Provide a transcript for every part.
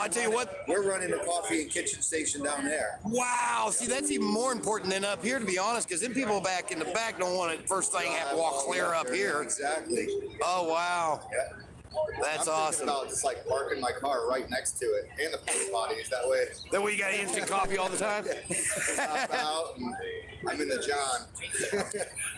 I tell you what, we're running the coffee and kitchen station down there. wow. See, that's even more important than up here, to be honest, because then people back in the back don't want to first thing have to walk clear up here. Exactly. Oh, wow. Yeah. That's I'm awesome. About just like parking my car right next to it and the porta potties. That way. That way you got instant coffee all the time? Hop out and I'm in the John.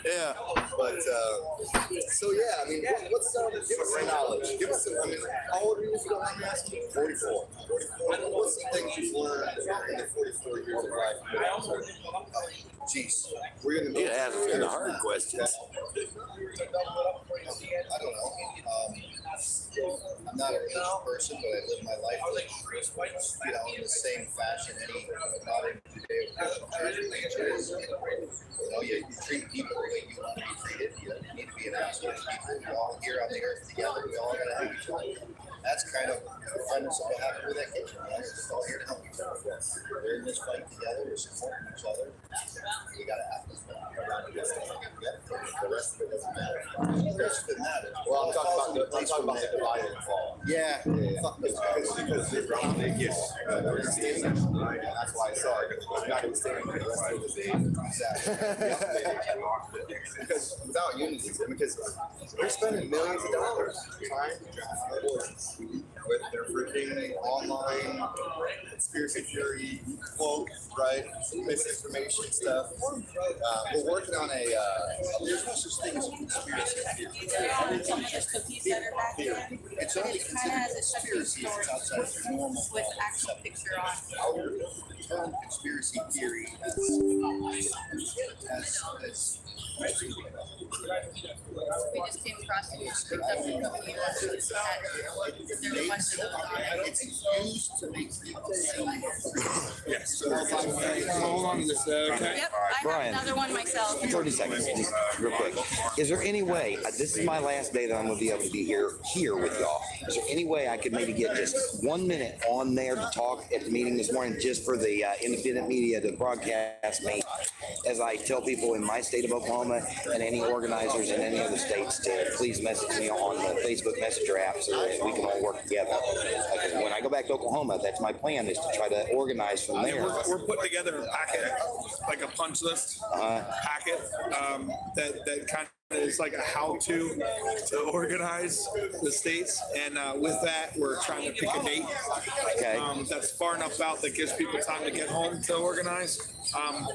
Yeah. But, so yeah, I mean, what's give us some knowledge. Give us some, I mean, how old are you if you don't mind me asking? 44. What's some things you've learned in the 44 years of life? Jeez. We're going to It has a few hard questions. I don't know. I'm not a religious person, but I live my life in the same fashion any modern Judeo-Christian nature is. You treat people the way you want to be treated. You don't need to be an asshole to people. We're all here on the earth together. We all got to help each other. That's kind of the premise of what happened with that kitchen. We're just all here to help each other. We're in this fight together. We're supporting each other. We got to have this fight. The rest of it doesn't matter. The rest of it matters. Well, I'm talking about the divide and fall. Yeah. Fuck this. Because they're around the gifts. That's why I saw it. I'm not going to stay in the rest of the day. Exactly. Because without unity, because they're spending millions of dollars trying to drive abortions with their freaking online conspiracy theory quote, right? Misinformation stuff. We're working on there's no such thing as a conspiracy theory. It's only considered a conspiracy if it's outside of the normal with actual picture on. The term conspiracy theory has We just came across you and picked up the company that there's a bunch of those on it. it's used to make people see. Yes. So hold on to this, okay? Yep, I have Brian. another one myself. 30 seconds, just real quick. Is there any way, this is my last day that I'm going to be able to be here with y'all. Is there any way I could maybe get just 1 minute on there to talk at the meeting this morning just for the independent media to broadcast me as I tell people in my state of Oklahoma and any organizers in any other states to please message me on the Facebook Messenger app so that we can all work together. Because when I go back to Oklahoma, that's my plan, is to try to organize from there. We're putting together a packet, like a punch list packet that kind of is like a how-to organize the states, and with that we're trying to pick a date that's far enough out that gives people time to get home to organize,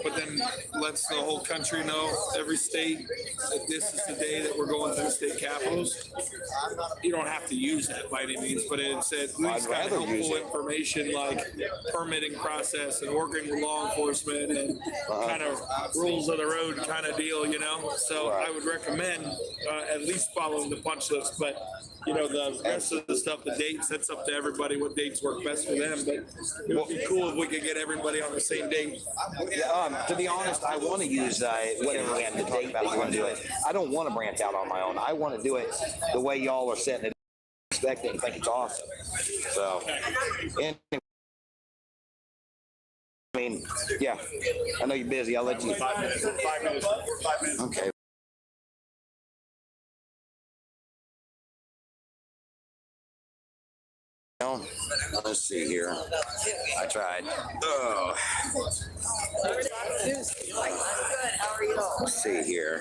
but then lets the whole country know, every state, that this is the day that we're going to the state capitals. You don't have to use that by any means, but it's at least got helpful information like permitting process and working with law enforcement and kind of rules of the road kind of deal, so I would recommend at least following the punch list, but the rest of the stuff, the dates, that's up to everybody what dates work best for them, but it would be cool if we could get everybody on the same date. To be honest, I want to use whatever the date that we want to do it. I don't want to branch out on my own. I want to do it the way y'all are setting it, expect it, and think it's awesome. So, anyway. I mean, yeah, I know you're busy. I'll let you. 5 minutes. 5 minutes. 5 minutes. Okay. Let's see here. I tried. Oh. Let's see here.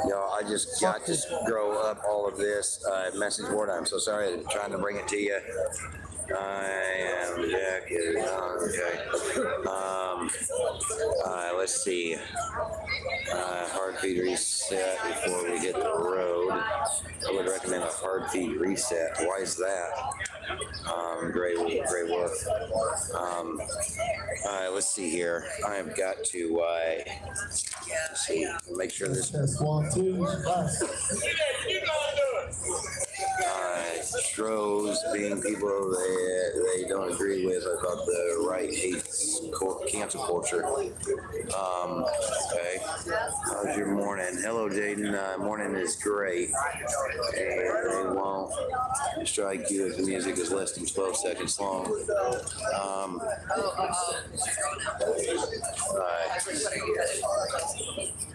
Y'all, I just got to grow up all of this message board. I'm so sorry. I'm trying to bring it to you. I am Jack. Okay. Let's see. Hard feed reset before we hit the road. I would recommend a hard feed reset. Why is that? Great work. Let's see here. I have got to see, make sure this. Stros being people that they don't agree with. I thought the right hates cancel culture. Okay. How's your morning? Hello, Jaden. Morning is great. And they won't strike you if the music is less than 12 seconds long.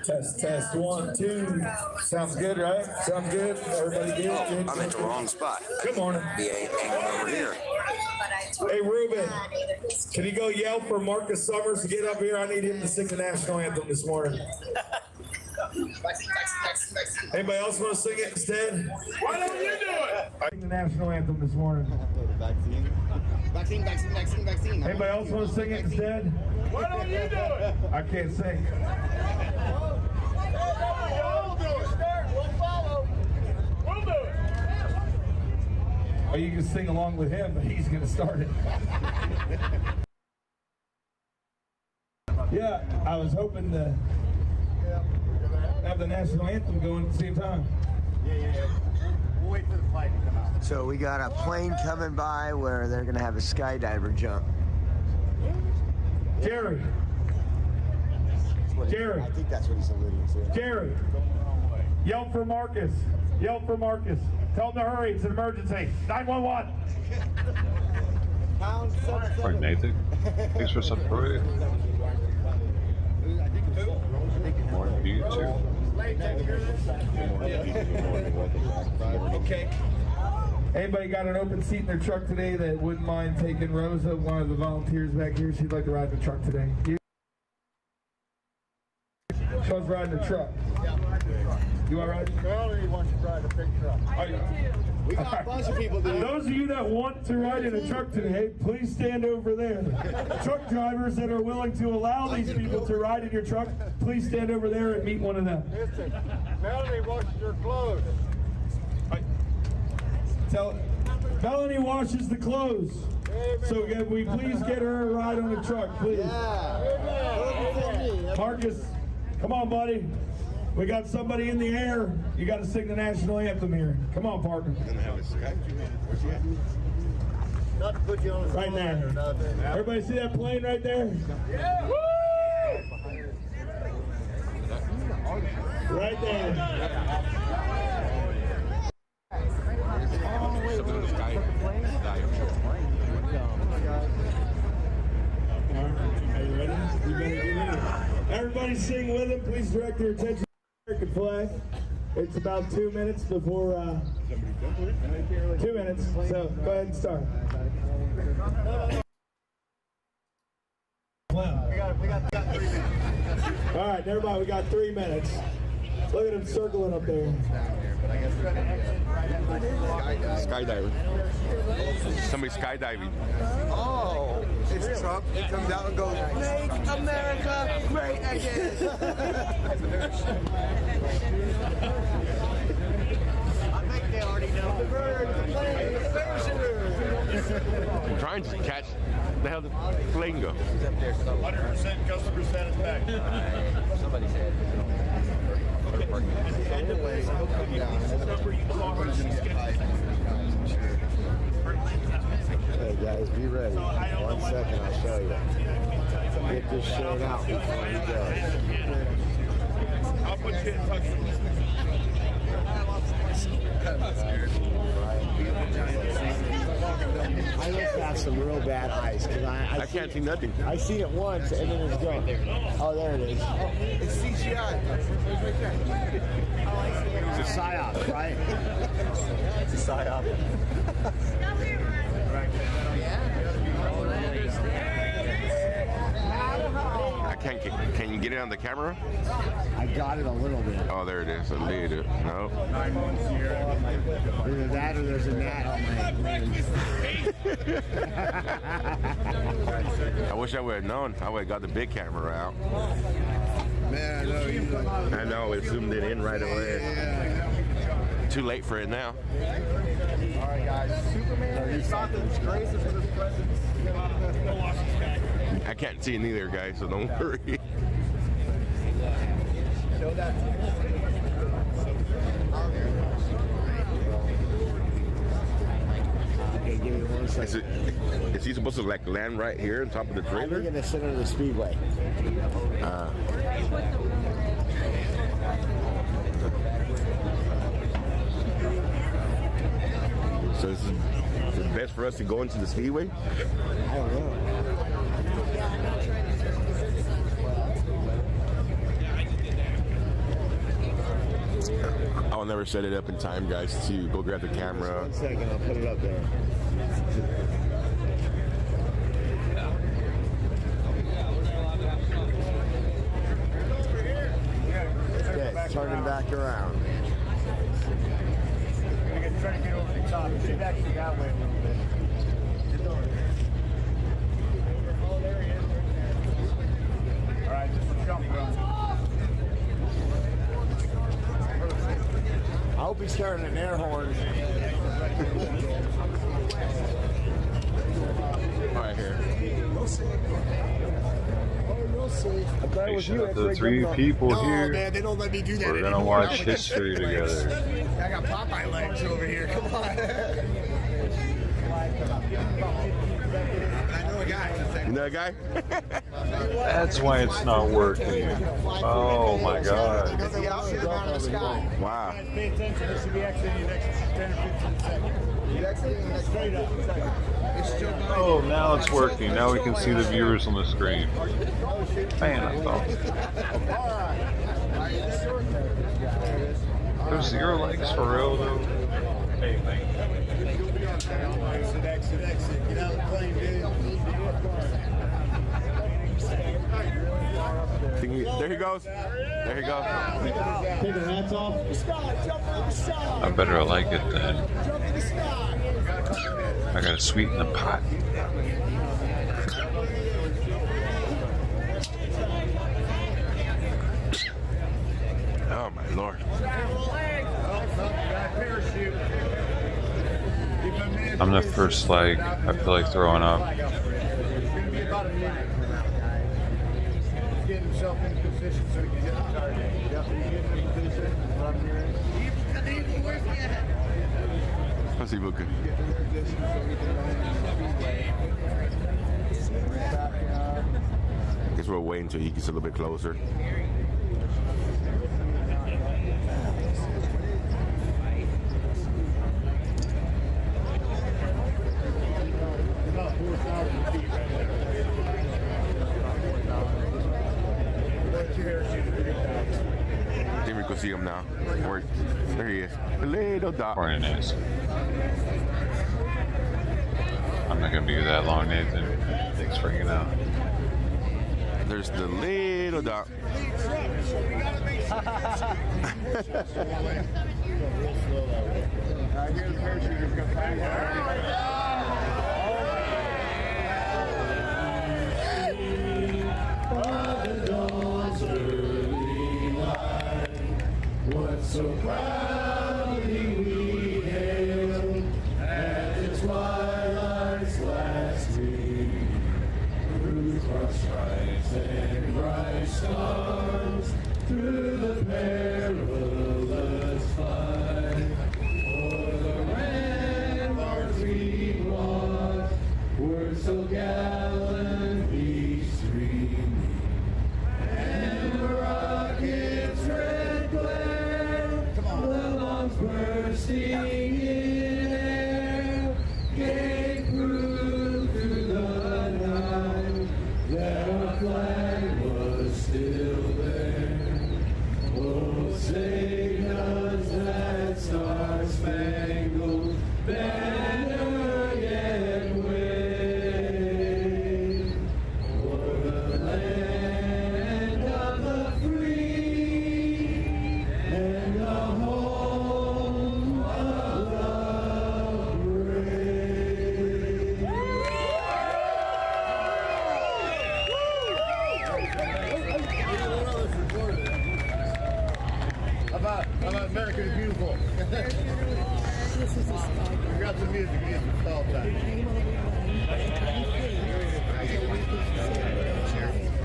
Test, 1, 2. Sounds good, right? Sound good? Everybody good? I'm at the wrong spot. Good morning. The angle over here. Hey, Ruben, can you go yell for Marcus Summers to get up here? I need him to sing the national anthem this morning. Anybody else want to sing it instead? Why don't you do it? I sing the national anthem this morning. Vaccine. Anybody else want to sing it instead? Why don't you do it? I can't sing. We'll do it. We'll follow. We'll do it. Or you can sing along with him, but he's going to start it. Yeah, I was hoping to have the national anthem going at the same time. Yeah. We'll wait for the flight to come out. So we got a plane coming by where they're gonna have a skydiver jump. Jerry. I think that's what he's alluding to. Jerry. Yell for Marcus. Yell for Marcus. Tell him to hurry. It's an emergency. 911. Right, Nathan. Thanks for supporting. Morning to you too. Okay. Anybody got an open seat in their truck today that wouldn't mind taking Rosa, one of the volunteers back here? She'd like to ride the truck today. She was riding the truck. You all right? Melanie wants to ride a big truck. We got a bunch of people doing. Those of you that want to ride in a truck today, please stand over there. Truck drivers that are willing to allow these people to ride in your truck, please stand over there and meet one of them. Listen, Melanie washes her clothes. Melanie washes the clothes. So can we please get her a ride on the truck, please? Marcus, come on, buddy. We got somebody in the air. You got to sing the national anthem here. Come on, partner. Not to put you on the Right there. Everybody see that plane right there? Yeah. Woo! Right there. Are you ready? You better get ready. Everybody sing with him. Please direct your attention to the American flag. It's about 2 minutes before 2 minutes. So go ahead and start. We got 3 minutes. All right, everybody, we got 3 minutes. Look at him circling up there. Skydiving. Somebody skydiving. Oh, it's Trump. He comes out and goes, "Make America great again." I think they already know. The bird, the plane, the parachuter. I'm trying to catch the hell the plane go. 100% customer satisfaction. Somebody said. Hey guys, be ready. 1 second, I'll show you. Get this shirt out before you go. I'll put you in touch with I must have some real bad eyes because I can't see nothing. I see it once and then it's gone. Oh, there it is. It's CGI. It's a psyop, right? It's a psyop. I can't. Can you get it on the camera? I got it a little bit. Oh, there it is. I did it. No. Either that or there's a gnat on my lens. I wish I would have known. I would have got the big camera out. Man, I know. I know. It zoomed it in right away. Too late for it now. All right, guys. Superman, something's gracious with his presence. I can't see it either, guys, so don't worry. Show that. Okay, give me 1 second. Is he supposed to like land right here on top of the I'm trailer? in the center of the speedway. So is it best for us to go into the speedway? I don't know. will never set it up in time, guys, to go grab the camera. 1 second, I'll put it up there. Okay, turning back around. Try to get over the top. Sit actually that way a little bit. Oh, there he is. All right, just jump around. I hope he's carrying an air horn. Right here. The three people Oh, here, man, they don't let me do that we're gonna anymore. watch history together. I got Popeye legs over here. Come on. I know a guy. You know that guy? That's why it's not working. Oh my god. Wow. Pay attention. This should be exiting the next 10 or 15 seconds. Straight up. Oh, now it's working. Now we can see the viewers on the screen. Man, I thought. There's 0 likes for real though. Hey, thank you. Exit. Get out of the plane, dude. There he goes. There he goes. Take the hats off. I better like it then. I gotta sweeten the pot. Oh my lord. I'm the first leg. I feel like throwing up. It's going to be about a minute from now, guys. Get himself in position so he can get the target. Yep, he's getting in position. What I'm hearing. Спасибо. Get in position so he can run in the speedway. Guess we'll wait until he gets a little bit closer. About 4,000 feet right there. Let your hair shoot 3,000. I think we can see him now. There he is. The little dot. Morning is. I'm not gonna be that long, Nathan. Thanks for hanging out. There's the little dot. Here's the parachuters going to find so proudly we hailed at the twilight's last gleam, through crossfires and bright stars, through the perilous fight, o'er the ramparts we watched, were so gallantly streaming, and the rockets' red glare, the bombs bursting in air, gave proof through the night that our flag was still there. Oh, say does that star-spangled banner yet wave o'er the land of the free and the home of the brave. How about America the Beautiful? We got some music, it's all time.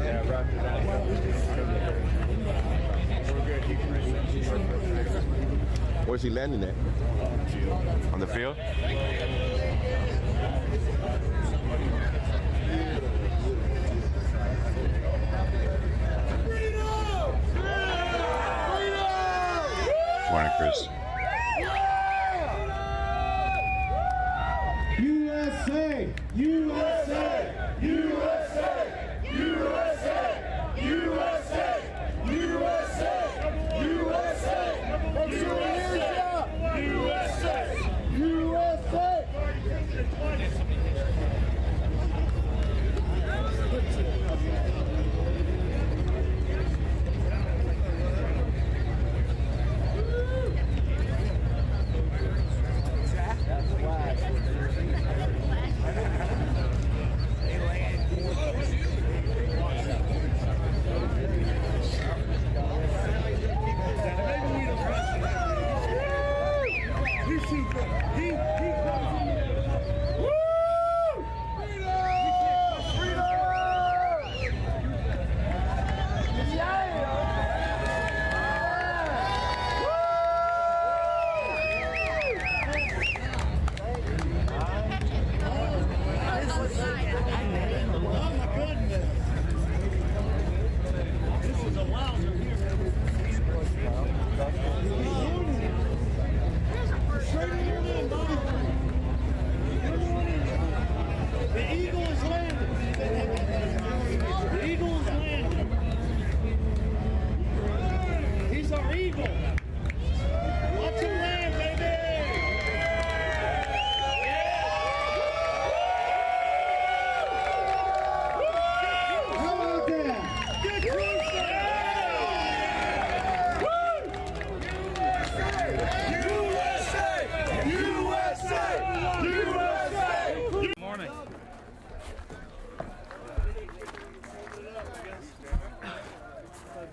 Yeah, roger that. We're good. You can Where's he landing at? On the field? Morning, Chris. USA! USA! USA! USA! USA! USA! USA! USA!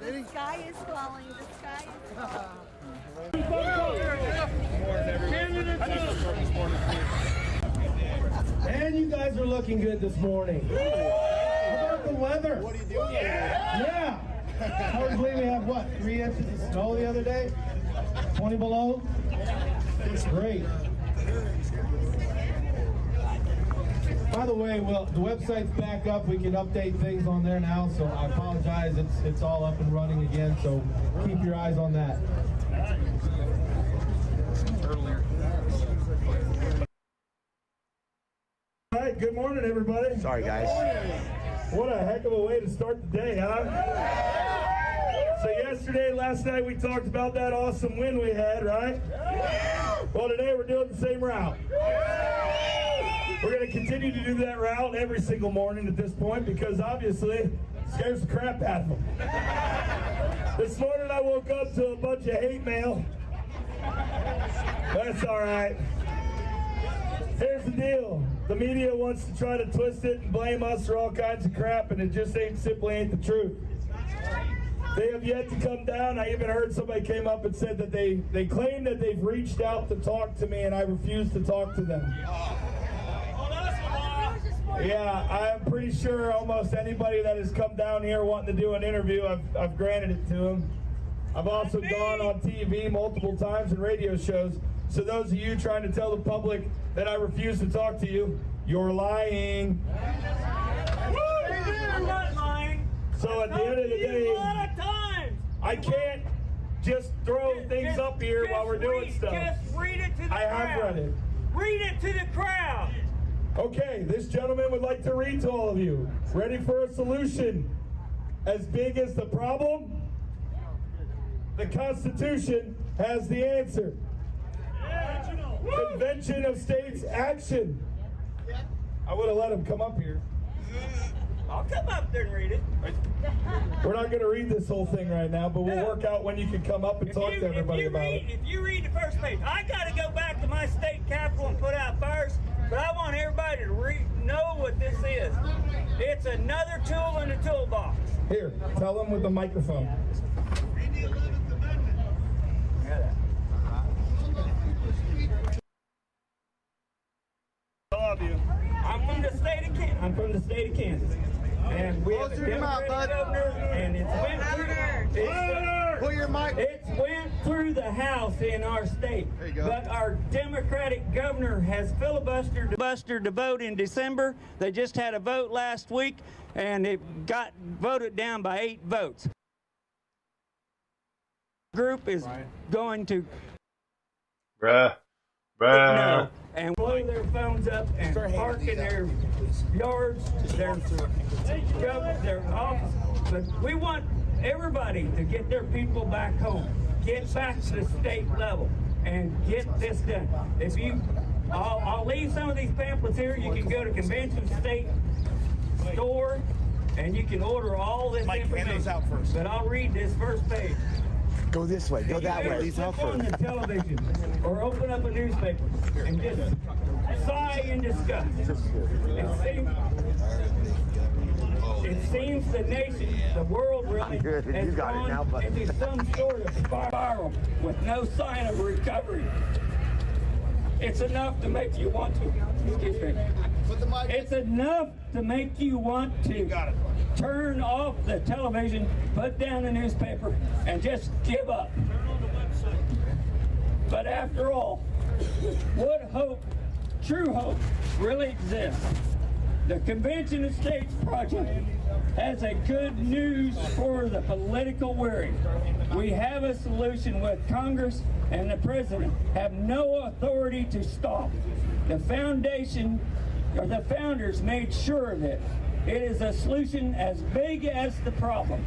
The sky is falling. The sky is falling. And you guys are looking good this morning. How about the weather? What are you doing? Yeah. Hard to believe we have what, 3 inches of snow the other day? 20 below? It's great. By the way, well, the website's back up. We can update things on there now, so I apologize. It's all up and running again, so keep your eyes on that. All right, good morning, everybody. Sorry, guys. What a heck of a way to start the day, huh? So yesterday, last night, we talked about that awesome win we had, right? Well, today we're doing the same route. We're going to continue to do that route every single morning at this point because obviously it scares the crap out of them. This morning I woke up to a bunch of hate mail. That's all right. Here's the deal. The media wants to try to twist it and blame us for all kinds of crap, and it just simply ain't the truth. They have yet to come down. I even heard somebody came up and said that they claim that they've reached out to talk to me, and I refuse to talk to them. Yeah, I'm pretty sure almost anybody that has come down here wanting to do an interview, I've granted it to them. I've also gone on TV multiple times and radio shows. So those of you trying to tell the public that I refuse to talk to you, you're lying. I'm not lying. So at the end of the day, I can't just throw things up here while we're doing stuff. Just read it to the crowd. I have read it. Read it to the crowd. Okay, this gentleman would like to read to all of you. Ready for a solution as big as the problem? The Constitution has the answer. Convention of States action. I would have let him come up here. I'll come up there and read it. We're not going to read this whole thing right now, but we'll work out when you can come up and talk to everybody about it. If you read the first page, I got to go back to my state capitol and put out fires, but I want everybody to know what this is. It's another tool in the toolbox. Here, tell them with the microphone. Read the 11th Amendment. All of you. I'm from the state of Kansas. And we have a Democratic governor, and it's went through the House in our state. But our Democratic governor has filibustered the vote in December. They just had a vote last week, and it got voted down by 8 votes. Group is going to no, and blow their phones up and park in their yards, their office. But we want everybody to get their people back home, get back to the state level, and get this done. If you, I'll leave some of these pamphlets here. You can go to Convention State store, and you can order all this information. Out first. But I'll read this first page. Go this way, go that way. These Flip on the television or open up a newspaper and just sigh in disgust. It seems the nation, the world really has gone into some sort of spiral with no sign of recovery. It's enough to make you want to. Excuse me. It's enough to make you want to turn off the television, put down the newspaper, and just give up. But after all, what hope, true hope, really exists? The Convention of States project has a good news for the political weary. We have a solution with Congress, and the President have no authority to stop. The foundation, or the founders, made sure that it is a solution as big as the problem.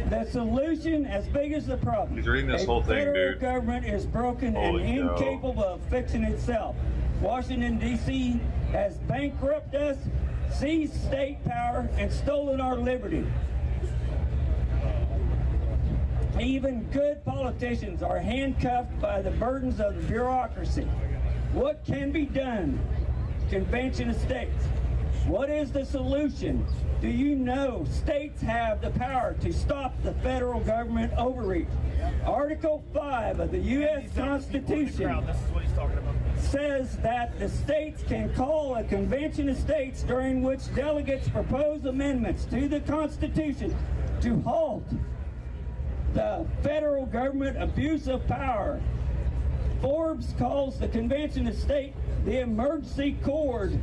The solution as big as the problem. He's reading this whole thing, federal dude. government is broken and incapable of fixing itself. Washington, D.C. has bankrupted us, seized state power, and stolen our liberty. Even good politicians are handcuffed by the burdens of the bureaucracy. What can be done? Convention of States. What is the solution? Do you know states have the power to stop the federal government overreach? Article 5 of the U.S. Constitution says that the states can call a convention of states during which delegates propose amendments to the Constitution to halt the federal government abuse of power. Forbes calls the Convention of States the emergency cord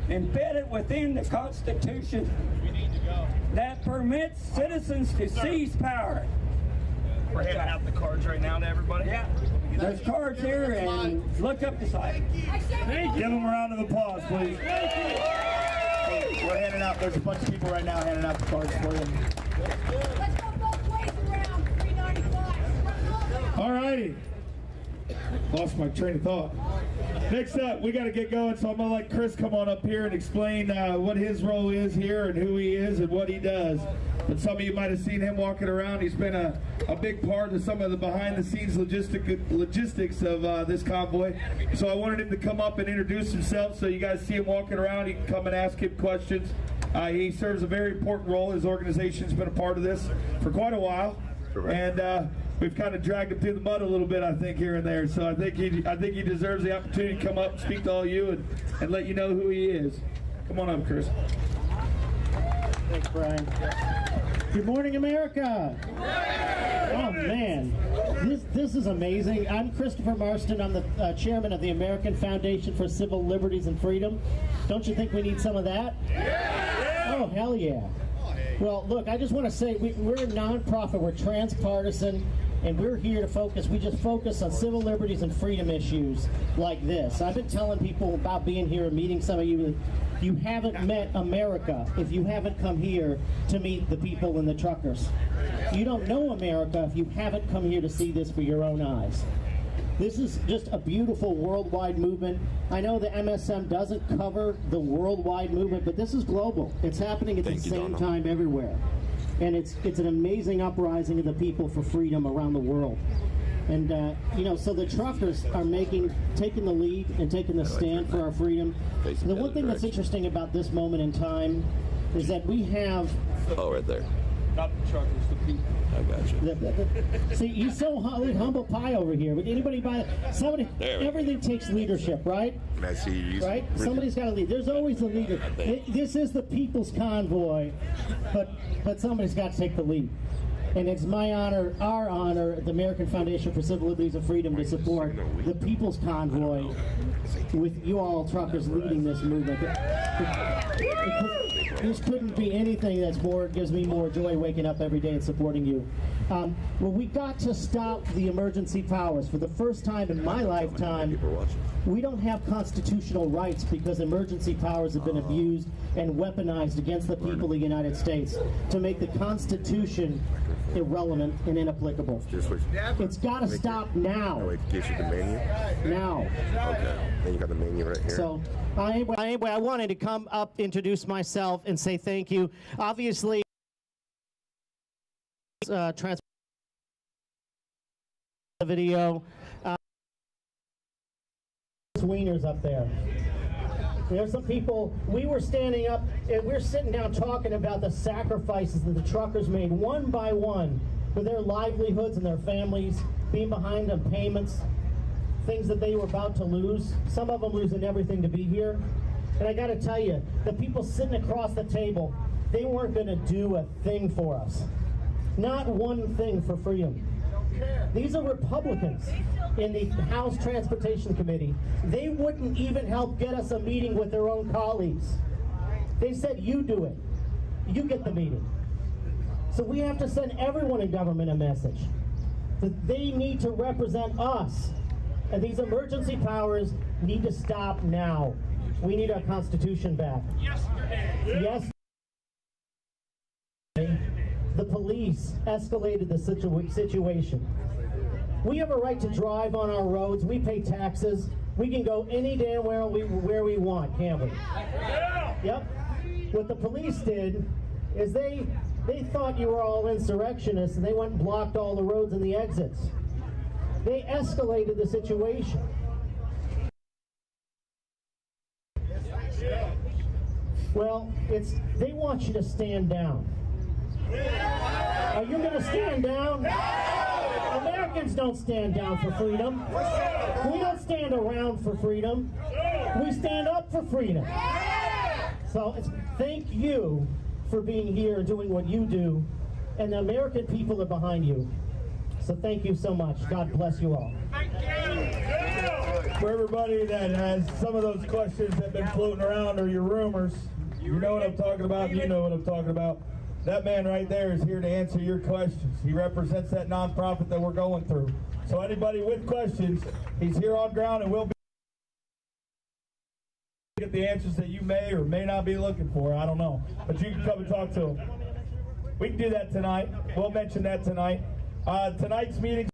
embedded within the Constitution that permits citizens to seize power. We're handing out the cards right now to everybody. Yeah, there's cards here, and look up the site. Give them a round of applause, please. We're handing out, there's a bunch of people right now handing out the cards for you. Let's go both ways around 395. All righty. Lost my train of thought. Next up, we got to get going, so I'm going to let Chris come on up here and explain what his role is here and who he is and what he does. But some of you might have seen him walking around. He's been a big part of some of the behind-the-scenes logistics of this convoy. So I wanted him to come up and introduce himself so you guys see him walking around. You can come and ask him questions. He serves a very important role. His organization's been a part of this for quite a while. And we've kind of dragged him through the mud a little bit, I think, here and there. So I think he deserves the opportunity to come up and speak to all you and let you know who he is. Come on up, Chris. Thanks, Brian. Good morning, America. Oh, man. This is amazing. I'm Christopher Marston. I'm the chairman of the American Foundation for Civil Liberties and Freedom. Don't you think we need some of that? Oh, hell yeah. Well, look, I just want to say we're a nonprofit. We're transpartisan, and we're here to focus. We just focus on civil liberties and freedom issues like this. I've been telling people about being here and meeting some of you. You haven't met America if you haven't come here to meet the people and the truckers. You don't know America if you haven't come here to see this for your own eyes. This is just a beautiful worldwide movement. I know the MSM doesn't cover the worldwide movement, but this is global. It's happening at the same time everywhere. And it's an amazing uprising of the people for freedom around the world. And, so the truckers are taking the lead and taking the stand for our freedom. The one thing that's interesting about this moment in time is that we have... Oh, right there. Not the truckers, the people. I got you. See, he's so humble pie over here. Would anybody buy somebody? Everything takes leadership, right? I see you. Right? Somebody's got to lead. There's always a leader. This is the people's convoy, but somebody's got to take the lead. And it's my honor, our honor, the American Foundation for Civil Liberties and Freedom, to support the people's convoy with you all truckers leading this movement. This couldn't be anything that's gives me more joy waking up every day and supporting you. Well, we got to stop the emergency powers. For the first time in my lifetime, we don't have constitutional rights because emergency powers have been abused and weaponized against the people of the United States to make the Constitution irrelevant and inapplicable. It's got to stop now. Oh, it gives you the menu? Now. Okay. Then you got the menu right here. So, anyway, I wanted to come up, introduce myself, and say thank you. Obviously, video. Wieners up there. There's some people, we were standing up and we're sitting down talking about the sacrifices that the truckers made one by one for their livelihoods and their families. being behind on payments, things that they were about to lose, some of them losing everything to be here. And I got to tell you, the people sitting across the table, they weren't going to do a thing for us. Not one thing for freedom. These are Republicans in the House Transportation Committee. They wouldn't even help get us a meeting with their own colleagues. They said, you do it. You get the meeting. So we have to send everyone in government a message that they need to represent us. And these emergency powers need to stop now. We need our Constitution back. Yes. The police escalated the situation. We have a right to drive on our roads. We pay taxes. We can go any damn where we want, can't we? Yep. What the police did is they thought you were all insurrectionists, and they went and blocked all the roads and the exits. They escalated the situation. Well, they want you to stand down. Are you going to stand down? No! Americans don't stand down for freedom. We don't stand around for freedom. We stand up for freedom. So thank you for being here and doing what you do, and the American people are behind you. So thank you so much. God bless you all. For everybody that has some of those questions that have been floating around or your rumors, you know what I'm talking about, you know what I'm talking about. That man right there is here to answer your questions. He represents that nonprofit that we're going through. So anybody with questions, he's here on ground and we'll get the answers that you may or may not be looking for. I don't know. But you can come and talk to him. We can do that tonight. We'll mention that tonight. Tonight's meeting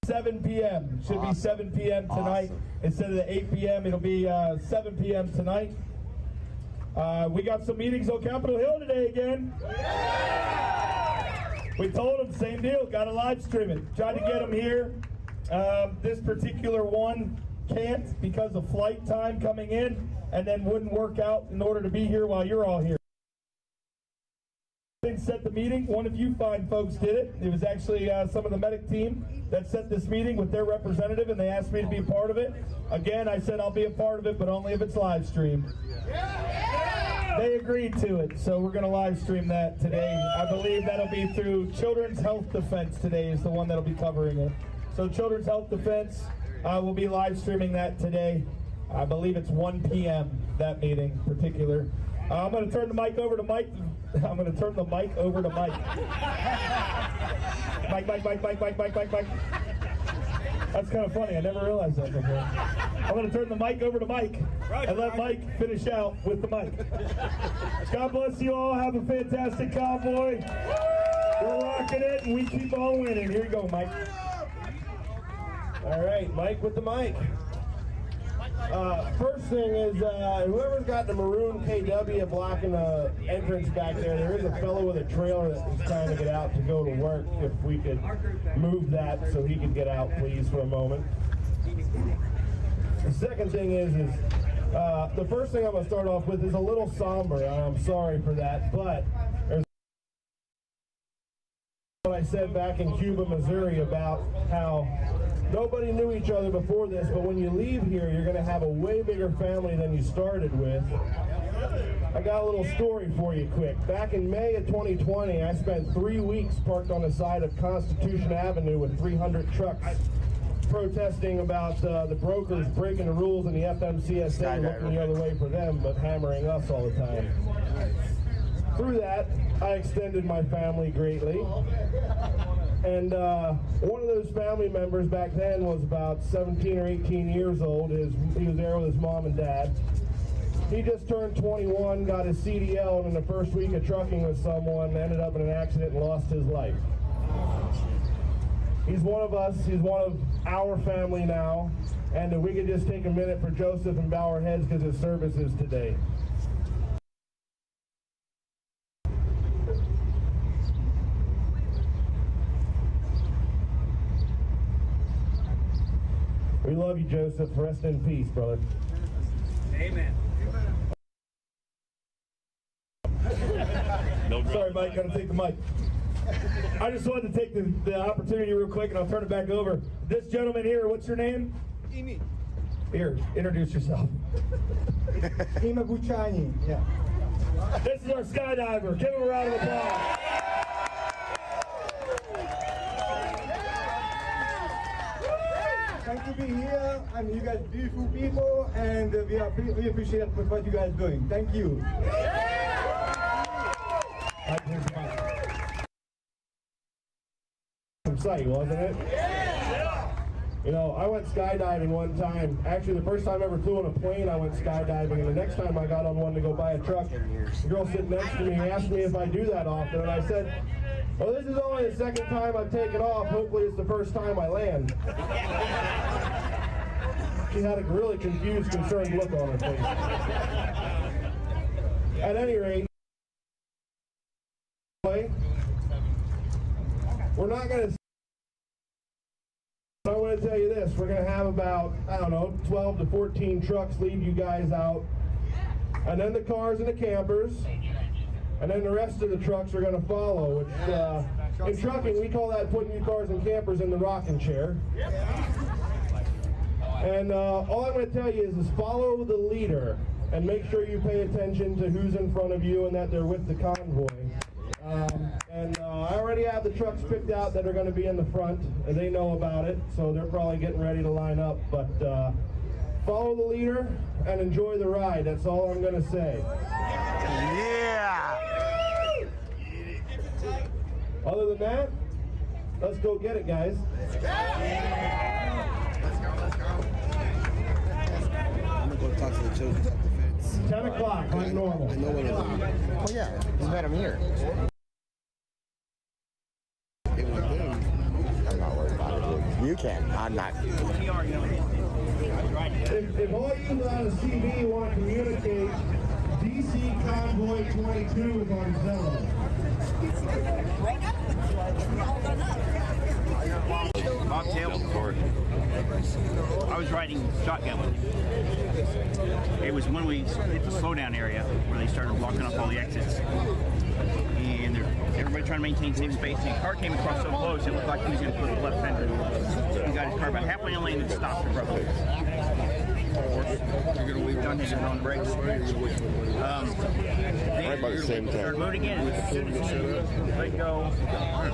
7 p.m. It should be 7 p.m. tonight. Instead of the 8 p.m., it'll be 7 p.m. tonight. We got some meetings on Capitol Hill today again. We told them, same deal, got to live stream it. Tried to get them here. This particular one can't because of flight time coming in, and then wouldn't work out in order to be here while you're all here. Didn't set the meeting. One of you fine folks did it. It was actually some of the medic team that set this meeting with their representative, and they asked me to be a part of it. Again, I said I'll be a part of it, but only if it's live streamed. They agreed to it, so we're going to live stream that today. I believe that'll be through Children's Health Defense today is the one that'll be covering it. So Children's Health Defense will be live streaming that today. I believe it's 1 p.m. that meeting in particular. I'm going to turn the mic over to Mike. I'm going to turn the mic over to Mike. Mike. That's kind of funny. I never realized that before. I'm going to turn the mic over to Mike and let Mike finish out with the mic. God bless you all. Have a fantastic convoy. We're rocking it, and we keep on winning. Here you go, Mike. All right, Mike with the mic. First thing is, whoever's got the maroon KW blocking the entrance back there is a fellow with a trailer that is trying to get out to go to work. If we could move that so he could get out, please, for a moment. The second thing is the first thing I'm going to start off with is a little somber. I'm sorry for that, but there's what I said back in Cuba, Missouri about how nobody knew each other before this, but when you leave here, you're going to have a way bigger family than you started with. I got a little story for you quick. Back in May of 2020, I spent 3 weeks parked on the side of Constitution Avenue with 300 trucks protesting about the brokers breaking the rules and the FMCSA looking the other way for them, but hammering us all the time. Through that, I extended my family greatly. And one of those family members back then was about 17 or 18 years old. He was there with his mom and dad. He just turned 21, got his CDL, and in the first week of trucking with someone, ended up in an accident and lost his life. He's one of us. He's one of our family now. And if we could just take a minute for Joseph and bow our heads because his service is today. We love you, Joseph. Rest in peace, brother. Amen. Sorry, Mike. Gotta take the mic. I just wanted to take the opportunity real quick, and I'll turn it back over. This gentleman here, what's your name? Imi. Here, introduce yourself. Ima Buchani, yeah. This is our skydiver. Give him a round of applause. Thank you for being here, and you guys beautiful people, and we appreciate what you guys doing. Thank you. Some sight, wasn't it? You know, I went skydiving one time. Actually, the first time I ever flew on a plane, I went skydiving. And the next time I got on one to go buy a truck, the girl sitting next to me asked me if I do that often. And I said, well, this is only the second time I've taken off. Hopefully it's the first time I land. She had a really confused, concerned look on her face. At any rate, we're not going to... I want to tell you this, we're going to have about, I don't know, 12 to 14 trucks lead you guys out, and then the cars and the campers, and then the rest of the trucks are going to follow, which in trucking we call that putting your cars and campers in the rocking chair. And all I'm going to tell you is follow the leader, and make sure you pay attention to who's in front of you and that they're with the convoy. I already have the trucks picked out that are going to be in the front, and they know about it, so they're probably getting ready to line up. But follow the leader and enjoy the ride. That's all I'm going to say. Yeah! Other than that, let's go get it, guys. I'm going to go talk to the children at the fence. 10 o'clock, like normal. I know what it is. Oh, yeah. You met him here. I'm not worried about it. You can. I'm not. If all you on the CV want to communicate, DC Convoy 22 is on Zello. Bob Taylor. I was riding shotgun with him. It was when we hit the slowdown area where they started blocking up all the exits. And everybody trying to maintain safe space. And the car came across so close, it looked like he was going to put the left fender. He got his car about halfway in the lane and stopped and broke it. You're going to leave John Higgins on the brakes. Right by the same time. Started moving again. As soon as he let go,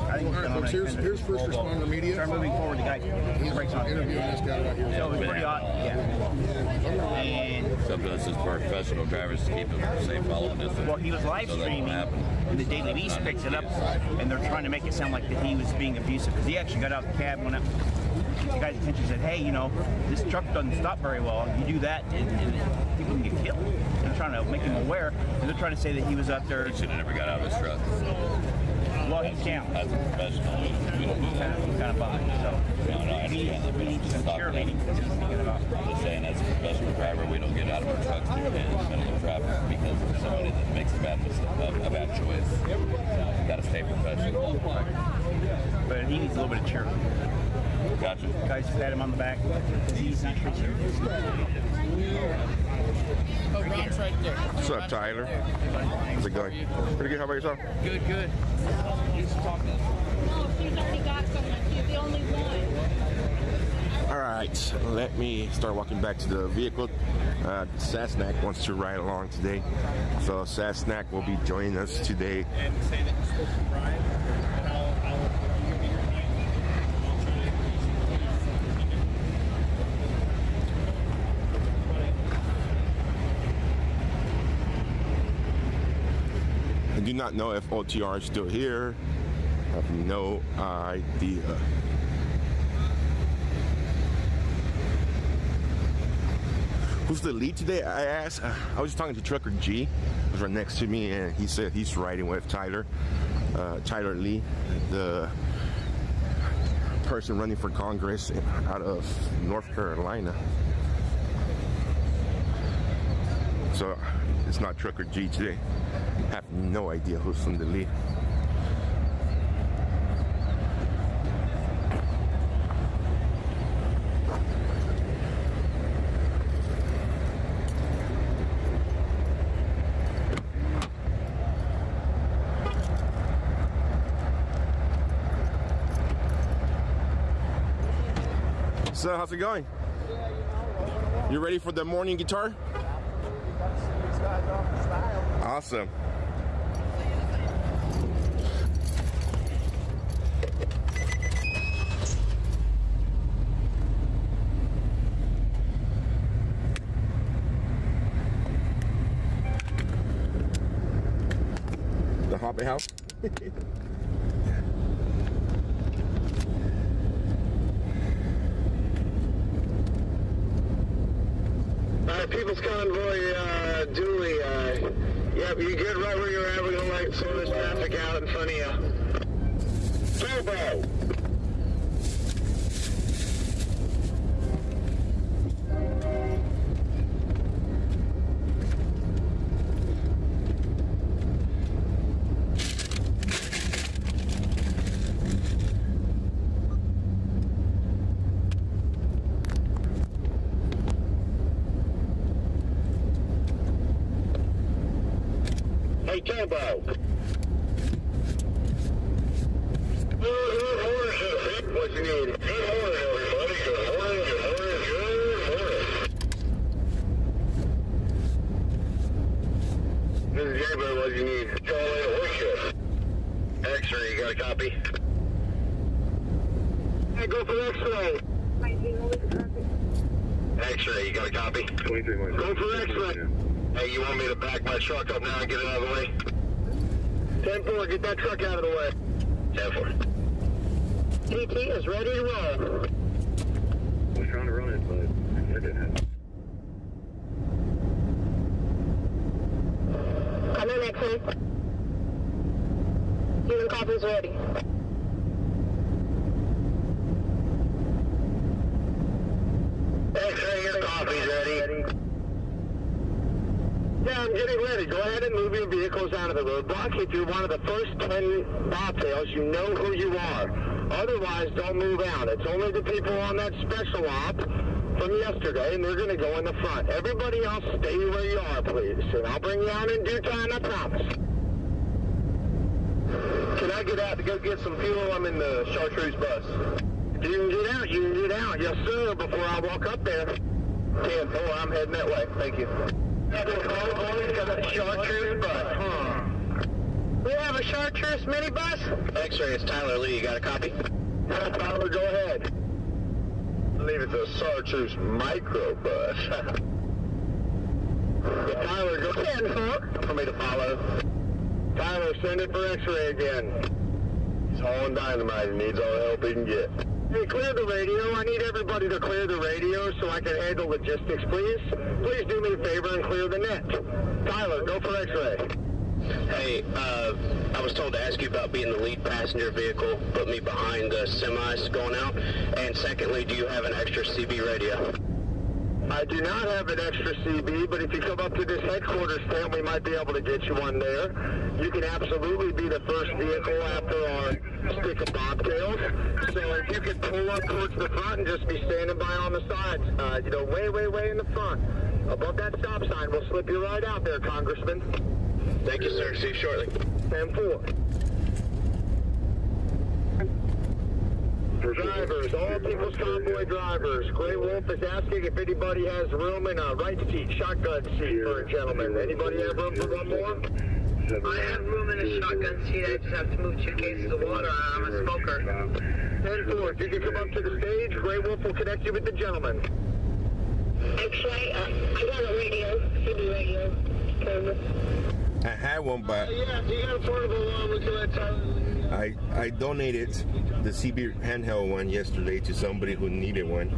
I think Here's first responder media. Started moving forward. The guy his brakes on. Interviewing this guy right here. So it was pretty odd. Yeah. And sometimes it's for professional drivers to keep them safe following distance. Well, he was live streaming, and the Daily Beast picks it up, and they're trying to make it sound like that he was being abusive because he actually got out of the cab, went up. The guy's attention said, hey, you know, this truck doesn't stop very well. You do that, and people can get killed. They're trying to make him aware, and they're trying to say that he was up there. He should have never got out of his truck. Well, he's down. As a professional, we don't move. Kind of bummed. So, no, I understand that, but it's just cheerleading. I'm just saying, as a professional driver, we don't get out of our trucks in the middle of traffic because of somebody that makes a bad choice. You got to stay professional. But he needs a little bit of cheerleading. Gotcha. Guys pat him on the back. He's actually serious. Oh, Ron's right there. What's up, Tyler? How's it going? Pretty good. How about yourself? Good, good. He's talking. No, she's already got someone. She's the only one. All right, let me start walking back to the vehicle. Sasnak wants to ride along today, so Sasnak will be joining us today. And say that you spoke to Brian, and I'll I do not know if OTR is still here. I have no idea. Who's the lead today? I asked. I was talking to Trucker G, who was right next to me, and he said he's riding with Tyler Lee, the person running for Congress out of North Carolina. So it's not Trucker G today. I have no idea who's in the lead. So, how's it going? You ready for the morning guitar? Awesome. The Hoppy House. People's Convoy, Dooley, yep, you get right where you're at. We're gonna light some of this traffic out in front of you. Turbo! Hey, Turbo. What you need? This is Jaybird. What you need? X-ray. You got a copy? Hey, go for X-ray. X-ray. You got a copy? 23. Go for X-ray. Hey, you want me to back my truck up now and get it out of the way? 10-4, get that truck out of the way. 10-4. PT is ready to roll. I was trying to run it, but it didn't happen. Come in, X-ray. Human copies ready. X-ray, your copies ready. Yeah, I'm getting ready. Go ahead and move your vehicles out of the roadblock. If you're one of the first 10 bobtails, you know who you are. Otherwise, don't move out. It's only the people on that special op from yesterday, and they're going to go in the front. Everybody else, stay where you are, please. And I'll bring you out in due time, I promise. Can I get out to go get some fuel? I'm in the Chartreuse bus. You can get out. You can get out. Yes, sir, before I walk up there. 10-4, I'm heading that way. Thank you. Chartreuse bus. We have a Chartreuse minibus? X-ray, it's Tyler Lee. You got a copy? Tyler, go ahead. I believe it's a Chartreuse microbus. Tyler, go ahead. For me to follow. Tyler, send it for X-ray again. He's hauling dynamite. He needs all the help he can get. Hey, clear the radio. I need everybody to clear the radio so I can handle logistics, please. Please do me a favor and clear the net. Tyler, go for X-ray. Hey, I was told to ask you about being the lead passenger vehicle. Put me behind the semis going out. And secondly, do you have an extra CB radio? I do not have an extra CB, but if you come up to this headquarters stand, we might be able to get you one there. You can absolutely be the first vehicle after our stick of bobtails. So if you could pull up towards the front and just be standing by on the sides, way in the front. Above that stop sign, we'll slip you right out there, Congressman. Thank you, sir. See you shortly. 10-4. Drivers, all People's Convoy drivers. Grey Wolf is asking if anybody has room in a right seat, shotgun seat for a gentleman. Anybody have room for one more? I have room in a shotgun seat. I just have to move 2 cases of water. I'm a smoker. 10-4. If you can come up to the stage, Grey Wolf will connect you with the gentleman. X-ray, I got a radio, CB radio. I had one, but Yeah, you got a portable one. We can let Tyler. I donated the CB handheld one yesterday to somebody who needed one.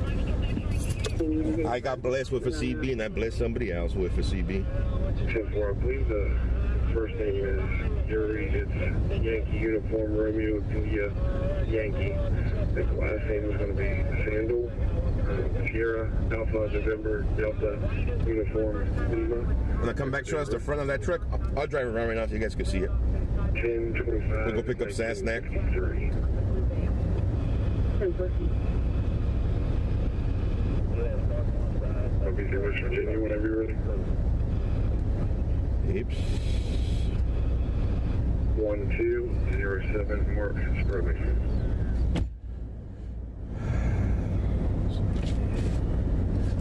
I got blessed with a CB, and I blessed somebody else with a CB. 10-4, I believe the first name is Yuri. It's Yankee Uniform Romeo Julia Yankee. The last name is going to be Sandal Sierra Alpha November Delta Uniform Lima. When I come back towards the front of that truck, I'll drive around right now so you guys can see it. 10-25. We'll go pick up Sad Snack. I'll be there, West Virginia, whenever you're ready. Oops. 1207 Mark Sperling.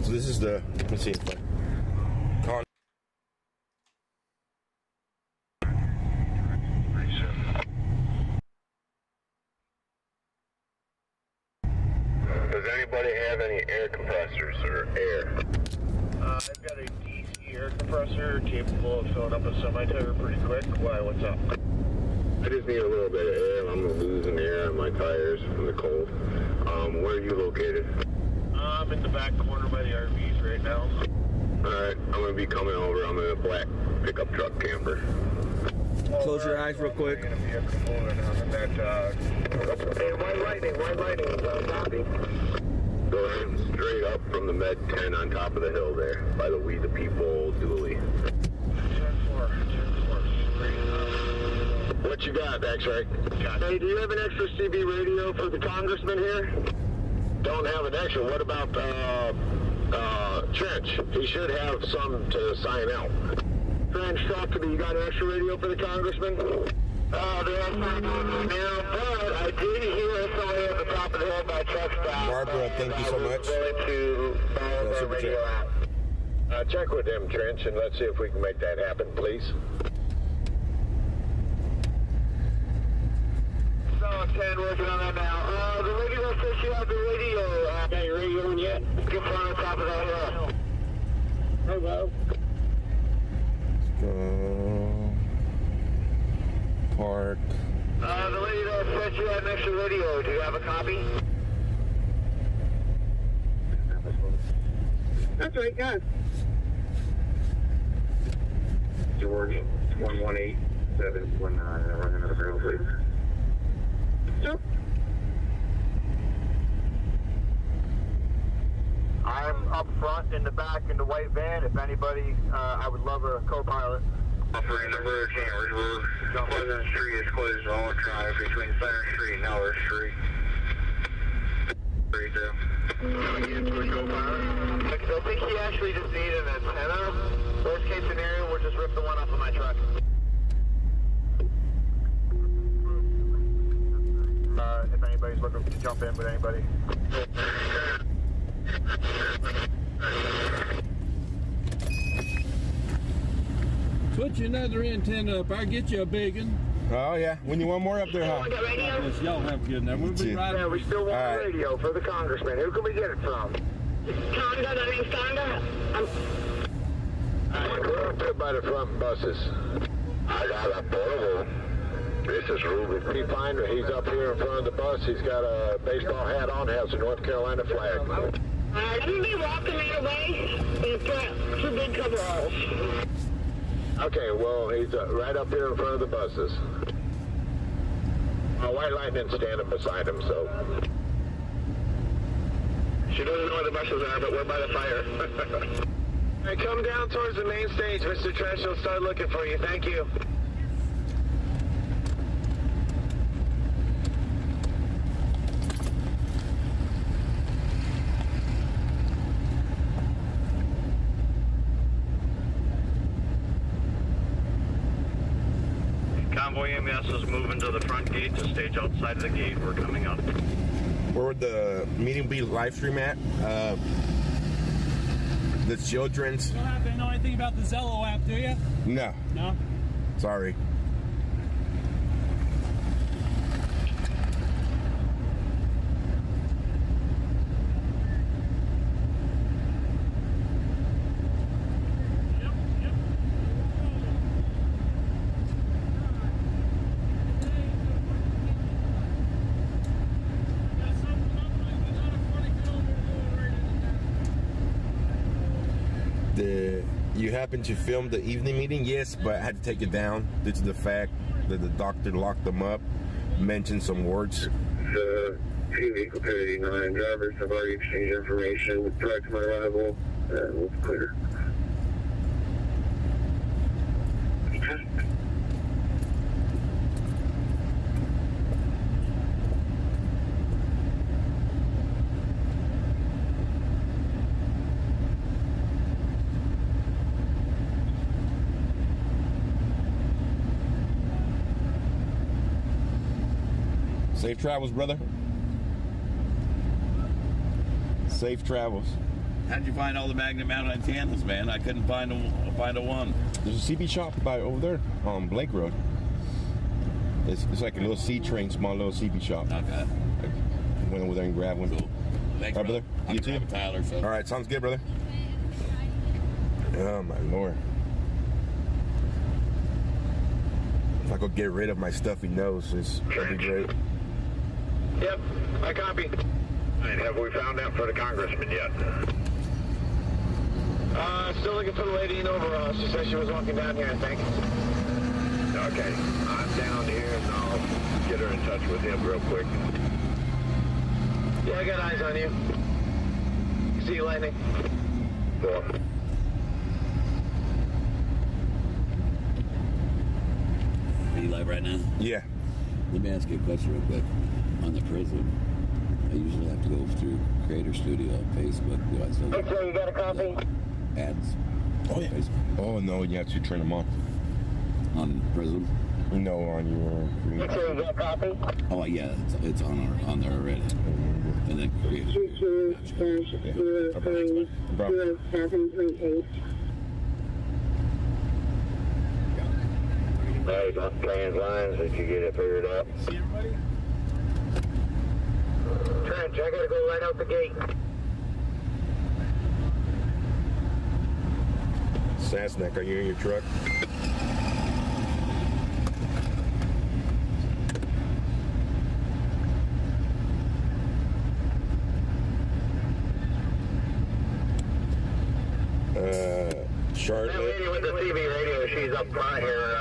So this is the, let's see, Does anybody have any air compressors or air? I've got a DC air compressor capable of filling up a semi-tire pretty quick. Why, what's up? I just need a little bit of air. I'm losing air on my tires from the cold. Where are you located? I'm in the back corner by the RVs right now. Alright, I'm going to be coming over. I'm in a black pickup truck camper. Close your eyes real quick. Hey, white lightning, copy. Going straight up from the Med 10 on top of the hill there, by the We the People dually. 10-4. What you got, X-Ray? Hey, do you have an extra CB radio for the congressman here? Don't have an extra. What about Trench? He should have some to sign out. Trench, talk to me. You got an extra radio for the congressman? There's not now, but I did hear somebody at the top of the hill by truck stop. Barbara, thank you so much. To the radio out. Check with them, Trench, and let's see if we can make that happen, please. So 10, working on that now. The radio says you have the radio. Got your radio in yet? Get on the top of that hill. Hello. Park. The lady that said you had an extra radio. Do you have a copy? That's right, guys. George, 118719. I'll run another barrel, please. Sure. I'm up front in the back in the white van. If anybody, I would love a co-pilot. Offering number 10, we're Pleasant Street is closed all drive between Center Street and Ellis Street. 32. I think he actually just needed an antenna. Worst case scenario, we'll just rip the one off of my truck. If anybody's looking to jump in with anybody. Put you another antenna up. I'll get you a big one. Oh, yeah. We need one more up there, huh? Y'all have a good night. We'll be right. Yeah, we still want a radio for the congressman. Who can we get it from? Tonda, my name's Tonda. We're up there by the front buses. I got a portable. This is Ruben. He finder. He's up here in front of the bus. He's got a baseball hat on. Has a North Carolina flag. Let me be walking right away. We've got two big coveralls. Okay, well, he's right up here in front of the buses. White Lightning's standing beside him, so. She doesn't know where the buses are, but we're by the fire. All right, come down towards the main stage, Mr. Trash. We'll start looking for you. Thank you. Convoy EMS is moving to the front gate to stage outside of the gate. We're coming up. Where would the meeting be live stream at? The children's. You don't happen to know anything about the Zello app, do you? No. No? Sorry. You happen to film the evening meeting? Yes, but I had to take it down due to the fact that the doctor locked them up, mentioned some words. The TV completely 9 drivers have already exchanged information with direct to my arrival, and we'll clear. Safe travels, brother. Safe travels. How'd you find all the magnet mounted antennas, man? I couldn't find a one. There's a CB shop by over there on Blake Road. It's like a little C train, small little CB shop. Okay. I went over there and grabbed one. Cool. Thanks, All right, brother. I'm You too? Tyler. So. All right, sounds good, brother. Oh, my Lord. If I could get rid of my stuffy nose, that'd be great. Yep, I copy. And have we found out for the congressman yet? Still looking for the lady in overalls. She said she was walking down here, I think. Okay, I'm down here and I'll get her in touch with him real quick. Yeah, I got eyes on you. See you, Lightning. 4. Are you live right now? Yeah. Let me ask you a question real quick. On the prison, I usually have to go through Creator Studio on Facebook. Do I still Okay, you got a copy? ads? Oh, yeah. Oh, no, you have to turn them on. On Prism? No, on your... Okay, you got a copy? Oh, yeah, it's on there already. And then Creator Studio. 22/07.8. Hey, trans lines, did you get it figured out? See everybody? Trench, I gotta go right out the gate. Sassneck, are you in your truck? Charlotte. That lady with the CB radio, she's up front here,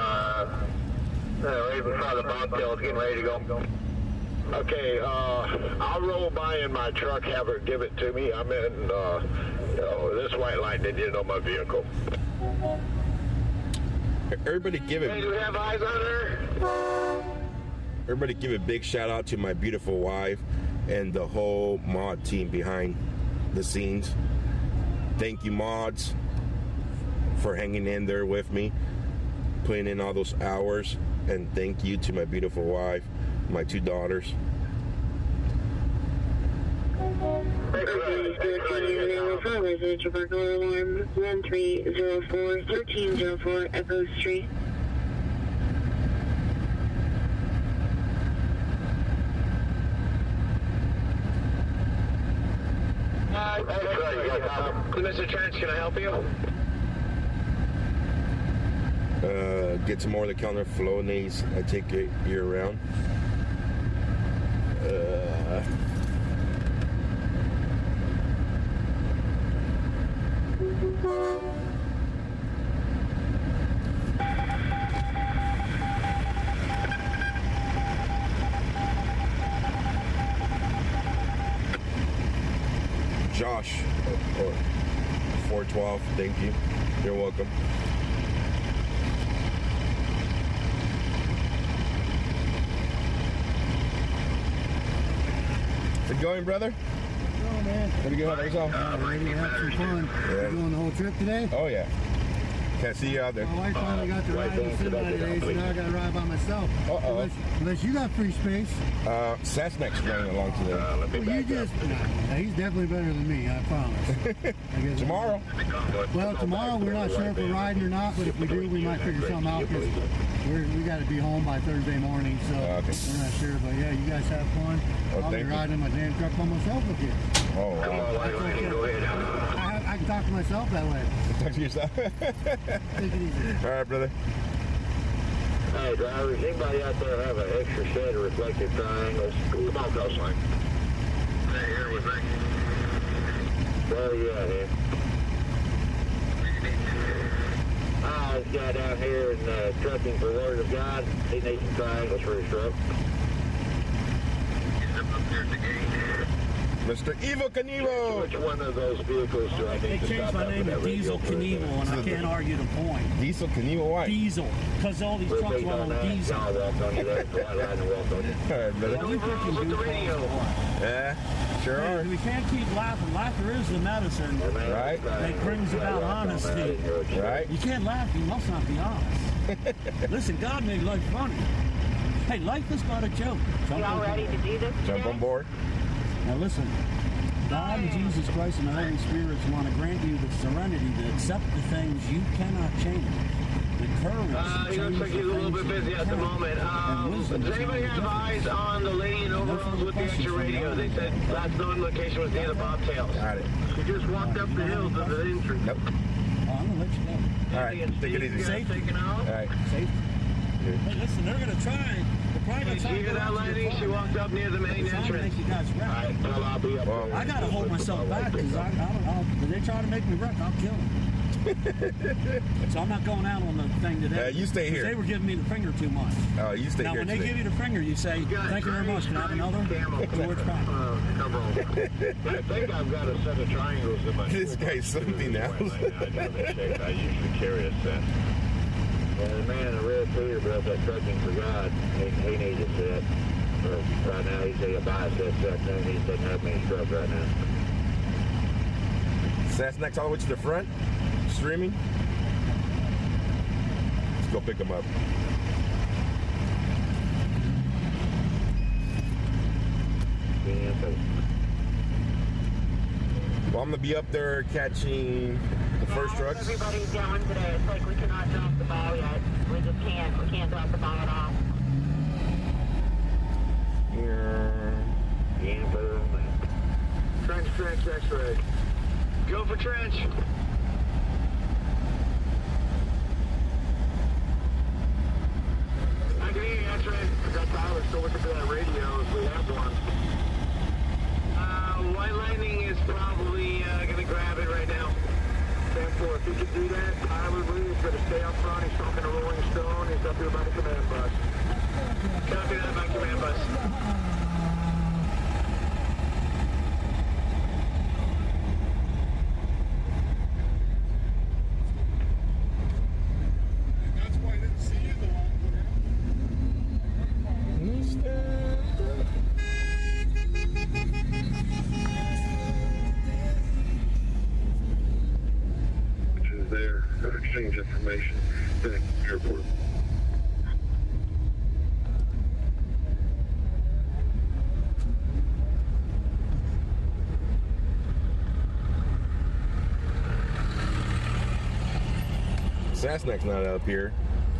right in front of the bobtails, getting ready to go. Okay, I'll roll by in my truck, have her give it to me. I'm in, this white line didn't get on my vehicle. Everybody give it. Hey, do we have eyes on her? Everybody give a big shout out to my beautiful wife and the whole mod team behind the scenes. Thank you, mods, for hanging in there with me, putting in all those hours. And thank you to my beautiful wife, my 2 daughters. Alarm 1304 1304 Echo Street. Mr. Trench, can I help you? Get some more of the counter flow needs. I take it year round. Josh, 412, thank you. You're welcome. How's it going, brother? Oh, man. Pretty good. How about yourself? Ready to have some fun. Yeah. You doing the whole trip today? Oh, yeah. Can't see you out there. My wife finally got to ride with somebody today, so now I got to ride by myself. Uh-oh. Unless you got free space. Sassneck's running along today. Well, you just... Nah, he's definitely better than me, I promise. I guess Tomorrow. Well, tomorrow we're not sure if we're riding or not, but if we do, we might figure something out because we got to be home by Thursday morning, so we're not sure. But yeah, you guys have fun. I'll be riding in my damn truck by myself with you. Oh, wow. I can talk to myself that way. Talk to yourself. Take it easy. All right, brother. Hey, drivers, anybody out there have an extra set of reflective triangles? Come on, coastline. Right here with me. Where are you at here? I was guy down here in trucking for Word of God. He needs some triangles for his truck. He's up there at the gate. Mr. Evil Knievel. Which one of those vehicles do I need They to changed stop my at name for to that Diesel radio Knievel, and I can't argue the point. Diesel Knievel, why? Diesel, because all these trucks run on diesel. I'll walk on you there, so I line and walk on you. All right, brother. We freaking do Yeah, sure are. We can't keep laughing. Laughter is the medicine. Right. That brings about honesty. Right. You can't laugh, you must not be honest. Listen, God made life funny. Hey, life is not a joke. Y'all ready to do this? Jump on board. Now listen, God and Jesus Christ and the Holy Spirit want to grant you the serenity to accept the things you cannot change. The courage. He looks like he's a little bit busy at the moment. Does anybody have eyes on the lady in overalls with the extra radio? They said last known location was near the bobtails. Got it. He just walked up the hill to the entry. Nope. I'm going to let you go. All right, take it easy. Safe. All right. Safe. Hey, listen, they're going to try. You hear that, lady? She walked up near the main entrance. You guys wreck. All right, well, I'll be up there. I got to hold myself back because if they try to make me wreck, I'll kill them. So I'm not going out on the thing today. You stay here. They were giving me the finger too much. Oh, you stay now, here. Now, when they give you the finger, you say, thank you very much. Can I have another? George Patton. I think I've got a set of triangles in my This guy's something else. I usually carry a set. Yeah, the man in the red Peterbilt that trucking for God, he needs a set. Right now, he said he'll buy a set, and he doesn't have me in his truck right now. Sassnex all the way to the front, streaming. Let's go pick him up. Well, I'm gonna be up there catching the first trucks. Everybody's going today. It's like we cannot drop the ball yet. We just can't. We can't drop the ball at all. Here. Trench, X-ray. Go for trench. I can hear you, X-ray. I got Tyler still looking for that radio if we have one. White Lightning is probably going to grab it right now. Stand for. If he can do that, Tyler Lee is going to stay up front. He's talking to Rolling Stone. He's up here by the command bus. Copy that by command bus. There, exchange information back at the airport. Sassneck's not up here.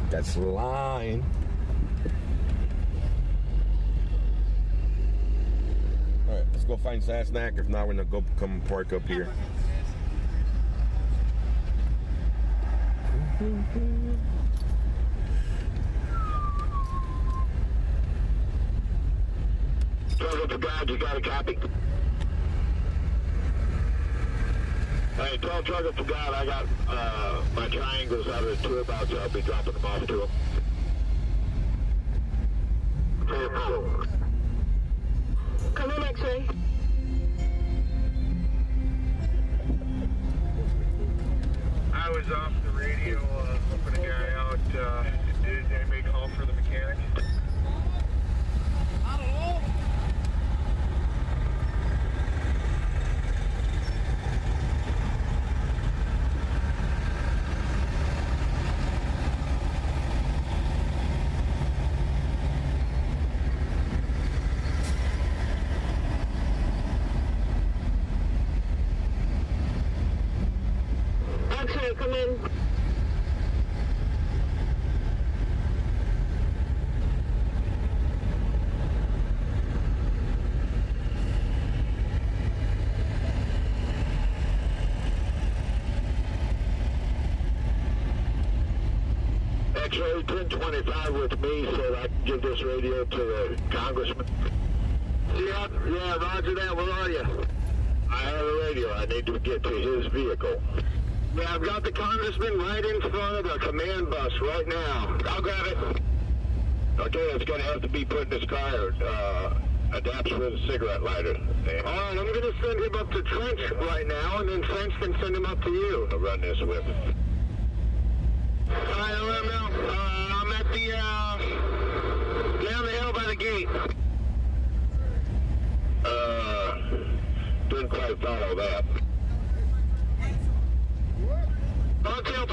That's the line. All right, let's go find Sassneck. If not, we're gonna go come park up here. Target for God, you got a copy? Hey, tell Target for God I got my triangles out of the tour box. I'll be dropping them off to him. Come in, X-ray. I was off the radio, helping a guy out. Did anybody call for the mechanic? I don't know. X-ray, come in. X-ray 1025 with me so that I can give this radio to the congressman. Yeah, roger that. Where are you? I have a radio. I need to get to his vehicle. Yeah, I've got the congressman right in front of the command bus right now. I'll grab it. Okay, it's going to have to be put in his car. Adapts with a cigarette lighter. All right, I'm going to send him up to Trench right now, and then Trench can send him up to you. I'll run this with him. All right, I'll let him know. I'm at the, down the hill by the gate. Didn't quite follow that. Bobtail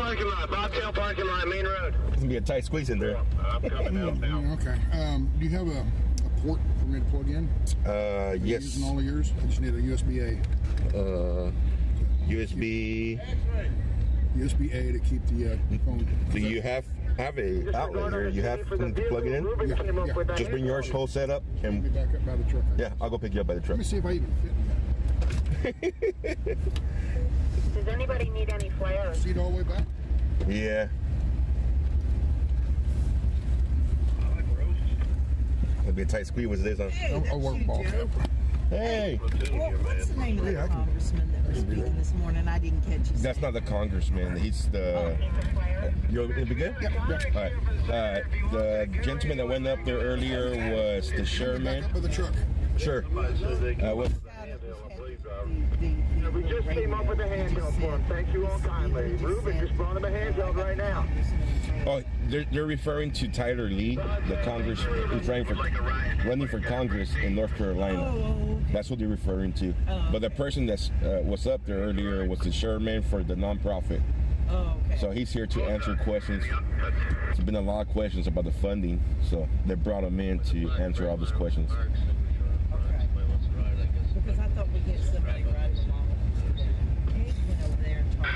parking lot, main road. It's gonna be a tight squeeze in there. I'm coming out now. Okay. Do you have a port for me to plug in? Yes. Using all of yours? I just need a USB-A. USB-A to keep the phone. Do you have a outlet here? You have something to plug it in? Yeah. Just bring yours whole setup and Be back up by the truck. yeah, I'll go pick you up by the truck. Let me see if I even fit in that. Does anybody need any flares? Seat all the way back? Yeah. It'll be a tight squeeze as it is, huh? I'll work ball cap. Hey! Well, what's the name of the congressman that was speaking this morning? I didn't catch his That's not the congressman. He's the. You'll be good? Yeah. All right. The gentleman that went up there earlier was the Sherman. Back up by the truck. Sure. We just came up with a handheld for him. Thank you all kindly. Ruben just brought him a handheld right now. Oh, they're referring to Tyler Lee, the Congress who's running for Congress in North Carolina. That's what they're referring to. But the person that was up there earlier was the Sherman for the nonprofit. So he's here to answer questions. There's been a lot of questions about the funding, so they brought him in to answer all those questions. because I thought we'd get somebody right along. He went over there and talked.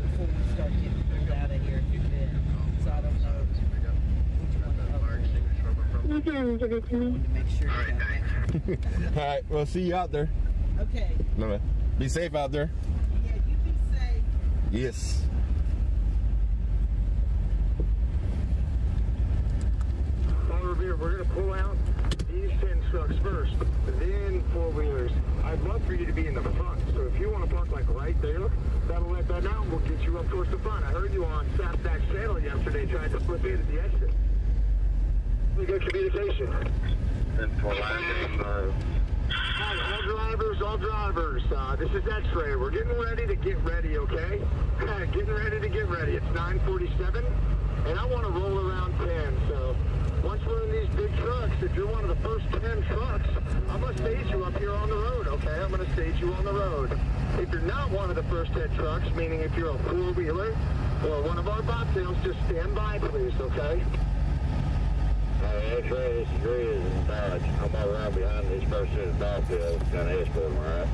Before we start getting pulled out of here, so I don't know which one to make sure you got that. All right, we'll see you out there. Okay. No, be safe out there. Yeah, you be safe. Yes. We're going to pull out these 10 trucks first, then four-wheelers. I'd love for you to be in the front, so if you want to park like right there, that'll let that out and we'll get you up towards the front. I heard you on Sapstack's channel yesterday trying to flip in at the exit. We got communication. All drivers, this is X-Ray. We're getting ready to get ready, okay? Getting ready to get ready. It's 9:47, and I want to roll around 10, so once we're in these big trucks, if you're one of the first 10 trucks, I'm going to stage you up here on the road, okay? I'm going to stage you on the road. If you're not one of the first 10 trucks, meaning if you're a four-wheeler or one of our bobtails, just stand by, please, okay? X-Ray, this is Grizz in Dodge. I'm all around behind this first set of bobtails, kind of escort them, all right?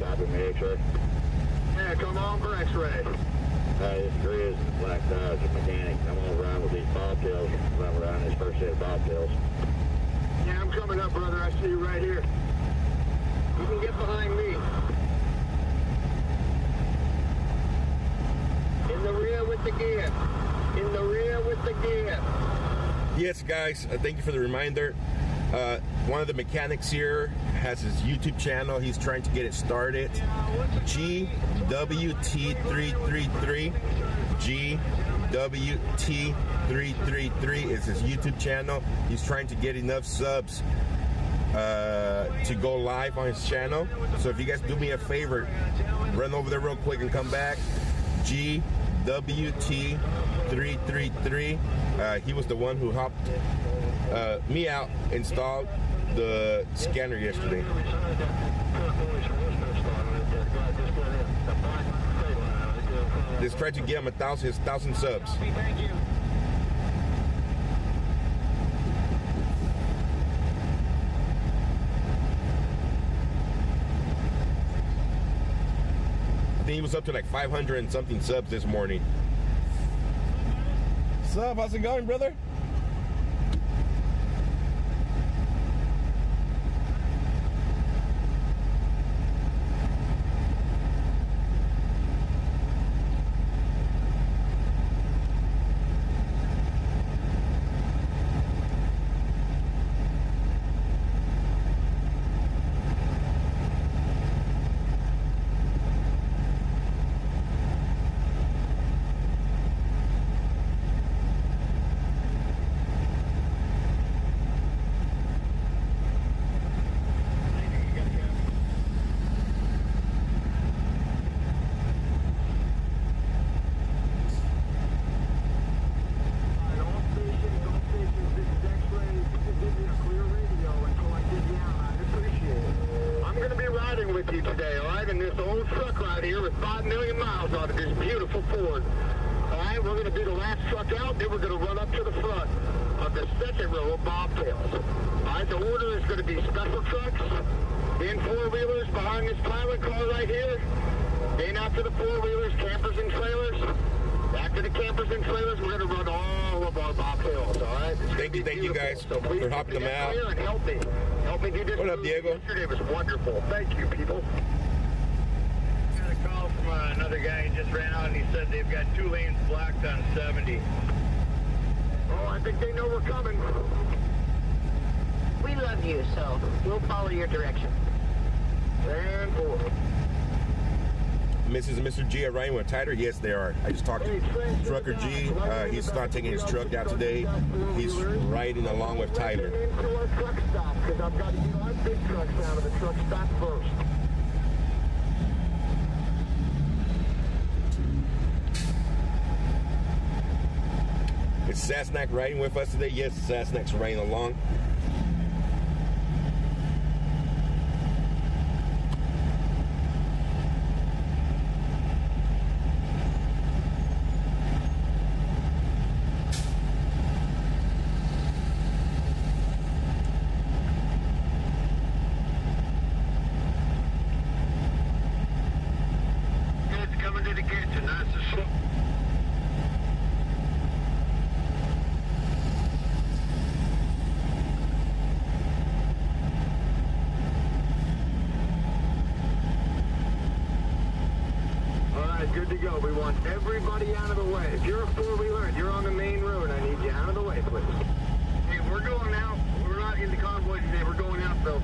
Copy me, X-Ray. Yeah, come on for X-Ray. Hi, this is Grizz in Black Dodge, a mechanic. I'm all around with these bobtails, run around this first set of bobtails. Yeah, I'm coming up, brother. I see you right here. You can get behind me. In the rear with the gear. In the rear with the gear. Yes, guys, thank you for the reminder. One of the mechanics here has his YouTube channel. He's trying to get it started. GWT333. GWT333 is his YouTube channel. He's trying to get enough subs to go live on his channel. So if you guys do me a favor, run over there real quick and come back. GWT333. He was the one who helped me out install the scanner yesterday. Let's try to get him 1,000 subs. I think he was up to like 500 and something subs this morning. What's up? How's it going, brother? you today, all right? And this old truck right here with 5 million miles on it, this beautiful Ford. All right, we're going to be the last truck out, then we're going to run up to the front of the second row of bobtails. All right, the order is going to be special trucks, then four-wheelers behind this pilot car right here, then after the four-wheelers, campers and trailers. After the campers and trailers, we're going to run all of our bobtails, all right? Thank you guys for helping them out. And help me do this. What up, Diego? Yesterday was wonderful. Thank you, people. Got a call from another guy who just ran out, and he said they've got 2 lanes blocked on 70. Oh, I think they know we're coming. We love you, so we'll follow your direction. And forward. Mrs. and Mr. G are riding with Tighter? Yes, they are. I just talked to Trucker G. He's not taking his truck out today. He's riding along with Tyler. Into our truck stop, because I've got to get our big trucks out of the truck stop first. Is Sasnak riding with us today? Yes, Sasnak's riding along. Good to go. We want everybody out of the way. If you're a four-wheeler and you're on the main road, I need you out of the way, please. Hey, we're going out. We're not in the convoy today. We're going out, though.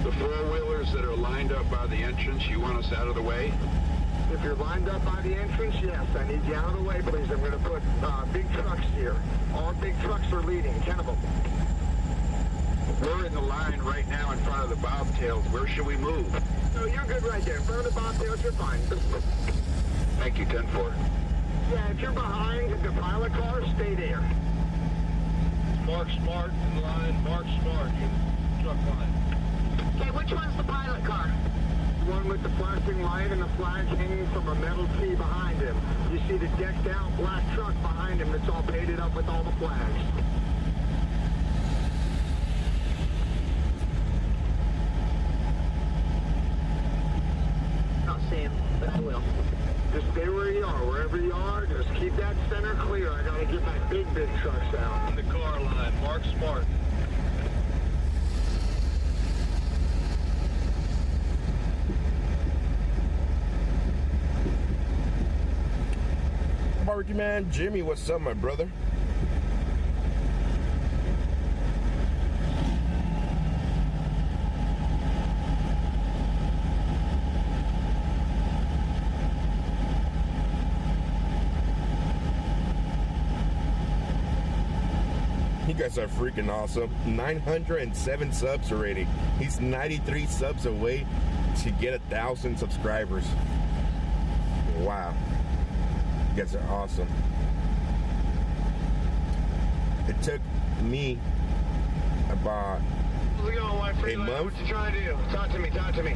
The four-wheelers that are lined up by the entrance, you want us out of the way? If you're lined up by the entrance, yes. I need you out of the way, please. I'm going to put big trucks here. All big trucks are leading, 10 of them. We're in the line right now in front of the bobtails. Where should we move? No, you're good right there. In front of the bobtails, you're fine. Thank you, 10-4. Yeah, if you're behind the pilot car, stay there. Mark Smart in the line. Mark Smart in truck line. Okay, which one's the pilot car? The one with the flashing light and the flag hanging from a metal T behind him. You see the decked out black truck behind him that's all painted up with all the flags. See him, but I will. Just stay where you are. Wherever you are, just keep that center clear. I gotta get my big trucks out. In the car line, Mark Smart. Barbecue Man Jimmy, what's up, my brother? You guys are freaking awesome. 907 subs already. He's 93 subs away to get 1,000 subscribers. Wow. You guys are awesome. It took me about a month. What you trying to do? Talk to me.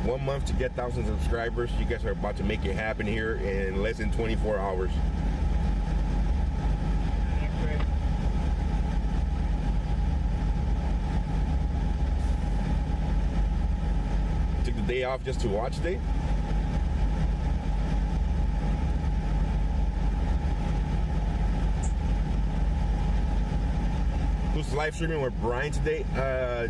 1 month to get 1,000 subscribers. You guys are about to make it happen here in less than 24 hours. Took the day off just to watch today. Who's live streaming with Brian today? A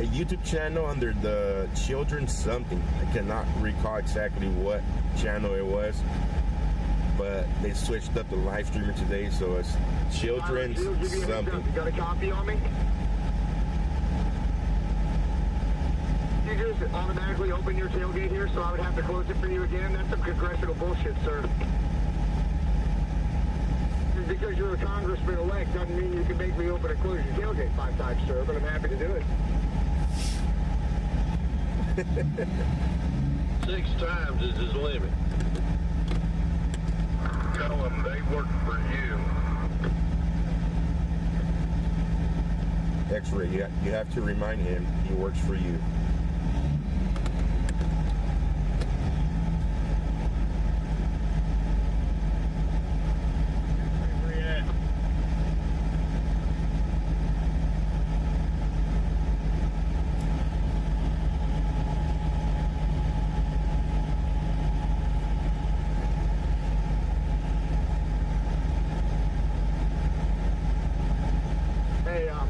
YouTube channel under the Children something. I cannot recall exactly what channel it was, but they switched up the live streamer today, so it's Children something. You got a copy on me? You just automatically open your tailgate here, so I would have to close it for you again? That's some congressional bullshit, sir. Just because you're a congressman-elect doesn't mean you can make me open and close your tailgate 5 times, sir, but I'm happy to do it. 6 times is his limit. Tell them they work for you. X-ray. You have to remind him he works for you.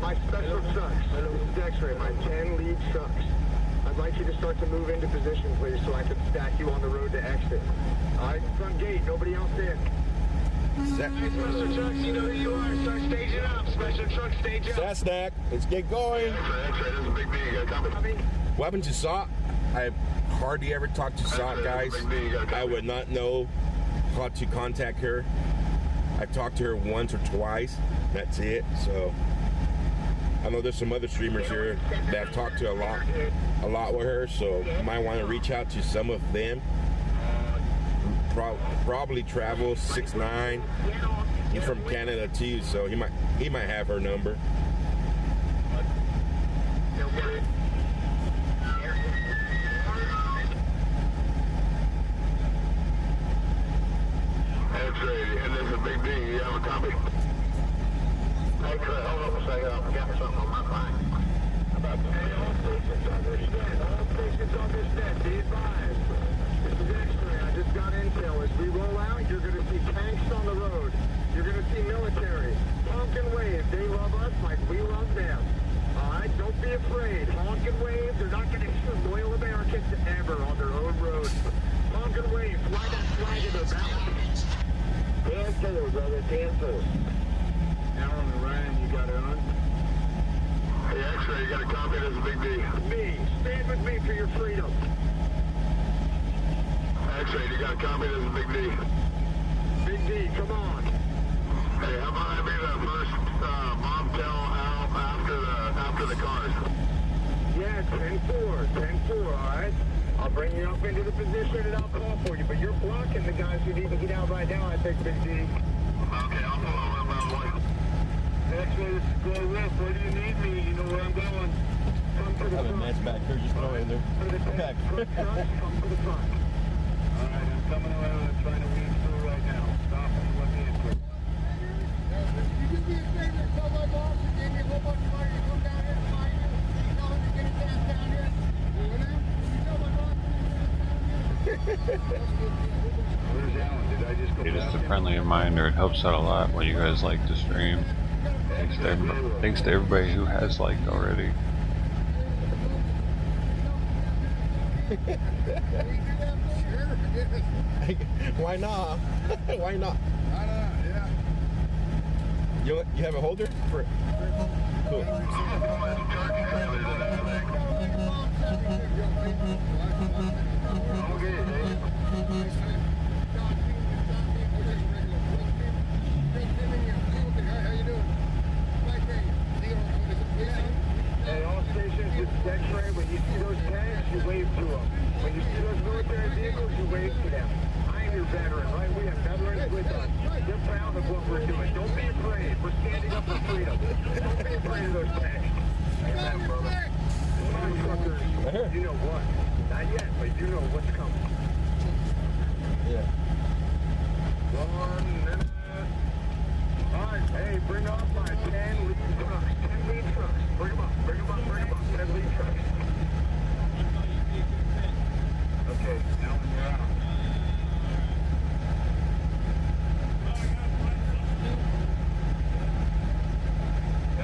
My special trucks, this is X-ray, my 10 lead trucks. I'd like you to start to move into position, please, so I can stack you on the road to exit. All right, front gate, nobody else in. Special trucks, you know who you are. Start staging up. Special trucks, stage up. Stack, let's get going. X-ray, this is a big B. You got coming? What happened to SOT? I hardly ever talk to SOT guys. I would not know how to contact her. I've talked to her once or twice. That's it. So I know there's some other streamers here that I've talked to a lot with her. So you might want to reach out to some of them. Probably Travel 6'9". He's from Canada too, so he might have her number. X-ray, and there's a big D. You have a copy? X-ray, hold up a second. I forgot something on my mind. About all patients understand. All patients understand. Be advised. This is X-ray. I just got intel. As we roll out, you're going to see tanks on the road. You're going to see military. Honk and wave. They love us like we love them. All right? Don't be afraid. Honk and wave. They're not going to shoot loyal Americans ever on their own road. Honk and wave. Fly that flag in their back. 10-4, brother, 10-4. Now on the Ryan, you got it on? Hey, X-ray, you got a copy? This is Big D. Me. Stand with me for your freedom. X-ray, you got a copy? This is Big D. Big D, come on. Hey, how about I be the first mob tail out after the cars? Yeah, 10-4, 10-4, all right? I'll bring you up into the position and I'll call for you, but you're blocking the guys who need to get out right now, I think, Big D. Okay, I'll pull over about one. X-ray, this is Glow Wolf. Where do you need me? You know where I'm going. Come to the front. I have a mess back here, just throw it in there. Back. Come to the front. All right, I'm coming around. I'm trying to weave through right now. Stop and let me in quick. You do me a favor, tell my boss who gave me a whole bunch of money to come down here and find you. Tell him to get his ass down here. You know? Just a friendly reminder, it helps out a lot when you guys like the stream. Thanks to everybody who has liked already. Why not? Why not? Yeah. You have a holder for it? Cool. Hey, all stations, this is X-ray. When you see those tanks, you wave to them. When you see those military vehicles, you wave to them. I'm your veteran, right? We have veterans with us. They're proud of what we're doing. Don't be afraid. We're standing up for freedom. Don't be afraid of those tanks. Amen, brother. Truckers, you know what? Not yet, but you know what's coming. Yeah. 1 minute. All right, hey, bring up my 10 lead trucks. 10 lead trucks. Bring them up, bring them up, bring them up. 10 lead trucks. Okay, now when you're out.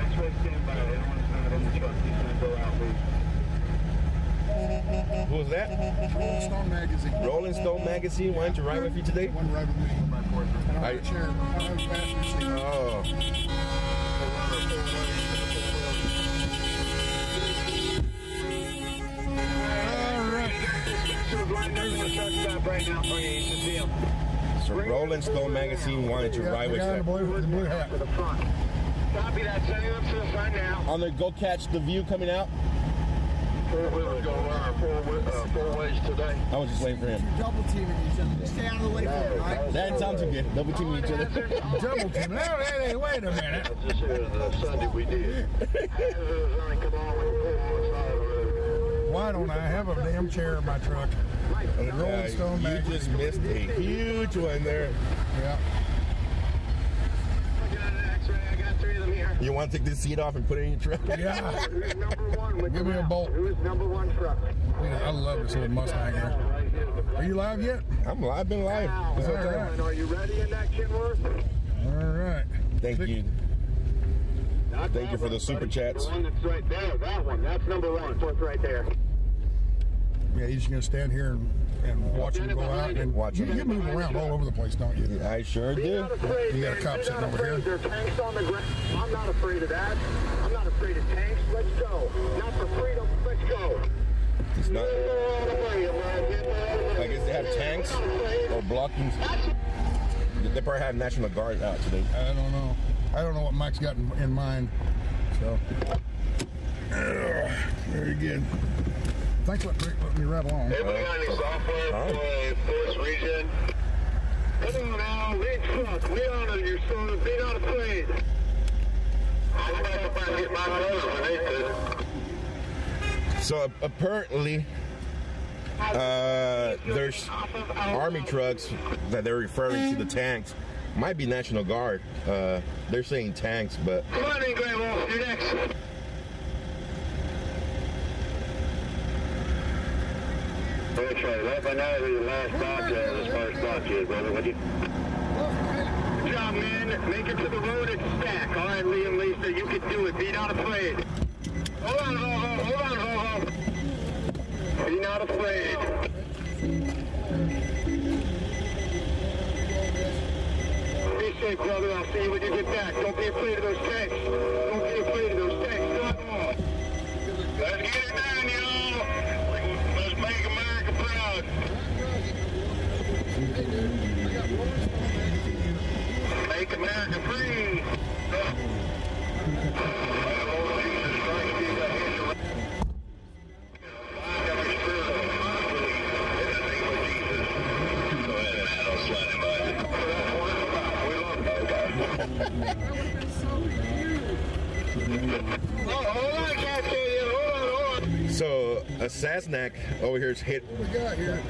X-ray stand by. Everyone's not in the truck. He's going to go out, please. Who was that? Rolling Stone Magazine. Rolling Stone Magazine. Why don't you ride with you today? One ride with me. And I'm the chair. I'm the passenger seat. Oh. Right now for you to see him. So Rolling Stone Magazine wanted to ride with you. Copy that. Sending up to the front now. On the Go Catch the View coming out. Four-wheelers gonna run four ways today. I was just waiting for him. Double teaming each other. Just stay out of the way for it, all right? That sounds too good. Double teaming each other. Double team. Hey, wait a minute. This is Sunday we did. Why don't I have a damn chair in my truck? And a Rolling Stone You magazine. just missed a huge one there. Yeah. You want to take this seat off and put it in your truck? Yeah. Who's number one with Give me a bolt. Who's number one truck? I love this little Mustang here. Are you live yet? I'm live. I've been live. All right. Are you ready in that, Kenworth? All right. Thank you. Thank you for the super chats. The one that's right there, that one. That's number one. What's right there? Yeah, you're just going to stand here and watch them go out and watch them. You move around all over the place, don't you? Yeah, I sure do. You got a cop sitting over here. There are tanks on the ground. I'm not afraid of that. I'm not afraid of tanks. Let's go. Not for freedom. Let's go. It's not. I guess they have tanks or blocking. They probably have National Guard out today. I don't know. I don't know what Mike's got in mind. So, very good. Thanks for letting me ride along. Everybody got any software for this region? Come on now, big truck. We honor your son. Be not afraid. I'm about to find hit my brother when they could. So apparently, there's army trucks that they're referring to the tanks. Might be National Guard. They're saying tanks, but. Come on in, Grey Wolf. You're next. Right by now, the last block is as far as block is, brother. Would you? Good job, man. Make it to the road and stack. All right, Liam, Lisa, you can do it. Be not afraid. Hold on, Ho-Ho. Hold on, Ho-Ho. Be not afraid. Be safe, brother. I'll see you when you get back. Don't be afraid of those tanks. Don't be afraid of those tanks. Drop them off. Let's get it done, y'all. Let's make America proud. Make America free. So a Sasnak over here is hit. What we got here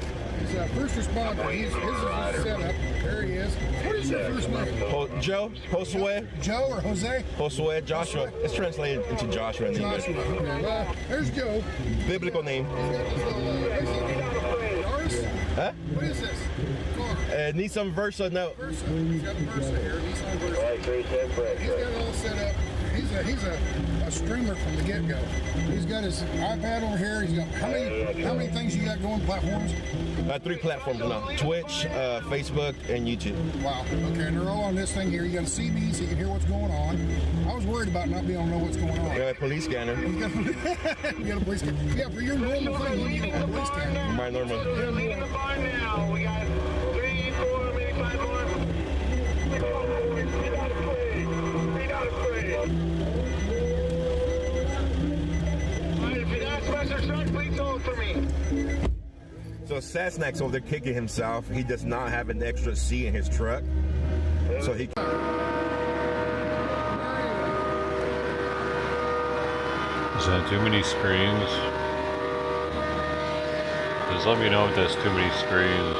is a first responder. His is set up. There he is. What is your first name? Joe? Josue? Joe or Jose? Josue, Joshua. It's translated into Joshua in English. Joshua. Okay. Well, there's Joe. Biblical name. Huh? What is this? Car. Nissan Versa, no. Versa. He's got the Versa here. Nissan Versa. He's got it all set up. He's a streamer from the get-go. He's got his iPad over here. He's got how many things you got going platforms? 3 platforms now: Twitch, Facebook, and YouTube. Wow. Okay, and they're all on this thing here. You got a CB so you can hear what's going on. I was worried about not being able to know what's going on. You got a police scanner. You got a police scanner. Yeah, for your normal thing, you need a police scanner. My normal. We're leaving the barn now. We got 3, 4, maybe 5 more. Be not afraid. Be not afraid. All right, if you're not special truck, please hold for me. So Sasnak's over there kicking himself. He does not have an extra seat in his truck, so he. Is that too many screens? Just let me know if that's too many screens.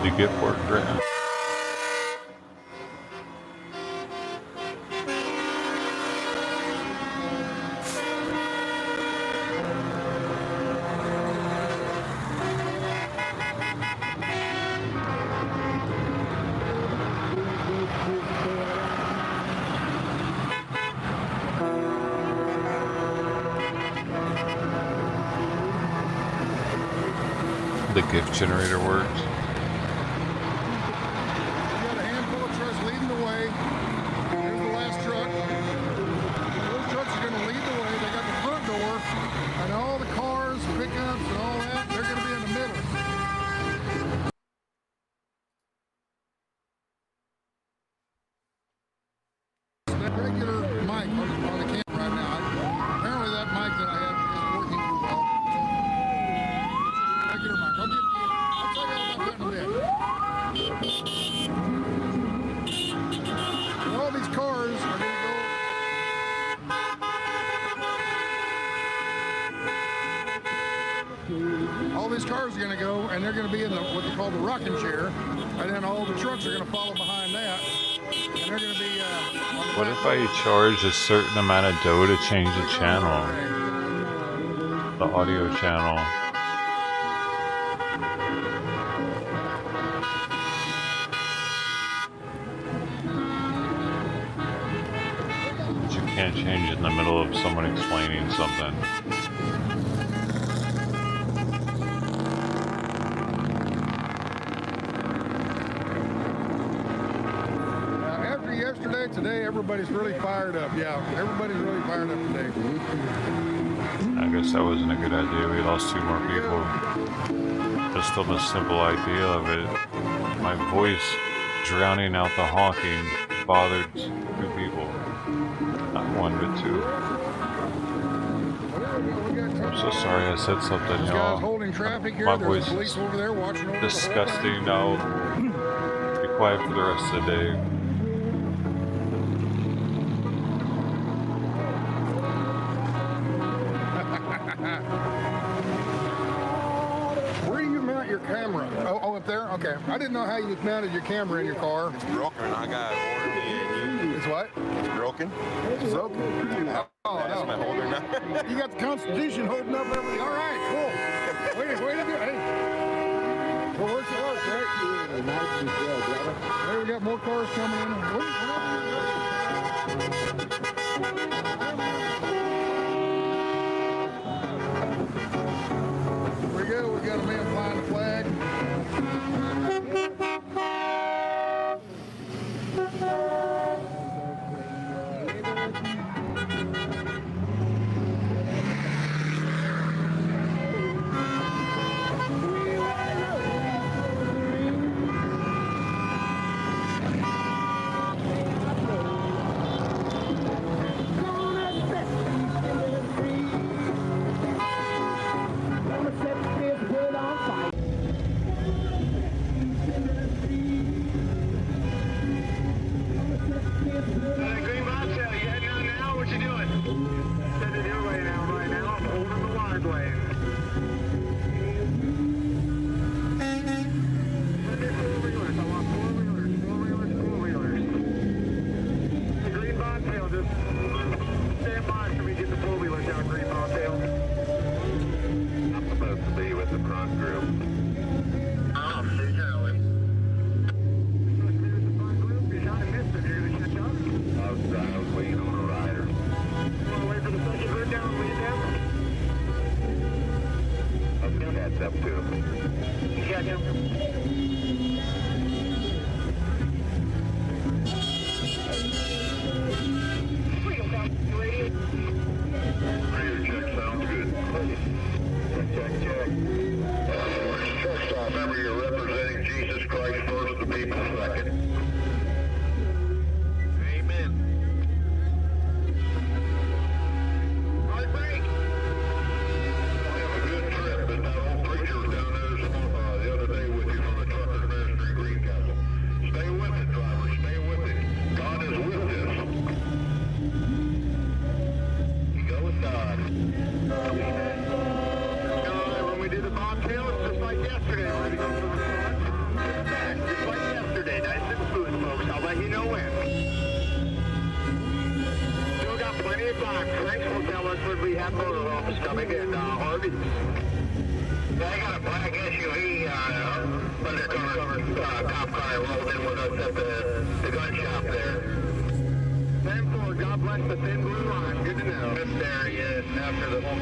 Did you get work, Grant? The gift generator worked. You got a handful of trucks leading the way. Here's the last truck. Those trucks are going to lead the way. They got the front door, and all the cars, pickups, and all that, they're going to be in the middle. these cars are going to go, and they're going to be in the what they call the rocking chair, and then all the trucks are going to follow behind that, and they're going to be. What if I charge a certain amount of dough to change the channel, the audio channel? But you can't change it in the middle of someone explaining something. Today, everybody's really fired up. Yeah, everybody's really fired up today. I guess that wasn't a good idea. We lost 2 more people. But still the simple idea of it. My voice drowning out the honking bothered 2 people. Not 1, but 2. I'm so sorry I said something, y'all. My voice is disgusting. I'll be quiet for the rest of the day. Camera. Oh, up there? Okay. I didn't know how you mounted your camera in your car. It's broken. I got warranty and you. It's what? It's broken. It's broken? Oh, that's no. my holder now. You got the Constitution holding up everything. All right, cool. Wait a minute. Hey. Well, where's the horse, right? Hey, we got more cars coming in. Here we go. We got a man flying the flag.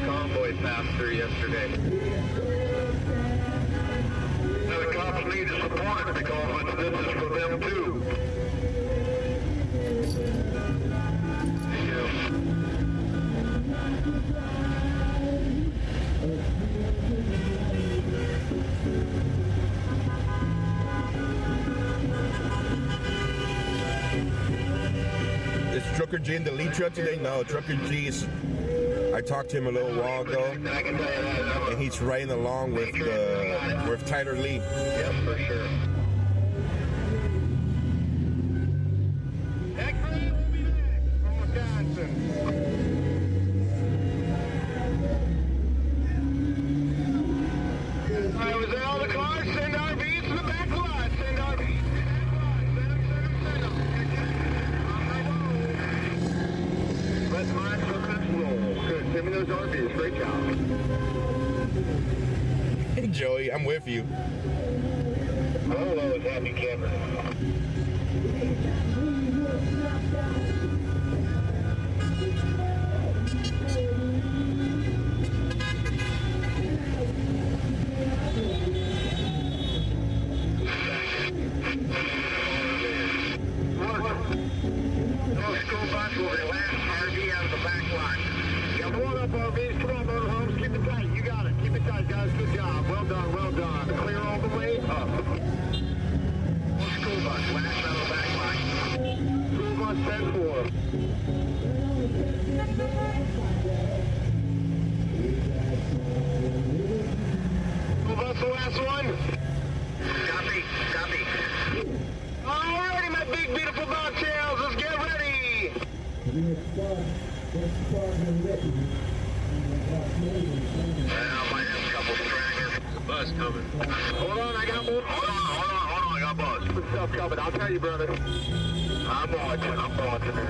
Convoy passed through yesterday. Now the cops need to support it because this is for them too. Is Trucker G in the lead truck today? No, Trucker G is. I talked to him a little while ago, and he's riding along with Tyler Lee. Yep, for sure. X-Ray will be back from Wisconsin. Great job. Hey, Joey, I'm with you. Hello, it's Happy Cameron. I'll tell you, brother. I'm watching it.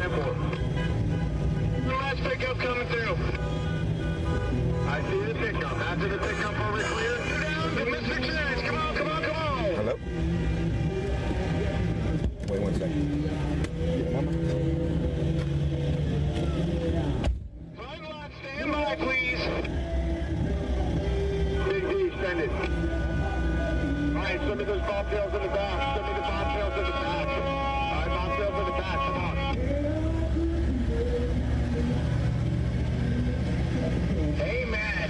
10-4. Last pickup coming through. I see the pickup. After the pickup, are we clear? Mr. Chance, come on. Hello? Wait 1 second. Flying lot, stand by, please. Big D, send it. All right, send me those bobtails in the back. Send me the bobtails in the back. All right, bobtails in the back. Come on. Amen.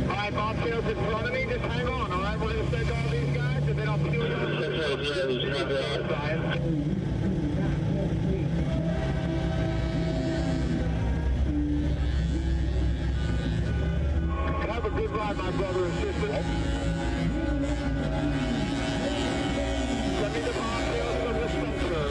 All right, bobtails in front of me. Just hang on. All right, we're going to send all these guys, and then I'll see you in the Have a good ride, my brother and sister. Send me the bobtails from the center.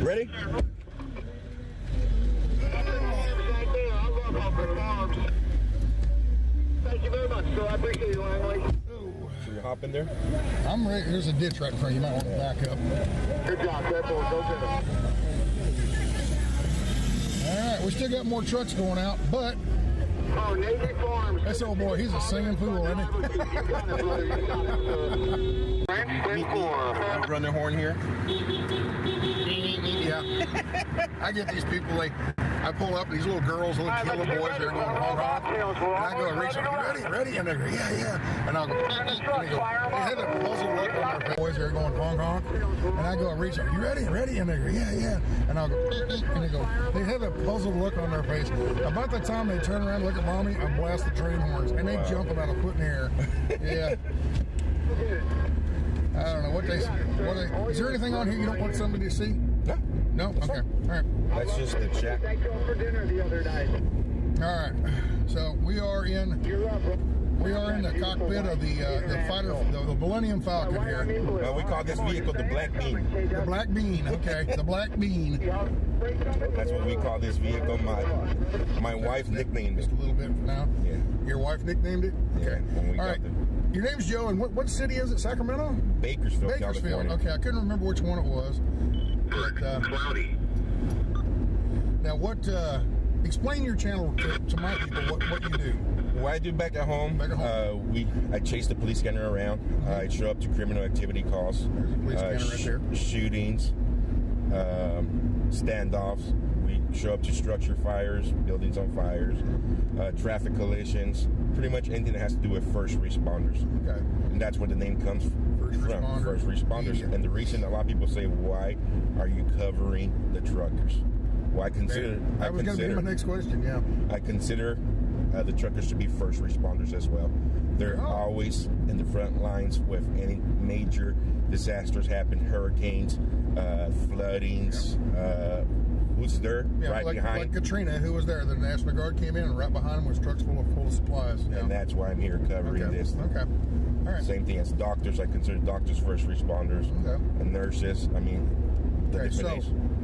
Ready? Thank you very much, sir. I appreciate you, Langley. Should we hop in there? I'm ready. There's a ditch right in front of you. You might want to back up. Good job, Pepper. Go get him. All right, we still got more trucks going out, but Oh, Navy Farms. this old boy, he's a singing fool, isn't he? Run their horn here. Yeah. I get these people, I pull up, these little girls, little killer boys, they're going honk honk. And I go and reach them, you ready? And they go, yeah. And I'll go, and they have a puzzled look on their face. Boys, they're going honk honk. And I go and reach them, you ready? And they go, yeah. And I'll go, and they have a puzzled look on their face. About the time they turn around and look at mommy, I blast the train horns. And they jump about a foot in the air. Yeah. I don't know what they. Is there anything on here you don't want somebody to see? No. Okay. All right. That's just the chat. Thank you for dinner the other night. All right. So we are in the cockpit of the fighter, the Millennium Falcon here. Well, we call this vehicle the Black Bean. The Black Bean. Okay. The Black Bean. That's what we call this vehicle. My wife nicknamed it. Just a little bit for now. Yeah. Your wife nicknamed it. Okay. When we All right. Your name's Joe, and what city is it? Sacramento? Bakersfield, Bakersfield. California. Okay, I couldn't remember which one it was. But, Cloudy. Now, explain your channel to my people. What you do? What I do back at home, I chase the police scanner around. I show up to criminal activity calls, There's a police scanner right there. shootings, standoffs. We show up to structure fires, buildings on fires, traffic collisions, pretty much anything that has to do with first responders. Okay. And that's where the name comes from. First responders. Media. And the reason a lot of people say, why are you covering the truckers? Well, I consider. That was going to be my next question. Yeah. I consider the truckers to be first responders as well. They're always in the front lines with any major disasters happen, hurricanes, floodings. Who's there right behind? Like Katrina, who was there? The National Guard came in, and right behind them was trucks full of supplies. Yeah. And that's why I'm here covering this. Okay. All right. Same thing as doctors. I consider doctors first responders. Okay. And nurses. I mean,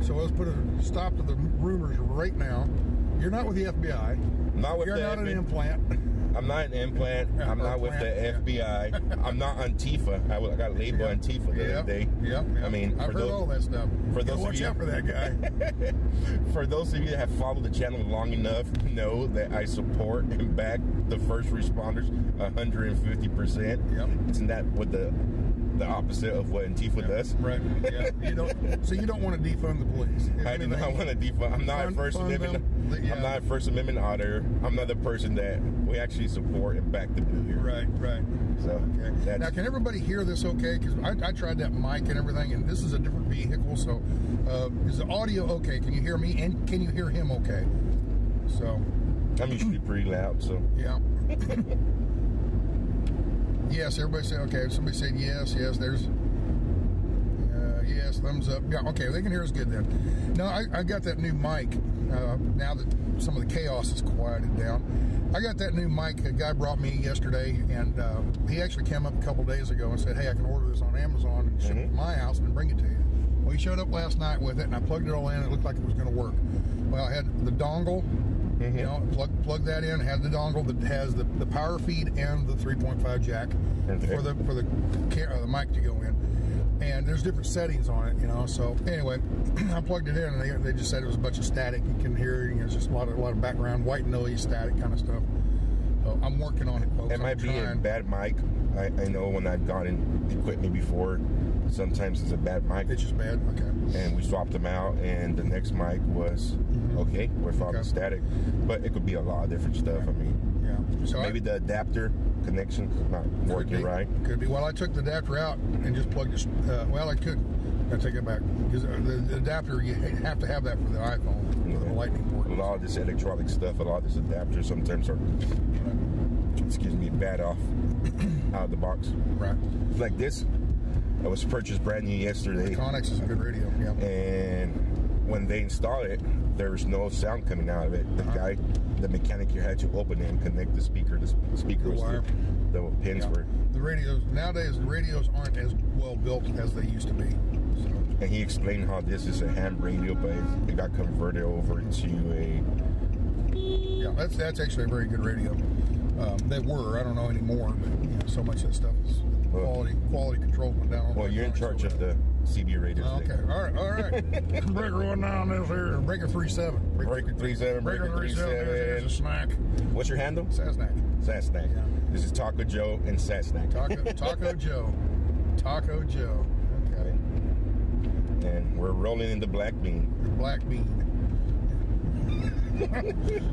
so let's put a stop to the rumors right now. You're not with the FBI. Not with You're not an implant. I'm not an implant. I'm not with the FBI. I'm not Antifa. I got labeled Antifa the other day. Yep. I mean, I've heard all that stuff. For those watch out for that guy. For those of you that have followed the channel long enough, know that I support and back the first responders 150%. Yep. Isn't that what the opposite of what Antifa does? Right. Yeah. You don't want to defund the police. I do not want to defund. I'm not a First Amendment. I'm not a First Amendment auditor. I'm not the person that we actually support and back the blue here. Right. So now, can everybody hear this okay? Because I tried that mic and everything, and this is a different vehicle. So is the audio okay? Can you hear me? And can you hear him okay? So I'm usually pretty loud. So yeah. Yes, everybody say okay. Somebody said yes. There's yes, thumbs up. Yeah, okay, they can hear us good then. No, I got that new mic. Now that some of the chaos is quieted down, I got that new mic. A guy brought me yesterday, and he actually came up a couple days ago and said, "Hey, I can order this on Amazon and ship it to my house and bring it to you." Well, he showed up last night with it, and I plugged it all in. It looked like it was going to work. Well, I had the dongle. You know, plug that in. Had the dongle that has the power feed and the 3.5 jack for the mic to go in. And there's different settings on it, you know. So anyway, I plugged it in, and they just said it was a bunch of static. You can hear it. It's just a lot of background, white noise, static kind of stuff. So I'm working on it, folks. It might be a bad mic. I know when I've gotten equipment before, sometimes it's a bad mic. It's just bad. Okay. And we swapped them out, and the next mic was okay. We're following static, but it could be a lot of different stuff. I mean, yeah. So maybe the adapter connection's not working right. Could be. Well, I took the adapter out and just plugged it. Well, I could. I take it back because the adapter, you have to have that for the iPhone, for the lightning port. A lot of this electronic stuff, a lot of this adapter sometimes are, bad off out of the box. Right. Like this, it was purchased brand new yesterday. Iconics is a good radio. Yeah. And when they installed it, there was no sound coming out of it. The mechanic here had to open it and connect the speaker. The speaker was the pins were. The radios nowadays, the radios aren't as well built as they used to be. So. And he explained how this is a ham radio, but it got converted over to a. Yeah, that's actually a very good radio. They were. I don't know anymore, but so much of that stuff is quality control went down. Well, you're in charge of the CB radios. Okay, all right. Breaker 19 is here. Breaker 37. Breaker 37. Breaker 37. Here's a snack. What's your handle? Sasnack. Yeah. This is Taco Joe and Sasnack. Taco Joe. Taco Joe. Okay. And we're rolling in the black bean. Black bean.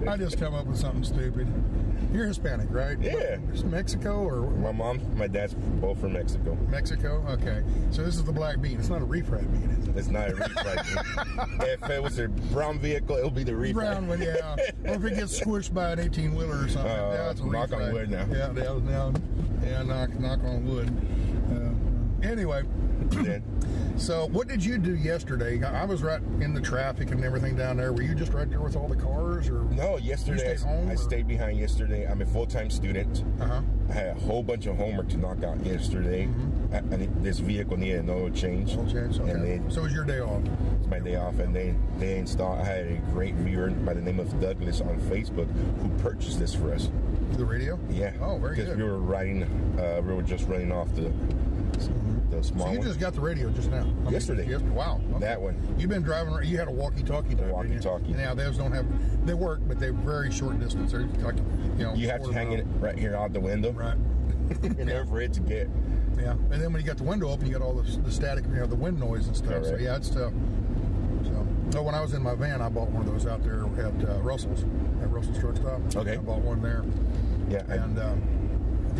I just come up with something stupid. You're Hispanic, right? Yeah. Mexico or? My mom, my dad's both from Mexico. Mexico? Okay. So this is the black bean. It's not a refried bean, is it? It's not a refried bean. If it was a brown vehicle, it'll be the refried. Brown one, yeah. Or if it gets squished by an 18-wheeler or something. It's a knock refried. on wood now. Yeah, knock on wood. Anyway. So what did you do yesterday? I was right in the traffic and everything down there. Were you just right there with all the cars? Or no, yesterday I stayed behind yesterday. I'm a full-time student. I had a whole bunch of homework to knock out yesterday. This vehicle needed an oil change. Okay. So it was your day off? It's my day off. And they installed, I had a great viewer by the name of Douglas on Facebook who purchased this for us. The radio? Yeah. Oh, very good. Because we were just running off the small So you just got the radio just now? Yesterday. Wow. Okay. That one. You've been driving, you had a walkie-talkie. Now those don't have, they work, but they're very short distance. They're like, you have to hang it right here out the window. Right. In order for it to get. Yeah. And then when you got the window open, you got all the static, the wind noise and stuff. Correct. So yeah, it's tough. So when I was in my van, I bought one of those out there at Russell's Truck Stop. Okay. I bought one there. Yeah. And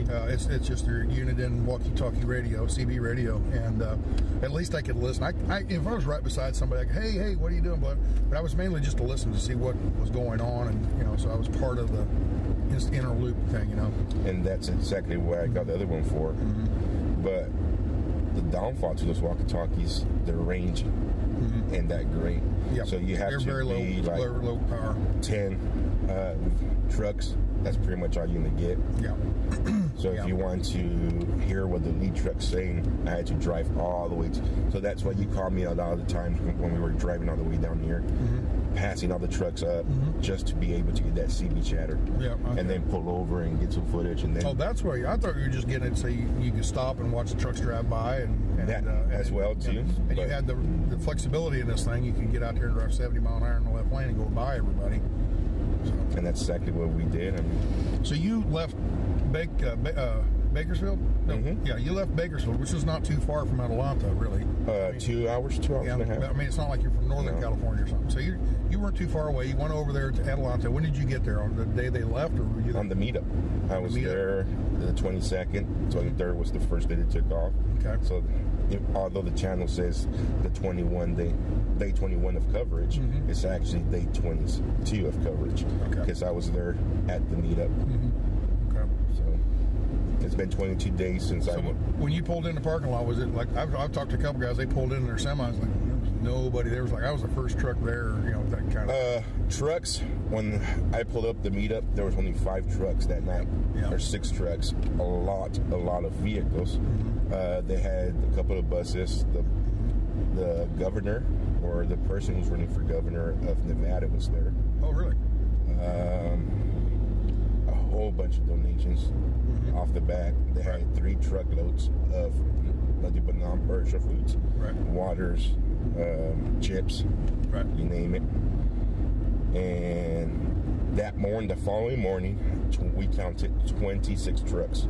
It's just their Uniden walkie-talkie radio, CB radio, and at least I could listen. If I was right beside somebody, like, hey, what are you doing? But I was mainly just to listen to see what was going on, and so I was part of the inner loop thing, And that's exactly what I got the other one for. But the downfall to those walkie-talkies, their range ain't that great. So you have to very be low power. 10 trucks. That's pretty much all you're gonna get. So if you want to hear what the lead truck's saying, I had to drive all the way. So that's why you called me a lot of the times when we were driving all the way down here, passing all the trucks up, just to be able to get that CB chatter. And then pull over and get some footage. And then that's why I thought you were just getting it so you could stop and watch the trucks drive by, and that as well too. And you had the flexibility in this thing. You can get out there and drive 70 mile an hour in the left lane and go by everybody. And that's exactly what we did. So you left Bakersfield? No. Yeah, you left Bakersfield, which is not too far from Adelanto, really. 2 hours and a half. I mean, it's not like you're from Northern California or something. So you weren't too far away. You went over there to Adelanto. When did you get there? On the day they left, or were you there? On the meetup. I was there the 22nd. 23rd was the first day they took off. Okay. So although the channel says the day 21 of coverage, it's actually day 22 of coverage. Because I was there at the meetup. So it's been 22 days since I went. When you pulled in the parking lot, was it like I've talked to a couple guys? They pulled in their semis, like there was nobody. There was like I was the first truck there, that kind of trucks. When I pulled up the meetup, there was only 5 trucks that night, or 6 trucks. A lot of vehicles. They had a couple of buses. The governor or the person who's running for governor of Nevada was there. Oh, really? A whole bunch of donations off the bat. They had 3 truckloads of nothing but non-perishable foods, waters, chips, you name it. And that morning, the following morning, we counted 26 trucks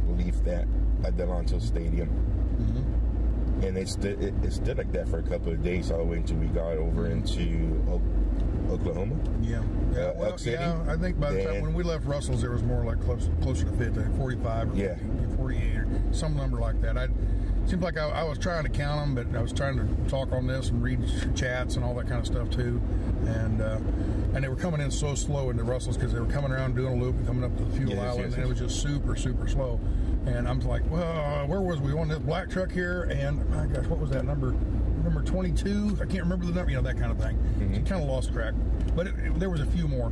leave that Adelanto Stadium. And it stood like that for a couple of days, all the way until we got over into Oklahoma. Elk City. I think by the time when we left Russell's, there was more like closer to 50, 45 or 48 or some number like that. It seemed like I was trying to count them, but I was trying to talk on this and read chats and all that kind of stuff too. And they were coming in so slow into Russell's because they were coming around doing a loop and coming up to the fuel island, and it was just super, super slow. And I'm like, well, where was we on this black truck here? And my gosh, what was that number? Number 22? I can't remember the number. That kind of thing. So kind of lost track. But there was a few more.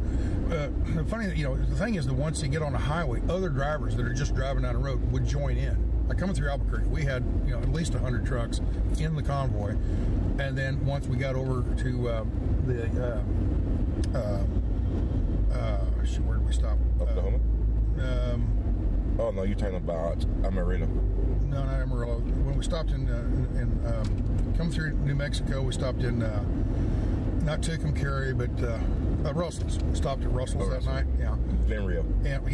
The funny, the thing is that once you get on the highway, other drivers that are just driving down the road would join in. Like coming through Albuquerque, we had at least 100 trucks in the convoy, and then once we got over to where did we stop? Oklahoma. Oh no, you're talking about Amarillo. No, not Amarillo. When we stopped in coming through New Mexico, we stopped in not Tucumcari, but Russell's. We stopped at Russell's that night. Yeah. Then Rio. And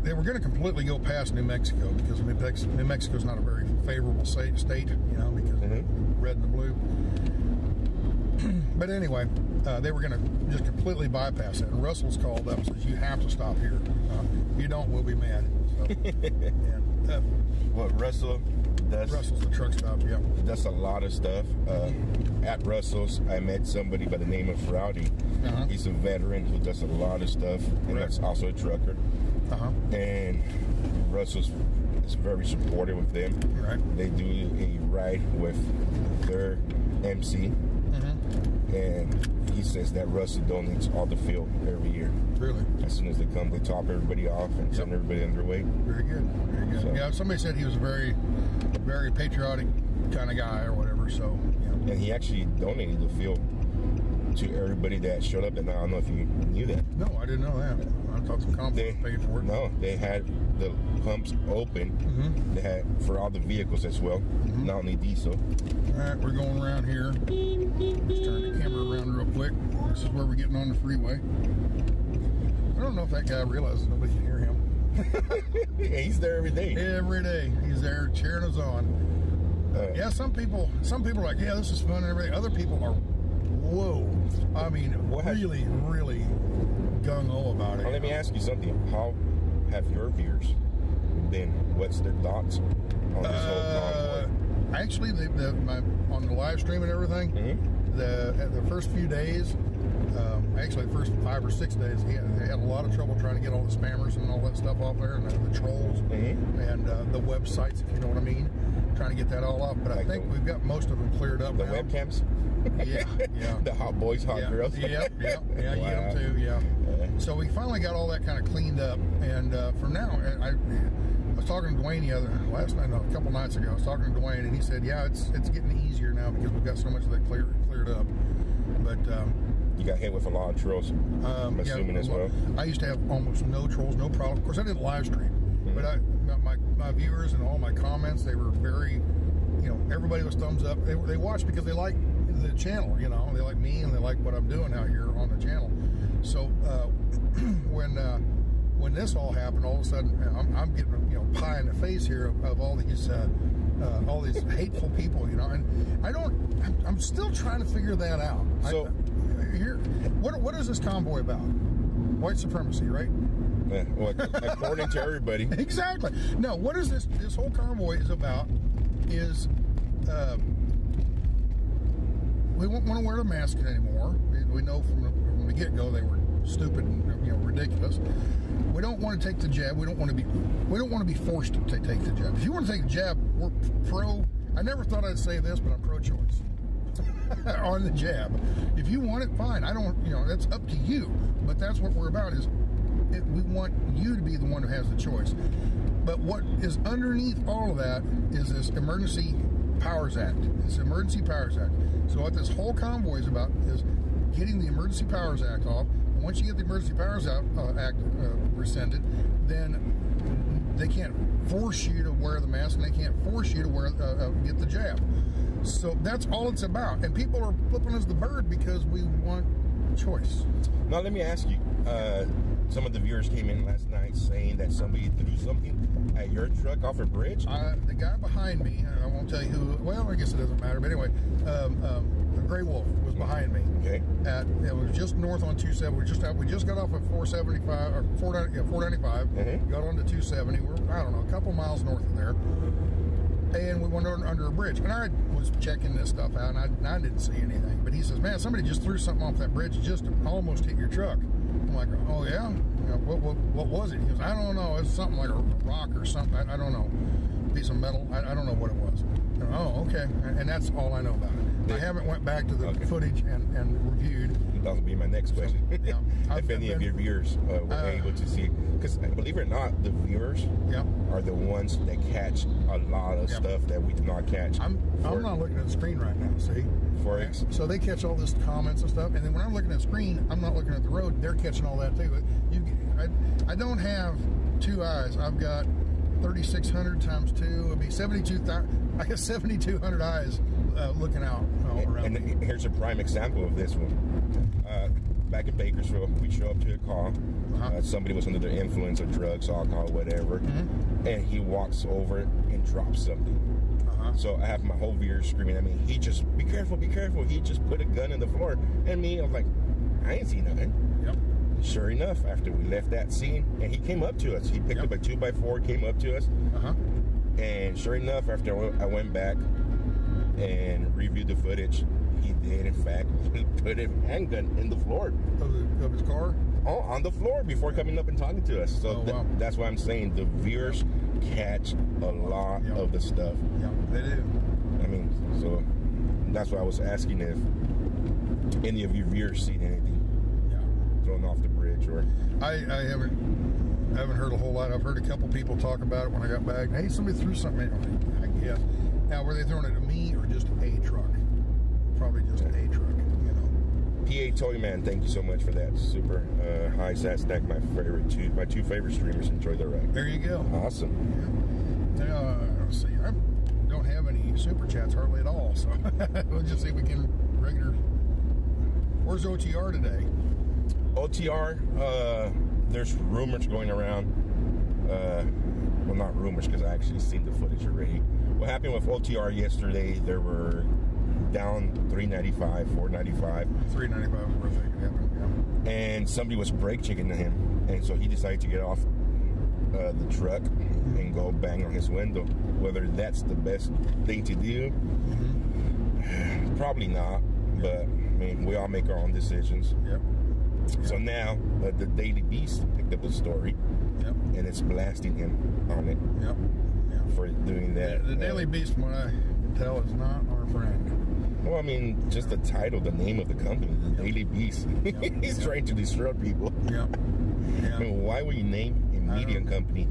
they were going to completely go past New Mexico because New Mexico's not a very favorable state, because of the red and the blue. But anyway, they were going to just completely bypass it. And Russell's called up and says, "You have to stop here. If you don't, we'll be mad." So, what Russell's the truck stop, that's a lot of stuff. At Russell's, I met somebody by the name of Rowdy. He's a veteran who does a lot of stuff, and that's also a trucker. And Russell's is very supportive of them. They do a ride with their MC, and he says that Russell donates all the fuel every year. Really? As soon as they come, they top everybody off and send everybody on their way. Very good. Very good. So, somebody said he was a very, very patriotic kind of guy or whatever. So, and he actually donated the fuel to everybody that showed up. And I don't know if you knew that. No, I didn't know that. I thought some Convoy paid for it. No, they had the pumps open. They had for all the vehicles as well, not only diesel. All right, we're going around here. Just turn the camera around real quick. This is where we're getting on the freeway. I don't know if that guy realizes nobody can hear him. He's there every day. Every day, he's there cheering us on. Some people are like, yeah, this is fun and everything. Other people are, whoa. I mean, really gung-ho about it. Well, let me ask you something. How have your viewers then what's their thoughts on this whole convoy? Actually, on the live stream and everything, the first few days, actually the first 5 or 6 days, they had a lot of trouble trying to get all the spammers and all that stuff off there, and the trolls and the websites, if you know what I mean, trying to get that all off. But I think we've got most of them cleared up now. The webcams? Yeah. The hot boys, hot girls? Yeah, you get them too, yeah. So we finally got all that kind of cleaned up, and for now, I was talking to Dwayne a couple nights ago. I was talking to Dwayne, and he said, "Yeah, it's getting easier now because we've got so much of that cleared up." But you got hit with a lot of trolls, I'm assuming as well. I used to have almost no trolls, no problem. Of course, I didn't live stream, but my viewers and all my comments, they were very, everybody was thumbs up. They watched because they like the channel, they like me and they like what I'm doing out here on the channel. So when this all happened, all of a sudden I'm getting pie in the face here of all these hateful people, and I'm still trying to figure that out. So what is this convoy about? White supremacy, right? Yeah, well, according to everybody. Exactly. No, what is this whole convoy is about is we won't want to wear the mask anymore. We know from the get-go they were stupid and ridiculous. We don't want to take the jab. We don't want to be forced to take the jab. If you want to take the jab, we're pro. I never thought I'd say this, but I'm pro-choice on the jab. If you want it, fine. I don't. That's up to you. But that's what we're about. We want you to be the one who has the choice. But what is underneath all of that is this Emergency Powers Act. It's Emergency Powers Act. So what this whole convoy is about is getting the Emergency Powers Act off. And once you get the Emergency Powers Act rescinded, then they can't force you to wear the mask, and they can't force you to get the jab. So that's all it's about. And people are flipping us the bird because we want choice. Now let me ask you. Some of the viewers came in last night saying that somebody threw something at your truck off a bridge. The guy behind me, I won't tell you who. Well, I guess it doesn't matter. But anyway, a gray wolf was behind me. Okay. It was just north on 270. We just got off at 475 or 495. Got on to 270. We're a couple miles north of there. And we went under a bridge. And I was checking this stuff out, and I didn't see anything. But he says, "Man, somebody just threw something off that bridge. It just almost hit your truck." I'm like, "Oh yeah? What was it?" He goes, "I don't know. It's something like a rock or something. I don't know. Piece of metal. I don't know what it was." Oh, okay. And that's all I know about it. I haven't went back to the footage and reviewed. That would be my next question. Yeah. If any of your viewers were able to see, because believe it or not, the viewers are the ones that catch a lot of stuff that we do not catch. I'm not looking at the screen right now, see? So they catch all this comments and stuff, and then when I'm looking at the screen, I'm not looking at the road. They're catching all that too. I don't have two eyes. I've got 3,600 times 2 would be 72,000. I got 7,200 eyes looking out all around. And here's a prime example of this one. Back in Bakersfield, we show up to a call. Somebody was under the influence of drugs, alcohol, whatever, and he walks over and drops something. So I have my whole viewers screaming at me. He just, be careful, be careful. He just put a gun in the floor. And me, I was like, I ain't seen nothing. Sure enough, after we left that scene, and he came up to us. He picked up a 2x4, came up to us. And sure enough, after I went back and reviewed the footage, he did, in fact, put a handgun in the floor. Of his car? Oh, on the floor before coming up and talking to us. So that's why I'm saying the viewers catch a lot of the stuff. Yeah, they do. I mean, so that's why I was asking if any of your viewers seen anything thrown off the bridge, or I haven't heard a whole lot. I've heard a couple people talk about it when I got back. Hey, somebody threw something at me. I guess. Now, were they throwing it at me or just a truck? Probably just a truck, PA Toy Man, thank you so much for that. Super high sat stack. My two favorite streamers. Enjoy the ride. There you go. Awesome. Let's see. I don't have any super chats hardly at all, so we'll just see if we can regular. Where's OTR today? OTR, there's rumors going around. Well, not rumors, because I actually seen the footage already. What happened with OTR yesterday, they were down 395, 495. 395 is where they could happen, and somebody was brake checking to him, and so he decided to get off the truck and go bang on his window. Whether that's the best thing to do, probably not. But I mean, we all make our own decisions. Yep. So now the Daily Beast picked up the story, and it's blasting him on it for doing that. The Daily Beast, from what I can tell, is not our friend. Well, I mean, just the title, the name of the company, the Daily Beast. He's trying to disrupt people. Yeah. I mean, why would you name a media company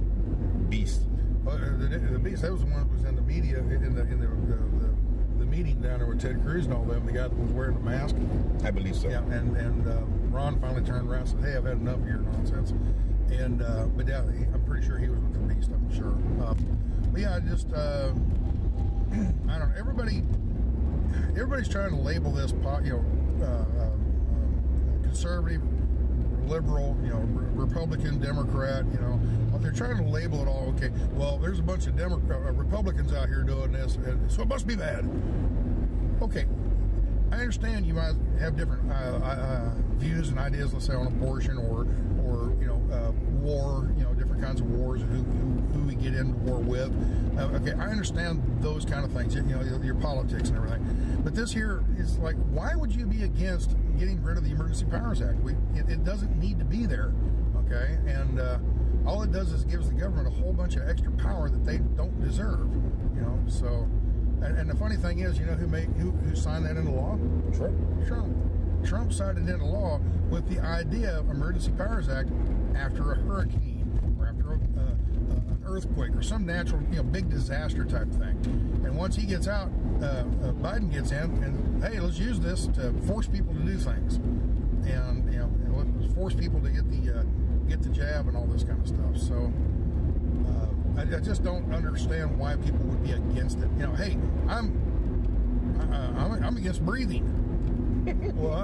Beast? Well, the Beast, that was the one that was in the media, in the meeting down there with Ted Cruz and all them, the guy that was wearing the mask. I believe so. Yeah, and Ron finally turned around and said, hey, I've had enough of your nonsense. And, but yeah, I'm pretty sure he was with the Beast, I'm sure. But yeah, I don't know, everybody's trying to label this, conservative, liberal, Republican, Democrat, they're trying to label it all. Okay, well, there's a bunch of Republicans out here doing this, and so it must be bad. Okay, I understand you might have different views and ideas, let's say on abortion or war, different kinds of wars, who we get into war with. Okay, I understand those kind of things, your politics and everything. But this here is like, why would you be against getting rid of the Emergency Powers Act? It doesn't need to be there, okay? And all it does is gives the government a whole bunch of extra power that they don't deserve, So, and the funny thing is, who signed that into law? Trump signed it into law with the idea of Emergency Powers Act after a hurricane or after an earthquake or some natural, big disaster type thing. And once he gets out, Biden gets in, and hey, let's use this to force people to do things, and let's force people to get the jab and all this kind of stuff. So I just don't understand why people would be against it. Hey, I'm against breathing. Well,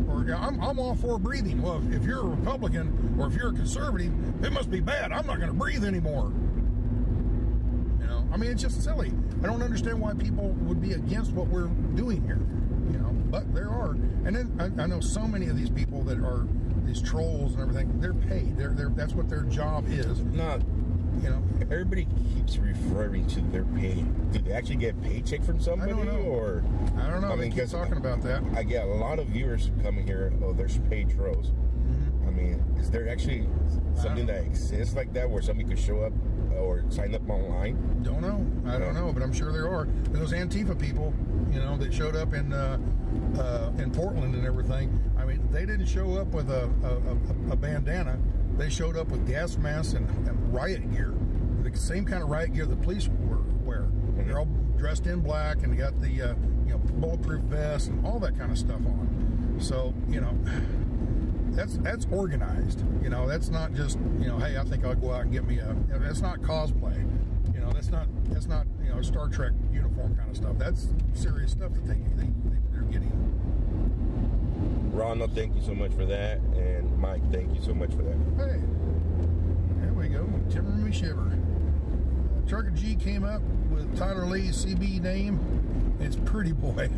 or I'm all for breathing. Well, if you're a Republican or if you're a conservative, it must be bad. I'm not going to breathe anymore. I mean, it's just silly. I don't understand why people would be against what we're doing here. But there are, and then I know so many of these people that are these trolls and everything. They're paid. That's what their job is. Not. Everybody keeps referring to their pay. Did they actually get a paycheck from somebody? I don't know. Or I don't know. They keep talking about that. I get a lot of viewers coming here. Oh, there's paid trolls. I mean, is there actually something that exists like that where somebody could show up or sign up online? Don't know. I don't know, but I'm sure there are. And those Antifa people, that showed up in Portland and everything. I mean, they didn't show up with a bandana. They showed up with gas masks and riot gear, the same kind of riot gear the police wear. They're all dressed in black and they got the bulletproof vests and all that kind of stuff on. So that's organized. That's not just hey, I think I'll go out and get me that's not cosplay. That's not Star Trek uniform kind of stuff. That's serious stuff that they're getting. Ronald, thank you so much for that, and Mike, thank you so much for that. Hey, there we go. Timber me shiver. Trucker G came up with Tyler Lee's CB name. It's Pretty Boy.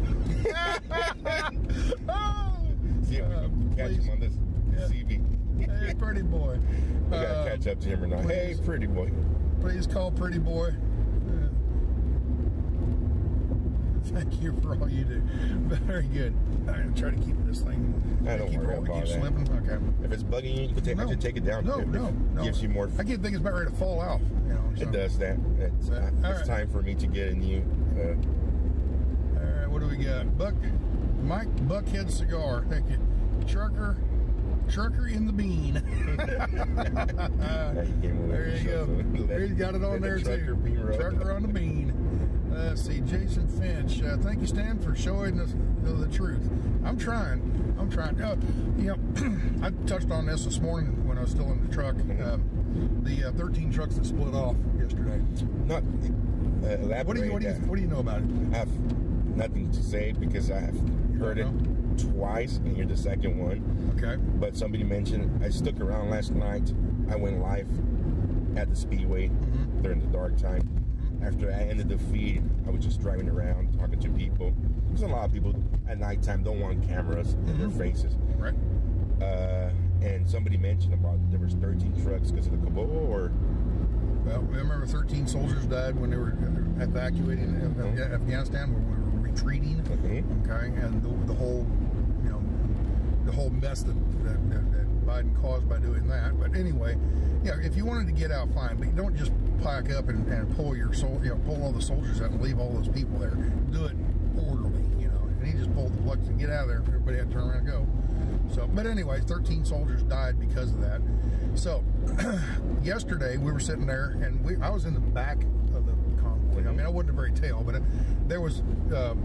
See if we can catch him on this CB. Hey, Pretty Boy. We gotta catch up to him or not. Hey, Pretty Boy. Please call Pretty Boy. Thank you for all you do. Very good. I'm going to try to keep this thing. I don't worry about that. Slipping. Okay. If it's bugging you, you can take it down. No. Gives you more. I keep thinking it's about ready to fall off. It does that. It's right. time for me to get a new. All right, what do we got? Mike Buckhead Cigar. Thank you. Trucker in the bean. There you go. He's got it on there too. Trucker on the bean. Let's see, Jason Finch. Thank you, Stan, for showing us the truth. I'm trying. I touched on this morning when I was still in the truck. The 13 trucks that split off yesterday. Not elaborate. What do you know about it? I have nothing to say because I have heard it twice, and you're the second one. Okay. But somebody mentioned, I stuck around last night. I went live at the Speedway during the dark time. After I ended the feed, I was just driving around, talking to people. There's a lot of people at nighttime don't want cameras in their faces. Right. And somebody mentioned about there was 13 trucks because of the Convoy, or? Well, remember 13 soldiers died when they were evacuating Afghanistan, when we were retreating. Okay, and the whole, the whole mess that Biden caused by doing that. But anyway, yeah, if you wanted to get out, fine, but you don't just pack up and pull pull all the soldiers out and leave all those people there. Do it orderly, And he just pulled the plugs and get out of there. Everybody had to turn around and go. So, but anyway, 13 soldiers died because of that. So, yesterday we were sitting there, and I was in the back of the convoy. I mean, I wasn't the very tail, but there was the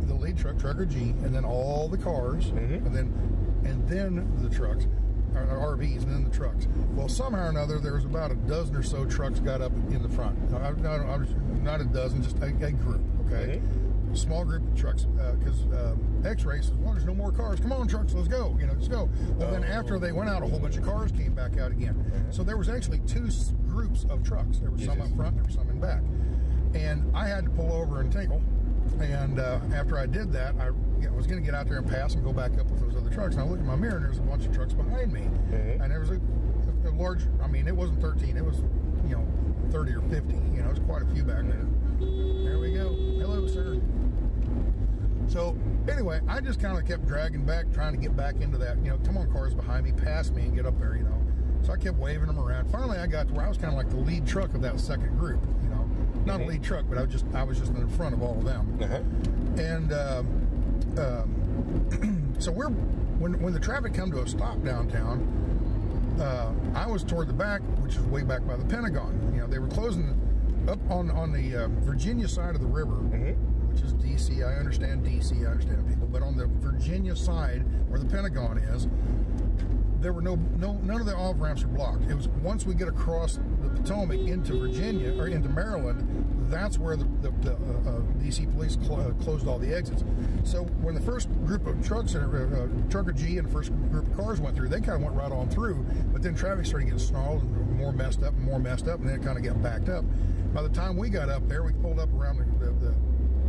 lead truck, Trucker G, and then all the cars, and then the trucks, or RVs, and then the trucks. Well, somehow or another, there was about a dozen or so trucks got up in the front. Not a dozen, just a group. Okay. Small group of trucks, because X-Ray says, well, there's no more cars. Come on, trucks, let's go. Let's go. Well, then after they went out, a whole bunch of cars came back out again. So there was actually two groups of trucks. There was some up front, there was some in back. And I had to pull over and tinkle. And after I did that, I was going to get out there and pass and go back up with those other trucks. And I looked in my mirror, and there was a bunch of trucks behind me. And there was a large, I mean, it wasn't 13, it was, 30 or 50. It was quite a few back there. There we go. Hello, sir. So anyway, I just kind of kept dragging back, trying to get back into that, come on, cars behind me, pass me and get up there, So I kept waving them around. Finally, I got to where I was kind of like the lead truck of that second group, Not a lead truck, but I was just in the front of all of them. And so when the traffic come to a stop downtown, I was toward the back, which is way back by the Pentagon. They were closing up on the Virginia side of the river, which is D.C. I understand D.C. I understand people, but on the Virginia side where the Pentagon is, there were none of the off ramps were blocked. It was once we get across the Potomac into Virginia or into Maryland, that's where the D.C. police closed all the exits. So when the first group of trucks, Trucker G, and the first group of cars went through, they kind of went right on through. But then traffic started getting snarled and more messed up, and then it kind of got backed up. By the time we got up there, we pulled up around the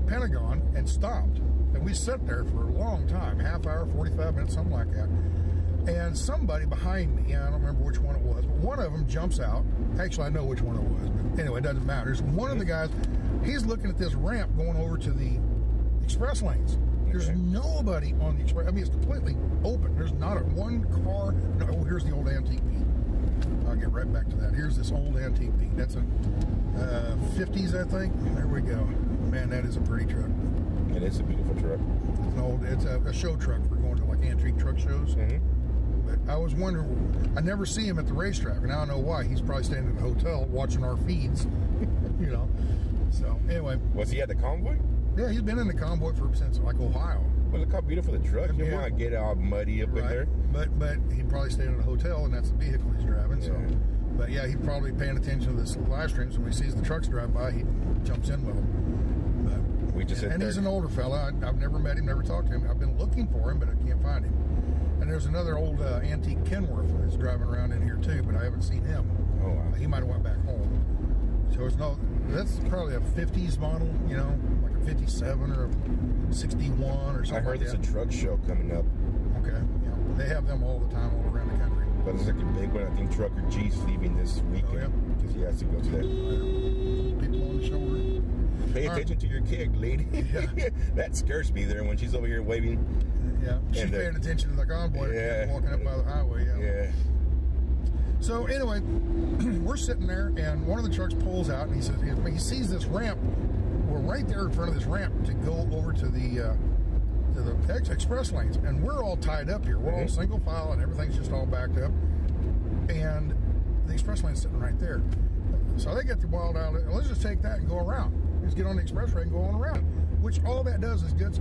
Pentagon and stopped. And we sat there for a long time, half hour, 45 minutes, something like that. And somebody behind me, I don't remember which one it was, but one of them jumps out. Actually, I know which one it was, but anyway, it doesn't matter. There's one of the guys, he's looking at this ramp going over to the express lanes. There's nobody on the express. I mean, it's completely open. There's not one car. No, here's the old antique Pete. I'll get right back to that. Here's this old antique Pete. That's a 50s, I think. There we go. Man, that is a pretty truck. It is a beautiful truck. It's a show truck for going to like antique truck shows. But I was wondering, I never see him at the racetrack, and now I know why. He's probably staying in a hotel watching our feeds, So anyway, was he at the Convoy? Yeah, he's been in the Convoy since like Ohio. Well, look how beautiful the truck. You want to get all muddy up in there. But he'd probably stay in a hotel, and that's the vehicle he's driving. So, but yeah, he'd probably paying attention to this live stream. So when he sees the trucks drive by, he jumps in with them. But he's an older fella. I've never met him, never talked to him. I've been looking for him, but I can't find him. And there's another old antique Kenworth that's driving around in here too, but I haven't seen him. Oh, wow. He might have went back home. So that's probably a 50s model, like a 57 or a 61 or something. I heard there's a truck show coming up. Okay, yeah. They have them all the time all around the country. But it's like a big one. I think Trucker G's leaving this weekend because he has to go to that. People on the shoulder. Pay attention to your kid, lady. That scares me there when she's over here waving. Yeah, she's paying attention to the convoy walking up by the highway. Yeah. So anyway, we're sitting there, and one of the trucks pulls out, and he says he sees this ramp. We're right there in front of this ramp to go over to the express lanes, and we're all tied up here. We're all single file, and everything's just all backed up. And the express lane's sitting right there. So they get the wild out. Let's just take that and go around. Just get on the expressway and go on around. Which all that does is gets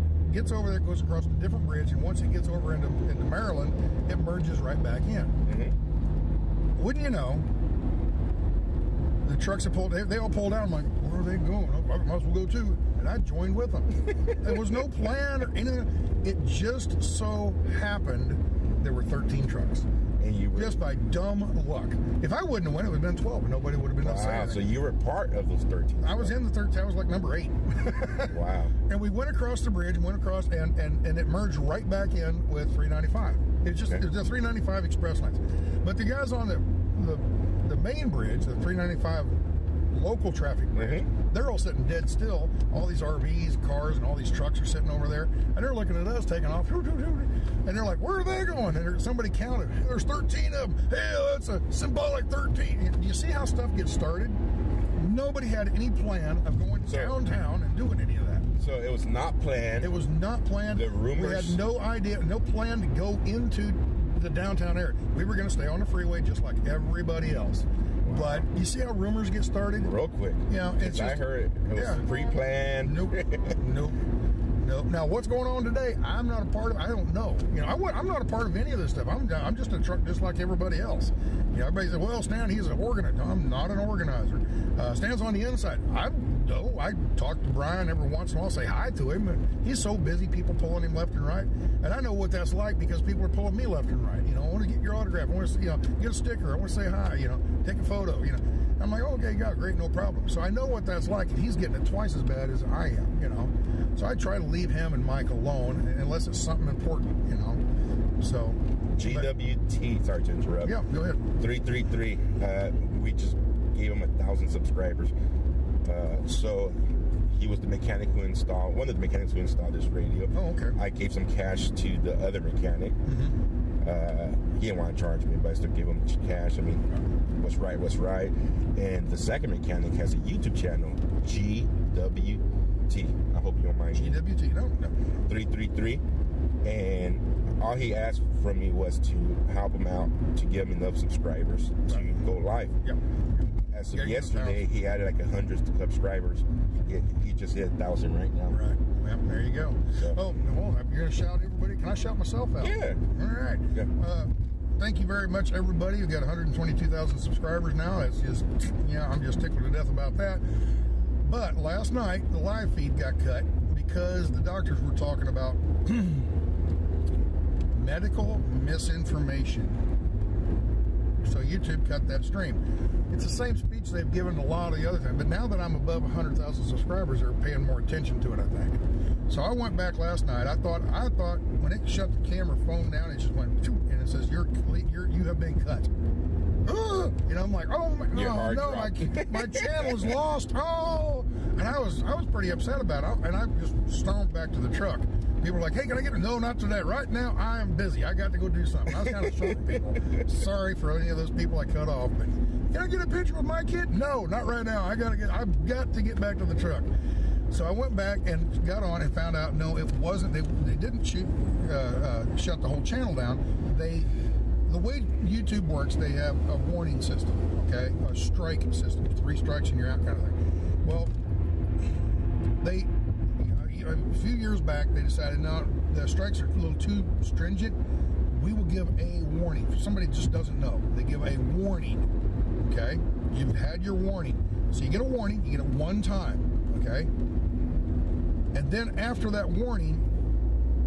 over there, goes across a different bridge, and once it gets over into Maryland, it merges right back in. Wouldn't you know, the trucks have pulled, they all pulled out. I'm like, where are they going? I might as well go too. And I joined with them. There was no plan or anything. It just so happened there were 13 trucks. And you just by dumb luck. If I wouldn't have won, it would have been 12, and nobody would have been upset. Wow, so you were part of those 13. I was in the 13. I was like number 8. Wow. And we went across the bridge, and it merged right back in with 395. It was the 395 express lanes. But the guys on the main bridge, the 395 local traffic bridge, they're all sitting dead still. All these RVs, cars, and all these trucks are sitting over there, and they're looking at us taking off, and they're like, where are they going? And somebody counted, there's 13 of them. Hey, that's a symbolic 13. Do you see how stuff gets started? Nobody had any plan of going downtown and doing any of that. So it was not planned. It was not planned. The rumors. We had no idea, no plan to go into the downtown area. We were going to stay on the freeway just like everybody else. Wow. But you see how rumors get started? Real quick. Yeah, it's just, I heard it was pre-planned. Nope. Now, what's going on today? I'm not a part of. I don't know. I'm not a part of any of this stuff. I'm just a truck, just like everybody else. Everybody says, "Well, Stan, he's an organizer." No, I'm not an organizer. Stan's on the inside. I talk to Brian every once in a while, say hi to him, and he's so busy, people pulling him left and right. And I know what that's like because people are pulling me left and right. I want to get your autograph. I want to, get a sticker. I want to say hi. Take a photo. I'm like, okay, yeah, great, no problem. So I know what that's like, and he's getting it twice as bad as I am. So I try to leave him and Mike alone unless it's something important. So GWT, sorry to interrupt. Yeah, go ahead. 333. We just gave him 1,000 subscribers. So he was the mechanic who installed, one of the mechanics who installed this radio. Oh, okay. I gave some cash to the other mechanic. He didn't want to charge me, but I still gave him cash. I mean, what's right. And the second mechanic has a YouTube channel, GWT. I hope you don't mind. GWT, no. 333. And all he asked from me was to help him out to give him enough subscribers to go live. Yep. As of yesterday, he added like 100 subscribers. He just hit 1,000 right now. Right. Well, there you go. So. Oh, well, you're going to shout everybody? Can I shout myself out? Yeah. All right. Yeah. Thank you very much, everybody. We've got 122,000 subscribers now. That's just, I'm just tickled to death about that. But last night, the live feed got cut because the doctors were talking about medical misinformation. So YouTube cut that stream. It's the same speech they've given a lot of the other times, but now that I'm above 100,000 subscribers, they're paying more attention to it, I think. So I went back last night. I thought when it shut the camera phone down, it just went, and it says you have been cut. I'm like, oh my God, no, my channel is lost. Oh, and I was pretty upset about it, and I just stormed back to the truck. People were like, hey, can I get it? No, not today. Right now, I am busy. I got to go do something. I was kind of short people. Sorry for any of those people I cut off, but can I get a picture with my kid? No, not right now. I've got to get back to the truck. So I went back and got on and found out, no, it wasn't. They didn't shut the whole channel down. The way YouTube works, they have a warning system, okay? A strike system. 3 strikes and you're out kind of thing. Well, a few years back, they decided, no, the strikes are a little too stringent. We will give a warning. If somebody just doesn't know, they give a warning, okay? You've had your warning. So you get a warning, you get it one time, okay? And then after that warning,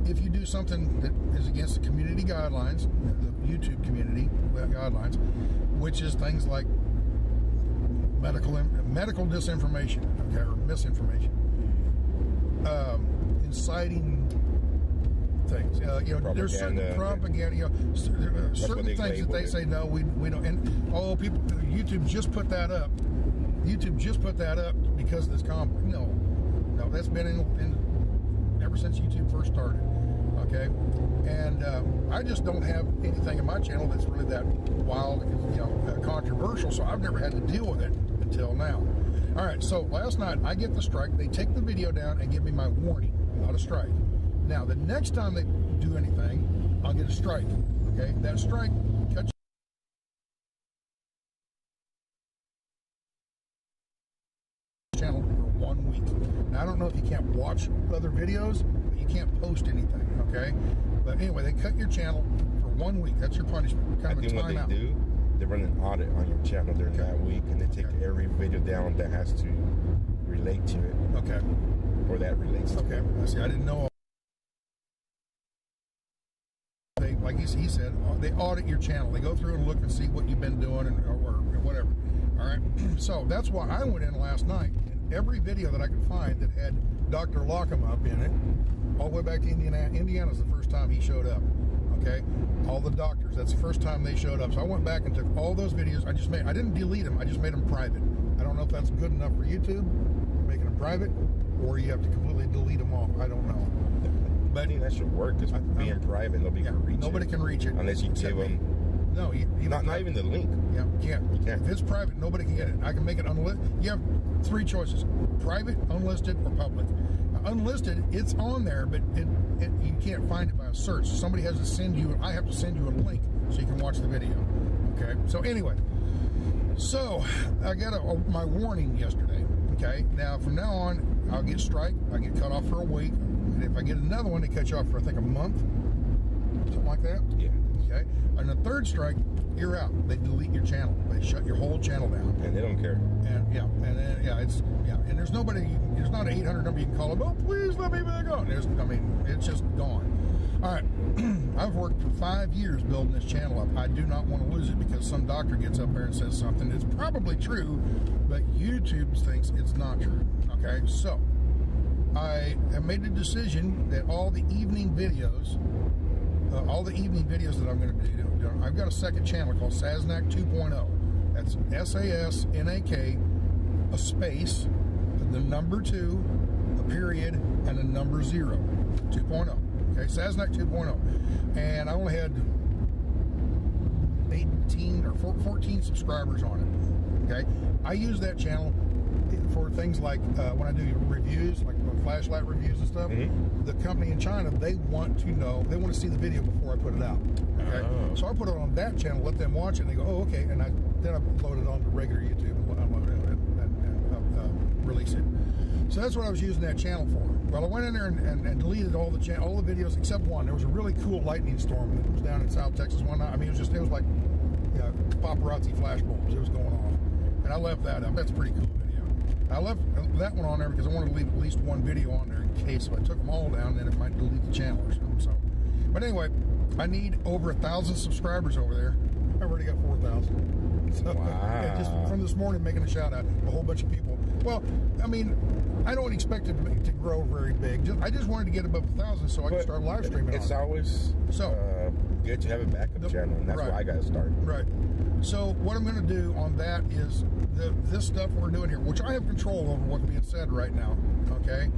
if you do something that is against the community guidelines, the YouTube community guidelines, which is things like medical disinformation, okay, or misinformation, inciting things, there's certain propaganda, certain things that they say no, we don't, and people, YouTube just put that up. YouTube just put that up because of this conflict. No, that's been in ever since YouTube first started. Okay, and I just don't have anything in my channel that's really that wild, controversial. So I've never had to deal with it until now. All right, so last night I get the strike. They take the video down and give me my warning, not a strike. Now the next time they do anything, I'll get a strike. Okay, that strike cuts channel for 1 week. Now I don't know if you can't watch other videos, but you can't post anything. Okay, but anyway, they cut your channel for 1 week. That's your punishment. Kind of a timeout. What they do, they run an audit on your channel during that week, and they take every video down that has to relate to it. Okay. Or that relates to it. Okay. See, I didn't know. Like you he said, they audit your channel. They go through and look and see what you've been doing or whatever. All right. So that's why I went in last night, and every video that I could find that had Dr. Lockham up in it, all the way back to Indiana. Indiana's the first time he showed up. Okay, all the doctors, that's the first time they showed up. So I went back and took all those videos. I didn't delete them, I just made them private. I don't know if that's good enough for YouTube, making them private, or you have to completely delete them off. I don't know. But I think that should work, because being private, nobody can reach it. Nobody can reach it. Unless you give them... No, not even the link. Yeah, you can't. If it's private, nobody can get it. I can make it unlisted. You have 3 choices: private, unlisted, or public. Now, unlisted, it's on there, but you can't find it by a search. Somebody has to send you. I have to send you a link so you can watch the video. Okay. So anyway, so I got my warning yesterday. Okay. Now from now on, I'll get strike. I get cut off for a week, and if I get another one, they cut you off for I think a month, something like that. Yeah. Okay. On the 3rd strike, you're out. They delete your channel. They shut your whole channel down. And they don't care. And and there's nobody. There's not an 800 number you can call them. Oh, please let me back on. It's just gone. All right. I've worked for 5 years building this channel up. I do not want to lose it because some doctor gets up there and says something that's probably true, but YouTube thinks it's not true. Okay. So I have made the decision that all the evening videos that I'm going to do, I've got a second channel called Sasnak 2.0. That's SASNAK, a space, the number 2, a period, and a number 0, 2.0. Okay, Sasnak 2.0. And I only had 18 or 14 subscribers on it. Okay, I use that channel for things like when I do reviews, like flashlight reviews and stuff. The company in China, they want to see the video before I put it out. Okay, so I put it on that channel, let them watch it, and they go, oh, okay, and then I load it on to regular YouTube and upload it and release it. So that's what I was using that channel for. Well, I went in there and deleted all the videos except one. There was a really cool lightning storm that was down in South Texas one night. I mean, it was like paparazzi flash bulbs. It was going off, and I left that up. That's a pretty cool video. I left that one on there because I wanted to leave at least one video on there in case if I took them all down, then it might delete the channel or something. So, but anyway, I need over 1,000 subscribers over there. I've already got 4,000. So, wow. Just from this morning, making a shout out, a whole bunch of people. Well, I mean, I don't expect it to grow very big. I just wanted to get above 1,000 so I can start live streaming. It's always good to have a backup channel, and that's why I got to start. Right. So what I'm going to do on that is this stuff we're doing here, which I have control over what's being said right now. Okay.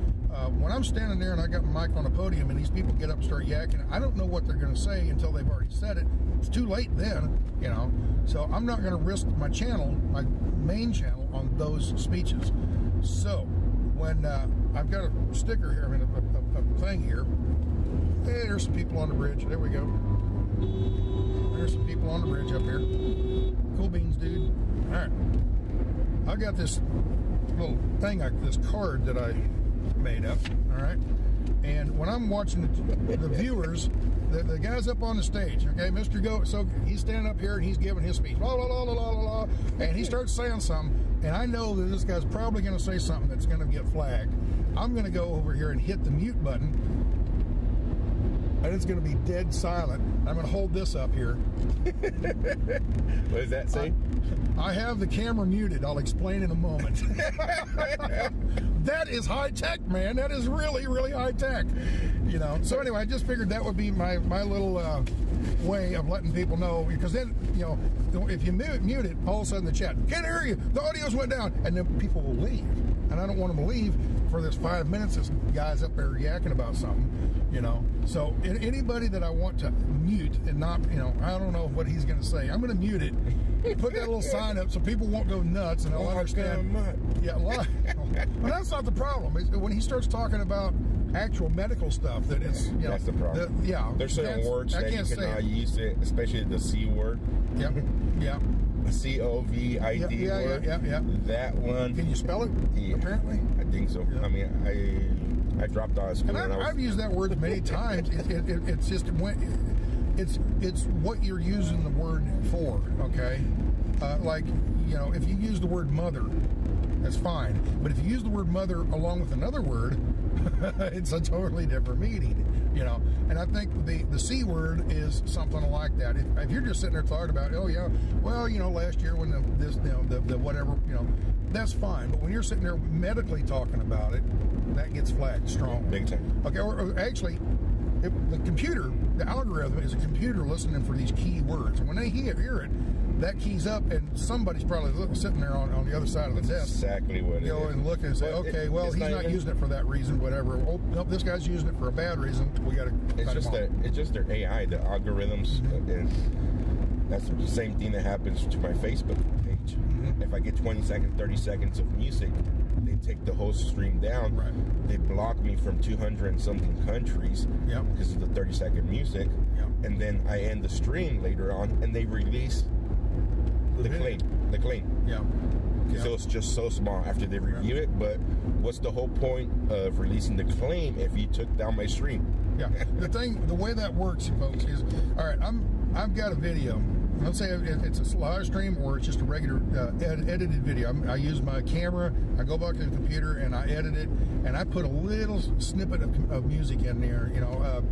When I'm standing there and I got my mic on a podium and these people get up and start yakking, I don't know what they're going to say until they've already said it. It's too late then, you know. So I'm not going to risk my channel, my main channel, on those speeches. So when I've got a sticker here, I mean a thing here. Hey, there's some people on the bridge. There we go. There's some people on the bridge up here. Cool beans, dude. All right. I got this little thing, this card that I made up. All right. And when I'm watching the viewers, the guy's up on the stage, okay, Mr. Go, so he's standing up here and he's giving his speech, blah, blah, blah, blah, blah, blah, and he starts saying something, and I know that this guy's probably going to say something that's going to get flagged. I'm going to go over here and hit the mute button, and it's going to be dead silent. I'm going to hold this up here. What does that say? I have the camera muted. I'll explain in a moment. That is high tech, man. That is really, really high tech. You know. So anyway, I just figured that would be my little way of letting people know, because then, you know, if you mute it, all of a sudden the chat can't hear you. The audios went down, and then people will leave, and I don't want them to leave for this 5 minutes. This guy's up there yakking about something, you know. So anybody that I want to mute and not, you know, I don't know what he's going to say. I'm going to mute it. Put that little sign up so people won't go nuts and they'll understand. Yeah, well, that's not the problem. It's when he starts talking about actual medical stuff that it's, you know, that's the problem. There's certain words that you cannot use it, especially the C word. Yep. Yeah. COVID word. Yeah. That one. Can you spell it? Yeah. Apparently. I think so. Yeah. I mean, I dropped out of school. And I've used that word many times. It's just it's what you're using the word for, okay? Like, you know, if you use the word mother, that's fine. But if you use the word mother along with another word, it's a totally different meaning, you know. And I think the C word is something like that. If you're just sitting there talking about, oh yeah, well, you know, last year when the whatever, you know, that's fine. But when you're sitting there medically talking about it, that gets flagged strong. Big time. Okay, or actually, the computer, the algorithm is a computer listening for these key words. And when they hear it, that keys up, and somebody's probably sitting there on the other side of the desk. Exactly what it is. And look and say, okay, well, he's not using it for that reason, whatever. Oh, no, this guy's using it for a bad reason. We got to. It's just their AI, the algorithms, and that's the same thing that happens to my Facebook page. If I get 20 seconds, 30 seconds of music, they take the whole stream down. Right. They block me from 200 and something countries because of the 30-second music. And then I end the stream later on, and they release the claim. So it's just so small after they review it. But what's the whole point of releasing the claim if you took down my stream? Yeah. The way that works, folks, is all right. I've got a video. Let's say it's a live stream or it's just a regular edited video. I use my camera. I go back to the computer and I edit it, and I put a little snippet of music in there. You know,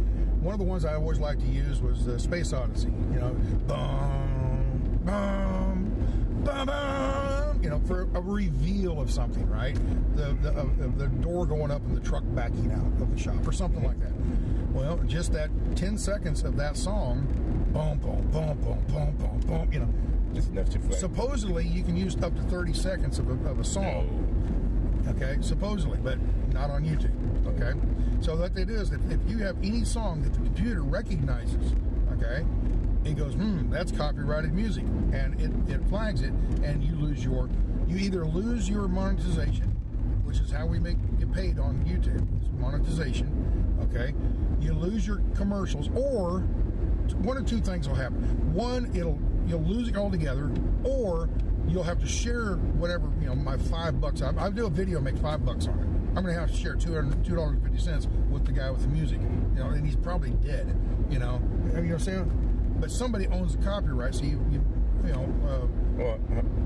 one of the ones I always like to use was Space Odyssey. You know, bum, bum, bum, bum, you know, for a reveal of something, right? The door going up and the truck backing out of the shop or something like that. Well, just that 10 seconds of that song, boom, boom, boom, boom, boom, boom, boom, you know. Just enough to flag. Supposedly, you can use up to 30 seconds of a song. Okay, supposedly, but not on YouTube. Okay, so what it is, if you have any song that the computer recognizes, okay, it goes, that's copyrighted music, and it flags it, and you either lose your monetization, which is how we get paid on YouTube, it's monetization, okay? You lose your commercials, or one or two things will happen. One, you'll lose it altogether, or you'll have to share whatever, you know, my $5. I do a video, make $5 on it. I'm going to have to share $2.50 with the guy with the music, you know, and he's probably dead, you know. You know what I'm saying? But somebody owns the copyright, so you know. Well,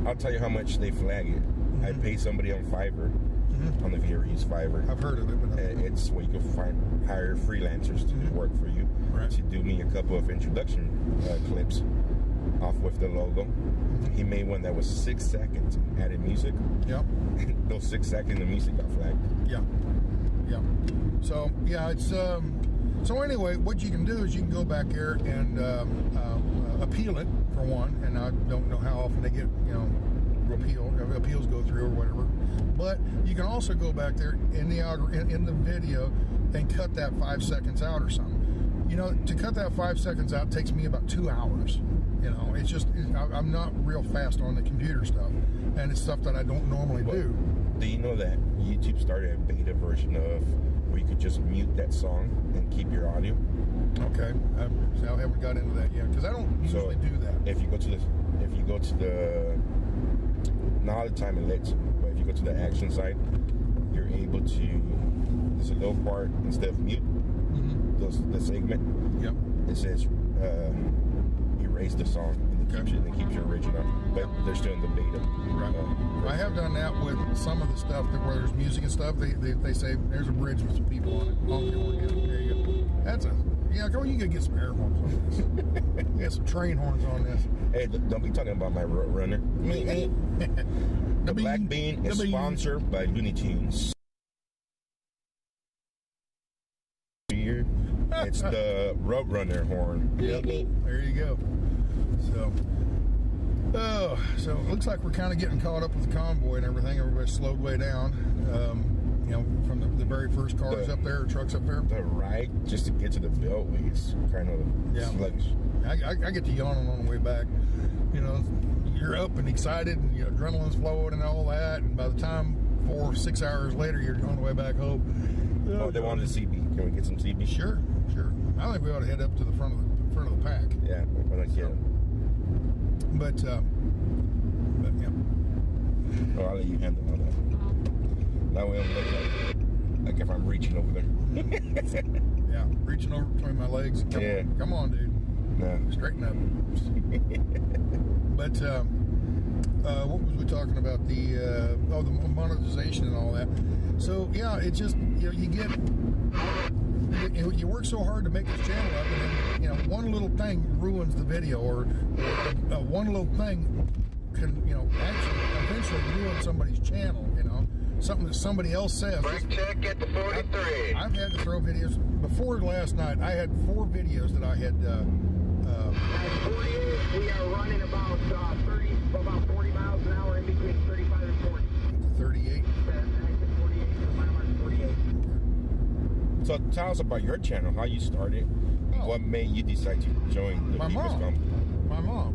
I'll tell you how much they flag it. I pay somebody on Fiverr. On the VR, use Fiverr. I've heard of it, but it's where you can hire freelancers to do work for you. Right. To do me a couple of introduction clips off with the logo. He made one that was 6 seconds, added music. Yep. Those 6 seconds of music got flagged. Yeah. Yeah. So yeah, it's so anyway, what you can do is you can go back there and appeal it for one, and I don't know how often they get, you know, appeals go through or whatever. But you can also go back there in the video and cut that 5 seconds out or something. You know, to cut that 5 seconds out takes me about 2 hours. You know, it's just I'm not real fast on the computer stuff, and it's stuff that I don't normally do. Do you know that YouTube started a beta version of where you could just mute that song and keep your audio? Okay, I haven't got into that yet because I don't usually do that. If you go to the not all the time it lets you, but if you go to the action side, you're able to. There's a little part instead of mute. The segment. Yep. It says erase the song and it keeps your original, but they're still in the beta. Right. I have done that with some of the stuff where there's music and stuff. They say there's a bridge with some people on it. There you go. That's come on, you gotta get some air horns on this. Get some train horns on this. Hey, don't be talking about my road runner. The Black Bean is sponsored by Looney Tunes. It's the Roadrunner horn. Yep. There you go. So it looks like we're kind of getting caught up with the convoy and everything. Everybody slowed way down. You know, from the very first cars up there, trucks up there. The ride just to get to the beltway is kind of sluggish. I get to yawning on the way back. You know, you're up and excited, and your adrenaline's flowing and all that. And by the time 4 or 6 hours later, you're on the way back home. Oh, they wanted a CB. Can we get some CB? Sure. I think we ought to head up to the front of the pack. Yeah, why not get it? But yeah. Oh, I'll let you handle all that. That way it'll look like if I'm reaching over there. Yeah, reaching over between my legs. Come on, dude. No. Straighten up. But what was we talking about? The monetization and all that. So yeah, it just, you know, you get you work so hard to make this channel up, and then, you know, one little thing ruins the video, or one little thing can, you know, actually eventually ruin somebody's channel, you know, something that somebody else says. Brake check at the 43. I've had to throw videos. Before last night, I had 4 videos that I had. At 48, we are running about 40 miles an hour in between 35 and 40. 38. So tell us about your channel, how you started, what made you decide to join the People's Company? My mom.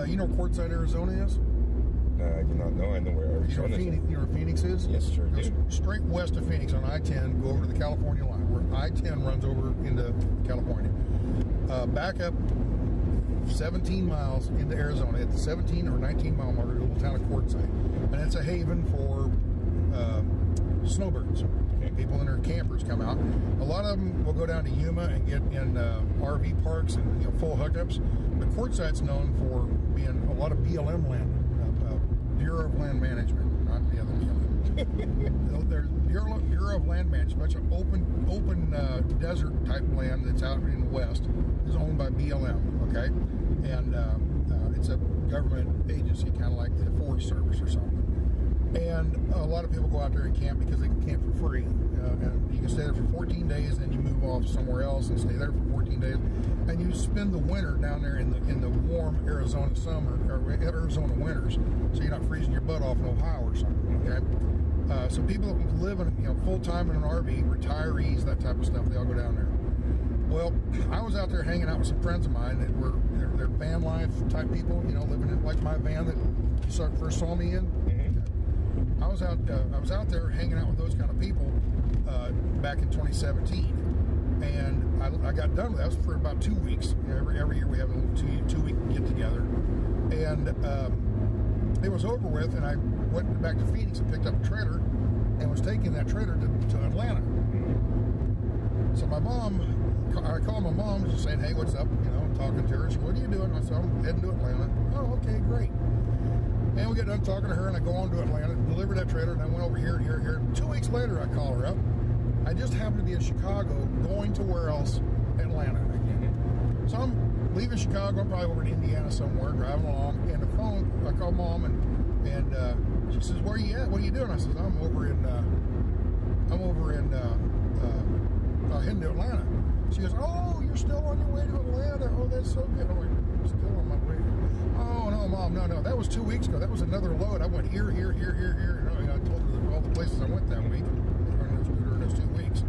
You know where Quartzsite, Arizona is? I do not know. I know where Arizona is. You know where Phoenix is? Yes, sure do. Straight west of Phoenix on I-10, go over to the California line, where I-10 runs over into California. Back up 17 miles into Arizona at the 17 or 19 mile mark, a little town of Quartzsite. And it's a haven for snowbirds. People in their campers come out. A lot of them will go down to Yuma and get in RV parks and, you know, full hookups. But Quartzsite's known for being a lot of BLM land, Bureau of Land Management, not the other BLM. There's Bureau of Land Management, a bunch of open desert type land that's out in the west is owned by BLM. Okay, and it's a government agency, kind of like the Forest Service or something. And a lot of people go out there and camp because they can camp for free. And you can stay there for 14 days, then you move off somewhere else and stay there for 14 days. And you spend the winter down there in the warm Arizona summer, or Arizona winters, so you're not freezing your butt off in Ohio or something. Okay. So people that live in, you know, full time in an RV, retirees, that type of stuff, they all go down there. Well, I was out there hanging out with some friends of mine that were they're van life type people, you know, living in like my van that you first saw me in. I was out there hanging out with those kind of people back in 2017, and I got done with that. It was for about 2 weeks. You know, every year we have a little two-week get together, and it was over with. And I went back to Phoenix and picked up a trailer, and was taking that trailer to Atlanta. So I called my mom, just saying, "Hey, what's up?" You know, I'm talking to her. She said, "What are you doing?" I said, "I'm heading to Atlanta." "Oh, okay, great." And we get done talking to her, and I go on to Atlanta, deliver that trailer, and I went over here. 2 weeks later, I call her up. I just happened to be in Chicago, going to where else? Atlanta again. So I'm leaving Chicago. I'm probably over in Indiana somewhere, driving along. And the phone, I call Mom, and she says, "Where are you at? What are you doing?" I says, "I'm over in heading to Atlanta." She goes, "Oh, you're still on your way to Atlanta? Oh, that's so good." I'm like, "I'm still on my way." "Oh, no, Mom, no. That was 2 weeks ago. That was another load. I went here. You know, I told her all the places I went that week, during those 2 weeks.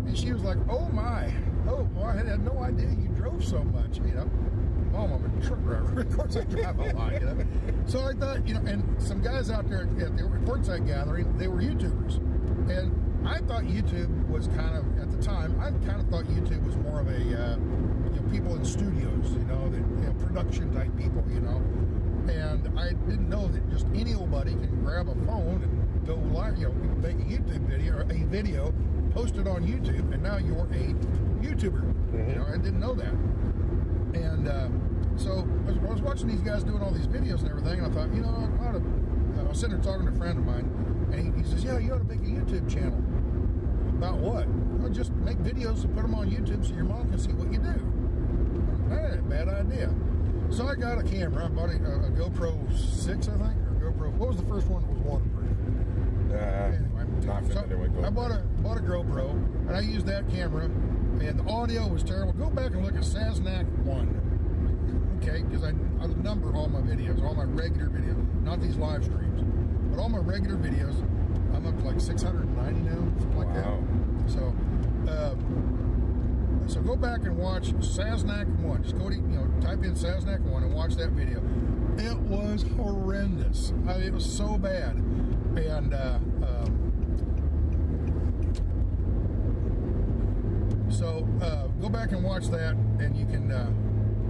And she was like, "Oh, my. Oh, well, I had no idea you drove so much, you know." Mom, I'm a truck driver. Of course I drive a lot, you know. So I thought, you know, and some guys out there at the Quartzsite gathering, they were YouTubers. And I thought YouTube was kind of, at the time, I kind of thought YouTube was more of a, you know, people in studios, you know, production type people, you know. And I didn't know that just any old buddy can grab a phone and go live, you know, make a YouTube video, or a video, post it on YouTube, and now you're a YouTuber. You know, I didn't know that. And so I was watching these guys doing all these videos and everything, and I thought, you know, I was sitting there talking to a friend of mine, and he says, "Yeah, you ought to make a YouTube channel." "About what?" "Well, just make videos and put them on YouTube so your mom can see what you do." That ain't a bad idea. So I got a camera. I bought a GoPro 6, I think, or GoPro. What was the first one that was waterproof? Anyway, I bought a GoPro, and I used that camera, and the audio was terrible. Go back and look at Sasnak 1. Okay, because I number all my videos, all my regular videos, not these live streams, but all my regular videos. I'm up to like 690 now, something like that. So go back and watch Sasnak 1. Just go to, you know, type in Sasnak 1 and watch that video. It was horrendous. I mean, it was so bad. And go back and watch that, and you can.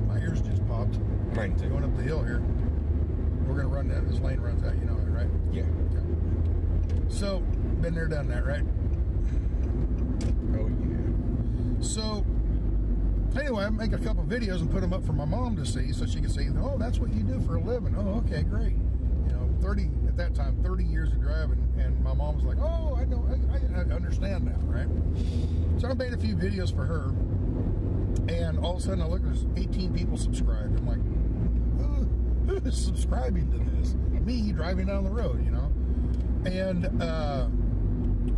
My ears just popped. Mine too. Going up the hill here. We're gonna run that. This lane runs out. You know that, right? Yeah. Okay. So, been there, done that, right? Oh yeah. So, anyway, I make a couple videos and put them up for my mom to see, so she can see. "Oh, that's what you do for a living. Oh, okay, great. You know, at that time, 30 years of driving, and my mom was like, oh, I know, I understand now, right? So I made a few videos for her, and all of a sudden I look, there's 18 people subscribed. I'm like, who is subscribing to this? Me driving down the road, you know? And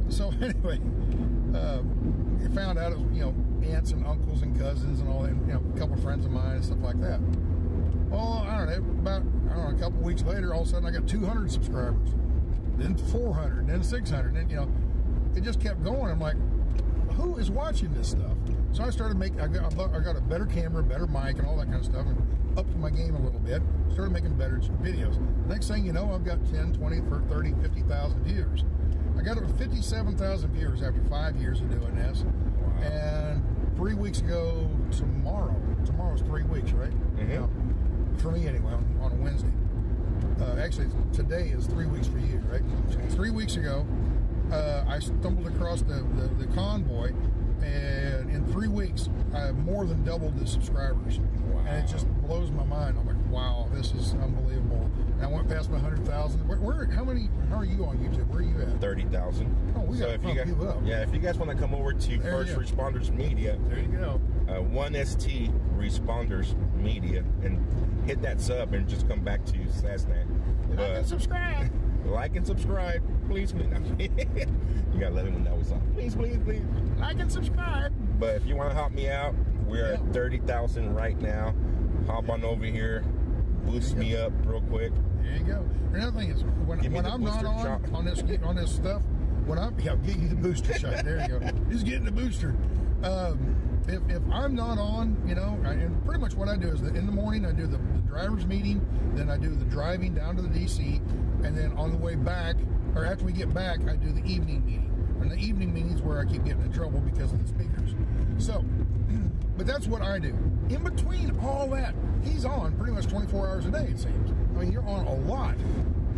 so anyway, I found out it was, you know, aunts and uncles and cousins and all that, you know, a couple of friends of mine and stuff like that. Well, I don't know, a couple weeks later, all of a sudden I got 200 subscribers, then 400, then 600, and you know, it just kept going. I'm like, who is watching this stuff? So I started making, I got a better camera, better mic, and all that kind of stuff, and upped my game a little bit, started making better videos. Next thing you know, I've got 10, 20, 30, 50,000 viewers. I got over 57,000 viewers after 5 years of doing this. Wow. And 3 weeks ago, tomorrow's 3 weeks, right? Mm-hmm. Yeah. For me anyway, on a Wednesday. Actually, today is 3 weeks for you, right? So 3 weeks ago, I stumbled across the Convoy, and in 3 weeks, I have more than doubled the subscribers. Wow. And it just blows my mind. I'm like, wow, this is unbelievable. And I went past my 100,000. How are you on YouTube? Where are you at? 30,000. Oh, we got to bump you up. Yeah, if you guys want to come over to First Responders Media. There you go. 1ST Responders Media, and hit that sub and just come back to Sassnack. Like and subscribe. Like and subscribe. Please, please. You gotta let me know what's on. Please, please, please. Like and subscribe. But if you want to help me out, we're at 30,000 right now. Hop on over here. Boost me up real quick. There you go. Another thing is, when I'm not on this stuff, I'll get you the booster shot. There you go. He's getting the booster. If I'm not on, you know, and pretty much what I do is that in the morning I do the driver's meeting, then I do the driving down to the DC, and then on the way back, or after we get back, I do the evening meeting. And the evening meeting is where I keep getting in trouble because of the speakers. So, but that's what I do. In between all that, he's on pretty much 24 hours a day, it seems. I mean, you're on a lot.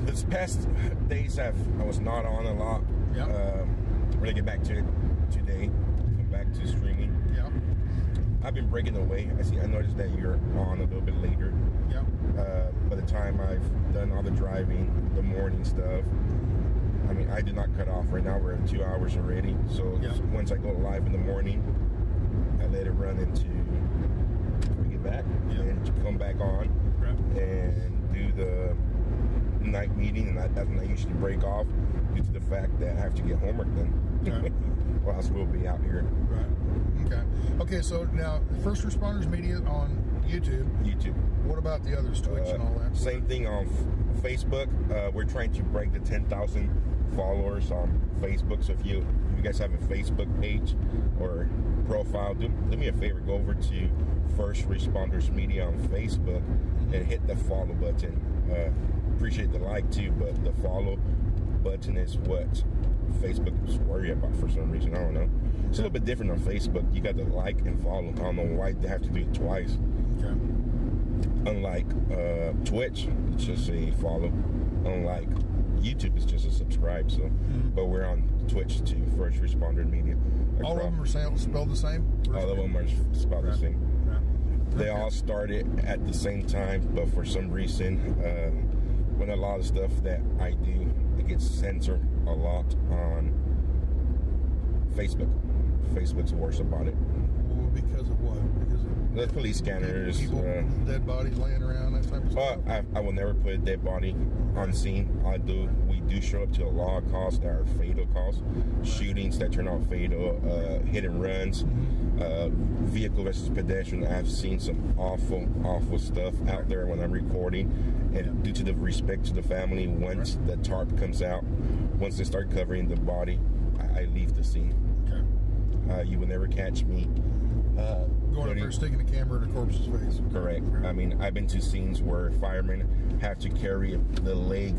This past days I was not on a lot. Yeah. We're gonna get back to it today. Come back to streaming. Yeah. I've been breaking away. I noticed that you're on a little bit later. Yeah. By the time I've done all the driving, the morning stuff, I mean, I did not cut off. Right now we're at 2 hours already. So once I go live in the morning, I let it run until we get back, and come back on and do the night meeting, and that's when I usually break off due to the fact that I have to get homework done. Right. Or else we'll be out here. Right. Okay, so now First Responders Media on YouTube. What about the others, Twitch and all that? Same thing on Facebook. We're trying to break the 10,000 followers on Facebook. So if you guys have a Facebook page or profile, do me a favor, go over to First Responders Media on Facebook and hit the follow button. Appreciate the like too, but the follow button is what Facebook is worried about for some reason. I don't know. It's a little bit different on Facebook. You got to like and follow. I don't know why they have to do it twice. Okay. Unlike Twitch, it's just a follow. Unlike YouTube, it's just a subscribe. So, but we're on Twitch too. First Responder Media. All of them are spelled the same? All of them are spelled the same. They all started at the same time, but for some reason, when a lot of stuff that I do, it gets censored a lot on Facebook. Facebook's worse about it. Well, because of what? Because of the police scanners, people, dead bodies laying around, that type of stuff. I will never put a dead body on scene. We do show up to a lot of calls that are fatal calls, shootings that turn out fatal, hit and runs, vehicle versus pedestrian. I've seen some awful stuff out there when I'm recording, and due to the respect to the family, once the tarp comes out, once they start covering the body, I leave the scene. Okay. You will never catch me going up there sticking the camera in a corpse's face. Correct. I mean, I've been to scenes where firemen have to carry the leg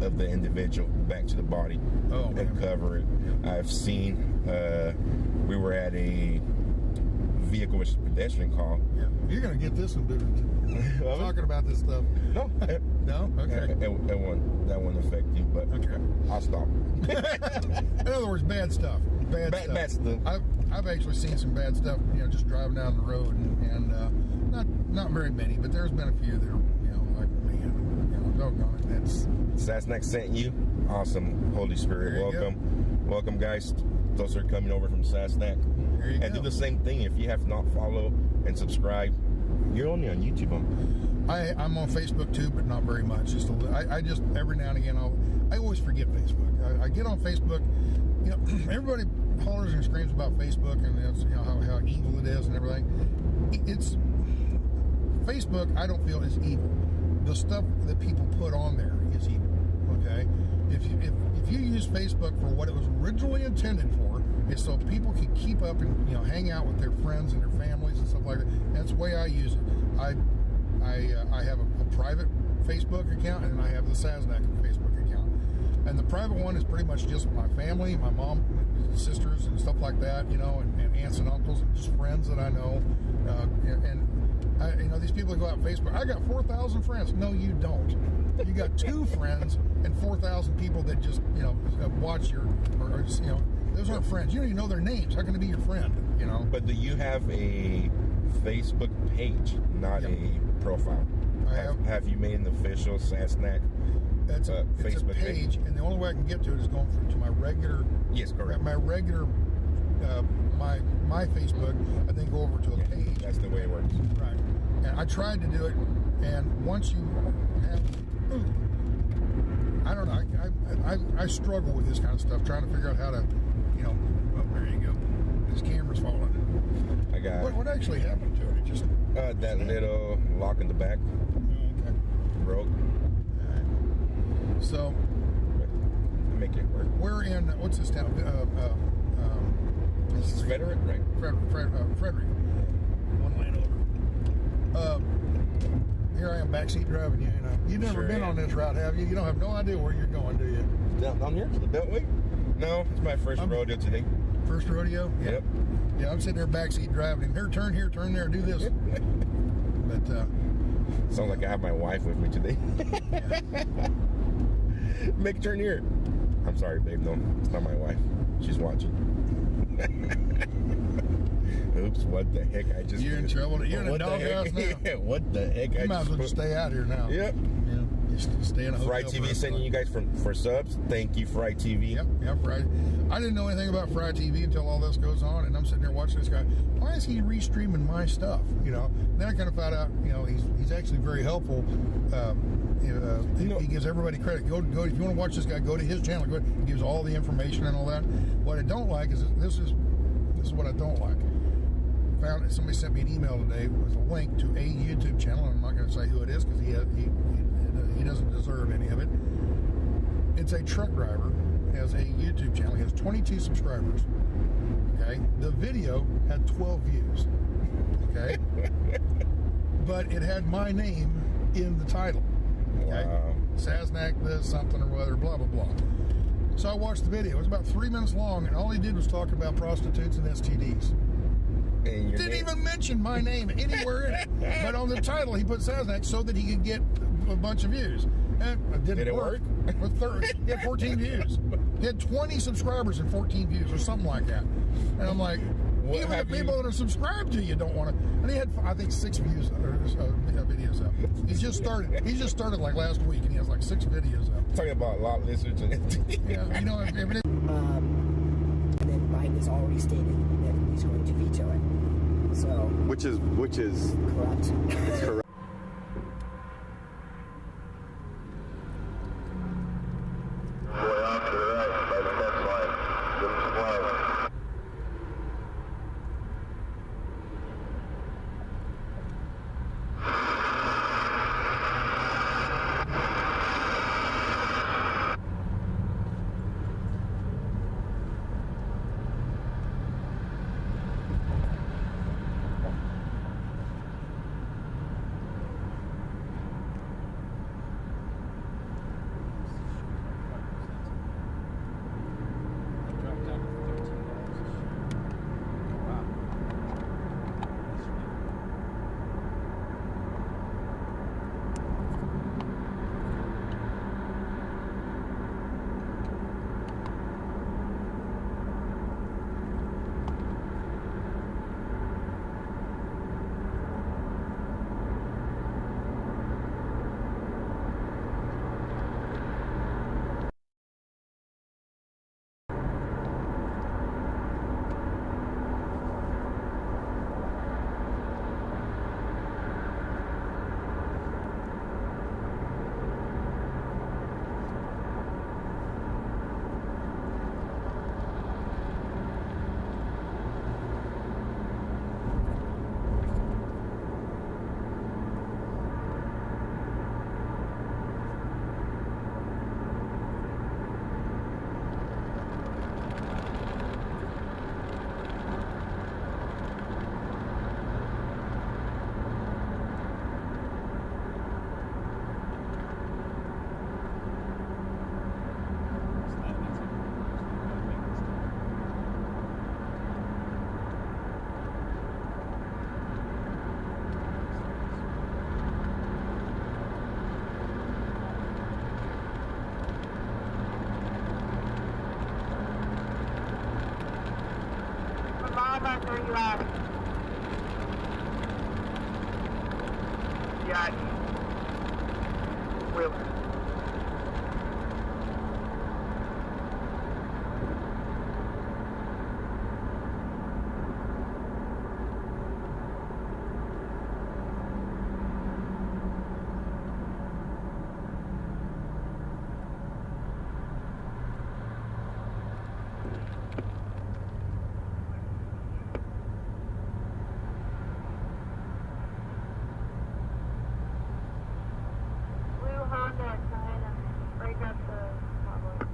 of the individual back to the body and cover it. I've seen, we were at a vehicle versus pedestrian call. Yeah. You're going to get this one, dude. Talking about this stuff. No. No? Okay. That won't affect you, but I'll stop. In other words, bad stuff. Bad stuff. I've actually seen some bad stuff, you know, just driving down the road, and not very many, but there's been a few that are, you know, like me, you know, doggone it. That's Sasnak sent you. Awesome. Holy Spirit, welcome. Welcome, guys. Those are coming over from Sasnak. And do the same thing. If you have not followed and subscribed, you're only on YouTube. I'm on Facebook too, but not very much. Just I just every now and again I always forget Facebook. I get on Facebook. You know, everybody hollers and screams about Facebook and it's, you know, how evil it is and everything. It's Facebook. I don't feel is evil. The stuff that people put on there is evil. Okay, if you use Facebook for what it was originally intended for, is so people can keep up and, you know, hang out with their friends and their families and stuff like that. That's the way I use it. I have a private Facebook account and I have the Sasnak Facebook account. And the private one is pretty much just my family, my mom, sisters, and stuff like that, you know, and aunts and uncles, and just friends that I know. You know, these people that go out on Facebook, I got 4,000 friends. No, you don't. You got 2 friends and 4,000 people that just, you know, watch your, or just, you know, those aren't friends. You don't even know their names. How can they be your friend, you know? But do you have a Facebook page, not a profile? Have you made an official Sasnak Facebook page? And the only way I can get to it is going to my regular. Yes, correct. My regular, my Facebook, and then go over to a page. That's the way it works. Right. And I tried to do it, and once you have, I don't know. I struggle with this kind of stuff, trying to figure out how to, you know. Oh, there you go. This camera's falling. I got. What actually happened to it? It just that little lock in the back. Okay. Broke. Right. So make it work. We're in what's this town? This is Frederick, right? Frederick. One lane over. Here I am backseat driving you. You know, you've never been on this route, have you? You don't have no idea where you're going, do you? Down here to the Beltway? No, it's my first rodeo today. First rodeo? Yep. Yeah, I'm sitting there backseat driving him. Here, turn there, do this. But sounds like I have my wife with me today. Make a turn here. I'm sorry, babe. No, it's not my wife. She's watching. Oops, what the heck? I just. You're in trouble. You're in a doghouse now. What the heck? You might as well just stay out here now. Yep. Yeah. Just stay in a hotel. Fry TV sending you guys for subs. Thank you, Fry TV. Yep, Fry. I didn't know anything about Fry TV until all this goes on, and I'm sitting there watching this guy. Why is he restreaming my stuff? You know. And then I kind of found out, you know, he's actually very helpful. He gives everybody credit. Go. If you want to watch this guy, go to his channel. He gives all the information and all that. What I don't like is this is what I don't like. Somebody sent me an email today with a link to a YouTube channel. I'm not going to say who it is because he doesn't deserve any of it. It's a truck driver, has a YouTube channel. He has 22 subscribers. Okay, the video had 12 views. Okay, but it had my name in the title. Okay, wow. Sasnak this something or other, blah blah blah. So I watched the video. It was about 3 minutes long, and all he did was talk about prostitutes and STDs. Didn't even mention my name anywhere in it. But on the title, he put Sasnak so that he could get a bunch of views. And it didn't work. He had 14 views. He had 20 subscribers and 14 views or something like that. And I'm like, even the people that are subscribed to you don't want to. And he had, I think, 6 views videos up. He just started like last week, and he has like 6 videos up. Talking about lot lizards and yeah, you know, if it, and then Biden has already stated that he's going to veto it. So, which is correct. It's correct. Ross, where you at? Yeah. Wheeler. Honda trying to break up the Convoy.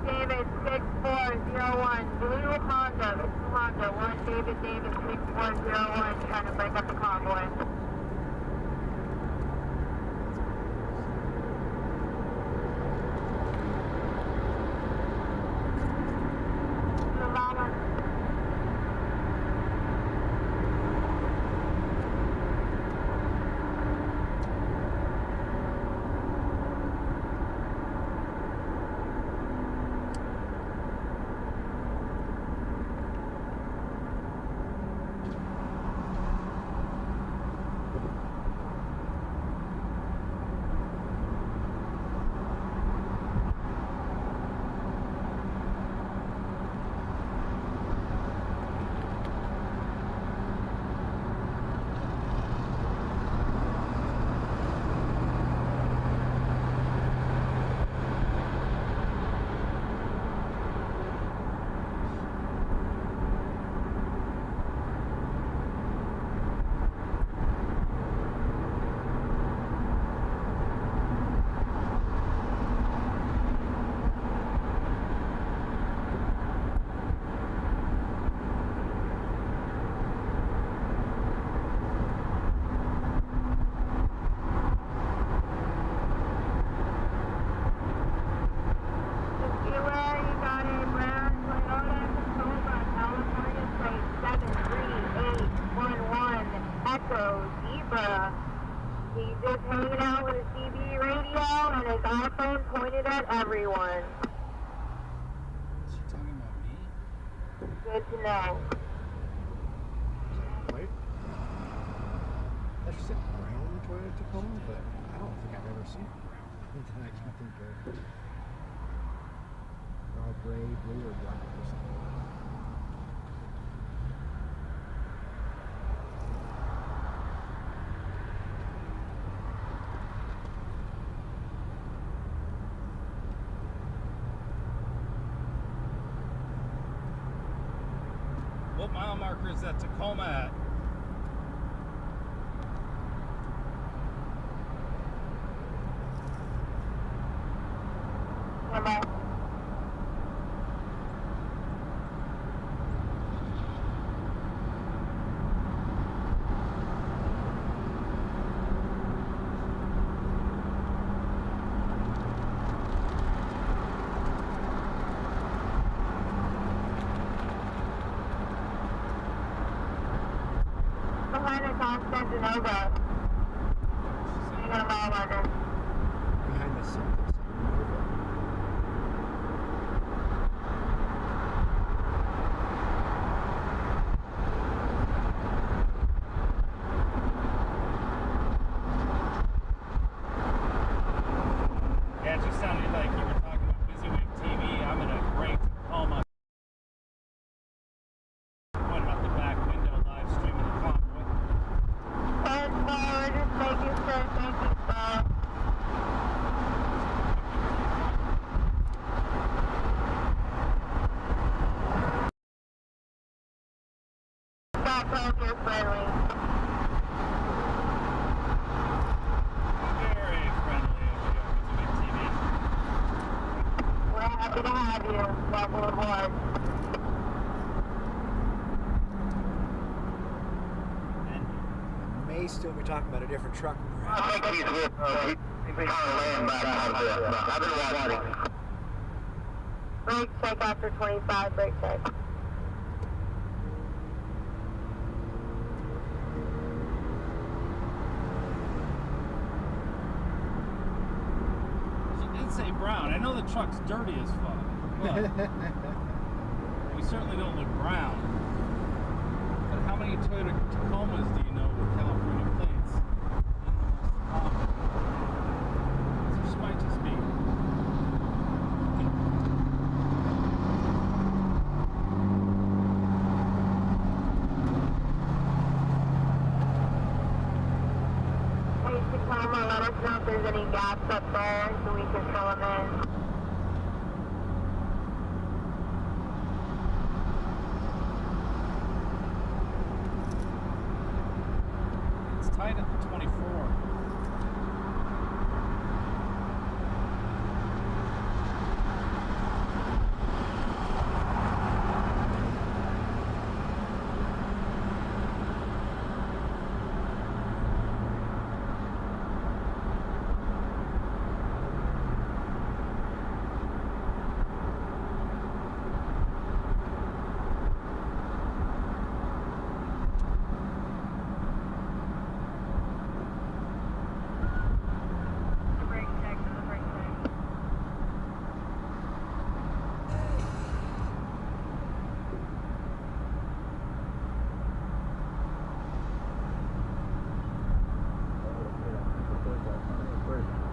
David 6401, blue Honda, Honda, 1 David 6401, trying to break up the convoy. He's just hanging out with his CB radio and his iPhone pointed at everyone. Is she talking about me? Good to know. Wait. That's just a brown Toyota Tacoma, but I don't think I've ever seen a brown. I think they're all gray, blue, or black or something. What mile marker is that Tacoma at? Convoy. You got a mile marker. Behind the something. Yeah, it just sounded like you were talking about WYSIWYG TV. I'm in a great Tacoma. Pointing out the back window, live streaming the convoy. We're just making sure, thank you, Welcome aboard. May still be talking about a different truck. I think he's with, he's kind of laying back out of this. I've been watching. Brake check after 25, brake check. She did say brown. I know the truck's dirty as fuck, but we certainly don't look brown. But how many Toyota Tacomas do you know with California plates? This might just be. Hey, Tacoma, let us know if there's any gaps up there so we can fill them in. It's tight at the 24.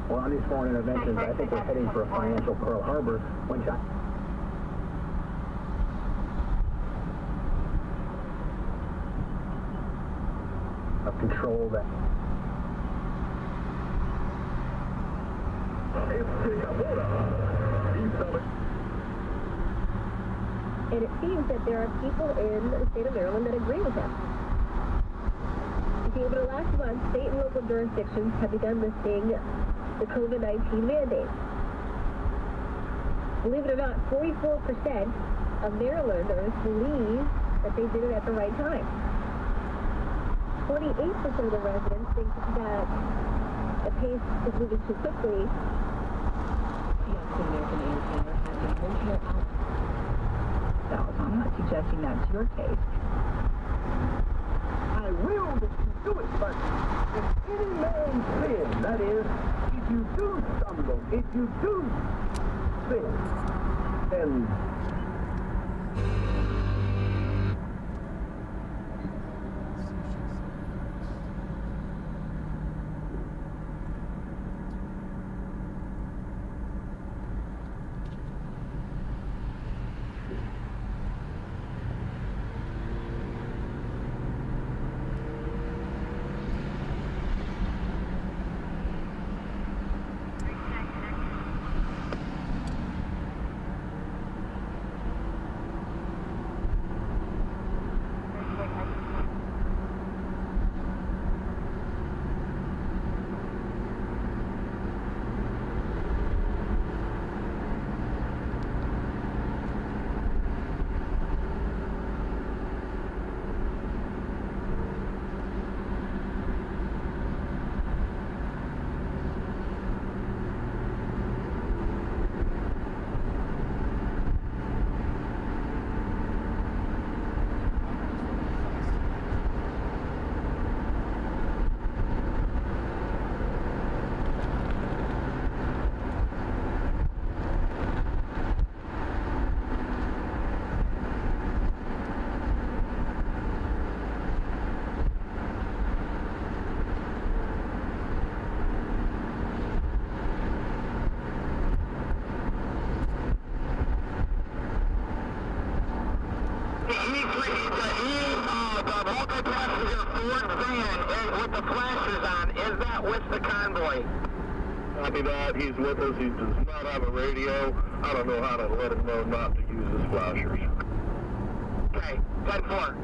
Well, on these foreign interventions, I think we're heading for a financial Pearl Harbor when China... of control that... And it seems that there are people in the state of Maryland that agree with him. You see, over the last month, state and local jurisdictions have begun listing the COVID-19 mandates. Believe it or not, 44% of Marylanders believe that they did it at the right time. 28% of the residents think that the pace is moving too quickly. The African-American entertainer has an emotional outburst. I'm not suggesting that's your case. I will that you do it, but if any man sin, that is, if you do stumble, if you do sin, then Copy that. He's with us. He does not have a radio. I don't know how to let him know not to use his flashers. Okay, 10-4.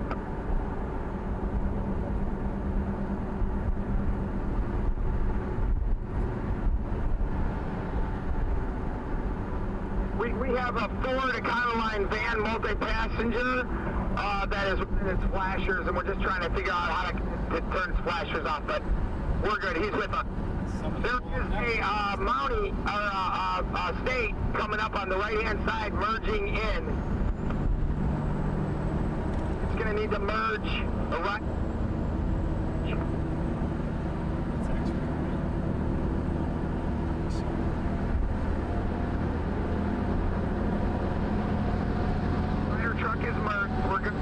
We have have a Ford Econoline van multi-passenger that is with its flashers, and we're just trying to figure out how to turn its flashers off, but we're good. He's with us. There is a Mountie, or a state coming up on the right-hand side, merging in. It's going to need to merge right. Fire truck is merged. We're good.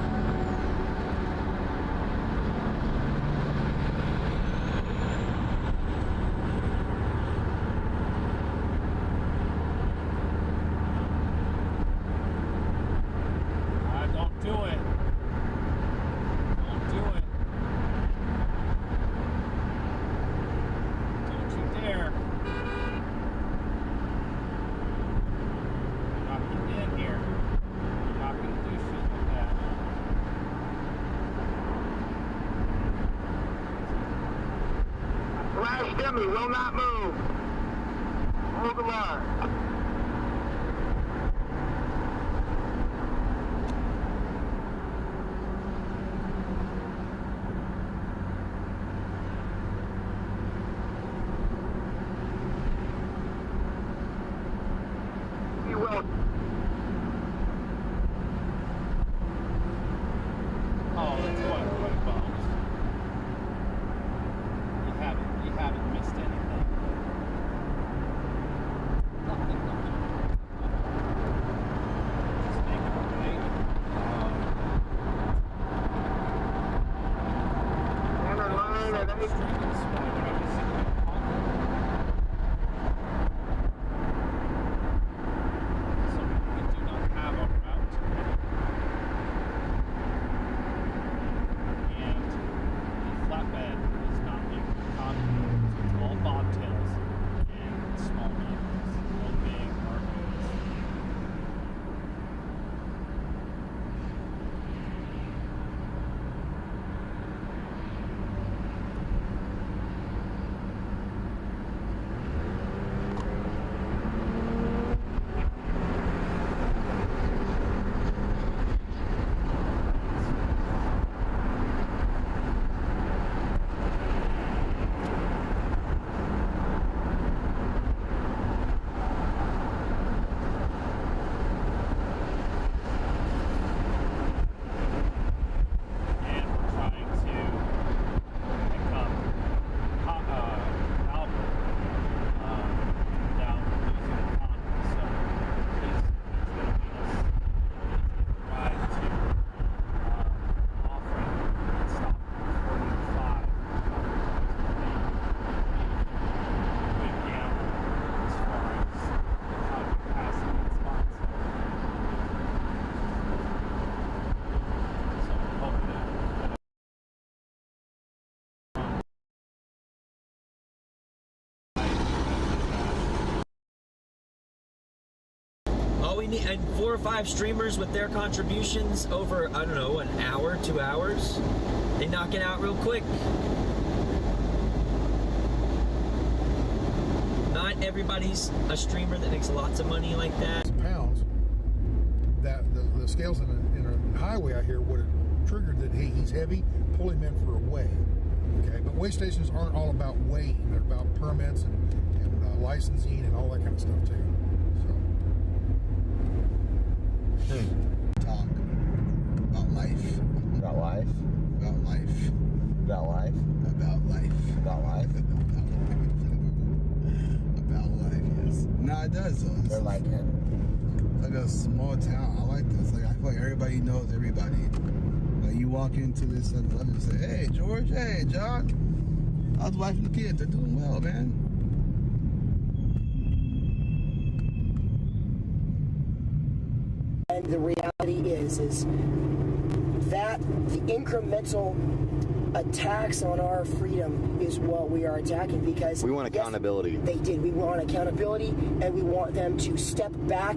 Don't do it. Don't do it. Don't you dare. You're not getting in here. You're not going to do shit like that. Flash dummy will not move. Hold the line. You will. Oh, that's what bones. You haven't missed anything. Nothing. Just make it okay. Center line at 8. All we need, and 4 or 5 streamers with their contributions over, I don't know, an hour, 2 hours, they knock it out real quick. Not everybody's a streamer that makes lots of money like that. Pounds that the scales in a highway out here would have triggered that, hey, he's heavy, pull him in for a weigh. Okay, but weigh stations aren't all about weighing, they're about permits and licensing and all that kind of stuff too. Talk about life. About life? About life. About life? About life. About life? About life, yes. No, it does though. They're like it. Like a small town. I like this. Like I feel like everybody knows everybody. Like you walk into this 7-Eleven and say, "Hey George, hey John, how's the wife and the kids? They're doing well, man." And the reality is that the incremental attacks on our freedom is what we are attacking, because we want accountability. Yes, they did. We want accountability, and we want them to step back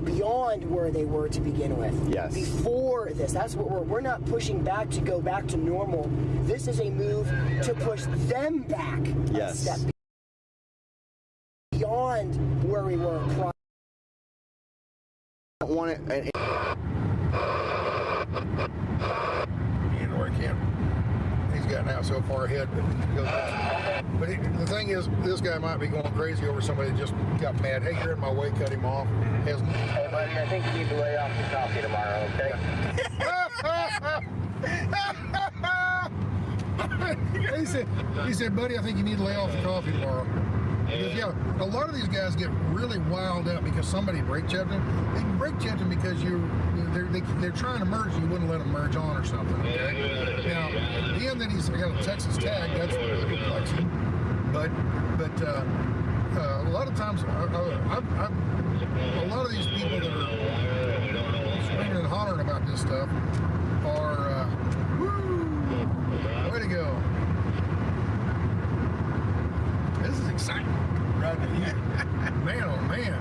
beyond where they were to begin with. Yes. Before this, that's what we're not pushing back to go back to normal. This is a move to push them back. Yes. A step beyond where we were prior. And Anyway, can't. He's gotten out so far ahead, but the thing is, this guy might be going crazy over somebody that just got mad. Hey, you're in my way, cut him off. Hey, buddy, I think you need to lay off the coffee tomorrow, okay? he said, buddy, I think you need to lay off the coffee tomorrow. Because, yeah, a lot of these guys get really wild up because somebody brake checked them. They brake checked them because they're trying to merge and you wouldn't let them merge on or something. Okay? Now, being that he's got a Texas tag, that's perplexing. But a lot of times, a lot of these people that are screaming and hollering about this stuff are, way to go. This is exciting. Right there. Man, oh man.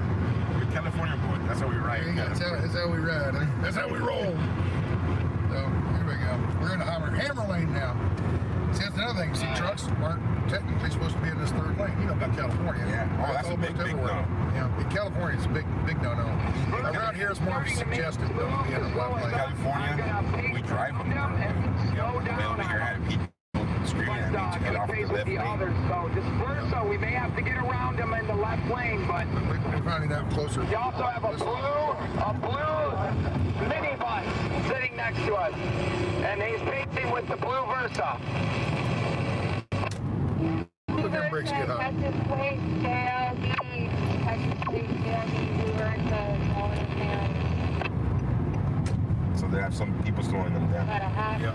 We're California boys. That's how we ride. Yeah, that's how we ride. That's how we roll. So, here we go. We're in the hammer lane now. See, that's another thing. See, trucks aren't technically supposed to be in this third lane. You know about California. Yeah. Oh, that's a big no. Yeah, in California, it's a big no-no. Around here, it's more suggested don't be in the left lane. California, we drive them. Screaming at me to get off the left lane. So disperse, so we may have to get around them in the left lane, but we're finding out closer. We also have a blue minibus sitting next to us, and he's pacing with the blue Versa. Look at them brakes get hot. So they have some people slowing them down. Yeah.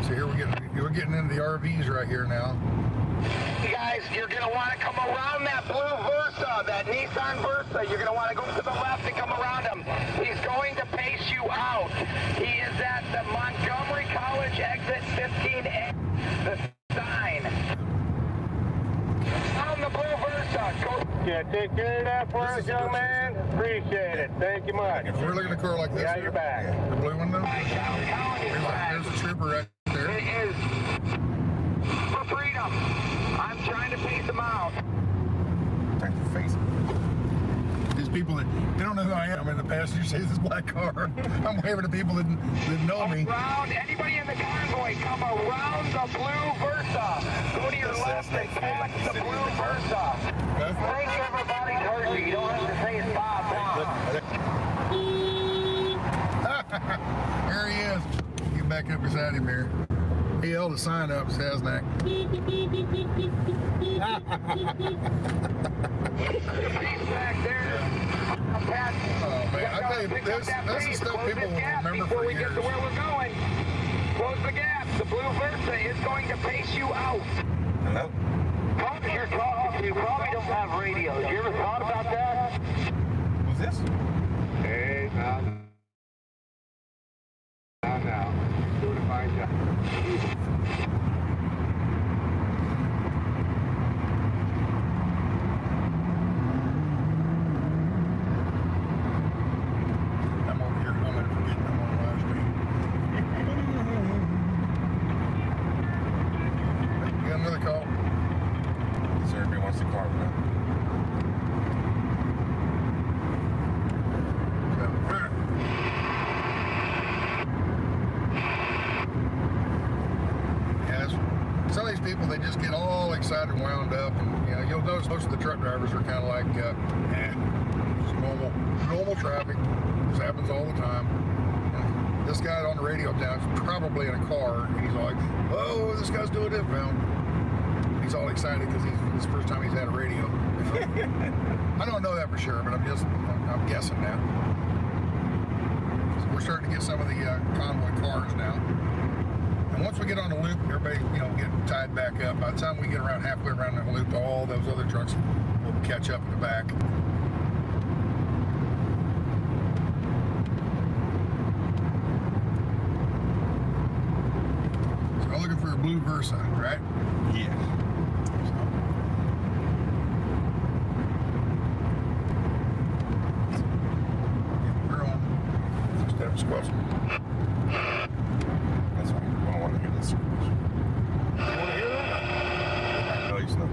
So here we're getting into the RVs right here now. You guys, you're going to want to come around that blue Versa, that Nissan Versa. You're going to want to go to the left and come around him. He's going to pace you out. He is at the Montgomery College exit 15A. The sign. On the blue Versa. Go. Yeah, take care of that for us, young man. Appreciate it. Thank you much. If we're looking at a car like this, yeah, you're back. The blue one, though. There's a trooper right there. It is for freedom. I'm trying to pace them out. Trying to face it. These people that they don't know who I am. I'm in the passenger seat of this black car. I'm waving to people that know me. Around anybody in the convoy, come around the blue Versa. Go to your left and pass the blue Versa. Thank you, everybody. Heard you. You don't have to say it's Bob. There he is. Get back up beside him here. He held a sign up, says that. Back there. Oh man, I tell you, this is stuff people will remember before for we years. get to where we're going. Close the gap. The blue Versa is going to pace you out. Hello? You're talking. You probably don't have radios. You ever thought about that? Who's this? Hey, now. Doing a fine job. I'm over here humming and forgetting I'm on live stream. You got another call? So everybody wants to carve now. Some of these people, they just get all excited and wound up, and you'll notice most of the truck drivers are kind of like, it's normal traffic. This happens all the time. And this guy on the radio now is probably in a car, and he's like, "Oh, this guy's doing it." Well, he's all excited because it's the first time he's had a radio. I don't know that for sure, but I'm guessing now. So we're starting to get some of the convoy cars now. And once we get on the loop, everybody, get tied back up. By the time we get around halfway around the loop, all those other trucks will catch up in the back. So I'm looking for a blue Versa, right? Yeah. We're on. Just have a squelch. That's fine. I don't want to hear this. You want to hear that? No, he's not.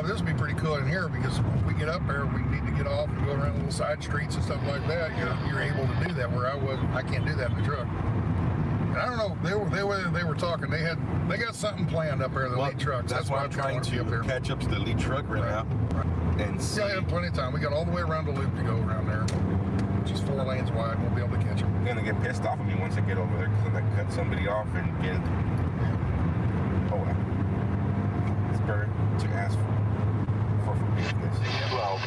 this would be pretty cool in here because when we get up there, we need to get off and go around little side streets and stuff like that. You're able to do that where I can't do that in the truck. And I don't know. They were talking. They got something planned up there. The lead trucks. That's why I'm trying to catch up to the lead truck right now. And see. Yeah, I have plenty of time. We got all the way around the loop to go around there, which is 4 lanes wide. We'll be able to catch them. They're gonna get pissed off at me once I get over there because I'm gonna cut somebody off and get. Oh well. It's better to ask for forgiveness. Well.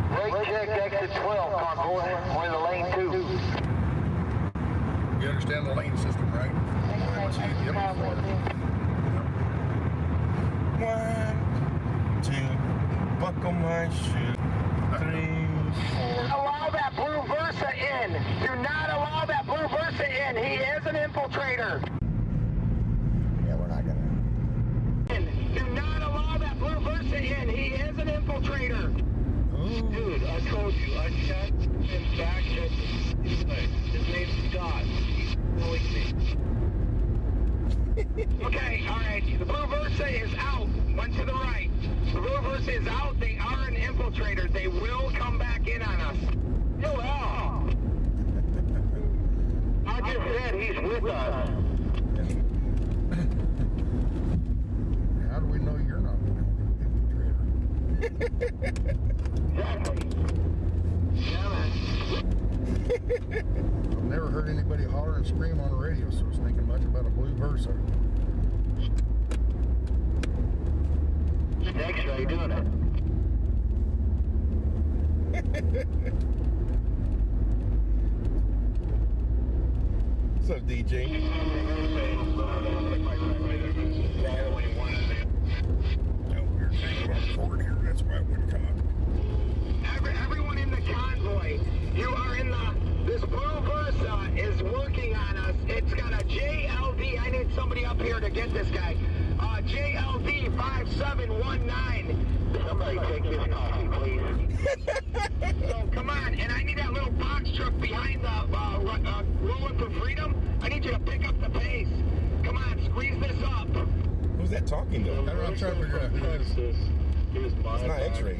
Brake check exit 12, Convoy. We're in the lane 2. You understand the lane system, right? 1, 2, buckle my shoe. 3, 4. Allow that blue Versa in. Do not allow that blue Versa in. He is an infiltrator. Yeah, we're not gonna. Do not allow that blue Versa in. He is an infiltrator. Dude, I told you, I checked him back at the Speedway. His name's Scott. He's calling me. Okay, alright. The blue Versa is out. One to the right. The blue Versa is out. They are an infiltrator. They will come back in on us. Yo, I just said he's with us. How do we know you're not an infiltrator? Exactly. I've never heard anybody holler and scream on the radio, so I was thinking much about a blue Versa. X-ray doing it. What's up, DJ? You're taking forward here. That's why I wouldn't come up. Everyone in the convoy, you are in this blue Versa is working on us. It's got a JLD. I need somebody up here to get this guy. JLD 5719. Somebody take this coffee, please. So come on, and I need that little box truck behind the Rolling for Freedom. I need you to pick up the pace. Come on, squeeze this up. Who's that talking though? I don't know, I'm trying to figure out who it is. It's not X-ray.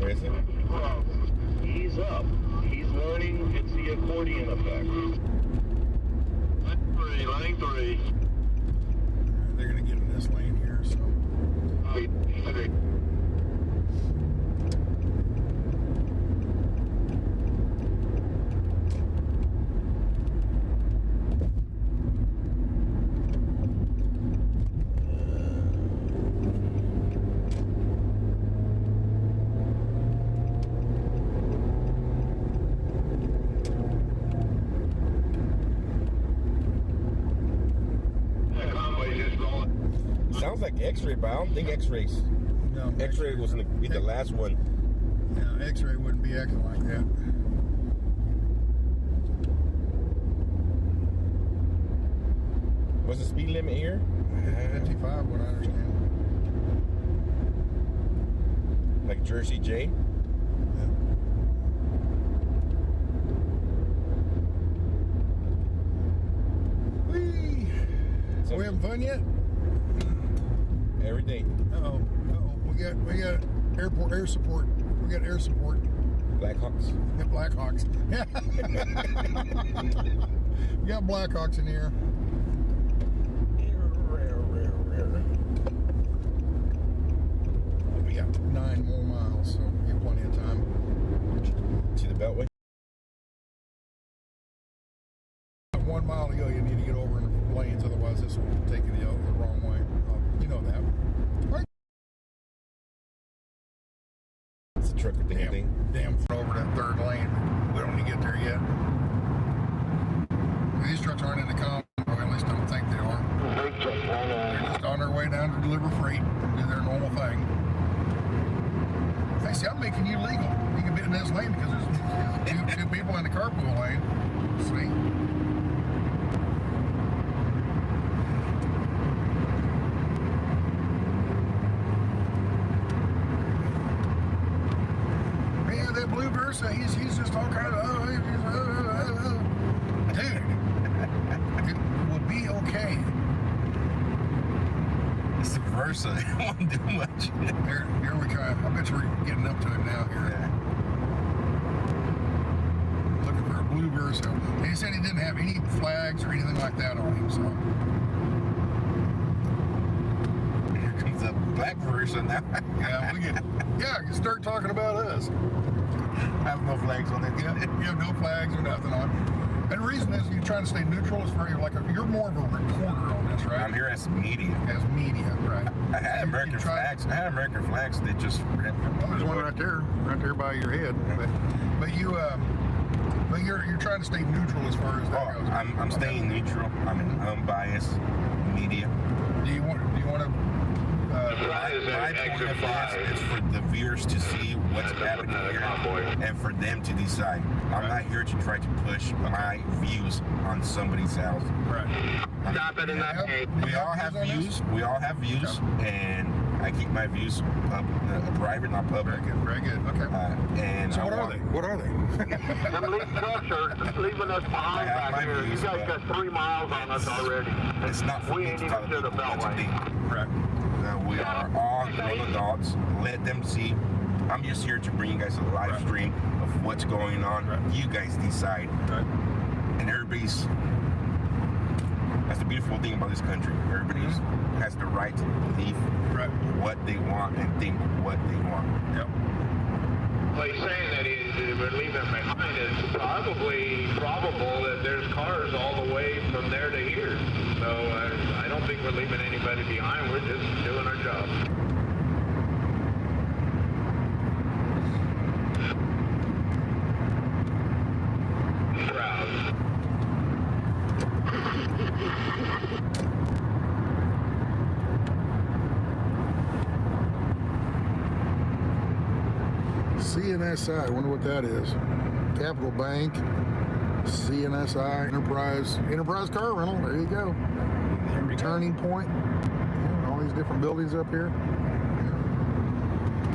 Or is it? He's up. He's learning. It's the accordion effect. Line 3. They're going to get in this lane here, so. Sounds like X-ray, but I don't think X-rays. No. X-ray was going to be the last one. Yeah, X-ray wouldn't be acting like that. What's the speed limit here? 55, what I understand. Like Jersey J? Whee! So we having fun yet? Every day. Uh-oh. We got airport air support. We got air support. Blackhawks. Yeah, Blackhawks. We got Blackhawks in here. We got 9 more miles, so we have plenty of time. To the Beltway? 1 mile to go, you need to get over in the lanes, otherwise this will take you the wrong way. You know that. Right. It's a truck with the thing. Damn, over that 3rd lane. We don't need to get there yet. These trucks aren't in the convoy, at least I don't think they are. They're just on their way down to deliver freight and do their normal thing. Hey, see, I'm making you legal. You can be in this lane because there's two people in the carpool lane. See? Man, that blue Versa, he's just all kind of, dude, it will be okay. versa. It won't do much. Here we try. I bet we're getting up to it now here. Yeah. Looking for a blue Versa. And he said he didn't have any flags or anything like that on him, so. Here comes a black Versa now. Yeah, we can start talking about us. I have no flags on it. Yeah, you have no flags or nothing on. And the reason is you're trying to stay neutral as far as you're more of a reporter on this, right? I'm here as media. As media, right. I had American flags. I had American flags that just ripped. Well, there's one right there by your head. But you're trying to stay neutral as far as that goes. I'm staying neutral. I'm an unbiased media. Do you want to? My point of this is for the viewers to see what's happening here and for them to decide. I'm not here to try to push my views on somebody's house. Right. Stop it in that case. We all have views. We all have views, and I keep my views private, not public. Very good. Okay. And so what are they? What are they? Them lead trucks are leaving us behind back here. You guys got 3 miles on us already. It's not for we me ain't to even tell to the beltway. Right. We are all little dogs. Let them see. I'm just here to bring you guys a live stream of what's going on. Right. You guys decide. Right. And everybody's. That's the beautiful thing about this country. Everybody has the right to believe what they want and think what they want. Yep. Well, he's saying that we're leaving them behind. It's probably probable that there's cars all the way from there to here. So I don't think we're leaving anybody behind. We're just doing our job. Proud. CNSI, I wonder what that is. Capital Bank, CNSI, Enterprise Car Rental, there you go. Turning Point, all these different buildings up here.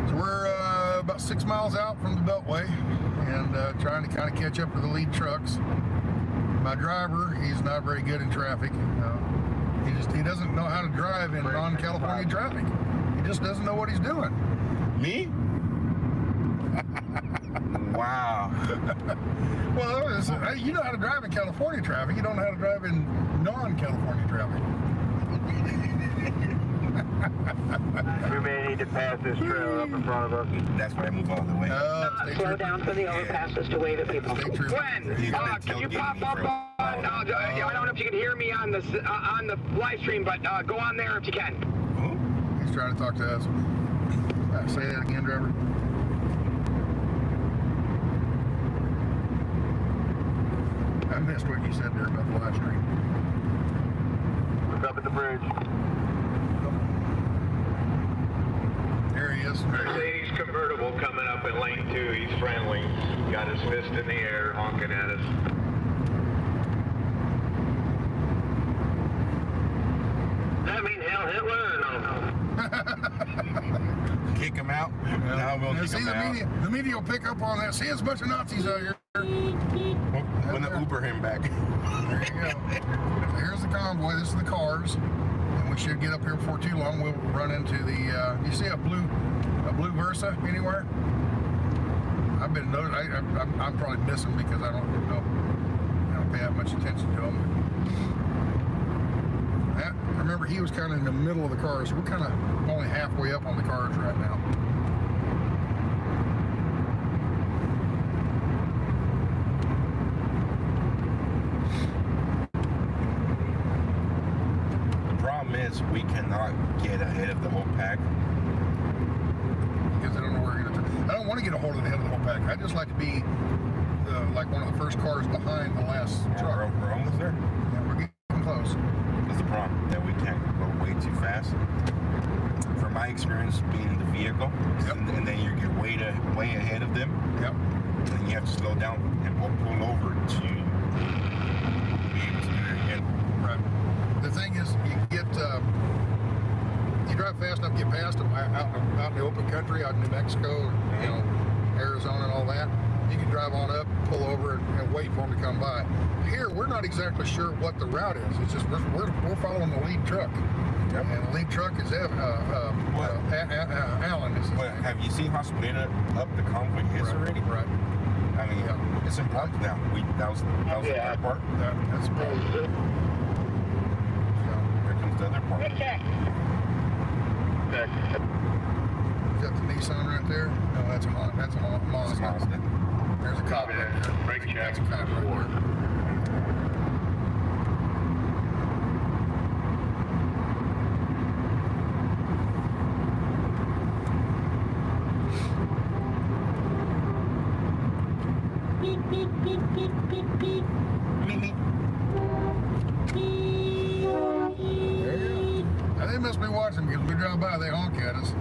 So we're about 6 miles out from the Beltway and trying to kind of catch up to the lead trucks. My driver, he's not very good in traffic. He doesn't know how to drive in non-California traffic. He just doesn't know what he's doing. Me? Wow. Well, you know how to drive in California traffic. You don't know how to drive in non-California traffic. We may need to pass this trail up in front of us. That's why I move all the way. Slow down for the overpasses to wave at people. Gwen, can you pop up on? I don't know if you can hear me on the live stream, but go on there if you can. He's trying to talk to us. Say that again, driver. I missed what you said there about the live stream. Look up at the bridge. There he is. Mercedes convertible coming up in lane 2. He's friendly. Got his fist in the air, honking at us. That mean Hell Hitler or no? Kick him out. Now we'll kick him out. The media will pick up on that. See, it's a bunch of Nazis out here. When the Uber him back. There you go. Here's the convoy. This is the cars. And we should get up here before too long. We'll run into the. You see a blue Versa anywhere? I've been noticing. I'm probably missing because I don't pay that much attention to them. Remember, he was kind of in the middle of the cars. So we're kind of only halfway up on the cars right now. Is we cannot get ahead of the whole pack because I don't know where we're going to turn. I don't want to get a hold of the head of the whole pack. I just like to be like one of the first cars behind the last truck. We're almost there. Yeah, we're getting close. That's the problem, that we can't go way too fast. From my experience being in the vehicle, and then you get way ahead of them. Yep. And you have to slow down and pull over to be able to do it again. Right. The thing is, you drive fast enough to get past them out in the open country, out in New Mexico, Arizona and all that. you can drive on up, pull over, and wait for them to come by. Here, we're not exactly sure what the route is. It's just we're following the lead truck. Yep. And the lead truck is Alan. But have you seen how split up the Convoy is already? Right. I mean, it's in park now. That was the third part. That's part. So, here comes the other part. Is that the Nissan right there? No, that's a Mazda. There's a cop right there. Brake check. That's a cop right there. They must be watching because we drive by, they honk at us. So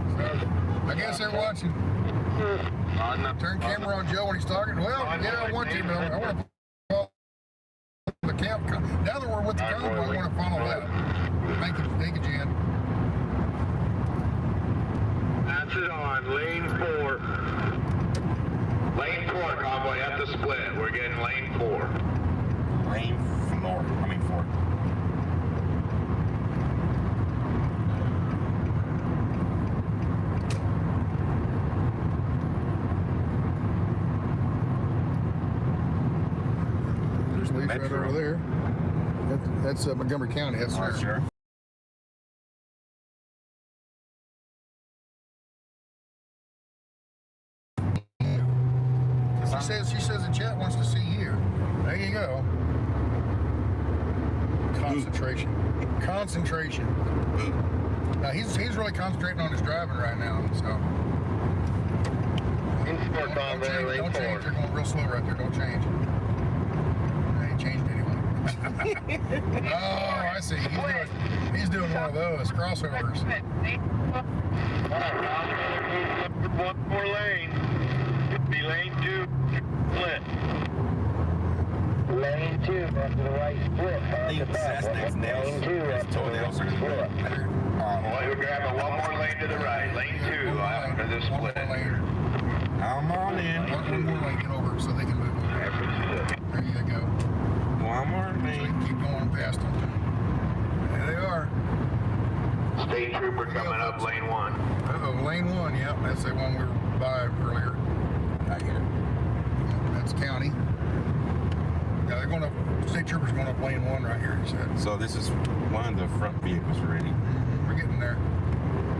I guess they're watching. Turn camera on Joe when he's talking. Well, yeah, I want to, but I want to follow the camp. Now that we're with the Convoy, I want to follow that. Thank you, Jan. That's it on lane 4. Lane 4, Convoy at the split. We're getting lane 4. Lane 4. There's Lee's right over there. That's Montgomery County. That's sure. She says the chat wants to see you. There you go. Concentration. Now he's really concentrating on his driving right now. So don't change. They're going real slow right there. Don't change. They ain't changed anyway. Oh, I see. He's doing one of those crossovers. One more lane. Be lane 2 split. Lane 2 after the right split. I think Cessna's next. Toenails are split. We're grabbing one more lane to the right. Lane 2 after the split. Come on in. One more lane, get over so they can move over. There you go. One more lane. So you can keep going past them. There they are. State trooper coming up lane 1. Uh-oh, lane 1, yep. That's the one we were by earlier. Right here. That's county. Yeah, they're going up, state troopers going up lane 1 right here, he said. So this is one of the front vehicles already. We're getting there.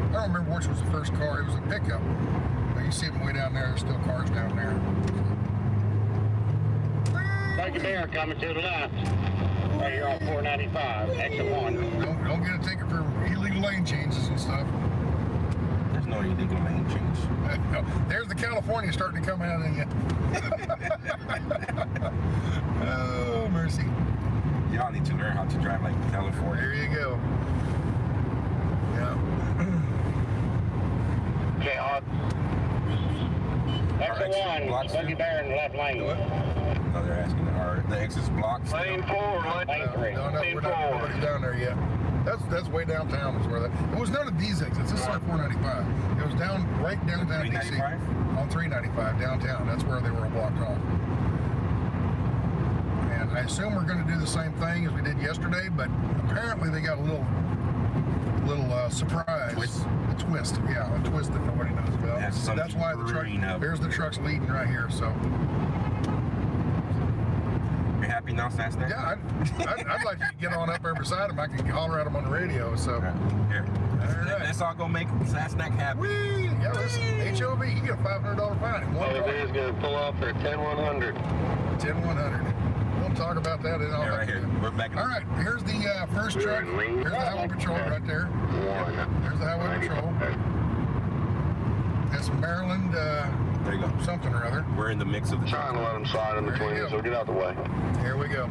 I don't remember which was the first car. It was a pickup. But you see them way down there. There's still cars down there. Take a bear coming to the left. Right here on 495, exit 1. Don't get a ticket for illegal lane changes and stuff. There's no illegal lane change. There's the California starting to come out of you. Oh, mercy. Y'all need to learn how to drive like California. There you go. Yeah. Okay, on. Exit 1, Buggy Bear in the left lane. No, they're asking, are the exits blocked? Lane 4, lane 3. No, we're not down there yet. That's way downtown is where that. It was none of these exits. This is on 495. It was right downtown DC. On 395 downtown. That's where they were blocked off. And I assume we're going to do the same thing as we did yesterday, but apparently they got a little surprise. A twist, yeah, a twist that nobody knows about. That's why the truck. There's the truck's leading right here. So. You happy now, Cessna? Yeah, I'd like to get on up there beside him. I can holler at him on the radio. So here, let's all go make Cessna happy. Whee! Yeah, listen, HOV, you get a $500 fine. HOV is going to pull off for 10100. 10100. We'll talk about that in all. Right here. We're back. All right, here's the first truck. Here's the highway patrol right there. There's the highway patrol. That's Maryland. There you go. Something or other. We're in the mix of the trying to let them slide in between, so get out the way. Here we go.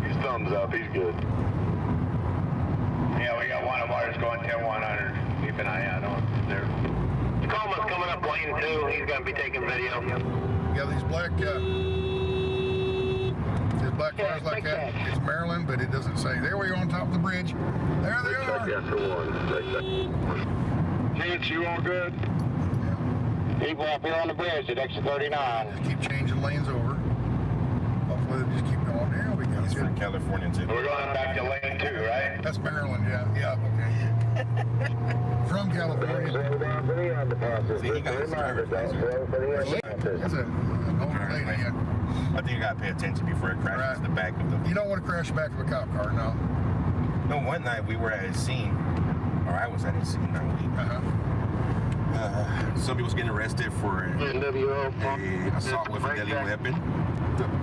He's thumbs up. He's good. Yeah, we got one of ours going 10100. Keep an eye out on there. Tacoma's coming up lane 2. He's going to be taking video. Yeah, these black cars like that. It's Maryland, but it doesn't say. There we are on top of the bridge. There they are. Chance, you all good? People up here on the bridge at exit 39. Just keep changing lanes over. Hopefully they just keep going. There we go. He's from California too. We're going back to lane 2, right? That's Maryland, yeah. Yeah, okay. From California. See, he got his driver's license. That's an older lady, yeah. I think you gotta pay attention before it crashes the back of the... You don't want to crash back of a cop car, no. No, one night we were at a scene, or I was at a scene, not we. Somebody was getting arrested for an assault with a deadly weapon.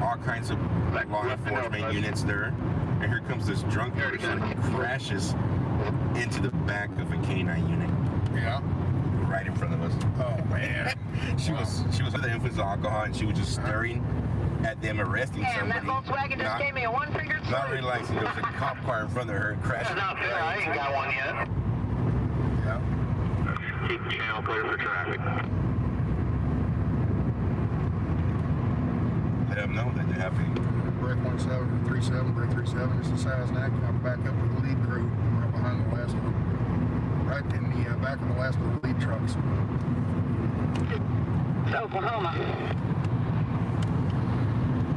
All kinds of law enforcement units there. And here comes this drunk person who crashes into the back of a canine unit. Yeah. Right in front of us. Oh man. She was under the influence of alcohol, and she was just staring at them arresting somebody. That Volkswagen just gave me a one-fingered salute. Not realizing there was a cop car in front of her crashing. That's not fair. I ain't got one yet. Yeah. Keep the channel clear for traffic. Let them know that they're happening. Break 1737, break 37. This is Sasnack. I'm back up with the lead crew. I'm right behind the last one. Right in the back of the last of the lead trucks. It's Oklahoma.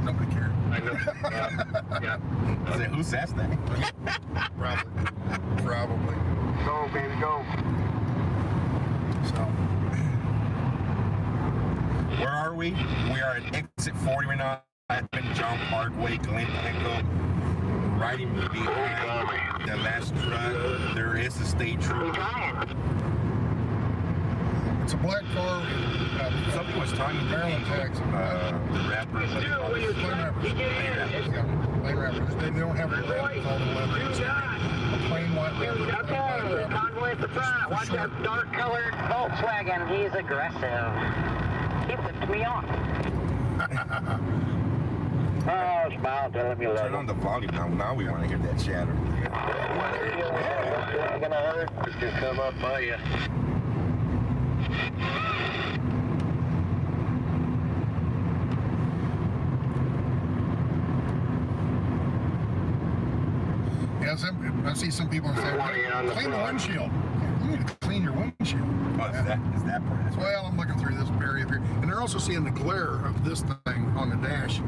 Nobody cared. I know. Yeah. I said, who's Sasnack? Probably. Go, baby, go. So. Where are we? We are at exit 40 right now. At John Parkway, Glen Echo. Riding behind the last truck, there is a state trooper. It's a black car. Somebody was talking to Maryland tax. the rappers. Plain rappers. They don't have a rap with all the leather. It's a plain white rapper. Okay, Convoy at the front. Watch that dark-colored Volkswagen. He's aggressive. He flipped me off. Oh, smile, tell me Turn on the volume now. Now we want to hear that chatter. It's gonna hurt. It's gonna come up by you. Yeah, I see some people say, clean the windshield. You need to clean your windshield. Oh, is that part? Well, I'm looking through this area here. And they're also seeing the glare of this thing on the dash.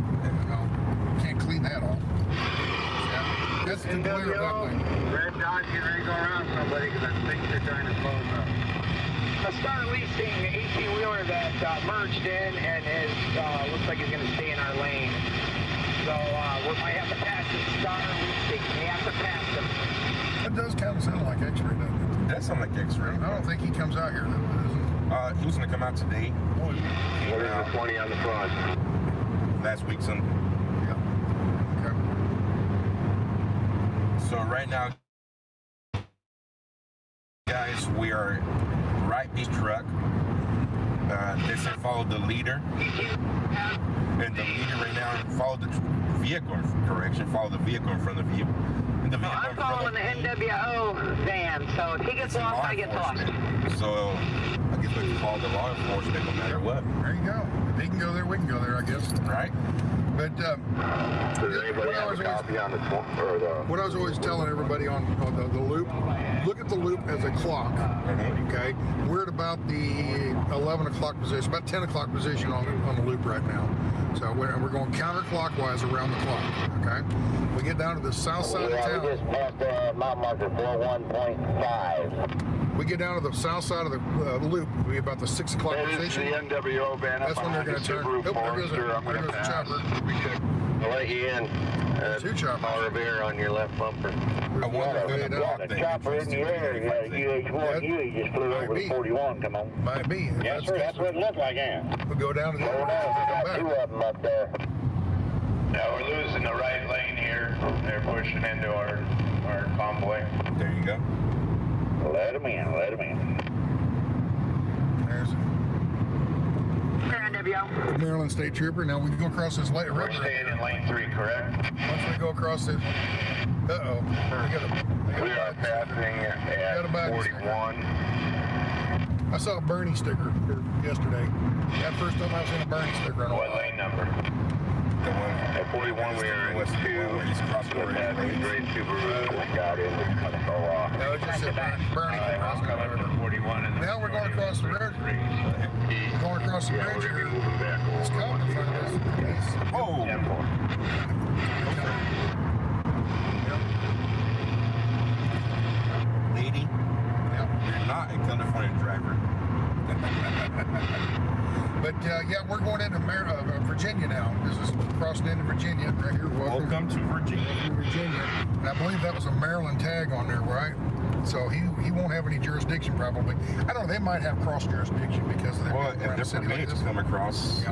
Can't clean that off. Yeah, that's the glare of that thing. Red Dodge getting ready to go around somebody because I think they're trying to slow them up. A Star leasing 18-wheeler that merged in and is looks like he's going to stay in our lane. So we might have to pass the Star leasing. We have to pass them. That does kind of sound like X-ray, doesn't it? That sounds like X-ray. I don't think he comes out here, though, does he? He was going to come out today. What is the 20 on the front? Last week, Sunday. Yeah. Okay. So right now, guys, we are right this truck. They said follow the leader. And the leader right now followed the vehicle, follow the vehicle in front of you. And the vehicle I'm following the NWO van, so if he gets lost, I get lost. So I guess we can follow the law enforcement no matter what. There you go. If he can go there, we can go there, I guess. Right. But what I was always telling everybody on the loop, look at the loop as a clock. Okay, we're at about the 11 o'clock position, about 10 o'clock position on the loop right now. So we're going counterclockwise around the clock. Okay, we get down to the south side of town. We just passed mile marker 41.5. We get down to the south side of the loop. We about the 6 o'clock position. The NWO van. That's when they're going to turn. Oh, there goes a chopper. I'll let you in. Two choppers. Power of air on your left bumper. I wonder if they're block the chopper in the air. You got a UH-1. You just flew over the 41. Come on. Might be. Yes, sir. That's what it looked like, yeah. We'll go down to the other side. Two of them up there. Now we're losing the right lane here. They're pushing into our convoy. There you go. Let them in. Let them in. There's the Maryland State Trooper. Now we can go across this lane. We're staying in lane 3, correct? Once we go across this, uh-oh. We are passing at 41. I saw a Bernie sticker yesterday. That first time I've seen a Bernie sticker on a What lane number? At 41, we are in 2. Grade Subaru. We got in. No, it just said Bernie. I'm coming from 41. Now we're going across the road. Going across the bridge here, this cop in front of us. Oh! Yep. Lady, Yep. you're not a California driver. But yeah, we're going into Virginia now. This is crossing into Virginia right here. Welcome to Virginia. And I believe that was a Maryland tag on there, right? So he won't have any jurisdiction probably. I don't know. They might have cross jurisdiction because of Well, if different mates come across, it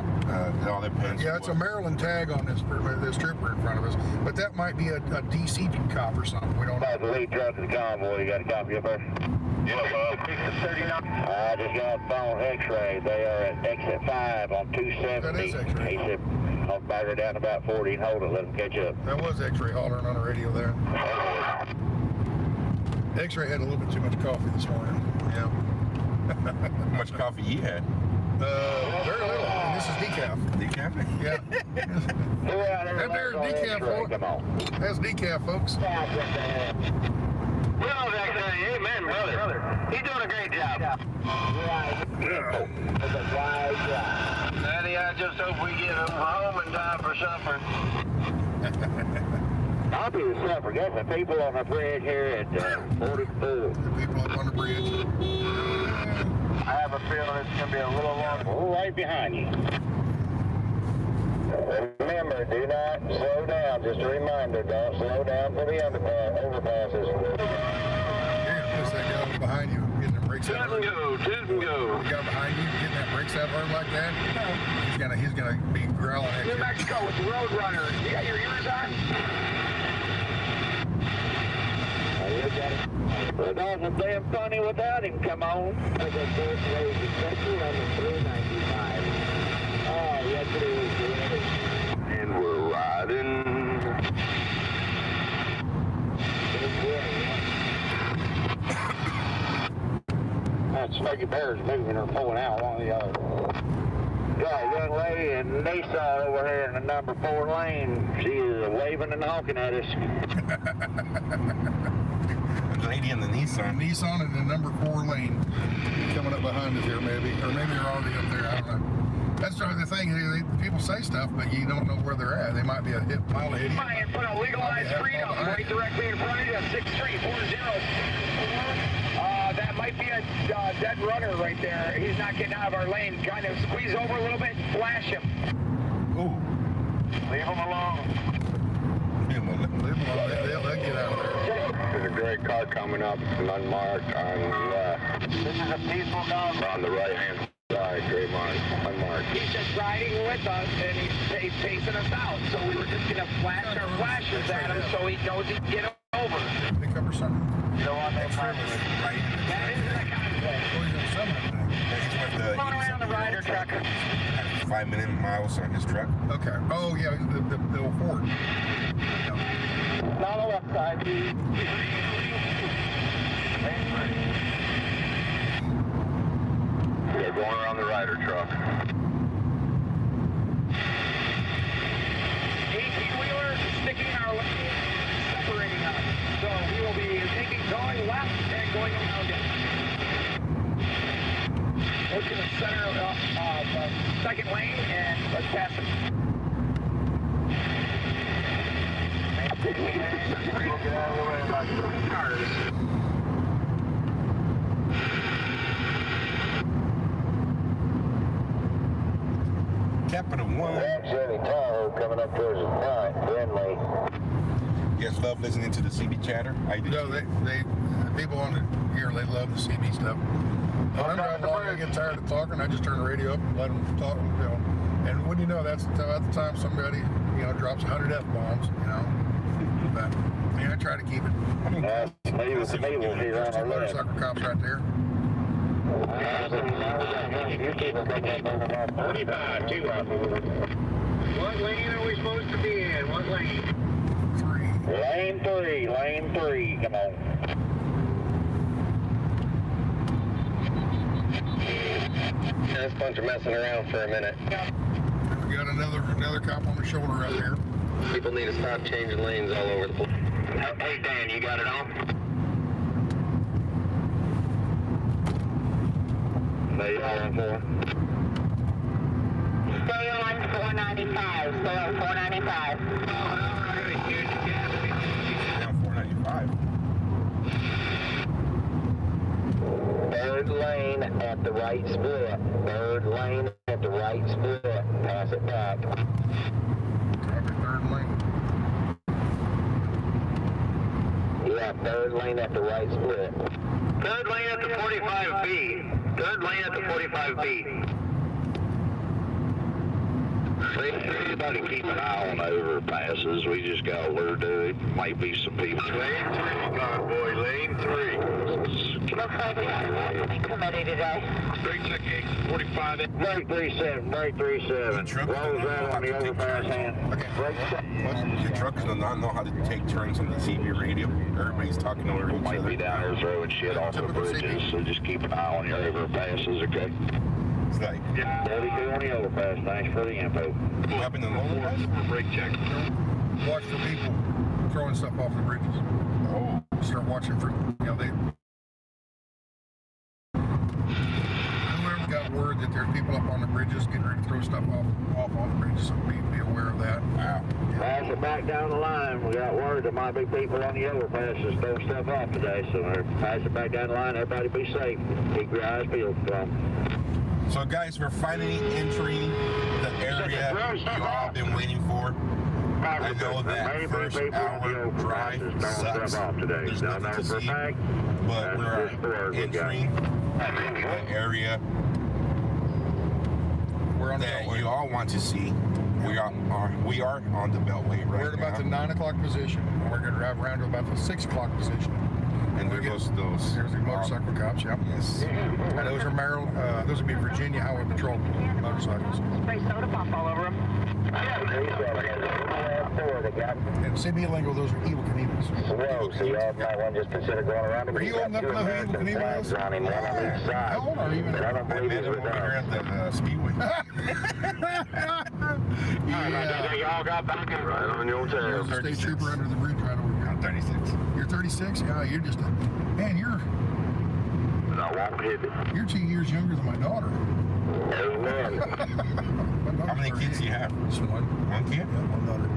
all depends. Yeah, it's a Maryland tag on this trooper in front of us, but that might be a DC cop or something. We don't know. The lead truck to the convoy. You got a copy up there? Yeah, I just got a phone X-ray. They are at exit 5 on 270. That is X-ray. He said, I'll back her down about 40 and hold it. Let them catch up. That was X-ray hollering on the radio there. X-ray had a little bit too much coffee this morning. Yeah. How much coffee you had? Very little. And this is decaf. Decaf? Yeah. That there's decaf, folks. That's decaf, folks. Well, X-ray, amen, brother. He's doing a great job. Daddy, I just hope we get him home in time for supper. I'll be the supper. Got the people on the bridge here at 44. The people up on the bridge. I have a feeling it's going to be a little longer. We're right behind you. Remember, do not slow down. Just a reminder, don't slow down for the overpasses. You're going to push that guy behind you, getting them brakes out. Go. The guy behind you, getting that brakes out hard like that, he's gonna be growling at you. New Mexico with the Roadrunner. You got your ears on? Well, that was damn funny without him. Come on. I got both ways, especially on the 395. Oh, yes it is. And we're riding. That Smokey Bear's moving or pulling out one or the other. Got a young lady in Nissan over here in the number 4 lane. She is waving and honking at us. The lady in the Nissan. Nissan in the number 4 lane. Coming up behind us here, maybe. Or maybe they're already up there. I don't know. That's the thing. People say stuff, but you don't know where they're at. They might be a mile ahead. Might put a legalized freedom right directly in front of you. 6340. That might be a dead runner right there. He's not getting out of our lane. Kind of squeeze over a little bit, flash him. Ooh. Leave him alone. Leave him alone. They'll get out of there. There's a gray car coming up, unmarked on the left. This is a peaceful dog. On the right hand side, gray mark, unmarked. He's just riding with us and he's pacing us out. So we were just going to flash our flashes at him so he knows he can get over. Pick up or something. You know what? That's right. That is the convoy. Come on around the rider truck. 5 minute miles on his truck. Okay. Oh, yeah, the old Ford. Not on the left side. They're going around the rider truck. 18-wheeler sticking in our lane, separating us. So we will be going left and going around it. Go to the center of the second lane and let's pass it. We'll get out of the way about the cars. Capital One. Chevy Tahoe coming up towards the front, friendly. You guys love listening to the CB chatter? I do. No, they people on here, they love the CB stuff. When I'm driving along, I get tired of talking. I just turn the radio up and let them talk. You know, and when you know, that's about the time somebody drops 100 F-bombs. But yeah, I try to keep it. I mean, there's 2 motorcycle cops right there. 45, 2 up. What lane are we supposed to be in? What lane? 3. Lane 3, come on. This bunch of messing around for a minute. We got another cop on the shoulder out here. People need to stop changing lanes all over the place. Hey Dan, you got it on? Stay on 495. Stay on 495. Down 495. Third lane at the right split. Third lane at the right split. Pass it back. Third lane. Yeah, third lane at the right split. Third lane at the 45B. Third lane at the 45B. Everybody keep an eye on overpasses. We just got word there might be some people. Lane 3, Convoy. Lane 3. Looks like we have nothing committee today. Break check 845. Break 37. Break 37. Rolls right on the overpass hand. Okay. Break check. Your truckers do not know how to take turns on the CB radio. Everybody's talking over each other. Might be down there throwing shit off the bridges, so just keep an eye on your overpasses, okay? It's like, yeah. 32 on the overpass. Thanks for the info. What happened in the overpass? Break check. Watch for people throwing stuff off the bridges. Oh. Start watching for, they... Whoever got word that there's people up on the bridges getting ready to throw stuff off on the bridges, so be aware of that. Wow. Pass it back down the line. We got word there might be people on the overpasses throwing stuff off today, so pass it back down the line. Everybody be safe. Keep your eyes peeled. So guys, we're finally entering the area you all been waiting for. I know that first hour drive sucks. There's nothing to see, but we're entering the area that you all want to see. We are on the Beltway right now. We're at about the 9 o'clock position. We're going to drive around to about the 6 o'clock position. And there goes those. There's the motorcycle cops, yep. Yes. And those are Maryland, those would be Virginia Highway Patrol motorcycles. Spray soda pop all over them. And CB lingo, those are Evil Knievel's. Whoa, so y'all might want to just consider going around. Are you old enough to know who Evil Knievel is? How old are you? I don't believe he's with us. At the Speedway. Yeah. Y'all got back in right on your tail. There's a state trooper under the bridge right over here. I'm 36. You're 36? Yeah, you're just a... Man, you're... But I won't hit it. You're 2 years younger than my daughter. Amen. How many kids do you have? Just one. One kid? Yeah, one daughter.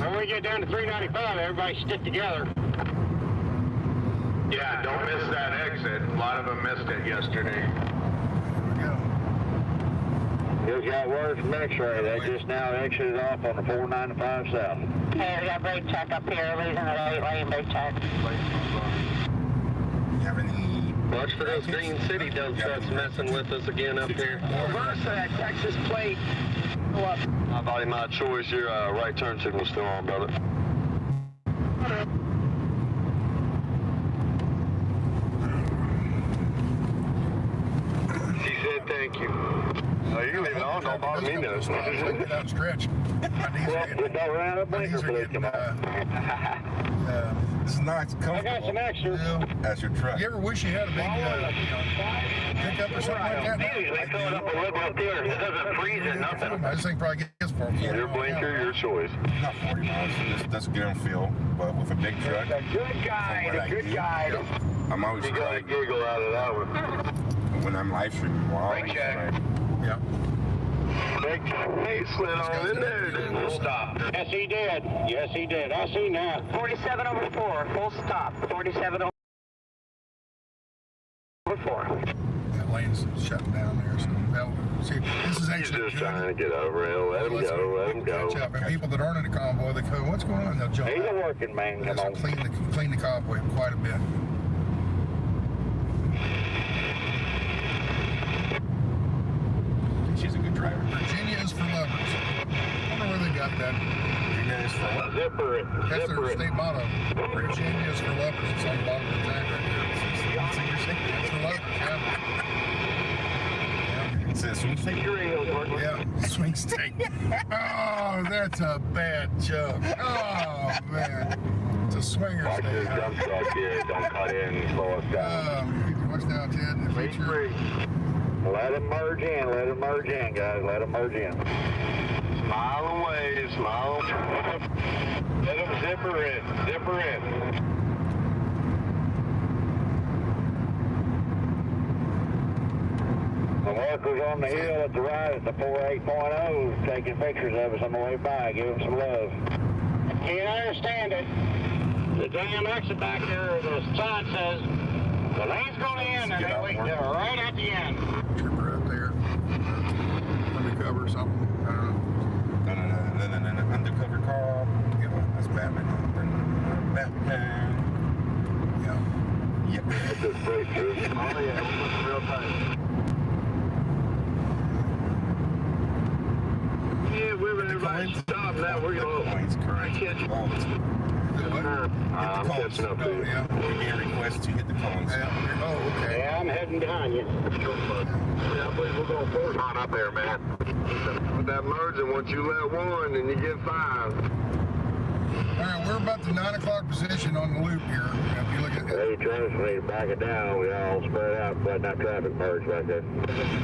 When we get down to 395, everybody stick together. Yeah, don't miss that exit. A lot of them missed it yesterday. Just got word from X-ray. They just now exited off on the 495 south. Hey, we got brake check up here. Losing the 8-lane brake check. You have any... Watch for those Green City dump trucks messing with us again up here. Reverse that Texas plate. Go up. My body, my choice. Your right turn signal's still on, brother. She said thank you. Oh, you can leave it on. Don't bother me no. Get out and stretch. This is nice, comfortable. I got some extra. That's your truck. You ever wish you had a big pickup or something like that? They fill it up a little up there. It doesn't freeze or nothing. This thing probably gets for Your blinker, your choice. Not 40 miles, so this doesn't get on feel, but with a big truck. A good guide, a good guide. I'm always You got a giggle out of that one. when I'm live streaming. Wow. Yeah. Big face slid on in there, didn't it? Stop. Yes, he did. Yes, he did. I see now. 47 over 4. Full stop. 47 over 4. That lane's shutting down there, so see, this is actually He's just trying to get over it. Let him go. Let him go. catch up. And people that aren't in the convoy, they go, what's going on? They'll jump He's out. a working man. Come on. Clean the convoy quite a bit. She's a good driver. Virginia is for lovers. I don't know where they got that. Virginia is for what? Zipper it. That's their state motto. Virginia is for lovers. It's on the bottom of the tag right there. It's for lovers, yeah. It says swing state? Yeah, swing state. Oh, that's a bad joke. Oh, man. It's a swinger Watch state. this jump truck here. Don't cut in and slow us down. Watch now, Ted. The future. Let him merge in. Let him merge in, guys. Let him merge in. Smile and wave. Smile. Let him zipper in. Zipper in. workers on the hill at the right at the 48.0 taking pictures of us on the way by. Give them some love. Can't understand it. The damn exit back there, the sign says the lane's going to end, and they wait till right at the end. Trooper up there. Undercover or something. I don't know. No. Undercover call. Yeah, that's Batman. Batman. Yeah. Yep. That's just great, too. Oh, yeah, we're looking real tight. Yeah, we're ready to stop now. We're going to catch it. I'm catching up to you. Yeah, we get requests to hit the cones. Oh, okay. Yeah, I'm heading behind you. Yeah, I believe we're going forward. On up there, man. With that merging, once you let one, then you get 5. All right, we're about the 9 o'clock position on the loop here. If you look at Hey, transfer, back it down. We all spread out, but that traffic merge right there.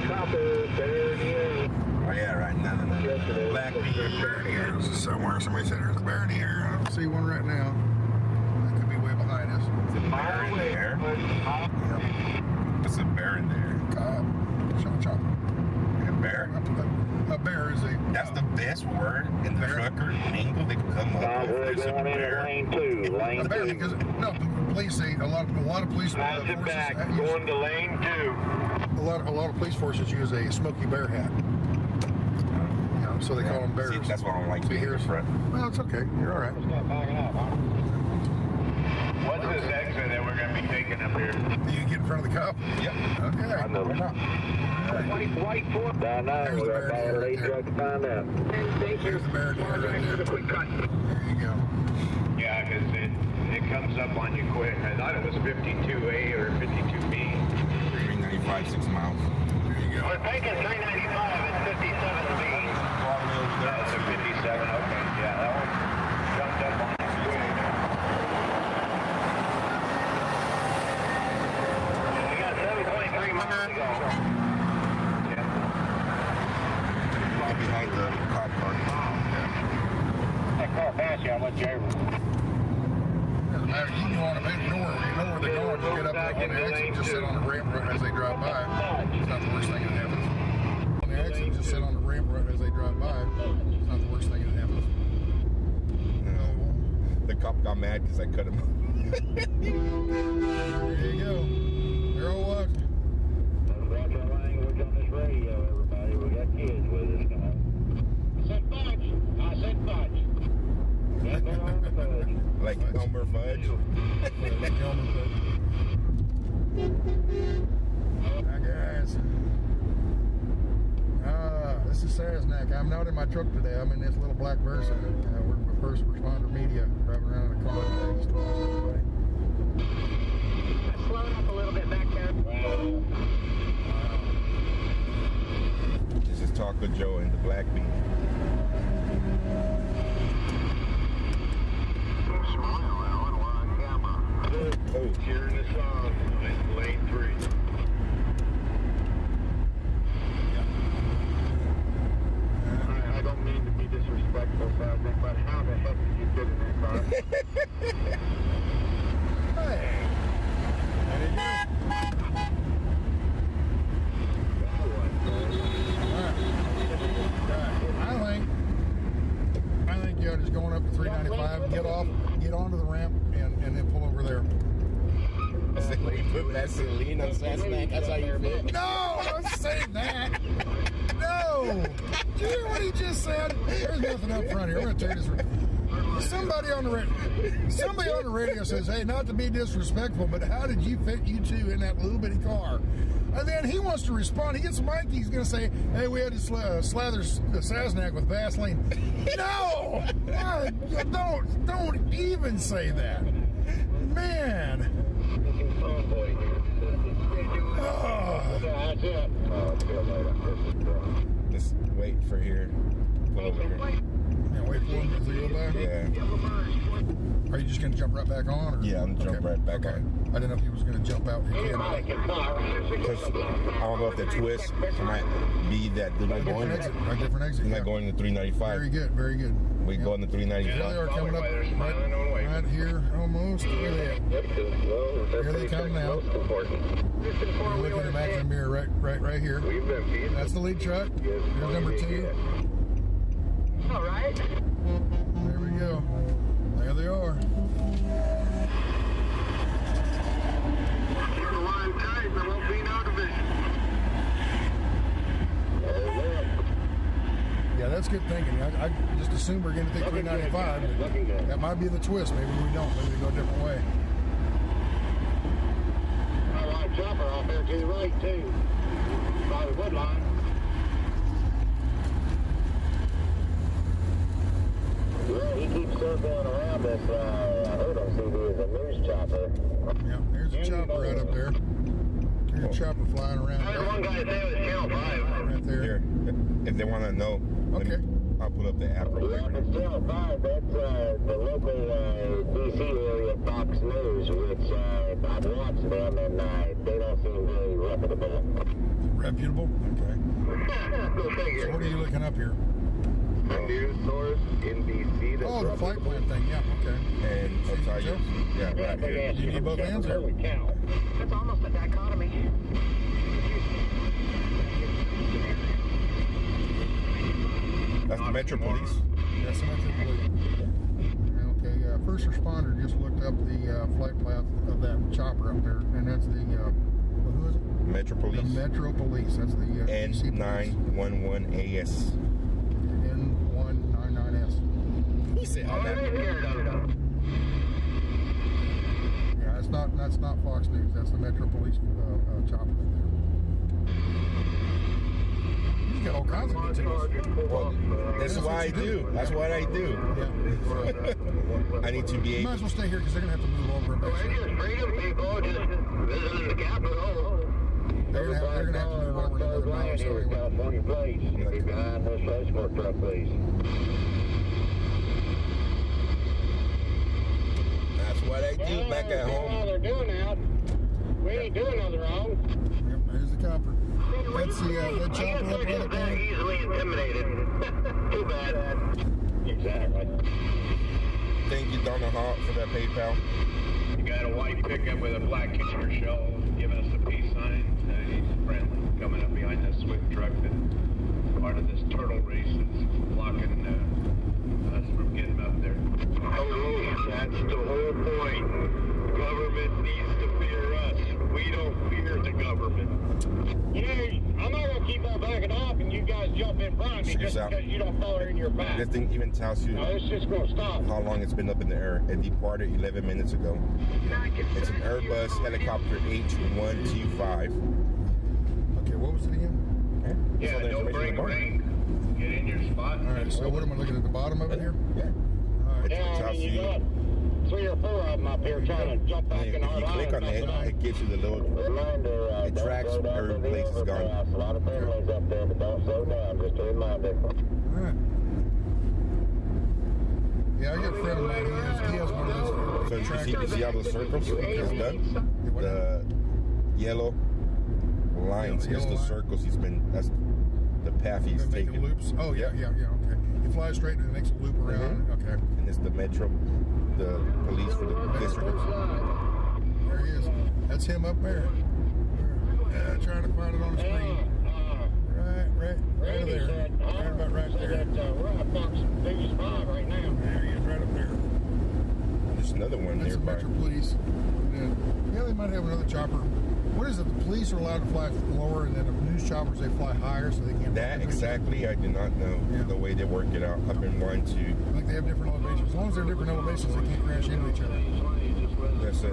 Copper, there it is. Oh, yeah, right. No. Black bear here. Somewhere, somebody said there's a bear in here. I don't see one right now. That could be way behind us. There's a bear in there. Yep. What's a bear in there? Chop. A bear? A bear is a... That's the best word in the trucker lingo they can come up with. We're going into lane 2. Lane 2. Because, no, the police say a lot of police forces back. Going to lane 2. A lot of police forces use a Smokey Bear hat. So they call them bears. See, that's why I don't like being here front. Well, it's okay. You're all right. What's this exit that we're going to be taking up here? You get in front of the cop? Yep. Okay. I know. Wait for it. I know. We're going to buy a lead truck to find out. There's the bear right there. There you go. Yeah, because it comes up on you quick. I thought it was 52A or 52B. 395, 6 miles. There you go. We're taking 395. It's 57B. That's a 57. Okay. Yeah, that one jumped up on us quick. We got 7.3 miles to go. Right behind the car park. That car past you, I'll let you over. Doesn't matter. You can go on a bit. You know where they're going. Just get up on the exit. Just sit on the ramp as they drive by. It's not the worst thing that happens. On the exit, just sit on the ramp as they drive by. It's not the worst thing that happens. No. The cop got mad because I cut him. There you go. They're all watching. Let's watch our language on this radio, everybody. We got kids with us now. I said fudge. Get there on the fudge. Like Elmer Fudge. Like Elmer Fudge. Hi, guys. This is Sasnak. I'm not in my truck today. I'm in this little black Versa. We're first responder media driving around in a car today. Just to watch everybody. Slow it up a little bit back there. This is Taco Joe and the Black Bean. Smile, Alan. We're on camera. Oh. Cheering us on. Lane 3. I don't mean to be disrespectful, but how the heck did you get in that car? Hey. There you go. I think you're just going up to 395, get off, get onto the ramp, and then pull over there. You put Vaseline on Sasnak, that's how you feel? No, I wasn't saying that. No. Did you hear what he just said? There's nothing up front here. We're going to turn this. Somebody on the radio says, hey, not to be disrespectful, but how did you fit you two in that little bitty car? And then he wants to respond. He gets a mic. He's going to say, hey, we had to slather the Sasnak with Vaseline. No! Don't even say that. Man. Convoy here. That's it. Just wait for here. Pull over here. Yeah, wait for him as they go by? Yeah. Are you just going to jump right back on? Or? Yeah, I'm going to jump right back on. I didn't know if he was going to jump out. Because I don't know if the twist might be that they're not going a different exit. They're not going to 395. Very good, very good. We go in the 395. Yeah, they are coming up right here, almost. Where are they at? Here they come now. You're looking at the back of the mirror right here. That's the lead truck. Here's number 2. All right. There we go. There they are. Keep the line tight. There won't be no division. Yeah, that's good thinking. I just assumed we're going to take 395, but that might be the twist. Maybe we don't. Maybe we go a different way. All right, chopper off there to the right, too. By the wood line. He keeps circling around us. I heard him see there's a news chopper. Yeah, there's a chopper right up there. There's a chopper flying around. I heard one guy say it was Channel 5. Right there. Here, if they want to know, okay. I'll pull up the app real quick. Yeah, it's Channel 5. That's the local D.C. area Fox News, which I've watched them, and they don't seem very reputable. Reputable? Okay. Go figure. So what are you looking up here? A news source in D.C. that's Oh, the flight plan thing. Yeah, okay. And I'll tell you, yeah, right here. You need both hands or? Holy cow. That's almost a dichotomy. That's the Metro Police. That's the Metro Police. Okay, first responder just looked up the flight path of that chopper up there, and that's the, who is it? Metro Police. The Metro Police. That's the N911AS. N199S. He said all that. Yeah, that's not Fox News. That's the Metro Police chopper up there. You got all kinds of details. Well, that's what I do. That's what I do. Yeah. I need to be You might able. as well stay here because they're going to have to move over. Well, it's just freedom people just visiting the Capitol. They're going to have to move over another mile or so anyway. California plates. Be behind this escort truck, please. That's what I do back at How home. they're doing that. We ain't doing nothing wrong. Yep, there's the copper. That's the chopper up right there. Easily intimidated. Too bad. Exactly. Thank you, Donna Hawk, for that PayPal. You got a white pickup with a black camera shell giving us a peace sign. He's friendly, coming up behind this Swift truck that's part of this turtle race that's blocking us from getting up there. Oh, that's the whole point. The government needs to fear us. We don't fear the government. You know, I'm not going to keep on backing off and you guys jump in front of me just because you don't follow in your back. This thing even tells you No, it's just going to stop. how long it's been up in the air. It departed 11 minutes ago. It's an Airbus helicopter H125. Okay, what was it again? Yeah, So there's don't information bring on the rain. Get in your spot. All right, so what am I looking at the bottom of it here? Yeah. All right. It Yeah, I tells mean, you you. got 3 or 4 of them up here trying to jump back If in our you line. click on it, it gives you the little. Reminder, It tracks don't go where down to place the is gone. overpass. A lot of families up there, but don't slow down. Just a reminder. All right. Yeah, I got a friend of mine. He has one of those. So you see all those circles? It's done. The yellow lines Yeah, the is the yellow line. circles he's been. That's the path he's Making taken. loops. Oh yeah. Okay. He flies straight and it makes a loop around. Okay. And it's the Metro, the police for the district. There he is. That's him up there. Trying to find it on the screen. Right there. Right about right there. We're at Fox News 5 right now. There he is, right up there. There's another one That's the nearby. Metro Police. Yeah, they might have another chopper. What is it? The police are allowed to fly lower, and then the news choppers they fly higher, so they can't. That exactly, I do not know the way they work it out. I've been wanting to. I think they have different elevations. As long as they're different elevations, they can't crash into each other. There's a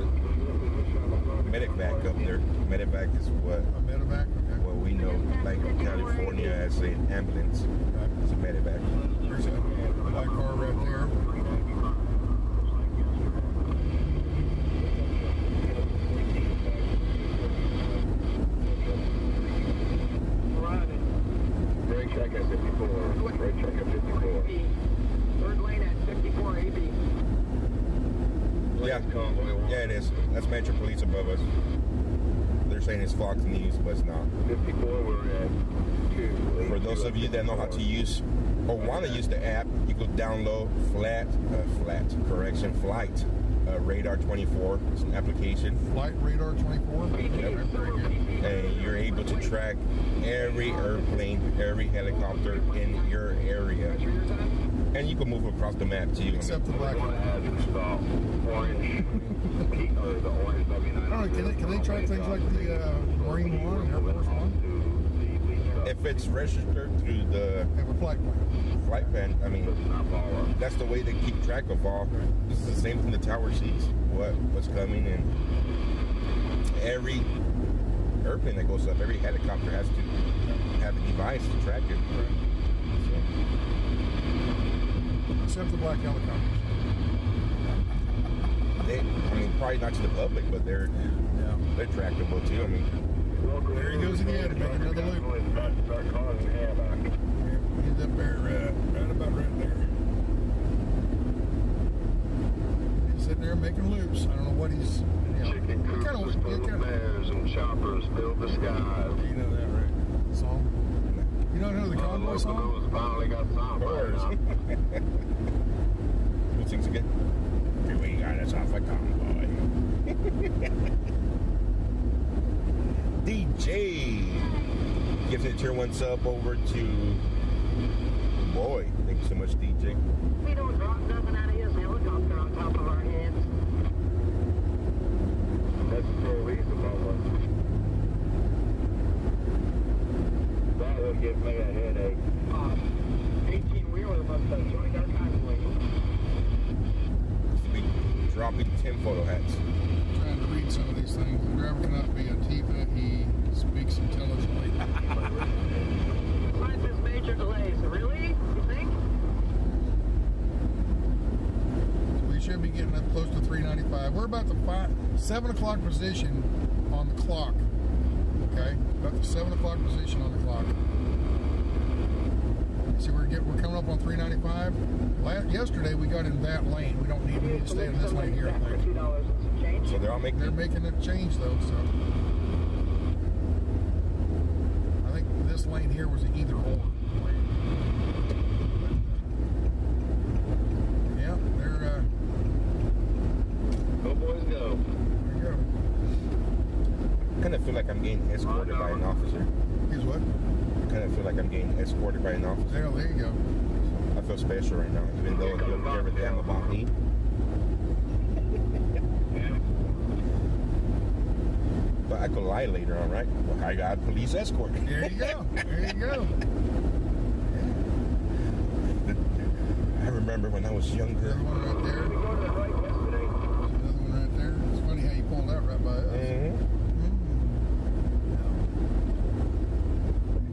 medevac up there. Medevac is what? A medevac? Okay. What we know, like in California, as an ambulance. It's a medevac. There's a black car right there. Brake check at 54. Brake check at 54. Third lane at 54 AB. Yeah, yeah, it is. That's Metro Police above us. They're saying it's Fox News, but it's not. 54, we're at 2. For those of you that know how to use or want to use the app, you could download Flight Radar 24. It's an application. Flight Radar 24. Yep. And you're able to track every airplane, every helicopter in your area. And you can move across the map too. Except the black one. Orange. The orange W9. I don't know, can they track things like the Marine One and Air Force One? If it's registered through the flight plan, I mean, that's the way they keep track of all. This is the same thing the tower sees, what's coming, and every airplane that goes up, every helicopter has to have a device to track it. Except the black helicopters. I mean, probably not to the public, but they're trackable too. I mean, there he goes again, make another loop. He's up there, right about right there. He's sitting there making loops. I don't know what he's. Chicken coopers, bears, and choppers fill the skies. You know that, right? The song. You don't know the Convoy song? Finally got some. Who sings again? Here we got us off a Convoy. DJ gives a tier 1 sub over to Boy. Thank you so much, DJ. We don't drop nothing out of his helicopter on top of our heads. That's the police above us. That would give me a headache. 18-wheeler must have joined our convoy. We dropping 10 photo hats. Trying to read some of these things. The driver cannot be a Tifa. He speaks intelligently. Why is this major delays? Really? You think? So we should be getting up close to 395. We're about the 7 o'clock position on the clock. Okay? About the 7 o'clock position on the clock. See, we're coming up on 395. Yesterday we got in that lane. We don't need to stay in this lane here, I think. So they're making a change though, so I think this lane here was an either or lane. Yeah, they're go boys go. There you go. I kind of feel like I'm getting escorted by an officer. Here's what? I kind of feel like I'm getting escorted by an officer. There you go. I feel special right now, even though I don't care a damn about me. But I could lie later on, right? Well, I got police escort. There you go. There you go. I remember when I was younger. Another one right there. Another one right there. It's funny how you pulled out right by us.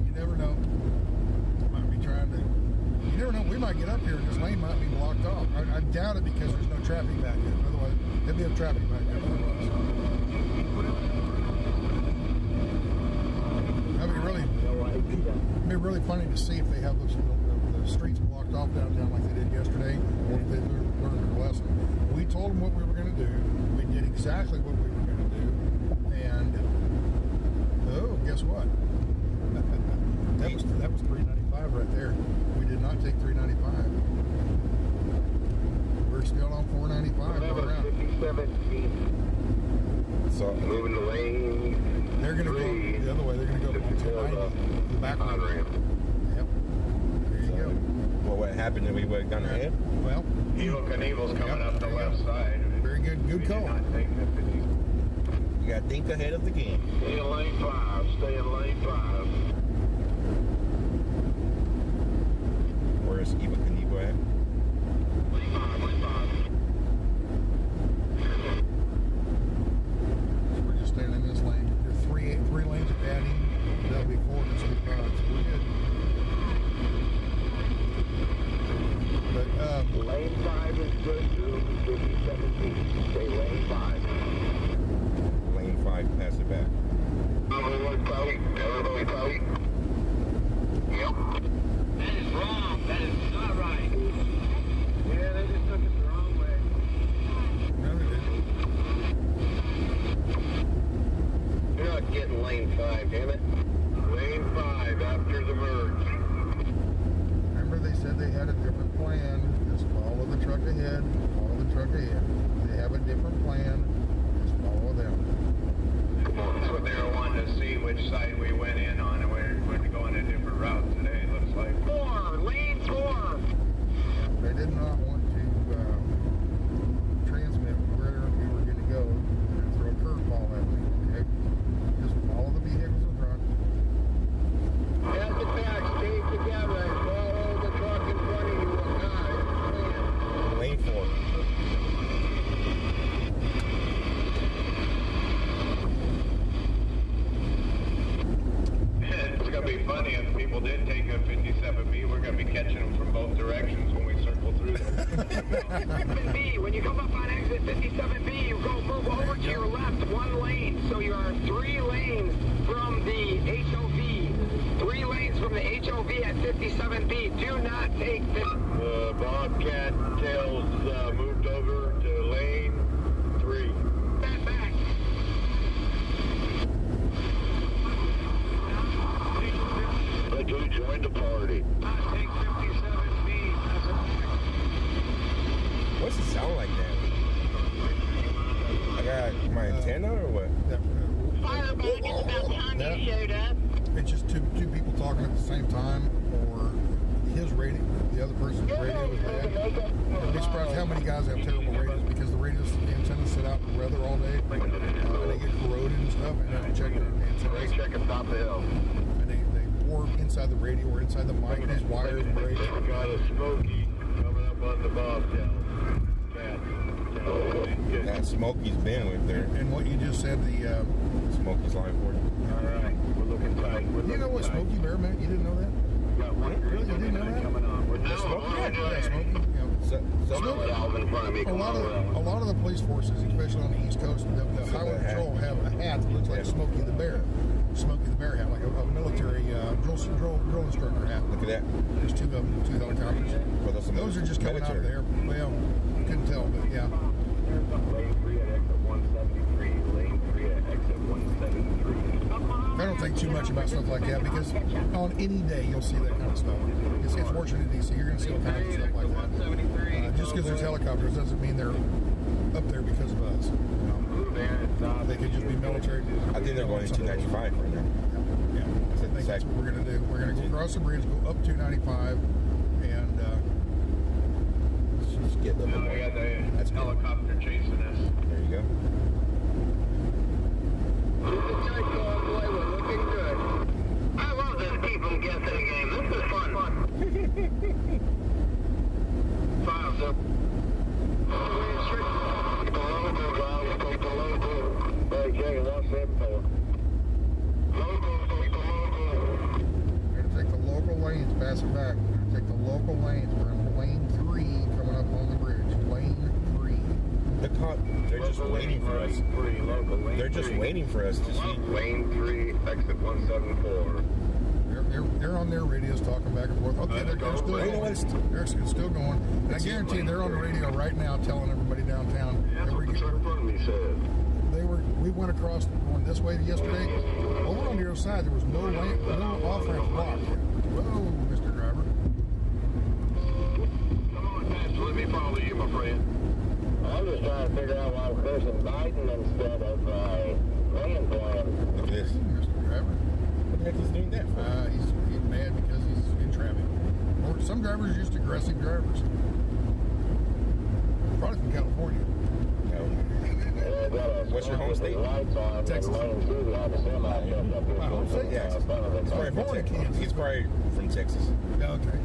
You never know. Might be trying to. You never know. We might get up here and this lane might be blocked off. I doubt it because there's no traffic back there. Otherwise, there'd be a traffic back there. It'd be really funny to see if they have the streets blocked off downtown like they did yesterday, or if they learned their lesson. We told them what we were going to do. We did exactly what we were going to do, and guess what? that was 395 right there. We did not take 395. We're still on 495 going around. 57 feet. So moving the lane. They're going to go the other way. They're going to go to 290. The back on ramp. Yep. There you go. Well, what happened? Then we would have gone ahead. Well, Eagle Knievel's coming up the left side. Very good. Good call. You got to think ahead of the game. Stay in lane 5. Stay in lane 5. Where is Eagle Knievel at? Lane 5. Lane 5. We're just staying in this lane. There's three lanes of adding. That'll be 4 and 2 cars. So we're good. But lane 5 is good. 57 feet. Stay lane 5. Lane 5, pass it back. Everyone out. Everyone out. Yep. That is wrong. That is not right. Yeah, they just took it the wrong way. no, they didn't. You're not getting lane 5, damn it. Lane 5 after the merge. Remember they said they had a different plan. Just follow the truck ahead. Follow the truck ahead. They have a different plan. Just follow them. Come on, that's what they were wanting to see, which side side we went in on, and we're going to go on a different route today, it looks like. 4, lane 4. They did not want to transmit where we were going to go and throw a curveball at me. Okay? Just follow the vehicles in front. At the back, stay together and follow the truck in front of you. Lane 4. It's going to be funny if people did take a 57B, we're going to be catching them from both directions when we circle through them. 57B, when you come up on exit 57B, you go move over to your left 1 lane. So you are 3 lanes from the HOV. 3 lanes from the HOV at 57B. Do not take this. The Bobcat tails moved over to lane 3. Stand back. But you joined the party. Take 57B. What's it sound like that? I got my antenna or what? Fireback, it's about time you showed up. It's just two people talking at the same time, or his radio, the other person's radio is bad. I'd be surprised how many guys have terrible radios because the antennas sit out in the weather all day, and they get corroded and stuff, and have to check the antennas. Check and top the hill. And they pour inside the radio or inside the mic, these wires break. Got a Smoky coming up on the Bobcat. That Smokey's been with there. And what you just said, the Smokey's line 40. Alright, we're looking tight. You know what Smokey Bear meant? You didn't know that? Got one Really? You didn't know that? coming on. We're Yeah, Smokey. Smokey. A lot of the police forces, especially on the East Coast, the highway patrol have a hat that looks like Smokey the Bear. Smokey the Bear hat, like a military drill instructor hat. Look at that. There's 2 of them, 2 helicopters. Well, those are just coming out of there. Well, couldn't tell, but yeah. Lane 3 at exit 173. Lane 3 at exit 173. I don't think too much about stuff like that because on any day you'll see that kind of stuff. It's Washington, D.C. You're going to see all kinds of stuff like that. Just because there's helicopters doesn't mean they're up there because of us. They could just be military. I think they're going to 295 right now. Yeah. I think that's what we're going to do. We're going to go across the bridge, go up 295, and just get them. We got the helicopter chasing us. There you go. We're looking good. I love this keep them guessing game. This is fun. 5 up. Hey, Jay, lost that fella. we're going to take the local lanes, pass it back. We're going to take the local lanes. We're in lane 3 coming up on the bridge. Lane 3. They're just waiting for us. They're just waiting for us to see. Lane 3, exit 174. They're on their radios talking back and forth. Okay, they're still going. They're still going. And I guarantee they're on the radio right now telling everybody downtown. We went across going this way yesterday. Over on the other side, there was no off-ramp block. Whoa, Mr. Driver. Come on, Pastor, let me follow you, my friend. I'm just trying to figure out why we're pushing Biden instead of Rand plan. Look at this. Mr. Driver. What the heck is doing that for? He's mad because he's in traffic. Or some drivers are just aggressive drivers. Probably from California. What's your home state? Texas. My home state? Yeah. He's probably from Texas. Okay.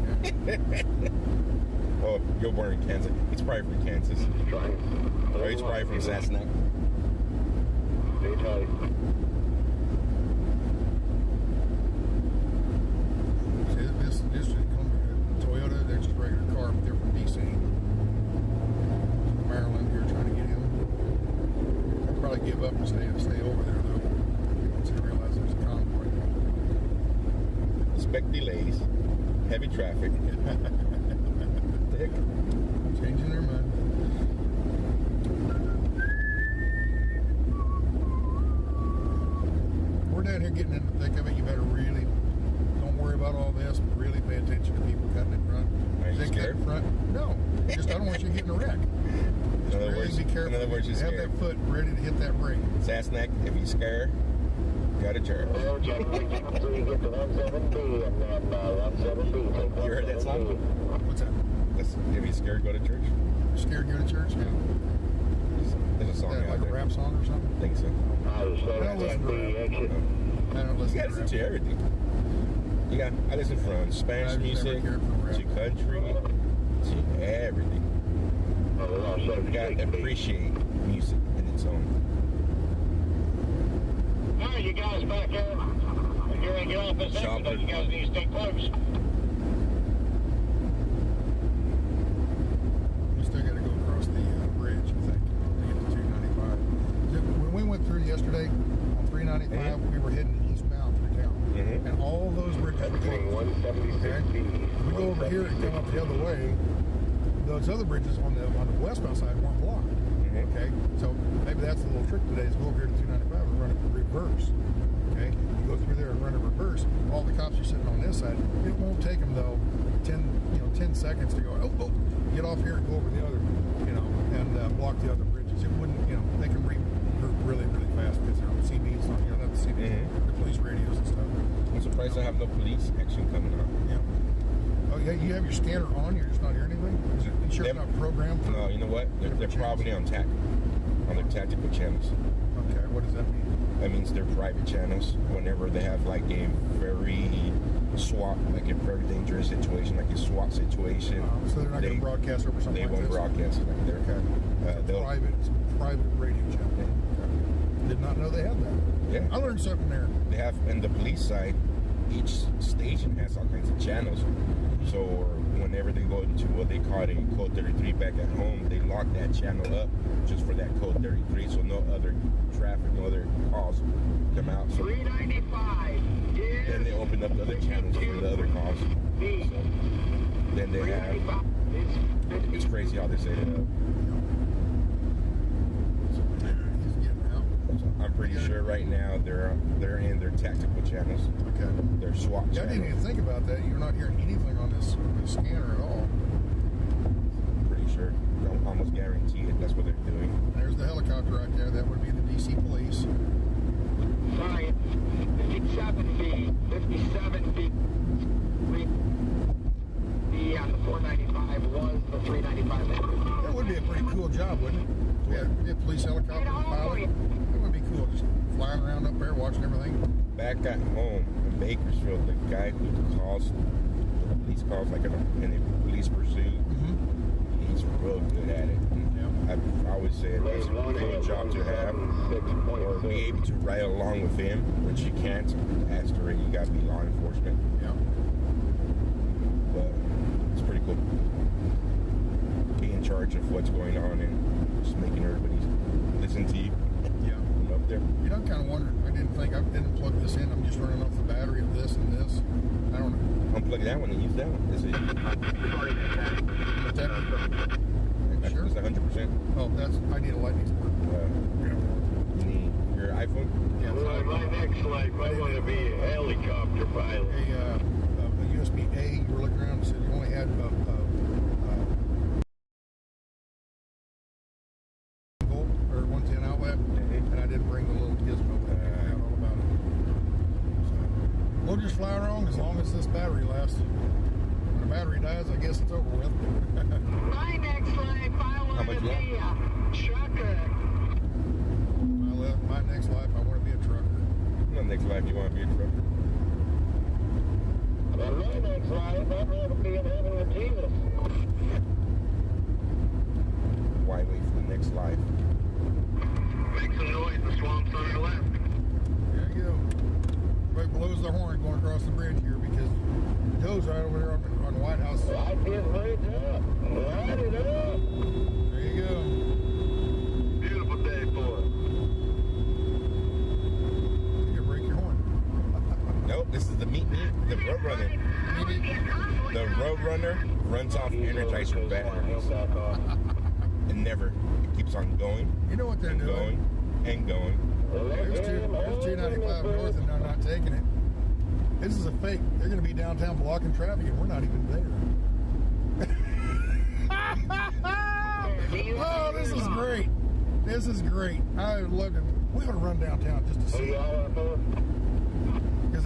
Oh, you're born in Kansas. He's probably from Kansas. Or he's probably from Sassenach. This Toyota, they're just a regular car, but they're from DC. Maryland, you're trying to get him. I'd probably give up and stay over there, though. Once they realize there's a convoy. Expect delays, heavy traffic. What the heck? Changing their mind. We're down here getting in the thick of it. You better really don't worry about all this. Really pay attention to people cutting in front. Are you They scared? cut in front. No, just I don't want you to get in a wreck. Just really be careful. In other words, you're have scared. that foot ready to hit that brake. Sassenach, if you scare, Go to church. You heard that song? What's that? If you're scared, go to church. Scared to go to church? Yeah. There's a song out like there. a rap song or something? I think so. I don't listen to rap. I don't listen You gotta listen to everything. I listen from Spanish music to country to everything. You gotta appreciate music in its own. All right, you guys back there. You're going to get off this exit, but you guys need to stay close. You still got to go across the bridge, I think, to get to 295. When we went through yesterday on 395, we were heading eastbound through town. And all those bridges were closed. Okay? We go over here and come up the other way. Those other bridges on the westbound side weren't blocked. Okay? So maybe that's the little trick today is go over here to 295 and run it reverse. Okay? You go through there and run it reverse. All the cops are sitting on this side. It won't take them though 10 seconds to go, oh, get off here and go over the other, and block the other bridges. It wouldn't, they can read really, really fast because they're on CBs, not the CBs, the police radios and stuff. I'm surprised I have no police action coming up. Yeah. Oh yeah, you have your scanner on. You're just not hearing anything. You sure it's not programmed? No, you know what? They're probably on their tactical channels. Okay, what does that mean? That means they're private channels. Whenever they have like a very very dangerous situation, like a SWAT situation. So they're not going to broadcast over something. They won't broadcast it like that. Okay. Private radio channel. Okay. Did not know they had that. Yeah, I learned something there. They have, and the police side, each station has all kinds of channels. So whenever they go into what they call a code 33 back at home, they lock that channel up just for that code 33, so no other traffic, no other calls come out. So 395. then they open up the other channels for the other calls. So then they have. It's crazy how they set it up. I'm pretty sure right now they're in their tactical channels. Okay. Their SWAT channels. I didn't even think about that. You're not hearing anything on this scanner at all. Pretty sure. I almost guarantee it. That's what they're doing. There's the helicopter right there. That would be the DC police. Sorry, 57B, 57B. On the 495 was the 395. That would be a pretty cool job, wouldn't it? Yeah, be a police helicopter pilot. That would be cool, just flying around up there, watching everything. Back at home in Bakersfield, the guy who calls the police calls like in a police pursuit, he's real good at it. I always say it's a cool job to have, or be able to ride along with him, which you can't. That's the rate you got to be law enforcement. Yeah. But it's pretty cool. Be in charge of what's going on and just making everybody listen to you. Yeah. From up there. You know, I'm kind of wondering. I didn't plug this in. I'm just running off the battery of this and this. I don't know. Unplug that one and use that one. Is it? Sure. It's 100%. Oh, I need a lightning cord. You need your iPhone? Yeah. Well, my next life, I want to be a helicopter pilot. A USB-A. You were looking around and said you only had volt or 110 outlet, and I didn't bring the little gizmo that I found all about it. So, we'll just fly along as long as this battery lasts. When the battery dies, I guess it's over with. My next life, I want to be a trucker. My next life, I want to be a trucker. My next life, you want to be a trucker? Well, my next life, I'd rather be in heaven with Jesus. Why wait for the next life? Make some noise, the swamp's on the left. There you go. Everybody blows the horn going across the bridge here because Joe's right over there on White House. Light this bridge up. Light it up. There you go. Beautiful day for it. You can break your horn. Nope, this is the the Roadrunner. The Roadrunner runs off Energizer batteries. It keeps on going. You know what they're doing? Going and going. There's 295 north and they're not taking it. This is a fake. They're going to be downtown blocking traffic and we're not even there. Oh, this is great. This is great. I would love to We ought to run downtown just to see. Because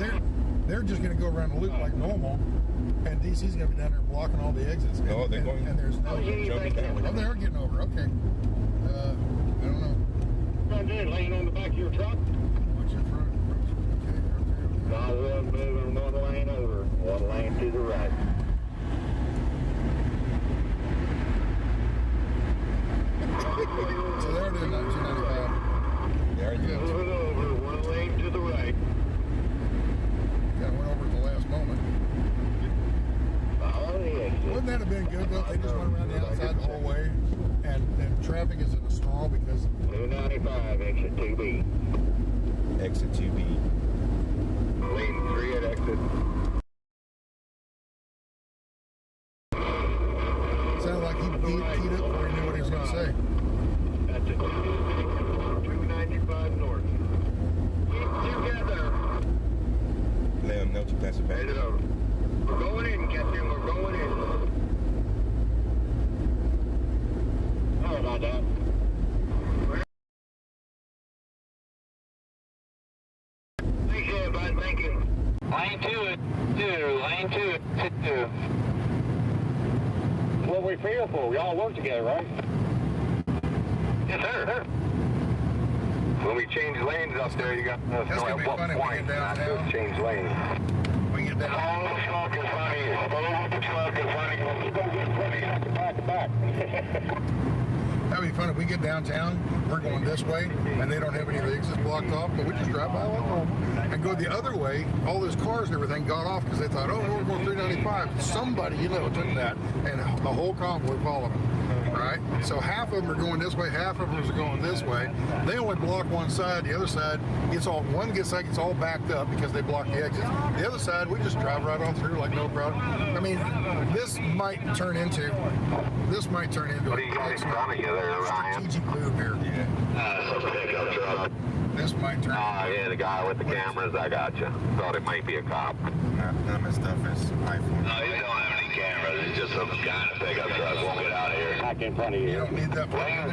they're just going to go around the loop like normal, and DC's going to be down there blocking all the exits. No, they're going. And there's no jumping down. Oh, they're getting over. Okay. I don't know. What are you doing, laying on the back of your truck? Watch your front. Okay. No, we're moving one lane over, one lane to the right. So they're doing 295. There you go. Moving over, one lane to the right. Kind of went over at the last moment. Oh, yeah. Wouldn't that have been good though? If they just went around the outside the whole way, and traffic is in a stall because 295, exit 2B. Exit 2B. Lane 3 at exit. sounded like he keyed up before he knew what he was going to say. That's it. 295 north. Keep together. Let them know to pass it back. Hand it over. We're going in, Captain. We're going in. Sorry about that. Appreciate it, bud. Thank you. Lane 2 at 2. Lane 2 at 2. What we feel for. We all work together, right? Yes, sir. When we change lanes up there, you got to know at what point not to change lanes. We get down. Oh, smoke in front of you. Oh, smoke in front of you. Go get in front of you. Back to back. That'd be fun if we get downtown, we're going this way, and they don't have any of the exits blocked off, but we just drive by like normal and go the other way. All those cars and everything got off because they thought, oh, we're going 395. Somebody, took that, and the whole convoy followed them, right? So half of them are going this way, half of them are going this way. They only block one side. The other side, one gets like it's all backed up because they block the exits. The other side, we just drive right on through like no problem. I mean, this might turn into What do you got in front of you there, Ryan? strategic move here. Yeah. It's a pickup truck. This might turn. Oh, yeah, the guy with the cameras, I got you. Thought it might be a cop. None of my stuff is iPhone. No, you don't have any cameras. It's just some kind of pickup truck. Won't get out of here. Back in front of you. You don't need that.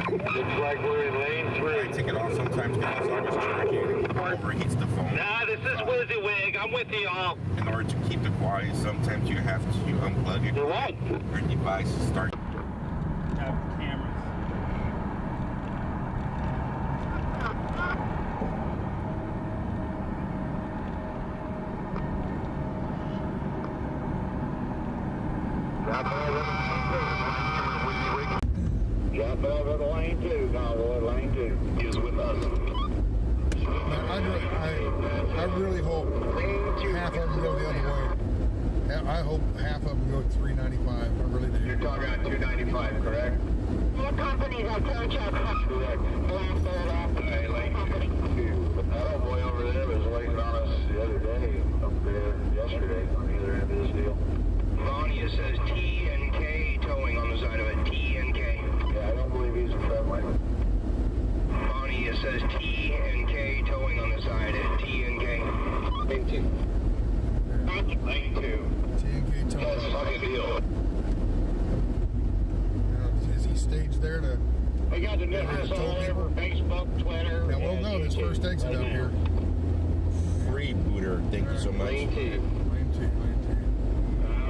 Looks like we're in lane 3. I take it off sometimes because I just charge it. Overheats the phone. Nah, this is WYSIWYG. I'm with you all. In order to keep it quiet, sometimes you have to unplug it. You're right. Your device start. Have cameras. Jump over to lane 2, Convoy. Lane 2 is with us. I really hope half of them go the other way. I hope half of them go 395. I really do. You're talking about 295, correct? What companies are Coach Correct. Hey, lane 2. That old boy over there was waiting on us the other day, up there yesterday, on the other end of this deal. Vanya says T and K towing on the side of it. T and K. Yeah, I don't believe he's a friendly. Vanya says T and K towing on the side of T and K. Lane 2. Lane 2. T&K That's a Tony. fucking deal. Is he staged there to? We got the business all over Facebook, Twitter. Now we'll know this first exit up here. Free booter. Thank you so much. Lane 2. Lane 2.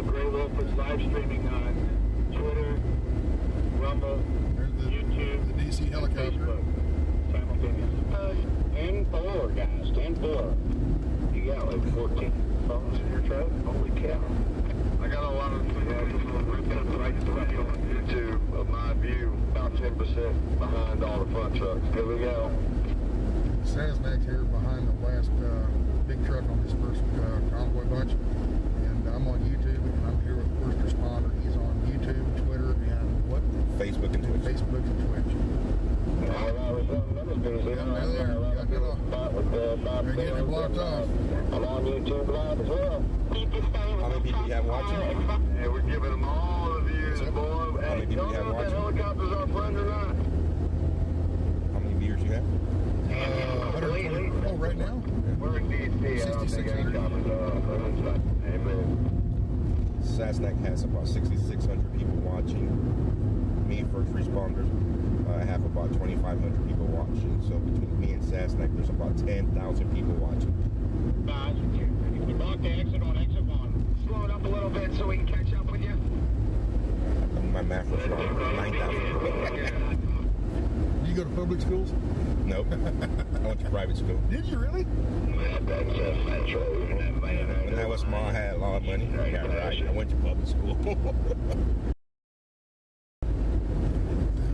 Great Wolf is live streaming on Twitter, Rumble, YouTube, the DC helicopter. Facebook, simultaneously. 10-4, guys. 10-4. You got like 14 phones in your truck? Holy cow. I got a lot of right on YouTube of my view, about 10% behind all the front trucks. Here we go. Sam's back here behind the last big truck on this first convoy bunch. And I'm on YouTube, and I'm here with First Responder. He's on YouTube, Twitter, and what? Facebook and Twitch. Facebook and Twitch. They're getting it blocked off. I'm on YouTube Live as well. How many people you have watching? Yeah, we're giving them all the views, boy. How many people you have If watching? helicopter's our friend or not. How many viewers you have? 120. Oh, right now? We're in DC. I don't think helicopters are our friend. Amen. Cessnac has about 6,600 people watching. Me, First Responders. I have about 2,500 people watching. So between me and Sasnak, there's about 10,000 people watching. We blocked the exit on exit 1. Slow it up a little bit so we can catch up with you. My math was wrong. 9,000. You go to public schools? Nope. I went to private school. Did you really? When I was small, I had a lot of money. Yeah, right. I went to public school.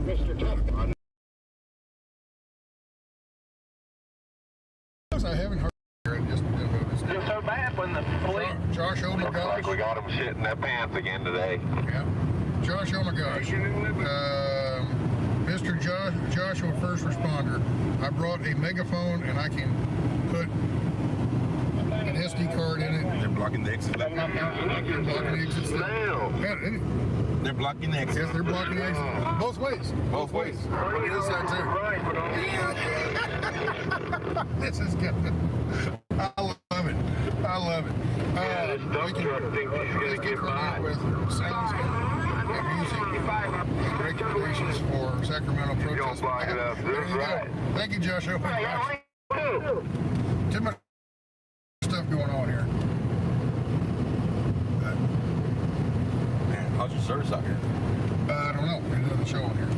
Mr. Tough. I haven't heard it. Just so bad when the police. Josh, oh my Looks gosh. like we got them shitting their pants again today. Yeah. Josh, oh my gosh. Mr. Joshua, first responder. I brought a megaphone and I can put an SD card in it. They're blocking the exit. They're blocking the exits. They're blocking the exit. Yes, they're blocking the exit. Both ways. Both ways. This side too. This is good. I love it. I love it. This dump truck thinks he's going to get by. With sounds and music and recommendations for Sacramento protest. There you go. Thank you, Joshua. Too much stuff going on here. Man, how's your service out here? I don't know. There's another show on here.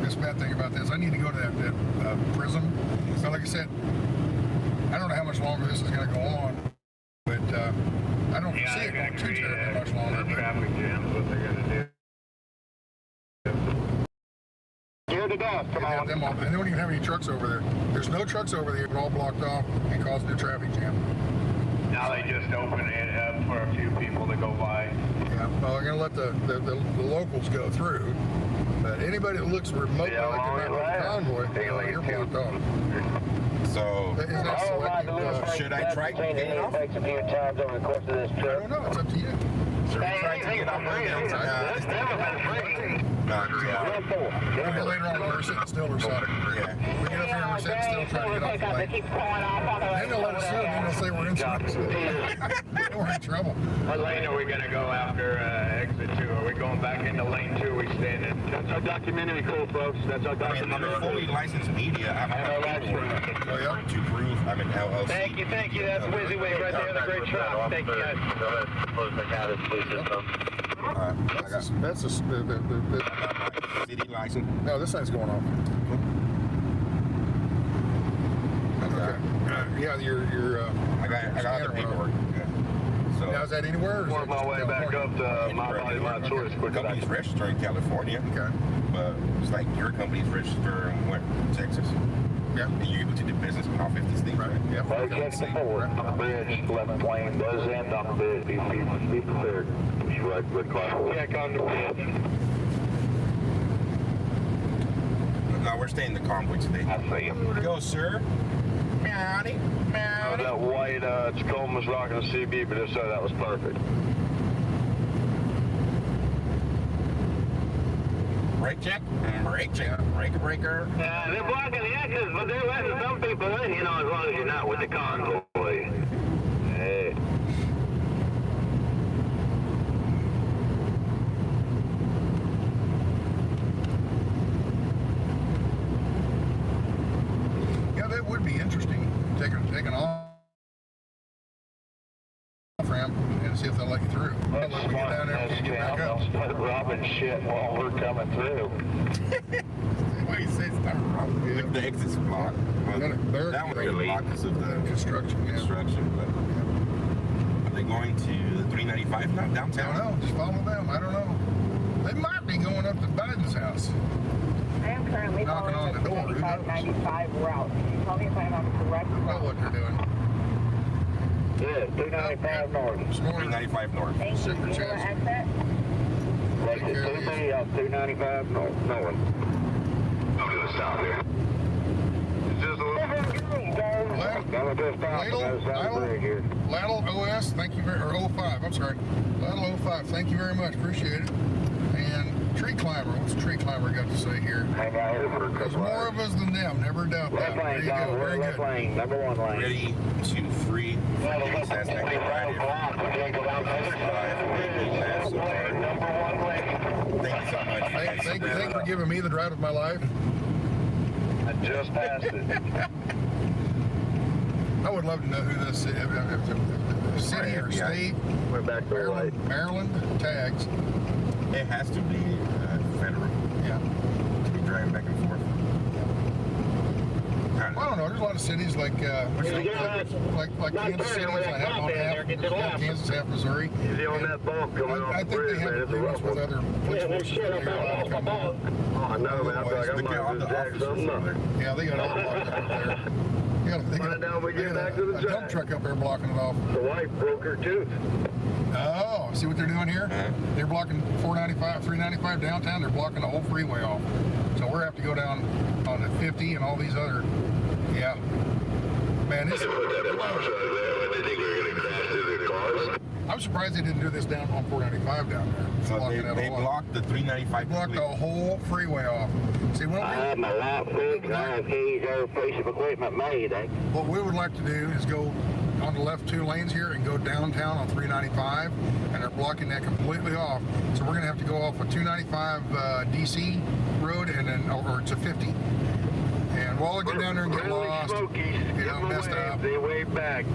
This bad thing about this, I need to go to that prism. So like I said, I don't know how much longer this is going to go on, but I don't see it going too terribly much longer. Traffic jams, what they're going to do. Clear the dust, come on. They don't even have any trucks over there. There's no trucks over there. They're all blocked off and causing a traffic jam. Now they just open it up for a few people to go by. Yeah, well, they're going to let the locals go through. But anybody that looks remotely like they're not with the convoy, you're blocked off. So, should I try getting off? A few times over the course of this trip. I don't know. It's up to you. Should we try to get off? Maybe later on when we're sitting still or something. Yeah. We get up here and we're sitting still trying to get off the lane. Then they'll let us through and then they'll say we're in we're in trouble. What lane are we going to go after exit 2? Are we going back into lane 2? Are we staying in? That's our documentary crew, folks. That's our documentary. I'm a fully licensed media. I'm to prove I'm an LLC. Thank you. That's WYSIWYG right there. The great truck. Thank you, guys. That's the city license. No, this thing's going off. Okay. Yeah, your I got the paperwork. So now is that anywhere? Or work my way back up to my choice. Company's registered in California. Okay. But it's like your company's registered in what, Texas? Yeah. And you're able to do business in all 50 states, right? Yeah. On the bridge, left lane does end on the bridge. Be prepared. Check on the bridge. No, we're staying in the convoy today. I see him. Go, sir. Meowdy. That white Tacoma's rocking the CB, but if so, that was perfect. Brake check. Breaker, breaker. Yeah, they're blocking the exits, but they're letting some people in, as long as you're not with the convoy. Hey. Yeah, that would be interesting. Taking off ramp and see if they'll let you through. Let you get down there and get back up. Start robbing shit while we're coming through. What you say? Start robbing. If the exit's blocked. That one really blocked because of the construction. But are they going to the 395 now downtown? I don't know. Just follow them. I don't know. They might be going up to Biden's house. I am currently knocking on the door. 95 route. Can you tell me if I'm on the correct route? Know what they're doing. Yeah, 295 north. 395 north. Thank you. Do you know exit? Exit 2B, 295 north. I'll do the stop here. Just a Lateral OS, thank you very, or 05, I'm sorry. Lateral 05, thank you very much, appreciate it. And Tree Climber, what's Tree Climber got to say here? There's more of us than them, never doubt that. There you go, very good. Lane, number 1 lane. Ready to free. That's not good Thank you so much. Thank you for giving me the drive of my life. Just past it. I would love to know who this is. City or state. Went back to Maryland tags. It has to be federal. Yeah. To be driving back and forth. Well, I don't know. There's a lot of cities like Kansas City. I have on half Kansas, half Missouri. Easy on that bump coming off I the think bridge, they have man. It's a agreements rough with one. other police forces that they're allowed to come down. Oh, no, man. I feel like I might have just jacked something up. Yeah, they got all blocked up there. They got a dump truck up there blocking it off. The wife broke her tooth. Oh, see what they're doing here? They're blocking 495, 395 downtown. They're blocking the whole freeway off. So we're have to go down on the 50 and all these other. Yeah. Man, this. I'm surprised they didn't do this down on 495 down there. So they blocked the 395. Blocked the whole freeway off. See, I have my light fixed. I have keys, every piece of equipment made. What we would like to do is go on the left 2 lanes here and go downtown on 395, and they're blocking that completely off. So we're gonna have to go off a 295 DC road and then over to 50. And while I get down there and get lost, messed up. They wave back.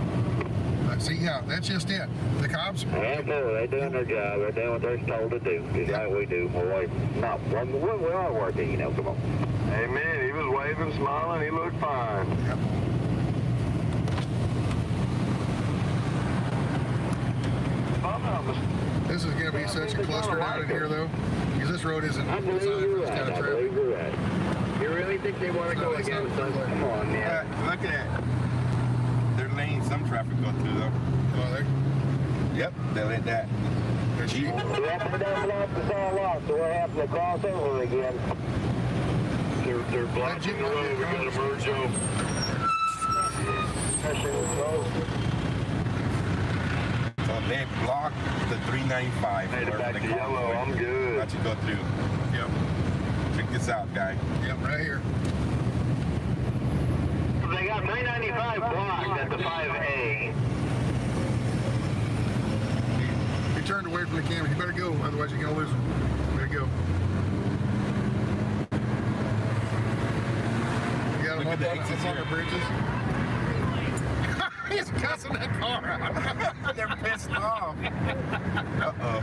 See, yeah, that's just it. The cops. They're doing their job. They're doing what they're told to do. Just like we do. We are working, come on. Hey, man, he was waving, smiling. He looked fine. Yep. This is going to be such a cluster down in here, though, because this road isn't designed for this kind of traffic. You really think they want to go against us? Come on, man. Look at that. They're letting some traffic go through, though. Oh, yep, they let that. Yep, they done blocked us all off, so we'll have to cross over again. They're blocking the road. We got to merge over. So they blocked the 395. Headed back to yellow. I'm good. About to go through. Yep. Check this out, guy. Yep, right here. They got 395 blocked at the 5A. You turned away from the camera. You better go, otherwise you're going to lose them. There you go. You got them up on the bridges. He's cussing that car out. They're pissed off. Uh-oh.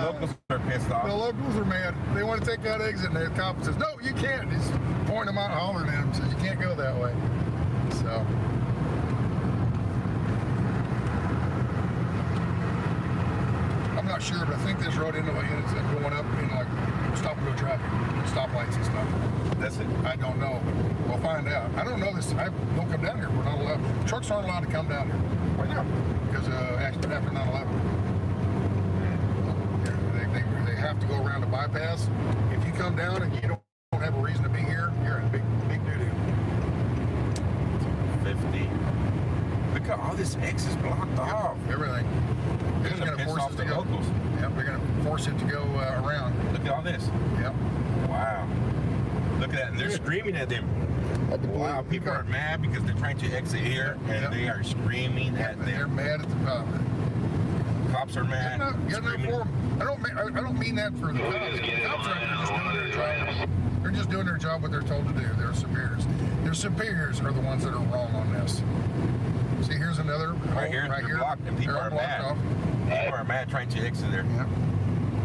Locals are pissed off. The locals are mad. They want to take that exit, and the cop says, no, you can't. He's pointing them out and hollering at them, says you can't go that way. So. I'm not sure, but I think this road ends up going up in like stop and go traffic, stoplights and stuff. That's it. I don't know. We'll find out. I don't know this. I don't come down here. We're not allowed. Trucks aren't allowed to come down here. Why not? Because after 9/11, they have to go around the bypass. If you come down and you don't have a reason to be here, you're in big doo-doo. 50. Look at all this X is blocked off. Everything. They're just going to force us to go. Locals. Yep, they're going to force it to go around. Look at all this. Yep. Wow. Look at that. And they're screaming at them. Wow, people are mad because they're trying to exit here, and they are screaming at them. They're mad at the cops are mad. Get enough for them. I don't mean that for the cops. The cops are just doing their job. They're just doing their job what they're told to do. Their superiors. Their superiors are the ones that are wrong on this. See, here's another right here. Blocked, and people are mad. Off. People are mad trying to exit there. Yeah.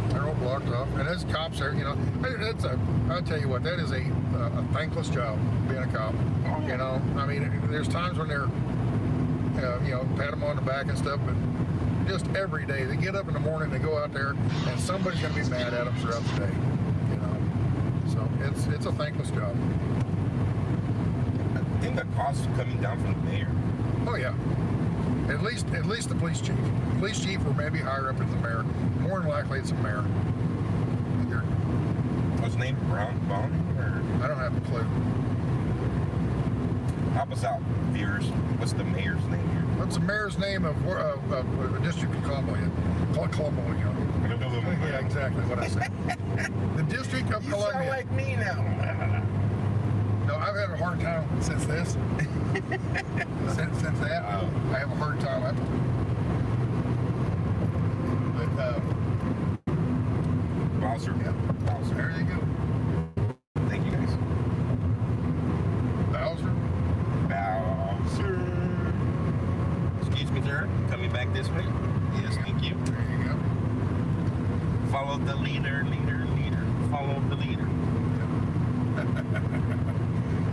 They're all blocked off, and as cops are, I'll tell you what, that is a thankless job, being a cop. You know, I mean, there's times when they're, pat them on the back and stuff, but just every day, they get up in the morning, they go out there, and somebody's going to be mad at them throughout the day, So it's a thankless job. I think the cost is coming down from the mayor. Oh yeah. At least the police chief. Police chief or maybe higher up as the mayor. More than likely it's a mayor. What's his name? Bond? Or? I don't have a clue. Help us out, viewers. What's the mayor's name here? What's the mayor's name of the district of Columbia? Columbia. Yeah, exactly what I said. The district of Columbia. You sound like me now. No, I've had a hard time since this. since that, I have a hard time. Bowser. Yeah. Bowser. There you go. Thank you, guys. Follow the leader, leader, leader. Follow the leader.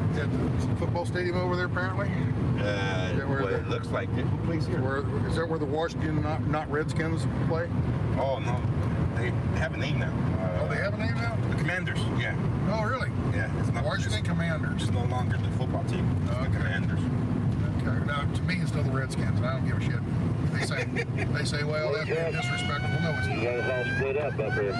Is that the football stadium over there, apparently? Well, it looks like it. Who plays here? Is that where the Washington, not Redskins, play? Oh, no. They have a name now. They have a name now? The Commanders, yeah. Oh, really? Yeah. It's not Washington Commanders. It's no longer the football team. It's the Commanders. Okay. Now, to me, it's still the Redskins, and I don't give a shit. They say, well, that's being disrespectful. No, it's not. You guys all split up here.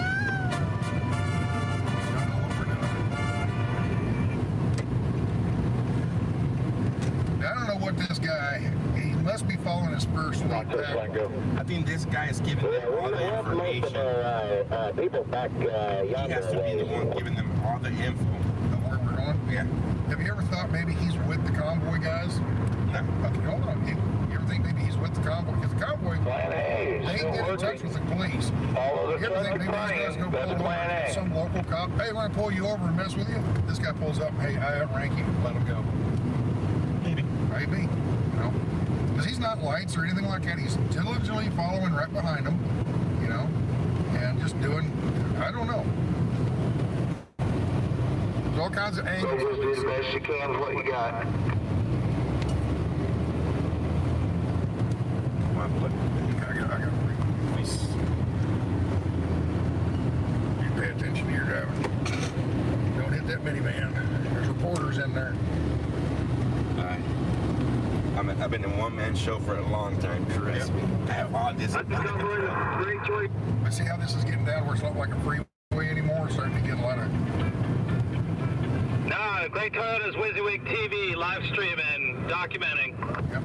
I don't know what this guy, he must be following his first lead back. I think this guy is giving them all the information. People back he has to be the one giving them all the info. Where we're going? Yeah. Have you ever thought maybe he's with the Convoy guys? No. Okay, hold on. You ever think maybe he's with the Convoy? Because the Convoy, they get in touch with the police. Follow the You ever think maybe these guys go pull over and some local cop, hey, I want to pull you over and mess with you? This guy pulls up, hey, I outrank you, let him go. Maybe. Maybe. You know? Because he's not lights or anything like that. He's diligently following right behind him, you know, and just doing, I don't know. There's all kinds of angles. So just do the best you can with what you got. I got police. You pay attention to your driving. Don't hit that minivan. There's reporters in there. I've been in one-man show for a long time, trust me. I have all this. I see how this is getting down where it's not like a freeway anymore. It's starting to get a lot of... No, Great Toyota's WYSIWYG TV live streaming, documenting. Yep.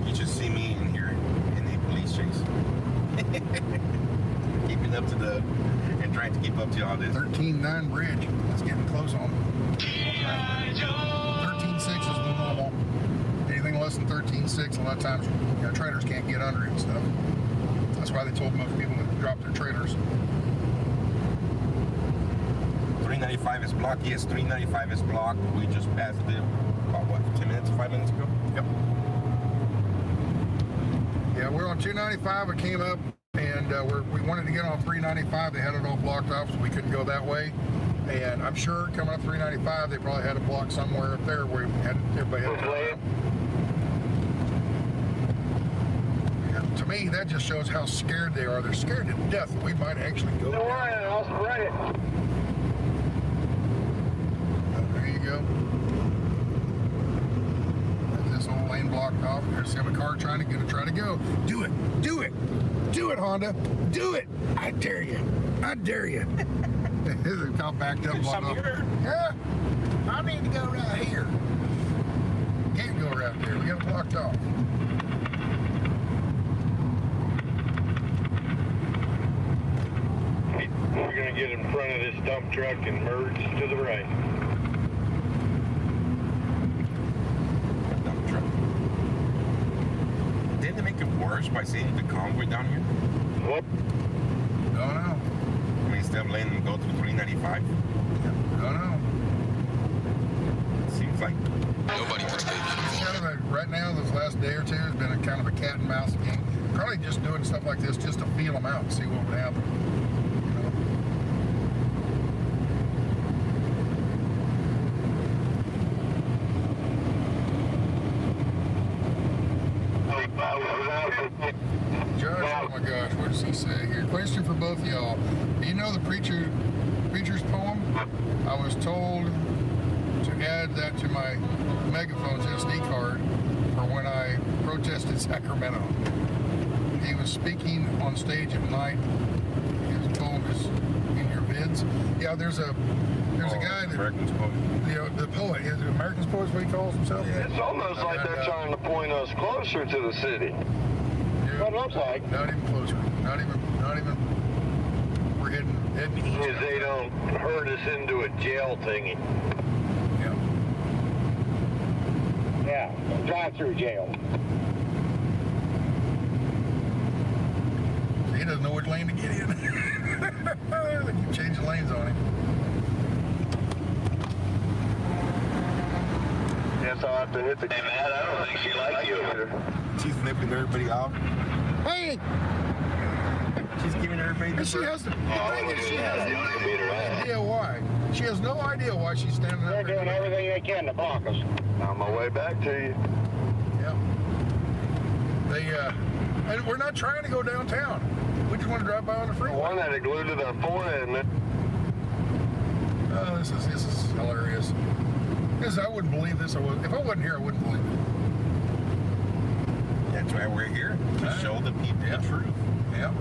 You should see me in here in a police chase. Keeping up to and trying to keep up to all this. 13.9 bridge. It's getting close on. 13.6 is the normal. Anything less than 13.6, a lot of times, you know, trailers can't get under it and stuff. That's why they told most people to drop their trailers. 395 is blocked. Yes, 395 is blocked. We just passed it about, what, 5 minutes ago? Yep. Yeah, we're on 295. I came up and we wanted to get on 395. They had it all blocked off, so we couldn't go that way. And I'm sure coming up 395, they probably had a block somewhere up there where everybody had to go. Yeah, to me, that just shows how scared they are. They're scared to death that we might actually go. Don't worry, I'll spray it. There you go. There's this whole lane blocked off. There's a car trying to try to go. Do it. Do it. Do it, Honda. Do it. I dare you. I dare you. There's a cop backed up. Blocked off. Yeah. I need to go right here. Can't go right there. We got it blocked off. We're going to get in front of this dump truck and merge to the right. Dump truck. Didn't they make it worse by saying the convoy down here? What? No. I mean, instead of letting them go through 395? No. It seems like nobody was kind of right now, this last day or two, has been a kind of a cat and mouse game. Probably just doing stuff like this just to feel them out and see what would happen. Josh, oh my gosh, what does he say here? Question for both of y'all. Do you know the preacher's poem? I was told to add that to my megaphone's SD card for when I protested Sacramento. He was speaking on stage at night. His poem is in your vids. Yeah, there's a guy that American's poet. You know, the poet. Is it American's poet is what he calls himself? Yeah. It's almost like they're trying to point us closer to the city. What it looks like. Not even closer. Not even. We're heading east. Because they don't herd us into a jail thingy. Yeah. Yeah, drive-through jail. He doesn't know which lane to get in. They keep changing lanes on him. Yeah, guess I'll have to hit the... Hey, Matt, I don't think she likes you. She's flipping everybody off. Hey! She's giving everybody the She has the thing is she has no idea why. She has no idea why she's standing up. They're doing everything they can to block us. On my way back to you. Yeah. And we're not trying to go downtown. We just want to drive by on the freeway. One had it glued to their forehead, and oh, this is hilarious. I wouldn't believe this. If I wasn't here, I wouldn't believe it. That's why we're here, to show the people the truth. Yeah.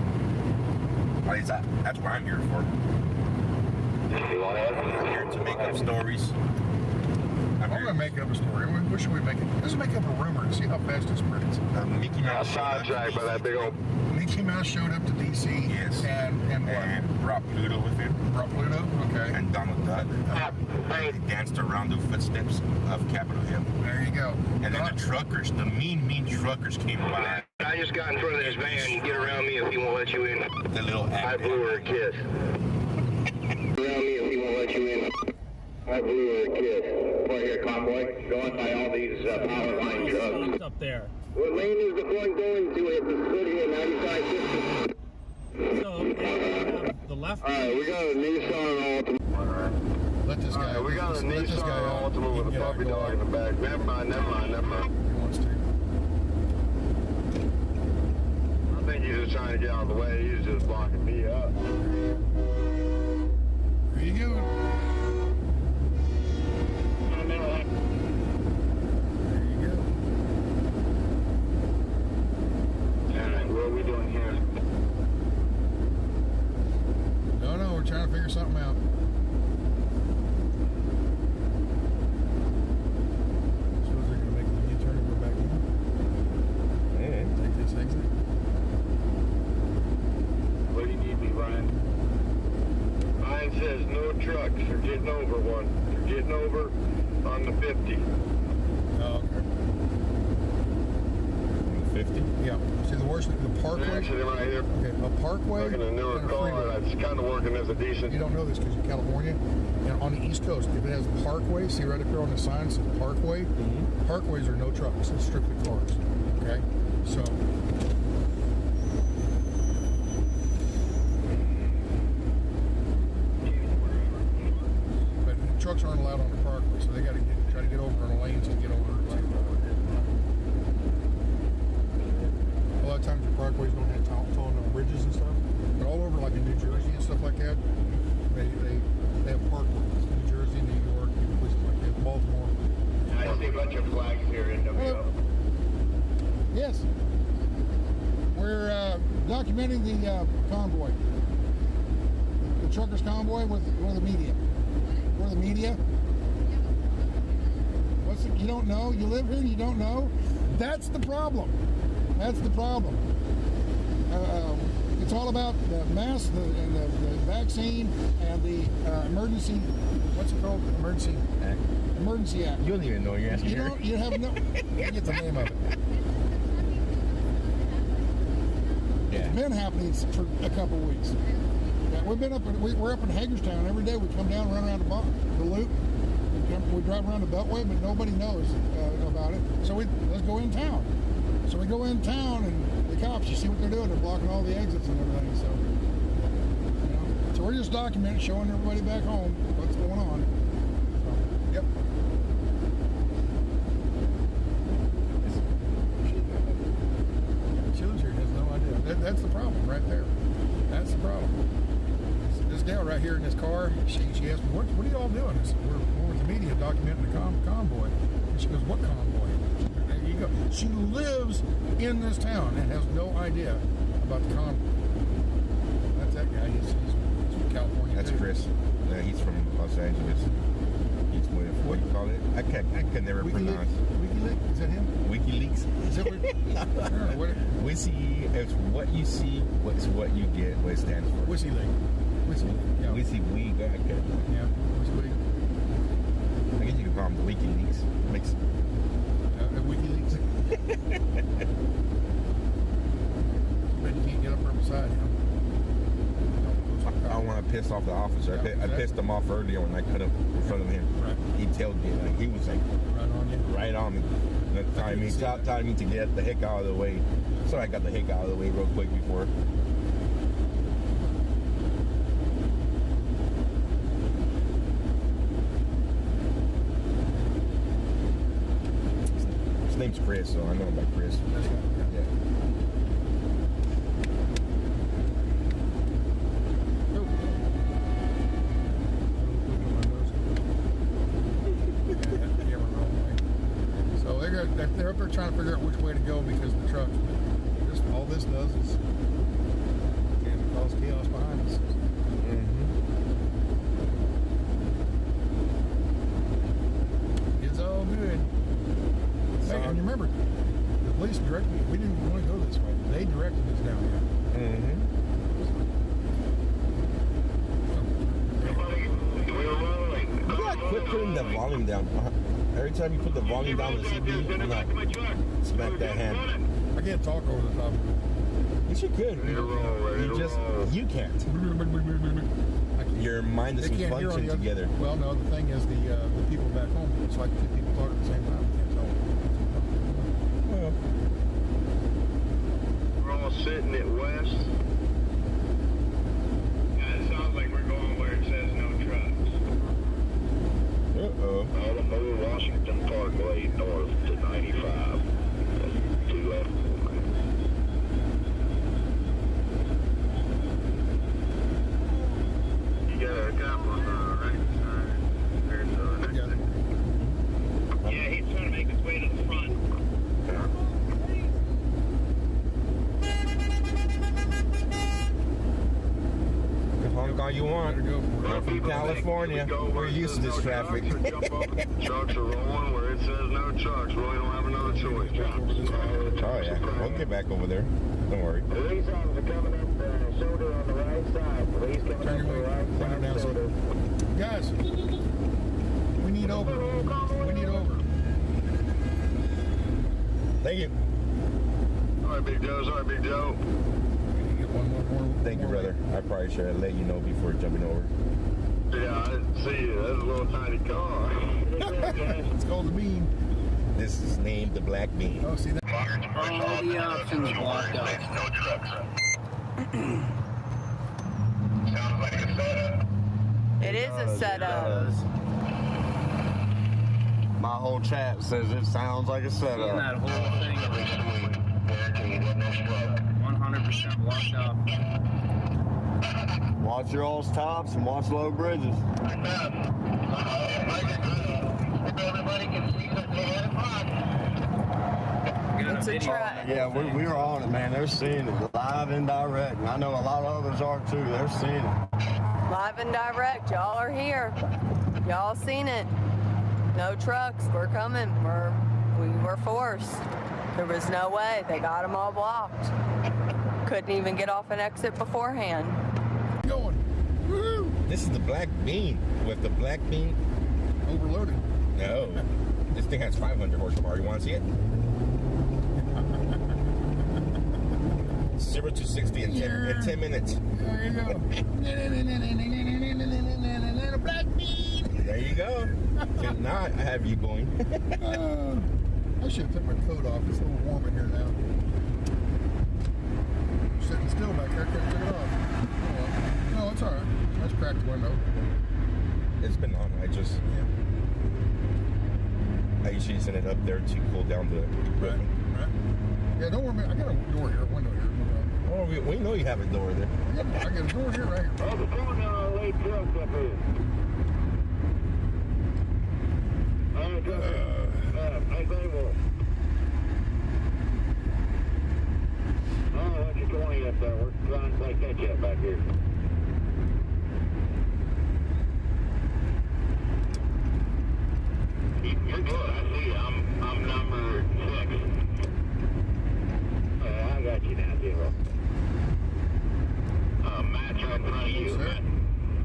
At least that's what I'm here for. I'm here to make up stories. I'm going to make up a story. What should we make it? Let's make up a rumor and see how fast it spreads. Mickey Mouse sidetracked by that big old... Mickey Mouse showed up to D.C. Yes. And brought Pluto with him. Brought Pluto? Okay. And Donald Duck. They danced around the footsteps of Capitol Hill. There you go. And then the truckers, the mean truckers came by. I just got in front of this van. Get around me if he won't let you in. The little I blew her a kiss. Around me if he won't let you in. I blew her a kiss. Right here, Convoy. Going by all these power line drugs. Up there. What lane is the point going to at the city at 9550? So, the left. Alright, we got a Nissan Altima. Let this guy. We got a Nissan Altima with a puppy dog in the back. Never mind. He wants to. I think he's just trying to get out of the way. He's just blocking me up. There you go. Trying to figure something out. Suppose they're going to make the U-turn and go back in. Yeah. Take this exit. Where do you need me, Ryan? Ryan says no trucks. You're getting over one. You're getting over on the 50. Oh, okay. 50? Yeah. See the worst thing, the parkway. Actually, right here. Okay, a parkway. Looking at a newer car that's kind of working as a decent. You don't know this because you're California. And on the East Coast, if it has parkway, see right up here on the sign, it says parkway. Parkways are no trucks. It's strictly cars. Okay? So. But trucks aren't allowed on the parkway, so they got to try to get over on the lanes and get over to. A lot of times the parkways don't have tall enough bridges and stuff, but all over like in New Jersey and stuff like that, they have parkways. New Jersey, New York, places like that, Baltimore. I see a bunch of flags here in NWO. Yes, we're documenting the convoy, the truckers' convoy with the media. We're the media. You don't know? You live here and you don't know? That's the problem. That's the problem. It's all about the mask and the vaccine and the emergency. What's it called? Emergency Act. Emergency Act. You don't even know you're asking. You don't. You have no. I get the name of it. Yeah. It's been happening for a couple of weeks. Yeah, we've been up. We're up in Hagerstown every day. We come down, run around the loop. We drive around the Beltway, but nobody knows about it. So let's go in town. So we go in town, and the cops, you see what they're doing. They're blocking all the exits and everything. So, so we're just documenting, showing everybody back home what's going on. So, yep. She lives here, has no idea. That's the problem right there. That's the problem. This gal right here in this car, she asked me, what are you all doing? I said, we're with the media documenting the convoy. And she goes, what convoy? There you go. She lives in this town and has no idea about the convoy. That's that guy. He's from California. That's Chris. He's from Los Angeles. He's with, what do you call it? I can never pronounce. WikiLeaks? Is that him? WikiLeaks. Is that what? I don't know what it's what you see, what's what you get, what it stands for. WikiLeaks. Yeah. We see we got it. Yeah. WikiLeaks. I guess you could call them the WikiLeaks. Makes WikiLeaks. Bet you can't get up right beside him. I don't want to piss off the officer. I pissed him off earlier when I cut up in front of him. Right. He tailgated. Like, he was like right on me. Telling me to get the heck out of the way. So I got the heck out of the way real quick before. His name's Chris, so I know him by Chris. Yeah. So they're up there trying to figure out which way to go because the trucks. Just all this does is cause chaos behind us. It's all good. Hey, and remember, the police directed. We didn't want to go this way. They directed us down here. Quit putting the volume down. Every time you put the volume down the CB, I'm not smack that hand. I can't talk over the top of it. Yes, you could. You can't. Your mind doesn't function together. Well, no, the thing is the people back home, it's like two people talk at the same time. You can't tell. We're all sitting at west. Yeah, it sounds like we're going where it says no trucks. Adelanto, Washington Parkway north to 95. Two left. You got a cop on the right side. There's next to Yeah, he's trying to make his way to the front. Honk all you want. I'm from California. We're used to this traffic. Trucks are rolling where it says no trucks. Really don't have another choice. Oh yeah, we'll get back over there. Don't worry. Police officers are coming up the shoulder on the right side. Police coming up the right side shoulder. Guys, we need over. We need over. Thank you. All right, Big Joe. Sorry, Big Joe. Thank you, brother. I probably should have let you know before jumping over. Yeah, I didn't see you. That's a little tiny car. It's called the Bean. This is named the Black Bean. Oh, see that? All the options blocked up. No trucks. Sounds like a setup. It is a setup. My whole chat says it sounds like a setup. Seeing that whole thing 100% blocked up. Watch your all's tops and watch low bridges. Everybody can see that they had it blocked. It's a truck. Yeah, we were on it, man. They're seeing it live and direct. And I know a lot of others are too. They're seeing it. Live and direct. Y'all are here. Y'all seen it. No trucks. We're coming. We were forced. There was no way. They got them all blocked. Couldn't even get off an exit beforehand. Going. Woo! This is the Black Bean. With the Black Bean overloaded. No. This thing has 500 horsepower. You want to see it? 0 to 60 in 10 minutes. There you go. Black Bean. There you go. Now I have you going. I should have took my coat off. It's a little warm in here now. Sitting still back there, couldn't take it off. Oh, well. No, it's all right. I just cracked the window. It's been on. I usually send it up there to cool down the equipment. Right. Yeah, don't worry. I got a door here, a window here. Oh, we know you have a door there. I got a door here, right here. Oh, the phone late trucks up here. Hey, Greenville. Oh, that's your 20 up there. We're trying to play catch up back here. You're good. I see you. I'm number 6. I got you now, Zero. Matt's right in front of you.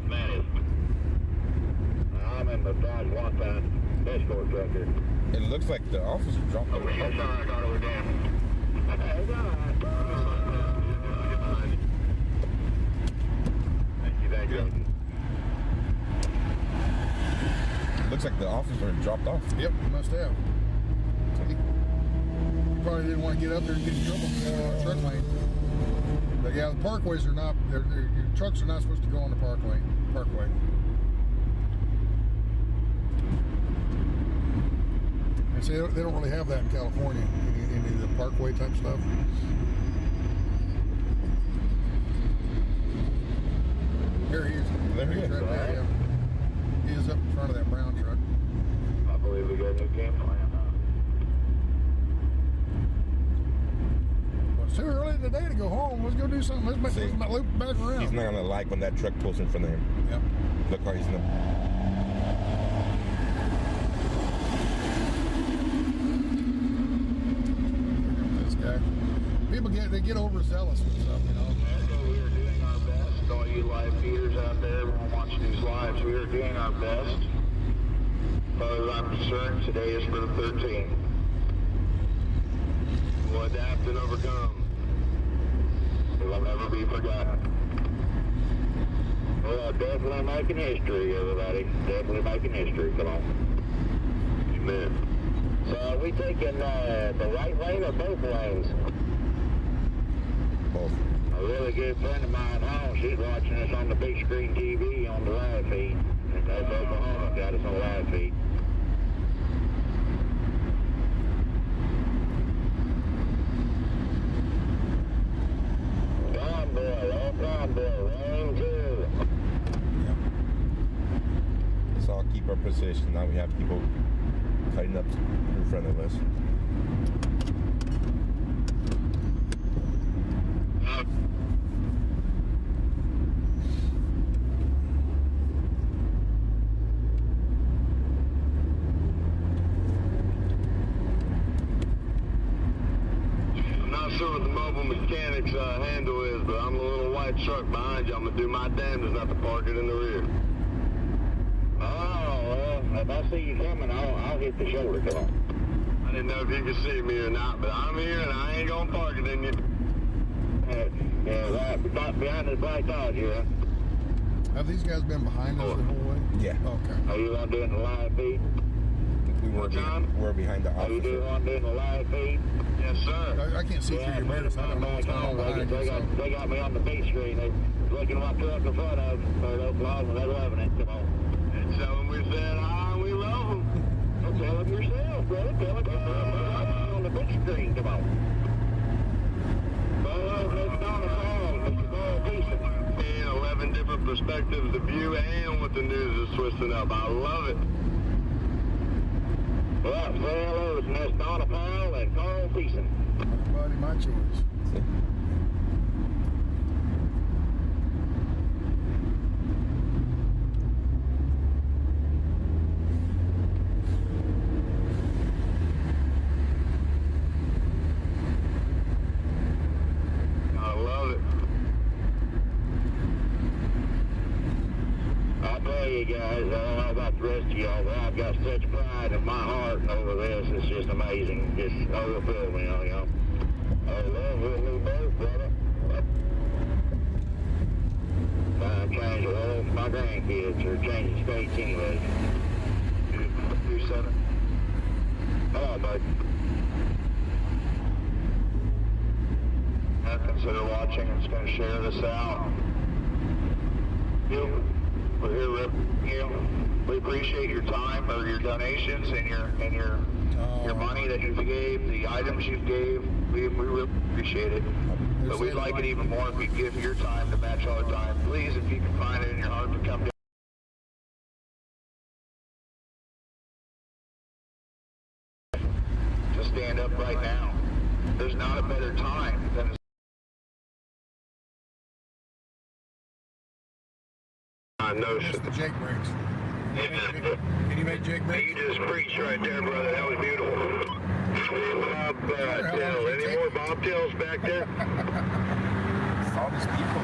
Matt is. I'm in the Dodge one-time escort truck here. It looks like the officer dropped over here. Sorry, I thought it was down. dropped off. Yep, must have. See? You probably didn't want to get up there and get in trouble in the truck lane. But yeah, the parkways are not, your trucks are not supposed to go on the parkway. And see, they don't really have that in California, any of the parkway type stuff. Here he is. There he is. Right there, yeah. He is up in front of that brown truck. I believe we got a new game plan, Well, it's too early in the day to go home. Let's go do something. Let's loop back around. He's not gonna like when that truck pulls in front of him. Yep. Look how he's gonna. This guy. People get overzealous and stuff, you know. We are doing our best. All you live feeders out there watching these lives, we are doing our best. As far as I'm concerned, today is for the 13th. We'll adapt and overcome. It will never be forgotten. Well, definitely making history, everybody. Definitely making history. Come on. Amen. So are we taking the right lane or both lanes? Both. A really good friend of mine home, she's watching us on the big screen TV on the live feed. And that's Oklahoma got us on live feed. Convoy, lane 2. Let's all keep our position. Now we have people cutting up in front of us. I'm not sure what the mobile mechanics handle is, but I'm the little white truck behind you. I'm going to do my damnedest not to park it in the rear. Oh, well, if I see you coming, I'll hit the shoulder. Come on. I didn't know if you could see me or not, but I'm here and I ain't going to park it in you. Yeah, right behind the black dog here. Have these guys been behind us the whole way? Yeah. Okay. Are you on doing the live feed? We're behind the officer. Are you doing the live feed? Yes, sir. I can't see through your mirrors. I don't know what's going on behind you. They got me on the big screen. They're looking at my truck in front of Oklahoma. They're loving it. Come on. And tell them we said hi and we love them. Well, tell them yourself, brother. Tell them yourself. On the big screen. Come on. Well, it's not a song. It's all decent. And 11 different perspectives of view and what the news is twisting up. I love it. Well, say hello to Miss Donna Powell and Carl Thiessen. Everybody, my choice. I love it. I'll tell you guys, I don't know about the rest of y'all, but I've got such pride in my heart over this. It's just amazing. Just overfilled me, you know. I love with me both, brother. Trying to change the world for my grandkids, or changing states anyway. 2-7. Come on, bud. Consider watching. I'm just going to share this out. We're here, Rip. We appreciate your time or your donations and your money that you gave, the items you gave. We really appreciate it. But we'd like it even more if you give your time to match our time. Please, if you can find it in your heart to come down. To stand up right now. There's not a better time than no, that's the Jake brakes. Can you make Jake brakes? You just preached right there, brother. That was beautiful. Bobtail. Any more bobtails back there? All these people.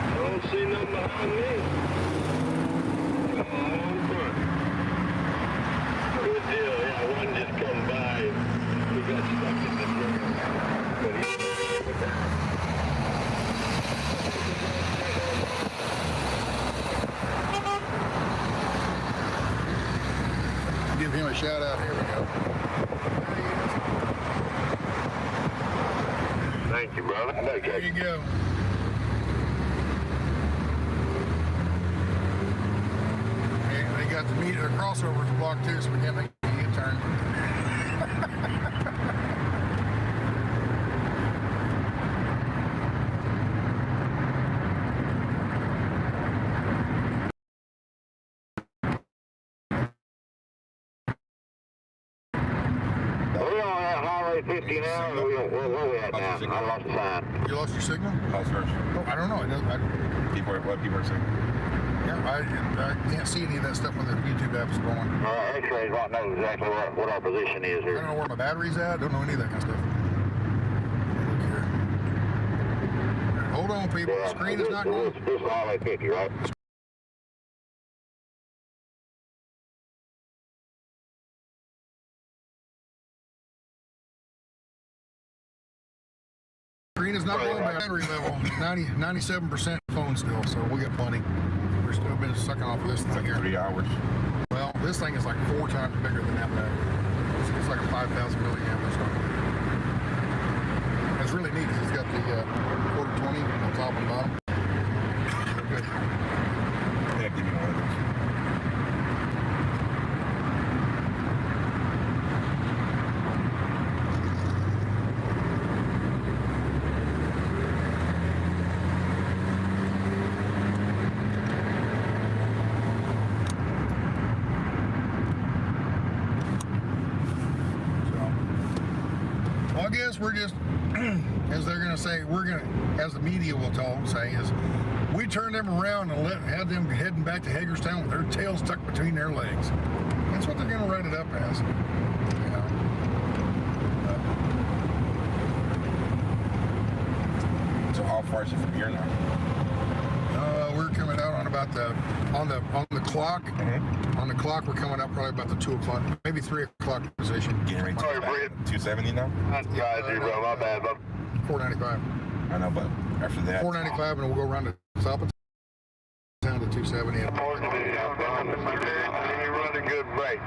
I don't see nothing behind me. All in front. Good deal. Yeah, one just come by. He got stuck in the river. But he's with that. shout out. Here we go. Thank you, brother. There you go. They got the meter, the crossovers blocked too, so we can't make a U-turn. We're on Highway 50 now. Where are we at now? I lost the sign. You lost your signal? Lost first. Oh, I don't know. People are saying. Yeah, I can't see any of that stuff when the YouTube app's going. X-rays won't know exactly what our position is here. I don't know where my battery's at. I don't know any of that kind of stuff. Look here. Hold on, people. The screen is not going. This is Highway 50, right? Screen is not going by battery level. 97% phone still, so we got plenty. We're still been sucking off this thing here. 3 hours. Well, this thing is like 4 times bigger than that battery. It's like a 5,000 milliamp or something. It's really neat because it's got the quarter 20 on top and bottom. Good. Yeah, give me one of those. We're just, as they're going to say, as the media will say, is we turned them around and had them heading back to Hagerstown with their tails tucked between their legs. That's what they're going to write it up as. So how far is it from here now? We're coming out on about on the clock. On the clock, we're coming out probably about the 2 o'clock, maybe 3 o'clock position. Getting ready to go back 270 now? Yeah, bro, my bad, bro. 495. I know, but after that, 495, and we'll go around the top of town to 270. You're running good break.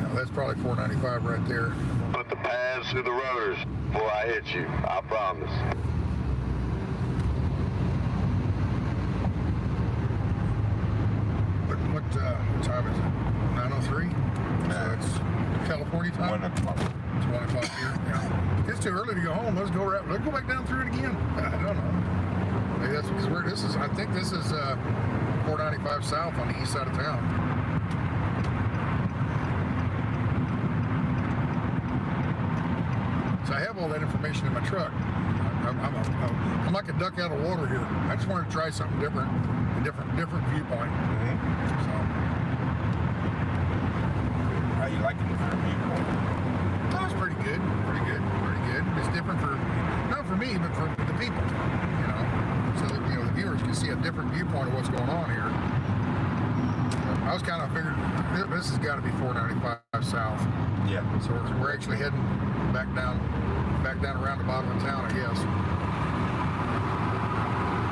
Yeah, that's probably 495 right there. Put the pads through the rotors before I hit you. I promise. What time is it? 9:03? So it's California time? 1 o'clock. It's 1 o'clock here. Yeah. It's too early to go home. Let's go back down through it again. I don't know. Maybe that's because I think this is 495 south on the east side of town. So I have all that information in my truck. I'm like a duck out of water here. I just wanted to try something different, a different viewpoint. So, how you liking the viewpoint? Oh, it's pretty good. It's different not for me, but for the people. So that the viewers can see a different viewpoint of what's going on here. I was kind of figuring this has got to be 495 south. Yeah. So we're actually heading back down around the bottom of town, I guess.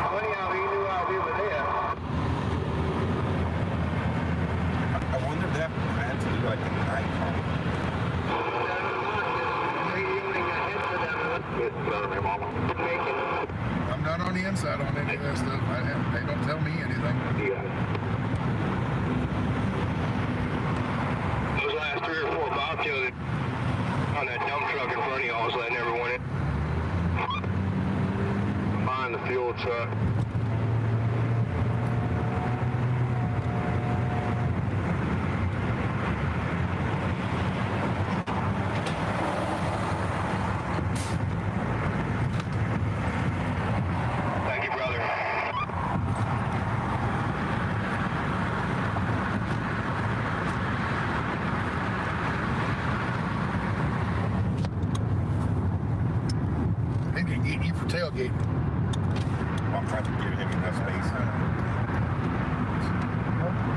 Funny how he knew how we were there. I wonder if that had to do like a night call. I'm not on the inside on any of that stuff. They don't tell me anything. Yeah. Those last 3 or 4 bobtails on that dump truck in front of y'all was letting everyone in. Behind the fuel truck. Thank you, brother. I think they get you for tailgating. Well, I'm trying to give him enough space. I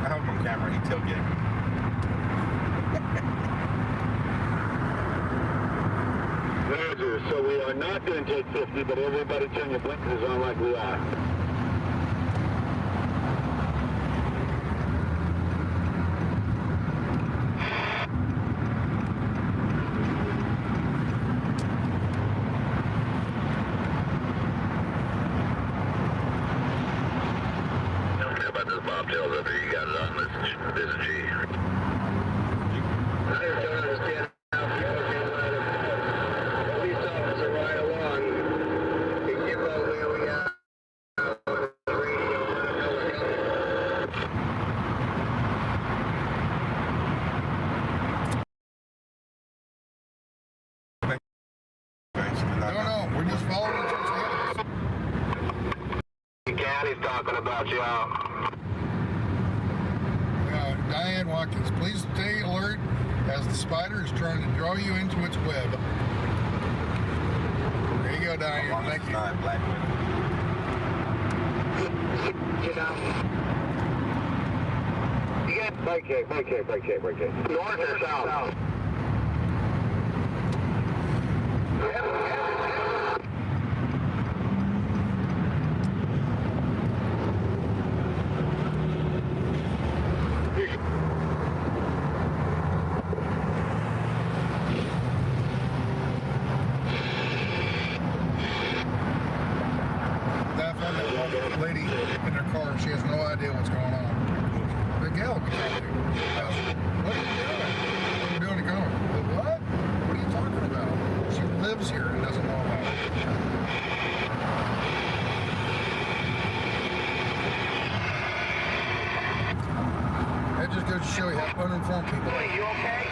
have him on camera, he tailgating. Roger, so we are not going to take 50, but everybody turn your blinkers on like we are. bobtails up here. You got it on. This is G. I don't understand how people can let a police officer ride along. He give out where we got the radio. No, we're just following each other's County's talking about y'all. Diane Watkins, please stay alert as the spider is trying to draw you into its web. There you go, Diane. Thank you. Get out. You got brake check. North or south? Lady in her car, she has no idea what's going on. The gal will be talking to her. What are you doing? What are you doing to go? What? What are you talking about? She lives here and doesn't know about it. That just goes to show you how uninformed people are. You okay?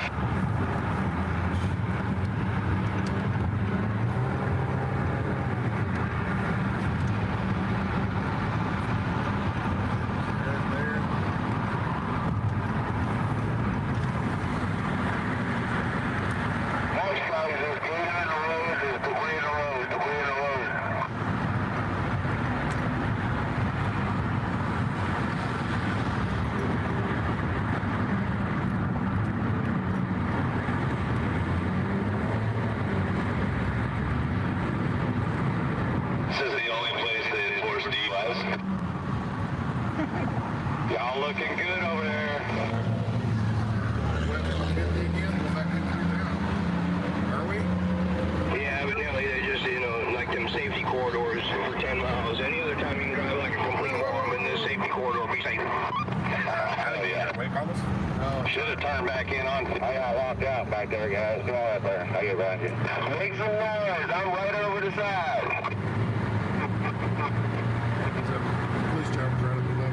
Y'all looking good over there. Are we? Yeah, evidently they just, like them safety corridors for 10 miles. Any other time you can drive like a complete worm in this safety corridor, be safe. Should have turned back in on. I got locked out back there, guys. Come on out there. I get back here. Make some noise. I'm right over the side. Police job right up below.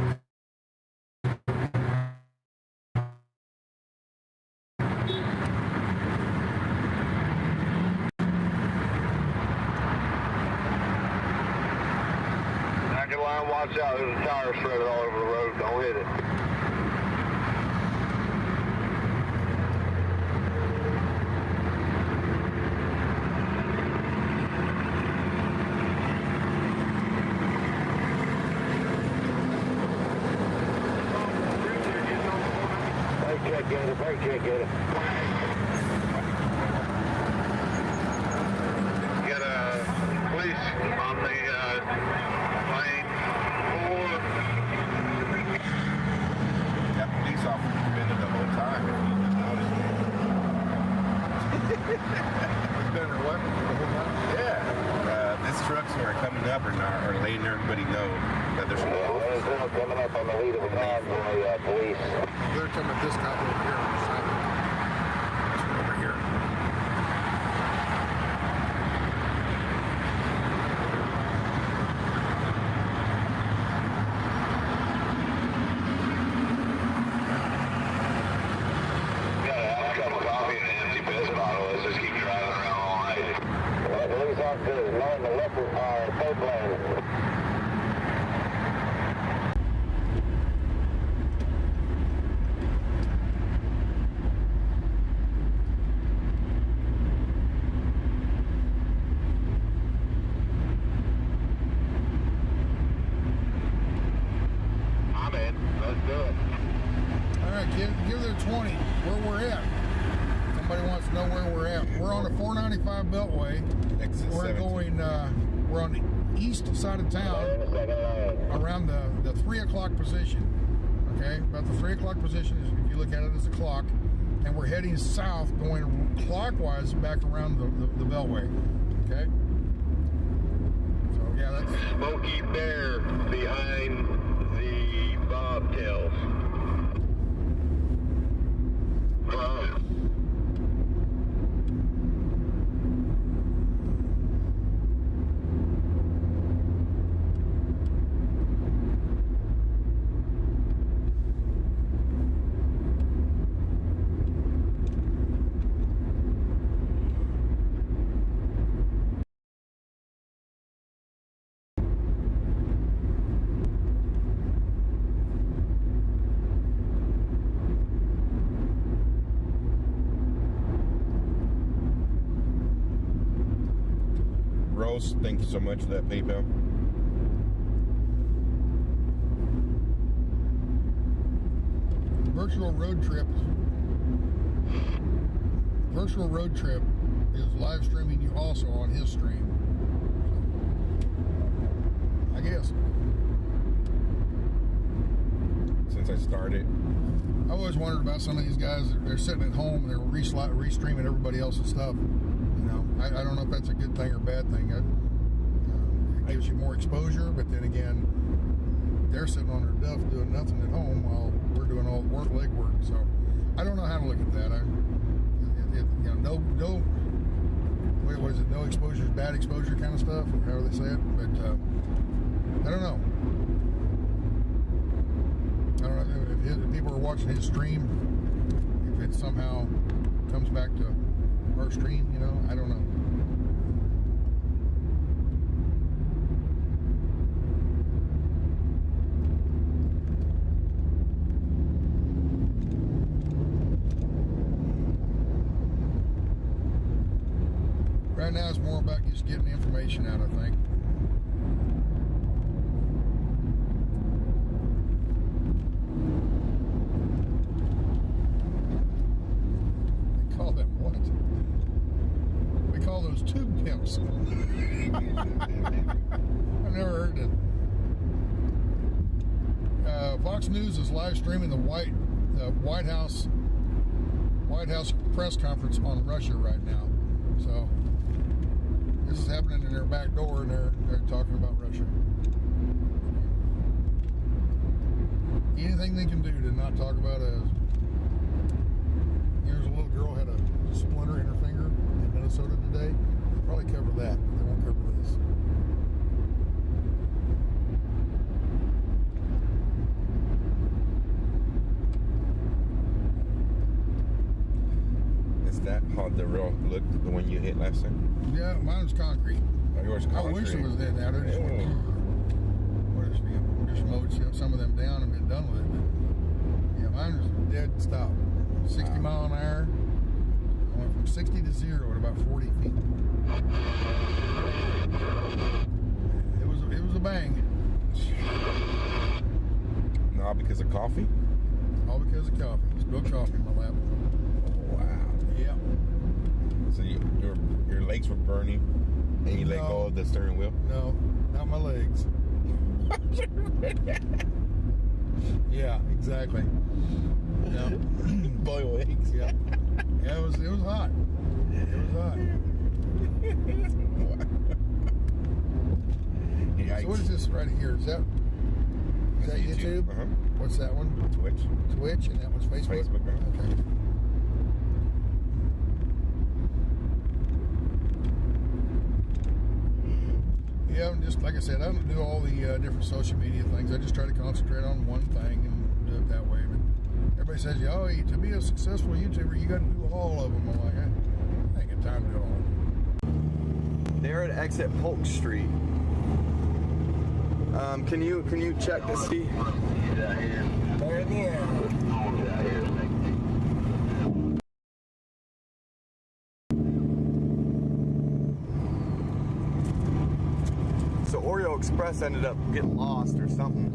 Line, watch out. There's a tire shredded all over the road. Don't hit it. Brake check, get it. Got a police on the lane 4. That police officer's been there the whole time. It's been there what? The whole time? Yeah. These trucks are coming up or not, or letting everybody know that there's some coming up on the lead of the convoy, police. They're coming this cop over here on the side. Over here. Got a half cup of coffee and an empty piss bottle. Let's just keep driving around all night. Well, the police officer is not in the left third lane. Give it a 20 where we're at. Somebody wants to know where we're at. We're on the 495 Beltway. We're going, we're on the east side of town around the 3 o'clock position. Okay, about the 3 o'clock position, if you look at it as a clock. And we're heading south, going clockwise back around the Beltway. Okay? So, yeah, that's... Smoky Bear behind the bobtails. Rose, thank you so much for that PayPal. Virtual Road Trip is live streaming you also on his stream. I guess. Since I started. I always wondered about some of these guys. They're sitting at home and they're restreaming everybody else's stuff. You know, I don't know if that's a good thing or bad thing. It gives you more exposure, but then again, they're sitting on their duff doing nothing at home while we're doing all the legwork. So I don't know how to look at that. What is it? No exposure is bad exposure kind of stuff, or however they say it. But I don't know. I don't know if people are watching his stream, if it somehow comes back to our stream, you know, I don't know. Right now it's more about just getting the information out, I think. They call them what? We call those tube pimps. I've never heard it. Fox News is live streaming the White House press conference on Russia right now. So this is happening in their back door, and they're talking about Russia. Anything they can do to not talk about us. There's a little girl had a splinter in her finger in Minnesota today. They'll probably cover that. They won't cover this. Is that how the real look, the one you hit last time? Yeah, mine was concrete. Oh, yours concrete. I wish it was in there. Just mowed some of them down and been done with it. But yeah, mine was dead stop. 60 mile an hour. I went from 60 to 0 at about 40 feet. It was a bang. All because of coffee? All because of coffee. Spilled coffee in my lap. Wow. Yeah. So your legs were burning, and you let go of the steering wheel? No, not my legs. Yeah, exactly. Yeah. Boy legs. Yeah. Yeah, it was hot. It was hot. So what is this right here? Is that YouTube? Uh-huh. What's that one? Twitch, and that one's Facebook? Okay. Yeah, just like I said, I don't do all the different social media things. I just try to concentrate on one thing and do it that way. But everybody says, "Oh, to be a successful YouTuber, you got to do all of them." I'm like, I ain't got time to do all of them. They're at exit Polk Street. Can you check to see? They're in the air. So Oreo Express ended up getting lost or something.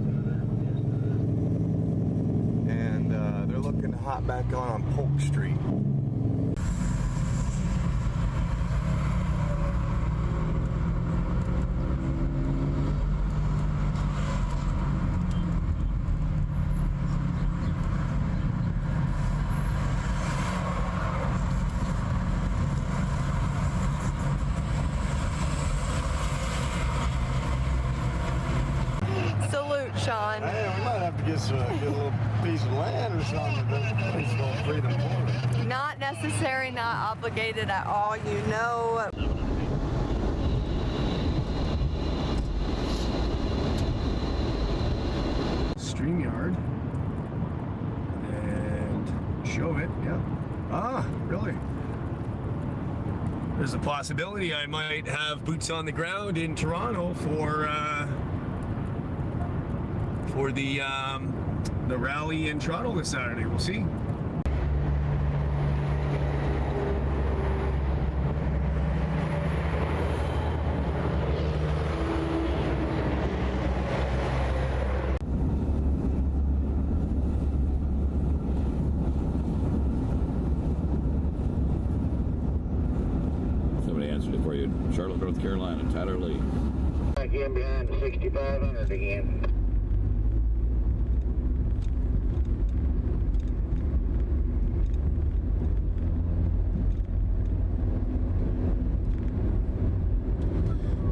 And they're looking to hop back on Polk Street. Sean. Hey, we might have to get just get a little piece of land or something that brings more freedom for it. Not necessary, not obligated at all, you know. StreamYard and show it. Yeah. Ah, really? There's a possibility I might have boots on the ground in Toronto for the rally in Toronto this Saturday. We'll see. Somebody answered it for you. Charlotte, North Carolina, Tyler Lee. Back in behind the 6500 again.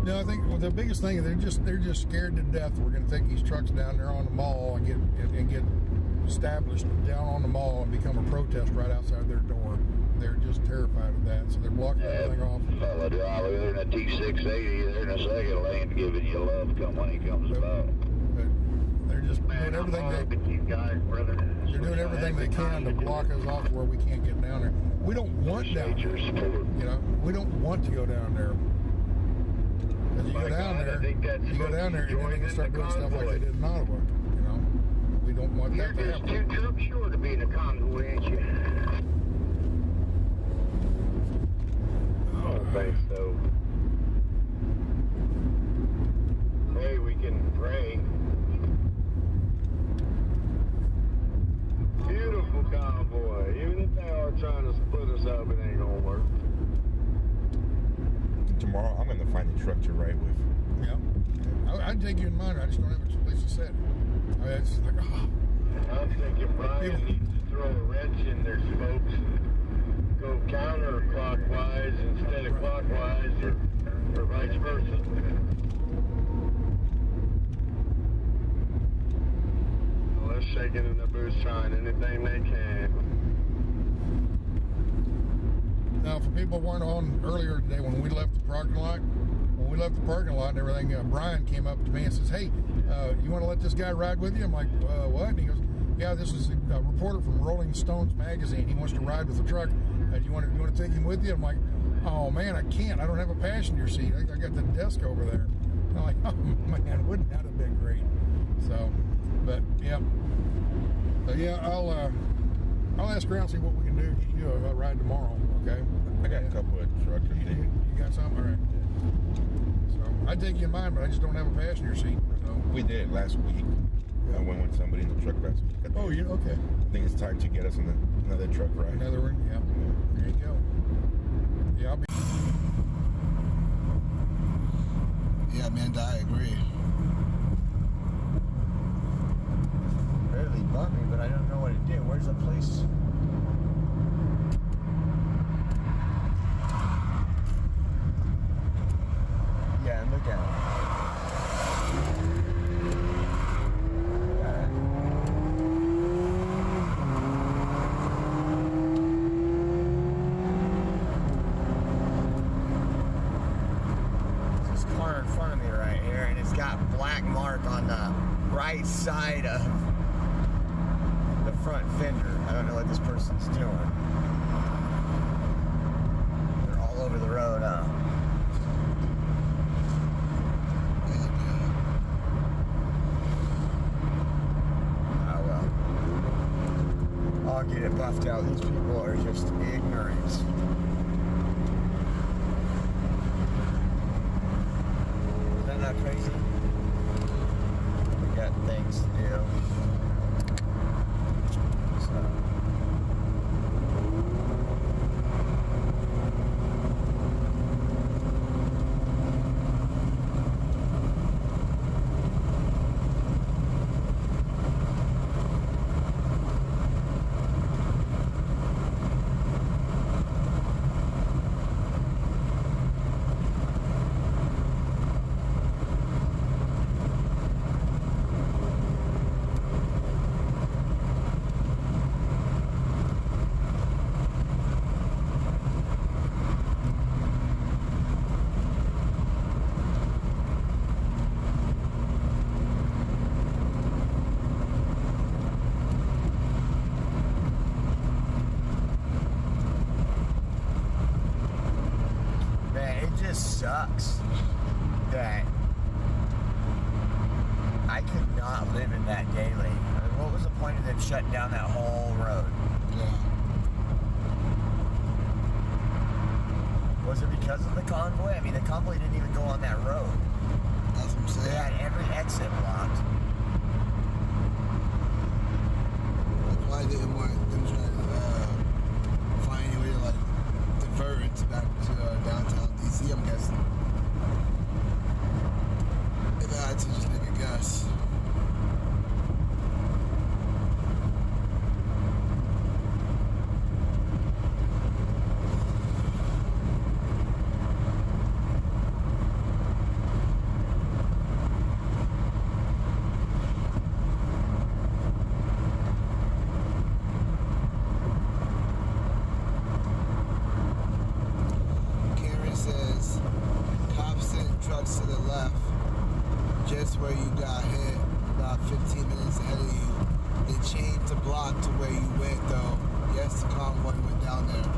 No, I think the biggest thing they're just scared to death. We're going to take these trucks down there on the mall and get established down on the mall and become a protest right outside their door. They're just terrified of that, so they're blocking everything off. Fellow driver, they're in a T680, they're in a second lane giving you love when he comes about. They're just doing everything they're doing everything they can to block us off where we can't get down there. We don't want down there. You know, we don't want to go down there. Because you go down there, and then they can start doing stuff like they did in Ottawa. You know, we don't want that to happen. You're just 2 trucks short of being a convoy, ain't you? I don't think so. Hey, we can pray. Beautiful convoy. Even if they are trying to split us up, it ain't gonna work. Tomorrow, I'm going to find a truck to ride with. Yeah. I'd take you in mind. I just don't have a place to sit. I mean, it's just like, oh. I'm thinking Brian needs to throw a wrench in their spokes and go counterclockwise instead of clockwise, or vice versa. Well, they're shaking in the boots, trying anything they can. Now, for people who weren't on earlier today, when we left the parking lot and everything, Brian came up to me and says, "Hey, you want to let this guy ride with you?" I'm like, "What?" And he goes, "Yeah, this is a reporter from Rolling Stones magazine. He wants to ride with the truck. You want to take him with you?" I'm like, "Oh man, I can't. I don't have a passenger seat. I got the desk over there." And I'm like, "Oh man, wouldn't that have been great?" So, but yeah, I'll ask around, see what we can do. Get you a ride tomorrow, okay? I got a couple of trucks. You got some? All right. So I'd take you in mind, but I just don't have a passenger seat. So. We did last week. I went with somebody in the truck last week. Oh, yeah, okay. I think it's time to get us in another truck ride. Another one, yeah. There you go. Yeah, I'll be. Yeah, Amanda, I agree. Barely bumped me, but I don't know what it did. Where's the place? Yeah, look at it. This car in front of me right here, and it's got black mark on the right side of the front fender. I don't know what this person's doing. They're all over the road, huh? I'll get it buffed out. These people are just ignorant. Is that not crazy? We got things to do. sucks that I could not live in that daily. I mean, what was the point of them shutting down that whole road? Yeah. Was it because of the convoy? I mean, the convoy didn't even go on that road. That's what I'm saying. They had every exit blocked. That's why I didn't want them trying to find any way to like divert it back to downtown DC, I'm guessing. If I had to just make a guess. Where you got hit about 15 minutes ahead of you. They changed the block to where you went though. Yes, the convoy went down there.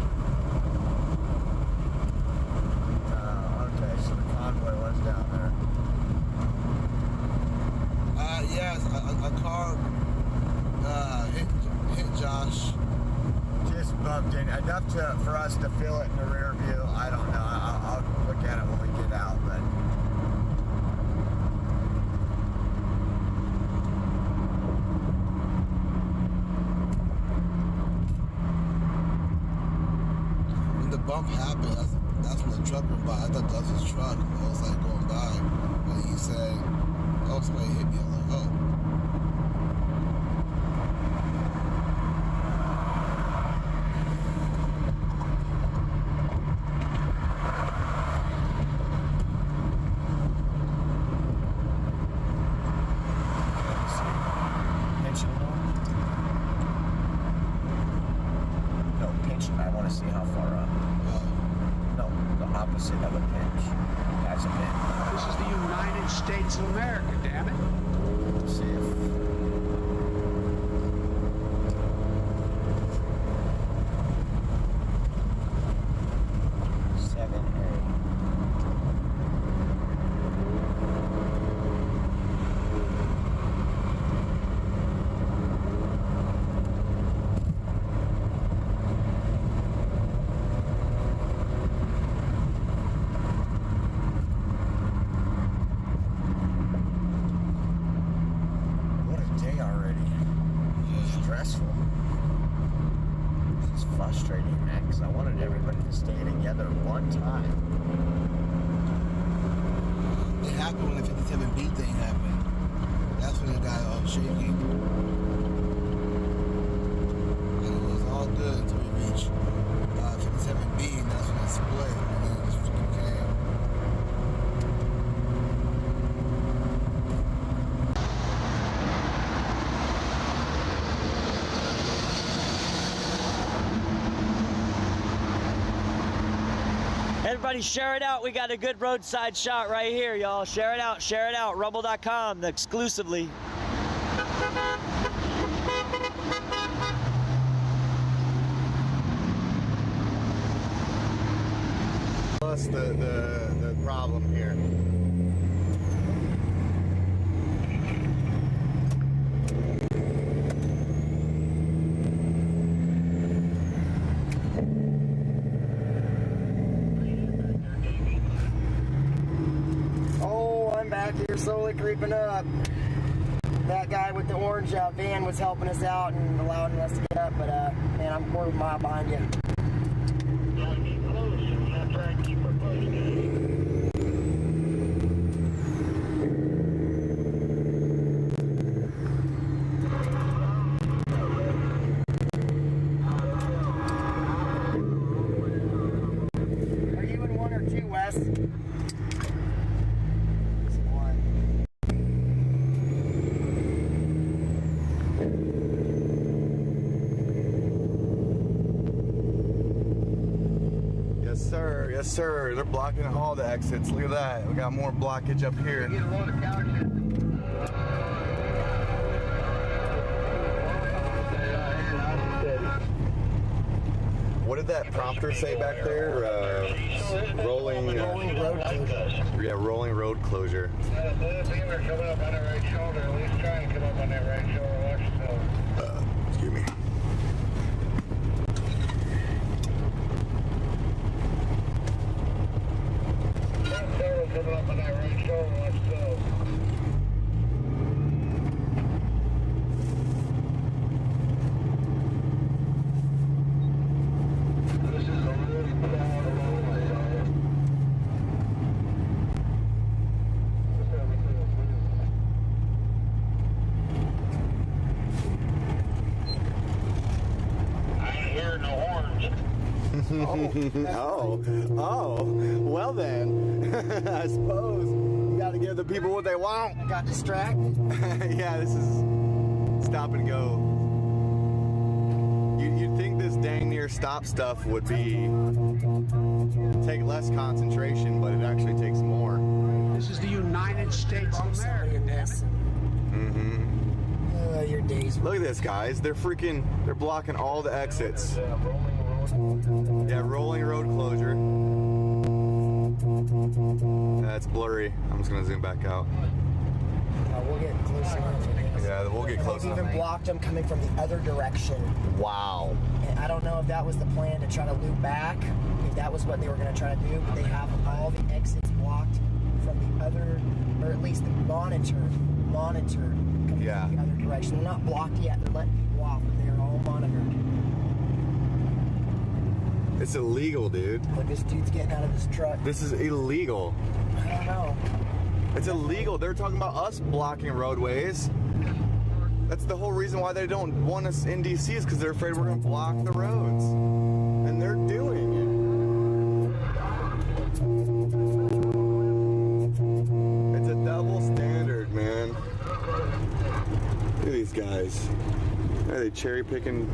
Okay, so the convoy was down there. Yes, a car hit Josh. Just bumped in enough for us to feel it in the rear view. I don't know. I'll look at it when we get out, but. Bump happened, that's when the truck went by. I thought that was his truck. I was like going by. And he said, oh, somebody hit me. I was like, oh. I want to see how far up. No, the opposite of a pinch. That's a pinch. This is the United States of America, damn it. Let's see if... Everybody share it out. We got a good roadside shot right here, y'all. Share it out, rumble.com exclusively. Plus the problem here. Slowly creeping up. That guy with the orange van was helping us out and allowing us to get up, but man, I'm a quarter mile behind you. Are you in 1 or 2, Wes? Yes, sir. They're blocking all the exits. Look at that. We got more blockage up here. What did that prompter say back there? Rolling road closure. Yeah, rolling road closure. Beamer coming up on that right shoulder. At least trying to come up on that right shoulder. Watch yourself. Excuse me. Coming up on that right shoulder. Watch yourself. Oh, well then, I suppose you got to give the people what they want. Got distracted. Yeah, this is stop and go. You'd think this dang near stop stuff would be take less concentration, but it actually takes more. This is the United States of America, damn it. Mm-hmm. Your days. Look at this, guys. They're blocking all the exits. Yeah, rolling road closure. That's blurry. I'm just gonna zoom back out. We'll get close enough. Yeah, we'll get close enough. They've even blocked them coming from the other direction. Wow. And I don't know if that was the plan to try to loop back, if that was what they were going to try to do, but they have all the exits blocked from the other, or at least monitored coming from the other direction. They're not blocked yet. They're letting people off, but they're all monitored. It's illegal, dude. Look, this dude's getting out of his truck. This is illegal. I don't know. It's illegal. They're talking about us blocking roadways. That's the whole reason why they don't want us in DC is because they're afraid we're going to block the roads. And they're doing it. It's a double standard, man. Look at these guys. Are they cherry picking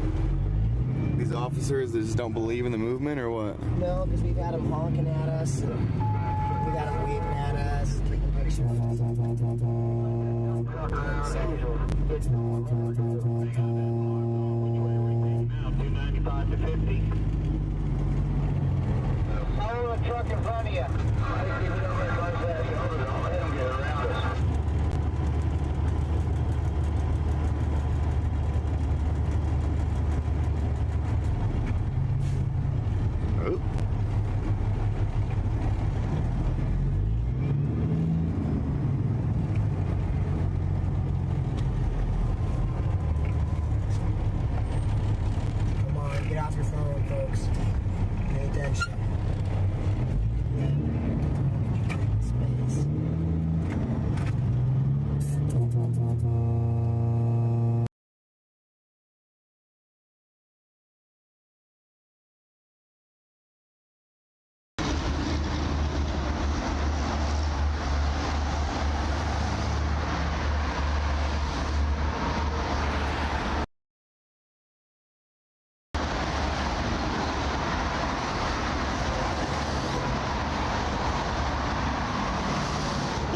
these officers that just don't believe in the movement or what? No, because we've had them honking at us. And we've had them waving at us. Taking pictures. 295 to 50. Follow the truck in front of you.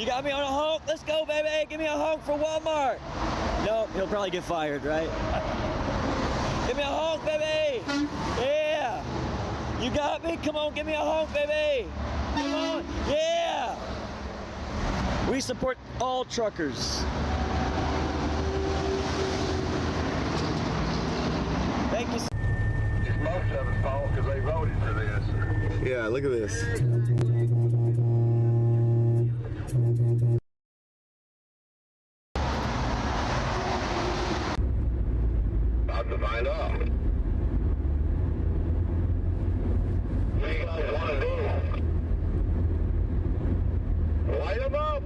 Got me on a honk. Let's go, baby. Give me a honk for Walmart. Nope, he'll probably get fired, right? Give me a honk, baby. Yeah. You got me? Come on, give me a honk, baby. Come on. Yeah. We support all truckers. Thank you. It's most of it's fault because they voted for this. Yeah, look at this. About to find out. What do you guys want to do? Light them up!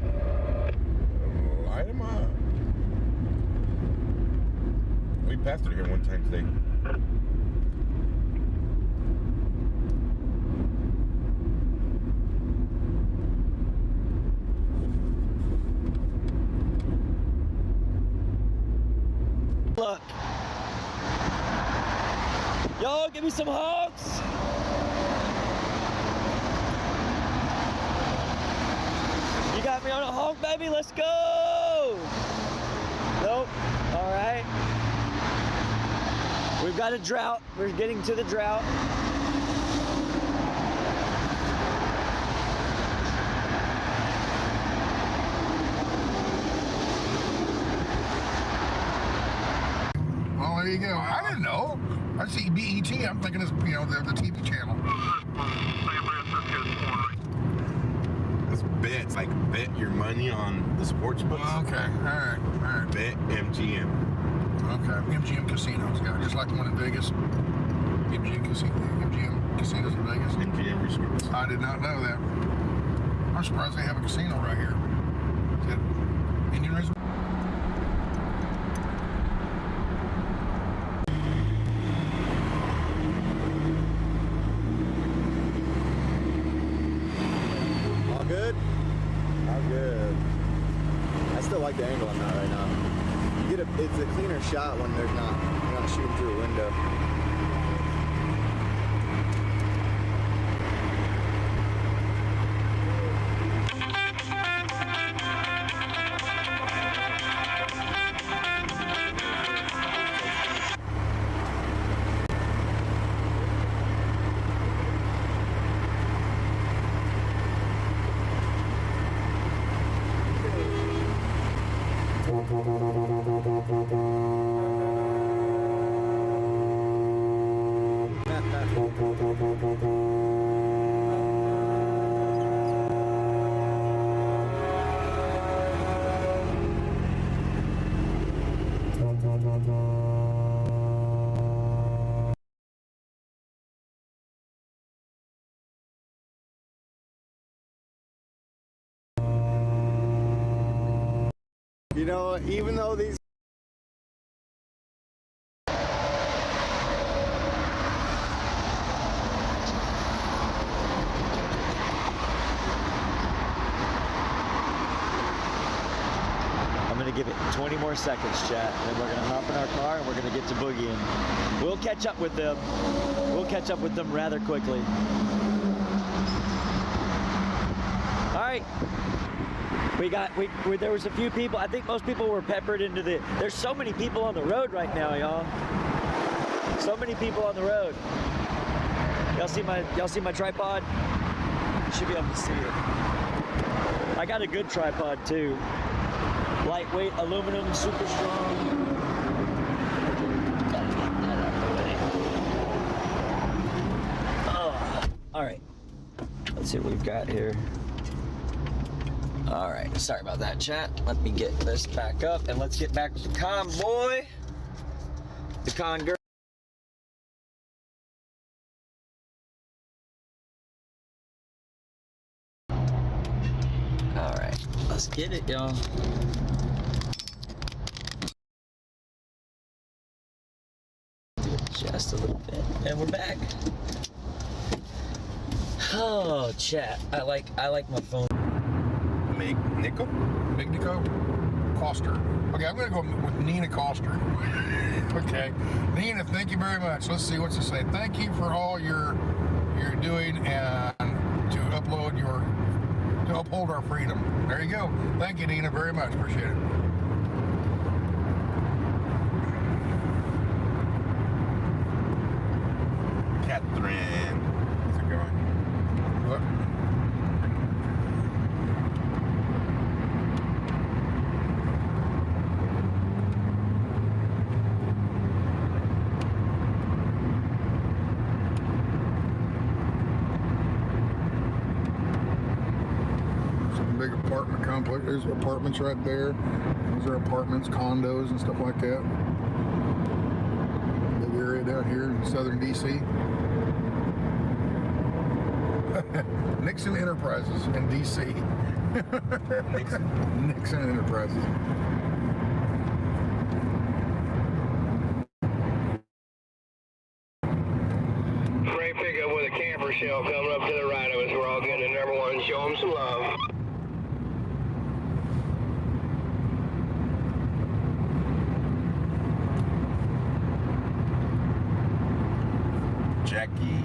Light them up. We passed through here one time today. Look. Yo, give me some honks. You got me on a honk, baby. Let's go. Nope. All right. We've got a drought. We're getting to the drought. Well, there you go. I didn't know. I see BET. I'm thinking it's, you know, the TV channel. It's bets, like bet your money on the sports books. Okay, all right. Bet MGM. Okay, MGM casinos, yeah, just like the one in Vegas. MGM casinos in Vegas. MGM resorts. I did not know that. I'm surprised they have a casino right here. Is it Indian Resort? All good? All good. I still like the angle I'm at right now. You get it's a cleaner shot when you're not shooting through a window. You know, even though these I'm gonna give it 20 more seconds, chat. Then we're gonna hop in our car and we're gonna get to boogieing. We'll catch up with them. We'll catch up with them rather quickly. All right. There was a few people. I think most people were peppered into the. There's so many people on the road right now, y'all. So many people on the road. Y'all see my tripod? You should be able to see it. I got a good tripod too. Lightweight, aluminum, super strong. Oh, all right. Let's see what we've got here. All right, sorry about that, chat. Let me get this back up and let's get back with the convoy. The con girl. All right, let's get it, y'all. Do it just a little bit, and we're back. Oh, chat. I like my phone. Nico Coster. Okay, I'm gonna go with Nina Coster. Okay, Nina, thank you very much. Let's see what's it say. Thank you for all you're doing and to uphold our freedom. There you go. Thank you, Nina, very much. Appreciate it. Catherine, how's it going? What? Big apartment complex. There's apartments right there. Those are apartments, condos, and stuff like that. Big area down here in southern DC. Nixon Enterprises in DC. Nixon Enterprises. Freight pickup with a camper shell coming up to the right of us. We're all getting to number one. Show them some love. Jackie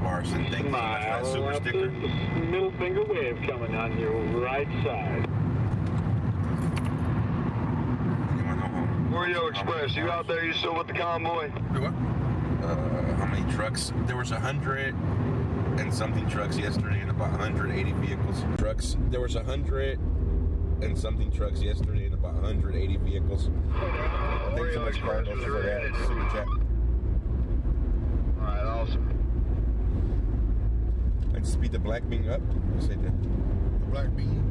Larson, thank you for that super sticker. Middle finger wave coming on your right side. You want to go home? Oreo Express, you out there? You still with the convoy? Do what? how many trucks? There was 100 and something trucks yesterday and about 180 vehicles. There was 100 and something trucks yesterday and about 180 vehicles. Thank you so much, Carlos, for that super chat. Alright, awesome. And speed the black bean up. Yes, I did. The black bean.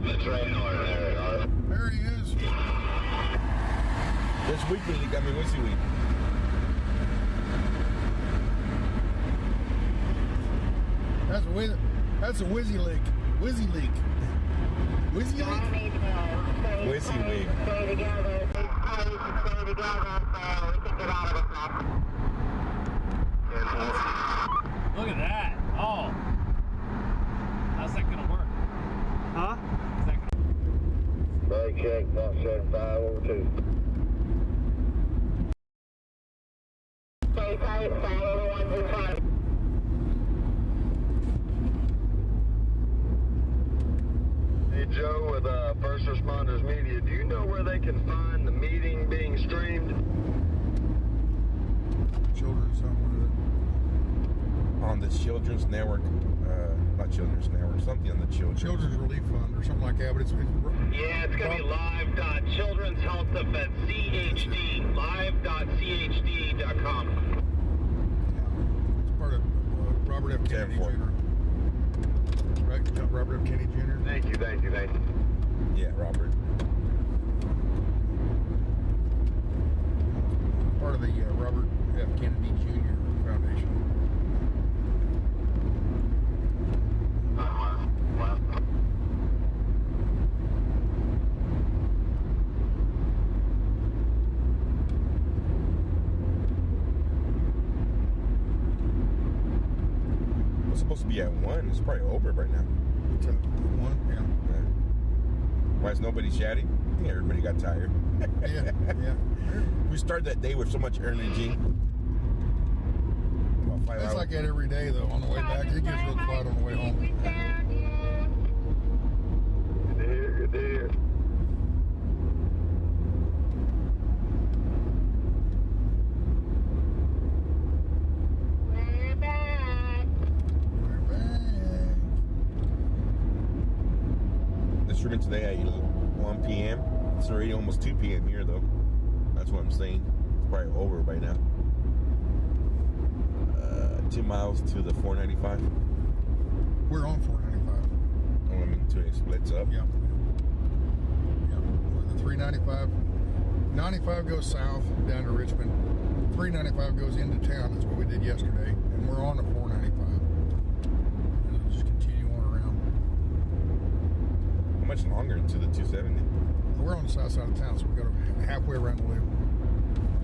That's right, there he is. This week really got me Wizzy Week. That's a Wizzy leak. Wizzy leak. Wizzy leak? Wizzy leak. Stay together. Stay together so we can get out of this mess. Look at that. Oh. How's that gonna work? Huh? Is that gonna... Brake check, 175 over 2. Stay tight, follow the ones in front. Hey Joe with First Responders Media, do you know where they can find the meeting being streamed? Children's on the Children's Network, not Children's Network, something on the Children's Relief Fund or something like that, but it's yeah, it's gonna be live.children'shealth.chd, live.chd.com. It's part of Robert F. Kennedy Jr. Right, Robert F. Kennedy Jr. Thank you. Yeah, Robert. Part of the Robert F. Kennedy Jr. Foundation. It's supposed to be at 1. It's probably over right now. It's at 1, yeah. Why is nobody chatting? I think everybody got tired. Yeah. We started that day with so much energy. About 5 It's hours. like that every day, though. On the way back, it gets real quiet on the way home. Good to hear. We're back. This streaming today at 1 p.m. It's already almost 2 p.m. here, though. That's what I'm saying. It's probably over by now. 2 miles to the 495. We're on 495. Oh, I mean, it splits up. Yeah. The 395. 95 goes south down to Richmond. 395 goes into town. That's what we did yesterday. And we're on the 495. And it'll just continue on around. How much longer into the 270? We're on the south side of town, so we got halfway around the loop.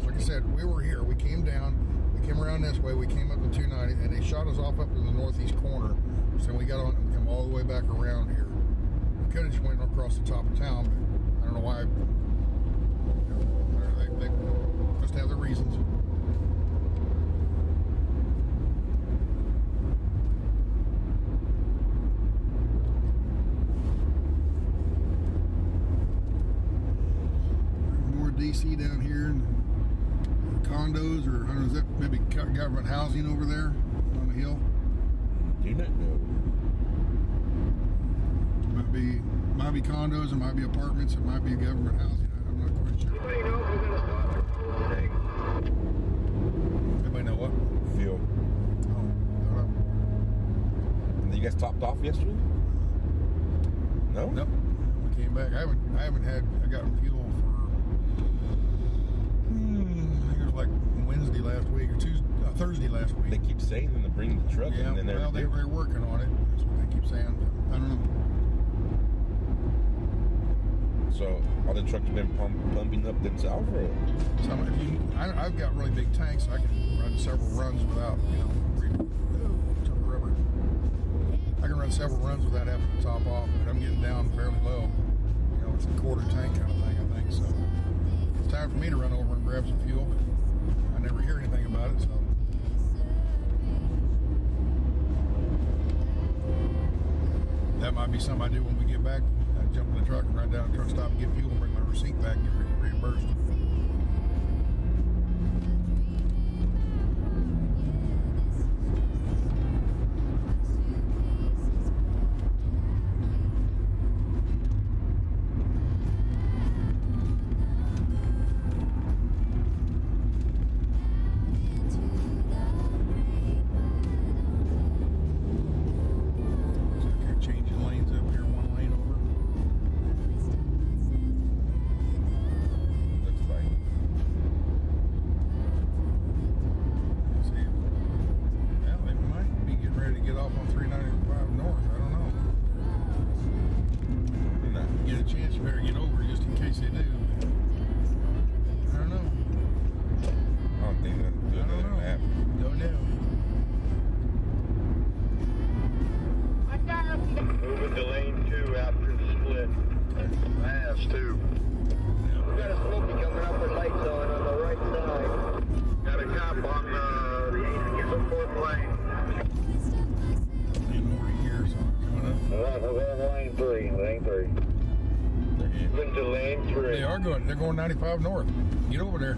Like I said, we were here. We came down. We came around this way. We came up to 290, and they shot us off up in the northeast corner. So we got on and come all the way back around here. We could have just went across the top of town, but I don't know why. They must have their reasons. More DC down here, and condos, or I don't know, is that maybe government housing over there on the hill? Do not know. Might be condos, it might be apartments, it might be government housing. I'm not quite sure. Anybody know what? Fuel. Oh, And you guys topped off yesterday? No? Nope. We came back. I got fuel for I think it was like Wednesday last week or Thursday last week. They keep saying them to bring the truck, and then they're working on it. That's what they keep saying. I don't know. So all the trucks been pumping up themselves, or? I've got really big tanks. So I can run several runs without, I can run several runs without having to top off. But I'm getting down fairly low. It's a quarter tank kind of thing, I think. So it's time for me to run over and grab some fuel. But I never hear anything about it, so. That might be something I do when we get back. I jump in the truck and run down to the truck stop and get fuel and bring my receipt back and get reimbursed. Changing lanes up here, one lane over. Looks like. See, well, they might be getting ready to get off on 395 north. I don't know. Get a chance, you better get over just in case they do. I don't know. I don't think that's good. I don't know. Don't know. Moving to lane 2 after the split. Mass 2. We got a smoky coming up with lights on the right side. Got a cop on the fourth lane. Over here, so coming up. We're going lane 3. Lane 3. Moving to lane 3. They are going. They're going 95 north. Get over there.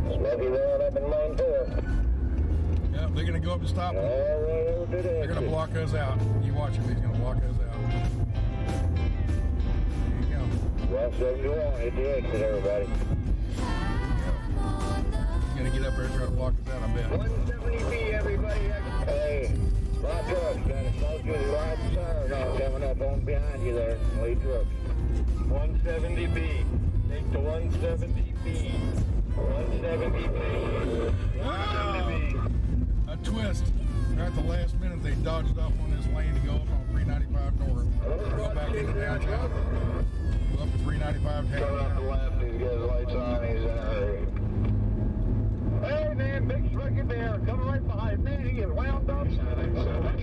Smoky rolling up in lane 4. Yeah, they're going to go up and stop them. They're going to block us out. You watch him. He's going to block us out. There you go. 171. Hit the exit, everybody. He's going to get up there and try to block us out, I bet. 170B, everybody. Hey, my truck. Got a smoky right turn on coming up on behind you there. Lead truck. 170B. Take the 170B. 170B. 170B. A twist. Right at the last minute, they dodged off on this lane to go up on 395 north. Go back into downtown. Go up to 395 Coming off the left, he's got his lights on, he's in a hurry. Hey man, big trucky there, coming right behind me. He is wound up. He's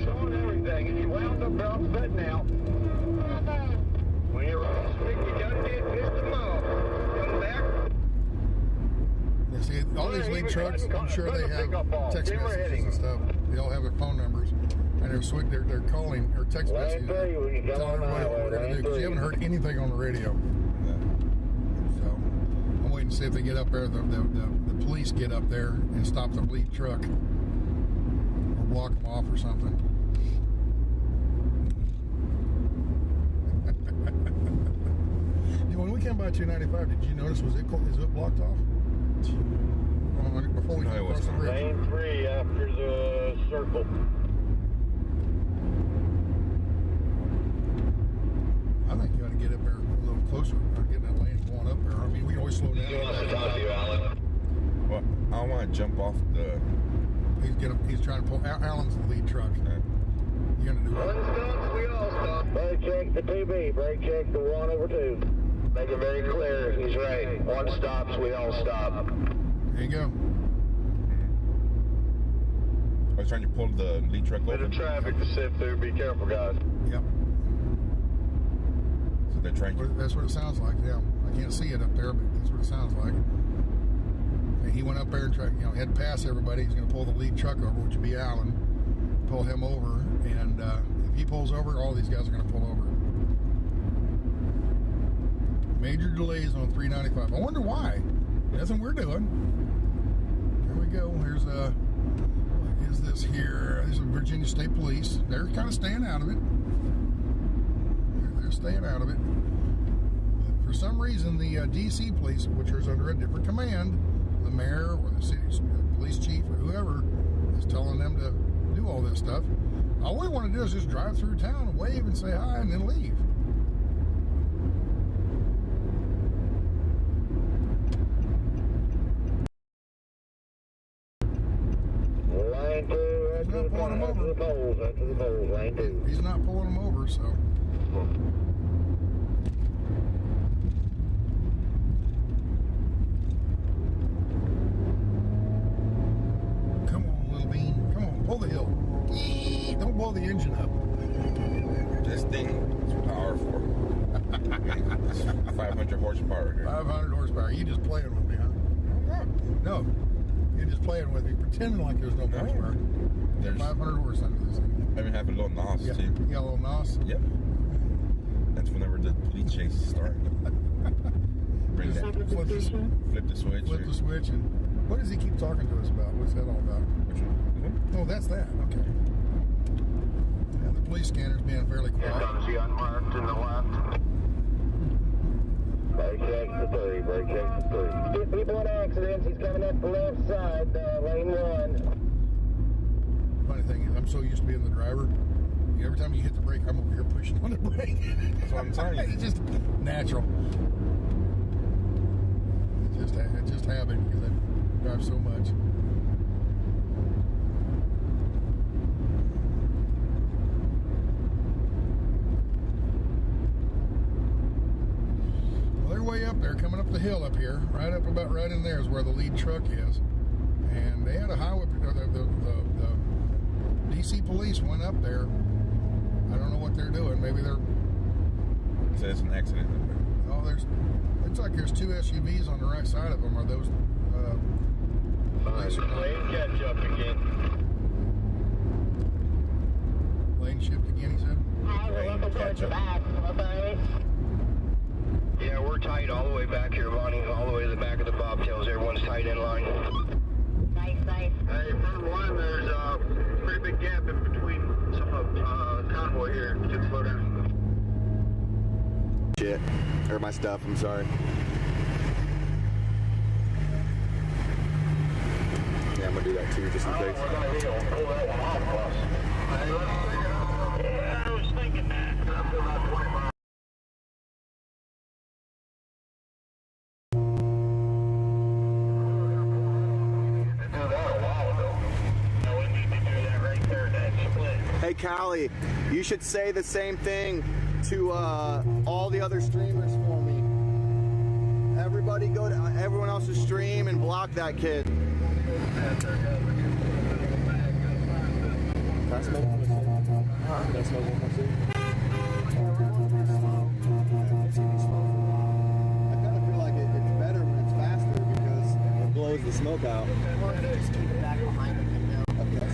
showing everything. He's wound up, they're upset now. When you're on stick, you gotta get pissed them off. Come back. You see, all these lead trucks, I'm sure they have text messages and stuff. They all have their phone numbers, and they're calling or text messages telling everybody what we're going to do, because you haven't heard anything on the radio. So I'm waiting to see if they get up there, the police get up there and stop the lead truck or block them off or something. When we came by 295, did you notice, is it blocked off? Before we came across the bridge. Lane 3 after the circle. I think you ought to get up there a little closer, get that lane going up there. I mean, we always slow down. He wants to talk to you, Alan. Well, I don't want to jump off the. He's trying to pull. Alan's the lead truck. You're gonna do it. One stop, we all stop. Brake check the 2B. Brake check the 1/2. Make it very clear. He's right. One stops, we all stop. There you go. I was trying to pull the lead truck over. Bit of traffic to sift through. Be careful, guys. Yep. So they're trying to. That's what it sounds like. Yeah, I can't see it up there, but that's what it sounds like. And he went up there and tried, head past everybody. He's going to pull the lead truck over, which would be Alan. Pull him over, and if he pulls over, all these guys are going to pull over. Major delays on 395. I wonder why. Nothing we're doing. There we go. Here's what is this here? This is Virginia State Police. They're kind of staying out of it. They're staying out of it. But for some reason, the DC police, which is under a different command, the mayor or the city police chief or whoever, is telling them to do all this stuff. All we want to do is just drive through town and wave and say hi and then leave. He's not pulling them over. He's not pulling them over, so. Come on, little bean. Come on, pull the hill. Don't blow the engine up. This thing is powerful. 500 horsepower. 500 horsepower. You just playing with me, huh? No. You're just playing with me, pretending like there's no horsepower. There's 500 horse under this thing. I even have a little NOS, too. You got a little NOS? Yep. That's whenever the police chase starts. Bring that. Flip the switch. Flip the switch. And what does he keep talking to us about? What's that all about? Which one? Oh, that's that. Okay. And the police scanner's being fairly quiet. Here comes the unmarked in the left. Brake checks to 30, brake checks to 30. 2 people in accidents, he's coming up the left side, lane 1. Funny thing is, I'm so used to being the driver. Every time you hit the brake, I'm over here pushing on the brake. That's what I'm telling you. It's just natural. It's just habit because I drive so much. Well, they're way up there, coming up the hill up here, about right in there is where the lead truck is, and they had a highway. The DC police went up there. I don't know what they're doing. Maybe they're. So it's an accident. Oh, looks like there's 2 SUVs on the right side of them. Are those? Lane catch up again. Lane shift again, he said. Lane catch up. Yeah, we're tight all the way back here, Bonnie. All the way to the back of the bobtails. Everyone's tight in line. Nice. Hey, front one, there's a pretty big gap in between some of Convoy here. Should slow down. Shit. Or my stuff, I'm sorry. Yeah, I'm gonna do that too, just in case. We're gonna pull that one off plus. Yeah, I was thinking that. I'm still about 25. Hey, Callie, you should say the same thing to all the other streamers for me. Everybody go to everyone else's stream and block that kid. I kind of feel like it's better when it's faster because it blows the smoke out. Or just keep it back behind the window. Okay.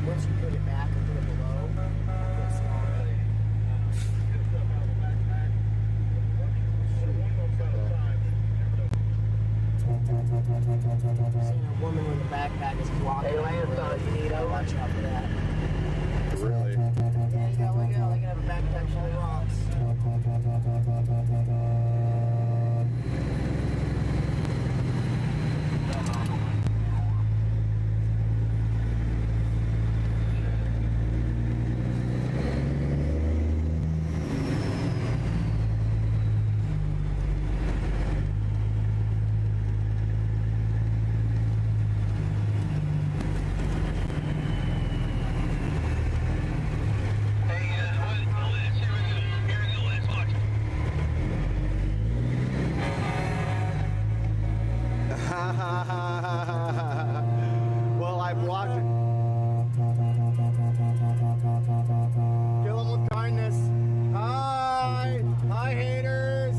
Once you put it back and put it below, it's smaller. Seeing a woman with a backpack is walking. Hey, Lance, you need to watch out for that. Really? Yeah, you gotta look out. They can have a backpack full of rocks. Well, I blocked it. Kill him with kindness. Hi! Hi, haters!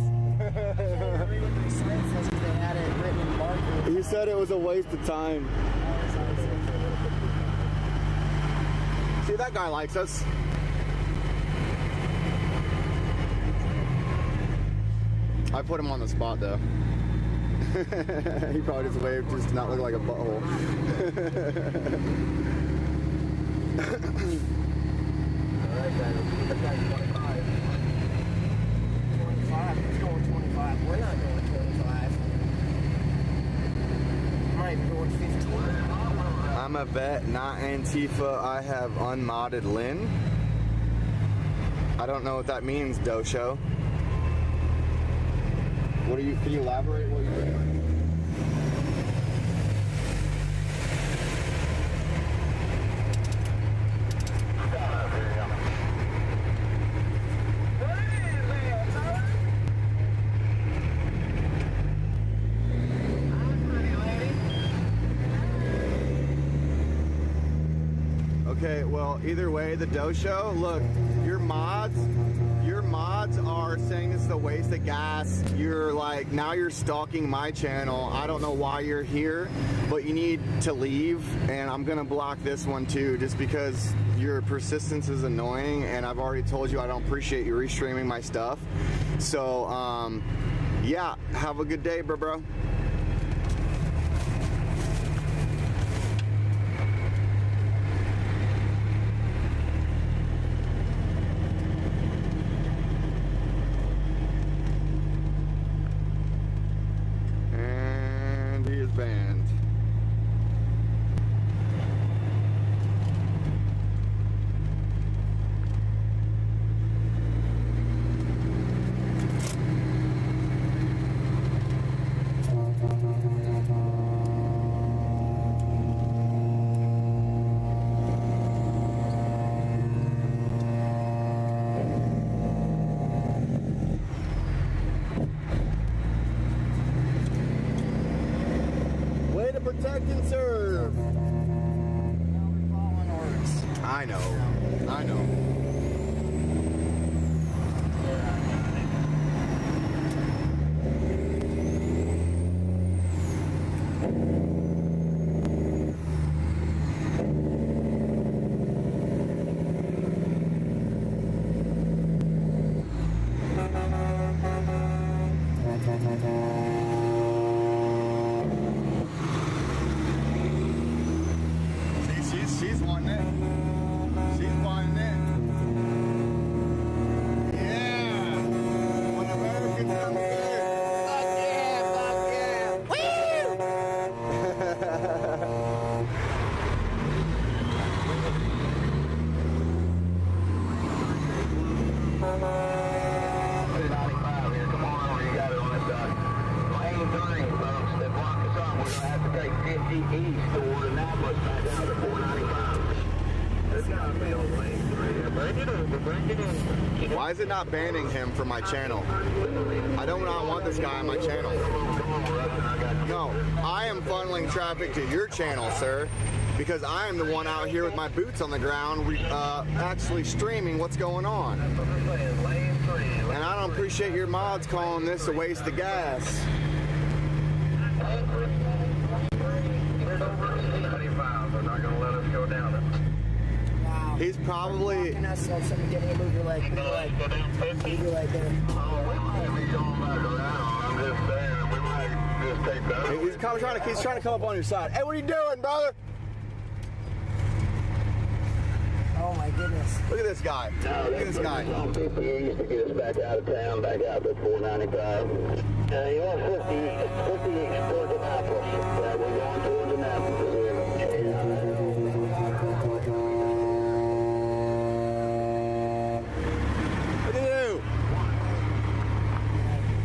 He said it was a waste of time. See, that guy likes us. I put him on the spot, though. He probably just waved just to not look like a butthole. Alright, guys. That guy's 25. 25? He's going 25. We're not going 25. Might be going 15. I'm a vet, not Antifa. I have unmodded Lynn. I don't know what that means, Dosho. What are you? Can you elaborate what you're doing? Okay, well, either way, the Dosho, look, your mods are saying it's a waste of gas. You're like, now you're stalking my channel. I don't know why you're here, but you need to leave, and I'm gonna block this one too, just because your persistence is annoying, and I've already told you I don't appreciate you restreaming my stuff. So, yeah, have a good day, bro. And he is banned. Way to protect and serve. I know. I know. She's wanting it. She's wanting it. Yeah. When Americans come here. Fuck yeah, fuck yeah. Come on over, you got it on this side. Lane 3, folks, they block us up. We're going to have to take 50 east toward Annapolis back out to 495. It's got to be on lane 3. Bring it over, bring it in. Why is it not banning him from my channel? I do not want this guy on my channel. No, I am funneling traffic to your channel, sir, because I am the one out here with my boots on the ground actually streaming what's going on. And I don't appreciate your mods calling this a waste of gas. He's probably... Getting a move your leg. Move your leg there. He's trying to come up on your side. Hey, what are you doing, brother? Oh my goodness. Look at this guy. Look at this guy. 50 east to get us back out of town, back out to 495. You want 50 east towards Annapolis. Yeah, we're going towards Annapolis. Look at you.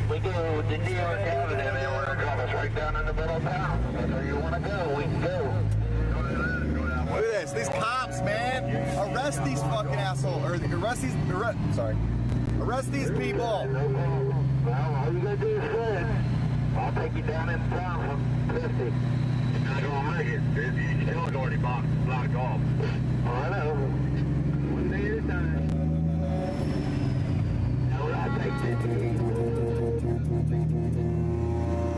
We do the deal down to them, and we're going to drop us right down in the middle of town. That's where you want to go, we can go. Look at this. These cops, man. Arrest these fucking assholes. Or arrest these people. Well, all you got to do is say, I'll take you down in town from 50. You're not going to make it. Your tail's already blocked off. I know. One day at a time. Look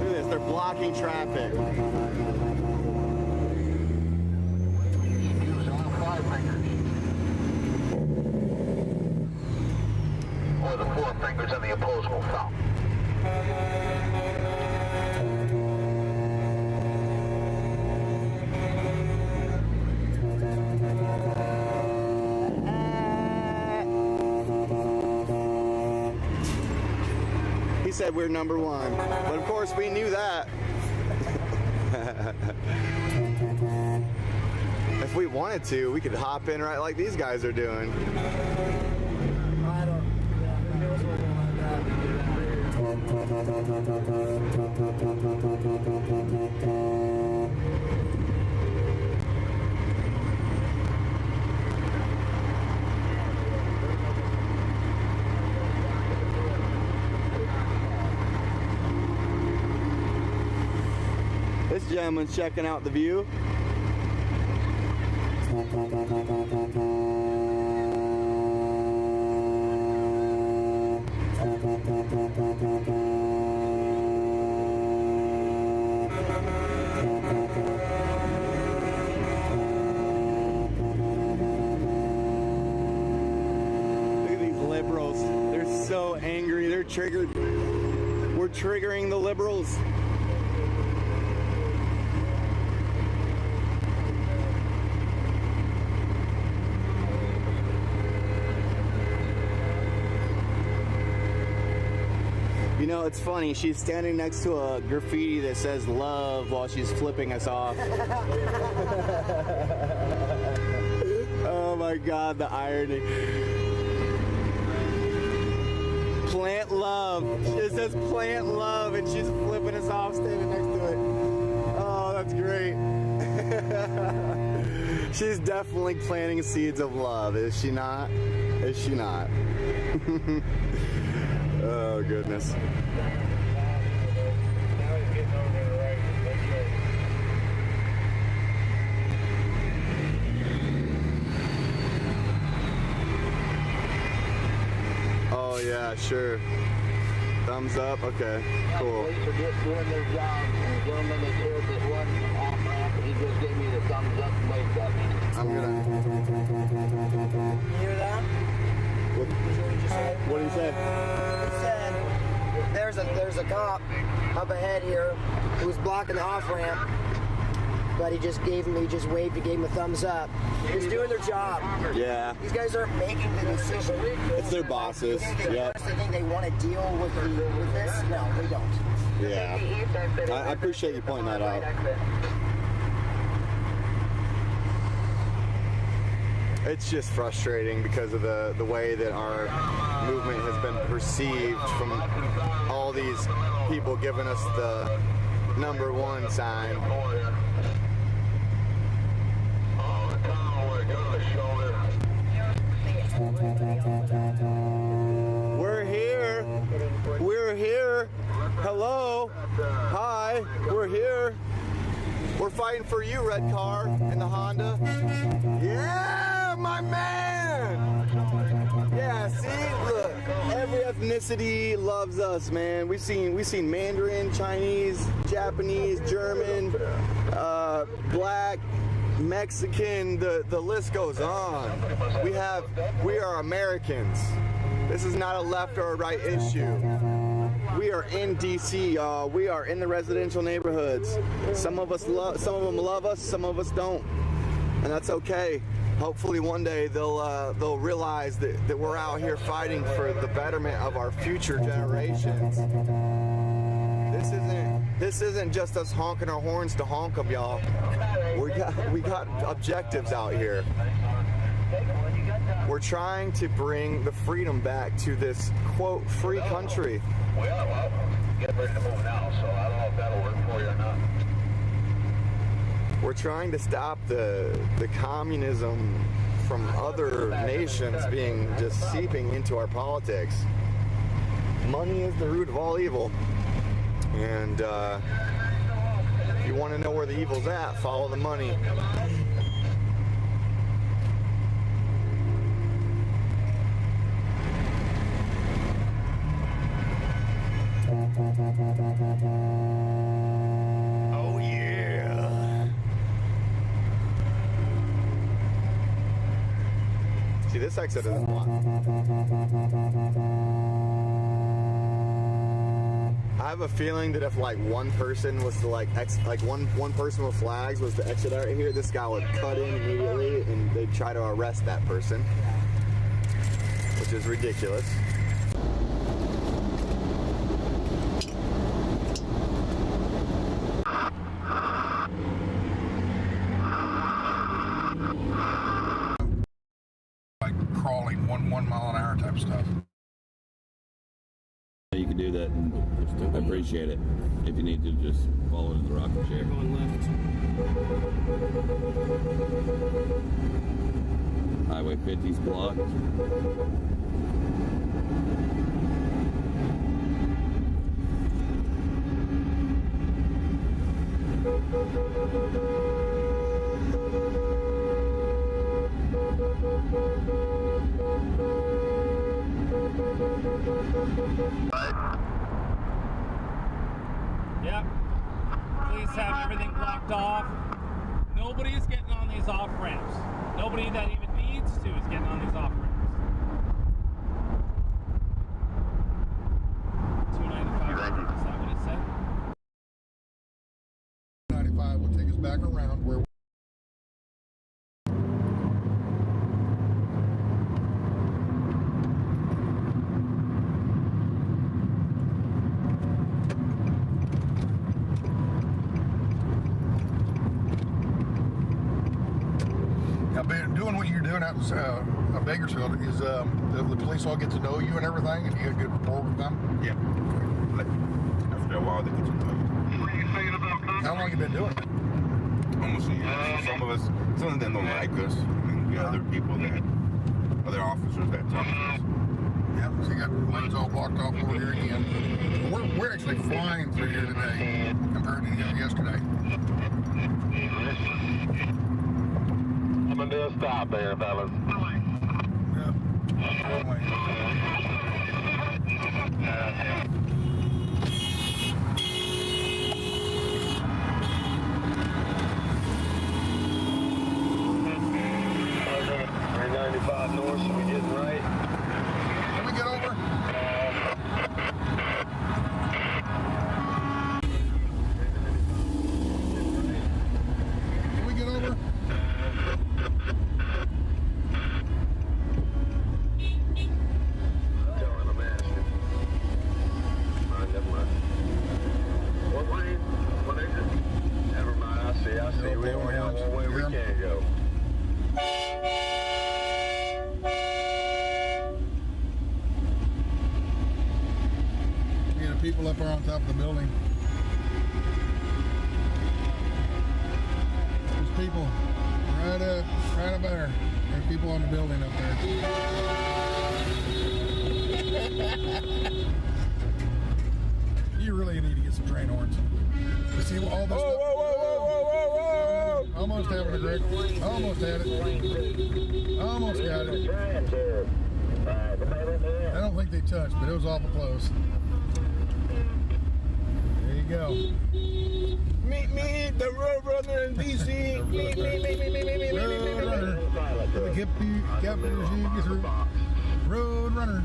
at this, they're blocking traffic. Use all 5 fingers. Or the 4 fingers on the opposable thumb. He said we're number 1, but of course we knew that. If we wanted to, we could hop in right like these guys are doing. I don't. Who knows what This gentleman's checking out the view. triggered. We're triggering the liberals. You know, it's funny. She's standing next to a graffiti that says love while she's flipping us off. Oh my God, the irony. Plant love. It says plant love and she's flipping us off standing next to it. Oh, that's great. She's definitely planting seeds of love, is she not? Is she not? Oh, goodness. Oh, yeah, sure. Thumbs up? Okay, cool. Police are just doing their job. The gentleman that cleared this one off ramp, he just gave me the thumbs up and waved at me. I'm gonna. You hear that? What did he say? He said there's a cop up ahead here who was blocking the off ramp, but he just waved and gave him a thumbs up. He's doing their job. Yeah. These guys aren't making the decision. It's their bosses. Yeah. They think they want to deal with this? No, they don't. Yeah. I appreciate you pointing that out. It's just frustrating because of the way that our movement has been perceived from all these people giving us the #1 sign. We're here. We're here. Hello. Hi. We're here. We're fighting for you, red car in the Honda. Yeah, my man. Yeah, see, look, every ethnicity loves us, man. We've seen Mandarin, Chinese, Japanese, German, black, Mexican. The list goes on. We are Americans. This is not a left or a right issue. We are in DC, y'all. We are in the residential neighborhoods. Some of them love us, some of us don't, and that's okay. Hopefully one day they'll realize that we're out here fighting for the betterment of our future generations. This isn't just us honking our horns to honk them, y'all. We got objectives out here. We're trying to bring the freedom back to this, quote, free country. Well, get ready to move now, so I don't know if that'll work for you or not. We're trying to stop the communism from other nations being just seeping into our politics. Money is the root of all evil. And if you want to know where the evil's at, follow the money. Oh yeah. See, this exit isn't blocked. I have a feeling that if like one person was to one person with flags was to exit out here, this guy would cut in immediately and they'd try to arrest that person, which is ridiculous. Crawling one mile an hour type stuff. You can do that, and I appreciate it. If you need to, just follow into the rocking chair. Going left. Highway 50's blocked. Yep. Please have everything blocked off. Nobody is getting on these off ramps. Nobody that even needs to is getting on these off ramps. side will take us back around where. Doing what you're doing out in Bakersfield is the police all get to know you and everything, and you get a good rapport with them. Yeah. After a while, they get to know you. How long have you been doing it? Almost a year. Some of them don't like us. And we got other people other officers that talk to us. Yeah, so you got lanes all blocked off over here again. We're actually flying through here today compared to yesterday. I'm gonna do a stop there, fellas. We're 95 north, so we getting right. Can we get over? Can we get over? I see. We only have one way we can't go. Yeah, the people up there on top of the building. There's people right up there. There's people on the building up there. You really need to get some train horns. You see all this stuff? Whoa. Almost having a Greg. Almost had it. Almost got it. I don't think they touched, but it was awful close. There you go. Meet me, the road runner in DC. Meet me. Road runner. Get through. Road runner.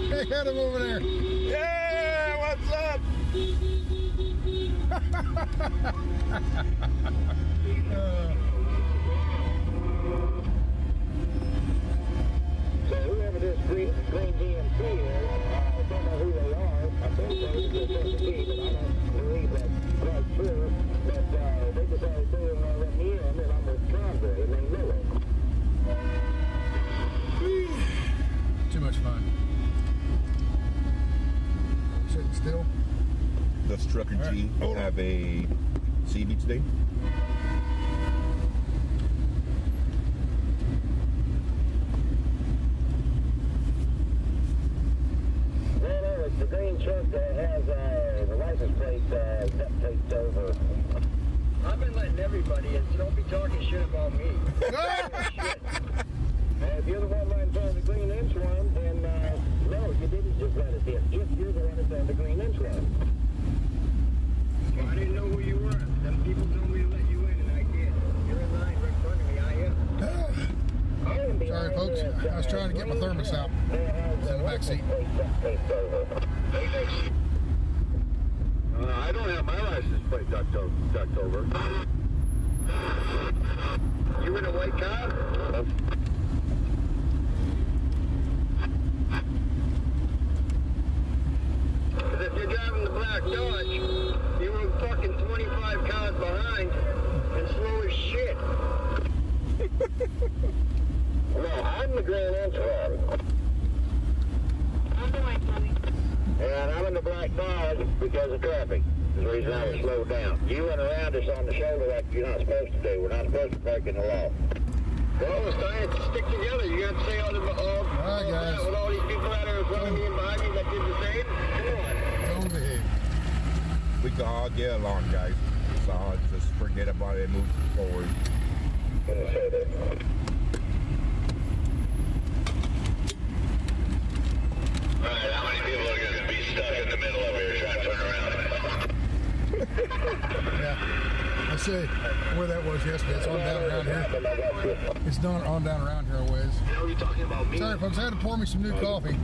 They got him over there. Yeah, what's up? So whoever this green GMC is, I don't know who they are. I think they was supposed to be, but I don't believe that's quite true. But they decided they didn't want to let me in, and I'm with Convoy, and they know it. Too much fun. Sitting still. Does Trucker G have a CB today? No, it's the green truck that has the license plate duct taped over. I've been letting everybody in, so don't be talking shit about me. If you're the one running on the green inch one, then no, you didn't just let us in. If you're the one that's on the green inch one. Well, I didn't know who you were. Them people told me to let you in, and I did. You're in line right in front of me, I am. Sorry, folks. I was trying to get my thermos out. It's in the back seat. I don't have my license plate ducked over. You in a white car? Because if you're driving the black Dodge, you were fucking 25 cars behind and slow as shit. No, I'm the green inch one. And I'm in the black Dodge because of traffic. That's the reason I was slowed down. You went around us on the shoulder like you're not supposed to do. We're not supposed to break in the law. Well, it's time to stick together. You got to say all guys. With all these people out there in front of me and behind me that did the same. Come on. We can all get along, guys. So just forget about it and move forward. yesterday. It's on down around here. It's on down around here a ways. Now you're talking about me. Sorry, folks. I had to pour me some new coffee.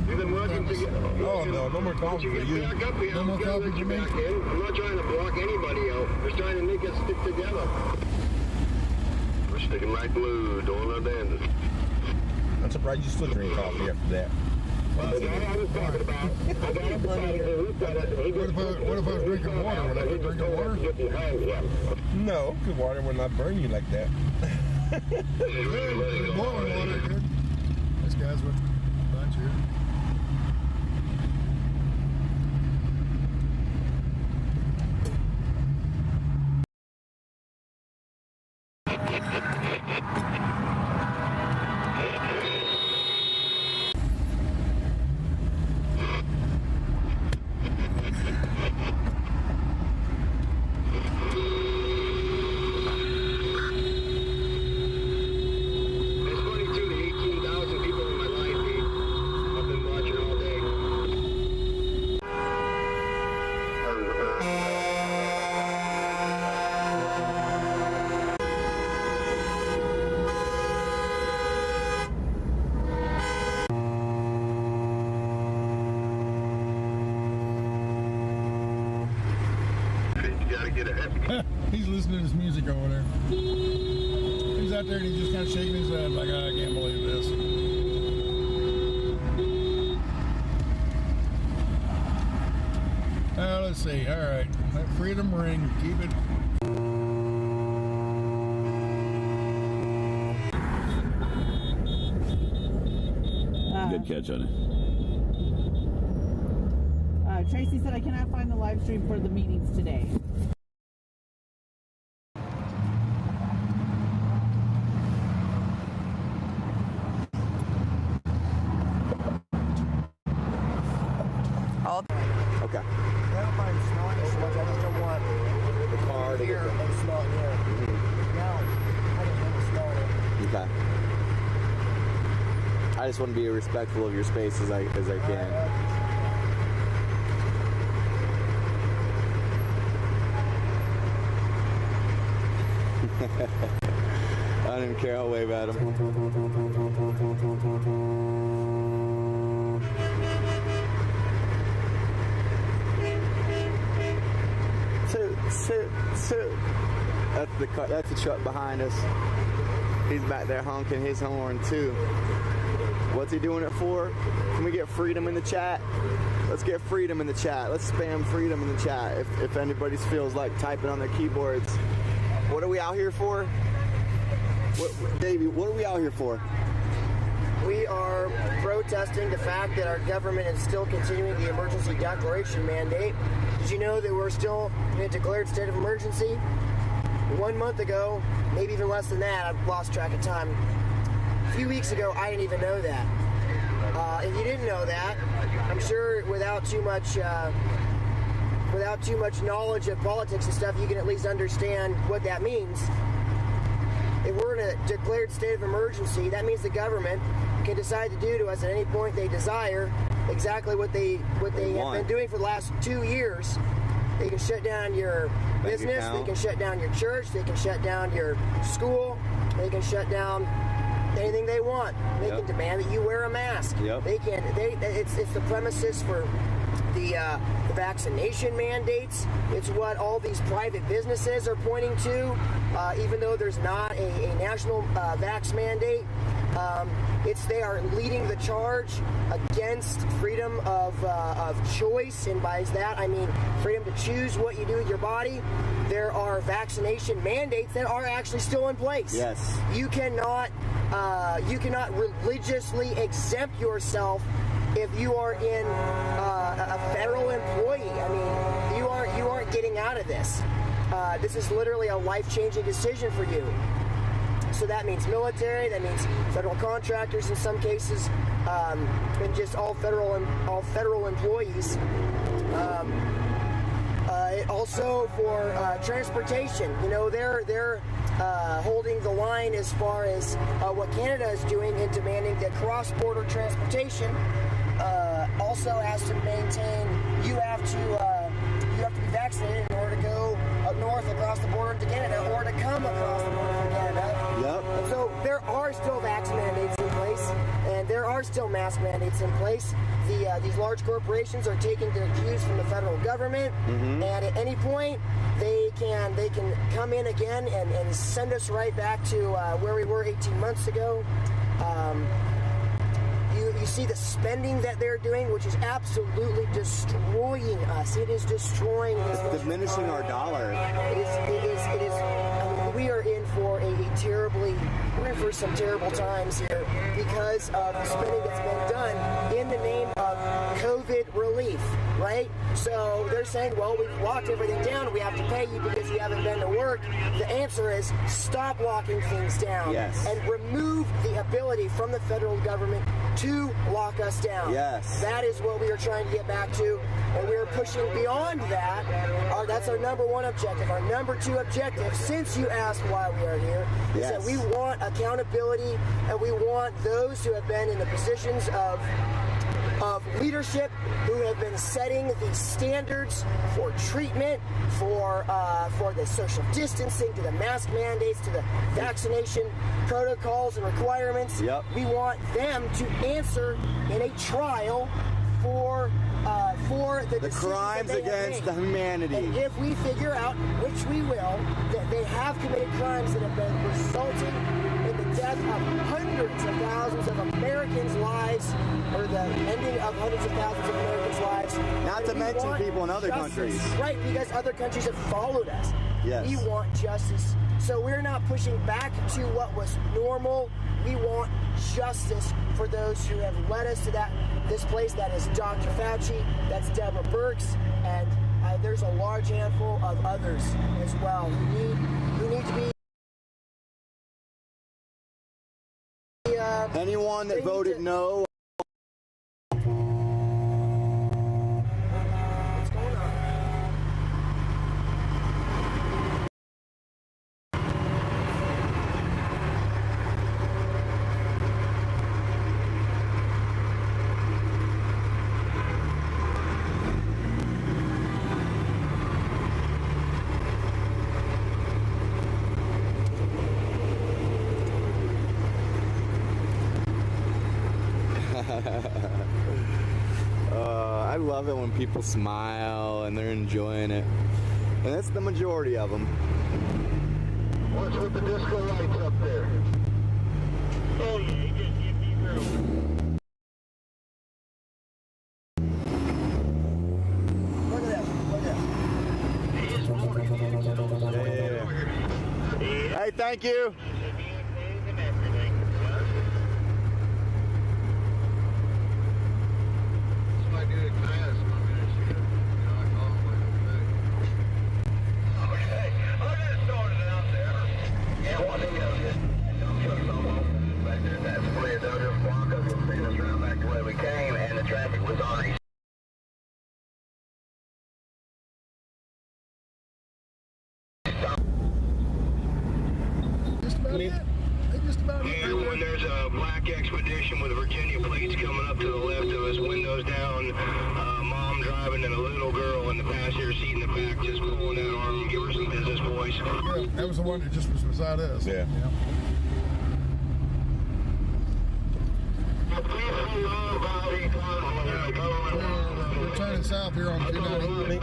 We've been working together. Oh, no more coffee for you. No more coffee for me. I'm not trying to block anybody out. I'm just trying to make us stick together. We're sticking right blue, don't abandon. I'm surprised you still drink coffee after that. The guy I was talking about, I got up beside him and looked at it. What if I was drinking water? Would I be drinking water? Get behind him. No, because water will not burn you like that. Boiling water, good. This guy's with a bunch here. He's listening to his music over there. He's out there and he's just kind of shaking his head like, I can't believe this. Let's see. All right. That freedom ring. Keep it. Good catch on it. Tracy said I cannot find the live stream for the meetings today. Okay. I don't mind smelling it so much. I just don't want The car to here get and smell it here. Now, I don't want to smell it. Okay. I just want to be respectful of your space as I can. I don't even care. I'll wave at him. Toot. That's the car. That's the truck behind us. He's back there honking his horn too. What's he doing it for? Can we get freedom in the chat? Let's get freedom in the chat. Let's spam freedom in the chat. If anybody feels like typing on their keyboards. What are we out here for? Davey, what are we out here for? We are protesting the fact that our government is still continuing the emergency declaration mandate. Did you know that we're still in a declared state of emergency? 1 month ago, maybe even less than that, I've lost track of time. A few weeks ago, I didn't even know that. If you didn't know that, I'm sure without too much knowledge of politics and stuff, you can at least understand what that means. If we're in a declared state of emergency, that means the government can decide to do to us at any point they desire exactly what they have been doing for the last 2 years. They can shut down your business, they can shut down your church, they can shut down your school, they can shut down anything they want. They can demand that you wear a mask. They can. It's the premises for the vaccination mandates. It's what all these private businesses are pointing to, even though there's not a national vax mandate. They are leading the charge against freedom of choice, and by that I mean freedom to choose what you do with your body. There are vaccination mandates that are actually still in place. Yes. You cannot religiously exempt yourself if you are in a federal employee. I mean, you aren't getting out of this. This is literally a life-changing decision for you. So that means military, that means federal contractors in some cases, and just all federal employees. Also for transportation, you know, they're holding the line as far as what Canada is doing in demanding that cross-border transportation also has to maintain. You have to be vaccinated in order to go up north across the border to Canada or to come across the border from Canada. Yep. And so there are still vaccine mandates in place, and there are still mask mandates in place. These large corporations are taking their cues from the federal government, and at any point they can come in again and send us right back to where we were 18 months ago. You see the spending that they're doing, which is absolutely destroying us. It is destroying this. It's diminishing our dollar. It is. I mean, we are in for we're in for some terrible times here because of the spending that's been done in the name of COVID relief, right? So they're saying, well, we've locked everything down. We have to pay you because you haven't been to work. The answer is stop locking things down and remove the ability from the federal government to lock us down. Yes. That is what we are trying to get back to, and we are pushing beyond that. That's our number one objective. Our number two objective, since you asked why we are here, is that we want accountability, and we want those who have been in the positions of leadership, who have been setting the standards for treatment, for the social distancing, to the mask mandates, to the vaccination protocols and requirements. Yep. We want them to answer in a trial for the crimes against the humanity. And if we figure out, which we will, that they have committed crimes that have been resulting in the death of hundreds of thousands of Americans' lives, or the ending of hundreds of thousands of Americans' lives. Not to mention people in other countries. Right, because other countries have followed us. Yes. We want justice. So we're not pushing back to what was normal. We want justice for those who have led us to this place. That is Dr. Fauci, that's Deborah Birx, and there's a large handful of others as well who need to be. Anyone that voted no. I love it when people smile and they're enjoying it, and that's the majority of them. What's with the disco lights up there? Oh yeah, you just get me real. Look at that. Hey, thank you. When there's a black expedition with Virginia plates coming up to the left of us, windows down, mom driving and a little girl in the passenger seat in the back, just pulling that arm. Give her some business, boys. Yeah, that was the one that just was beside us. Yeah. We're turning south here on 295.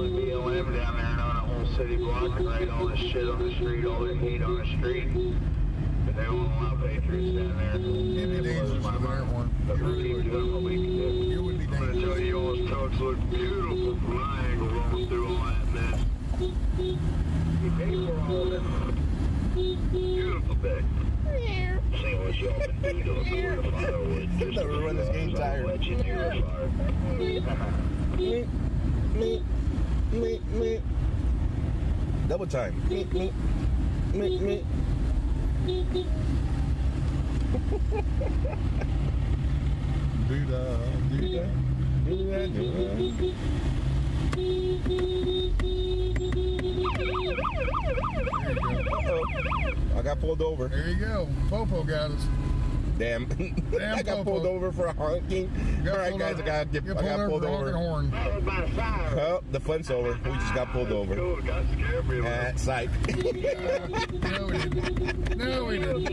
BLM down there and on a whole city block and write all this shit on the street, all this hate on the street. But they won't allow patriots down there. It'd be dangerous to wear one. But we'll keep doing what we can do. It would be I'm going to tell you, y'all's trucks look beautiful from my angle rolling through all that mess. You pay for all of it. Beautiful day. See what y'all can do to avoid a firewood. Just Never run this game tired. Let you do a fire. Me. Double time. Me. Do-da. I got pulled over. There you go. Popo got us. Damn. I got pulled over for honking. All right, guys, I got pulled over. Horn. Well, the fun's over. We just got pulled over. Psych. No, we didn't. No, we didn't.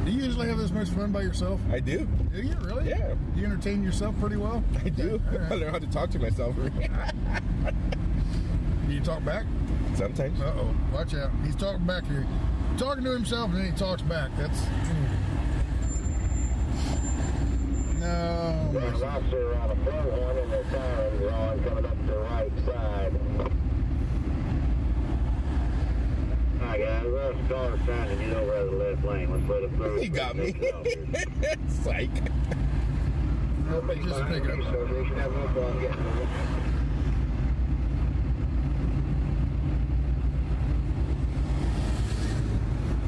Do you usually have this much fun by yourself? I do. Do you really? Yeah. You entertain yourself pretty well? I do. Right. I learn how to talk to myself. Do you talk back? Sometimes. Uh-oh. Watch out. He's talking back here. Talking to himself and then he talks back. That's... No. There's an officer on a bullhorn in the siren drawing coming up the right side. Hi guys, well, the car's trying to get over the left lane. Let's let it through. He got me. Psych. Nope, just pick it up. So they should have no problem getting over.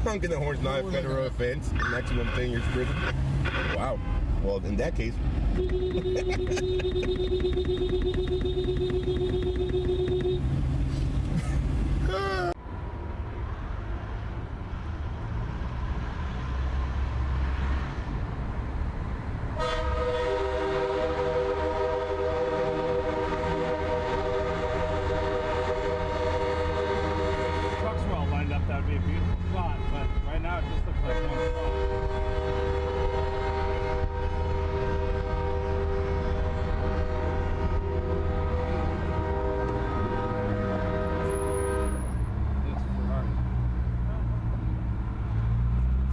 Honking the horn's not a federal offense. Maximum 10 years prison. Wow. Well, in that case. Trucks were all lined up, that would be a beautiful spot, but right now it just looks like one spot.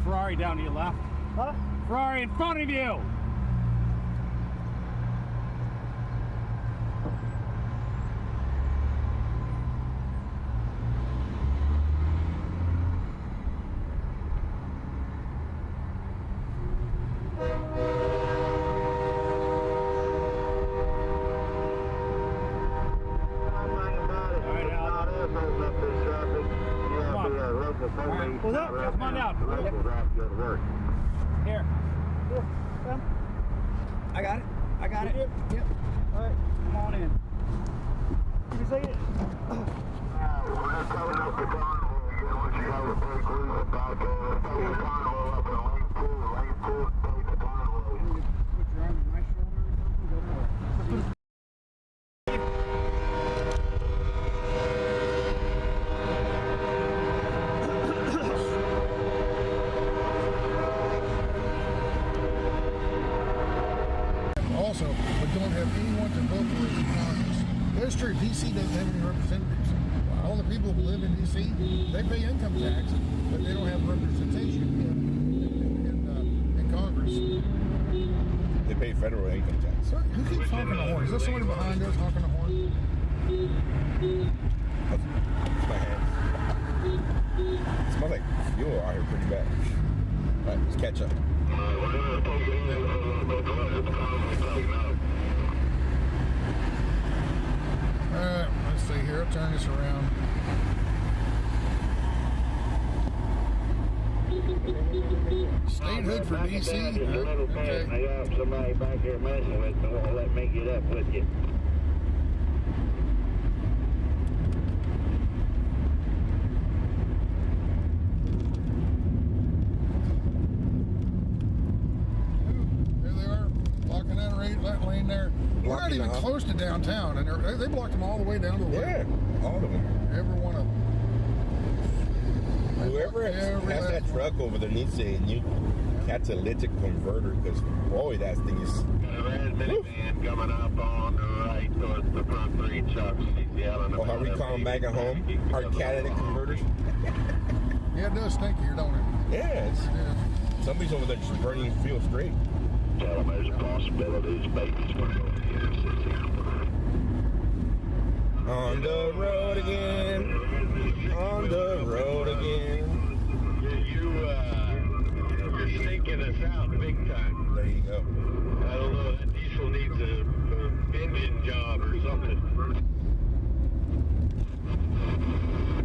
Ferrari down to your left. Huh? Ferrari in front of you! Come on down. Here. I got it. I got it. Yep. All right. Come on in. Give me a second. We're just coming up the Convoy again. Once you have a break loose about take the Convoy up in lane 2. Lane 2, take the Convoy. Put your arm on my shoulder or something. Go for it. Also, but don't have anyone to vote for as in Congress. That's true. DC doesn't have any representatives. All the people who live in DC, they pay income tax, but they don't have representation in Congress. They pay federal income tax. Sir, who keeps honking the horn? Is there somebody behind us honking the horn? That's my hands. It smells like fuel out here pretty bad. All right, let's catch up. Alright, let's see here. I'll turn this around. Statehood for DC. Okay. I got somebody back here messing with me. Won't let me get up with you. There they are, blocking that lane there. We're not even close to downtown, and they blocked them all the way down to the way. Yeah, all of them. Every one of them. Whoever has that truck over there needs a new catalytic converter, because boy, that thing is. Got a red minivan coming up on the right towards the front 3 trucks. He's yelling. Oh, how we call them back at home? Our catalytic converters. Yeah, it does stink here, don't it? Yeah, somebody's over there just burning fuel straight. Tell them there's possibilities, babies going over here. On the road again. On the road again. You're stinking us out big time. There you go. I don't know, that diesel needs a engine job or something.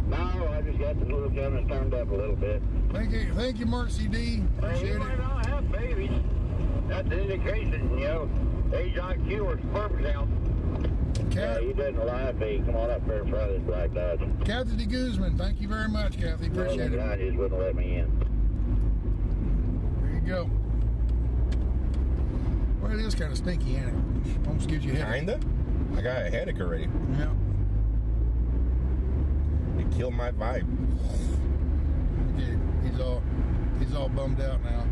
No, I just got got the little gun turned up a little bit. Thank you, Marcy D. Appreciate it. Might not have babies. That's an indication, you know. Age IQ or sperm count. Yeah, you didn't lie, B. Come on up here in front of this black Dodge. Kathy de Guzman, thank you very much, Kathy. Appreciate it. I just wouldn't let me in. There you go. Well, it is kind of stinky, ain't it? Almost gives you a headache. Kinda? I got a headache already. Yeah. It killed my vibe. He's all bummed out now.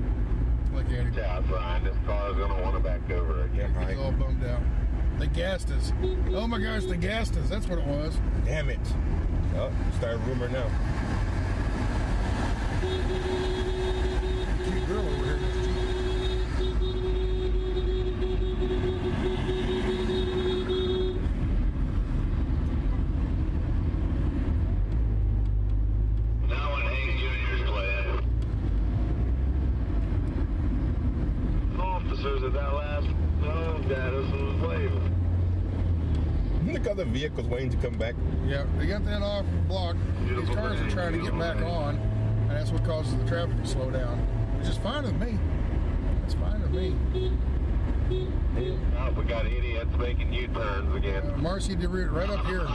Look at him. Yeah, Brian, this car is going to want to back over again. He's all bummed out. They gassed us. Oh my gosh, they gassed us. That's what it was. Damn it. Oh, start a rumor now. Cute girl over here. Now when Hank Jr.'s playing. Officers at that last status was waving. Look at the vehicles waiting to come back. Yeah, they got that off the block. These cars are trying to get back on, and that's what causes the traffic to slow down. Which is fine with me. It's fine with me. Oh, we got idiots making U-turns again. Marcy DeRoot, right up here.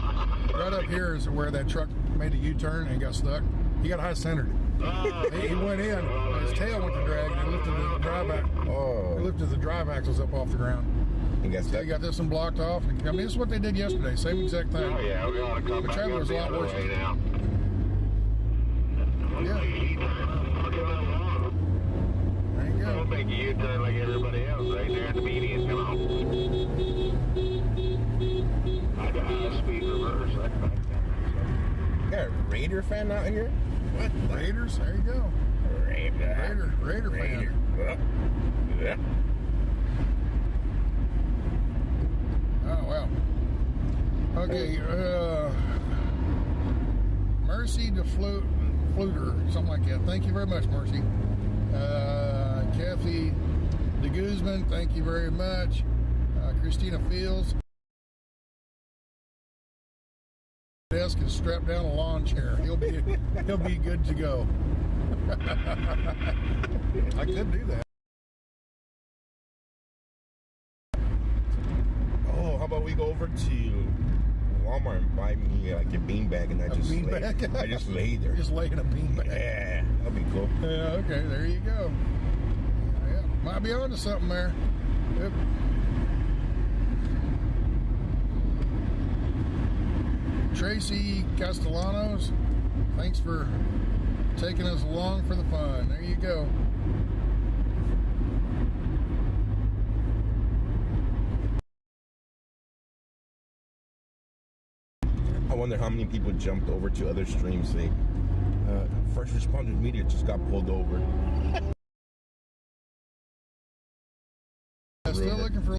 Right up here is where that truck made a U-turn and got stuck. He got high-centered. He went in, his tail went to drag, and he lifted the drive He lifted the drive axles up off the ground. He got this one blocked off. I mean, this is what they did yesterday. Same exact thing. Oh, yeah, we ought to come back was a lot worse. now. Yeah. There you go. Don't make a U-turn like everybody else right there in the median. Come on. I got high-speed reverse. You got a Raider fan out here? What? Raiders? There you go. Raider fan. Yeah. Oh, wow. Okay, Mercy DeFluter, something like that. Thank you very much, Mercy. Kathy de Guzman, thank you very much. Christina Fields. Desk is strapped down a lawn chair. He'll be good to go. I could do that. Oh, how about we go over to Walmart and buy me like a beanbag, and I just lay there. Just lay in a beanbag. Yeah, that'd be cool. Yeah, okay, there you go. Yeah, might be onto something there. Yep. Tracy Castellanos, thanks for taking us along for the fun. There you go. I wonder how many people jumped over to other streams. Say, first responders media just got pulled over. Still looking for.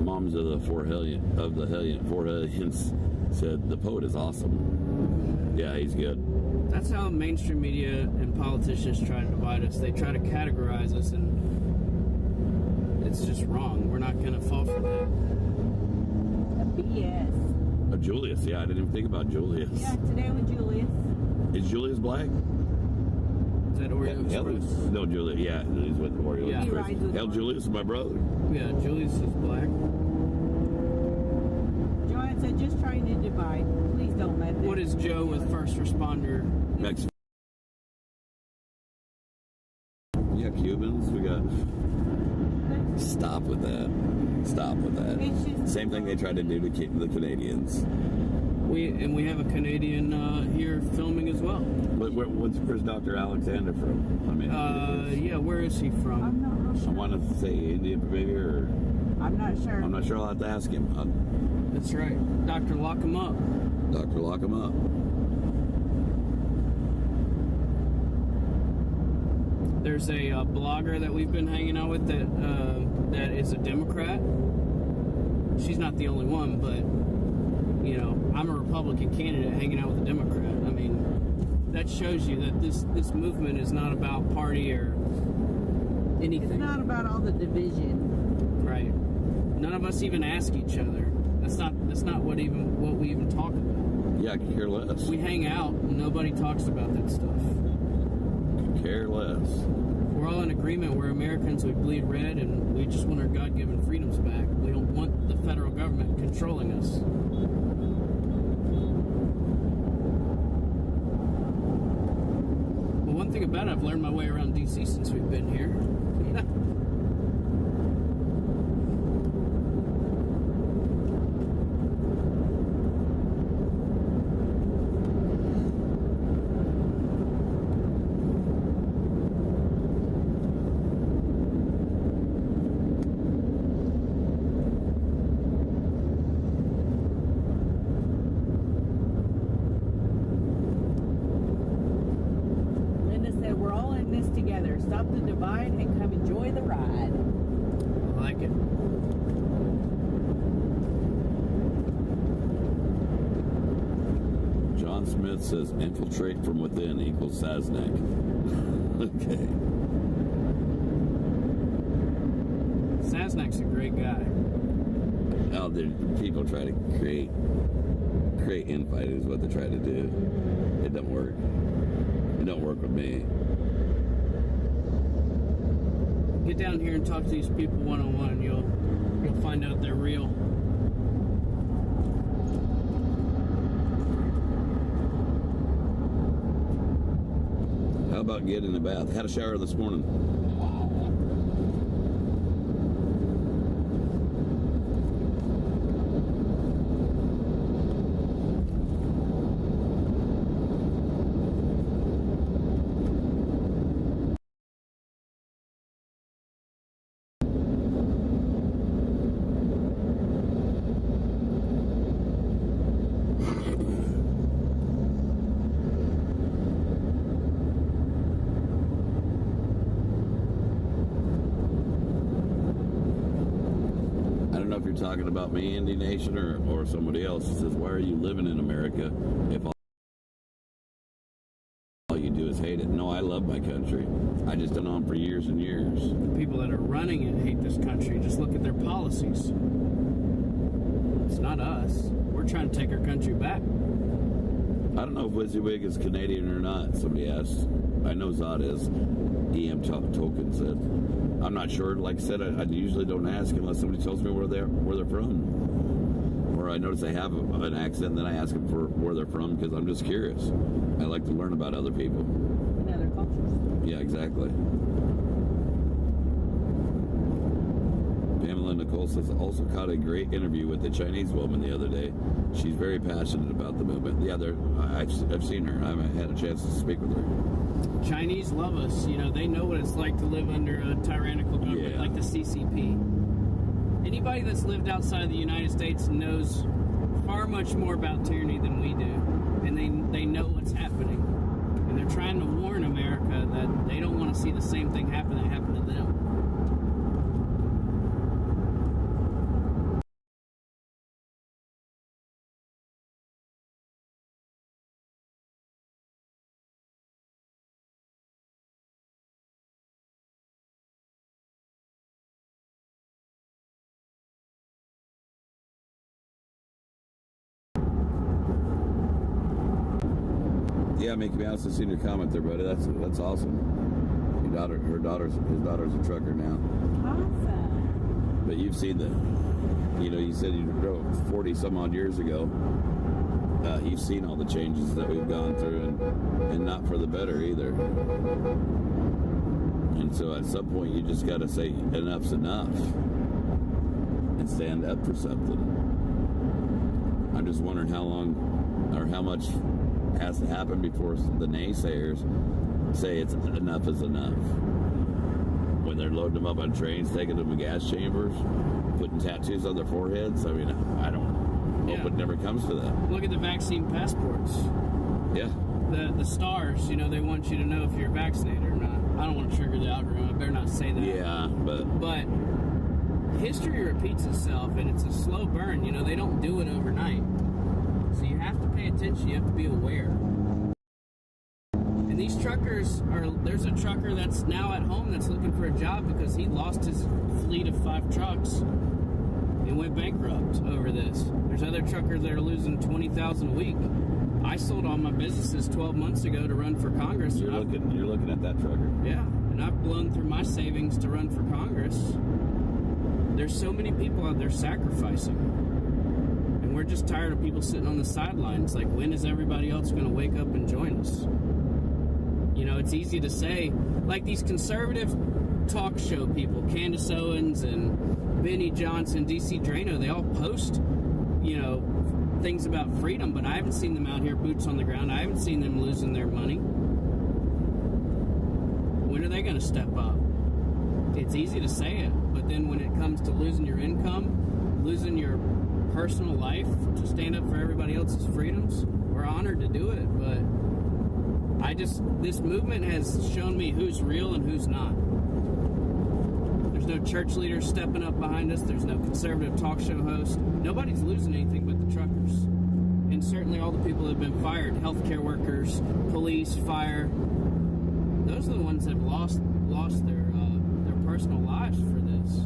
Moms of the Four Hellions said the poet is awesome. Yeah, he's good. That's how mainstream media and politicians try to divide us. They try to categorize us, and it's just wrong. We're not going to fall for that. BS. Julius, yeah, I didn't even think about Julius. Yeah, today with Julius. Is Julius black? Is that Oreo Express? No, Julius, yeah, he's with Oreo Yeah. Express. Hell, Julius is my brother. Yeah, Julius is black. Joanne said, just trying to divide. Please don't let them. What is Joe with first responder? Mexican. Yeah, Cubans, we got... Stop with that. Stop with that. Same thing they tried to do to the Canadians. We have a Canadian here filming as well. But where's Dr. Alexander from? I mean, yeah, where is he from? I'm not real sure. I want to say India, maybe, or I'm not sure. I'm not sure. I'll have to ask him. That's right, Dr. Lock him up. Dr. Lock him up. There's a blogger that we've been hanging out with that is a Democrat. She's not the only one, but you know, I'm a Republican candidate hanging out with a Democrat. I mean, that shows you that this movement is not about party or anything. It's not about all the division. Right. None of us even ask each other. That's not what we even talk about. Yeah, I could care less. We hang out and nobody talks about that stuff. Could care less. We're all in agreement. We're Americans. We bleed red, and we just want our God-given freedoms back. We don't want the federal government controlling us. Well, one thing about it, I've learned my way around D.C. since we've been here. Stop the divide and come enjoy the ride. I like it. John Smith says infiltrate from within equals Sasnak. Okay. Sasnak's a great guy. Oh, people try to create infight is what they try to do. It doesn't work. It don't work with me. Get down here and talk to these people one-on-one. You'll find out they're real. How about getting in the bath? Had a shower this morning. Talking about me, Indy Nation, or somebody else. He says, why are you living in America if all you do is hate it? No, I love my country. I just been on for years and years. The people that are running it hate this country. Just look at their policies. It's not us. We're trying to take our country back. I don't know if WYSIWYG is Canadian or not. Somebody asked. I know Zod is. EM Token said. I'm not sure. Like I said, I usually don't ask unless somebody tells me where they're from. Or I notice they have an accent, then I ask them for where they're from because I'm just curious. I like to learn about other people. And other cultures. Yeah, exactly. Pamela Nicole says, also caught a great interview with the Chinese woman the other day. She's very passionate about the movement. Yeah, I've seen her. I haven't had a chance to speak with her. Chinese love us. You know, they know what it's like to live under a tyrannical government like the CCP. Anybody that's lived outside of the United States knows far much more about tyranny than we do. And they know what's happening. And they're trying to warn America that they don't want to see the same thing happen that happened to them. Yeah, Mickey Mouse, I've seen your comment there, buddy. That's awesome. His daughter's a trucker now. Awesome. But you've seen you said you drove 40 some odd years ago. You've seen all the changes that we've gone through, and not for the better either. And so at some point you just got to say enough's enough and stand up for something. I'm just wondering how long or how much has to happen before the naysayers say it's enough is enough. When they're loading them up on trains, taking them to gas chambers, putting tattoos on their foreheads. I mean, I don't hope it never comes to that. Look at the vaccine passports. Yeah. The stars, they want you to know if you're vaccinated or not. I don't want to trigger the algorithm. I better not say that. Yeah, but history repeats itself, and it's a slow burn. They don't do it overnight. So you have to pay attention. You have to be aware. And these truckers there's a trucker that's now at home that's looking for a job because he lost his fleet of 5 trucks and went bankrupt over this. There's other truckers that are losing $20,000 a week. I sold all my businesses 12 months ago to run for Congress. You're looking at that trucker. Yeah, and I've blown through my savings to run for Congress. There's so many people out there sacrificing. And we're just tired of people sitting on the sidelines. Like, when is everybody else going to wake up and join us? You know, it's easy to say, like these conservative talk show people, Candace Owens and Benny Johnson, DC Drano, they all post, you know, things about freedom, but I haven't seen them out here boots on the ground. I haven't seen them losing their money. When are they going to step up? It's easy to say it, but then when it comes to losing your income, losing your personal life to stand up for everybody else's freedoms, we're honored to do it, but this movement has shown me who's real and who's not. There's no church leaders stepping up behind us. There's no conservative talk show host. Nobody's losing anything but the truckers. And certainly all the people that have been fired, healthcare workers, police, fire, those are the ones that have lost their personal lives for this.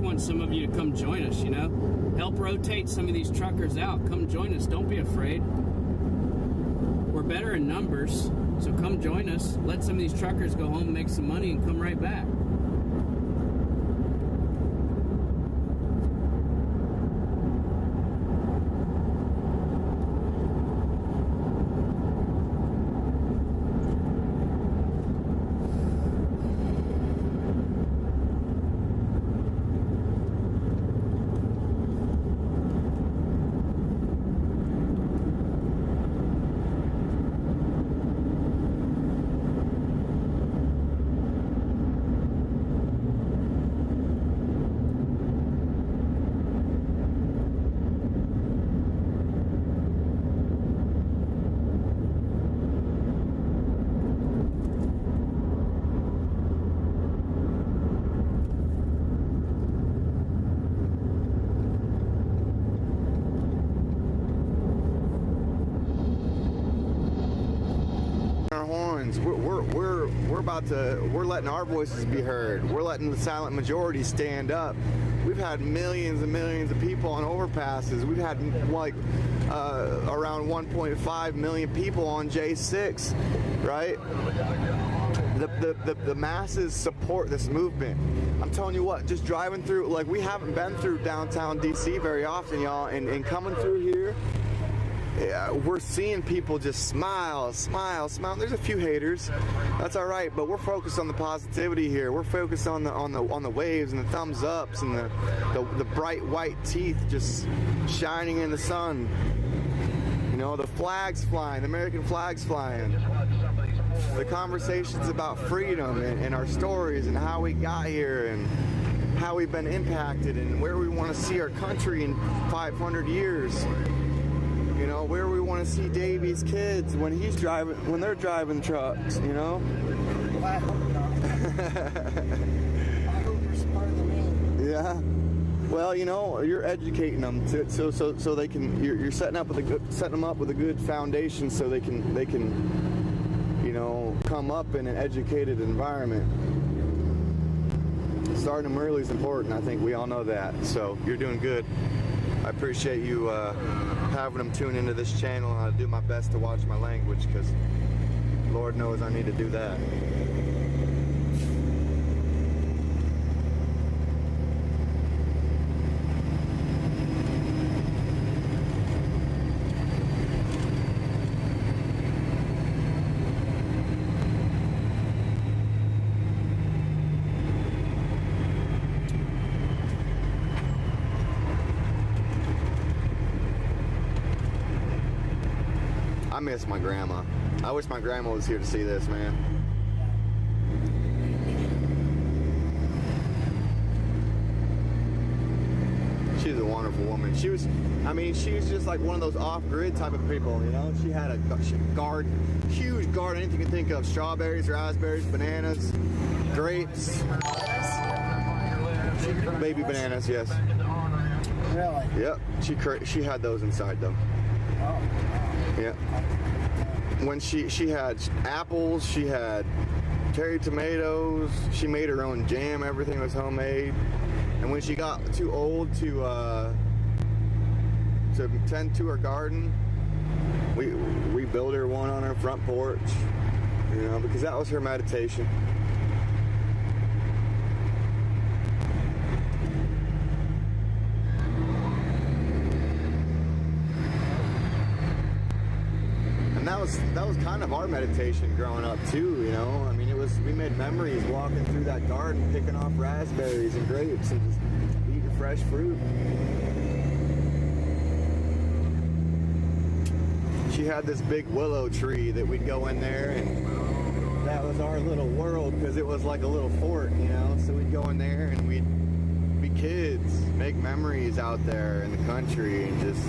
Want some of you to come join us, you know, help rotate some of these truckers out. Come join us. Don't be afraid. We're better in numbers, so come join us. Let some of these truckers go home, make some money, and come right back. We're letting our voices be heard. We're letting the silent majority stand up. We've had millions and millions of people on overpasses. We've had like around 1.5 million people on J6, right? The masses support this movement. I'm telling you what, just driving through, like, we haven't been through downtown DC very often, y'all, and coming through here, we're seeing people just smile. There's a few haters, that's all right, but we're focused on the positivity here. We're focused on the waves and the thumbs ups and the bright white teeth just shining in the sun. You know, the flags flying, the American flags flying. The conversations about freedom and our stories and how we got here and how we've been impacted and where we want to see our country in 500 years. You know, where we want to see Davy's kids when they're driving trucks, you know? Well, I hope not. I hope you're part of the main. Yeah. Well, you know, you're educating them so they can. You're setting them up with a good foundation so they can, you know, come up in an educated environment. Starting them early is important. I think we all know that. So you're doing good. I appreciate you having them tune into this channel, and I'll do my best to watch my language because Lord knows I need to do that. I miss my grandma. I wish my grandma was here to see this, man. She's a wonderful woman. She was just like one of those off-grid type of people, you know. She had a garden, huge garden, anything you can think of: strawberries, raspberries, bananas, grapes, baby bananas. Yes. Really? Yep. She had those inside though. Oh. Yeah. When she had apples, she had cherry tomatoes. She made her own jam. Everything was homemade. And when she got too old to tend to her garden, we built her one on her front porch, you know, because that was her meditation. And that was kind of our meditation growing up too, you know. I mean, we made memories walking through that garden, picking off raspberries and grapes and just eating fresh fruit. She had this big willow tree that we'd go in there, and that was our little world because it was like a little fort, you know. So we'd go in there and we'd be kids, make memories out there in the country, and just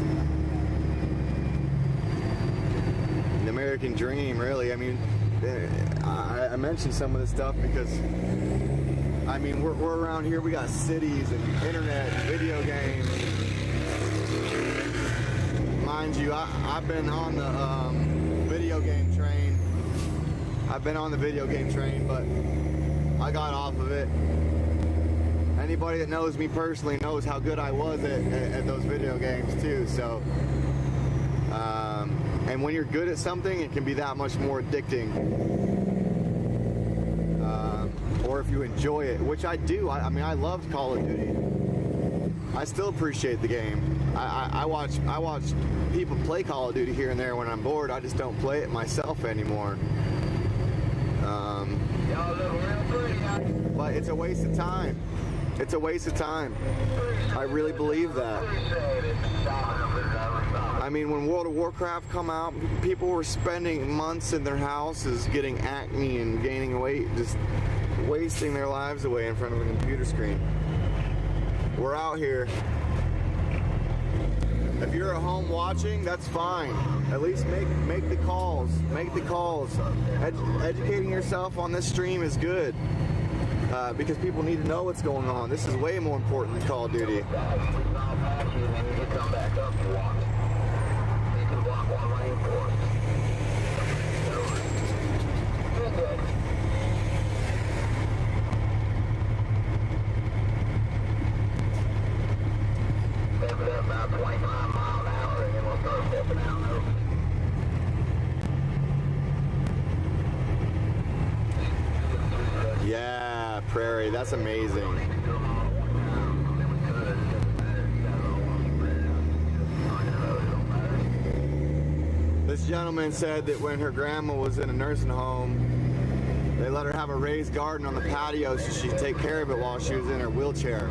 the American dream, really. I mean, I mentioned some of this stuff because, I mean, we're around here. We got cities and internet and video games. Mind you, I've been on the video game train. I've been on the video game train, but I got off of it. Anybody that knows me personally knows how good I was at those video games too. So, and when you're good at something, it can be that much more addicting. Or if you enjoy it, which I do. I mean, I love Call of Duty. I still appreciate the game. I watch people play Call of Duty here and there when I'm bored. I just don't play it myself anymore. But it's a waste of time. It's a waste of time. I really believe that. I mean, when World of Warcraft come out, people were spending months in their houses getting acne and gaining weight, just wasting their lives away in front of a computer screen. We're out here. If you're at home watching, that's fine. At least make the calls. Make the calls. Educating yourself on this stream is good. Because people need to know what's going on. This is way more important than Call of Duty. About 25 miles an hour, and then we'll start stepping out. Yeah, prairie. That's amazing. This gentleman said that when her grandma was in a nursing home, they let her have a raised garden on the patio so she'd take care of it while she was in her wheelchair.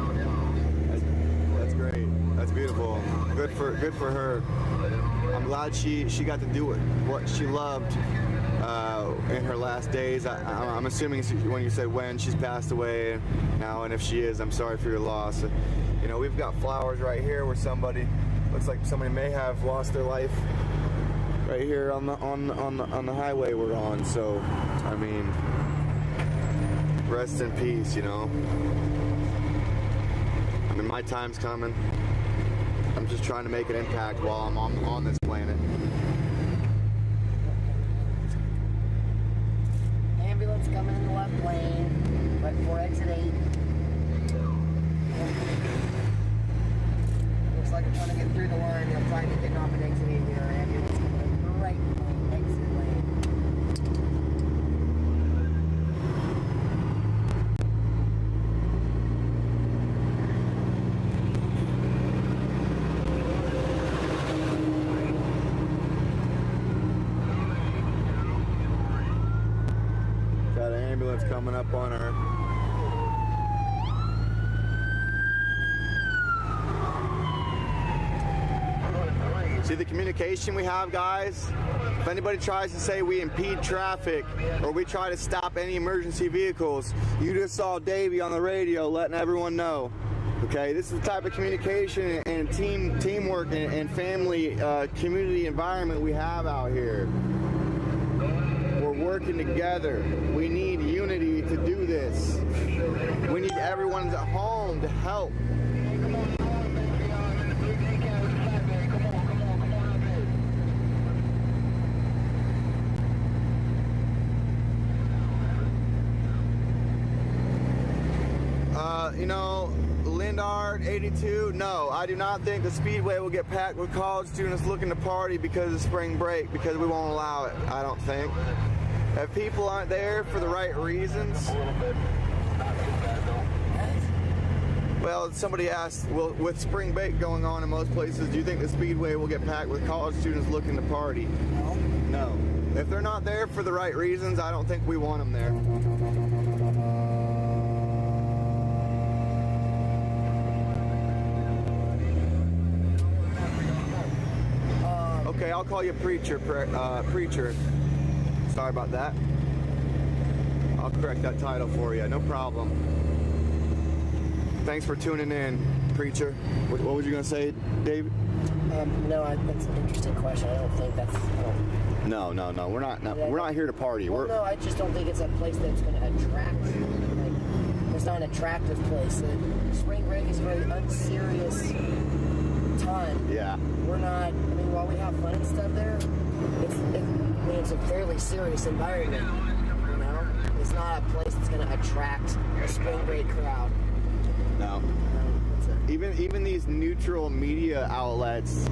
That's great. That's beautiful. Good for her. I'm glad she got to do what she loved in her last days. I'm assuming when you said when, she's passed away now, and if she is, I'm sorry for your loss. You know, we've got flowers right here where looks like somebody may have lost their life right here on the highway we're on. So, I mean, rest in peace, you know. I mean, my time's coming. I'm just trying to make an impact while I'm on this planet. Ambulance coming in the left lane, right before exit 8. Looks like I'm trying to get through the line. They'll find me getting off at exit 8 here. Ambulance coming in right lane, exit lane. Ambulance coming up on her. See the communication we have, guys? If anybody tries to say we impede traffic or we try to stop any emergency vehicles, you just saw Davey on the radio letting everyone know Okay, this is the type of communication and teamwork and family community environment we have out here. We're working together. We need unity to do this. We need everyone's at home to help. You know, Lindard, 82, no, I do not think the Speedway will get packed with college students looking to party because of spring break, because we won't allow it, I don't think. If people aren't there for the right reasons... Well, somebody asked, well, with spring break going on in most places, do you think the Speedway will get packed with college students looking to party? No. If they're not there for the right reasons, I don't think we want them there. Okay, I'll call you preacher. Preacher. Sorry about that. I'll correct that title for you. No problem. Thanks for tuning in, preacher. What was you gonna say, David? No, that's an interesting question. I don't think that's. No. We're not here to party. Well, no, I just don't think it's a place that's going to attract. Like, it's not an attractive place. Spring break is a very unserious time. Yeah. We're not. I mean, while we have fun and stuff there, it's a fairly serious environment. You know, it's not a place that's going to attract a spring break crowd. No. Even these neutral media outlets,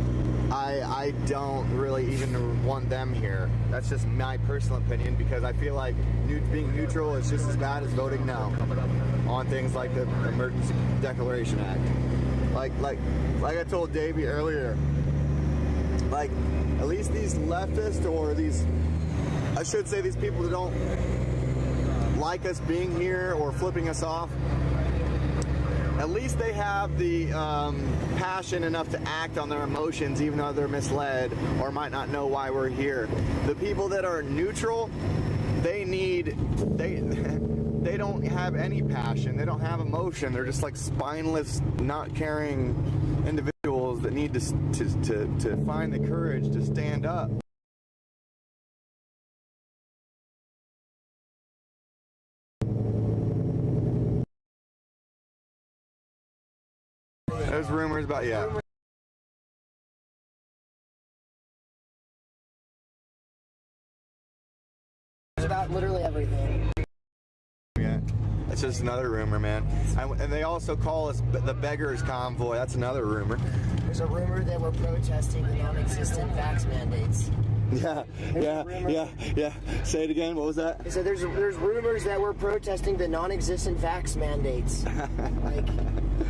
I don't really even want them here. That's just my personal opinion, because I feel like being neutral is just as bad as voting no on things like the Emergency Declaration Act. Like I told Davey earlier, like at least these leftists, or these, I should say, these people that don't like us being here or flipping us off, at least they have the passion enough to act on their emotions, even though they're misled or might not know why we're here. The people that are neutral, they don't have any passion. They don't have emotion. They're just like spineless, not caring individuals that need to find the courage to stand up. There's rumors about, yeah. It's about literally everything. Yeah, that's just another rumor, man. And they also call us the Beggars Convoy. That's another rumor. There's a rumor that we're protesting the non-existent vax mandates. Yeah. Say it again. What was that? So there's rumors that we're protesting the non-existent vax mandates. Like,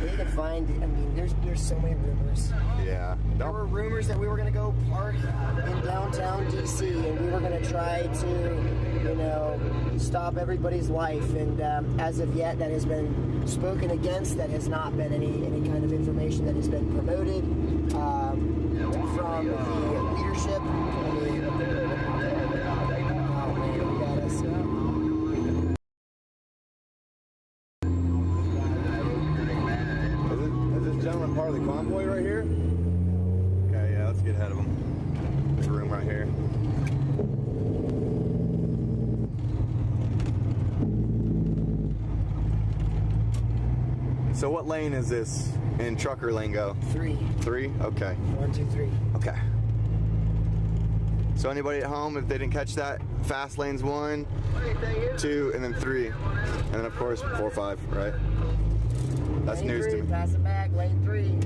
we need to find. I mean, there's so many rumors. Yeah. There were rumors that we were going to go park in downtown DC, and we were going to try to, stop everybody's life. And as of yet, that has been spoken against. That has not been any kind of information that has been promoted from the leadership. Gentleman part of the convoy right here? Okay, yeah, let's get ahead of him. There's a room right here. So what lane is this in trucker lingo? 3. 3? Okay. 1, 2, 3. Okay. So anybody at home, if they didn't catch that, fast lane's 1, 2, and then 3. And then of course 4, 5, right? That's lane news 3, to me. Pass it back, lane 3.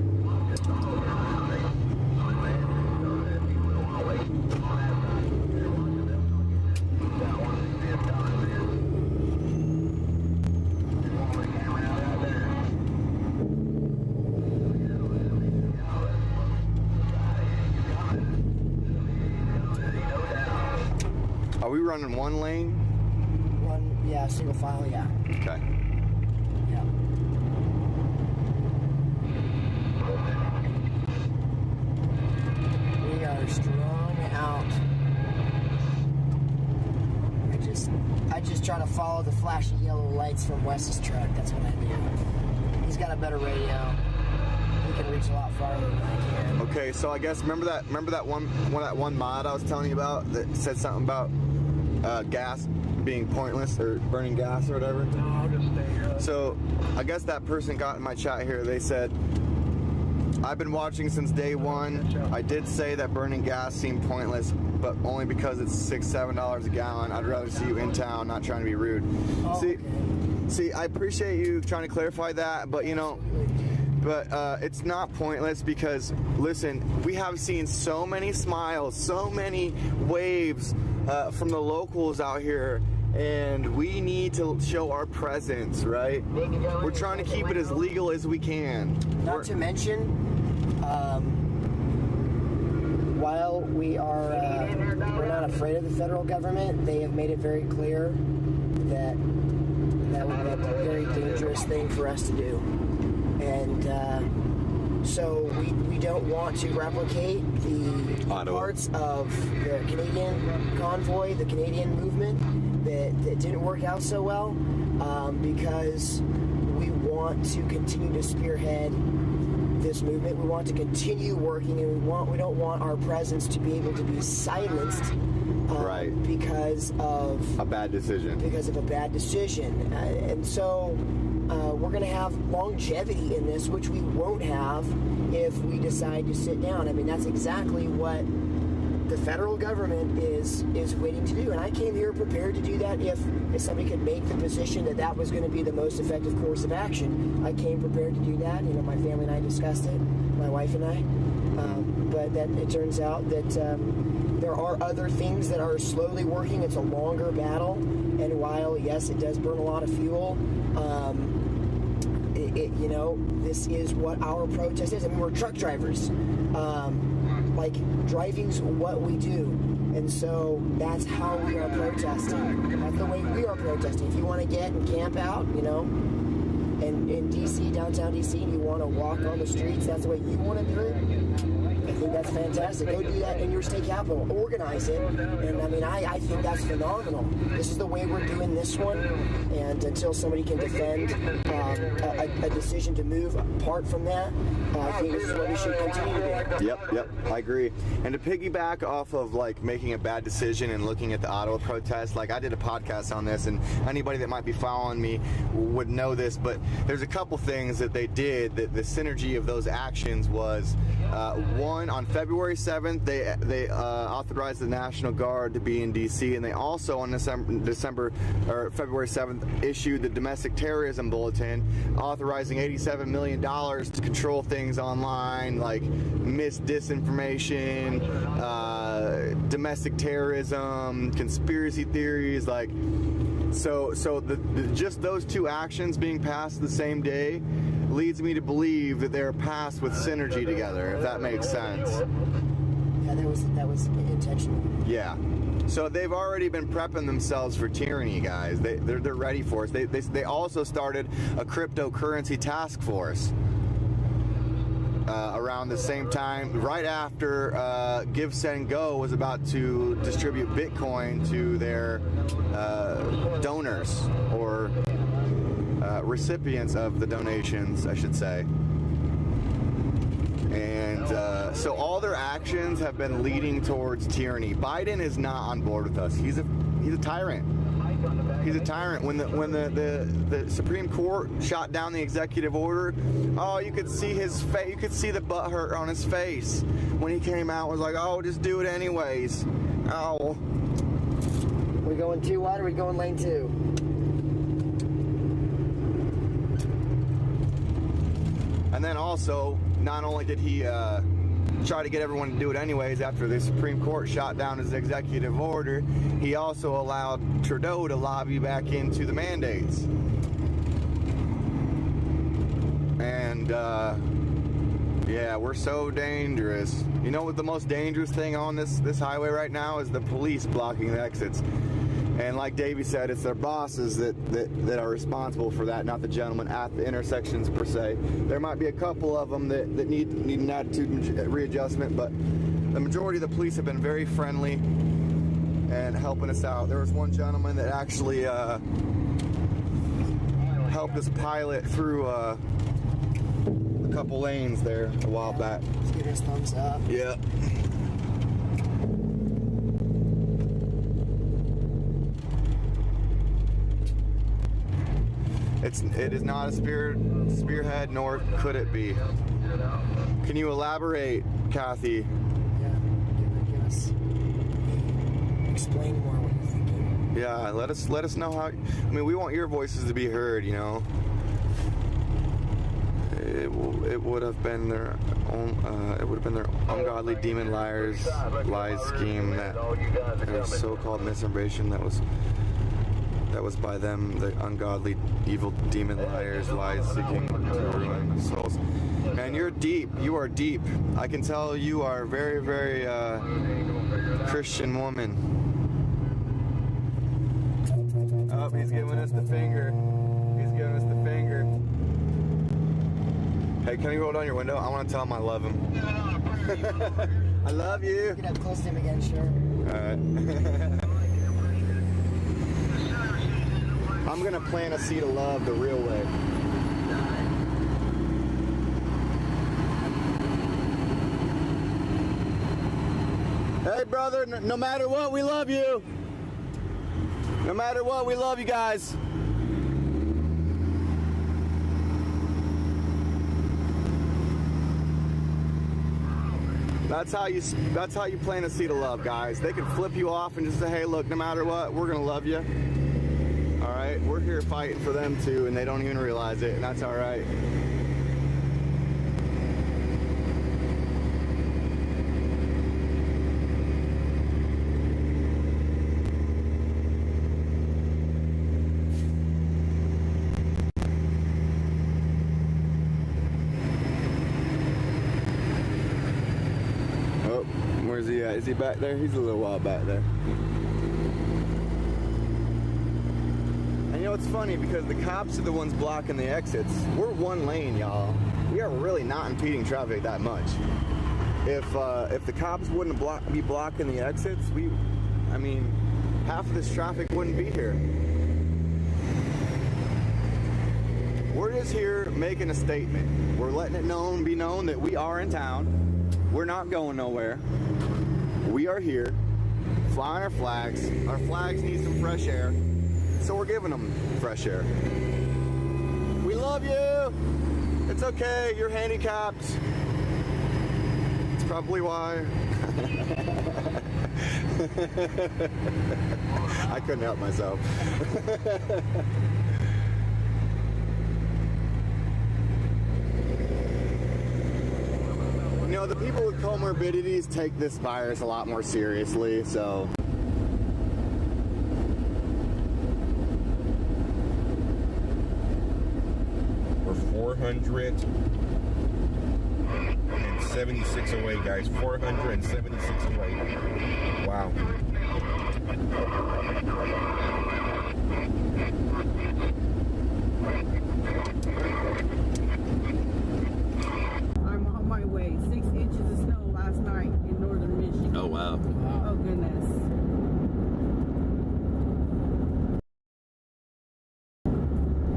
Are we running 1 lane? 1, yeah, single file, yeah. Okay. Yeah. We are strung out. I just try to follow the flashing yellow lights from Wes's truck. That's what I do. He's got a better radio. He can reach a lot farther than I can. Okay, so I guess remember that one mod I was telling you about that said something about gas being pointless or burning gas or whatever? No, I'll just stay here. So I guess that person got in my chat here. They said, I've been watching since day one. I did say that burning gas seemed pointless, but only because it's $6-7 a gallon. I'd rather see you in town, not trying to be rude. See, I appreciate you trying to clarify that, but you know, it's not pointless because, listen, we have seen so many smiles, so many waves from the locals out here, and we need to show our presence, right? We're trying to keep it as legal as we can. Not to mention, while we're not afraid of the federal government, they have made it very clear that would be a very dangerous thing for us to do. And so we don't want to replicate the parts of the Canadian convoy, the Canadian movement that didn't work out so well, because we want to continue to spearhead this movement. We want to continue working, and we don't want our presence to be able to be silenced because of a bad decision. And so we're going to have longevity in this, which we won't have if we decide to sit down. I mean, that's exactly what the federal government is waiting to do. And I came here prepared to do that if somebody could make the position that was going to be the most effective course of action. I came prepared to do that. You know, my family and I discussed it, my wife and I. But then it turns out that there are other things that are slowly working. It's a longer battle. And while, yes, it does burn a lot of fuel, this is what our protest is. I mean, we're truck drivers. Driving's what we do. And so that's how we are protesting. That's the way we are protesting. If you want to get and camp out, in D.C., downtown D.C., and you want to walk on the streets, that's the way you want to do it, I think that's fantastic. Go do that in your state capital. Organize it. And, I mean, I think that's phenomenal. This is the way we're doing this one. And until somebody can defend a decision to move apart from that, I think this is what we should continue to do. Yep, I agree. And to piggyback off of, making a bad decision and looking at the Ottawa protest, I did a podcast on this, and anybody that might be following me would know this, but there's a couple things that they did that the synergy of those actions was, one, on February 7th, they authorized the National Guard to be in D.C., and they also on February 7th issued the Domestic Terrorism Bulletin, authorizing $87 million to control things online, like disinformation, domestic terrorism, conspiracy theories, So just those two actions being passed the same day leads me to believe that they're passed with synergy together, if that makes sense. Yeah, that was intentional. Yeah. So they've already been prepping themselves for tyranny, guys. They're ready for us. They also started a cryptocurrency task force around the same time, right after Give, Send, Go was about to distribute Bitcoin to their donors or recipients of the donations, I should say. And so all their actions have been leading towards tyranny. Biden is not on board with us. He's a tyrant. He's a tyrant. When the Supreme Court shot down the executive order, you could see his face. You could see the butt hurt on his face when he came out. Was like, just do it anyways. We going too wide, or we going lane 2? And then also, not only did he try to get everyone to do it anyways after the Supreme Court shot down his executive order, he also allowed Trudeau to lobby back into the mandates. And yeah, we're so dangerous. You know what the most dangerous thing on this highway right now is? The police blocking the exits. And like Davey said, it's their bosses that are responsible for that, not the gentlemen at the intersections per se. There might be a couple of them that need an attitude readjustment, but the majority of the police have been very friendly and helping us out. There was one gentleman that actually helped us pilot through couple lanes there a while back. Let's get his thumbs up. Yeah. It is not a spearhead, nor could it be. Can you elaborate, Kathy? Yeah, give us explain more what you're thinking. Yeah, let us know how. I mean, we want your voices to be heard. You know, it would have been their own. It would have been their ungodly demon lies scheme, that so-called misinformation that was by them, the ungodly, evil demon liars, lies seeking to ruin souls. Man, you're deep. You are deep. I can tell you are a very, very Christian woman. Oh, he's giving us the finger. He's giving us the finger. Hey, can you roll down your window? I want to tell him I love him. I love you. Get up close to him again, sure. All right. I'm gonna plant a seed of love the real way. Hey brother, no matter what, we love you. No matter what, we love you guys. That's how you plant a seed of love, guys. They can flip you off and just say, hey, look, no matter what, we're gonna love you. All right, we're here fighting for them too, and they don't even realize it, and that's all right. Oh, where's he at? Is he back there? He's a little while back there. You know, it's funny because the cops are the ones blocking the exits. We're one lane, y'all. We are really not impeding traffic that much. If the cops wouldn't be blocking the exits, I mean, half of this traffic wouldn't be here. We're just here making a statement. We're letting it be known that we are in town. We're not going nowhere. We are here, flying our flags. Our flags need some fresh air. So we're giving them fresh air. We love you. It's okay. You're handicapped. It's probably why. I couldn't help myself. You know, the people with comorbidities take this virus a lot more seriously, so. We're 476 away, guys. 476 away. Wow. I'm on my way. 6 inches of snow last night in northern Michigan. Oh, wow. Oh, goodness.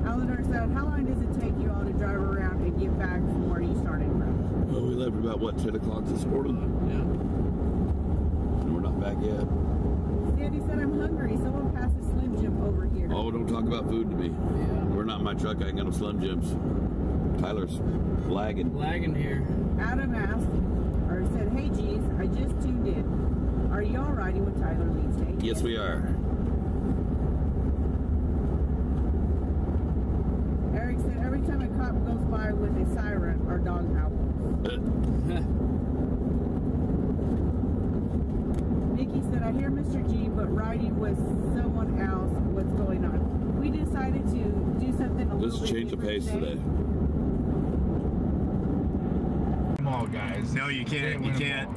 Eleanor said, how long does it take you all to drive around and get back from where you started from? Well, we left about, what, 10 o'clock this morning? Yeah. And we're not back yet. Sandy said, I'm hungry. Someone passed a Slim Jim over here. Oh, don't talk about food to me. Yeah. We're not in my truck. I ain't got no Slim Jims. Tyler's lagging. Lagging here. Adam asked, or said, hey, geez, I just tuned in. Are y'all riding with Tyler Leeds Day? Yes, we are. Eric said, every time a cop goes by with a siren, our dog howls. Nikki said, I hear Mr. G, but riding with someone else, what's going on? We decided to do something a little bit change the pace today. Come on, guys. No, you can't. You can't.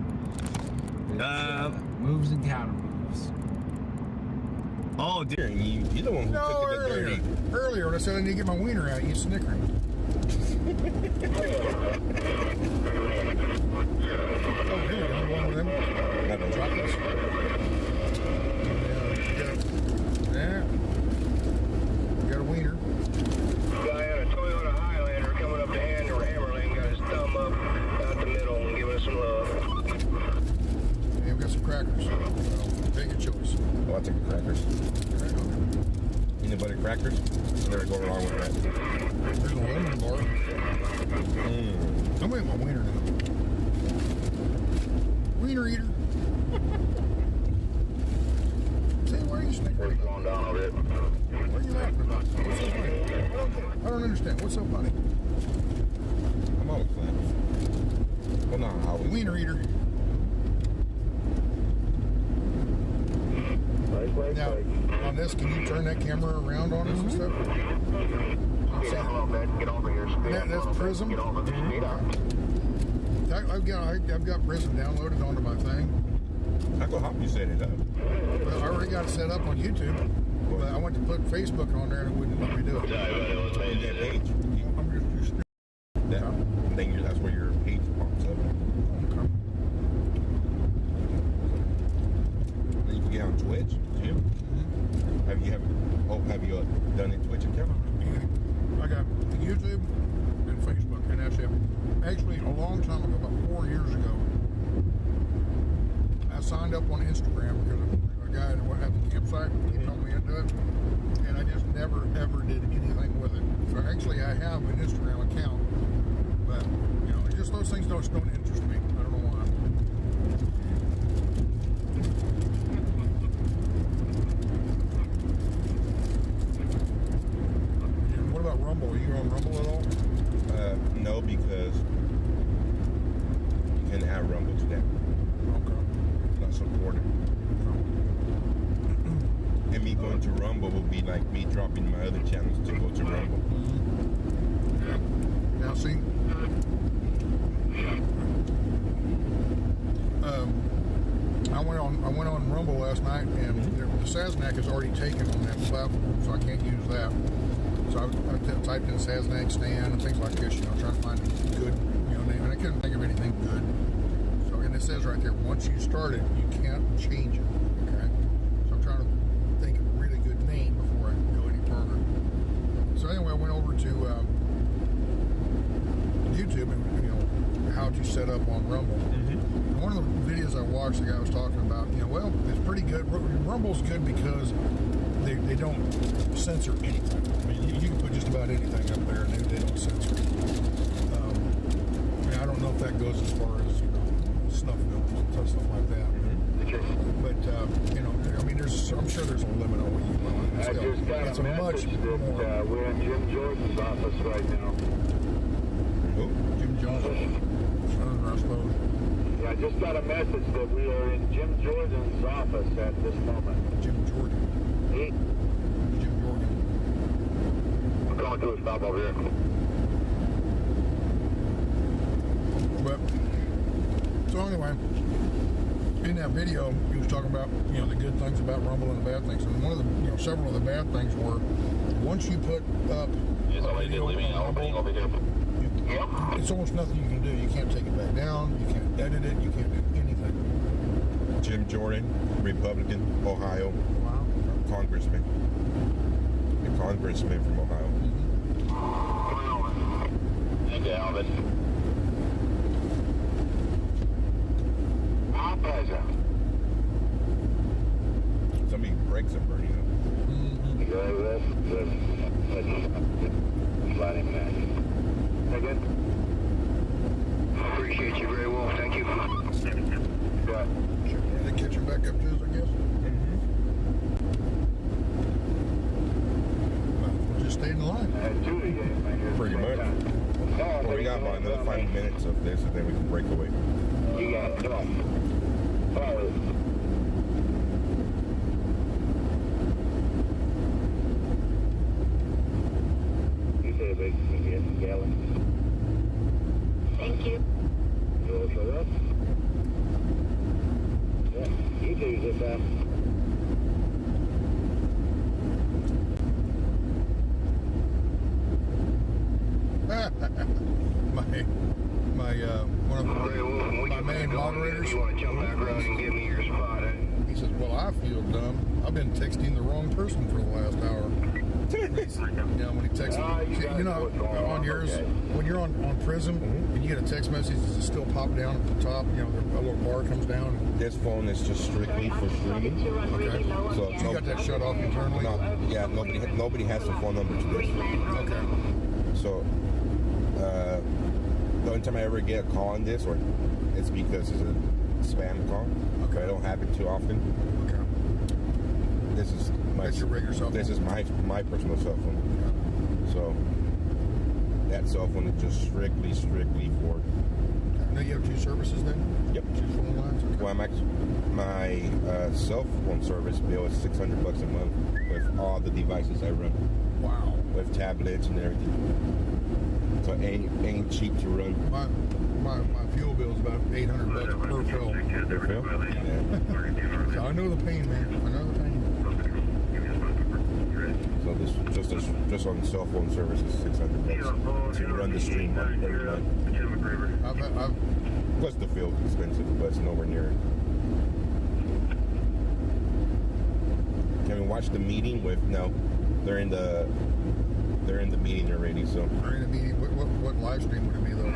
Moves and counter moves. Oh, dear. You're the one who took it dirty. Earlier, when I said I need to get my wiener out, you snickering. Oh, here we go. One of them. Drop this. Yeah. Got a wiener. Guy in a Toyota Highlander coming up to Hammerlane got his I'll take the crackers. Peanut butter crackers. Never go wrong with that. There's a lemon bar. I'm eating my wiener now. Wiener eater. See, why are you snickering? Going down a bit. What are you laughing about? What's so funny? I don't understand. What's so funny? I'm always laughing. Well, not always. Wiener eater. Now, on this, can you turn that camera around on us and stuff? Get a little bit. Get over here. That's Prism. Get over. Speed up. I've got Prism downloaded onto my thing. How come you set it up? Well, I already got it set up on YouTube, but I went to put Facebook on there and it wouldn't let me do it. That page. I'm just too stupid. That's where your page pops up. Okay. Then you can get on Twitch, too. Have you done a Twitch account? I got YouTube and Facebook, and that's it. Actually, a long time ago, about 4 years ago, I signed up on Instagram because a guy at the campsite, he told me to do it, and I just never, ever did anything with it. So actually, I have an Instagram account, but, you know, just those things don't interest me. I don't know why. And what about Rumble? Are you on Rumble at all? No, because you can have Rumble today. Okay. Not supported. And me going to Rumble will be like me dropping my other channels to go to Rumble. Now see, I went on Rumble last night, and the Sasnak is already taken on that platform, so I can't use that. So I typed in Sasnak stand and things like this, you know, trying to find a good, you know, name, and I couldn't think of anything good. So, and it says right there, once you start it, you can't change it. Okay, so I'm trying to think of a really good name before I go any further. So anyway, I went over to YouTube and, you know, how to set up on Rumble. And one of the videos I watched, the guy was talking about, you know, well, it's pretty good. Rumble's good because they don't censor anything. I mean, you can put just about anything up there, and they don't censor it. I don't know if that goes as far as, you know, snuff films and stuff like that. But you know, I mean, I'm sure there's a limit on what you want. I just got it's a a much message that more. we're in Jim Jordan's office right now. Who? Jim Johnson. I suppose. Yeah, I just got a message that we are in Jim Jordan's office at this moment. Jim Jordan. Hey. Jim Jordan. We're going to a stop over here. But so anyway, in that video, he was talking about, you know, the good things about Rumble and the bad things. And one of the, you know, several of the bad things were, once you put up a video on Rumble, it's almost nothing you can do. You can't take it back down. You can't edit it. You can't do anything. Jim Jordan, Republican, Ohio, congressman. A congressman from Ohio. Thank you, Alvin. My pleasure. Somebody breaks are burning up. Sliding back. Again. I appreciate you very well. Thank you. Yeah. They catch him back up to us, I guess. We'll just stay in the line. Pretty much. Well, we got about another 5 minutes of this, and then we can break away. You got it. Come on. Follow it. You say it, baby. Gallon. Thank you. You want to show up? Yeah, you choose this time. One of my main moderators. You want to jump back around and give me your spot, eh? He says, well, I feel dumb. I've been texting the wrong person for the last hour. When he texts, on yours, when you're on Prism and you get a text message, does it still pop down at the top? A little bar comes down. This phone is just strictly for streaming. Okay. So you got that shut off internally? No, yeah, nobody has the phone number to this. Okay. So the only time I ever get a call on this, or it's because it's a spam call. Okay. I don't have it too often. Okay. This is your regular cell phone. This is my personal cell phone. So that cell phone is just strictly for. Now you have 2 services then? Yep. 2 phone lines. Okay. Well, my cell phone service bill is $600 a month with all the devices I run. Wow. With tablets and everything. So ain't cheap to run. My fuel bill is about $800 per fill. Per fill? Yeah. So I know the pain, man. I know the pain. So this just on cell phone service is $600 to run the stream every month. Plus the fuel is expensive, but it's nowhere near it. Can we watch the meeting with? No, they're in the meeting already. So they're in the meeting. What live stream would it be though?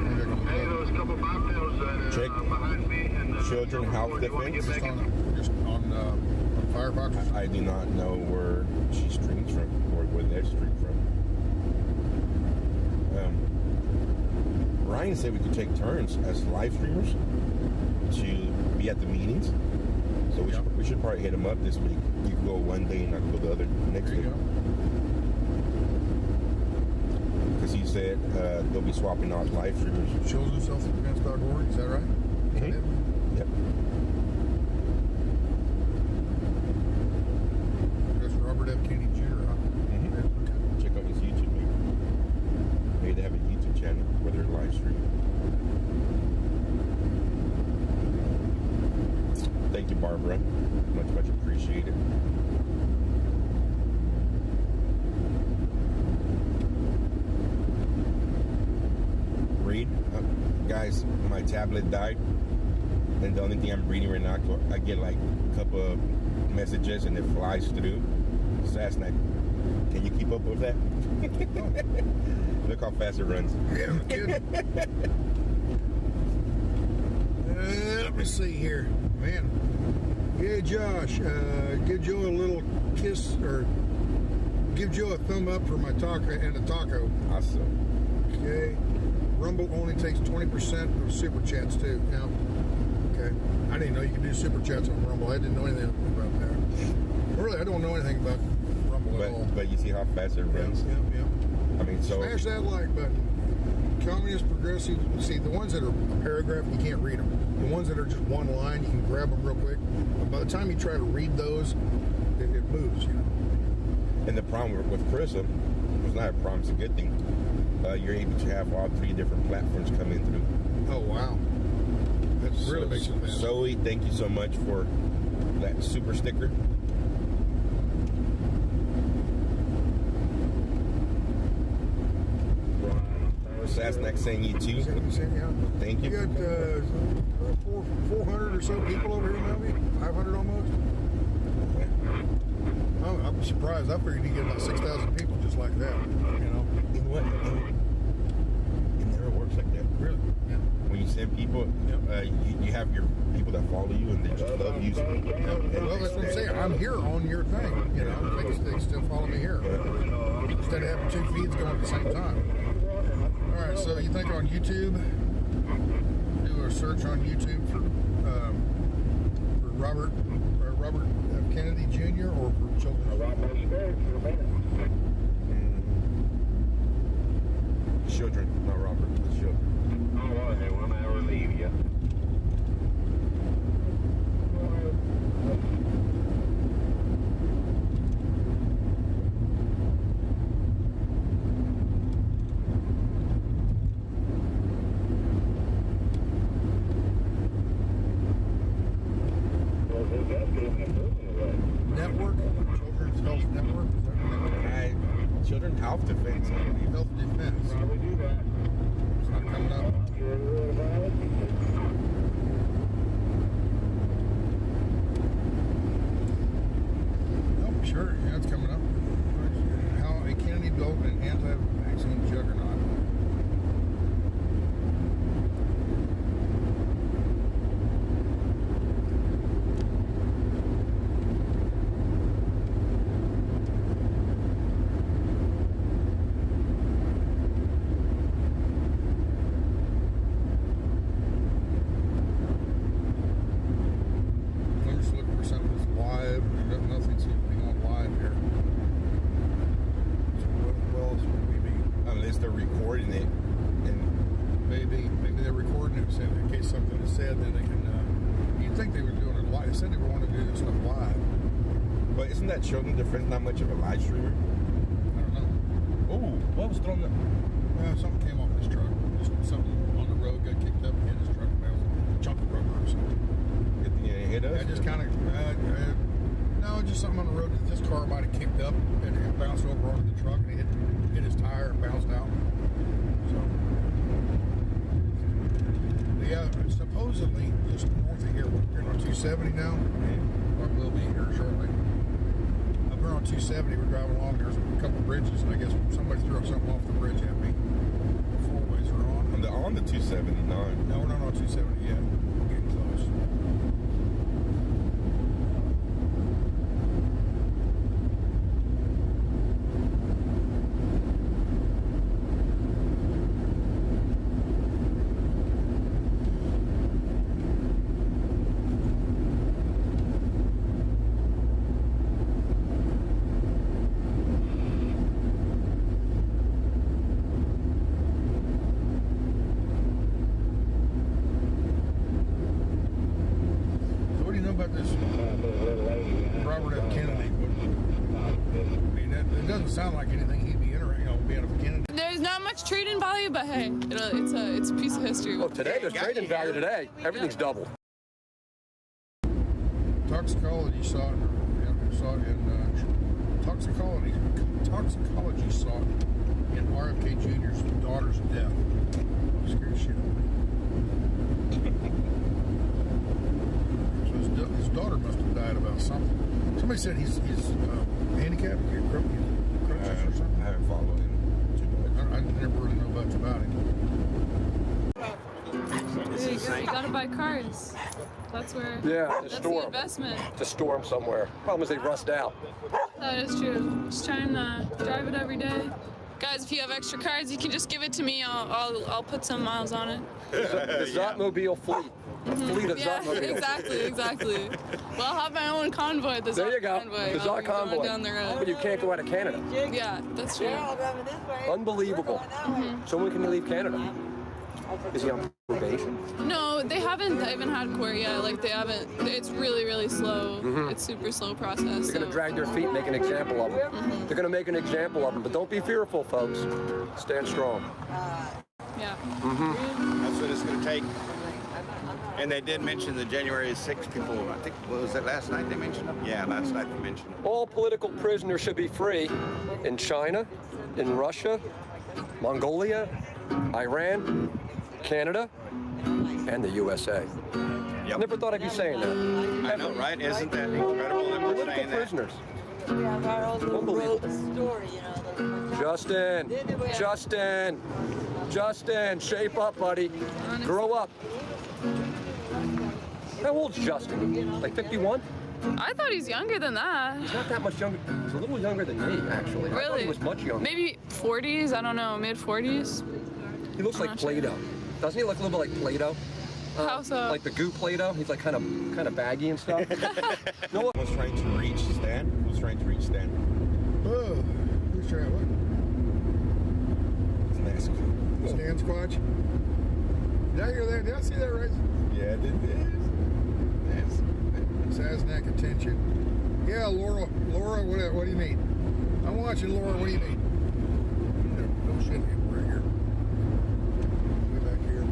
Check children health defense. Just on Firefox. I do not know where she streams from or where they stream from. Ryan said we could take turns as live streamers to be at the meetings. So we should probably hit him up this week. You can go one day and I can go the other next week. Because he said they'll be swapping out live streamers. Childrenselfdefense.org, is that right? Mm-hmm. Yep. That's Robert F. Kennedy Jr., huh? Mm-hmm. Check out his YouTube, maybe. Maybe they have a YouTube channel where they're live streaming. Thank you, Barbara. Much appreciated. Read. Guys, my tablet died. And the only thing I'm reading right now, I get like a couple of messages and it flies through. Sassnack. Can you keep up with that? Look how fast it runs. Yeah, good. Let me see here. Man. Yeah, Josh, give Joe a little kiss or give Joe a thumb up for my taco and a taco. Awesome. Okay. Rumble only takes 20% of super chats too. Now, okay. I didn't know you could do super chats on Rumble. I didn't know anything about that. Really, I don't know anything about Rumble at all. But you see how fast it runs? Yeah. I mean, so smash that like button. Communist, progressive. See, the ones that are a paragraph, you can't read them. The ones that are just one line, you can grab them real quick. But by the time you try to read those, it moves, And the problem with Prism, it's not a problem, it's a good thing. You're able to have all 3 different platforms coming through. Oh, wow. That really makes it fast. Zoe, thank you so much for that super sticker. Sassnack saying you too. Thank you. You got 400 or so people over here, maybe 500 almost. Oh, I'm surprised. I figured you get about 6,000 people just like that. You know what? It never works like that. Really? Yeah. When you send people, you have your people that follow you and they just love you. Well, that's what I'm saying. I'm here on your thing. You know, they still follow me here instead of having 2 feeds going at the same time. All right, so you think on YouTube, do a search on YouTube for Robert F. Kennedy Jr. or for children? Children, not Robert, the children. Oh, well, they will never leave you. Network, Children's Health Network. Is that the name? Children Health Defense. Health Defense. Probably do that. It's not coming up. Oh, sure. Yeah, it's coming up. How scapegoat and anti-vaccine juggernaut. I'm just looking for something that's live. Nothing seems to be on live here. So what else would we be? Unless they're recording it. And maybe they're recording it so in case something is said, then they can. You'd think they were doing it live. They said they were wanting to do this stuff live. But isn't that showing the difference? Not much of a live streamer. I don't know. Oh, what was thrown up? Something came off his truck. Just something on the road got kicked up and hit his truck. That was a chunk of rubber or something. Good thing it hit us. Yeah, just kind of. No, just something on the road that this car might have kicked up and it bounced over onto the truck and it hit his tire and bounced out. So, yeah, supposedly just north of here, we're on 270 now. Or we'll be here shortly. Up here on 270, we're driving along. There's a couple bridges, and I guess somebody threw something off the bridge at me. The four ways are on. On the 279. No, we're not on 270 yet. We're getting close. About this Robert F. Kennedy. I mean, it doesn't sound like anything he'd be interested in being a Kennedy. There's not much trading value, but hey, it's a piece of history. Well, today there's trading value today. Everything's double. Toxicology sought in toxicology sought in RFK Jr.'s daughter's death. Scared shit out of me. His daughter must have died about something. Somebody said he's handicapped, crutches or something. I haven't followed him. I never really know much about him. You gotta buy cars. That's where. Yeah, that's store the 'em. investment. To store them somewhere. Problem is they rust out. That is true. Just trying to drive it every day. Guys, if you have extra cars, you can just give it to me. I'll put some miles on it. The Zotmobile fleet. A fleet of Yeah, Zotmobiles. exactly. Well, I'll have my own convoy. The There you go. Convoy. The I'll Zot be going convoy. down the road. But you can't go out of Canada. Yeah, that's true. Unbelievable. So when can you leave Canada? Is he on probation? No, they haven't even had court yet. Like they haven't. It's really, really slow. Mhm. It's super slow process. They're going to drag their feet and make an example of them. They're going to make an example of them. But don't be fearful, folks. Stand strong. Yeah. That's what it's going to take. And they did mention the January 6th people. I think, what was it, last night they mentioned them? Yeah, last night they mentioned them. All political prisoners should be free in China, in Russia, Mongolia, Iran, Canada, and the USA. Yep. Never thought I'd be saying that. I know, right? Isn't that incredible that we're Political saying that? prisoners. We have our own little Unbelievable. road story, you know. Justin, shape up, buddy. Grow up. How old's Justin? Like 51? I thought he's younger than that. He's not that much younger. He's a little younger than me, actually. I thought Really? he was much younger. Maybe 40s. I don't know. Mid 40s. He looks I'm like not sure. Play-Doh. Doesn't he look a little bit like Play-Doh? How so? Like the goo Play-Doh. He's like kind of baggy and stuff. No one was trying to reach Stan. Who's trying to reach Stan? Oh, who's trying what? Stan Squatch. Did I hear that? Did I see that right? Yeah, it is. Sasnak attention. Yeah, Laura, what do you mean? I'm watching Laura, what do you mean? No shit, we're here. Way back here.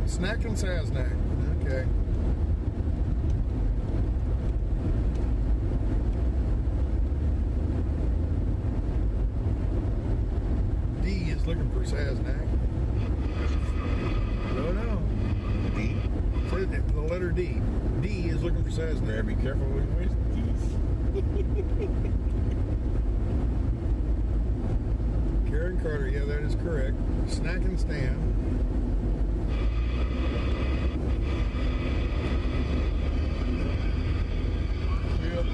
Snacking Sasnak. Okay. D is looking for Sasnak. No. D? D is looking for Cessna. Better be careful with which Karen Carter, yeah, that is correct. Snack and stand. Yep.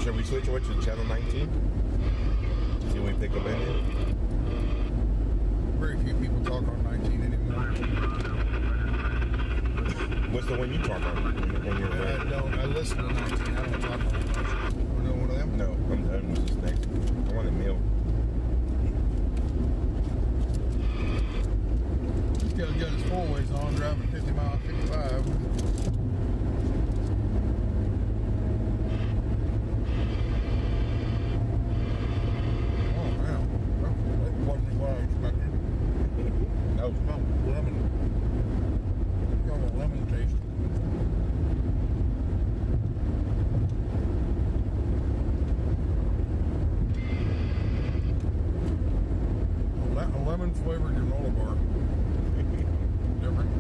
Should we switch over to channel 19? See what we pick up in there? Very few people talk on 19 anymore. What's the one you talk on? I listen to 19. I don't talk on it. You know one of them? No, I'm done with this next. I want a meal. This guy's got his four-ways on, driving 50 miles, 55. Oh, man. That wasn't what I expected. That was lemon. Got a lemon taste. A lemon flavored granola bar. Different.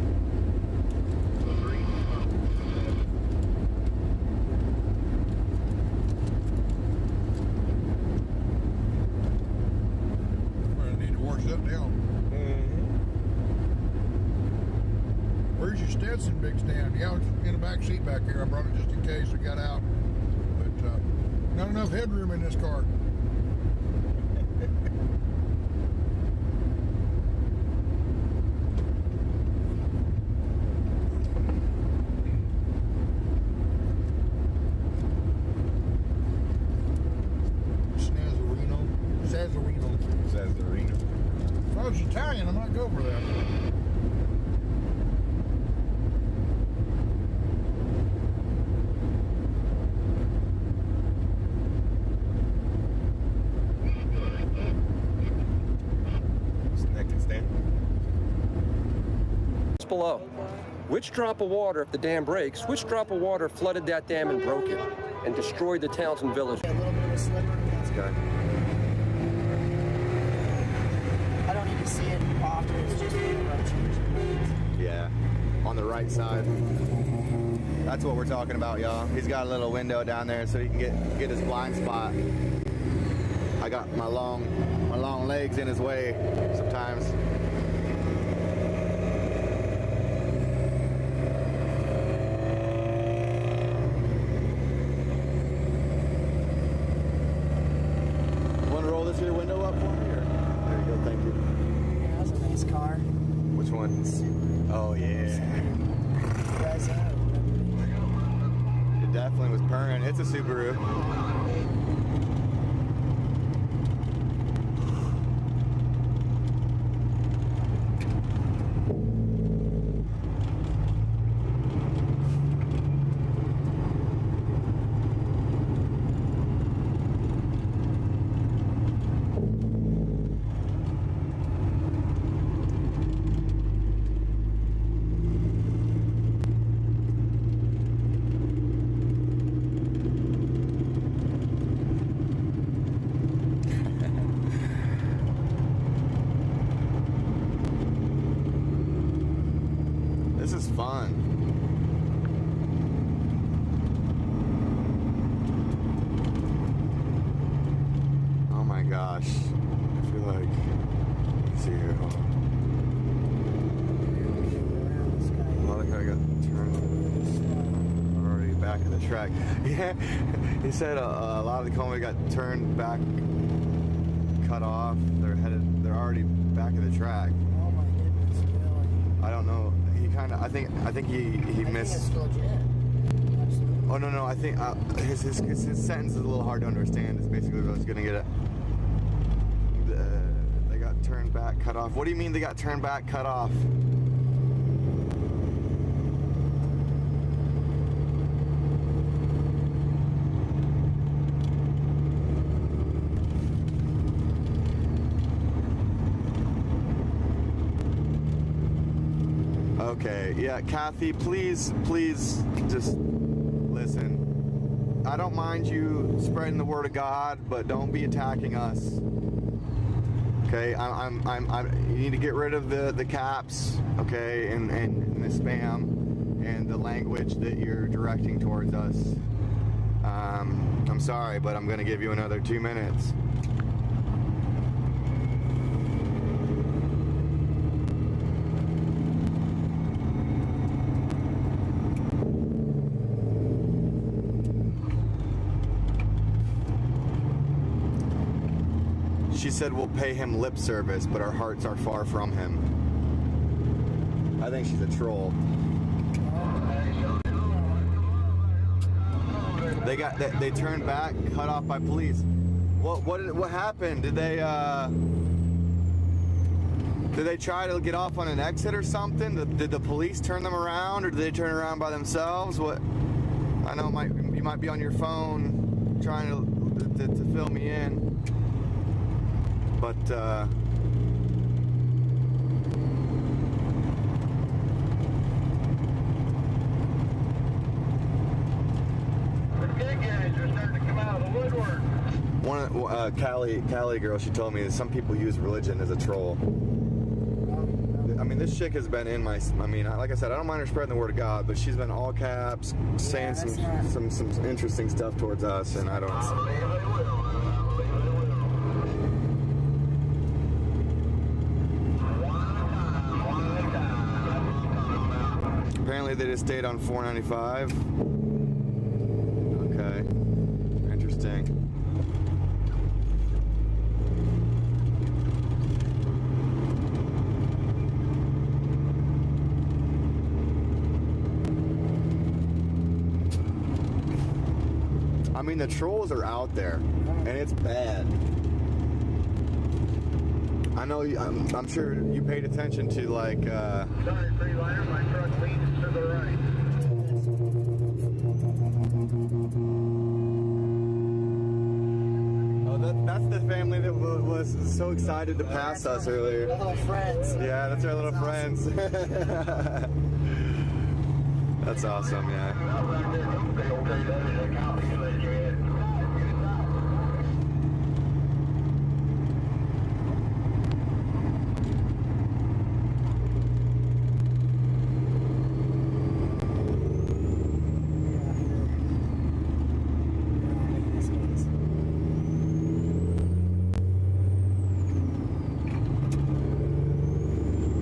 I need to wash that down. Where's your Stetson, Big Stan? Yeah, it's in the back seat back here. I brought it just in case I got out. But not enough headroom in this car. Sazzarino. If I was Italian, I might go for that. Snack and stand. Below. Which drop of water, if the dam breaks, which drop of water flooded that dam and broke it and destroyed the towns and villages? A little bit of a slipper. That's good. I don't need to see it often. It's just whenever I'm changing lanes. Yeah, on the right side. That's what we're talking about, y'all. He's got a little window down there so he can get his blind spot. I got my long legs in his way sometimes. Want to roll this here window up for me? Or? There you go, thank you. Yeah, that was a nice car. Which one? Oh, yeah. It definitely was purring. It's a Subaru. This is fun. Oh my gosh. I feel like, let's see here. Hold on. Oh, look how I got turned. Already back of the track. Yeah, he said a lot of the Convoy got turned back, cut off. They're already back of the track. Oh my goodness, really? I don't know. I think he missed. It's legit. Absolutely. Oh no, I think his sentence is a little hard to understand. It's basically what I was gonna get at. They got turned back, cut off. What do you mean they got turned back, cut off? Okay, yeah, Kathy, please just listen. I don't mind you spreading the word of God, but don't be attacking us. Okay, you need to get rid of the caps, okay, and and the spam and the language that you're directing towards us. I'm sorry, but I'm going to give you another 2 minutes. She said we'll pay him lip service, but our hearts are far from him. I think she's a troll. They turned back, cut off by police. What happened? Did they try to get off on an exit or something? Did the police turn them around, or did they turn around by themselves? What? I know you might be on your phone trying to fill me in, but. Callie girl, she told me that some people use religion as a troll. I mean, this chick has been in my. I mean, like I said, I don't mind her spreading the word of God, but she's been all caps saying some interesting stuff towards us, and I don't. Apparently, they just stayed on 495. Okay, interesting. I mean, the trolls are out there, and it's bad. I know. I'm sure you paid attention to like. Sorry, Freeliner, my truck leans to the right. Oh, that's the family that was so excited to pass us earlier. Our little friends. Yeah, that's our little friends. That's awesome, yeah.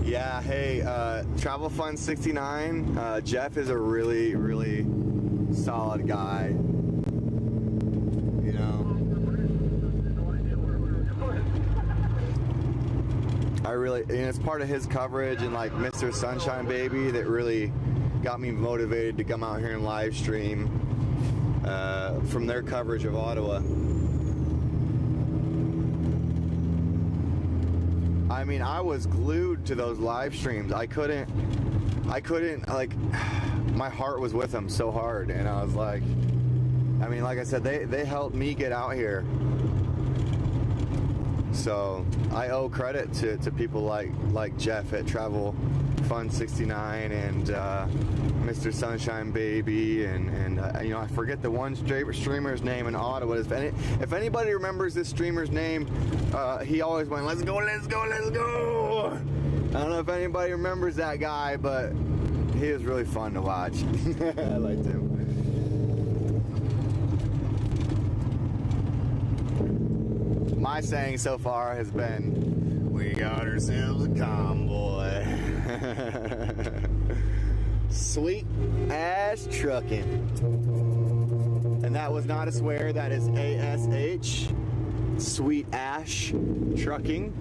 Yeah, hey, Travel Fund 69, Jeff is a really, really solid guy. You know, it's part of his coverage and like Mr. Sunshine Baby that really got me motivated to come out here and live stream from their coverage of Ottawa. I mean, I was glued to those live streams. I couldn't, like, my heart was with them so hard. And I was like, I mean, like I said, they helped me get out here. So I owe credit to people like Jeff at Travel Fund 69 and Mr. Sunshine Baby and you know, I forget the one streamer's name in Ottawa. If anybody remembers this streamer's name, he always went, let's go, let's go, let's go. I don't know if anybody remembers that guy, but he was really fun to watch. I liked him. My saying so far has been, we got ourselves a convoy. Sweet ass trucking. And that was not a swear, that is ASH. Sweet ash trucking.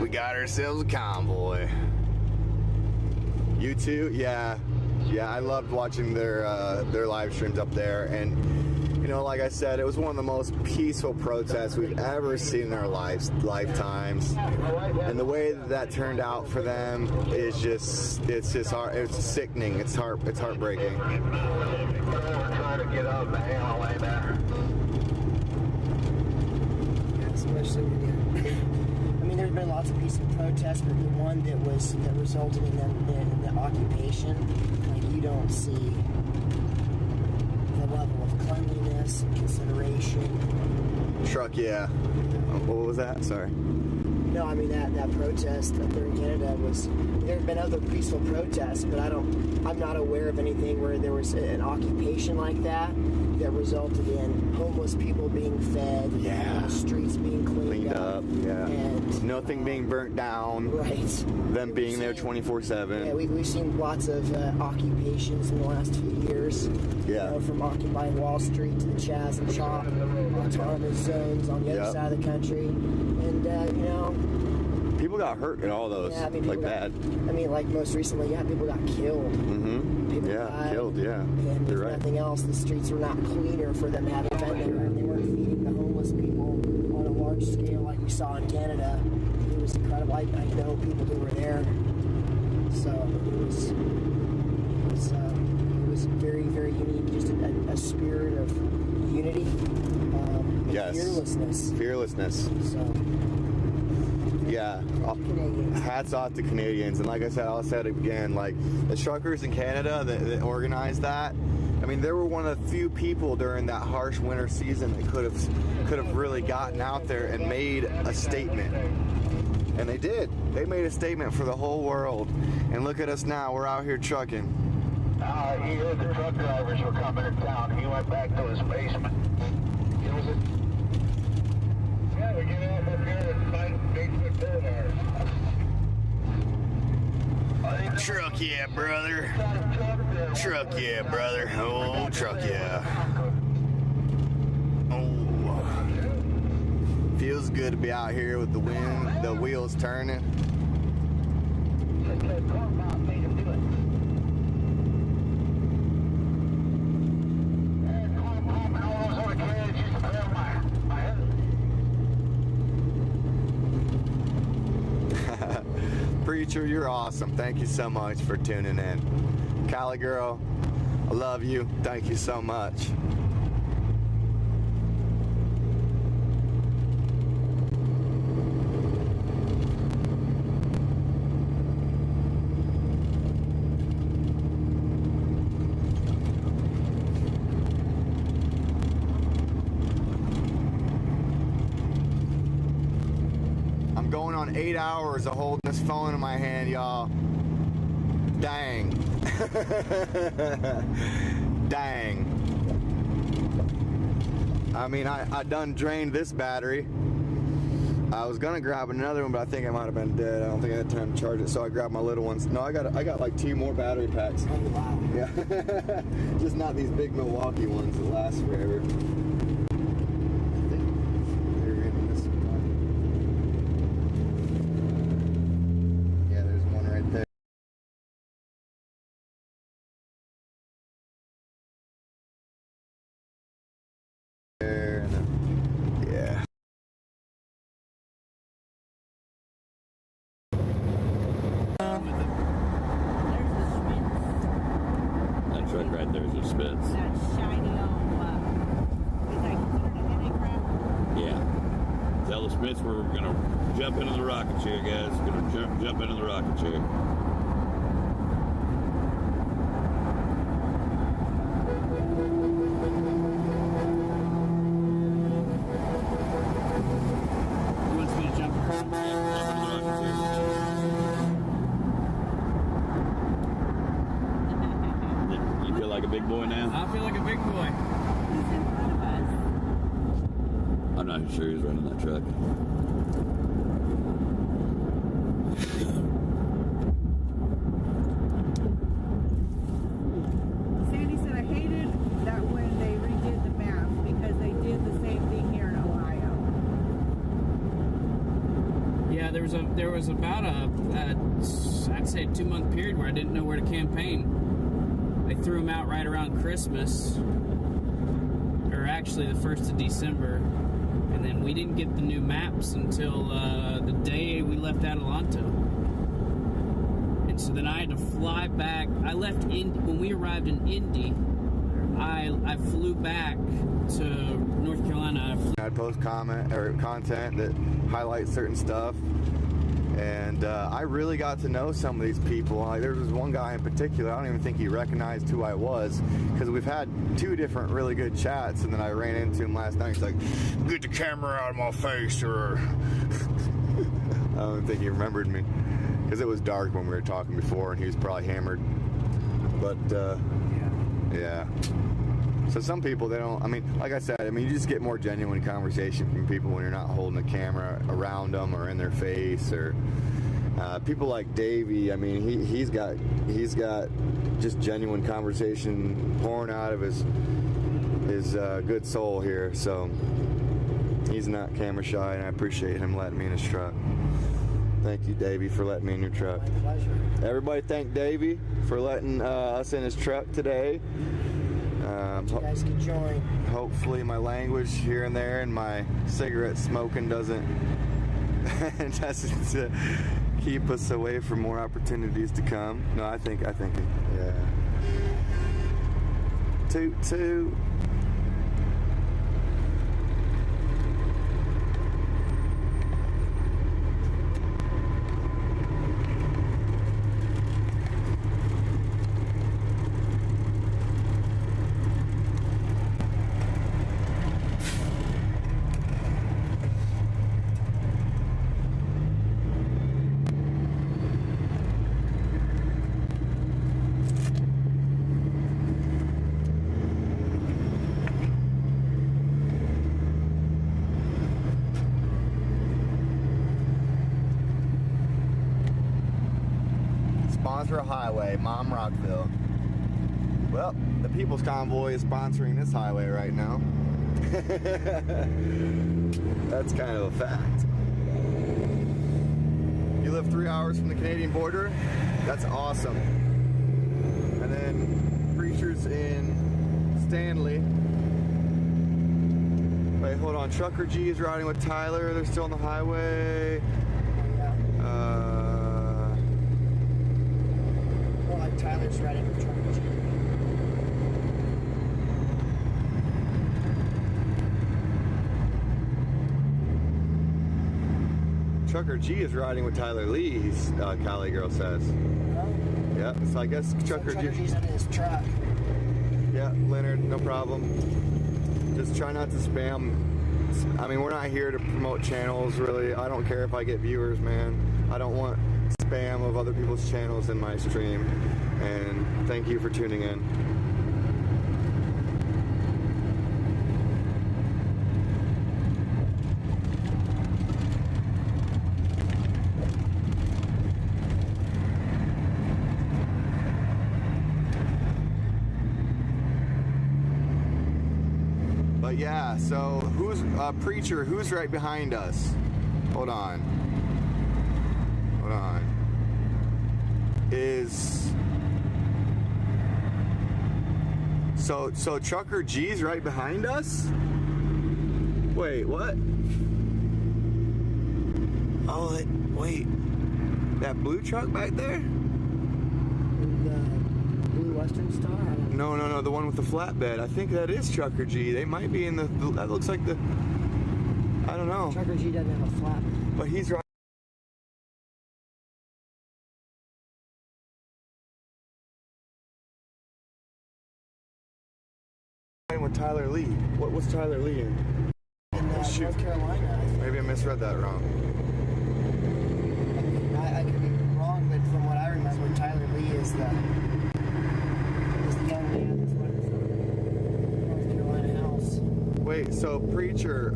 We got ourselves a convoy. You too? Yeah, I loved watching their live streams up there, and you know, like I said, it was one of the most peaceful protests we've ever seen in our lifetimes. And the way that turned out for them is it's sickening. It's heartbreaking. Trying to get up the hell way back. Especially when I mean, there's been lots of peaceful protests, but the one that resulted in them in the occupation, like, you don't see the level of cleanliness and consideration. Truck, yeah. What was that? Sorry. No, I mean that protest up there in Canada was. There have been other peaceful protests, but I'm not aware of anything where there was an occupation like that resulted in homeless people being fed, streets being cleaned up, and nothing being burnt down, them being there 24/7. Yeah, we've seen lots of occupations in the last few years. You know, from occupying Wall Street to the Chaz and Chop, autonomous zones on the other side of the country, and you know. People got hurt in all those, bad. I mean, like most recently, people got killed. People died. Killed, And if nothing else, the streets were not cleaner for them having been there, and they weren't feeding the homeless people on a large scale like we saw in Canada. It was incredible. I know people who were there, so it was very, very unique. Just a spirit of unity, fearlessness. So. Yeah, hats off to Canadians, and like I said, I'll say it again, like the truckers in Canada that organized that. I mean, they were one of the few people during that harsh winter season that could have really gotten out there and made a statement, and they did. They made a statement for the whole world, and look at us now. We're out here trucking. He heard the truck drivers were coming to town. He went back to his basement. Yeah, we get off up here and find basement Boulevard. Truck, yeah, brother. Truck, yeah, brother. Oh, truck, yeah. Oh. Feels good to be out here with the wind, the wheels turning. Preacher, you're awesome. Thank you so much for tuning in. Cali girl, I love you. Thank you so much. I'm going on 8 hours of holding this phone in my hand, y'all. Dang. Dang. I mean, I done drained this battery. I was gonna grab another one, but I think I might have been dead. I don't think I had time to charge it, so I grabbed my little ones. No, I got like 2 more battery packs. Oh, wow. Yeah. Just not these big Milwaukee ones that last forever. We're gonna jump into the rocket chair, guys. Gonna jump into the rocket chair. He wants me to jump into the rocket chair. You feel like a big boy now? I feel like a big boy. He's in front of us. I'm not sure he's running that truck. Sandy said, I hated that when they redid the maps because they did the same thing here in Ohio. Yeah, there was about I'd say a 2-month period where I didn't know where to campaign. They threw them out right around Christmas, or actually the 1st of December. And then we didn't get the new maps until the day we left Adelanto. And so then I had to fly back. I left when we arrived in Indy. I flew back to North Carolina. I'd post content that highlights certain stuff. And I really got to know some of these people. Like, there was one guy in particular, I don't even think he recognized who I was, because we've had 2 different really good chats, and then I ran into him last night. He's like, get the camera out of my face, or I don't think he remembered me. Because it was dark when we were talking before, and he was probably hammered. But, yeah. So some people, they don't, I mean, like I said, I mean, you just get more genuine conversation from people when you're not holding a camera around them or in their face, or people like Davey. I mean, he's got just genuine conversation pouring out of his good soul here. So he's not camera shy, and I appreciate him letting me in his truck. Thank you, Davey, for letting me in your truck. My pleasure. Everybody thank Davey for letting us in his truck today. You guys can join. Hopefully my language here and there and my cigarette smoking doesn't keep us away from more opportunities to come. No, I think, yeah. Toot toot. Sponsor a highway, Mom Rockville. Well, the People's Convoy is sponsoring this highway right now. That's kind of a fact. You live 3 hours from the Canadian border? That's awesome. And then Preacher's in Stanley. Wait, hold on. Trucker G is riding with Tyler. They're still on the highway. Tyler's riding with Trucker G. Trucker G is riding with Tyler Lee, Cali Girl says. Yeah, so I guess Trucker G's in his truck. Yeah, Leonard, no problem. Just try not to spam. I mean, we're not here to promote channels, really. I don't care if I get viewers, man. I don't want spam of other people's channels in my stream. And thank you for tuning in. But yeah, so who's Preacher? Who's right behind us? Hold on. So Trucker G's right behind us? Wait, what? Oh, wait. That blue truck back there? The Blue Western Star? No, the one with the flatbed. I think that is Trucker G. They might be in that looks like the, I don't know. Trucker G doesn't have a flatbed. But he's right. With Tyler Lee. What's Tyler Lee in? In North Carolina. Maybe I misread that wrong. I could be wrong, but from what I remember, Tyler Lee is the young man that's running for North Carolina House. Wait, so Preacher,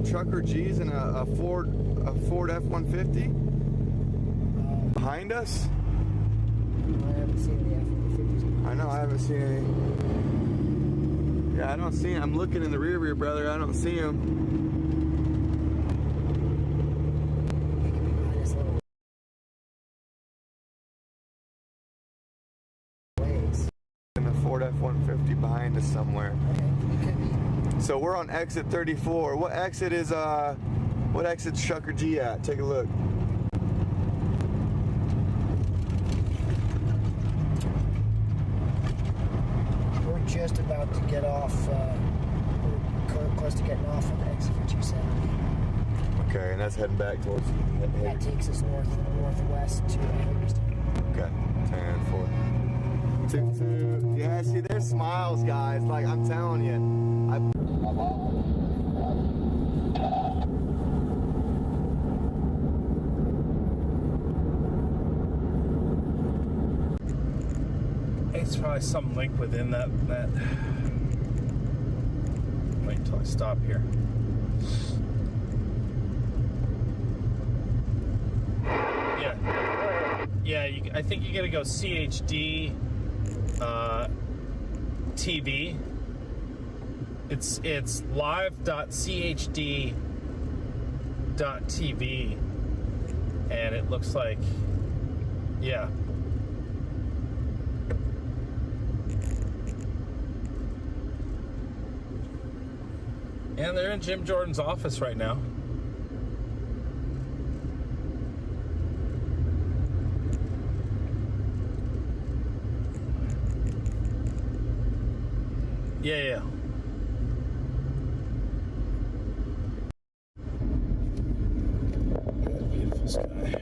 Trucker G's in a Ford F-150 behind us? I haven't seen the F-150s. I know, I haven't seen any. Yeah, I don't see him. I'm looking in the rear view, brother. I don't see him. In the Ford F-150 behind us somewhere. So we're on exit 34. What exit's Trucker G at? Take a look. Just about to get off, we're close to getting off on the exit for 270. Okay, and that's heading back towards That takes us northwest to Hagerstown. Okay, 10-4. Yeah, see, there's smiles, guys. Like, I'm telling you. it's probably some link within that. Wait until I stop here. Yeah. I think you gotta go CHD TV. It's live.chd.tv, and it looks like, yeah. And they're in Jim Jordan's office right now. Yeah. Beautiful sky.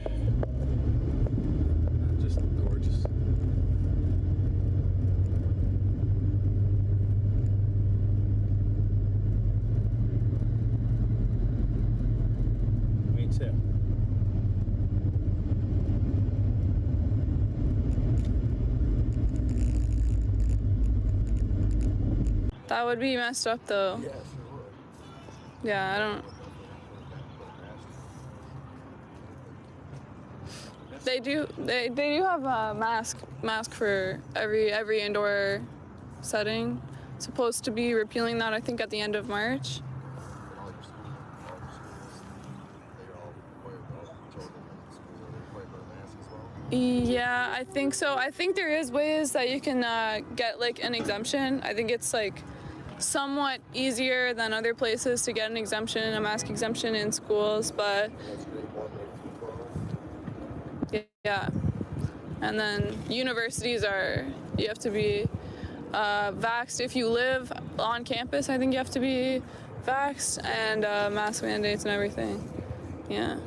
Just gorgeous. Me too. That would be messed up though. Yes, it would. Yeah, I don't. They do have a mask for every indoor setting. Supposed to be repealing that, I think, at the end of March. Yeah, I think so. I think there is ways that you can get like an exemption. I think it's like somewhat easier than other places to get an exemption, a mask exemption in schools, but yeah. And then universities you have to be vaxxed. If you live on campus, I think you have to be vaxxed, and mask mandates and everything. Yeah.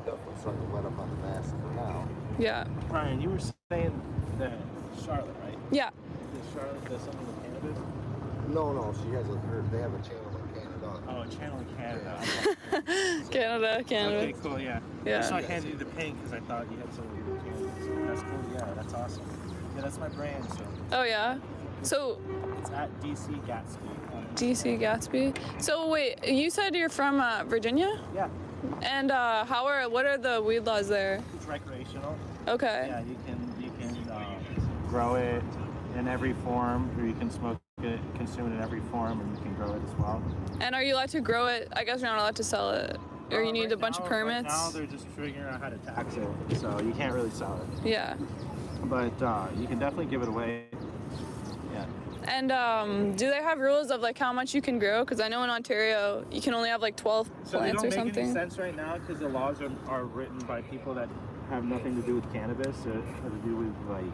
Definitely starting to let up on the mask for now. Yeah. Ryan, you were saying that Charlotte, right? Yeah. Does Charlotte does something with cannabis? No, she has they have a channel in Canada. Oh, a channel in Canada. Canada. Okay, cool, yeah. Yeah. So I handed you the pink because I thought you had something to do with Canada. So that's cool, yeah, that's awesome. Yeah, that's my brand, so. Oh, yeah? So... It's at DC Gatsby. DC Gatsby. So wait, you said you're from Virginia? Yeah. And what are the weed laws there? It's recreational. Okay. Yeah, you can grow it in every form, or you can smoke it, consume it in every form, and you can grow it as well. And are you allowed to grow it? I guess you're not allowed to sell it, or you need a bunch of permits. Right now they're just figuring out how to tax it, so you can't really sell it. Yeah. But you can definitely give it away. Yeah. And do they have rules of like how much you can grow? Because I know in Ontario you can only have like 12 plants or something. So they don't make any sense right now because the laws are written by people that have nothing to do with cannabis, or to do with like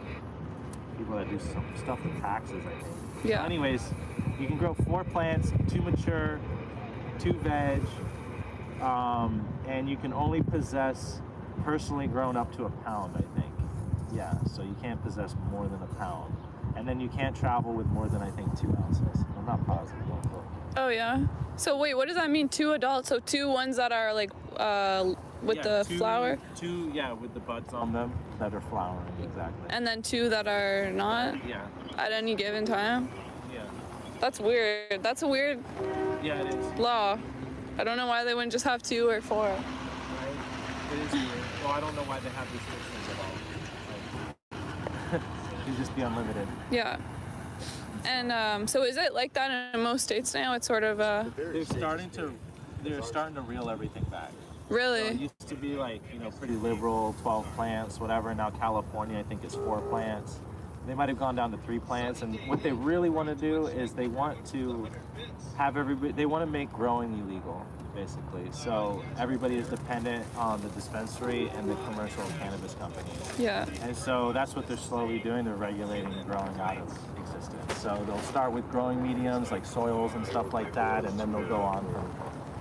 people that do some stuff with taxes, I think. Yeah. So anyways, you can grow 4 plants, 2 mature, 2 veg, and you can only possess personally grown up to a pound, I think. Yeah, so you can't possess more than a pound. And then you can't travel with more than, I think, 2 ounces. I'm not positive. Oh, yeah? So wait, what does that mean, 2 adults? So 2 ones that are like with the flower? 2, yeah, with the buds on them that are flowering, exactly. And then 2 that are not? Yeah. At any given time? Yeah. That's weird. That's a weird yeah, it is. law. I don't know why they wouldn't just have 2 or 4. Right? It is weird. Well, I don't know why they have restrictions at all. You just be unlimited. Yeah. And so is it like that in most states now? It's sort of they're starting to reel everything back. Really? So it used to be like, pretty liberal, 12 plants, whatever. Now California, I think, is 4 plants. They might have gone down to 3 plants, and what they really want to do is they want to make growing illegal, basically. So everybody is dependent on the dispensary and the commercial cannabis companies. Yeah. And so that's what they're slowly doing. They're regulating growing out of existence. So they'll start with growing mediums like soils and stuff like that, and then they'll go on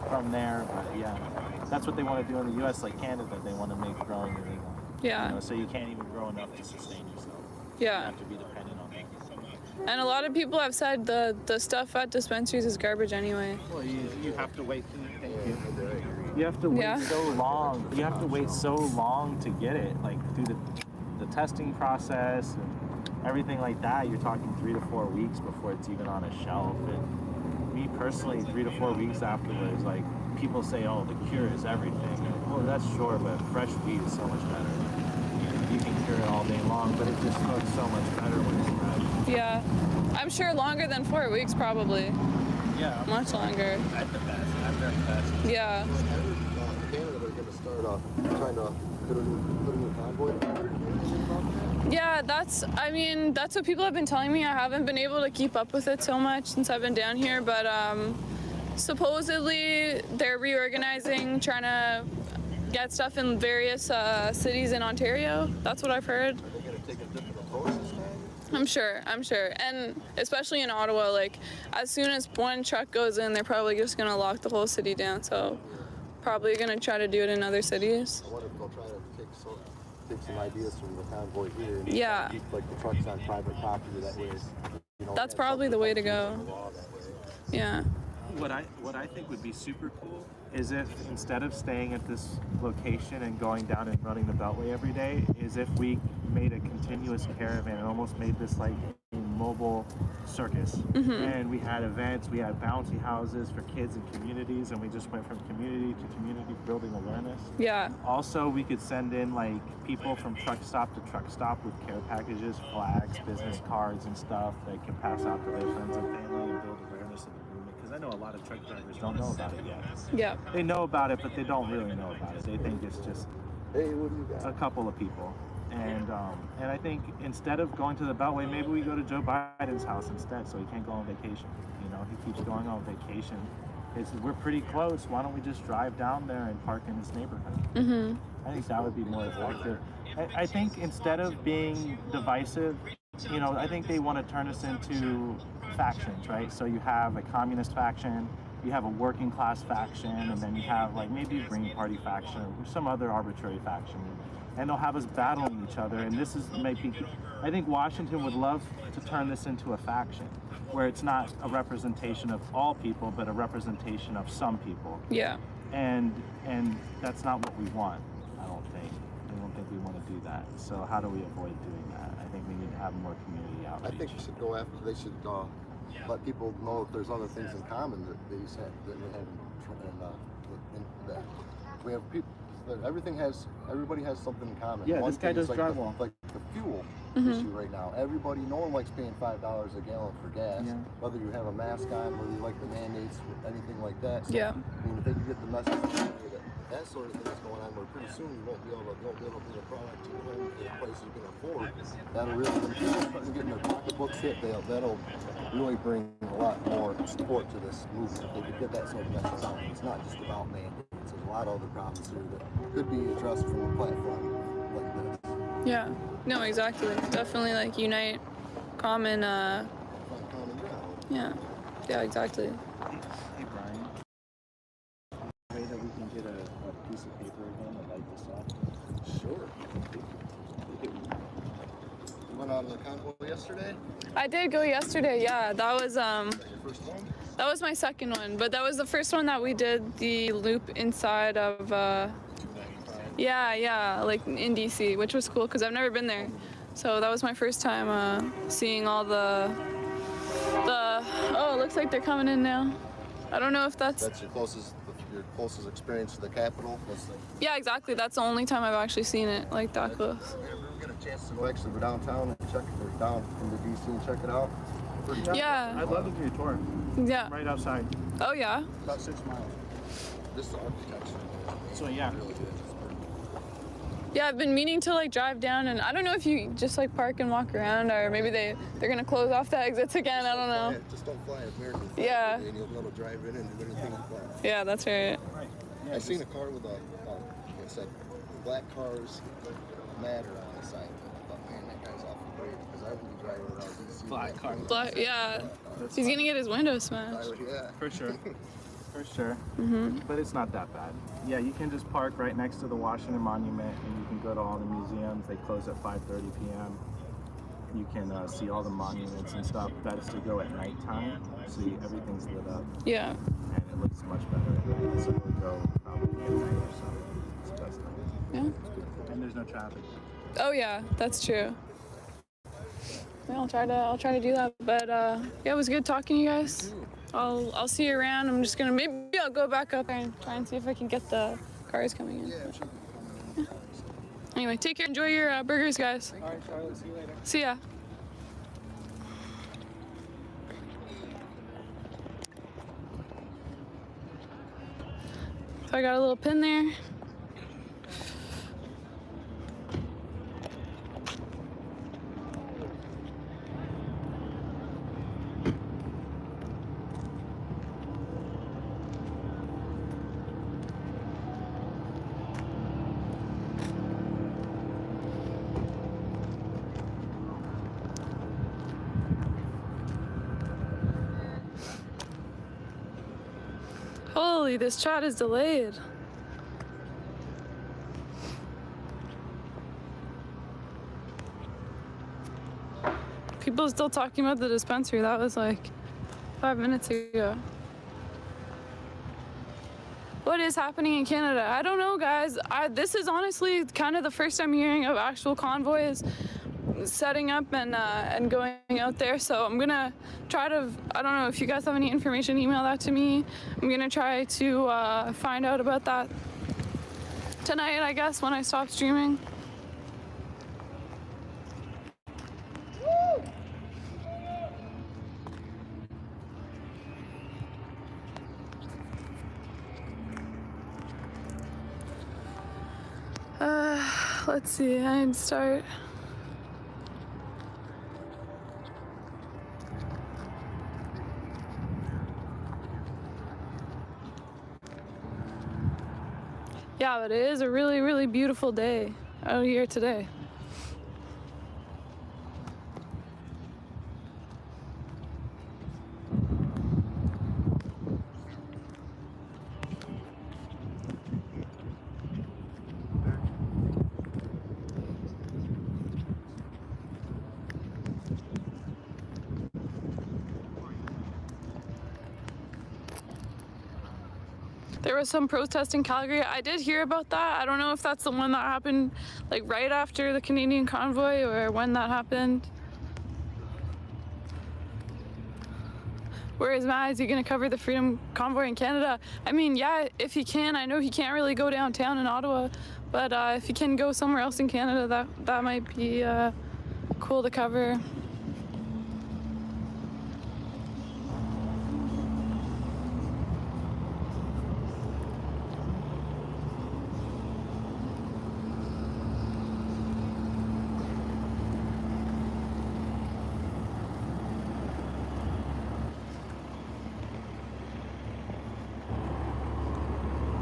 from there. But yeah, that's what they want to do in the U.S. Like Canada. They want to make growing illegal. Yeah. So you can't even grow enough to sustain yourself. Yeah. You have to be dependent on that. And a lot of people have said the stuff at dispensaries is garbage anyway. Well, you have to wait. You have to wait so long. You have to wait so long to get it, like through the the testing process and everything like that, you're talking 3 to 4 weeks before it's even on a shelf. And me personally, 3 to 4 weeks afterwards, like people say, oh, the cure is everything. And, well, that's sure, but fresh weed is so much better. You can cure it all day long, but it just smokes so much better when it's fresh. Yeah, I'm sure longer than 4 weeks, probably. Yeah. Much longer. At the best. At their best. Yeah. Canada, they're going to start trying to put a new convoy. Yeah, that's what people have been telling me. I haven't been able to keep up with it so much since I've been down here, but supposedly they're reorganizing, trying to get stuff in various cities in Ontario. That's what I've heard. Are they going to take a different approach this time? I'm sure. And especially in Ottawa, like as soon as one truck goes in, they're probably just going to lock the whole city down. So probably going to try to do it in other cities. I wonder if they'll try to take some ideas from the convoy here and Yeah. keep like the trucks on private property that way. That's probably the way to go. Yeah. What I think would be super cool is if instead of staying at this location and going down and running the Beltway every day, is if we made a continuous caravan and almost made this like a mobile circus. And we had events, we had bouncy houses for kids and communities, and we just went from community to community building awareness. Yeah. Also, we could send in like people from truck stop to truck stop with care packages, flags, business cards and stuff they can pass out to their friends and family and build awareness of the movement. Because I know a lot of truck drivers don't know about it yet. Yeah. They know about it, but they don't really know about it. They think it's just a couple of people. And I think instead of going to the Beltway, maybe we go to Joe Biden's house instead, so he can't go on vacation. You know, he keeps going on vacation. We're pretty close. Why don't we just drive down there and park in his neighborhood? I think that would be more effective. I think instead of being divisive, you know, I think they want to turn us into factions, right? So you have a communist faction, you have a working class faction, and then you have like maybe a Green Party faction or some other arbitrary faction. And they'll have us battling each other. And this is maybe, I think Washington would love to turn this into a faction where it's not a representation of all people, but a representation of some people. Yeah. And that's not what we want, I don't think. I don't think we want to do that. So how do we avoid doing that? I think we need to have more community outreach. I think you should go after. They should let people know that there's other things in common that we have, that we have people. Everybody has something in common. Yeah, One this guy thing is does drywall. Like the fuel issue right now. No one likes paying $5 a gallon for gas. Yeah. Whether you have a mask on, whether you like the mandates, anything like that. So, yeah. I mean, if they can get the message that sort of thing is going on, where pretty soon you won't be able to get a product to your home in a place you can afford. That'll really, when people start getting their pocketbooks hit, that'll really bring a lot more support to this movement. If they could get that sort of message out. It's not just about mandates. There's a lot of other problems here that could be addressed from a platform like this. Yeah. No, exactly. Definitely like unite, common. Common ground. Yeah. Yeah, exactly. Hey Brian. Way that we can get a piece of paper again to light this up. Sure. You went on the convoy yesterday? I did go yesterday. Yeah, that was Your first one? That was my second one, but that was the first one that we did the loop inside of. Yeah, like in DC, which was cool because I've never been there. So that was my first time seeing all the. Oh, it looks like they're coming in now. I don't know if that's your closest experience to the Capitol. Yeah, exactly. That's the only time I've actually seen it like that close. We get a chance to go downtown and check it, or down into DC and check it out. Yeah. I'd love to do a tour. Yeah. Right outside. Oh yeah. About 6 miles. This is architecture. So yeah. Yeah, I've been meaning to like drive down, and I don't know if you just like park and walk around, or maybe they're gonna close off the exits again. I don't know. Just don't fly American. Yeah. And you'll be able to drive in and do anything you want. Yeah, that's right. I seen a car with like I said, black cars matter on the side. I thought, man, that guy's awful brave because I wouldn't be driving around DC. Black car. Yeah. He's gonna get his window smashed. Yeah. For sure. For sure. Mm-hmm. But it's not that bad. Yeah, you can just park right next to the Washington Monument, and you can go to all the museums. They close at 5:30 p.m. You can see all the monuments and stuff. That is to go at nighttime, so everything's lit up. Yeah. And it looks much better. So we'll go probably at night or so. It's the best night. Yeah. And there's no traffic. Oh yeah, that's true. Yeah, I'll try to do that. But yeah, it was good talking to you guys. I'll see you around. I'm just gonna maybe I'll go back up there and try and see if I can get the cars coming in. Yeah. Anyway, take care. Enjoy your burgers, guys. All right, Charlotte. See you later. See ya. So I got a little pin there. Holy, this chat is delayed. People are still talking about the dispensary. That was like 5 minutes ago. What is happening in Canada? I don't know, guys. This is honestly kind of the first time hearing of actual convoys setting up and going out there. So I'm gonna try to, I don't know if you guys have any information, email that to me. I'm gonna try to find out about that tonight, I guess, when I stop streaming. Let's see, I'd start. Yeah, but it is a really, really beautiful day out here today. There was some protest in Calgary. I did hear about that. I don't know if that's the one that happened like right after the Canadian convoy or when that happened. Where is Matt? Is he gonna cover the Freedom Convoy in Canada? I mean, yeah, if he can. I know he can't really go downtown in Ottawa, but if he can go somewhere else in Canada, that might be cool to cover.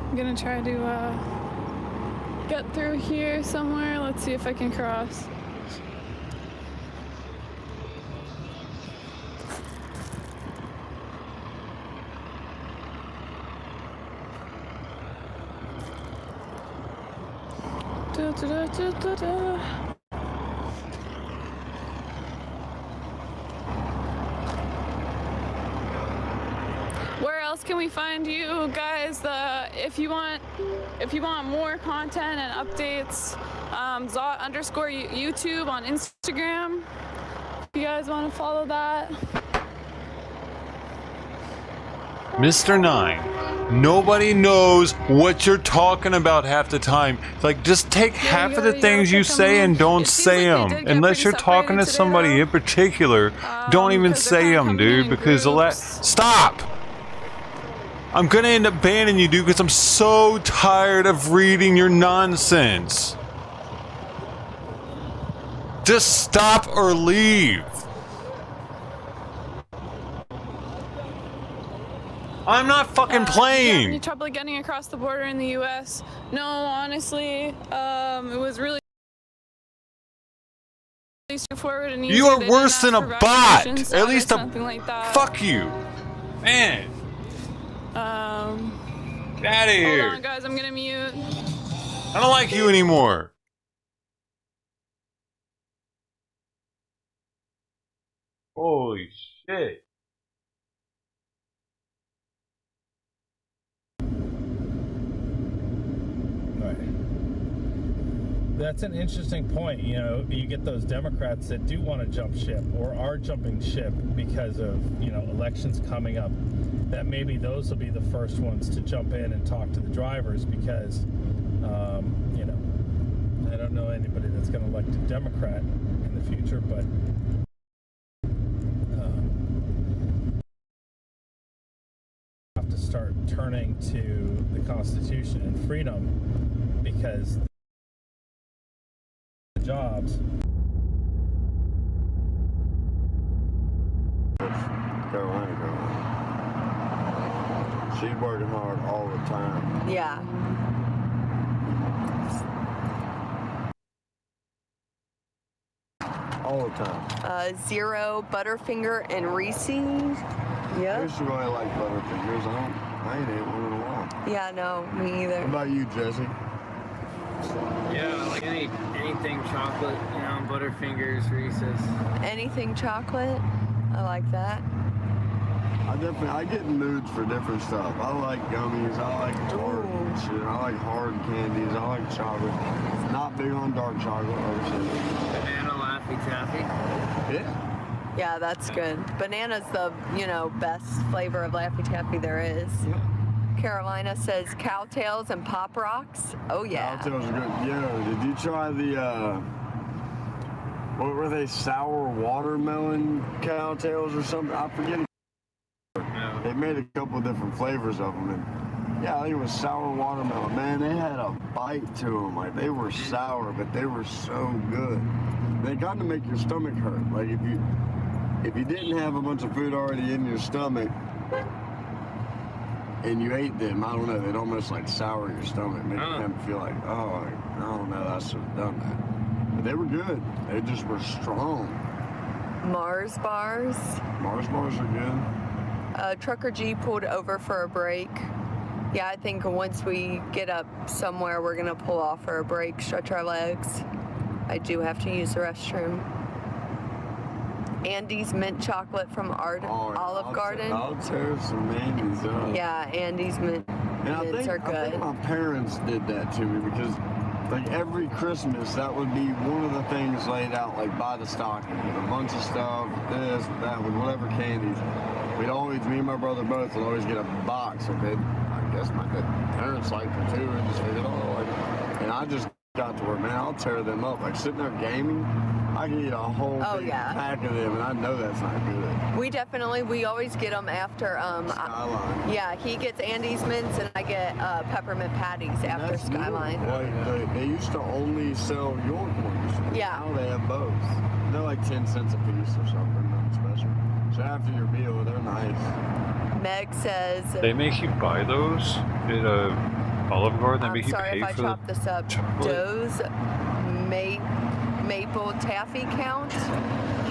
I'm gonna try to get through here somewhere. Let's see if I can cross. Da, da, da, da, da. Where else can we find you guys? If you want more content and updates, Zot_YouTube on Instagram. If you guys want to follow that. Mr. 9, nobody knows what you're talking about half the time. Like, just take half of the things you say and don't say them. Unless you're talking to somebody in particular, don't even say them, dude, because stop! I'm gonna end up banning you, dude, because I'm so tired of reading your nonsense. Just stop or leave. I'm not fucking playing. Do you have any trouble getting across the border in the U.S.? No, honestly, it was really straightforward and easy. You are worse than a bot. At least something like that. Fuck you, man. Get out of here. Hold on, guys. I'm gonna mute. I don't like you anymore. Holy shit. That's an interesting point. You know, you get those Democrats that do want to jump ship or are jumping ship because of, you know, elections coming up. That maybe those will be the first ones to jump in and talk to the drivers because, you know, I don't know anybody that's going to elect a Democrat in the future, but have to start turning to the Constitution and freedom because the jobs. Carolina girl. She's working hard all the time. Yeah. All the time. Zero, Butterfinger, and Reese. I Yep. used to really like Butterfingers. I ain't ate one in a while. Yeah, no, me either. What about you, Jesse? Yeah, like anything chocolate, you know, Butterfingers, Reese's. Anything chocolate? I like that. I get in moods for different stuff. I like gummies, I like tart and shit, I like hard candies, I like chocolate. Not big on dark chocolate, obviously. Banana Laffy Taffy. Yeah. Yeah, that's good. Banana's the, you know, best flavor of Laffy Taffy there is. Yeah. Carolina says Cowtails and Pop Rocks. Oh, yeah. Cowtails are good. Yo, did you try the, what were they, sour watermelon Cowtails or something? I forget. They made a couple different flavors of them, and yeah, I think it was sour watermelon. Man, they had a bite to them. Like, they were sour, but they were so good. They got to make your stomach hurt. Like, if you didn't have a bunch of food already in your stomach and you ate them, I don't know, they'd almost like sour your stomach, make them feel like, oh, I don't know, I should have done that. But they were good. They just were strong. Mars bars. Mars bars are good. Trucker G pulled over for a break. Yeah, I think once we get up somewhere, we're gonna pull off for a break, stretch our legs. I do have to use the restroom. Andy's mint chocolate from Olive Garden. I'll tear some Andy's up. Yeah, Andy's mints are good. I think my parents did that to me because, like, every Christmas, that would be one of the things laid out, like, by the stocking, with a bunch of stuff, this, that, with whatever candies. We'd always, me and my brother both, would always get a box of it. I guess my parents liked it too, and just figured, oh, like, and I just got to where, man, I'll tear them up. Like, sitting there gaming, I can eat a whole big pack of them, and I know that's not good. We always get them after, Skyline. Yeah, he gets Andy's mints, and I get peppermint patties after Skyline. Like, they used to only sell York ones. Yeah. Now they have both. They're like 10 cents a piece or something, nothing special. So after your meal, they're nice. Meg says... They make you buy those at Olive Garden? They make you sorry pay if I for chop this up. Doe's maple taffy count.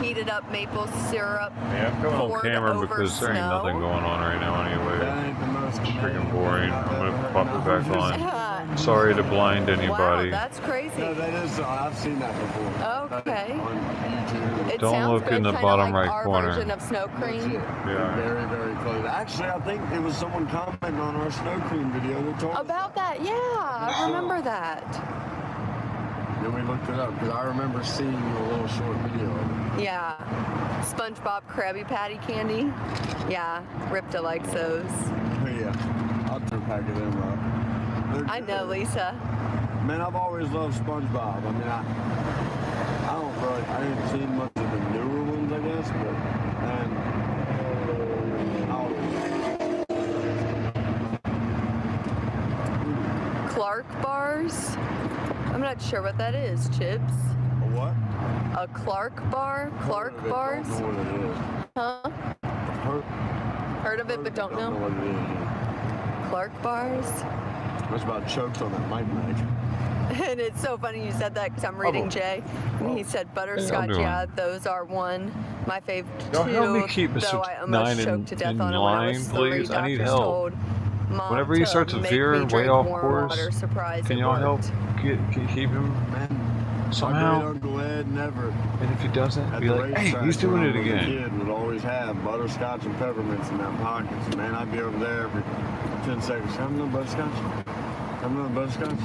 Heated up maple syrup. Yeah, I'm going on camera because there ain't nothing going on right now anyway. That ain't the most freaking boring. I'm gonna pop it back on. Sorry to blind anybody. Wow, that's crazy. No, that is, I've seen that before. Okay. On YouTube. It Don't sounds look good, in the kinda bottom like right our corner. version of snow cream. Yeah. Very, very close. Actually, I think it was someone commenting on our snow cream video that told us. About that, yeah, I remember that. Then we looked it up because I remember seeing a little short video of it. Yeah. SpongeBob Krabby Patty candy. Yeah, Ripta likes those. Oh, yeah. I'll do a pack of them up. I know, Lisa. Man, I've always loved SpongeBob. I mean, I haven't seen much of the newer ones, I guess, but, man, Clark bars. I'm not sure what that is, Chips. A what? A Clark bar? Clark bars? I don't know what it is. Huh? Heard of it, but don't know. What it is. Clark bars? I was about choked on that mic. And it's so funny you said that because I'm reading Jay. And he said butterscotch. Yeah, those are one. My favorite Y'all two. help me keep Mr. Though I almost 9 choked to death in on it when I line, was 3. please. I need Doctors help. told Mom Whenever he starts to make veer me way drink off warm course, water. Surprise, can it y'all help worked. keep him My somehow? great Uncle Ed never. And if he doesn't, At be the like, hey, racetrack he's doing when it I was a again. kid would always have butterscotch and peppermints in their pockets. Man, I'd be over there every 10 seconds. Have another butterscotch? Have another butterscotch?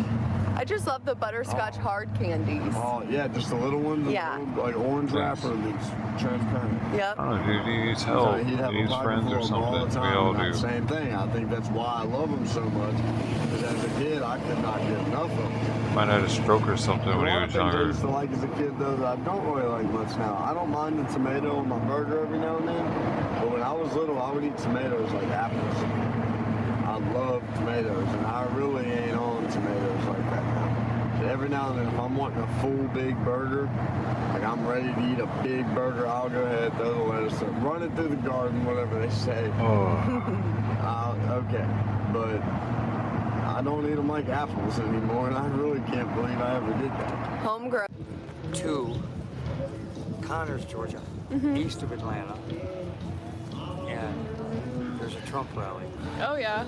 I just love the butterscotch hard candies. Oh, yeah, just the little one. Yeah. Little, like orange wrapper, these transparent. Yep. Oh, dude, he needs help. He'd have He a needs pocket friends full or of them all something. the We time, all and do. that same thing. I think that's why I love them so much. Because as a kid, I could not get enough of them. Might have had a stroke or something when he A lot was of things I younger. used to like as a kid, though, that I don't really like much now. I don't mind the tomato on my burger every now and then, but when I was little, I would eat tomatoes like apples. I love tomatoes, and I really ain't on tomatoes like that now. So every now and then, if I'm wanting a full big burger, like I'm ready to eat a big burger, I'll go ahead, throw the lettuce, run it through the garden, whatever they say. Okay, but I don't eat them like apples anymore, and I really can't believe I ever did that. Homegrown. To Connors, Georgia, east of Atlanta, and there's a Trump rally. Oh yeah.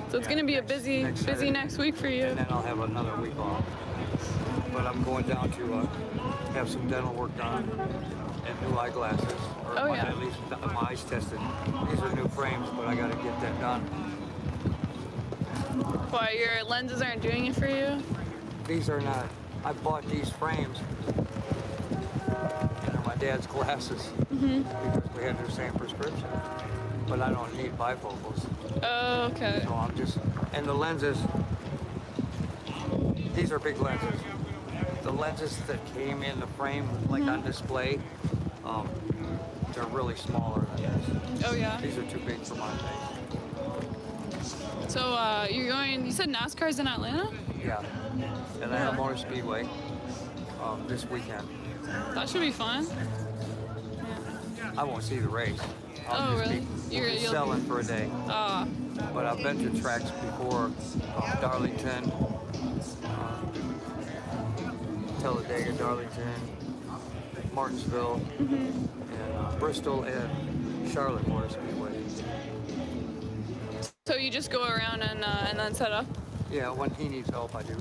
So it's gonna be a busy next week for you. And then I'll have another week off. But I'm going down to have some dental work done and new eyeglasses. Or at least my eyes tested. These are new frames, but I gotta get that done. Why, your lenses aren't doing it for you? These are not. I bought these frames. And they're my dad's glasses. Because we had the same prescription. But I don't need bifocals. Oh, okay. So I'm just, and the lenses, these are big lenses. The lenses that came in the frame, like on display, they're really smaller than this. Oh yeah. These are too big for my face. So you're going, you said NASCAR's in Atlanta? Yeah. Atlanta Motor Speedway this weekend. That should be fun. I won't see the race. Oh, really? You'll be selling for a day. But I've been to tracks before, Darlington, Talladega, Darlington, Martinsville, and Bristol, and Charlotte Motor Speedway. So you just go around and then set up? Yeah, when he needs help, I do.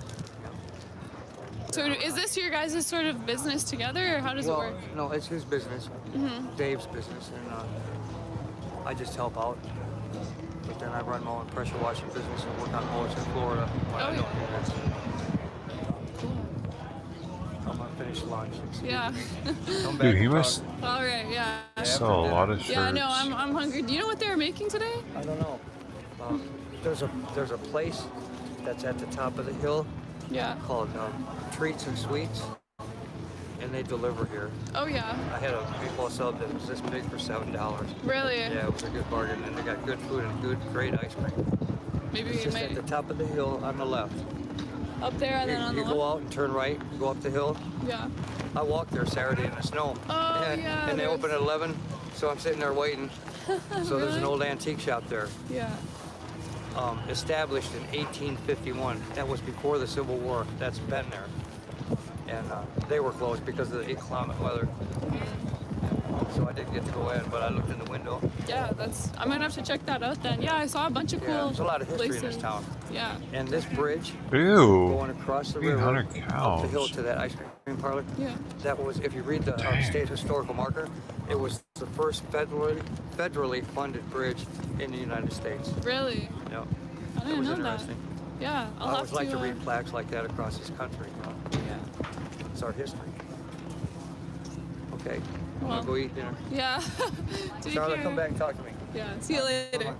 So is this your guys' sort of business together, or how does it work? No, it's his business, Dave's business, and I just help out. But then I run my own pressure washing business and work on boats in Florida when I don't do this. I'm gonna finish lunch. Yeah. Come back. Dude, he must All right, yeah. sell a lot of shirts. Yeah, no, I'm hungry. Do you know what they were making today? I don't know. There's a place that's at the top of the hill. Yeah. Called Treats and Sweets, and they deliver here. Oh yeah. I had a meatball sub that was this big for $7. Really? Yeah, it was a good bargain, and they got good food and great ice cream. Maybe it's we just might at the top of the hill on the left. up there and then on the You left. go out and turn right, go up the hill. Yeah. I walked there Saturday in the snow. Oh yeah. And they open at 11, so I'm sitting there waiting. So there's an old antique shop there. Yeah. Established in 1851. That was before the Civil War. That's been there. And they were closed because of the inclement weather. So I didn't get to go in, but I looked in the window. Yeah, I might have to check that out then. Yeah, I saw a bunch of cool There's a lot of history places. in this town. Yeah. And this bridge Ew. going across the river 800 up the cows. hill to that ice cream parlor. Yeah. That was, if you read the state historical marker, it was the first federally funded bridge in the United States. Really? Yeah. I didn't it was know interesting. that. Yeah, I'll I have always like to to read plaques like that across this country. Yeah. It's our history. Okay. I'm Well, gonna go eat dinner. Yeah. Take Charlotte, care. come back and talk to me. Yeah. See you later.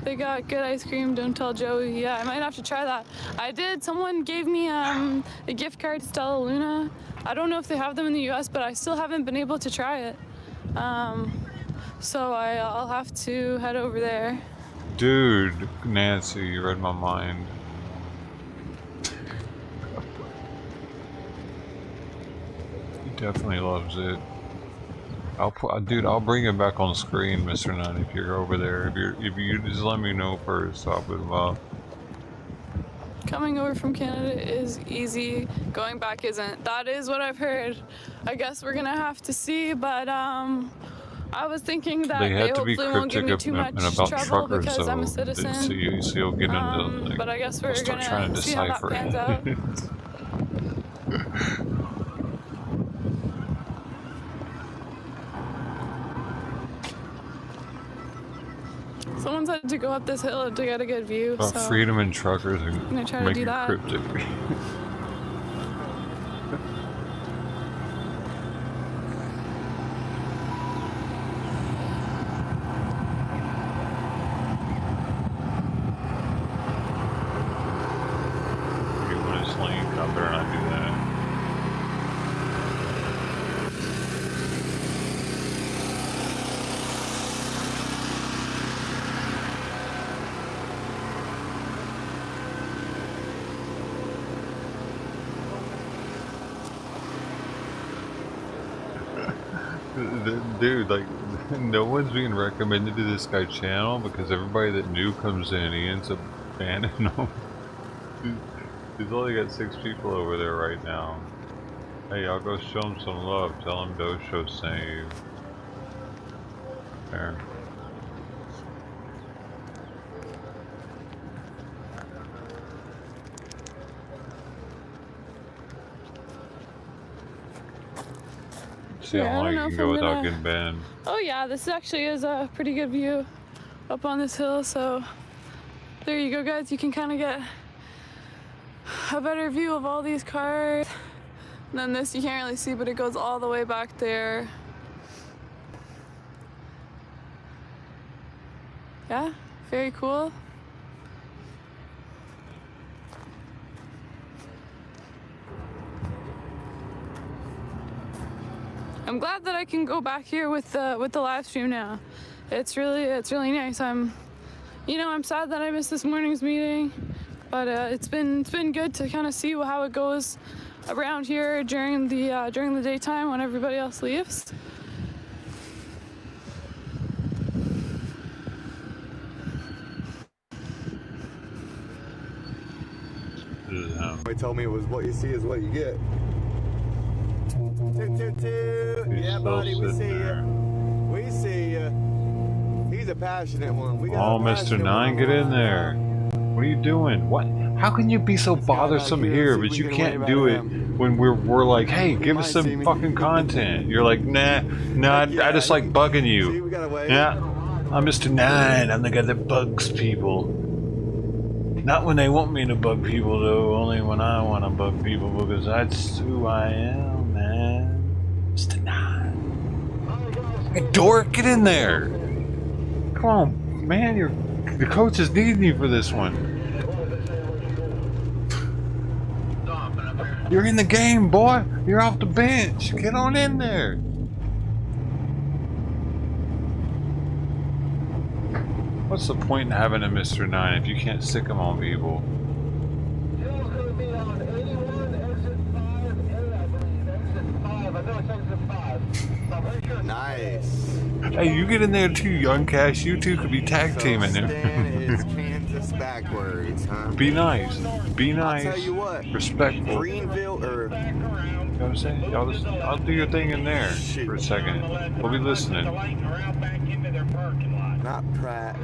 They got good ice cream. Don't tell Joey. Yeah, I might have to try that. I did. Someone gave me a gift card to Stella Luna. I don't know if they have them in the U.S., but I still haven't been able to try it. So I'll have to head over there. Dude, Nancy, you read my mind. He definitely loves it. Dude, I'll bring it back on screen, Mr. Nunn, if you're over there. If you just let me know first, I'll put them up. Coming over from Canada is easy. Going back isn't. That is what I've heard. I guess we're gonna have to see, but I was thinking that They they had to be hopefully won't give cryptic me too much about trouble truckers, because I'm a though. citizen. So you'll get into like, But I guess we're start trying gonna to see how that decipher pans out. Someone said to go up this hill to get a good view. About So freedom and truckers I'm gonna and try to make do it that. cryptic. You want to sling up there and I do that. Dude, like, no one's being recommended to this guy's channel because everybody that new comes in, he ends up banning them. He's only got 6 people over there right now. Hey, I'll go show him some love. Tell him Dosho sent you. There. See Yeah, I how long don't you know can if go I'm without gonna- getting banned. Oh yeah, this actually is a pretty good view up on this hill. So there you go, guys. You can kind of get a better view of all these cars. And then this you can't really see, but it goes all the way back there. Yeah, very cool. I'm glad that I can go back here with the live stream now. It's really nice. I'm sad that I missed this morning's meeting, but it's been good to kind of see how it goes around here during the daytime when everybody else leaves. They told me it was what you see is what you get. Toot, toot, toot. Yeah, buddy, we see you. We see you. He's a passionate one. We got Oh, Mr. 9, get in there. What are you doing? What? How can you be so bothersome here, but you can't do it when we're like, hey, give us some fucking content. You're like, nah, I just like bugging you. Yeah, I'm Mr. 9. I'm the guy that bugs people. Not when they want me to bug people, though. Only when I want to bug people, because that's who I am, man. Mr. 9. Hey, dork, get in there. Come on, man. The coach is needing you for this one. You're in the game, boy. You're off the bench. Get on in there. What's the point in having a Mr. 9 if you can't stick him on people? Nice. Hey, you get in there too, Young Cash. You two could be tag teaming Stan him. is Kansas backwards, huh? Be nice. Be nice. I'll tell you what. Respectful. Greenville or... You know what I'm saying? I'll do your thing in there for a second. We'll be listening. Not Pratt,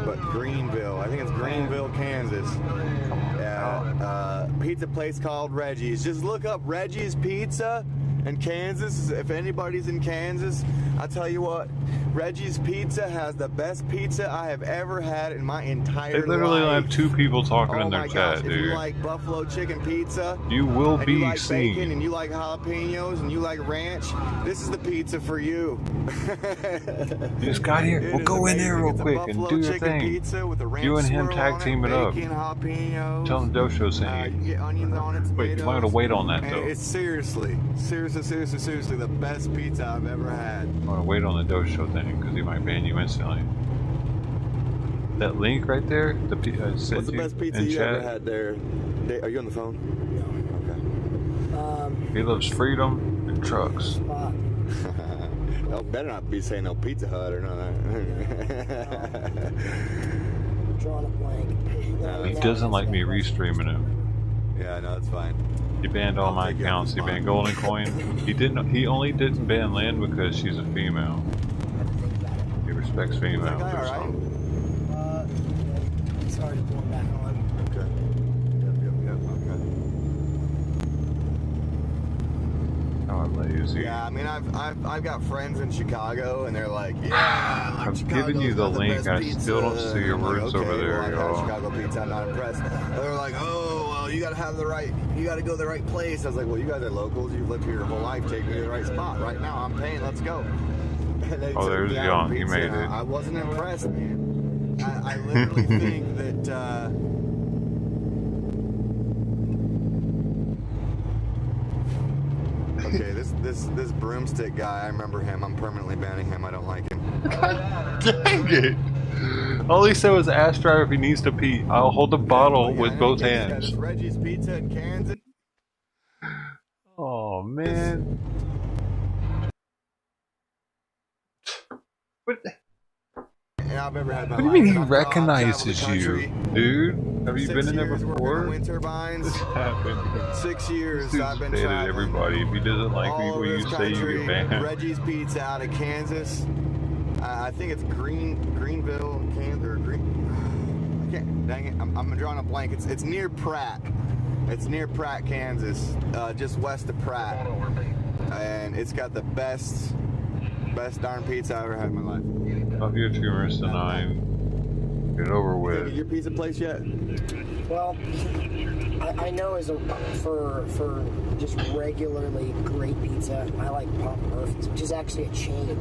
but Greenville. I think it's Greenville, Kansas. Yeah, pizza place called Reggie's. Just look up Reggie's Pizza in Kansas. If anybody's in Kansas, I'll tell you what, Reggie's Pizza has the best pizza I have ever had in my entire life. They literally have 2 people talking in their chat, If dude. you like buffalo chicken pizza, You will and be you like seen. bacon, and you like jalapenos, and you like ranch, this is the pizza for you. You just got here. We'll go in there real quick and do your thing. You and him tag team it up. Tell him Dosho sent You you. get onions on it, Wait, you might have to wait on that and though. it's seriously the best pizza I've ever had. I want to wait on the Dosho thing because he might ban you instantly. That link right there, the What's the best pizza you ever had there? Are you on the phone? He loves freedom and trucks. Oh, better not be saying no Pizza Hut or nothing. Drawing a blank. He doesn't like me restreaming him. Yeah, no, it's fine. He banned all my accounts. He banned Golden Coin. He only didn't ban Lynn because she's a female. He respects females or something. It's hard to pull it back on. Okay. Yep, okay. Oh, lazy. Yeah, I mean, I've got friends in Chicago, and they're like, yeah, I've given you the link. I still don't see your words over there, well, y'all. Chicago pizza, I'm not impressed. They were like, oh, well, you gotta have the right, you gotta go to the right place. I was like, well, you guys are locals. You've lived here your whole life. Take me to the right spot. Right now, I'm paying. Let's go. Oh, there's Young. He made it. I wasn't impressed, man. I literally think that. Okay, this broomstick guy, I remember him. I'm permanently banning him. I don't like him. God dang it! All he said was ask driver if he needs to pee. I'll hold the bottle with both hands. It's Reggie's Pizza in Kansas. Oh man. What do you mean he recognizes you, dude? Have you been in there before? Wind turbines. 6 years Dude, I've been say to traveling. Everybody, if he doesn't like me, All when over you this say you country. get banned. Reggie's Pizza out of Kansas. I think it's Greenville, Kansas, or Green. I can't. Dang it! I'm drawing a blank. It's near Pratt. It's near Pratt, Kansas, just west of Pratt, and it's got the best darn pizza I ever had in my life. Up your tumors to 9. Get over with. Your pizza place yet? Well, I know as a for just regularly great pizza, I like Papa Murphy's, which is actually a chain.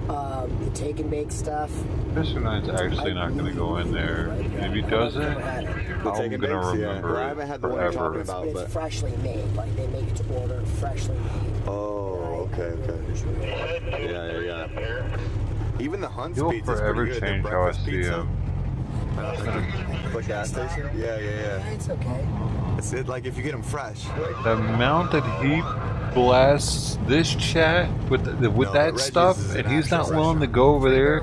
The take and bake stuff. Mr. Nine's actually not going to go in there. If he doesn't, I'm going to remember I haven't had the one forever. you're talking about, But it's freshly made. Like they make it to order, freshly made. Oh, okay. Yeah. Even the Hunt's You'll pizza is forever pretty good. change The how I breakfast see pizza. him. Like gas station? Yeah. It's okay. It's like if you get them fresh. The amount that he blasts this chat with that stuff, and he's not willing to go over there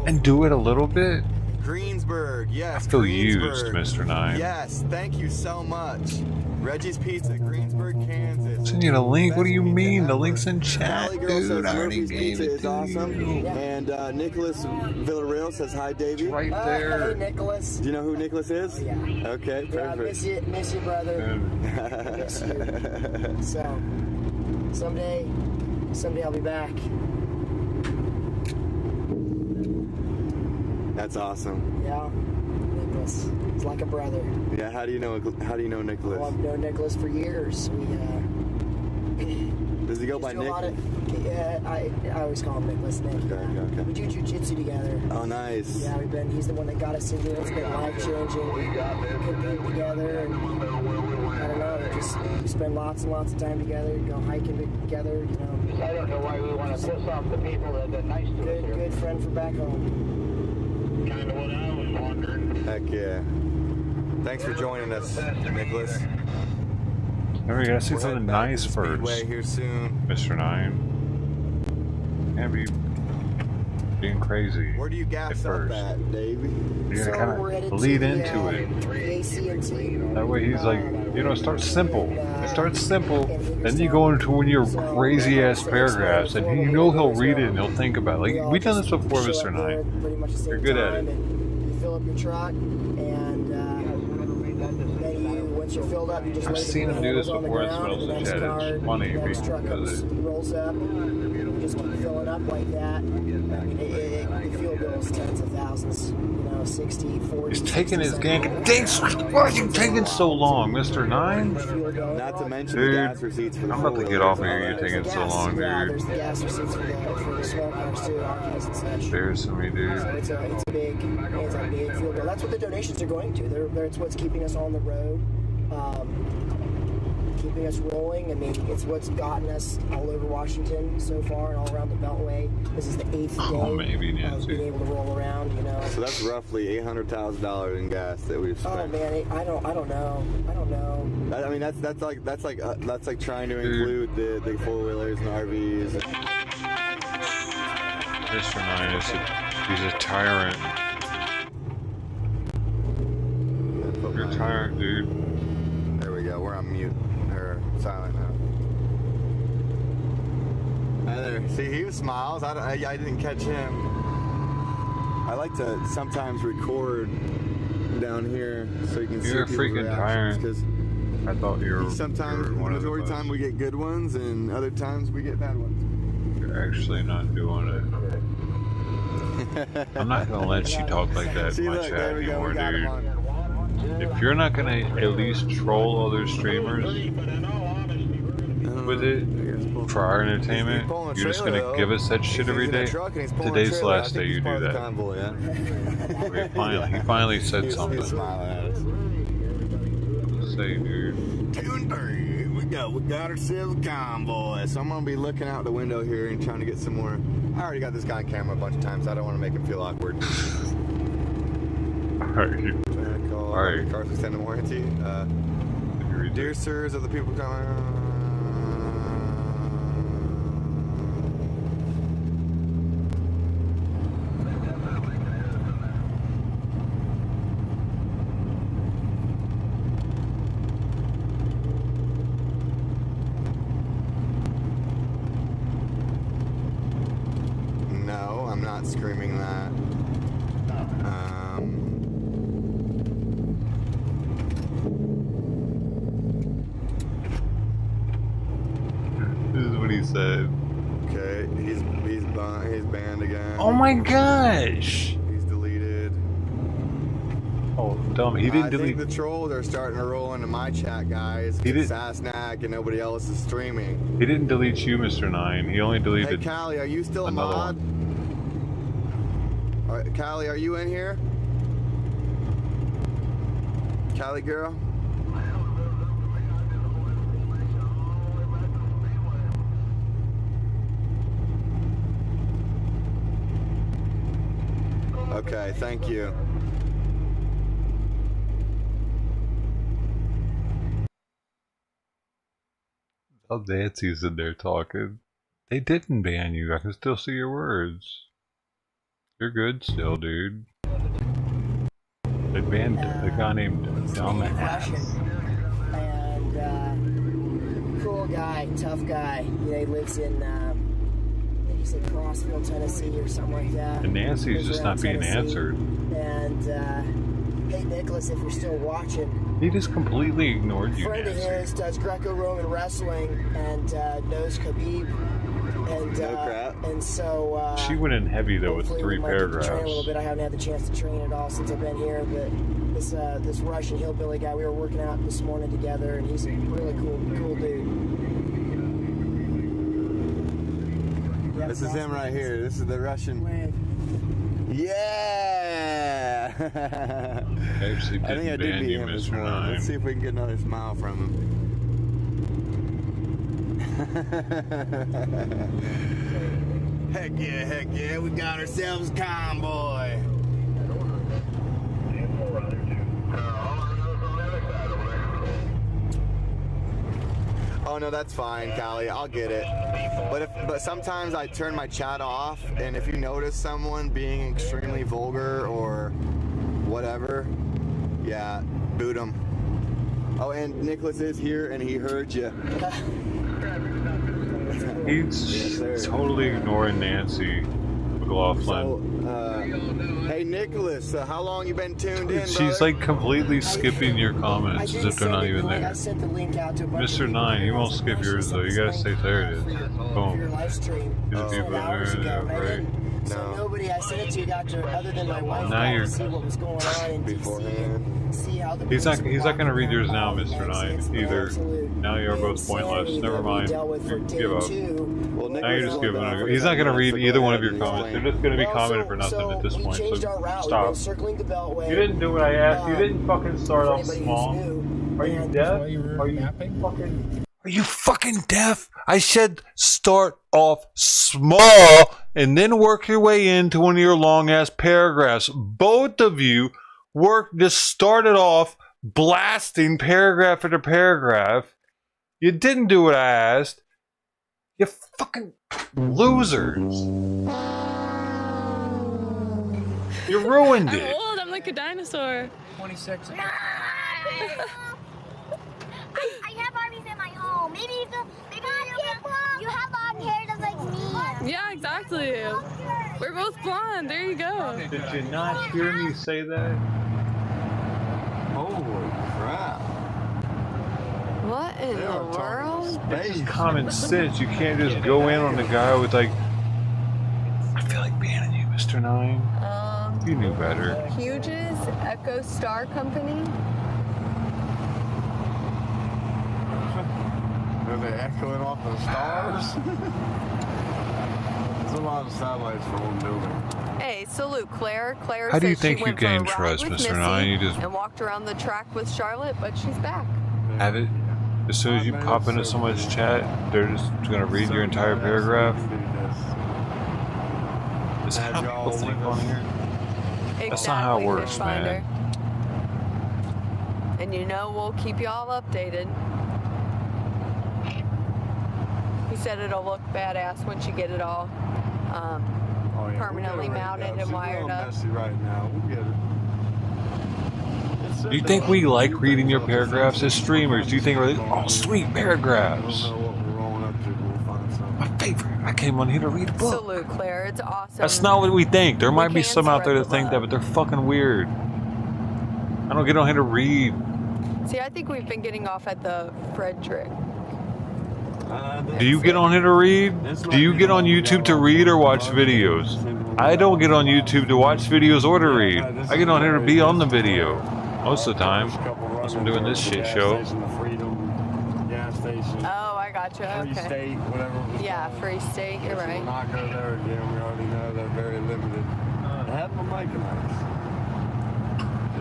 and do it a little bit. Greensburg, yes. I feel Greensburg. used, Mr. Nine. Yes, thank you so much. Reggie's Pizza, Greensburg, Kansas. Send you the link. What do you mean? The link's in chat, Valley Girl dude. says I already Murphy's gave Pizza it is to awesome. you. And Nicholas Villarreal says hi, Davey. Right there. Hey, Nicholas. Do you know who Nicholas is? Yeah. Okay, Yeah, perfect. miss you, brother. Miss you. So, someday I'll be back. That's awesome. Yeah, Nicholas. He's like a brother. Yeah, how do you know Nicholas? Well, I've known Nicholas for years. Does he go by Nick? Yeah, I always call him Nicholas. Nick. Okay. We do jiu-jitsu together. Oh, nice. Yeah, he's the one that got us into it. It's been life-changing. We compete together, and I don't know, we spend lots and lots of time together, go hiking together, you know. I don't know why we want to piss off the people that have been nice to us here. Good friend from back home. Kind of what I was wondering. Heck yeah. Thanks for joining us, Nicholas. Now we gotta see something nice first. Speedway here soon. Mr. Nine. Can't be being crazy. Where do you gas up at, Davey? You gotta kind of lead into it. That way he's like, start simple. Start simple, then you go into one of your crazy ass paragraphs, and he'll read it and he'll think about it. Like we've done this before, Mr. Nine. You're good at it. You fill up your truck, and then once you're filled up, you just I've seen him do this before in Smells Chat. It's funny because rolls up, you just keep filling up like that. The fuel bill is tens of thousands, 60, 40. he's taking his gang. Dang, why are you taking so long, Mr. Nine? Not to mention Dude, the gas receipts for the I'm about to get off of here. You're taking so long, There's dude. the gas receipts for the small cars too, RVs and such. Seriously, dude. So it's a big fuel bill. That's what the donations are going to. It's what's keeping us on the road, keeping us rolling. I mean, it's what's gotten us all over Washington so far and all around the Beltway. This is the 8th day of being able to roll around. So that's roughly $800,000 in gas that we've spent. Oh man, I don't know. I mean, that's like trying to include the 4-wheelers and RVs. Mr. Nine he's a tyrant. You're a tyrant, dude. There we go. We're on mute. Or silent now. Hi there. See, he smiles. I didn't catch him. I like to sometimes record down here so you can see You're a people's freaking reactions, tyrant. I thought you were. Sometimes, the majority of the time, we get good ones, and other times we get bad ones. You're actually not doing it. I'm not gonna let you talk like that in my chat anymore, dude. If you're not gonna at least troll other streamers with it for our entertainment, you're just gonna give us that shit every day. Today's the last day you do that. Convoy, yeah. He finally said He's something. smiling at us. Say, dude. 2 and 3. We got ourselves a convoy. So I'm gonna be looking out the window here and trying to get some more. I already got this guy on camera a bunch of times. So I don't want to make him feel awkward. Alright. Cars extended warranty. Dear sirs of the people coming. No, I'm not screaming that. This is what he said. Okay, he's banned again. Oh my gosh! He's deleted. Oh, dumb. He didn't I delete. think the trolls are starting to roll into my chat, guys. He did. Sassnack and nobody else is streaming. He didn't delete you, Mr. 9. He only deleted. Hey, Callie, are you still a another mod? All right, Callie, are you in here? Callie girl? Okay, thank you. Oh, Nancy's in there talking. They didn't ban you. I can still see your words. You're good still, dude. They banned a guy named Dumbass. And cool guy, tough guy. Yeah, he lives in, I think he said Crossville, Tennessee, or something like that. And Nancy's Lives just around not being Tennessee. answered. And hey, Nicholas, if you're still watching, He just completely ignored you, friend of Nancy. his does Greco-Roman wrestling and knows Khabib. And and so She went in heavy though with hopefully 3 we might get to train a paragraphs. little bit. I haven't had the chance to train at all since I've been here, but this Russian hillbilly guy, we were working out this morning together, and he's a really cool dude. Yeah, This is him right here. This is the Russian. Yeah! Actually, I think I did ban beat you, him this Mr. morning. 9. Let's see if we can get another smile from him. Heck yeah, we got ourselves a convoy. Oh no, that's fine, Callie. I'll get it. But sometimes I turn my chat off, and if you notice someone being extremely vulgar or whatever, yeah, boot them. Oh, and Nicholas is here, and he heard you. He's totally ignoring Nancy McLaughlin. Hey Nicholas, how long you been tuned in, She's brother? like completely skipping your comments as if they're not even I there. sent the link out to a bunch Mr. 9, you won't skip yours though. You gotta say there it is. for your Boom. live stream. These people hours ago, there, right? right? So nobody I sent it to got to, other than my wife, Now got you're- to see what was going on in DC and see how the He's not police were gonna read yours walking now, around Mr. the 9. exits. Either Absolute now you're both pointless. insanity Never that we mind. dealt with for day Give up. 2. Well, Now you're just giving it. He's not gonna read either one of your comments. They're just gonna be commenting for nothing at this point. Changed our So route. stop. We've been circling the Beltway. You didn't do what I asked. You didn't fucking start for off anybody who's small. new. Are you deaf? Are you fucking? Are you fucking deaf? I said start off small and then work your way into one of your long ass paragraphs. Both of you just started off blasting paragraph after paragraph. You didn't do what I asked. You fucking losers. You ruined I'm it. old. I'm like a dinosaur. 26. I have Barbies in my home. Maybe you have long hair just like me. Yeah, exactly. We're both blonde. There you go. Did you not hear me say that? Holy crap. What in the world? It's just common sense. You can't just go in on the guy with like, I feel like banning you, Mr. Mr. 9? You knew better. Huge's Echo Star Company. Are they echoing off the stars? There's a lot of satellites for one building. Hey, salute Claire. Claire How do you said she think you went for a gain ride trust, with Mr. Missy 9? You just and walked around the track with Charlotte, but she's back. have it? As soon as you pop into someone's chat, they're just gonna read your entire paragraph? Is that how people think on here? That's not how it works, man. And you know we'll keep you all updated. He said it'll look badass once you get it all permanently mounted and wired up. Messy right now. We'll get it. Do you think we like reading your paragraphs as streamers? Do you think we're like, oh, sweet paragraphs? My favorite. I came on here to read a book. Salute Claire, it's awesome. That's not what we think. There might be some out there that think that, but they're fucking weird. I don't get on here to read. See, I think we've been getting off at the Frederick. Do you get on here to read? Do you get on YouTube to read or watch videos? I don't get on YouTube to watch videos or to read. I get on here to be on the video. Most of the time. Unless I'm doing this shit show. Oh, I gotcha. Okay. Free State, whatever it was Yeah, Free State, you're We'll right. not go there again. We already know they're very limited. They have them like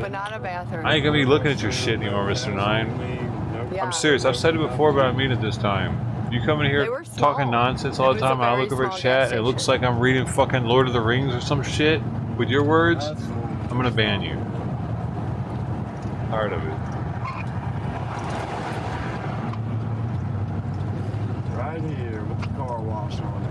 But not a bathroom. I ain't gonna be looking at your shit anymore, Mr. 9. Yeah. I'm serious. I've said it before, but I mean it this time. You come in here talking nonsense all the time, and I look over at chat, and it looks like I'm reading fucking Lord of the Rings or some shit with your words. I'm gonna ban you. Tired of it. right here with the car wash on it.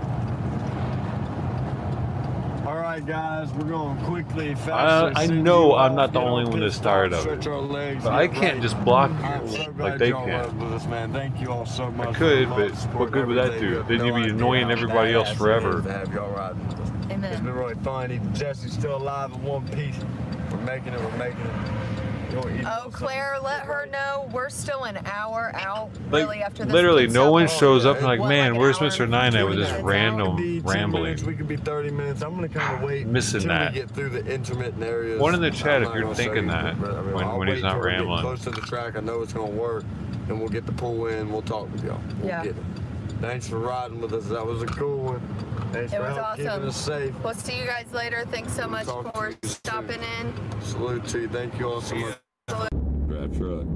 Alright guys, we're going quickly, fast. I know I'm not the only one that's tired of it. But I can't just block you like they can. Thank you all so much. I could, but what good would that do? Then you'd be annoying everybody else forever. Amen. It's been really fun. Jesse's still alive in one piece. We're making it. Oh, Claire, let her know we're still an hour out. Really, after this Literally, pizza. no one shows up and like, man, where's Mr. 9 at with this random rambling? We could be 30 minutes. I'm gonna kind of wait Missing until that. we get through the intermittent areas. One in the chat I'm if not you're gonna show thinking you, that but, I mean, I'll when wait he's not till we get rambling. close to the track, I know it's gonna work, and we'll get the pull in. We'll talk with y'all. We'll Yeah. get it. Thanks for riding with us. That was a cool one. Thanks It for was keeping awesome. us safe. We'll see you guys later. Thanks so much for stopping in. Salute to you. Thank you all so much. Drive truck.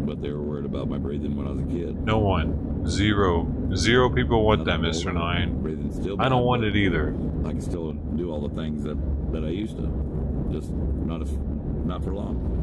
But they were worried about my breathing when I was a kid. No one. Zero people want that, Mr. 9. I don't want it either. I can still do all the things that I used to. Just not for long.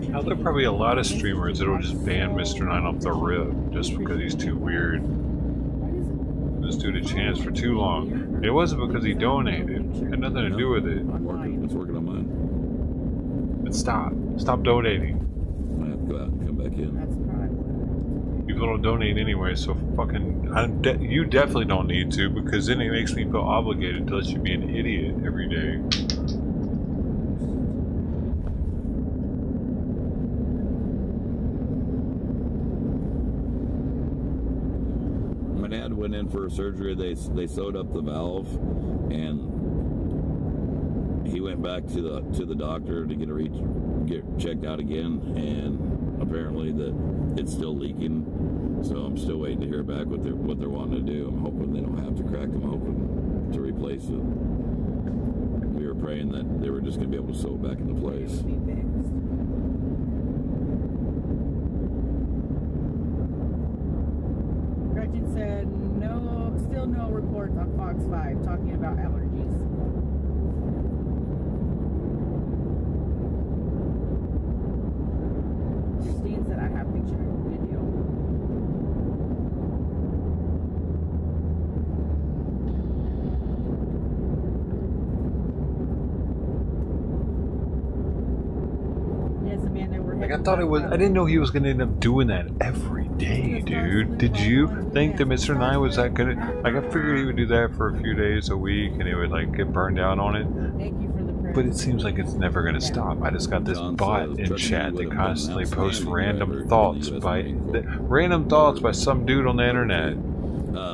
Now, there are probably a lot of streamers that'll just ban Mr. 9 off the rip just because he's too weird. This dude a chance for too long. It wasn't because he donated. It had nothing to do with it. It's working on mine. But stop. Stop donating. I have to go out and come back in. People don't donate anyway, so fucking... you definitely don't need to, because then it makes me feel obligated to let you be an idiot every day. My dad went in for surgery. They sewed up the valve, and he went back to the doctor to get checked out again, and apparently that it's still leaking. So I'm still waiting to hear back what they're wanting to do. I'm hoping they don't have to crack. I'm hoping to replace it. We were praying that they were just going to be able to sew it back into place. Gretchen said, still no reports on Fox 5 talking about allergies. Christine said, I have picture. Good deal. Yes, Amanda, we're Like, I thought it was. I didn't know he was gonna end up doing that every day, dude. Did you think that Mr. 9 was that good? Like, I figured he would do that for a few days a week, and he would like get burned out on it. Thank you for the prayer. But it seems like it's never gonna stop. I just got this bot in chat that constantly posts random thoughts by some dude on the internet.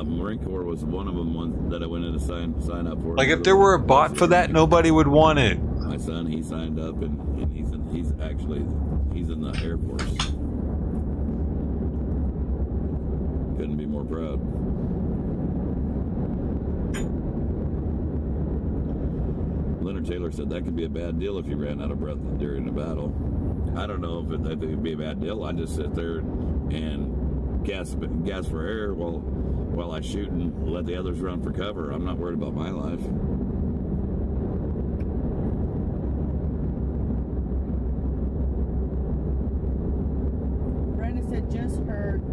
Marine Corps was one of them that I went in to sign up for. Like, if there were a bot for that, nobody would want it. My son, he signed up, and he's in the Air Force. Couldn't be more proud. Leonard Taylor said that could be a bad deal if you ran out of breath during a battle. I don't know if it would be a bad deal. I just sit there and gas for air while I shoot and let the others run for cover. I'm not worried about my life. Brenda said, just heard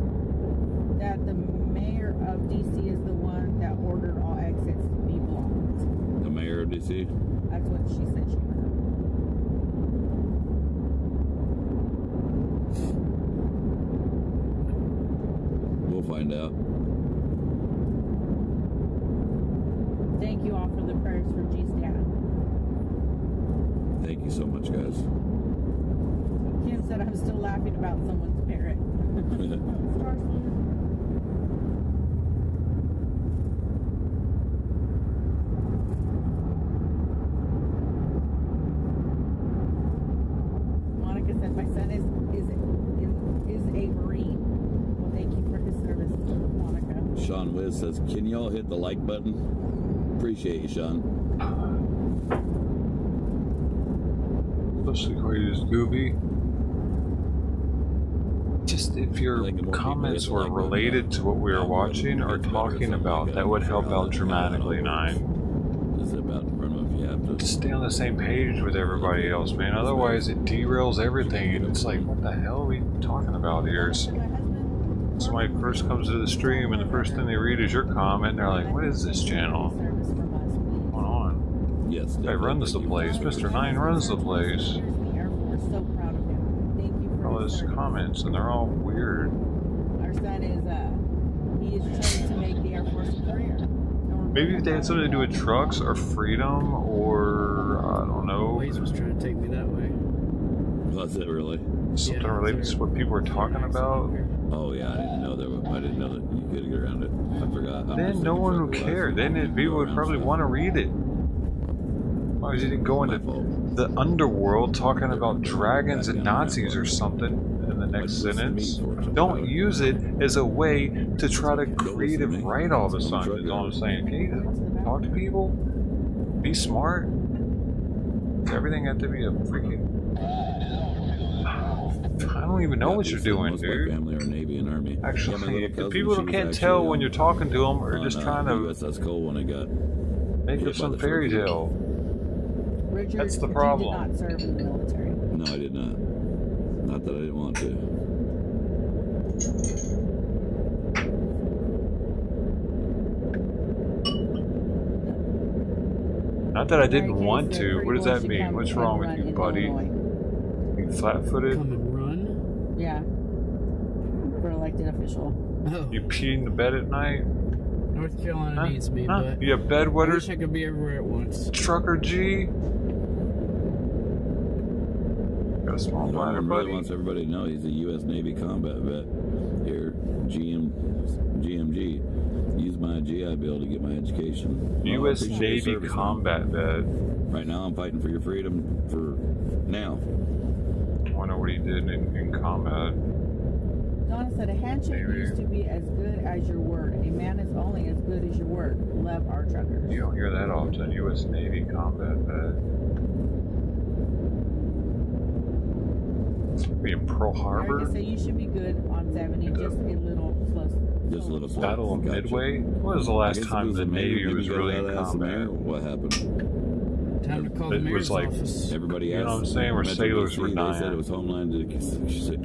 that the mayor of DC is the one that ordered all exits to be blocked. The mayor of DC? That's what she said she heard. We'll find out. Thank you all for the prayers for G's dad. Thank you so much, guys. Kim said, I'm still laughing about someone's parrot. Monica said, my son is a Marine. Well, thank you for his service, Monica. Sean Wiz says, can y'all hit the like button? Appreciate you, Sean. Especially Corey's Gooby. Just if your comments were related to what we were watching or talking about, that would help out dramatically, 9. Just stay on the same page with everybody else, man. Otherwise, it derails everything, and it's like, what the hell are we talking about here? Somebody first comes to the stream, and the first thing they read is your comment, and they're like, what is this channel? What's going on? Yes. Guy runs the place. Mr. 9 runs the place. All his comments, and they're all weird. Our son is, he is trying to make the Air Force a career. Maybe if they had something to do with trucks or freedom or, I don't know. Waze was trying to take me that way. Was it really? Something related to what people were talking about? Oh yeah, I didn't know that you could get around it. I forgot. Then no one would care. Then people would probably want to read it. Why was he didn't go into the underworld talking about dragons and Nazis or something in the next sentence? Don't use it as a way to try to creative write all of a sudden, is all I'm saying. Can you just talk to people? Be smart? Does everything have to be a freaking... I don't even know what you're doing, dude. Family or Navy and Army. Actually, the people who can't tell when you're talking to them are just trying to USS Cole when I got make up some fairy tale. Richard, That's the you problem. did not serve in the military. No, I did not. Not that I didn't want to. Not that I didn't want to. What does that mean? What's wrong with you, buddy? You flat-footed? Come and run? Yeah. For elected official. Oh. You pee in the bed at night? North Carolina needs me, but You a bedwetter? I wish I could be everywhere at once. Trucker G? Got a small bladder, Norman buddy. really wants everybody to know he's a U.S. Navy combat vet. Here, GMG. Use my GI Bill to get my education. U.S. Navy combat vet. Right now, I'm fighting for your freedom for now. I wonder what he did in combat. Donna said, a handshake used to be as good as your word. A man is only as good as your word. Love our truckers. You don't hear that often. U.S. Navy combat vet. Being Pearl Harbor? Erica said, you should be good on 70. Just a little slow. Just a little slow. Battle of Midway? When was the last time the Navy was really in combat? What happened? Time to call the mayor's office. Everybody You know what I'm saying? Where sailors were dying. They said it was Homeland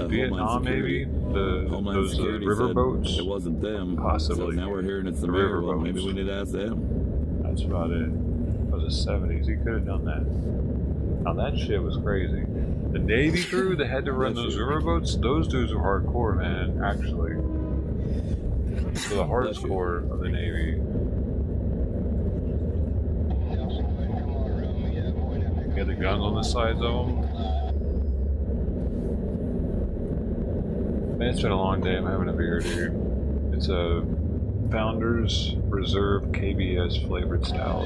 Vietnam, maybe? Those river boats? It wasn't them. Possibly. So now we're hearing it's the river well, boats. maybe we need to ask them. That's about it. It was the 70s. He could have done that. Now that shit was crazy. The Navy crew that had to run those riverboats, those dudes were hardcore, man, actually. So the hardcore of the Navy. Got the guns on the sides of them. Man, it's been a long day. I'm having a beer, dude. It's a Founders Reserve KBS flavored stout.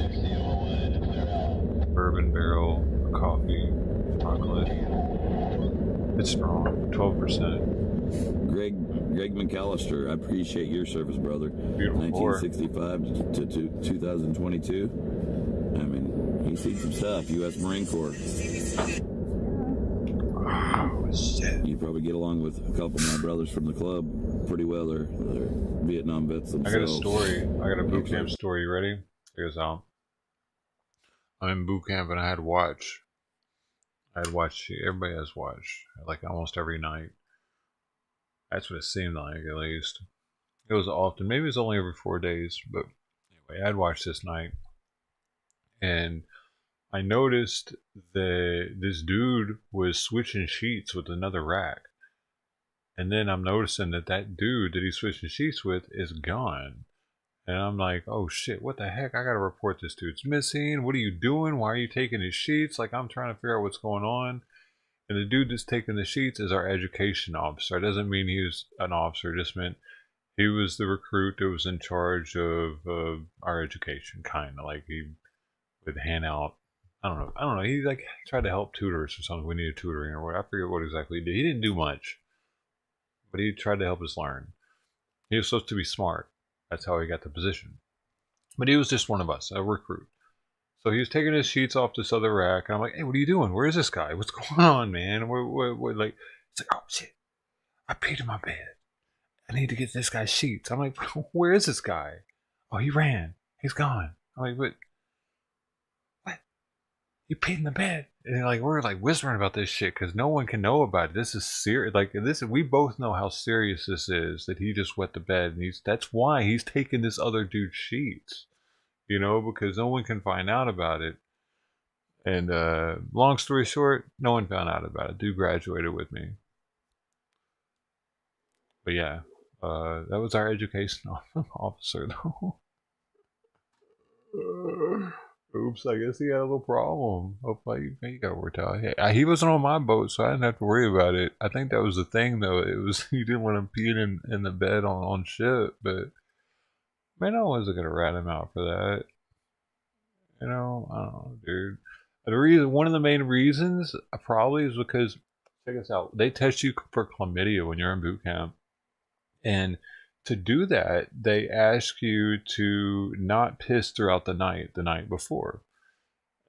Bourbon barrel, coffee, chocolate. It's strong, 12%. Greg McAllister, I appreciate your service, brother. Beautiful 1965 to 2022. I mean, he's seen some stuff. U.S. Marine Corps. Oh, shit. You probably get along with a couple of my brothers from the club pretty well. They're Vietnam vets themselves. I got a story. I got a boot camp story. You ready? Here's out. I'm in boot camp and I had watch. Everybody has watch, like almost every night. That's what it seemed like, at least. It was often, maybe it was only every 4 days, but anyway, I had watched this night. And I noticed that this dude was switching sheets with another rack. And then I'm noticing that dude that he's switching sheets with is gone. And I'm like, oh shit, what the heck? I gotta report this dude's missing. What are you doing? Why are you taking his sheets? Like, I'm trying to figure out what's going on. And the dude that's taking the sheets is our education officer. It doesn't mean he was an officer. It just meant he was the recruit that was in charge of our education, kind of. Like, he would hand out, I don't know. He like tried to help tutors or something. We needed tutoring or what. I forget what exactly he did. He didn't do much, but he tried to help us learn. He was supposed to be smart. That's how he got the position. But he was just one of us, a recruit. So he was taking his sheets off this other rack, and I'm like, hey, what are you doing? Where is this guy? What's going on, man? We're like, it's like, oh shit, I peed in my bed. I need to get this guy's sheets. I'm like, where is this guy? Oh, he ran. He's gone. I'm like, what? You peed in the bed. And like, we're like whispering about this shit because no one can know about it. This is serious. Like, we both know how serious this is, that he just wet the bed, and that's why he's taking this other dude's sheets. You know, because no one can find out about it. And long story short, no one found out about it. Dude graduated with me. But yeah, that was our education officer, though. Oops, I guess he had a little problem. Hopefully he got worked out. Hey, he wasn't on my boat, so I didn't have to worry about it. I think that was the thing, though. It was, you didn't want him peeing in the bed on ship, but man, I wasn't gonna rat him out for that. You know, I don't know, dude. One of the main reasons probably is because, check this out, they test you for chlamydia when you're in boot camp, and to do that, they ask you to not piss throughout the night before,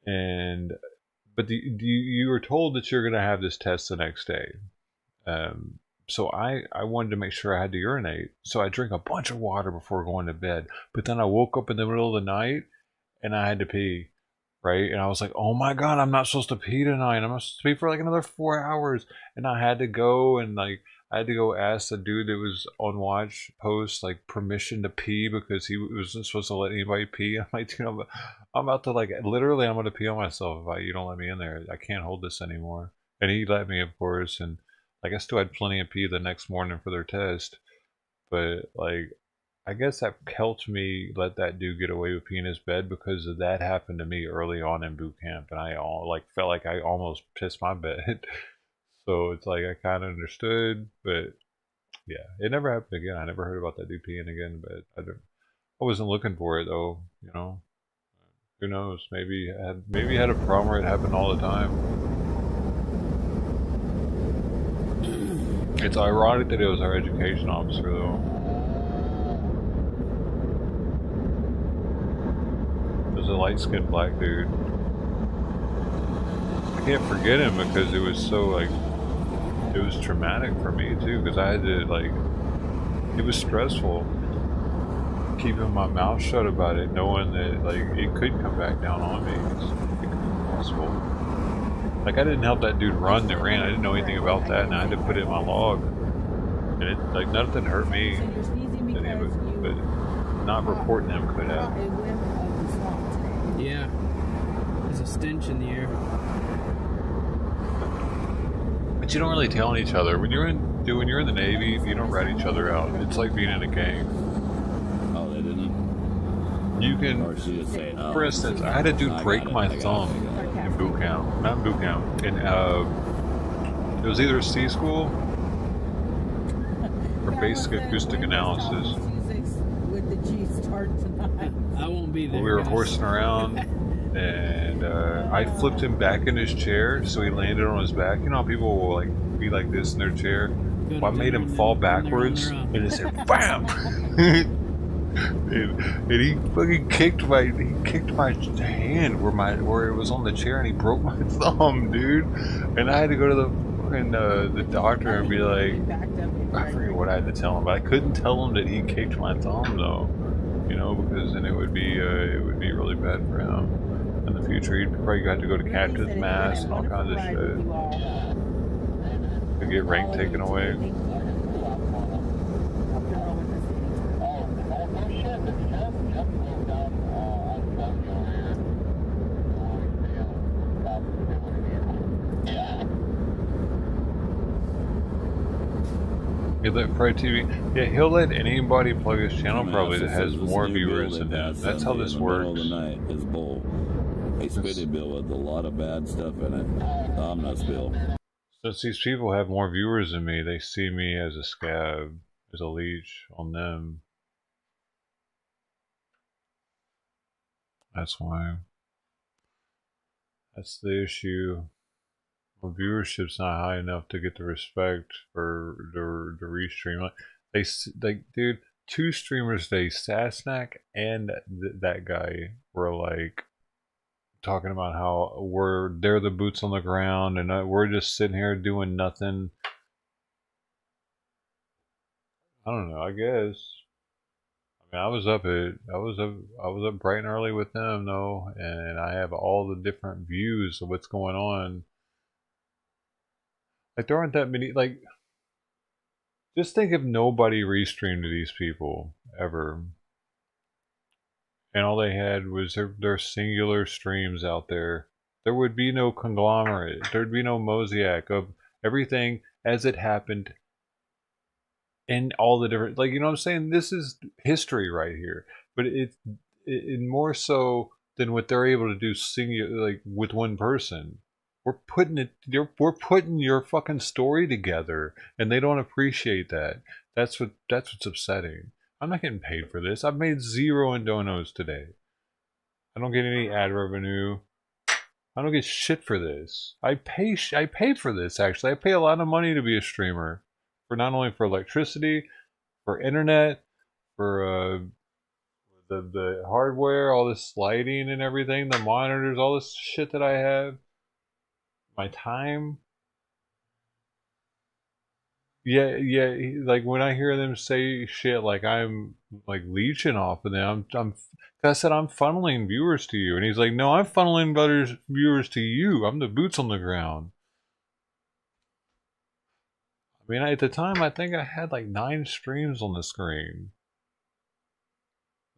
but you were told that you're gonna have this test the next day. So I wanted to make sure I had to urinate, so I drank a bunch of water before going to bed. But then I woke up in the middle of the night and I had to pee, right? And I was like, oh my god, I'm not supposed to pee tonight. I'm supposed to pee for like another 4 hours. And I had to go and I had to go ask the dude that was on watch post like permission to pee because he wasn't supposed to let anybody pee. I'm like, you know, I'm about to literally I'm gonna pee on myself if you don't let me in there. I can't hold this anymore. And he let me, of course, and I still had plenty of pee the next morning for their test. But I guess that helped me let that dude get away with peeing in his bed because that happened to me early on in boot camp, and I felt like I almost pissed my bed. So it's like I kind of understood, but yeah, it never happened again. I never heard about that dude peeing again, but I wasn't looking for it though. You know, who knows? Maybe he had a problem where it happened all the time. It's ironic that it was our education officer though. It was a light-skinned black dude. I can't forget him because it was so it was traumatic for me too, because I had to it was stressful keeping my mouth shut about it, knowing that it could come back down on me. It could be possible. I didn't help that dude run that ran. I didn't know anything about that, and I had to put it in my log. And it nothing hurt me, but not reporting him could have. Yeah, there's a stench in the air. But you don't really tell each other. When you're in the Navy, you don't rat each other out. It's like being in a gang. Oh, they didn't? You can, Or she just say, oh, for instance, I had a dude break my thumb in boot camp. Not in boot camp. In, it was either C school or basic acoustic analysis. With the G start tonight. I won't be there. We were horsing around, and I flipped him back in his chair, so he landed on his back. You know how people will like be like this in their chair? Well, I made him fall backwards, and it said BAM! and he fucking kicked my hand where it was on the chair, and he broke my thumb, dude. And I had to go to the fucking the doctor and be like, I forget what I had to tell him, but I couldn't tell him that he kicked my thumb though, you know, because then it would be really bad for him in the future. He'd probably have to go to captain's mass and all kinds of shit. To get rank taken away. He'll let Pride TV. Yeah, he'll let anybody plug his channel probably that has more viewers than him. That's how this works. The night is bull. A spitty bill with a lot of bad stuff in it. Omnibus bill. Since these people have more viewers than me, they see me as a scab, as a leech on them. That's why. That's the issue. Well, viewership's not high enough to get the respect for the restream. Like, dude, 2 streamers today, Sasnak and that guy, were like talking about how they're the boots on the ground, and we're just sitting here doing nothing. I don't know. I guess. I mean, I was up bright and early with them though, and I have all the different views of what's going on. Like, there aren't that many, like, just think if nobody restreamed to these people, ever. And all they had was their singular streams out there. There would be no conglomerate. There'd be no mosaic of everything as it happened in all the different, like, you know what I'm saying? This is history right here. But it more so than what they're able to do like with one person. We're putting your fucking story together, and they don't appreciate that. That's what's upsetting. I'm not getting paid for this. I've made 0 in donos today. I don't get any ad revenue. I don't get shit for this. I pay for this actually. I pay a lot of money to be a streamer, for not only for electricity, for internet, for the hardware, all this lighting and everything, the monitors, all this shit that I have. My time. Yeah, like when I hear them say shit like I'm like leeching off of them, I said I'm funneling viewers to you, and he's like, no, I'm funneling viewers to you. I'm the boots on the ground. I mean, at the time, I think I had like 9 streams on the screen.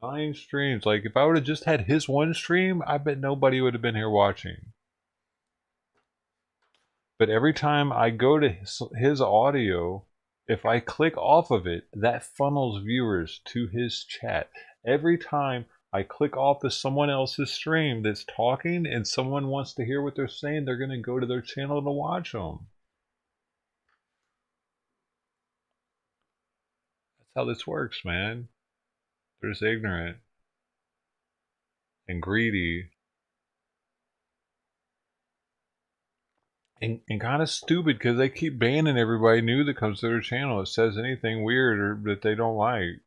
9 streams. Like, if I would have just had his one stream, I bet nobody would have been here watching. But every time I go to his audio, if I click off of it, that funnels viewers to his chat. Every time I click off of someone else's stream that's talking and someone wants to hear what they're saying, they're going to go to their channel to watch them. That's how this works, man. They're just ignorant and greedy. And kind of stupid because they keep banning everybody new that comes to their channel. It says anything weird or that they don't like.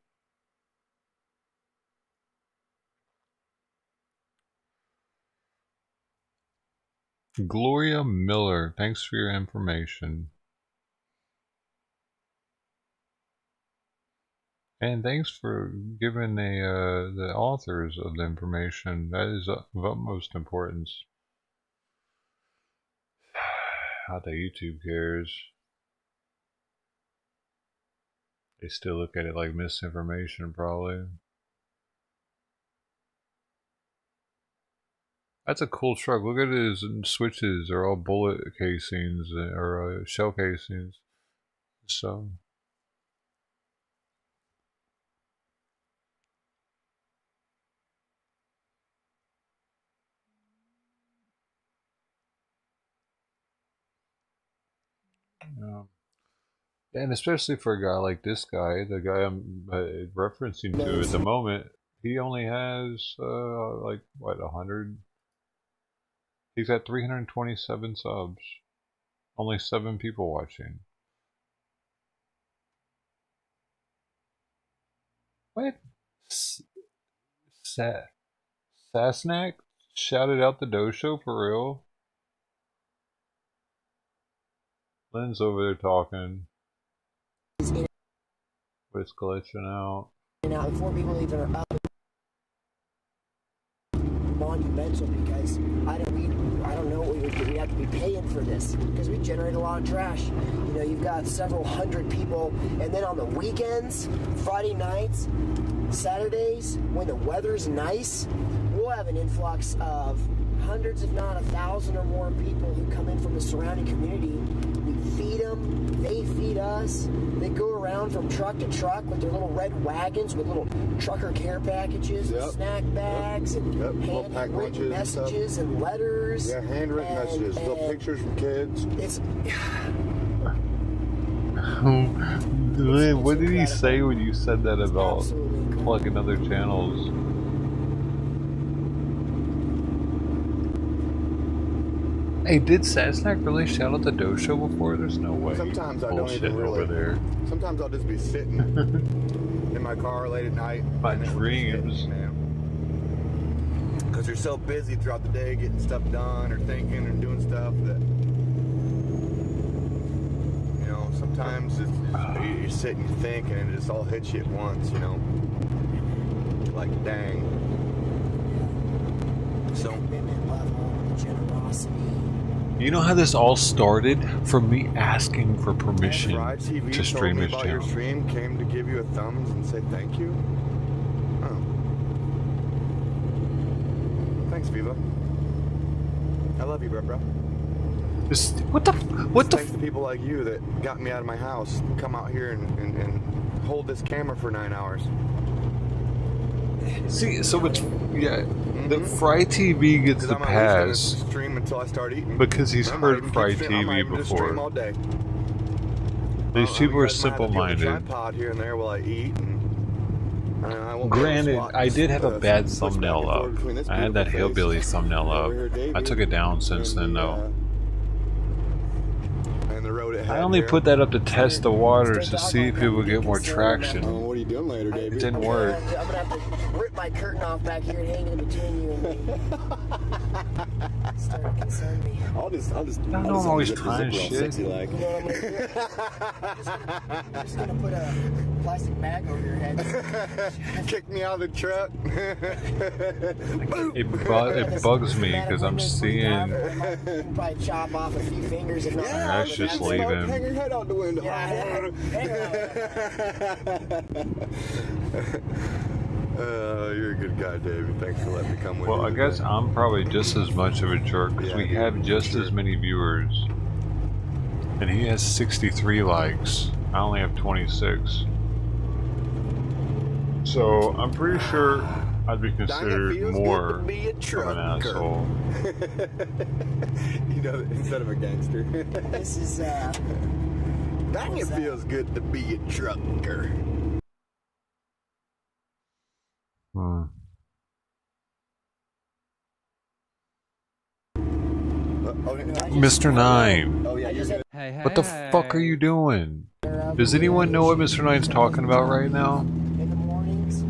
Gloria Miller, thanks for your information. And thanks for giving the authors of the information. That is of utmost importance. Not that YouTube cares. They still look at it like misinformation, probably. That's a cool truck. Look at his switches. They're all bullet casings or shell casings. So. Yeah. And especially for a guy like this guy, the guy I'm referencing to at the moment, he only has like what 100. He's got 327 subs. Only 7 people watching. What? Sasnak shouted out the dojo for real? Lynn's over there talking. But it's glitching out. Now, before people even are up, monumental, because I don't know what we would do. We have to be paying for this because we generate a lot of trash. You know, you've got several hundred people, and then on the weekends, Friday nights, Saturdays, when the weather's nice, we'll have an influx of hundreds, if not 1,000 or more people who come in from the surrounding community. We feed them, they feed us. They go around from truck to truck with their little red wagons with little trucker care packages and snack bags and handwritten messages and letters. Yeah, handwritten messages, little pictures from kids. What did he say when you said that about plugging other channels? Hey, did Sasnak really shout out the dojo before? There's no way. Sometimes I don't even really. Over there. Sometimes I'll just be sitting in my car late at night. My dreams. Because you're so busy throughout the day getting stuff done or thinking and doing stuff that, you know, sometimes you sit and you think and it just all hits you at once, you know. Like, dang. So. Generosity. You know how this all started? From me asking for permission TV to stream his about channel. Your stream came to give you a thumbs and say thank you. Oh. Thanks, Viva. I love you, bro. Thanks to people like you that got me out of my house, come out here and hold this camera for 9 hours. See, so it's the Fry TV gets the pass stream until I start eating because he's heard Fry TV before. All day. These people are simple-minded. Tripod here and there while I eat. Granted, I did have a bad thumbnail up. I had that hillbilly thumbnail up. I took it down since then, though. I only put that up to test the waters to see if it would get more traction. What are you doing later, David? It didn't work. I'm gonna have to rip my curtain off back here and hang it in between you and me. It's starting to concern me. I'll just I'm always trying shit. You know what I'm gonna do? I'm just gonna put a plastic bag over your head. Kick me out of the truck. It bugs me because I'm seeing. Probably chop off a few fingers if not. Let's just leave him. Hang your head out the window. You're a good guy, David. Thanks for letting me come with you. Well, I guess I'm probably just as much of a jerk because we have just as many viewers. And he has 63 likes. I only have 26. So I'm pretty sure I'd be considered more of an asshole. You know, instead of a gangster. This is Dang, it feels good to be a trucker. Mr. Nine, Hey, what the fuck are you doing? Does anyone know what Mr. Nine's talking about right now? In the mornings,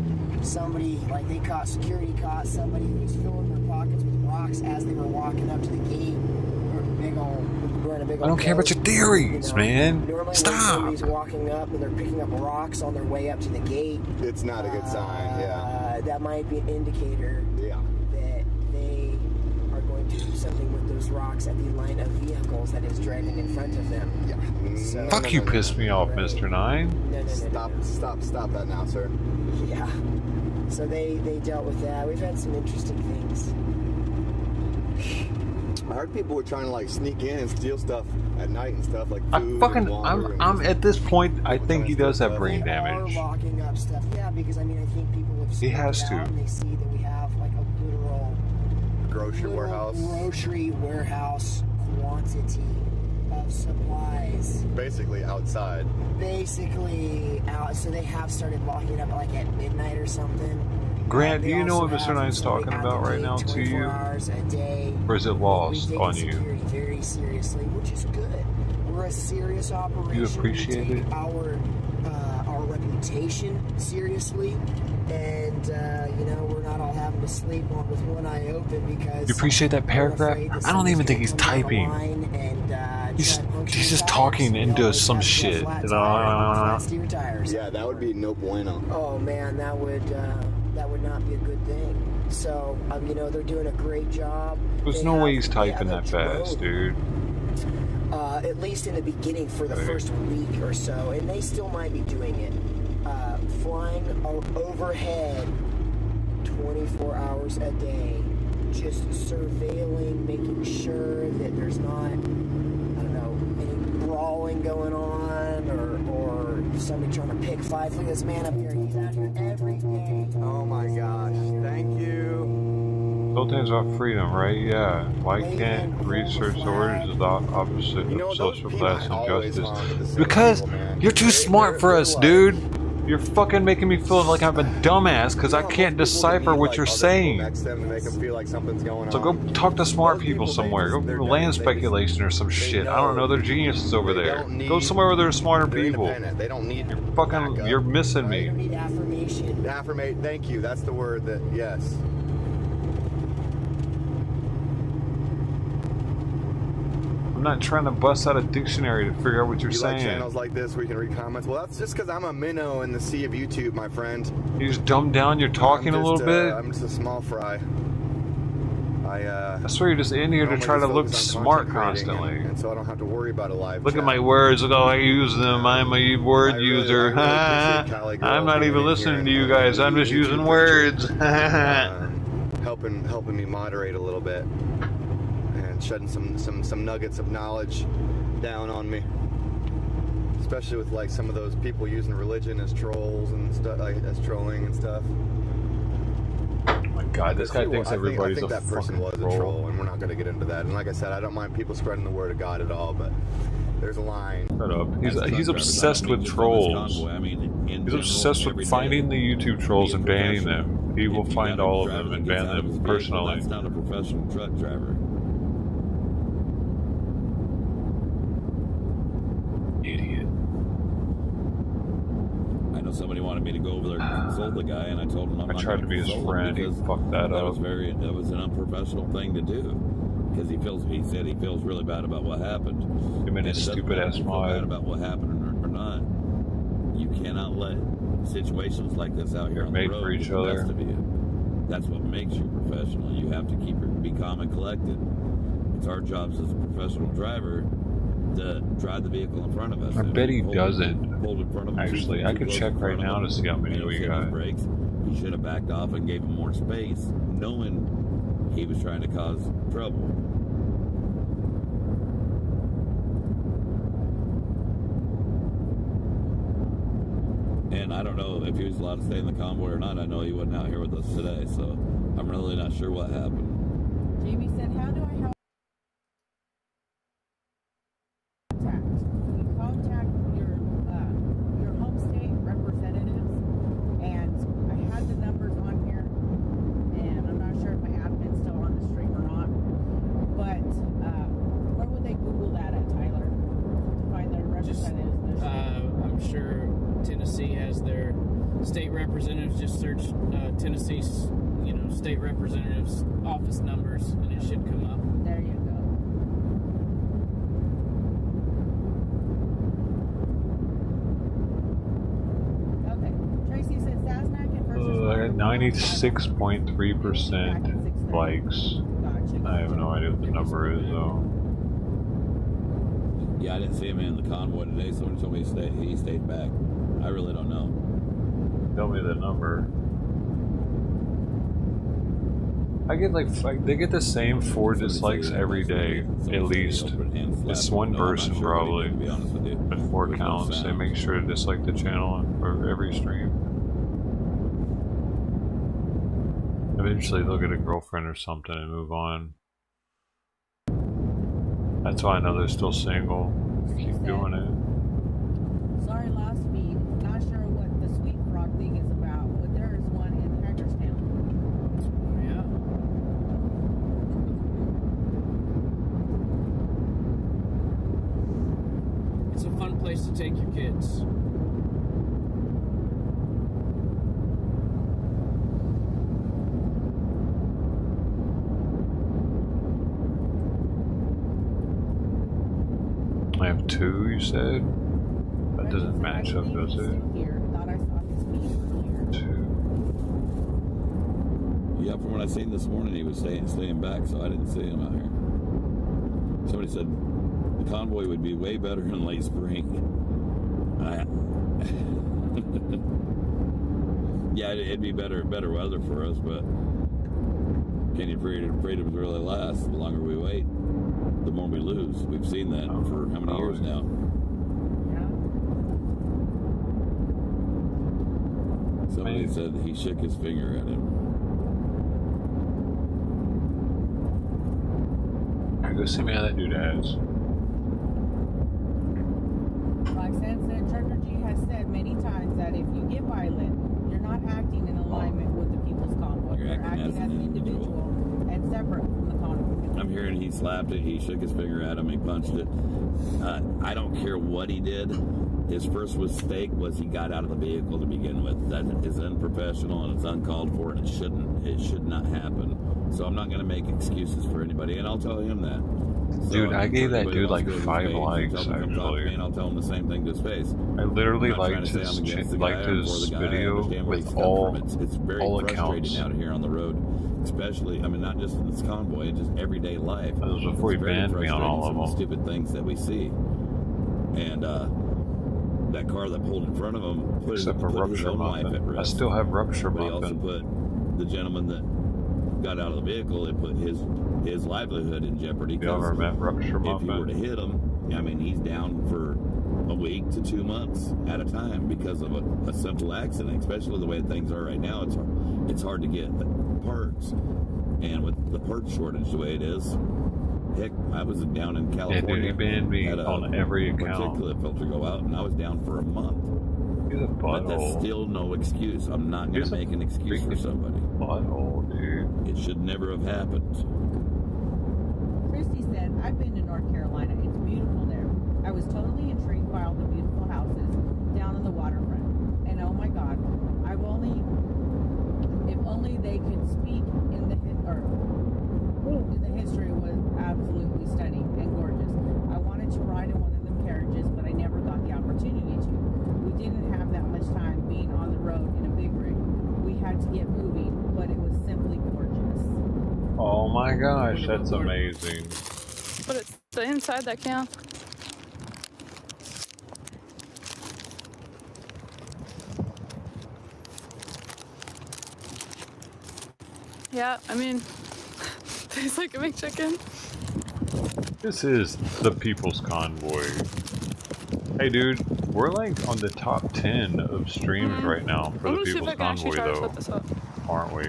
somebody, like security caught somebody who was filling their pockets with rocks as they were walking up to the gate. I don't care about your theories, man. Normally Stop. when somebody's walking up and they're picking up rocks on their way up to the gate. It's not a good sign, That might be an indicator that they are going to do something with those rocks at the line of vehicles that is driving in front of them. So, Fuck you, pissed me off, Mr. Nine. Stop that now, sir. Yeah. So they dealt with that. We've had some interesting things. I heard people were trying to like sneak in and steal stuff at night and stuff like food and water. I'm at this point. I think he does have brain They are damage. locking up stuff. Yeah, because I mean, I think people have He has to. and they see that we have like a literal grocery warehouse. Grocery warehouse quantity of supplies. Basically outside. Basically out. So they have started locking up like at midnight or something. Grant, do you know what Mr. Nine's talking about right now to you? Hours a day. Or is it lost on you? Security very seriously, which is good. We're a serious operation. You appreciate we take it? Our reputation seriously, and you know, we're not all having to sleep with one eye open because. You appreciate that paragraph? I don't even think he's typing. He's just talking into some shit. Yeah, that would be no bueno. Oh man, that would not be a good thing. So you know, they're doing a great job. There's no way he's typing that fast, dude. At least in the beginning for the first week or so, and they still might be doing it. Flying overhead 24 hours a day, just surveilling, making sure that there's not, I don't know, any brawling going on or somebody trying to pick fights. Look at this man up here. He's out here every day. Oh my gosh. Thank you. Sultan's about freedom, right? Yeah. Why can't research the orders of the opposite of social class and justice? Because you're too smart for us, dude. You're fucking making me feel like I'm a dumbass because I can't decipher what you're saying. So go talk to smart people somewhere. Go do land speculation or some shit. I don't know. They're geniuses over there. Go somewhere where there's smarter people. They don't need You're missing me. You need affirmation. Affirmate. Thank you. That's the word that, yes. I'm not trying to bust out a dictionary to figure out what you're saying. Like channels like this where you can read comments? Well, that's just because I'm a minnow in the sea of YouTube, my friend. You just dumb down your talking a little bit? I'm just a small fry. I swear you're just in here to try to look smart constantly. And so I don't have to worry about a live Look chat. at my words. Look how I use them. I'm a word user. I'm not even listening to you guys. I'm just using words. helping me moderate a little bit. Shedding some nuggets of knowledge down on me, especially with like some of those people using religion as trolls and stuff, like, as trolling and stuff. Oh my God, this guy thinks everybody's I think a that person was fucking a troll, and we're not going to get into that. And like I said, I don't mind people spreading the word of God at all, but there's a line. Shut up. He's obsessed with trolls. He's obsessed with finding the YouTube trolls and banning them. He will find all of them and ban them personally. That's not a professional truck driver. Idiot. I know somebody wanted me to go over there and consult the guy, and I told him I'm not tried to be his friend. He fucked that up. That was an unprofessional thing to do, because he said he feels really bad about what happened. Him and his stupid ass mod. Bad about what happened or not. You cannot let situations like this out here on the road for each get the best other. of you. That's what makes you professional. You have to be calm and collected. It's our jobs as a professional driver to drive the vehicle in front of us. I bet he doesn't. Pulled in front of him Actually, I could check right now to see how many we got. Brakes. He should have backed off and gave him more space, knowing he was trying to cause trouble. And I don't know if he was allowed to stay in the convoy or not. I know he wasn't out here with us today, so I'm really not sure what happened. Jamie said, how do I help? Contact your home state representatives, and I had the numbers on here, and I'm not sure if my admin's still on the stream or not, but where would they Google that at, Tyler, to find their representatives? I'm sure Tennessee has their state representatives. Just search Tennessee's, state representatives' office numbers, and it should come up. There you go. Okay. Tracy said Sasnak and versus 96.3% likes. I have no idea what the number is though. Yeah, I didn't see him in the convoy today. Someone told me he stayed back. I really don't know. Tell me the number. I get like they get the same 4 dislikes every day, at least. It's one person probably with 4 accounts. They make sure to dislike the channel for every stream. Eventually they'll get a girlfriend or something and move on. That's why I know they're still single. They keep doing it. Sorry, last feed. Not sure what the sweet frog thing is about, but there is one in Hagerstown. Oh, yeah. It's a fun place to take your kids. I have 2, you said? That doesn't match up, does it? 2. Yeah, from what I seen this morning, he was staying back, so I didn't see him out here. Somebody said the convoy would be way better in late spring. Yeah, it'd be better weather for us, but can't you freedoms really last? The longer we wait, the more we lose. We've seen that for how many years now? Somebody said he shook his finger at him. Go see me how that dude has. Like said, Trucker G has said many times that if you get violent, you're not acting in alignment with the People's Convoy. You're acting as an individual and separate from the convoy. I'm hearing he slapped it, he shook his finger at him, he punched it. I don't care what he did. His first mistake was he got out of the vehicle to begin with. That is unprofessional and it's uncalled for, and it should not happen. So I'm not going to make excuses for anybody, and I'll tell him that. So, dude, I gave that dude like 5 likes, actually. And I'll tell him the same thing to his face. I literally liked his video with all it's very frustrating out here on the road, especially, I mean, not just in this convoy, just everyday life. That was before he banned me on all of them. Stupid things that we see. And that car that pulled in front of him put his own life at risk. I still have rupture But he muffin. also put the gentleman that got out of the vehicle, it put his livelihood in jeopardy. You ever met rupture If muffin? you were to hit him, I mean, he's down for a week to 2 months at a time because of a simple accident. Especially the way things are right now, it's hard to get parts, and with the parts shortage the way it is, heck, I was down in California. Yeah, dude, he banned me on every account. Particulate filter go out, and I was down for a month. He's a butthole. But that's still no excuse. I'm not going to make an excuse for somebody. Butthole, dude. It should never have happened. Christy said, I've been to North Carolina. It's beautiful there. I was totally intrigued by all the beautiful houses down on the waterfront. And oh my God, if only they could speak in the history was absolutely stunning and gorgeous. I wanted to ride in one of them carriages, but I never got the opportunity to. We didn't have that much time being on the road in a big rig. We had to get moving, but it was simply gorgeous. Oh my gosh, that's amazing. But it's the inside that counts. Yeah, I mean, tastes like a McChicken. This is the People's Convoy. Hey dude, we're like on the top 10 of streams right now for the People's Convoy though, aren't we?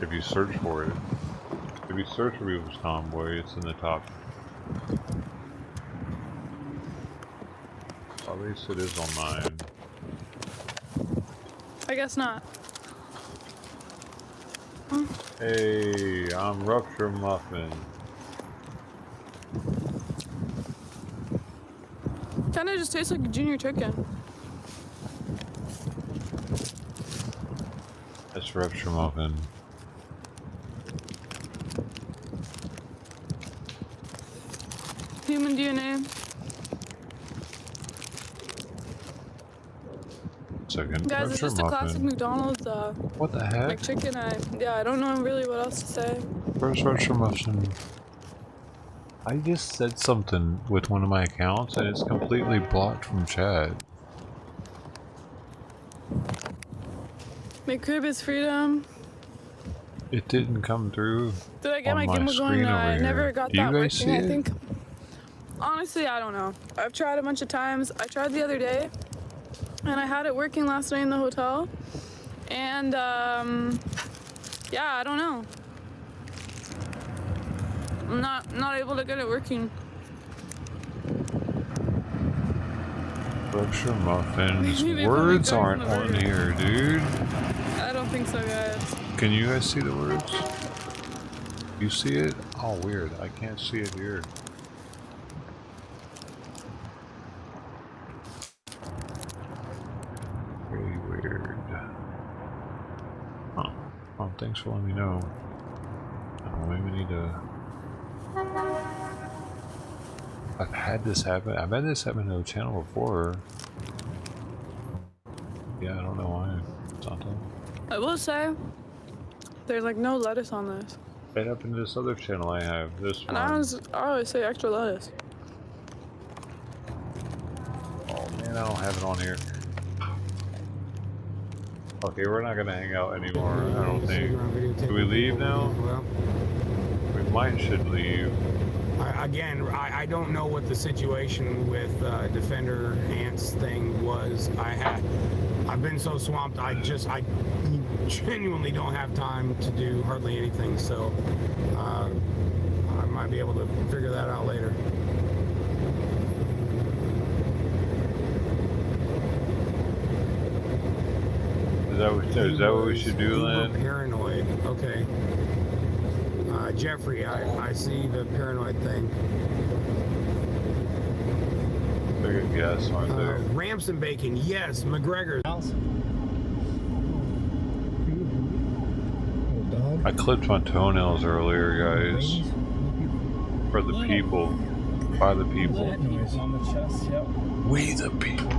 If you search for it. If you search for People's Convoy, it's in the top. At least it is on mine. I guess not. Hey, I'm Rupture Muffin. Kinda just tastes like a junior chicken. That's Rupture Muffin. Human DNA. Second. Guys, it's just a classic McDonald's what the heck? McChicken. I don't know really what else to say. First Rupture Muffin. I just said something with one of my accounts and it's completely blocked from chat. McRib is freedom. It didn't come through. Did I get on my gimbal screen going? over I here. never got Do you that guys working, see I it? think. Honestly, I don't know. I've tried a bunch of times. I tried the other day, and I had it working last night in the hotel. And, yeah, I don't know. I'm not able to get it working. Berkshire muffins. Maybe put Words McDonald's aren't in the on burger. here, dude. I don't think so, guys. Can you guys see the words? You see it? Oh, weird. I can't see it here. Very weird. Huh. Oh, thanks for letting me know. Oh, maybe we need to... I've had this happen. I've had this happen to the channel before. Yeah, I don't know why. It's not done. I will say, there's like no lettuce on this. It happened to this other channel I have. This And one. I always say extra lettuce. Oh man, I don't have it on here. Okay, we're not gonna hang out anymore, I don't think. Do we leave now? We should leave. I don't know what the situation with Defender Ants thing was. I've been so swamped. I genuinely don't have time to do hardly anything. So I might be able to figure that out later. Is that what we should do, Lynn? Paranoid. Okay. Jeffrey, I see the paranoid thing. They're good guess, aren't they? Ramps and bacon, yes. McGregor's house. I clipped my toenails earlier, guys. For the people. By the people. On the chest, yep. We the people.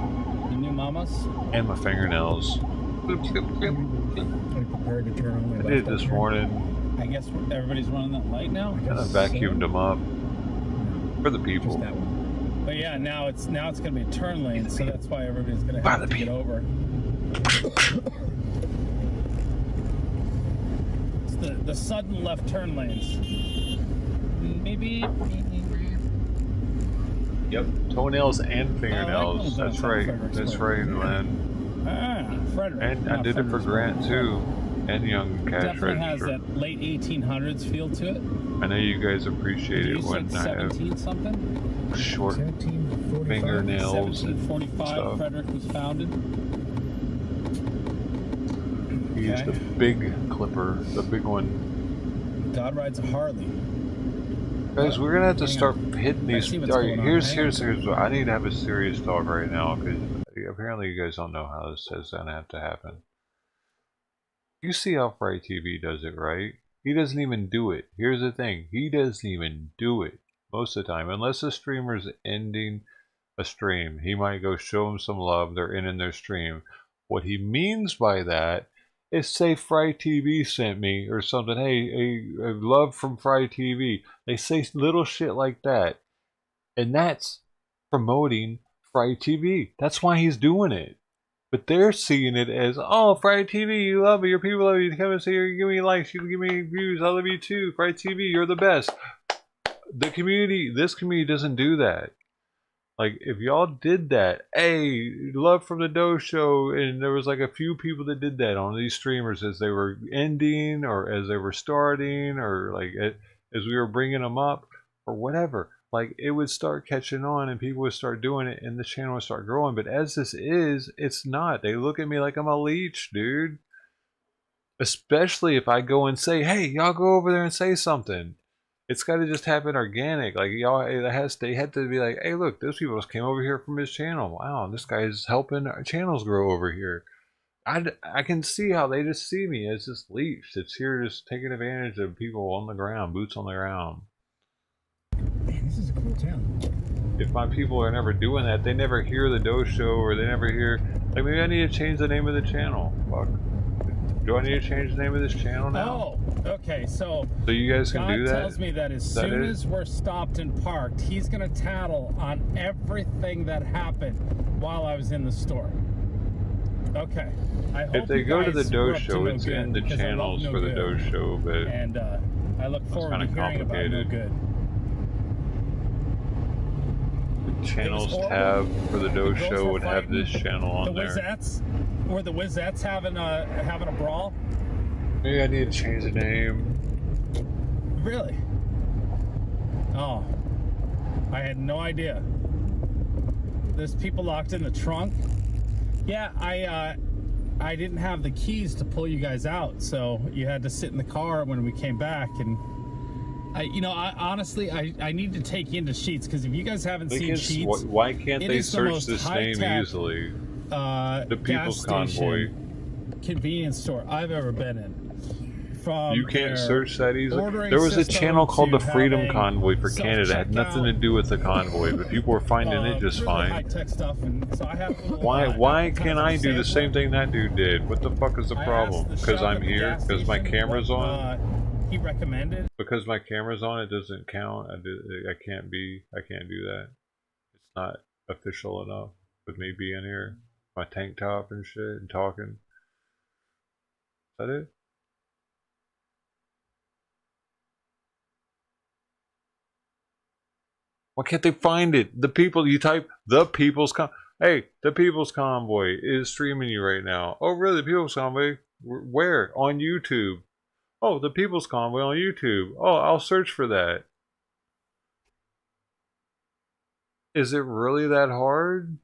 The new mamas. And my fingernails. Are you prepared to turn on I did it this morning. I guess everybody's running that light now. And I vacuumed them up. For the people. But yeah, now it's gonna be a turn lane, so that's why everybody's gonna have to get over. It's the sudden left turn lanes. Maybe. Yep, toenails and fingernails. That's right. That's right, Glenn. Frederick. And I did it for Grant too, and Young Cash Definitely has Register. that late 1800s feel to it. I know you guys appreciate it when I have 17 something. short fingernails and 1745 stuff. Frederick was founded. He used the big clipper, the big one. God rides a Harley. Guys, we're gonna have to start hitting these. see what's Alright, going on. here's what I need to have a serious talk right now because apparently you guys don't know how this is gonna have to happen. You see how Fry TV does it, right? He doesn't even do it. Here's the thing, he doesn't even do it most of the time, unless a streamer's ending a stream. He might go show them some love. They're in their stream. What he means by that is say Fry TV sent me or something. Hey, love from Fry TV. They say little shit like that, and that's promoting Fry TV. That's why he's doing it. But they're seeing it as, oh, Fry TV, you love me, your people love you, come and see you, give me likes, you give me views, I love you too, Fry TV, you're the best. The community, this community doesn't do that. Like, if y'all did that, hey, love from the Doe Show, and there was like a few people that did that on these streamers as they were ending, or as they were starting, or like as we were bringing them up, or whatever. Like, it would start catching on and people would start doing it and the channel would start growing. But as this is, it's not. They look at me like I'm a leech, dude. Especially if I go and say, hey, y'all go over there and say something. It's got to just happen organic. Like, y'all, they had to be like, hey, look, those people just came over here from his channel. Wow, this guy's helping our channels grow over here. I can see how they just see me as this leech that's here just taking advantage of people on the ground, boots on the ground. Man, this is a cool town. If my people are never doing that, they never hear the Doe Show, or they never hear, like, maybe I need to change the name of the channel. Fuck. Do I need to change the name of this channel now? Oh, okay, so you guys can God do that? tells me that as soon as we're stopped and parked, he's going to tattle on everything that happened while I was in the store. Okay. I hope If they you go to the guys were up dojo, no it's good, in the because I love channels no for the good. dojo, but And I look forward to hearing about no good. the channels horrible. tab for the The girls dojo were would have fighting. this channel on The there. Wizettes? Were the Wizettes having a brawl? Maybe I need to change the name. Really? Oh. I had no idea. There's people locked in the trunk. Yeah, I didn't have the keys to pull you guys out, so you had to sit in the car when we came back. And honestly, I need to take you into Sheets, because if you guys haven't seen Sheets, Why can't it they is the search most this name high-tech, easily? The People's gas Convoy. station convenience store I've ever been in. From You can't their search that easily. ordering There was a system channel called the to Freedom having Convoy for Canada. It had nothing to do with the convoy, but people were finding it just really fine. high-tech stuff, and so I have a little, Why can't I do the same thing that dude did? What the fuck is the problem? Because I'm here? Because my camera's on? He recommended. Because my camera's on, it doesn't count. I can't do that. It's not official enough with me being here, my tank top and shit, and talking. Is that it? Why can't they find it? The people, you type the People's Hey, the People's Convoy is streaming you right now. Oh, really? The People's Convoy? Where? On YouTube. Oh, the People's Convoy on YouTube. Oh, I'll search for that. Is it really that hard?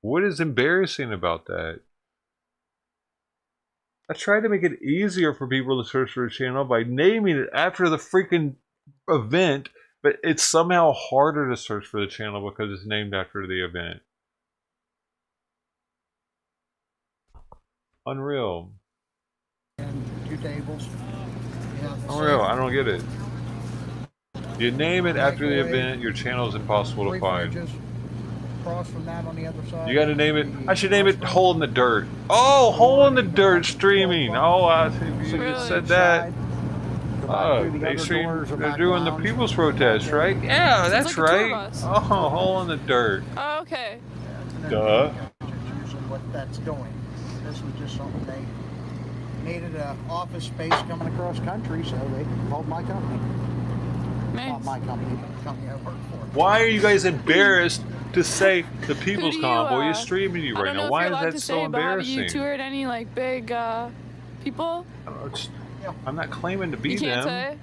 What is embarrassing about that? I tried to make it easier for people to search for a channel by naming it after the freaking event, but it's somehow harder to search for the channel because it's named after the event. Unreal. And 2 tables. Yeah, Unreal, I don't get it. You name it after the event, your channel is impossible to find. Across from that on the other side. You gotta name it. I should name it Hole in the Dirt. Oh, Hole in the Dirt streaming. Oh, I see you just said that. Oh, they're doing the People's Protest, right? Yeah, that's right. Oh, Hole in the Dirt. Oh, okay. Duh. Using what that's doing. This was just something they needed an office space coming across country, so they called my company. Not my company, but the company I work for. Why are you guys embarrassed to say the People's Convoy is streaming you right now? Why is that so embarrassing? Have you toured any like big people? I'm not claiming to be You can't them.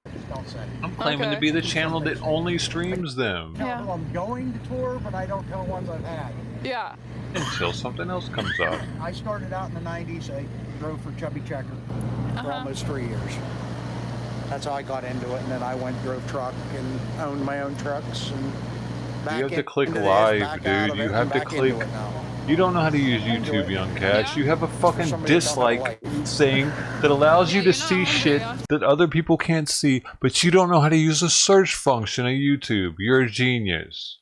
say? Don't say. I'm claiming to be the channel that only streams them. Tell them I'm going to tour, but I don't tell ones I've had. Yeah. Until something else comes up. I started out in the 90s. I drove for Chubby Checker for almost 3 years. That's how I got into it, and then I drove truck and owned my own trucks. And You have to click live, dude. You have to click. You don't know how to use YouTube, young cats. You have a fucking dislike thing that allows you to see shit that other people can't see, but you don't know how to use the search function of YouTube. You're a genius.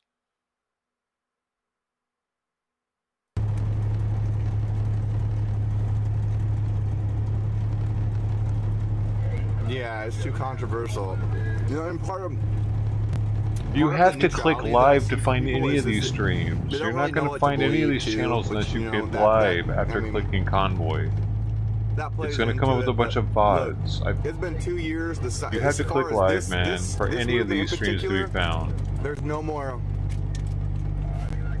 Yeah, it's too controversial. You know, and part of You have to click live to find any of these streams. You're not going to find any of these channels unless you click live after clicking Convoy. It's going to come up with a bunch of VODs. It's been 2 years. You have to click live, man, for any of these streams to be found. There's no more.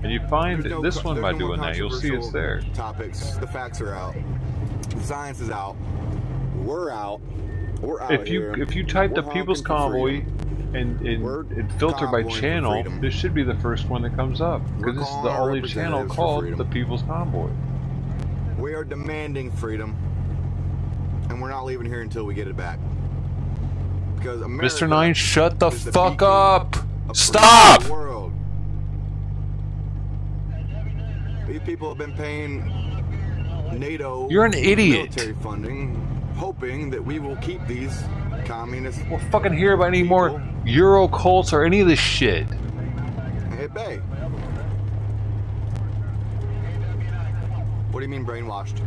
And you find this one by doing that, you'll see it's there. Topics. The facts are out. The science is out. We're out. We're out If you type the People's Convoy and filter by channel, this should be the first one that comes up, because this is the only channel called the People's Convoy. We are demanding freedom, and we're not leaving here until we get it back. Because America Mr. Nine, shut the is fuck beacon up! of Stop! freedom in the world. These people have been paying NATO You're an idiot. military funding, hoping that we will keep these communists. We'll fucking hear about any more Euro cults or any of this shit. at bay. What do you mean brainwashed?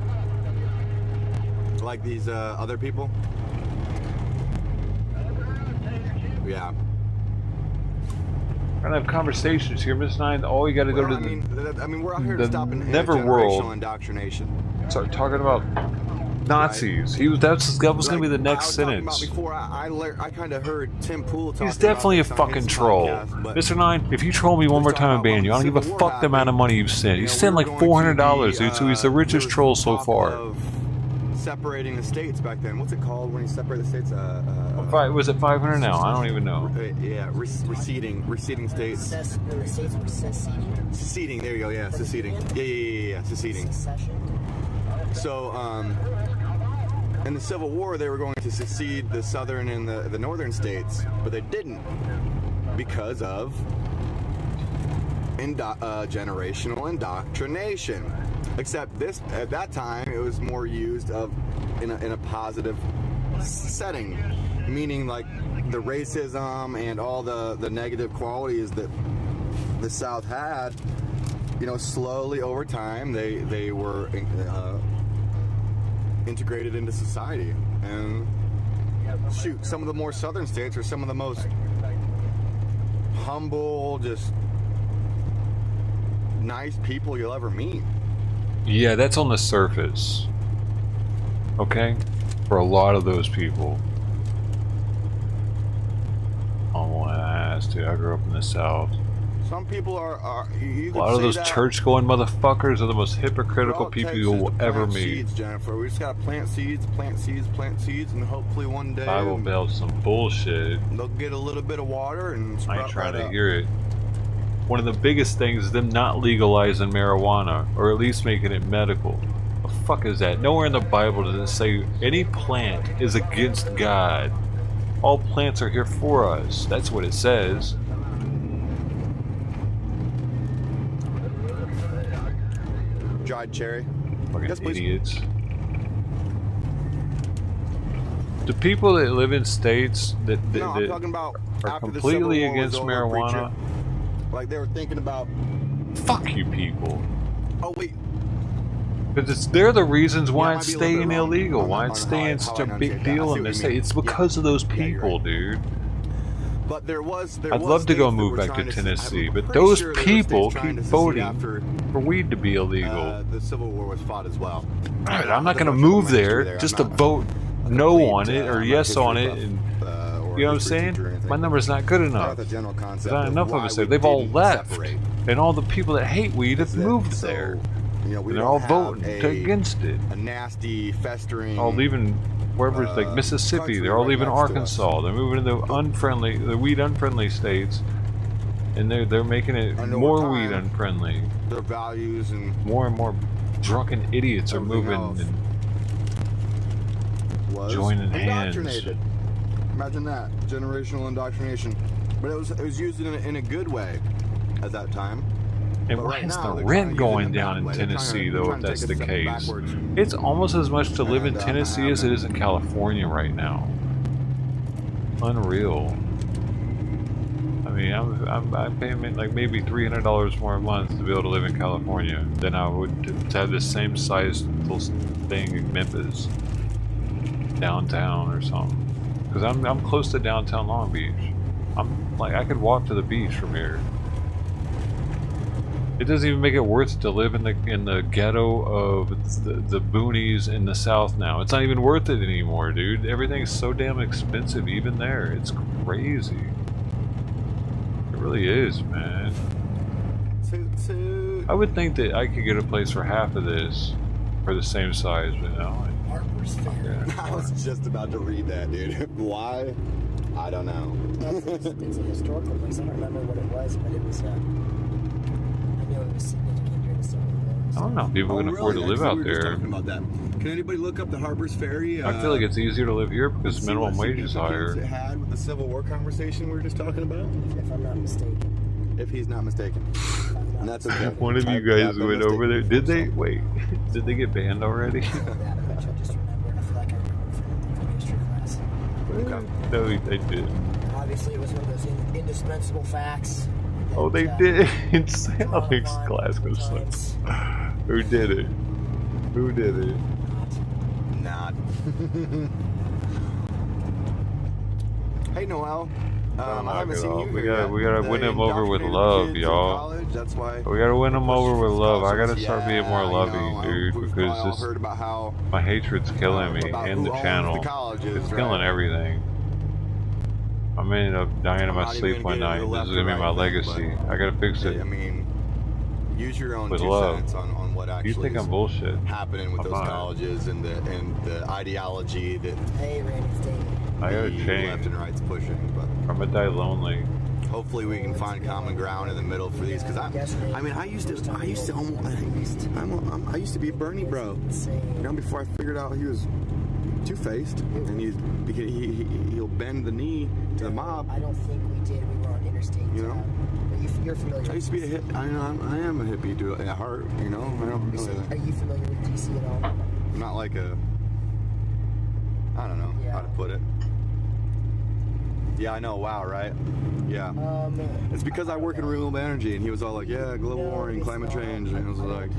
Like these other people? Yeah. gonna have conversations here, Miss Nine. All you gotta go to we're out here to stop generational Neverworld. indoctrination. Start talking about Nazis. That was gonna be the next sentence. Before I kind of heard Tim Pool talking. He's definitely a about this on fucking his troll. podcast, but Mr. Nine, if you troll me one more time, I ban you. I don't give a fuck the amount of money you've sent. You sent like $400, dude, so he's the richest troll so far. separating the states back then. What's it called when you separate the states? Was it 500 now? I don't even know. Yeah, receding states. Seceding. There you go. Yeah, seceding. Yeah. Seceding. So, in the Civil War, they were going to secede the southern and the northern states, but they didn't because of generational indoctrination. Except at that time, it was more used in a positive setting, meaning like the racism and all the negative qualities that the South had. You know, slowly over time, they were integrated into society. And shoot, some of the more southern states are some of the most humble, just nice people you'll ever meet. Yeah, that's on the surface. Okay? For a lot of those people. Oh, ass, dude. I grew up in the South. Some people are you a lot of those church-going motherfuckers are the most hypocritical people you will ever meet. Seeds, Jennifer. We just gotta plant seeds, and hopefully one day Bible Belt some bullshit. They'll get a little bit of water and sprout. I ain't trying right to up. hear it. One of the biggest things is them not legalizing marijuana, or at least making it medical. The fuck is that? Nowhere in the Bible does it say any plant is against God. All plants are here for us. That's what it says. Dried cherry. Fucking Yes, please. idiots. The people that live in states that I'm talking about are after the completely Civil War was against over, marijuana. preacher. Like they were thinking about. Fuck you people. Oh wait. Because they're the reasons why Yeah, it it's might be a little staying bit wrong illegal, why on it's how staying I such a enunciate big that. I deal see in what this you mean. state. It's because of those Yeah, you're people, right. dude. But there was I'd love to go states that move were back to trying Tennessee, I'm but pretty those sure there were people states trying keep to secede voting after for weed to be illegal. the Civil War was fought as well. Alright, I'm not going to move there just to vote no on it or yes on it. And, you know what I'm saying? My number's not good enough. The general concept There's not of enough of why us there. we They've all didn't left. separate. And all the people that hate weed have moved So, there. You know, we And they're don't all have voting a against it. nasty, festering. All leaving wherever it's like Mississippi. country They're all right leaving next to Arkansas. They're moving to the weed unfriendly states, and they're making it And over more time, weed unfriendly. Their values and More and more drunken idiots are everything moving else and was joining hands. indoctrinated. Imagine that, generational indoctrination. But it was used in a good way at that time. And But why right is now, the they're rent trying to use it going in a down bad in way. They're Tennessee, trying though, to if that's take the a step case? backwards. It's almost as much to live in And, Tennessee as it is in California right now. Unreal. I mean, I'm paying like maybe $300 more a month to be able to live in California than I would to have the same size little thing in Memphis, downtown or something. Because I'm close to downtown Long Beach. I'm like I could walk to the beach from here. It doesn't even make it worth it to live in the ghetto of the boonies in the South now. It's not even worth it anymore, dude. Everything's so damn expensive even there. It's crazy. It really is, man. I would think that I could get a place for half of this for the same size, but no. I was just about to read that, dude. Why? I don't know. It's a historical place. I don't remember what it was, but it was. I know it was significant during the Civil War. I don't know if people can afford to live out We were just there. talking about that. Can anybody look up the Harper's Ferry? I feel like it's easier to live here because see minimum what wage is significance higher. It had with the Civil War conversation we were just talking about. If I'm not mistaken. If he's not mistaken. And that's okay. One of you guys went over there. Did they? Wait. Did they get banned already? I just remember. I feel like I remember from history class. No, they did. Obviously, it was one of those indispensable facts. Oh, they did. Alex Glasgow sucks. Who did it? Who did it? Not. Hey, Noel. I haven't seen you We here gotta yet. win The them over with indoctrinated love, kids in y'all. college, that's why We gotta win them over with love. I gotta scholarships. start being more Yeah, loving, dude, we've because probably all this heard about how my hatred's killing me about and who the owns channel. the colleges, It's right? killing everything. I'm ending up dying in I'm my not even sleep gonna one get into night. the This left is gonna or be my right thing, legacy. but I gotta fix it. I mean, use your own With 2 love. cents on what actually You think I'm bullshit? happening with I'm those not. colleges and the ideology that Hey, Randy, it's David. I gotta the change. left and right's pushing. But I'm gonna die lonely. hopefully we can find common ground in the middle for these. Because I mean, I used to be Bernie bro. You know, before I figured out he was two-faced and he'll bend the knee to the mob. I don't think we did. We were on interstate. You know. You're familiar. I used to be a hippie. I am a hippie at heart. You know. I don't really. Are you familiar with DC at all? I'm not like a. I don't know how to put it. Yeah, I know. Wow, right? Yeah. It's because I work in renewable energy, and he was all like, "Yeah, global warming, climate change," and I was like,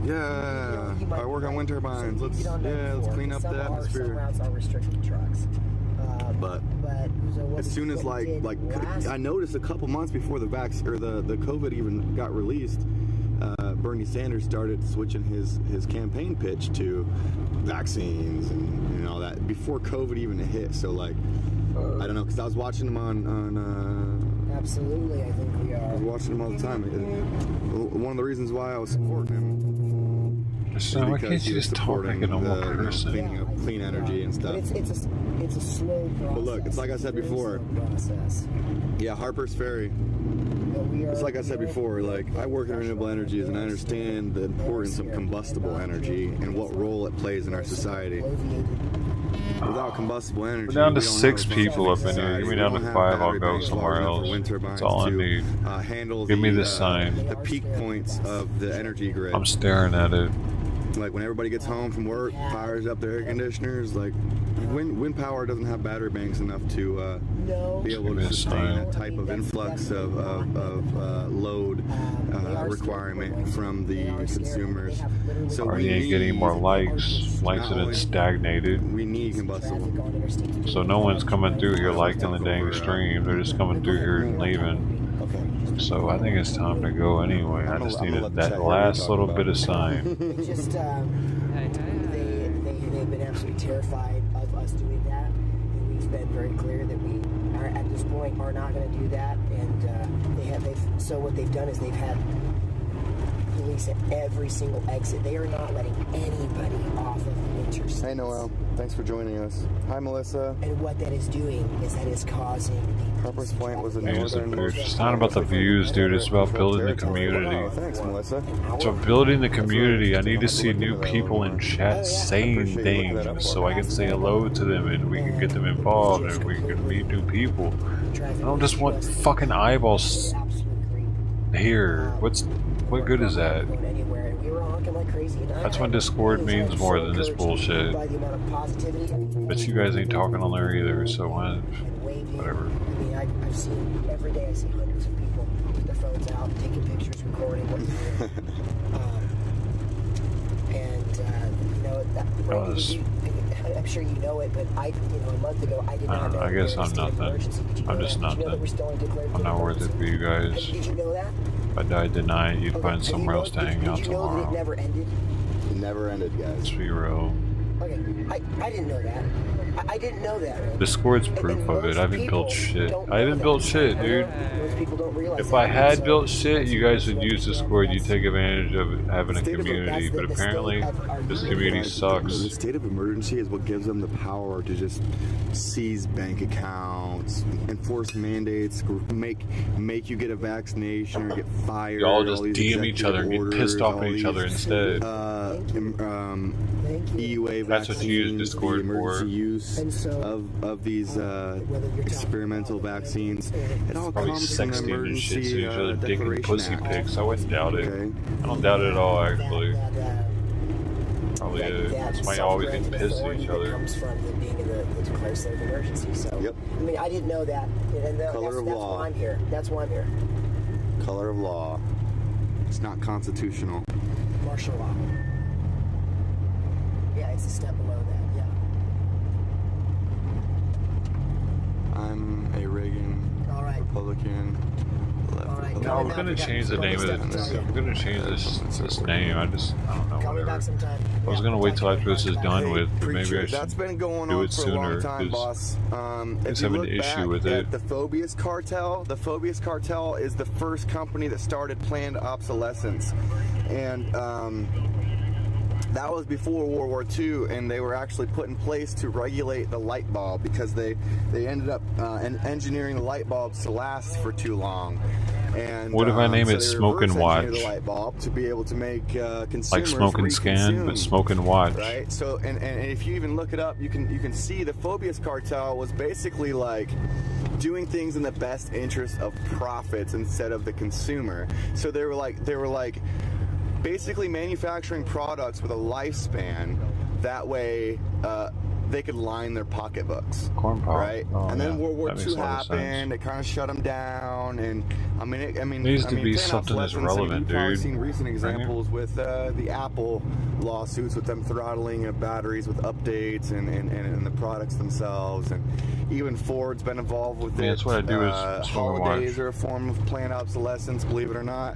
"Yeah, I work on wind turbines. Let's clean up the atmosphere." Some routes are restricted to trucks. But as soon as I noticed a couple months before the COVID even got released, Bernie Sanders started switching his campaign pitch to vaccines and all that before COVID even hit. So like, I don't know, because I was watching him on Absolutely, I think we are. I was watching him all the time. One of the reasons why I was supporting him. Why can't you just talk like a normal person? Clean energy and stuff. It's a slow process. But look, it's like I said before. Yeah, Harper's Ferry. It's like I said before, like I work in renewable energies and I understand the importance of combustible energy and what role it plays in our society. Without combustible energy, we're down to 6 people up in here. Give me down to 5, I'll go somewhere else. That's all I need. Give me the sign. The peak points of the energy grid. I'm staring at it. Like when everybody gets home from work, fires up their air conditioners, like wind power doesn't have battery banks enough to be able to sustain that type of influx of load requirement from the consumers. So already ain't getting more likes. Likes have been stagnated. We need combustible. So no one's coming through here liking the dang stream. They're just coming through here and leaving. So I think it's time to go anyway. I just needed that last little bit of sign. It's just they've been absolutely terrified of us doing that, and we've been very clear that we are at this point are not going to do that. And so what they've done is they've had police at every single exit. They are not letting anybody off of the interstate. Hey Noel, thanks for joining us. Hi Melissa. And what that is doing is that is causing Harper's Point was a It's not about the views, dude. It's about building the community. Oh, thanks, Melissa. It's about building the community. I need to see new people in chat saying things so I can say hello to them and we can get them involved and we can meet new people. I don't just want fucking eyeballs here. What good is that? That's when Discord means more than this bullshit. But you guys ain't talking on there either, so whatever. I mean, I've seen every day. I see hundreds of people with their phones out, taking pictures, recording what they're doing. I'm sure you know it, but a month ago I did not know. I guess I'm nothing. I'm just nothing. I'm not worth it for you guys. Did you know that? If I died tonight, you'd find somewhere else to hang out Did you know that it tomorrow. never ended? It never ended, guys. Let's be real. Okay, I didn't know that. I didn't know that. Discord's proof of it. I haven't built shit. I haven't built shit, dude. Most people don't realize If I had built shit, you guys would use Discord. You take advantage of having a community, but apparently this community sucks. The state of emergency is what gives them the power to just seize bank accounts, enforce mandates, make you get a vaccination or get fired. Y'all just DM each other and get pissed off at each other instead. EUA That's what you use Discord for. emergency use of these experimental vaccines. It all Probably comes from sexting and emergency shit to each other, dick and declaration pussy act. pics. I wouldn't doubt it. I don't doubt it at all, actually. Probably is. That's why y'all always get pissed at each other. comes from them being in the declared state of emergency. So, I mean, I didn't know that. And that's law. why I'm here. That's why I'm here. Color of law. It's not constitutional. Martial law. Yeah, it's a step below that, yeah. I'm a Reagan Republican. No, we're gonna change the name of this. We're gonna change this name. I don't know. Whatever. I was gonna wait till after this is done with, but maybe I should That's been going do on it for a sooner long time, boss. because I have an issue with it. The Phobius Cartel. The Phobius Cartel is the first company that started planned obsolescence, and that was before World War II, and they were actually put in place to regulate the light bulb because they ended up engineering the light bulbs to last for too long. And What if I name it they Smoke and reverse Watch? engineered the light bulb to be able to make consumers Like Smoke and Scan, but reconsume, Smoke and Watch. right? So, and if you even look it up, you can see the Phobius Cartel was basically like doing things in the best interest of profits instead of the consumer. So they were like basically manufacturing products with a lifespan. That way, they could line their pocketbooks. Corn pop. Right? Oh, and then yeah. World War That makes II a lot of sense. happened. It kind of shut them down. And I mean, There needs to be planned something that's obsolescence, relevant, you've probably dude. seen recent Right here. examples with the Apple lawsuits, with them throttling batteries with updates and the products themselves. And even Ford's been involved with it. That's what I do is Smoke and holidays Watch. are a form of planned obsolescence, believe it or not.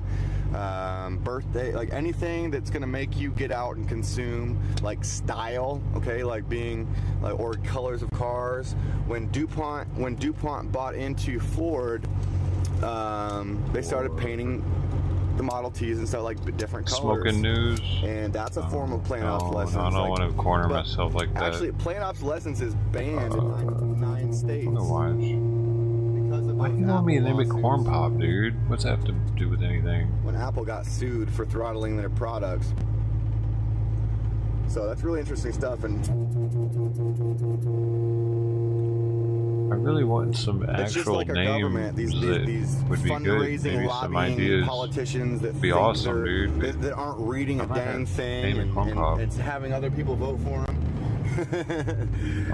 Birthday, like anything that's gonna make you get out and consume, like style, okay, like being like, or colors of cars. When DuPont bought into Ford, they started painting the Model Ts and stuff like different colors. Smoking news. And that's a form of planned obsolescence. No, I don't want to corner but myself like that. Actually, planned obsolescence is banned in 9 states. Why do you want me to name it Corn Pop, dude? What's that have to do with anything? When Apple got sued for throttling their products. So that's really interesting stuff. And I really want some it's just actual like our names government, these that would be good. fundraising, Maybe some lobbying ideas. politicians that Be think awesome, they're- dude. that aren't reading a I'm not dang gonna thing name it Corn Pop. and it's having other people vote for them.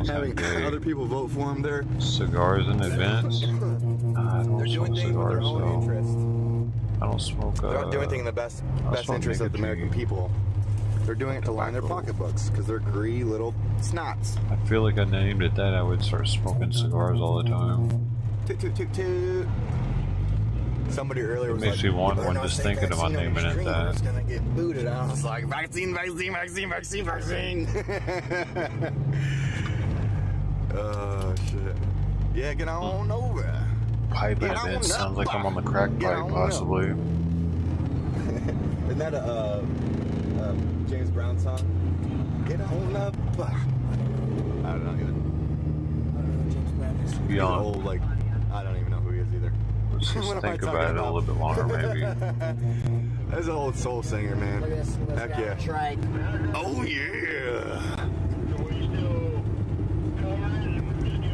Having other people vote for them there. Cigars in advance? Nah, I don't smoke cigars, so I don't smoke. They're not doing anything in the best smoke interest of the American people. They're doing it to line their pocketbooks because they're greedy little snots. I feel like I named it that I would start smoking cigars all the time. Toot toot toot toot. Somebody earlier It was makes like, me want "You better one not just say thinking about vaccine on naming your it screen or that. It's gonna get booted. I was like, vaccine, vaccine, vaccine, vaccine, vaccine, vaccine. Oh shit. Yeah, get on over. Pipe Get in on it sounds like up. I'm on the crack Get pipe, on possibly. Isn't that a James Brown song? Get on up. I don't know even. Be on. Old, like, I don't even know who he is either. Let's just What am I think talking about it a little bit longer, maybe. That's an old soul singer, man. Look at this Heck yeah. trike. Oh yeah.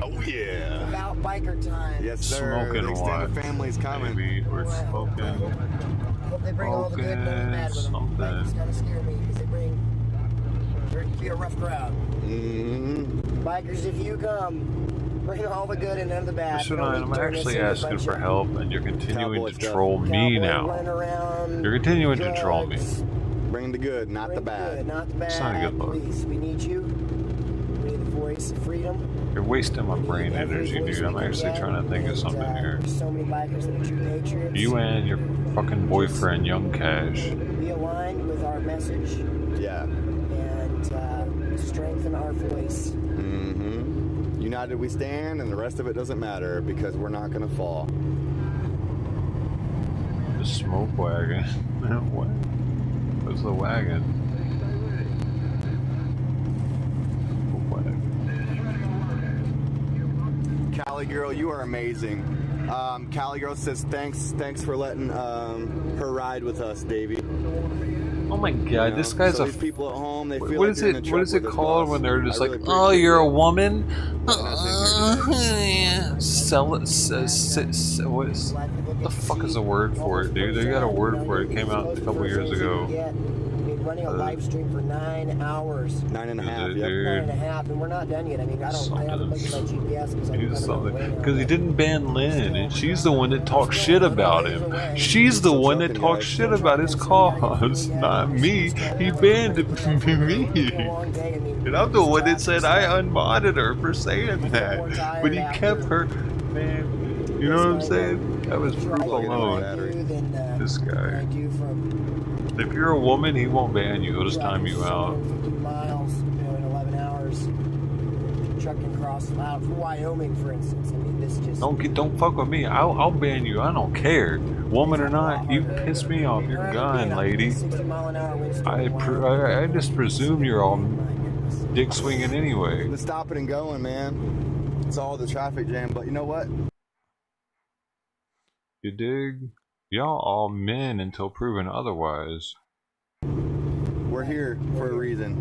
Oh yeah. About biker time. Yes, sir. Smoking the extended what? family's coming. Maybe we're smoking. Hope they bring all the good and the bad with them. Bikers kind of scare me because they can be a rough crowd. Bikers, if you come, bring all the good and none of the bad. Mr. Nine, I'm actually asking for help, and you're continuing to troll me Cowboy now. running around, You're continuing to troll me. Bring the good, not the bad. good, not the bad. It's not a good look. Please, we need you. We need the voice of freedom. You're wasting my brain energy, dude. I'm actually trying to think of something here. There's so many bikers that are true patriots. You and your fucking boyfriend, Young Cash. Be aligned with our message. Yeah. And strengthen our voice. United we stand, and the rest of it doesn't matter because we're not gonna fall. The smoke wagon. What? What's the wagon? Cali girl, you are amazing. Cali girl says thanks for letting her ride with us, Davey. Oh my god, this guy's so a. these people at home, they feel What like is they're in it? the What truck is it with us, called boss. when they're just I like, really oh, appreciate you're a it. woman? Sell it. What the fuck is the word for it, dude? They got a word for it. It came out a couple years ago. Running a live stream for 9 hours. 9.5, yeah. 9.5, and we're not done yet. I mean, I haven't looked at my GPS because I'm He's coming something away now. because he didn't ban Lynn, and she's the one that talks shit about him. She's the one that talks shit about his cause, not me. He banned me, and I'm the one that said I unmodded her for saying that. But he kept her, man. You know what I'm saying? That was proof alone. This guy. If you're a woman, he won't ban you. He'll just time you out. 50 miles, in 11 hours. Trucking across out from Wyoming, for instance. I mean, this just Don't fuck with me. I'll ban you. I don't care, woman or not. You piss me off. You're gone, lady. 60 mile an hour winds. I just presume you're all dick swinging anyway. The stopping and going, man. It's all the traffic jam. But you know what? You dig? Y'all all men until proven otherwise. We're here for a reason.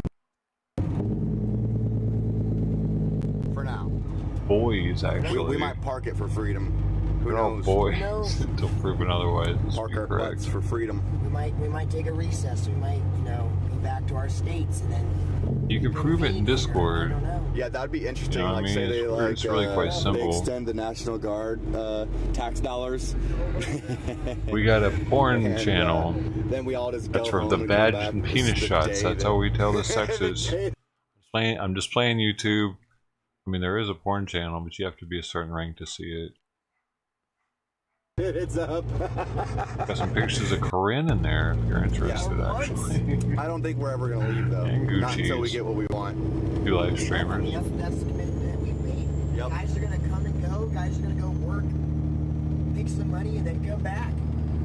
For now. Boys, actually. We might park it for freedom. Who We're all knows? boys until proven otherwise. Park our butts for freedom. We might take a recess. We might, be back to our states and then. You can prove it in Discord. Yeah, that'd be interesting. You know what I mean? Say It's really quite they simple. extend the National Guard tax dollars. We got a porn channel. Then we all just go That's for home the and badge come back and with penis the shots. data. That's how we tell the sexes. I'm just playing YouTube. I mean, there is a porn channel, but you have to be a certain rank to see it. It's up. Got some pictures of Corinne in there if you're interested, actually. I don't think we're ever gonna leave though. And Not until we Gucci's. get what we want. You live streamers. That's the commitment we made. Yep. Guys are gonna come and go. Guys are gonna go work, make some money, and then come back.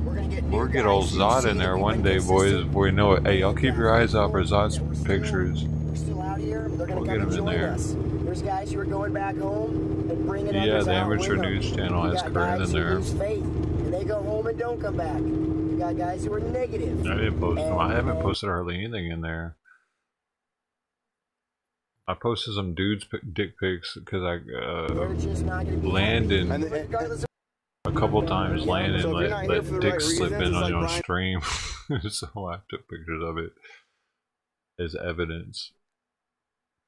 We're gonna get new We'll get guys old who Zod see in that there we've one been day, boys. consistent. Before you know it. Hey, y'all keep your eyes out for Zod's pictures. We're still out here. They're gonna We'll come get and him in join there. us. There's guys who are going back home and bringing Yeah, others the out with amateur them. news channel You has got Corinne guys in who there. lose faith and they go home and don't come back. You got guys who are negative. I didn't post them. I haven't posted hardly anything in there. I posted some dudes' dick pics because They're just not gonna be Landon happy, regardless of a couple times. Landon So if you're not here for let the dick right slip reasons, in it's on like your Brian- stream, so I took pictures of it as evidence,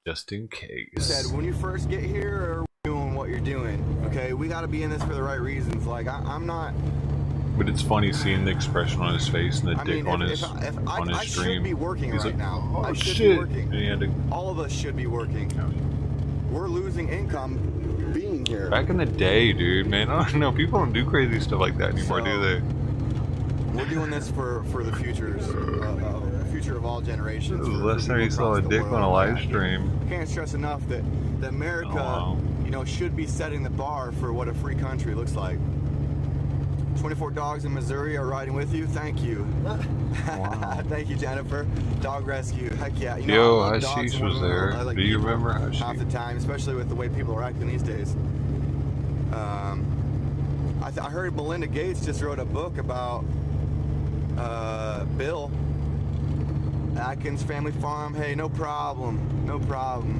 just in case. Said when you first get here, or doing what you're doing. Okay, we got to be in this for the right reasons. Like I'm not. But it's funny seeing the expression on his face and the I dick mean, on if his I stream. should be working He's right like, now. oh I should shit! be working. And he had to, All of us should be working. We're losing income being here. back in the day, dude, man, I don't know. People don't do crazy stuff like that anymore, do they? We're doing this for the future of all generations. This is the for last time you people saw a across the dick on a world. live stream. Can't stress enough that America, Oh, wow. should be setting the bar for what a free country looks like. 24 dogs in Missouri are riding with you. Thank you. Wow. Thank you, Jennifer. Dog rescue. Heck yeah. Yo, I love dogs Hashish more was than there. I like Do you people remember Hashish? half the time, especially with the way people are acting these days. I heard Melinda Gates just wrote a book about Bill Atkins Family Farm. Hey, no problem. No problem.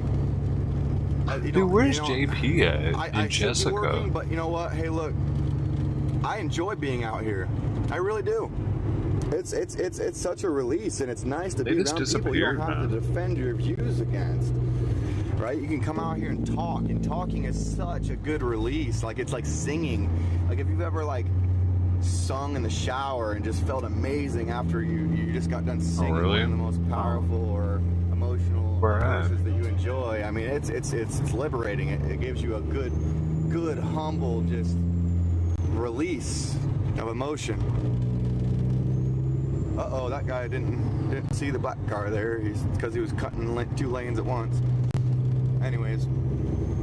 Dude, where's JP at? I And should be Jessica? working, but you know what? Hey, look, I enjoy being out here. I really do. It's such a release, and it's nice to They be just around people you don't disappeared, have to man. defend your views against. Right? You can come out here and talk, and talking is such a good release. Like it's like singing. Like if you've ever sung in the shower and just felt amazing after you just got done singing really? one of the most powerful or emotional Where at? voices that you enjoy. I mean, it's liberating. It gives you a good humble just release of emotion. Uh-oh, that guy didn't see the black car there. Because he was cutting two lanes at once. Anyways.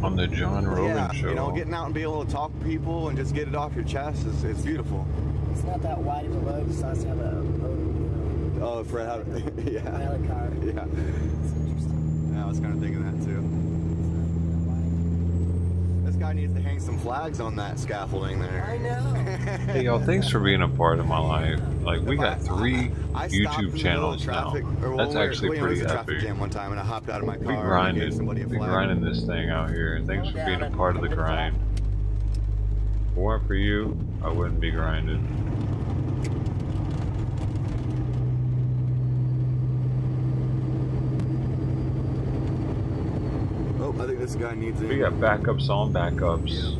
On the John Rogan show. Getting out and being able to talk to people and just get it off your chest is beautiful. It's not that wide of a load. It's nice to have a load, Oh, Fred, yeah. pilot car. Yeah. It's interesting. Yeah, I was kind of thinking that too. This guy needs to hang some flags on that scaffolding there. I know. Hey, y'all, thanks for being a part of my life. We got 3 I stopped in YouTube the channels middle now. of traffic, or That's actually there was pretty a traffic epic. jam one time, and I hopped out of my car We and gave grinded. somebody a We flag. grinding this thing out here, and thanks for being a part of the grind. If it weren't for you, I wouldn't be grinding. Oh, I think this guy needs it. We got backups on backups.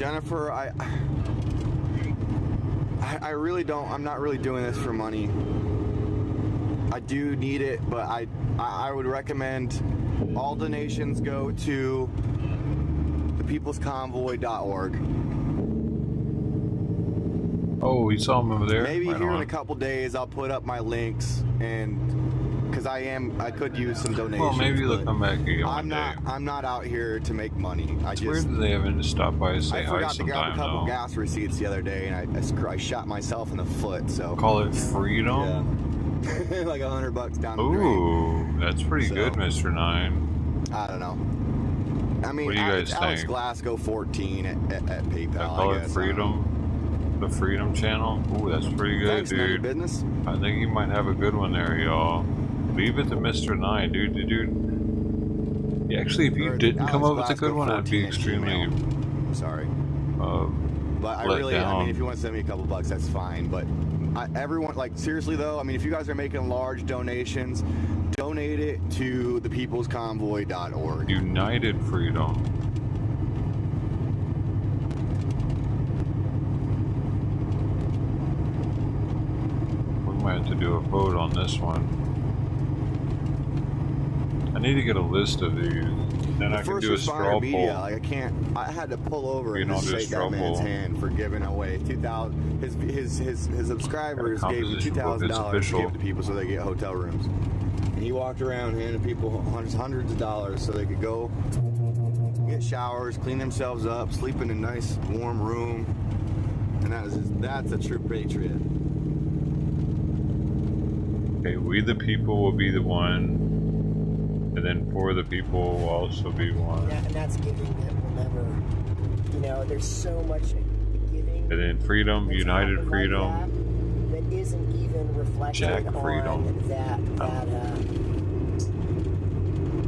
Jennifer, I really don't. I'm not really doing this for money. I do need it, but I would recommend all donations go to thepeoplesconvoy.org. Oh, we saw him over there. Maybe right here on. in a couple days I'll put up my links, and because I could use some donations. Well, maybe they'll but come back again one day. I'm not out here to make money. It's weird that they haven't stop by and say I hi forgot to grab a sometime couple though. gas receipts the other day, and I shot myself in the foot. So Call it freedom. Yeah. Like $100 down the drain. Ooh, that's pretty good, Mr. 9. I don't know. I mean, What do you guys Alex think? Glasgow 14 at PayPal. Call I it guess. freedom. The Freedom Channel. Ooh, that's pretty good, Thanks, none of your dude. business. I think you might have a good one there, y'all. Leave it to Mr. 9, dude. Yeah, actually, if you didn't come up with a good one, I'd be extremely. Sorry. But I let really, I down. mean, if you want to send me a couple bucks, that's fine. But everyone, like, seriously though, I mean, if you guys are making large donations, donate it to thepeoplesconvoy.org. United Freedom. We might have to do a vote on this one. I need to get a list of these. Then I can do a straw poll. Media, like I had to pull over You and don't just do a shake straw that man's poll. hand for giving away 2,000. His subscribers gave him composition book, it's $2,000 to official. give to people so they get hotel rooms. And he walked around handing people hundreds of dollars so they could go get showers, clean themselves up, sleep in a nice warm room. And that's a true patriot. Okay, we the people will be the one. And then for the people will also be one. And that's giving that will never, there's so much giving. And then freedom, united freedom. That isn't even reflected Jack Freedom. on that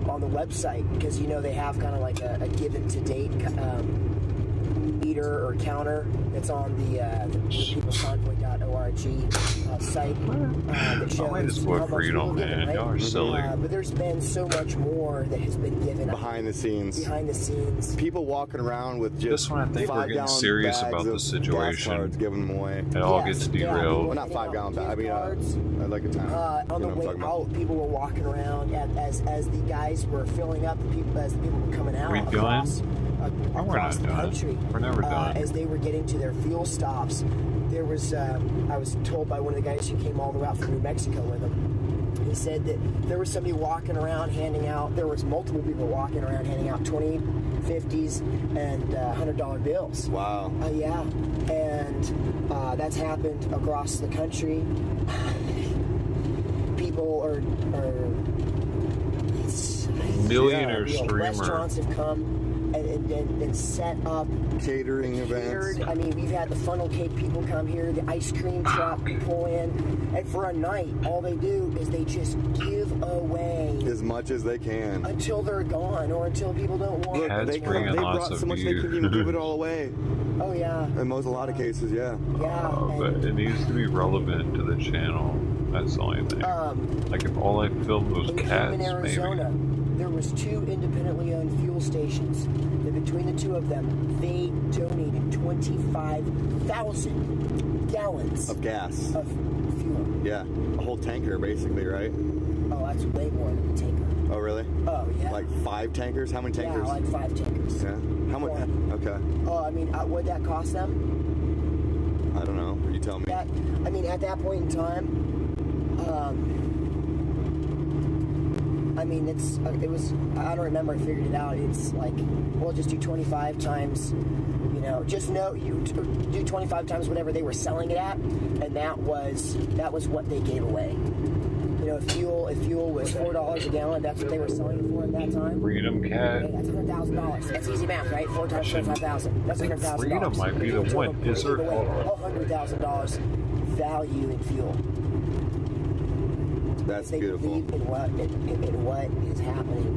on the website, because they have kind of like a given to date meter or counter that's on the peoplesconvoy.org site that shows I just put freedom, man. Y'all are silly. but there's been so much more that has been given Behind the scenes. People walking around with just This one, I think we're getting serious about the situation. Giving them away. It all gets derailed. Well, not 5-gallon bags. I mean, I'd like a time. On the way out, people were walking around as the guys were filling up. As the people were coming out We done? We're across not the done. country. We're never done. As they were getting to their fuel stops, there was I was told by one of the guys who came all the way out from New Mexico with them. He said that there was somebody walking around handing out. There was multiple people walking around handing out 20, 50s, and $100 bills. Wow. Yeah, and that's happened across the country. People are Millionaire streamer. Restaurants have come and set up catering events. I mean, we've had the funnel cake people come here, the ice cream truck pull in, and for a night, all they do is they just give away as much as they can until they're gone or until people don't want it. They brought so much they couldn't even give it all away. Oh yeah. In a lot of cases, yeah. But it needs to be relevant to the channel. That's the only thing. Like if all I filmed was cats, in Arizona, there was 2 independently owned fuel stations. That between the 2 of them, they donated 25,000 gallons of gas. Of fuel. Yeah, a whole tanker basically, right? Oh, that's way more than a tanker. Oh, really? Oh, yeah. Like 5 tankers? How many tankers? Yeah, like 5 tankers. Yeah. How much? Okay. Oh, I mean, what'd that cost them? I don't know. You tell me. I mean, at that point in time, I mean, it was, I don't remember, I figured it out. It's like, we'll just do 25 times, you do 25 times whatever they were selling it at, and that was what they gave away. If fuel was $4 a gallon, that's what they were selling it for at that time. Freedom Cat. Okay, that's $100,000. That's easy math, right? 4 times 25,000. That's $100,000. Freedom might be the one. Is there $100,000 value in fuel. That's they beautiful. believe in what is happening.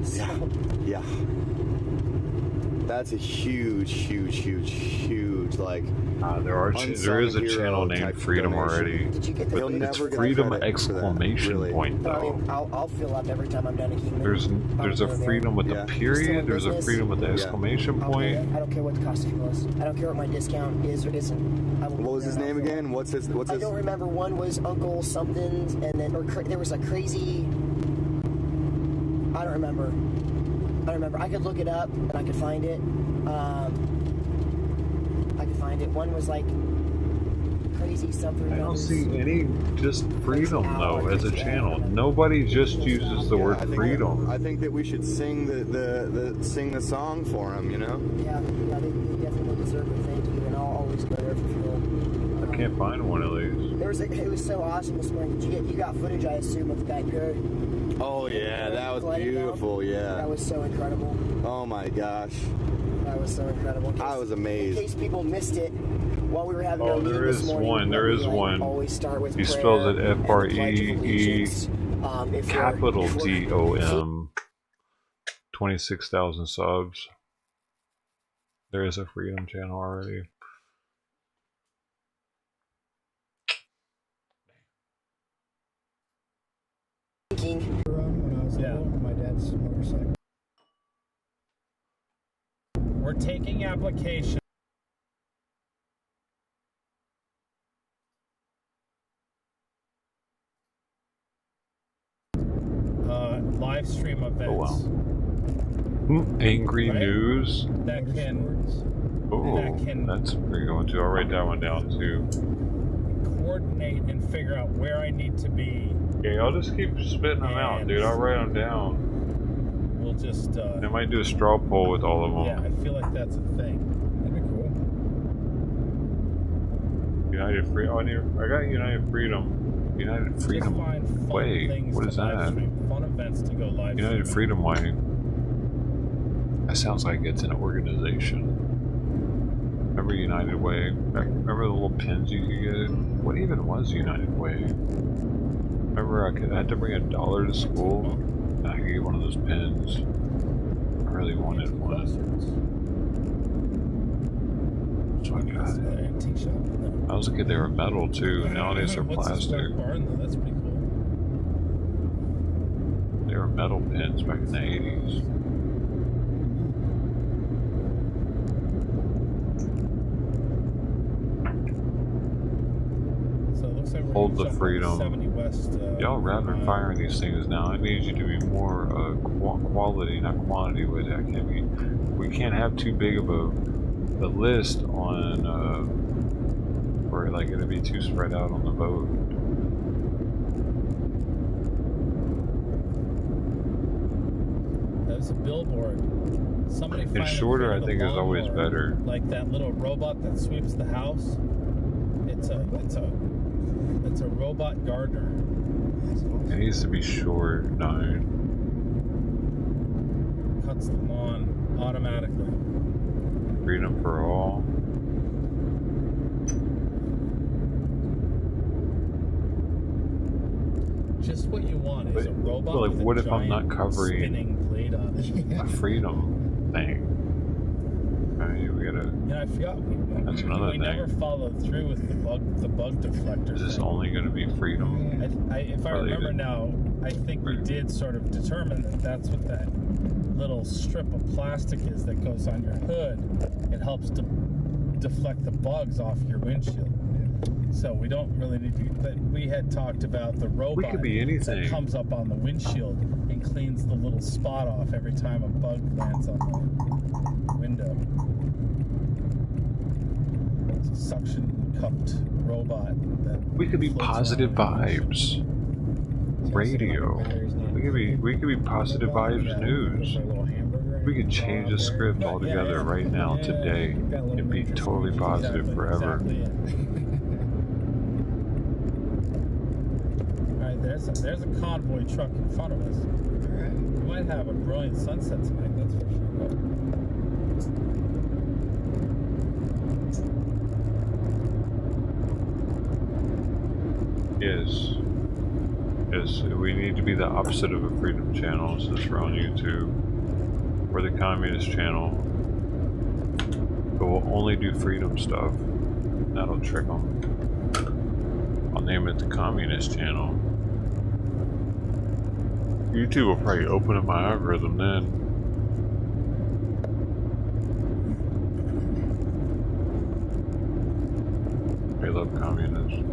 So, yeah. That's a huge, like. There is a channel named Freedom already. But it's Freedom exclamation point though. I'll fill up every time I'm done a Kingman. There's a Freedom with a period. There's a Freedom with the exclamation point. I don't care what the cost of fuel is. I don't care what my discount is or isn't. What was his name again? What's his? I don't remember. One was Uncle something, and then there was a crazy. I don't remember. I could look it up and I could find it. One was like crazy something. I don't see any just Freedom though as a channel. Nobody just uses the word Freedom. I think that we should sing the song for him. You know. Yeah, they definitely deserve it. Thank you, and I'll always go there for fuel. I can't find one of these. It was so awesome this morning. You got footage, I assume, of the guy Perry. Oh yeah, that was beautiful. Yeah. That was so incredible. Oh my gosh. That was so incredible. I was amazed. In case people missed it, while we were having our meeting this morning, there is one. Always start with he spells it F-R-E-E capital D-O-M. 26,000 subs. There is a Freedom channel already. My dad's motorcycle. We're taking applications. Live stream events. Oh wow. Angry news. That can. That's where you're going to. I'll write that one down too. Coordinate and figure out where I need to be. Okay, I'll just keep spitting them out, dude. I'll write them down. We'll just. I might do a straw poll with all of them. Yeah, I feel like that's a thing. That'd be cool. United Freedom. Oh, I got United Freedom. United Freedom Way. What is that? Fun events to go live. United Freedom Way. That sounds like it's an organization. Remember United Way? Remember the little pins you could get? What even was United Way? Remember I had to bring $1 to school and I could get one of those pins. I really wanted one. So I got it. I was a kid, they were metal too. Nowadays they're plastic. That's pretty cool. They were metal pins back in the 80s. Hold the Freedom. Y'all rapid firing these things now. I need you to be more quality, not quantity with it. We can't have too big of a list on where like it'll be too spread out on the vote. That's a billboard. Somebody And shorter, I think, is always better. Like that little robot that sweeps the house. It's a robot gardener. It needs to be short, 9. Cuts the lawn automatically. Freedom for all. Just what you want is a robot. But like, with what a if I'm not covering spinning blade on it? a Freedom thing? Right, we gotta. Yeah, I forgot. That's another we thing. never followed through with the bug deflector. Is this only going to be Freedom? If I remember now, I think we did sort of determine that that's what that little strip of plastic is that goes on your hood. It helps to deflect the bugs off your windshield. So we don't really need to. But we had talked about the robot We could be anything. that comes up on the windshield and cleans the little spot off every time a bug lands on the window. It's a suction cupped robot that We could be Positive Vibes Radio. We could be Positive Vibes News. We could change the script altogether right now, today, and be totally positive forever. Alright, there's a convoy truck in front of us. We might have a brilliant sunset tonight, that's for sure. Yes. Yes, we need to be the opposite of a Freedom channel since we're on YouTube. We're the Communist channel. But we'll only do freedom stuff. That'll trick them. I'll name it the Communist Channel. YouTube will probably open up my algorithm then. They love communists.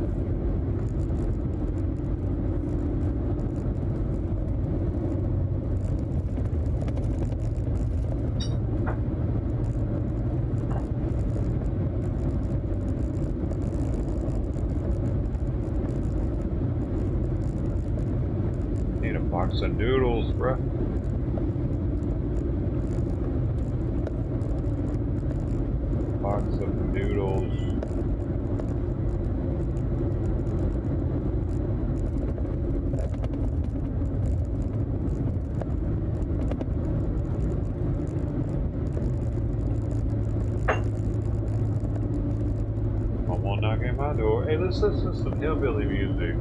Need a box of noodles, bruh. Box of noodles. Someone knocking at my door. Hey, let's listen to some hillbilly music.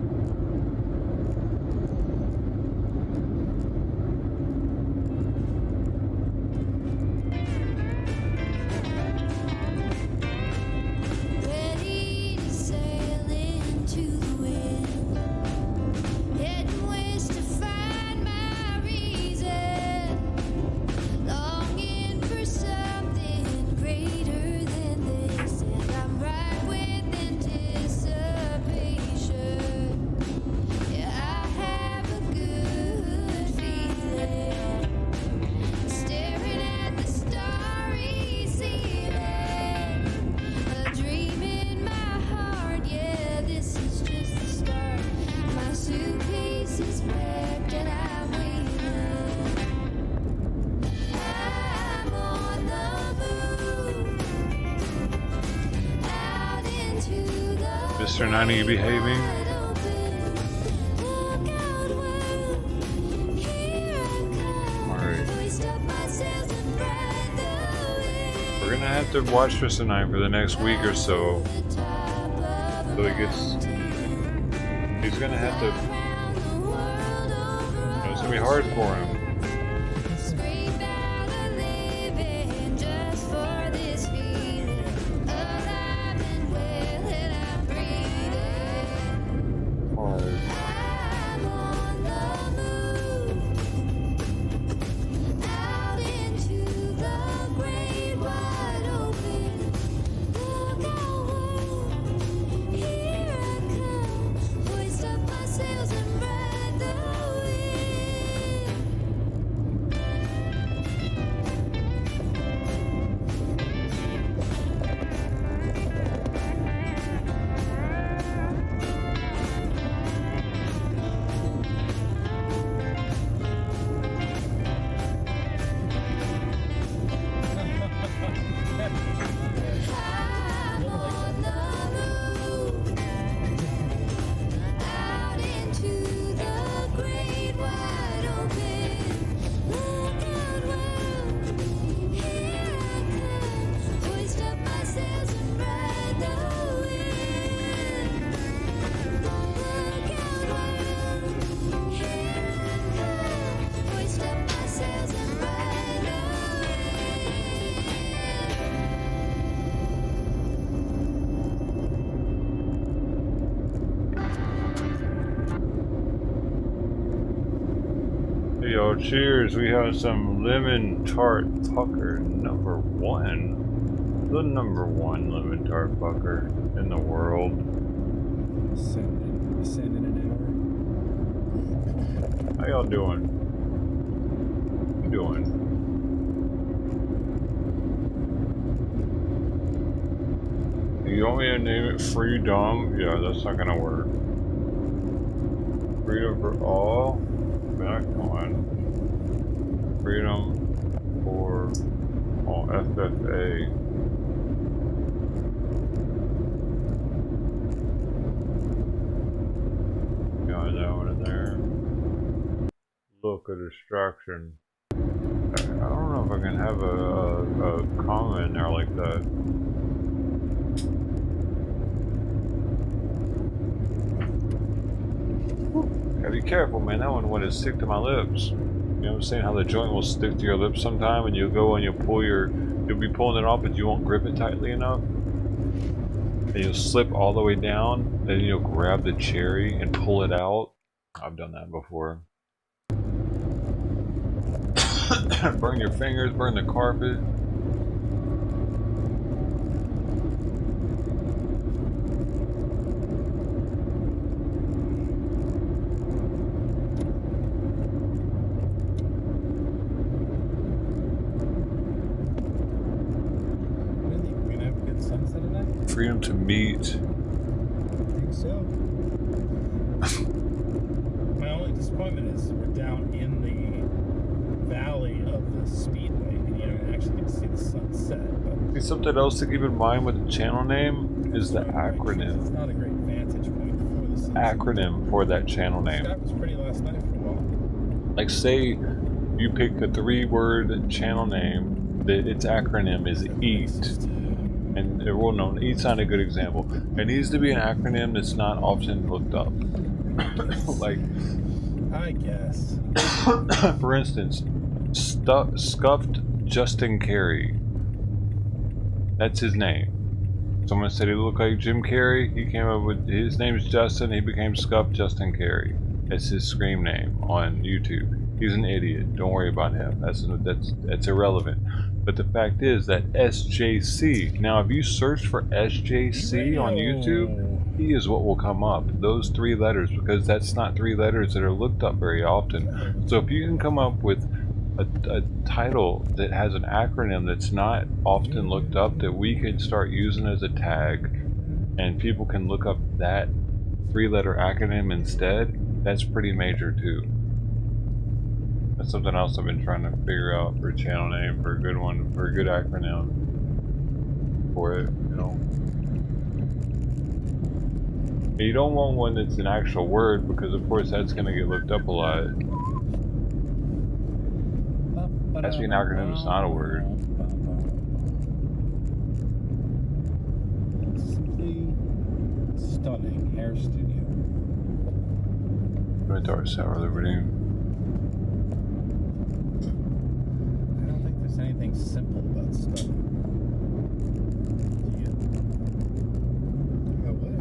Ready to sail into the wind, heading west to find my reason, longing for something greater than this, and I'm right with anticipation. Yeah, I have a good feeling, staring at the starry ceiling. A dream in my heart, yeah, this is just the start. My suitcase is packed and I'm waiting. I'm on the move, out into the Mr. 90, you behaving? wide open. Look out, world, here I come. Alright. Hoist up my sails and ride the wind. We're gonna have to watch this tonight for the next week or so. So he gets. He's gonna have to. It's gonna be hard for him. Scream out a living just for this feeling. Alive and well and I'm breathing. Hard. I'm on the move, out into the great wide open. Look out, world, here I come. Hoist up my sails and ride the wind. I'm on the move, out into the great wide open. Look out, world, here I come. Hoist up my sails and ride the wind. Look out, world, here I come. Hoist up my sails and ride the wind. Hey, yo, cheers. We have some lemon tart pucker number 1. The number 1 lemon tart pucker in the world. Send in an How y'all doing? You doing? You want me to name it Freedom? Yeah, that's not gonna work. Freedom for all? Back on. Freedom for all FFA. Got that one in there. Look, a distraction. I don't know if I can have a comment in there like that. Gotta be careful, man. That one went stick to my lips. You know what I'm saying? How the joint will stick to your lips sometime, and you'll go and you'll be pulling it off, but you won't grip it tightly enough. And you'll slip all the way down, then you'll grab the cherry and pull it out. I've done that before. Burn your fingers, burn the carpet. Freedom to meet. I think so. My only disappointment is we're down in the valley of the Speedway, and you don't actually get to see the sunset. But Something else to keep in mind with the channel name is the acronym. it's not a great vantage point for the sunset. Acronym for that channel name. That was pretty last night for a while. Like, say you pick a 3-word channel name, that its acronym is EAT. And well, no, EAT's not a good example. It needs to be an acronym that's not often looked up. Like, I guess. for instance, Scuffed Justin Carey. That's his name. Someone said he looked like Jim Carrey. He came up with his name's Justin. He became Scuffed Justin Carey. That's his scream name on YouTube. He's an idiot. Don't worry about him. That's irrelevant. But the fact is that SJC. Now, if you search for SJC on YouTube, he is what will come up. Those 3 letters, because that's not 3 letters that are looked up very often. So if you can come up with a title that has an acronym that's not often looked up, that we can start using as a tag, and people can look up that 3-letter acronym instead, that's pretty major too. That's something else I've been trying to figure out for a channel name, for a good one, for a good acronym for it, you know. And you don't want one that's an actual word, because of course that's going to get looked up a lot. Actually, an acronym is not a word. Simply stunning hair studio. Dark Sour Liberty. Anything simple about stuff.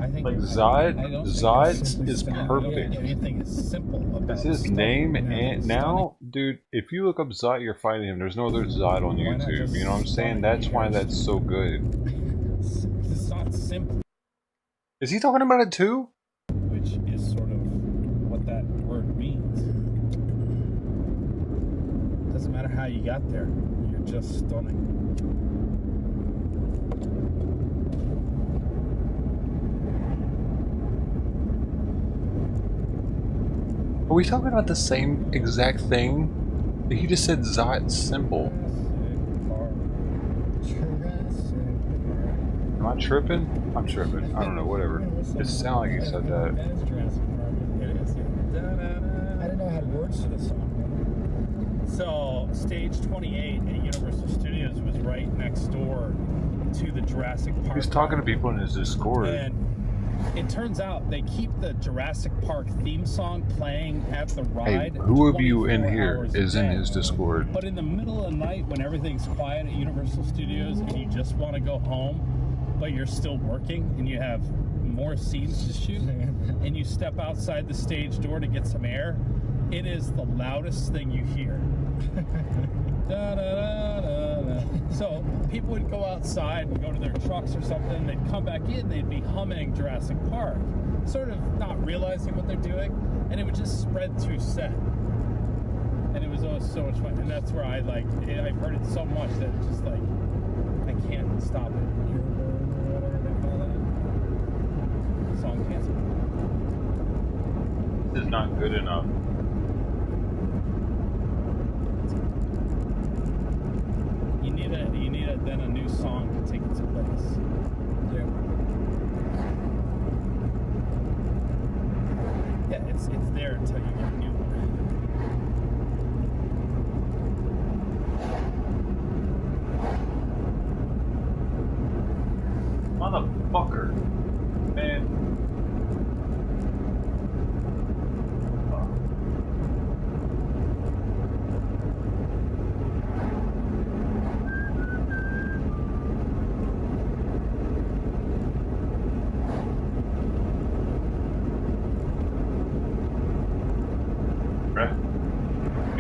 I think like Zod is perfect. Anything is simple about That's his name, and now, dude, if you look up Zod, you're finding him. There's no other Zod on YouTube. You know what I'm saying? That's why that's so good. It's not simple. Is he talking about it too? Which is sort of what that word means. Doesn't matter how you got there. Just stunning. Are we talking about the same exact thing? He just said Zot simple. Am I tripping? I'm tripping. I don't know, whatever. It sounded like he said that. I didn't know I had words to this song. So, stage 28 at Universal Studios was right next door to the Jurassic Park. He's talking to people in his Discord. And it turns out they keep the Jurassic Park theme song playing at the ride. Hey, who of you in here is in his Discord? But in the middle of the night, when everything's quiet at Universal Studios and you just want to go home, but you're still working and you have more scenes to shoot, and you step outside the stage door to get some air, it is the loudest thing you hear. Da, da, da, da, da. So people would go outside and go to their trucks or something, they'd come back in, they'd be humming Jurassic Park, sort of not realizing what they're doing, and it would just spread through set. And it was always so much fun, and that's where I've heard it so much that it's just like, I can't stop it. Song canceled. This is not good enough. You need then a new song to take its place. Yeah, it's there until you get a new one. Motherfucker. Man.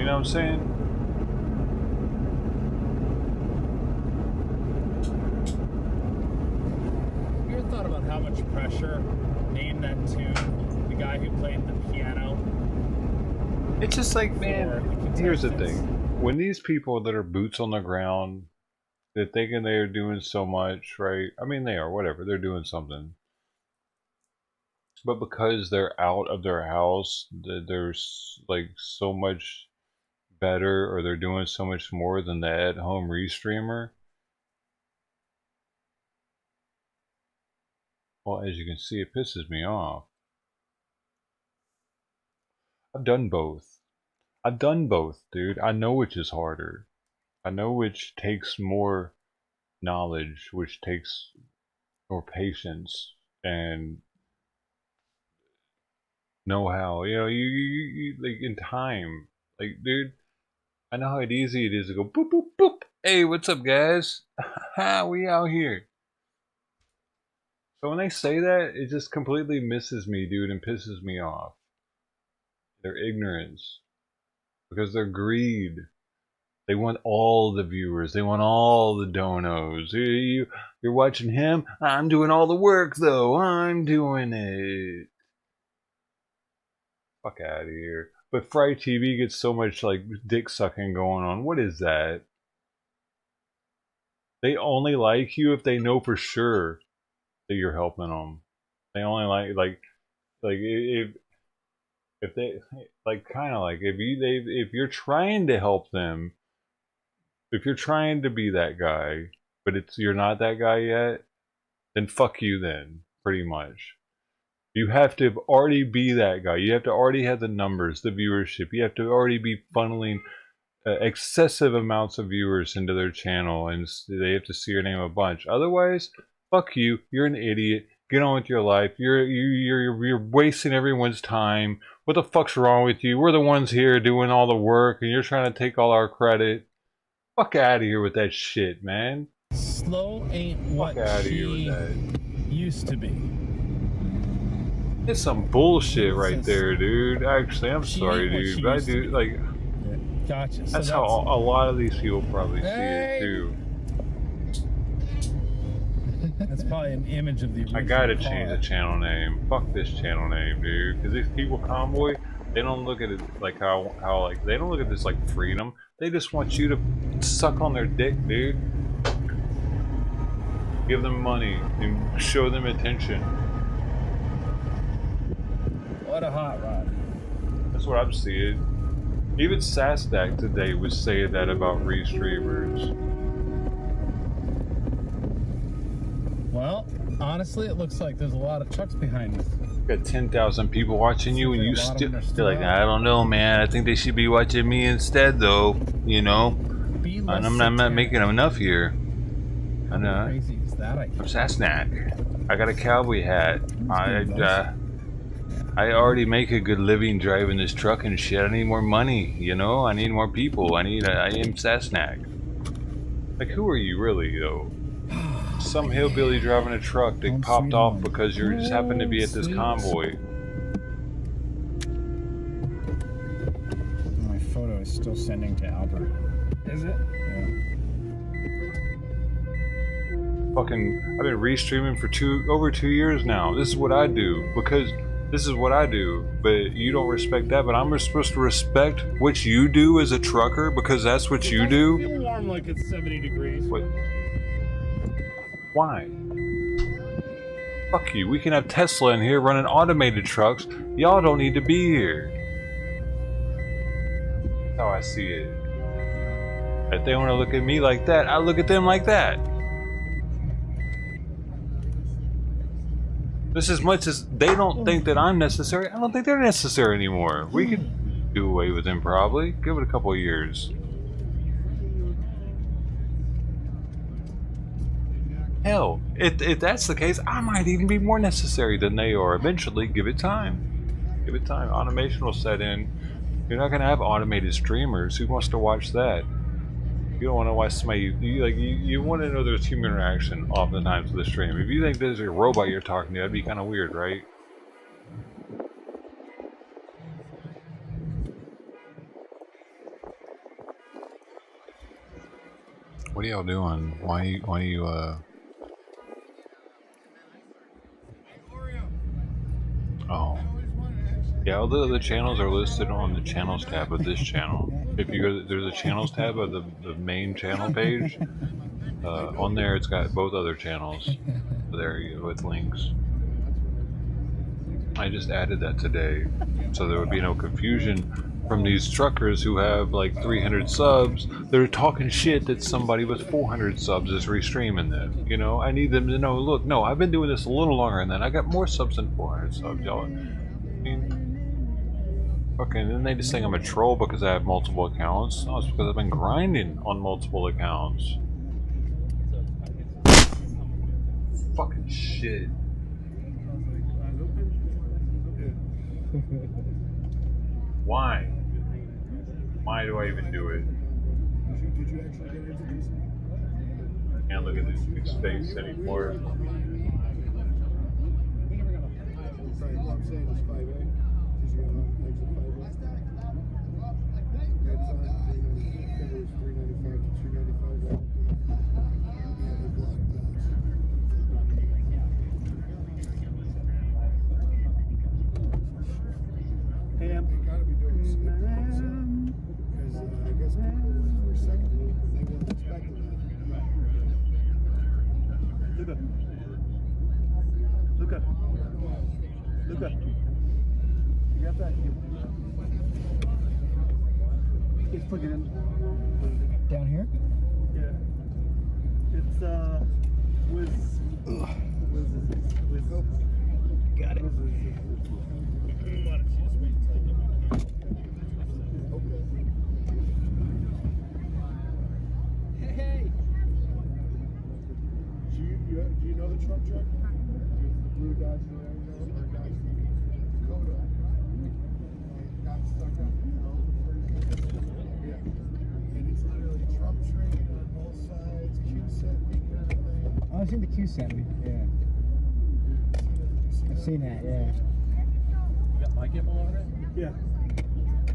You know what I'm saying? Have you ever thought about how much pressure Name That Tune, the guy who played the piano? It's just like, man, here's the thing. When these people that are boots on the ground, they're thinking they're doing so much, right? I mean, they are, whatever. They're doing something. But because they're out of their house, they're like so much better, or they're doing so much more than the at-home restreamer. Well, as you can see, it pisses me off. I've done both. I've done both, dude. I know which is harder. I know which takes more knowledge, which takes more patience and know-how. You know, you like in time. Like, dude, I know how easy it is to go boop boop boop. Hey, what's up, guys? We out here. So when they say that, it just completely misses me, dude, and pisses me off. Their ignorance. Because their greed. They want all the viewers. They want all the donos. You're watching him? I'm doing all the work, though. I'm doing it. Fuck out of here. But Fry TV gets so much, like, dick sucking going on. What is that? They only like you if they know for sure that you're helping them. They only like if they like kind of like if you're trying to help them, if you're trying to be that guy, but you're not that guy yet, then fuck you then, pretty much. You have to already be that guy. You have to already have the numbers, the viewership. You have to already be funneling excessive amounts of viewers into their channel, and they have to see your name a bunch. Otherwise, fuck you. You're an idiot. Get on with your life. You're wasting everyone's time. What the fuck's wrong with you? We're the ones here doing all the work, and you're trying to take all our credit. Fuck out of here with that shit, man. Slow ain't what she used to be. It's some bullshit right there, dude. Actually, I'm sorry, dude, but I do like. Gotcha. That's how a lot of these people probably see it too. That's probably an image of the original. I gotta change the channel name. Fuck this channel name, dude. Because these people, Convoy, they don't look at it like how like they don't look at this like freedom. They just want you to suck on their dick, dude. Give them money and show them attention. What a hot rod. That's what I'm seeing. Even Sasnak today was saying that about restreamers. Well, honestly, it looks like there's a lot of trucks behind us. Got 10,000 people watching you, and you're like, I don't know, man. I think they should be watching me instead, though. You know, and I'm not making enough here. I know. How crazy is that? I'm Sasnak. I got a cowboy hat. I already make a good living driving this truck and shit. I need more money, you know? I need more people. I am Sasnak. Like, who are you really, though? Some hillbilly driving a truck that popped off because you just happened to be at this convoy. My photo is still sending to Albert. Is it? Yeah. Fucking, I've been restreaming for over 2 years now. This is what I do because this is what I do, but you don't respect that. But I'm supposed to respect what you do as a trucker because that's what you do. It feels warm like it's 70 degrees. What? Why? Fuck you. We can have Tesla in here running automated trucks. Y'all don't need to be here. That's how I see it. If they want to look at me like that, I look at them like that. Just as much as they don't think that I'm necessary, I don't think they're necessary anymore. We could do away with them probably. Give it a couple of years. Hell, if that's the case, I might even be more necessary than they are. Eventually, give it time. Give it time. Automation will set in. You're not going to have automated streamers. Who wants to watch that? You don't want to watch somebody. You want to know there's human interaction oftentimes with the stream. If you think there's a robot you're talking to, that'd be kind of weird, right? What are y'all doing? Why you Oh. Yeah, all the other channels are listed on the channels tab of this channel. If you go, there's a channels tab of the main channel page. On there, it's got both other channels there with links. I just added that today, so there would be no confusion from these truckers who have like 300 subs. They're talking shit that somebody with 400 subs is restreaming this. You know, I need them to know, look, no, I've been doing this a little longer than that. I got more subs than 400 subs, y'all. I mean, fucking, then they just think I'm a troll because I have multiple accounts. No, it's because I've been grinding on multiple accounts. Fucking shit. Why? Why do I even do it? Can't look at this big space anymore. Down here? Yeah. It's Got it. Hey. Do you know the truck? The blue guys or guys Dakota got stuck up. Yeah. And it's literally Trump train on both sides, Q-set kind of thing. Oh, I've seen the Q-set. Yeah. I've seen that, yeah. You got my gimbal over there? Yeah.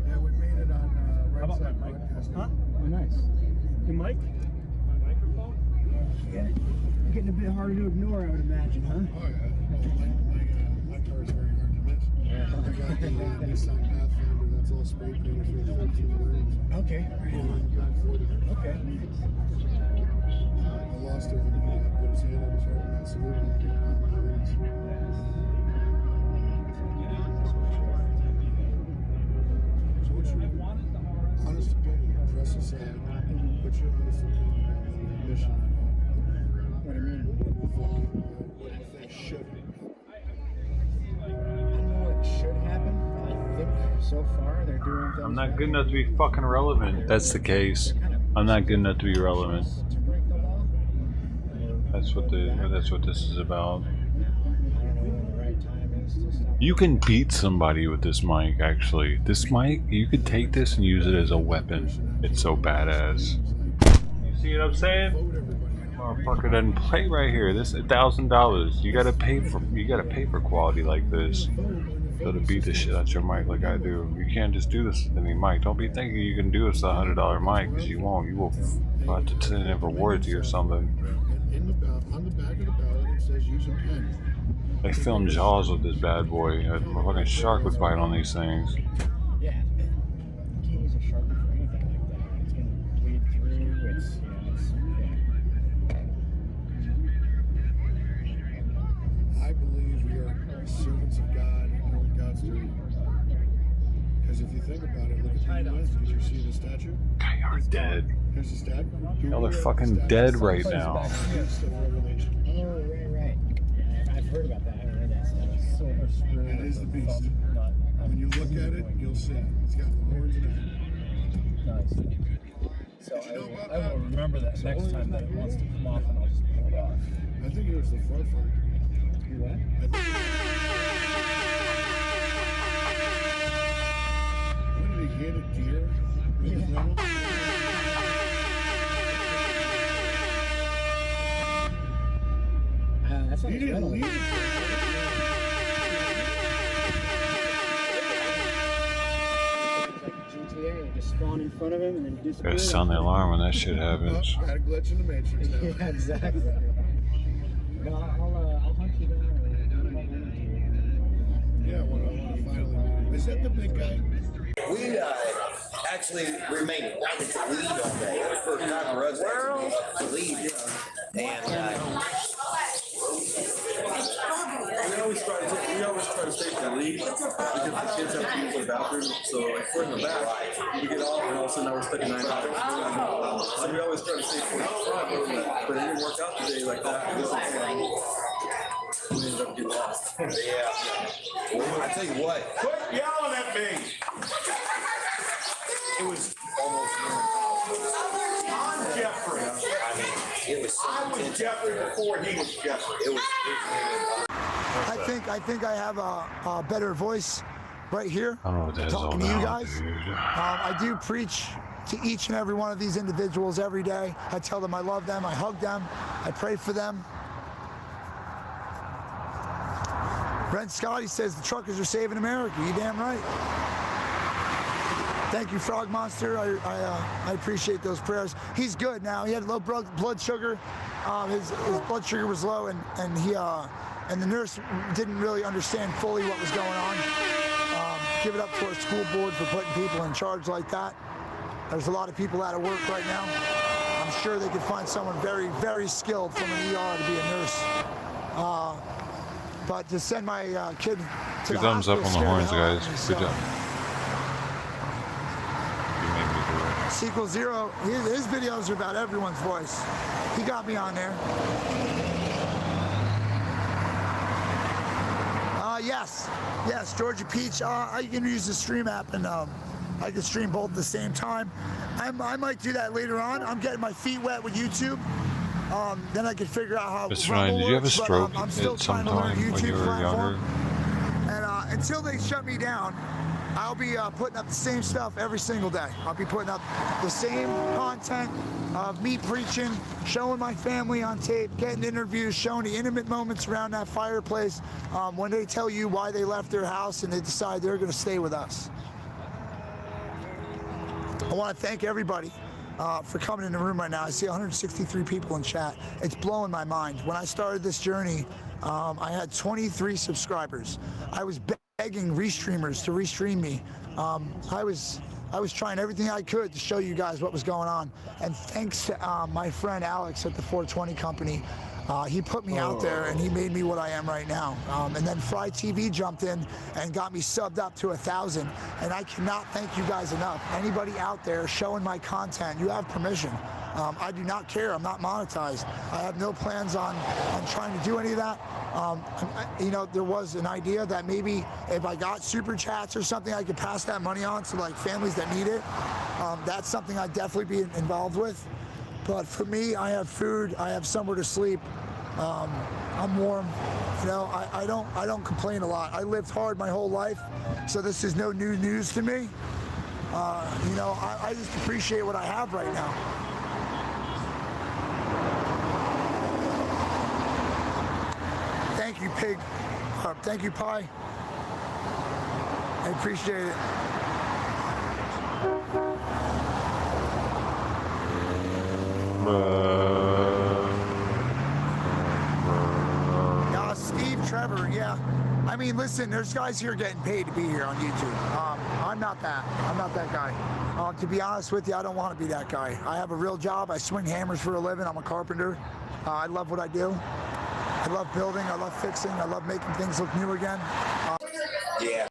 Yeah, we made it on How about Side my mic? Podcast. Huh? Oh, nice. Your mic? My microphone? Yeah. Getting a bit harder to ignore, I would imagine, huh? Oh, yeah. My car is very hard to miss. Yeah. I got the Nissan Pathfinder that's all spray painted for 14 lanes. Okay. Okay. I lost it when he put his hand on his heart and got saluted. So what's your honest opinion? Dress aside. What's your honest opinion on the mission? What do you mean? What do you think should happen? I don't know what should happen. I think so far they're doing things. I'm not good enough to be fucking relevant. That's the case. I'm not good enough to be relevant. That's what this is about. You can beat somebody with this mic, actually. This mic, you could take this and use it as a weapon. It's so badass. You see what I'm saying? Motherfucker doesn't play right here. This is $1,000. You gotta pay for quality like this. So to beat the shit out your mic like I do. You can't just do this with any mic. Don't be thinking you can do this with a $100 mic, because you won't. You will have to send in reward to you or something. On the back of the ballot it says use a pen. They filmed Jaws with this bad boy. A fucking shark would bite on these things. Yeah. You can't use a Sharpie for anything like that. It's going to bleed through. It's, I believe we are servants of God and doing God's duty. Because if you think about it, look at the U.S. Did you see the statue? They are dead. Here's the statue. Y'all are fucking dead right now. Oh, right. Yeah, I've heard about that. I haven't read that stuff. It is the beast. When you look at it, you'll see. It's got the horns and Nice. So I will remember that next time that it wants to come off, and I'll just pull it off. I think it was the front part. You what? When did he hit a deer? That's He didn't leave it. GTA. just spawned in front of him and then disappeared. Gotta sound the alarm when that shit happens. Oh, got a glitch in the matrix now. Yeah, exactly. No, I'll hunt you down. Yeah, when I want to finally meet him. Is that the big guy? We actually remained right at the lead all day. It was the first time for us actually to lead. And we always try to stay in the lead because the kids have to use the bathroom. So like if we're in the back, we get off and all of a sudden now we're stuck in 9 hours. So we always try to stay towards the front, but it didn't work out today like that. We ended up getting lost. Yeah. Well, I tell you what. Quit yelling at me. It was almost I'm Jeffrey. I mean, it was so I was Jeffrey before he was Jeffrey. It was I think I have a better voice right here I don't know what that is all talking to you about, guys. dude. I do preach to each and every one of these individuals every day. I tell them I love them, I hug them, I pray for them. Brent Scotty says the truckers are saving America. You damn right. Thank you, Frog Monster. I appreciate those prayers. He's good now. He had low blood sugar. His blood sugar was low, and he and the nurse didn't really understand fully what was going on. Give it up to our school board for putting people in charge like that. There's a lot of people out of work right now. I'm sure they could find someone very, very skilled from an ER to be a nurse. But to send my kid to the Thumbs up hospital on the scared horns, the guys. hell out of me, Good job. You made me do it. Sequel Zero, his videos are about everyone's voice. He got me on there. Yes, Georgia Peach. I can use the Stream app and I can stream both at the same time. I might do that later on. I'm getting my feet wet with YouTube. Then I can figure out how. Mr. Ryan, did you have a stroke I'm still at trying some to learn time when YouTube you were platform. younger? And until they shut me down, I'll be putting up the same stuff every single day. I'll be putting up the same content of me preaching, showing my family on tape, getting interviews, showing the intimate moments around that fireplace when they tell you why they left their house and they decide they're going to stay with us. I want to thank everybody for coming in the room right now. I see 163 people in chat. It's blowing my mind. When I started this journey, I had 23 subscribers. I was begging restreamers to restream me. I was trying everything I could to show you guys what was going on. And thanks to my friend Alex at the 420 company, he put me out there and he made me what I am right now. And then Fry TV jumped in and got me subbed up to 1,000. And I cannot thank you guys enough. Anybody out there showing my content, you have permission. I do not care. I'm not monetized. I have no plans on trying to do any of that. You know, there was an idea that maybe if I got super chats or something, I could pass that money on to like families that need it. That's something I'd definitely be involved with. But for me, I have food. I have somewhere to sleep. I'm warm. You know, I don't complain a lot. I lived hard my whole life, so this is no new news to me. You know, I just appreciate what I have right now. Thank you, Pig. Thank you, Pie. I appreciate it. Steve Trevor, yeah. I mean, listen, there's guys here getting paid to be here on YouTube. I'm not that. I'm not that guy. To be honest with you, I don't want to be that guy. I have a real job. I swing hammers for a living. I'm a carpenter. I love what I do. I love building. I love fixing. I love making things look new again. Yeah.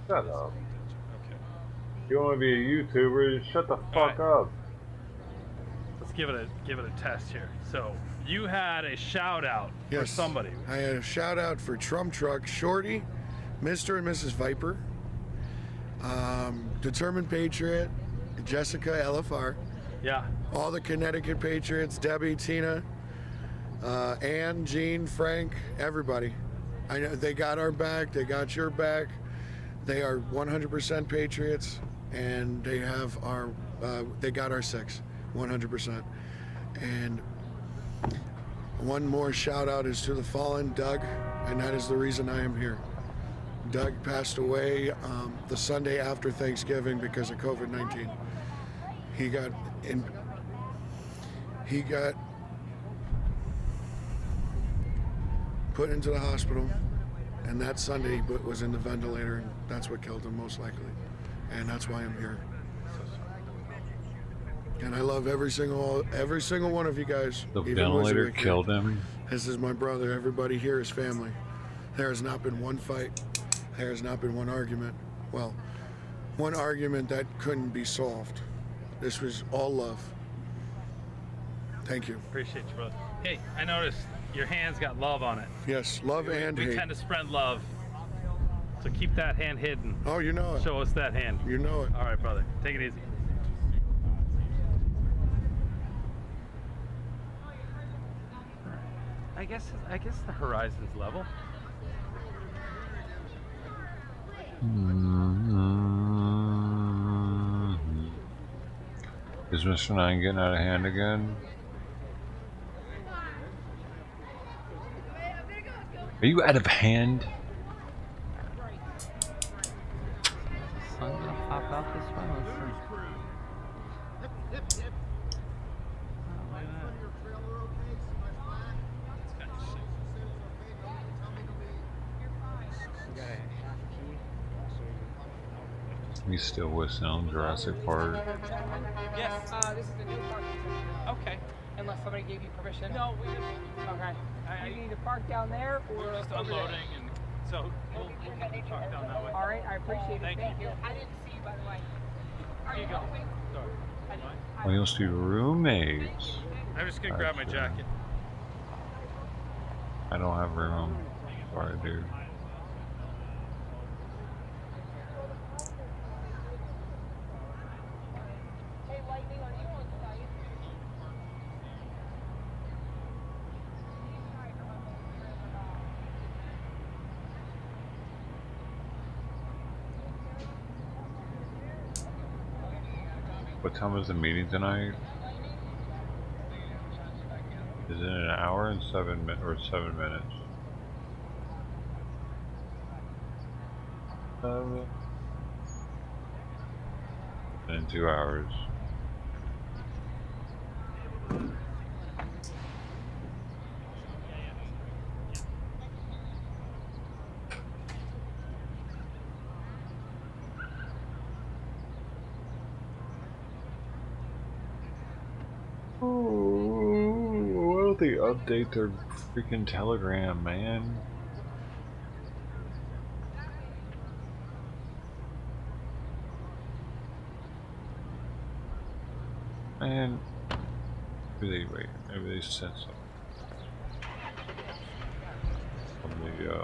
Shut up. If you want to be a YouTuber, just shut the fuck up. Let's give it a test here. So you had a shout out for somebody. I had a shout out for Trump Truck, Shorty, Mr. and Mrs. Viper, Determined Patriot, Jessica LFR. Yeah. All the Connecticut Patriots, Debbie, Tina, Ann, Jean, Frank, everybody. I know they got our back. They got your back. They are 100% Patriots, and they have our. They got our 6, 100%. And one more shout out is to the fallen Doug, and that is the reason I am here. Doug passed away the Sunday after Thanksgiving because of COVID-19. He got put into the hospital, and that Sunday he was in the ventilator, and that's what killed him most likely. And that's why I'm here. And I love every single one of you guys. The even ventilator Wizard killed here. him. This is my brother. Everybody here is family. There has not been one fight. There has not been one argument. Well, one argument that couldn't be solved. This was all love. Thank you. Appreciate you, brother. Hey, I noticed your hand's got love on it. Yes, love and we hate. tend to spread love. So keep that hand hidden. Oh, you know it. Show us that hand. You know it. All right, brother. Take it easy. I guess the horizon's level. Is Mr. 9 getting out of hand again? Are you out of hand? Sun's gonna pop out this way. He's still whistling on Jurassic Park. Yes. This is the new park. Okay. Unless somebody gave you permission. No, we didn't. Okay. You need to park down there or We're just unloading, and so we'll park down that way. All right. I appreciate it. Thank you. I didn't see you, by the way. Here you go. Sorry. We used to be roommates. I'm just gonna grab my jacket. I don't have room. Sorry, dude. What time is the meeting tonight? Is it an hour and 7 minutes or 7 minutes? 7 and 2 hours. Why don't they update their freaking Telegram, man? And maybe they sent some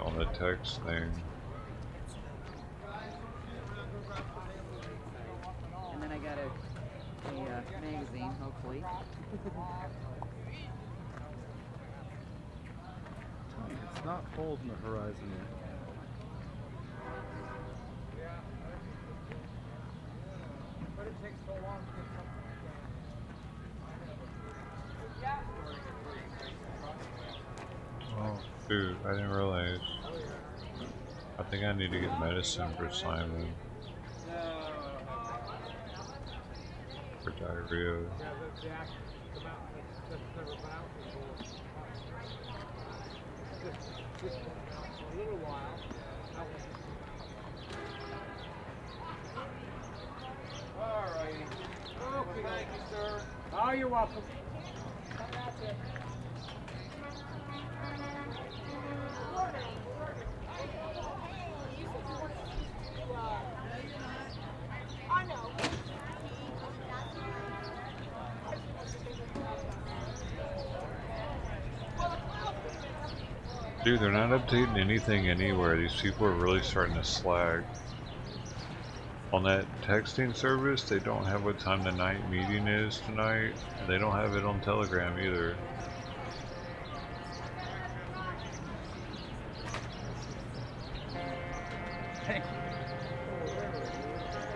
on the text thing. And then I got a magazine, hopefully. It's not holding the horizon yet. But it takes so long to get something. Oh, dude, I didn't realize. I think I need to get medicine for Simon. For diarrhea. Alrighty. Okay, thank you, sir. Oh, you're welcome. Dude, they're not updating anything anywhere. These people are really starting to slag. On that texting service, they don't have what time the night meeting is tonight. And they don't have it on Telegram either.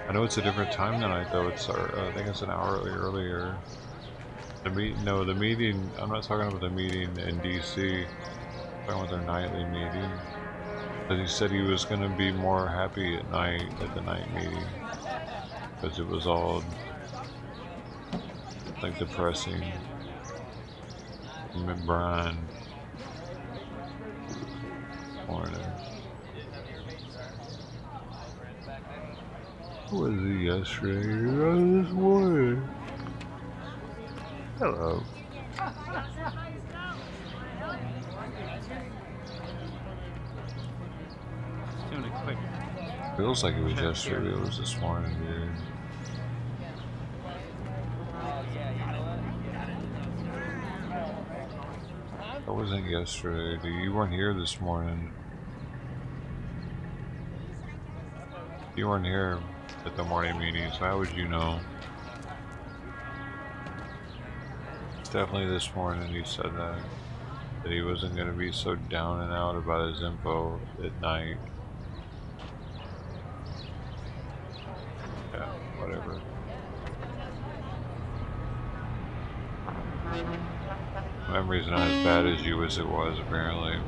I know it's a different time tonight though. It's I think it's an hour earlier. The meeting. I'm not talking about the meeting in DC. I'm talking about their nightly meeting. But he said he was going to be more happy at night, at the night meeting. Because it was all, like, depressing. Him and Brian. Morning. Was it yesterday or this morning? Hello. Doing it quick. Feels like it was yesterday, it was this morning, dude. That wasn't yesterday, dude. You weren't here this morning. You weren't here at the morning meeting, so how would you know? Definitely this morning he said that he wasn't going to be so down and out about his info at night. Yeah, whatever. Memory's not as bad as you as it was, apparently.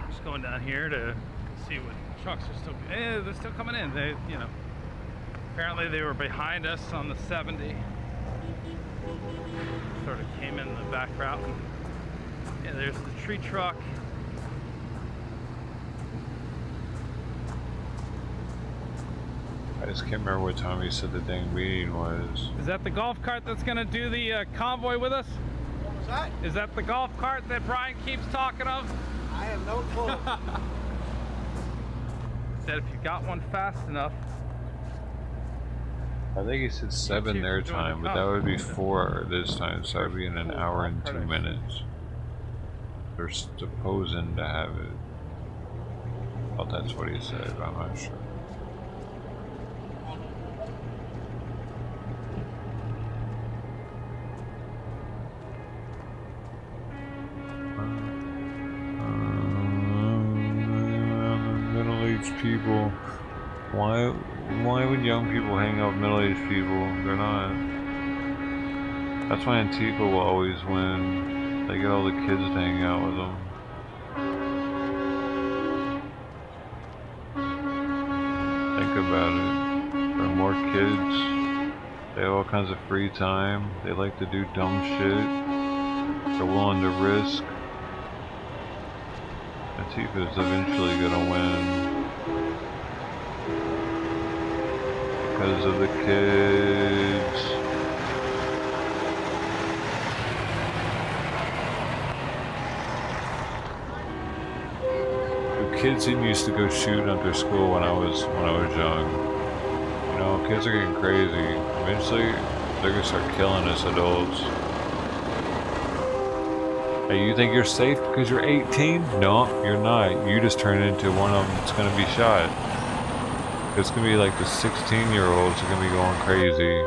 Just going down here to see what trucks are still. They're still coming in. They, you know, apparently they were behind us on the 70. Sort of came in the back route. And, yeah, there's the tree truck. I just can't remember what time he said the dang meeting was. Is that the golf cart that's gonna do the convoy with us? What was that? Is that the golf cart that Brian keeps talking of? I have no clue. Said if you got one fast enough. I think he said 7 their time, but that would be 4 this time, so that would be in an hour and 2 minutes. They're supposing to have it. Well, that's what he said, but I'm not sure. Middle-aged people. Why would young people hang out with middle-aged people? They're not. That's why Antifa will always win. They get all the kids to hang out with them. Think about it. There are more kids. They have all kinds of free time. They like to do dumb shit. They're willing to risk. Antifa is eventually gonna win. Because of the kids. The kids didn't used to go shoot after school when I was young. You know, kids are getting crazy. Eventually, they're gonna start killing us adults. Hey, you think you're safe because you're 18? No, you're not. You just turn into one of them that's gonna be shot. It's gonna be like the 16-year-olds are gonna be going crazy.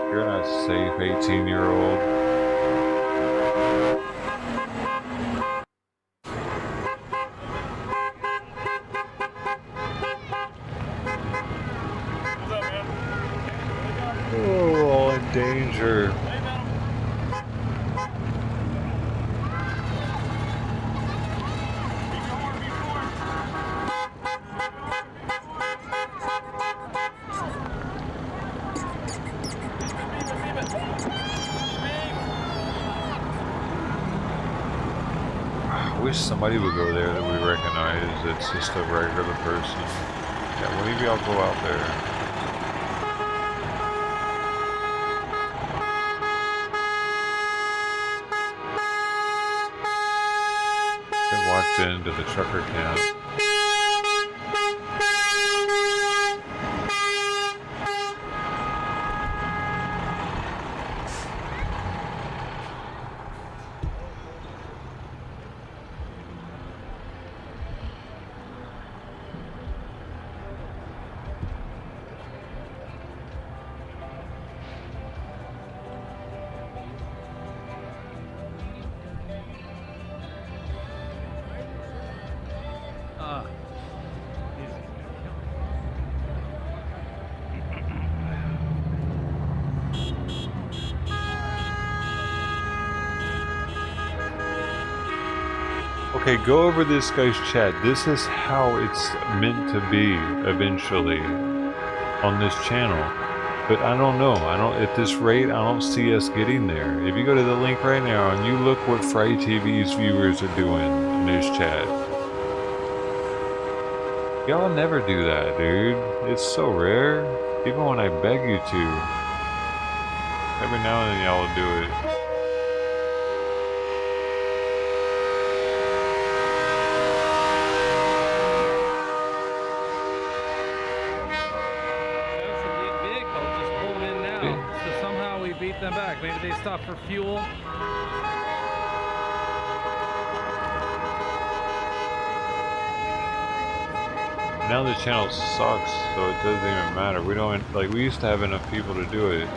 You're not safe, 18-year-old. Oh, we're all in danger. I wish somebody would go there that we recognize that's just a regular person. Yeah, when of y'all go out there? I walked into the trucker camp. okay, go over this guy's chat. This is how it's meant to be eventually on this channel. But I don't know. At this rate, I don't see us getting there. If you go to the link right now and you look what Fry TV's viewers are doing in his chat. Y'all never do that, dude. It's so rare. Even when I beg you to. Every now and then y'all will do it. Beat them back. Maybe they stop for fuel. Now the channel sucks, so it doesn't even matter. We don't like. We used to have enough people to do it,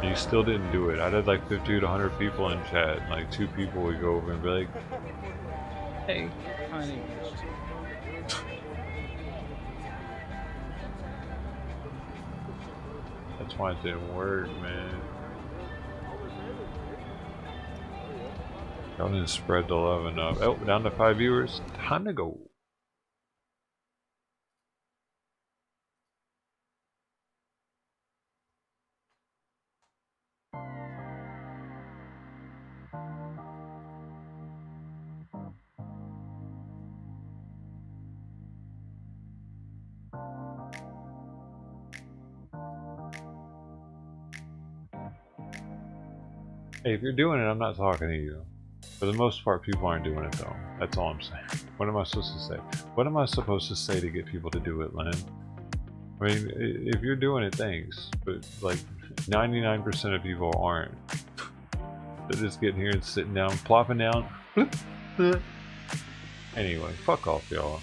and you still didn't do it. I had like 50 to 100 people in chat. Like 2 people would go over and be like, "Hey, honey." That's why it didn't work, man. Y'all didn't spread the love enough. Oh, down to 5 viewers. Time to go. Hey, if you're doing it, I'm not talking to you. For the most part, people aren't doing it though. That's all I'm saying. What am I supposed to say? What am I supposed to say to get people to do it, Len? I mean, if you're doing it, thanks. But like 99% of people aren't. They're just getting here and sitting down, plopping down. Anyway, fuck off, y'all.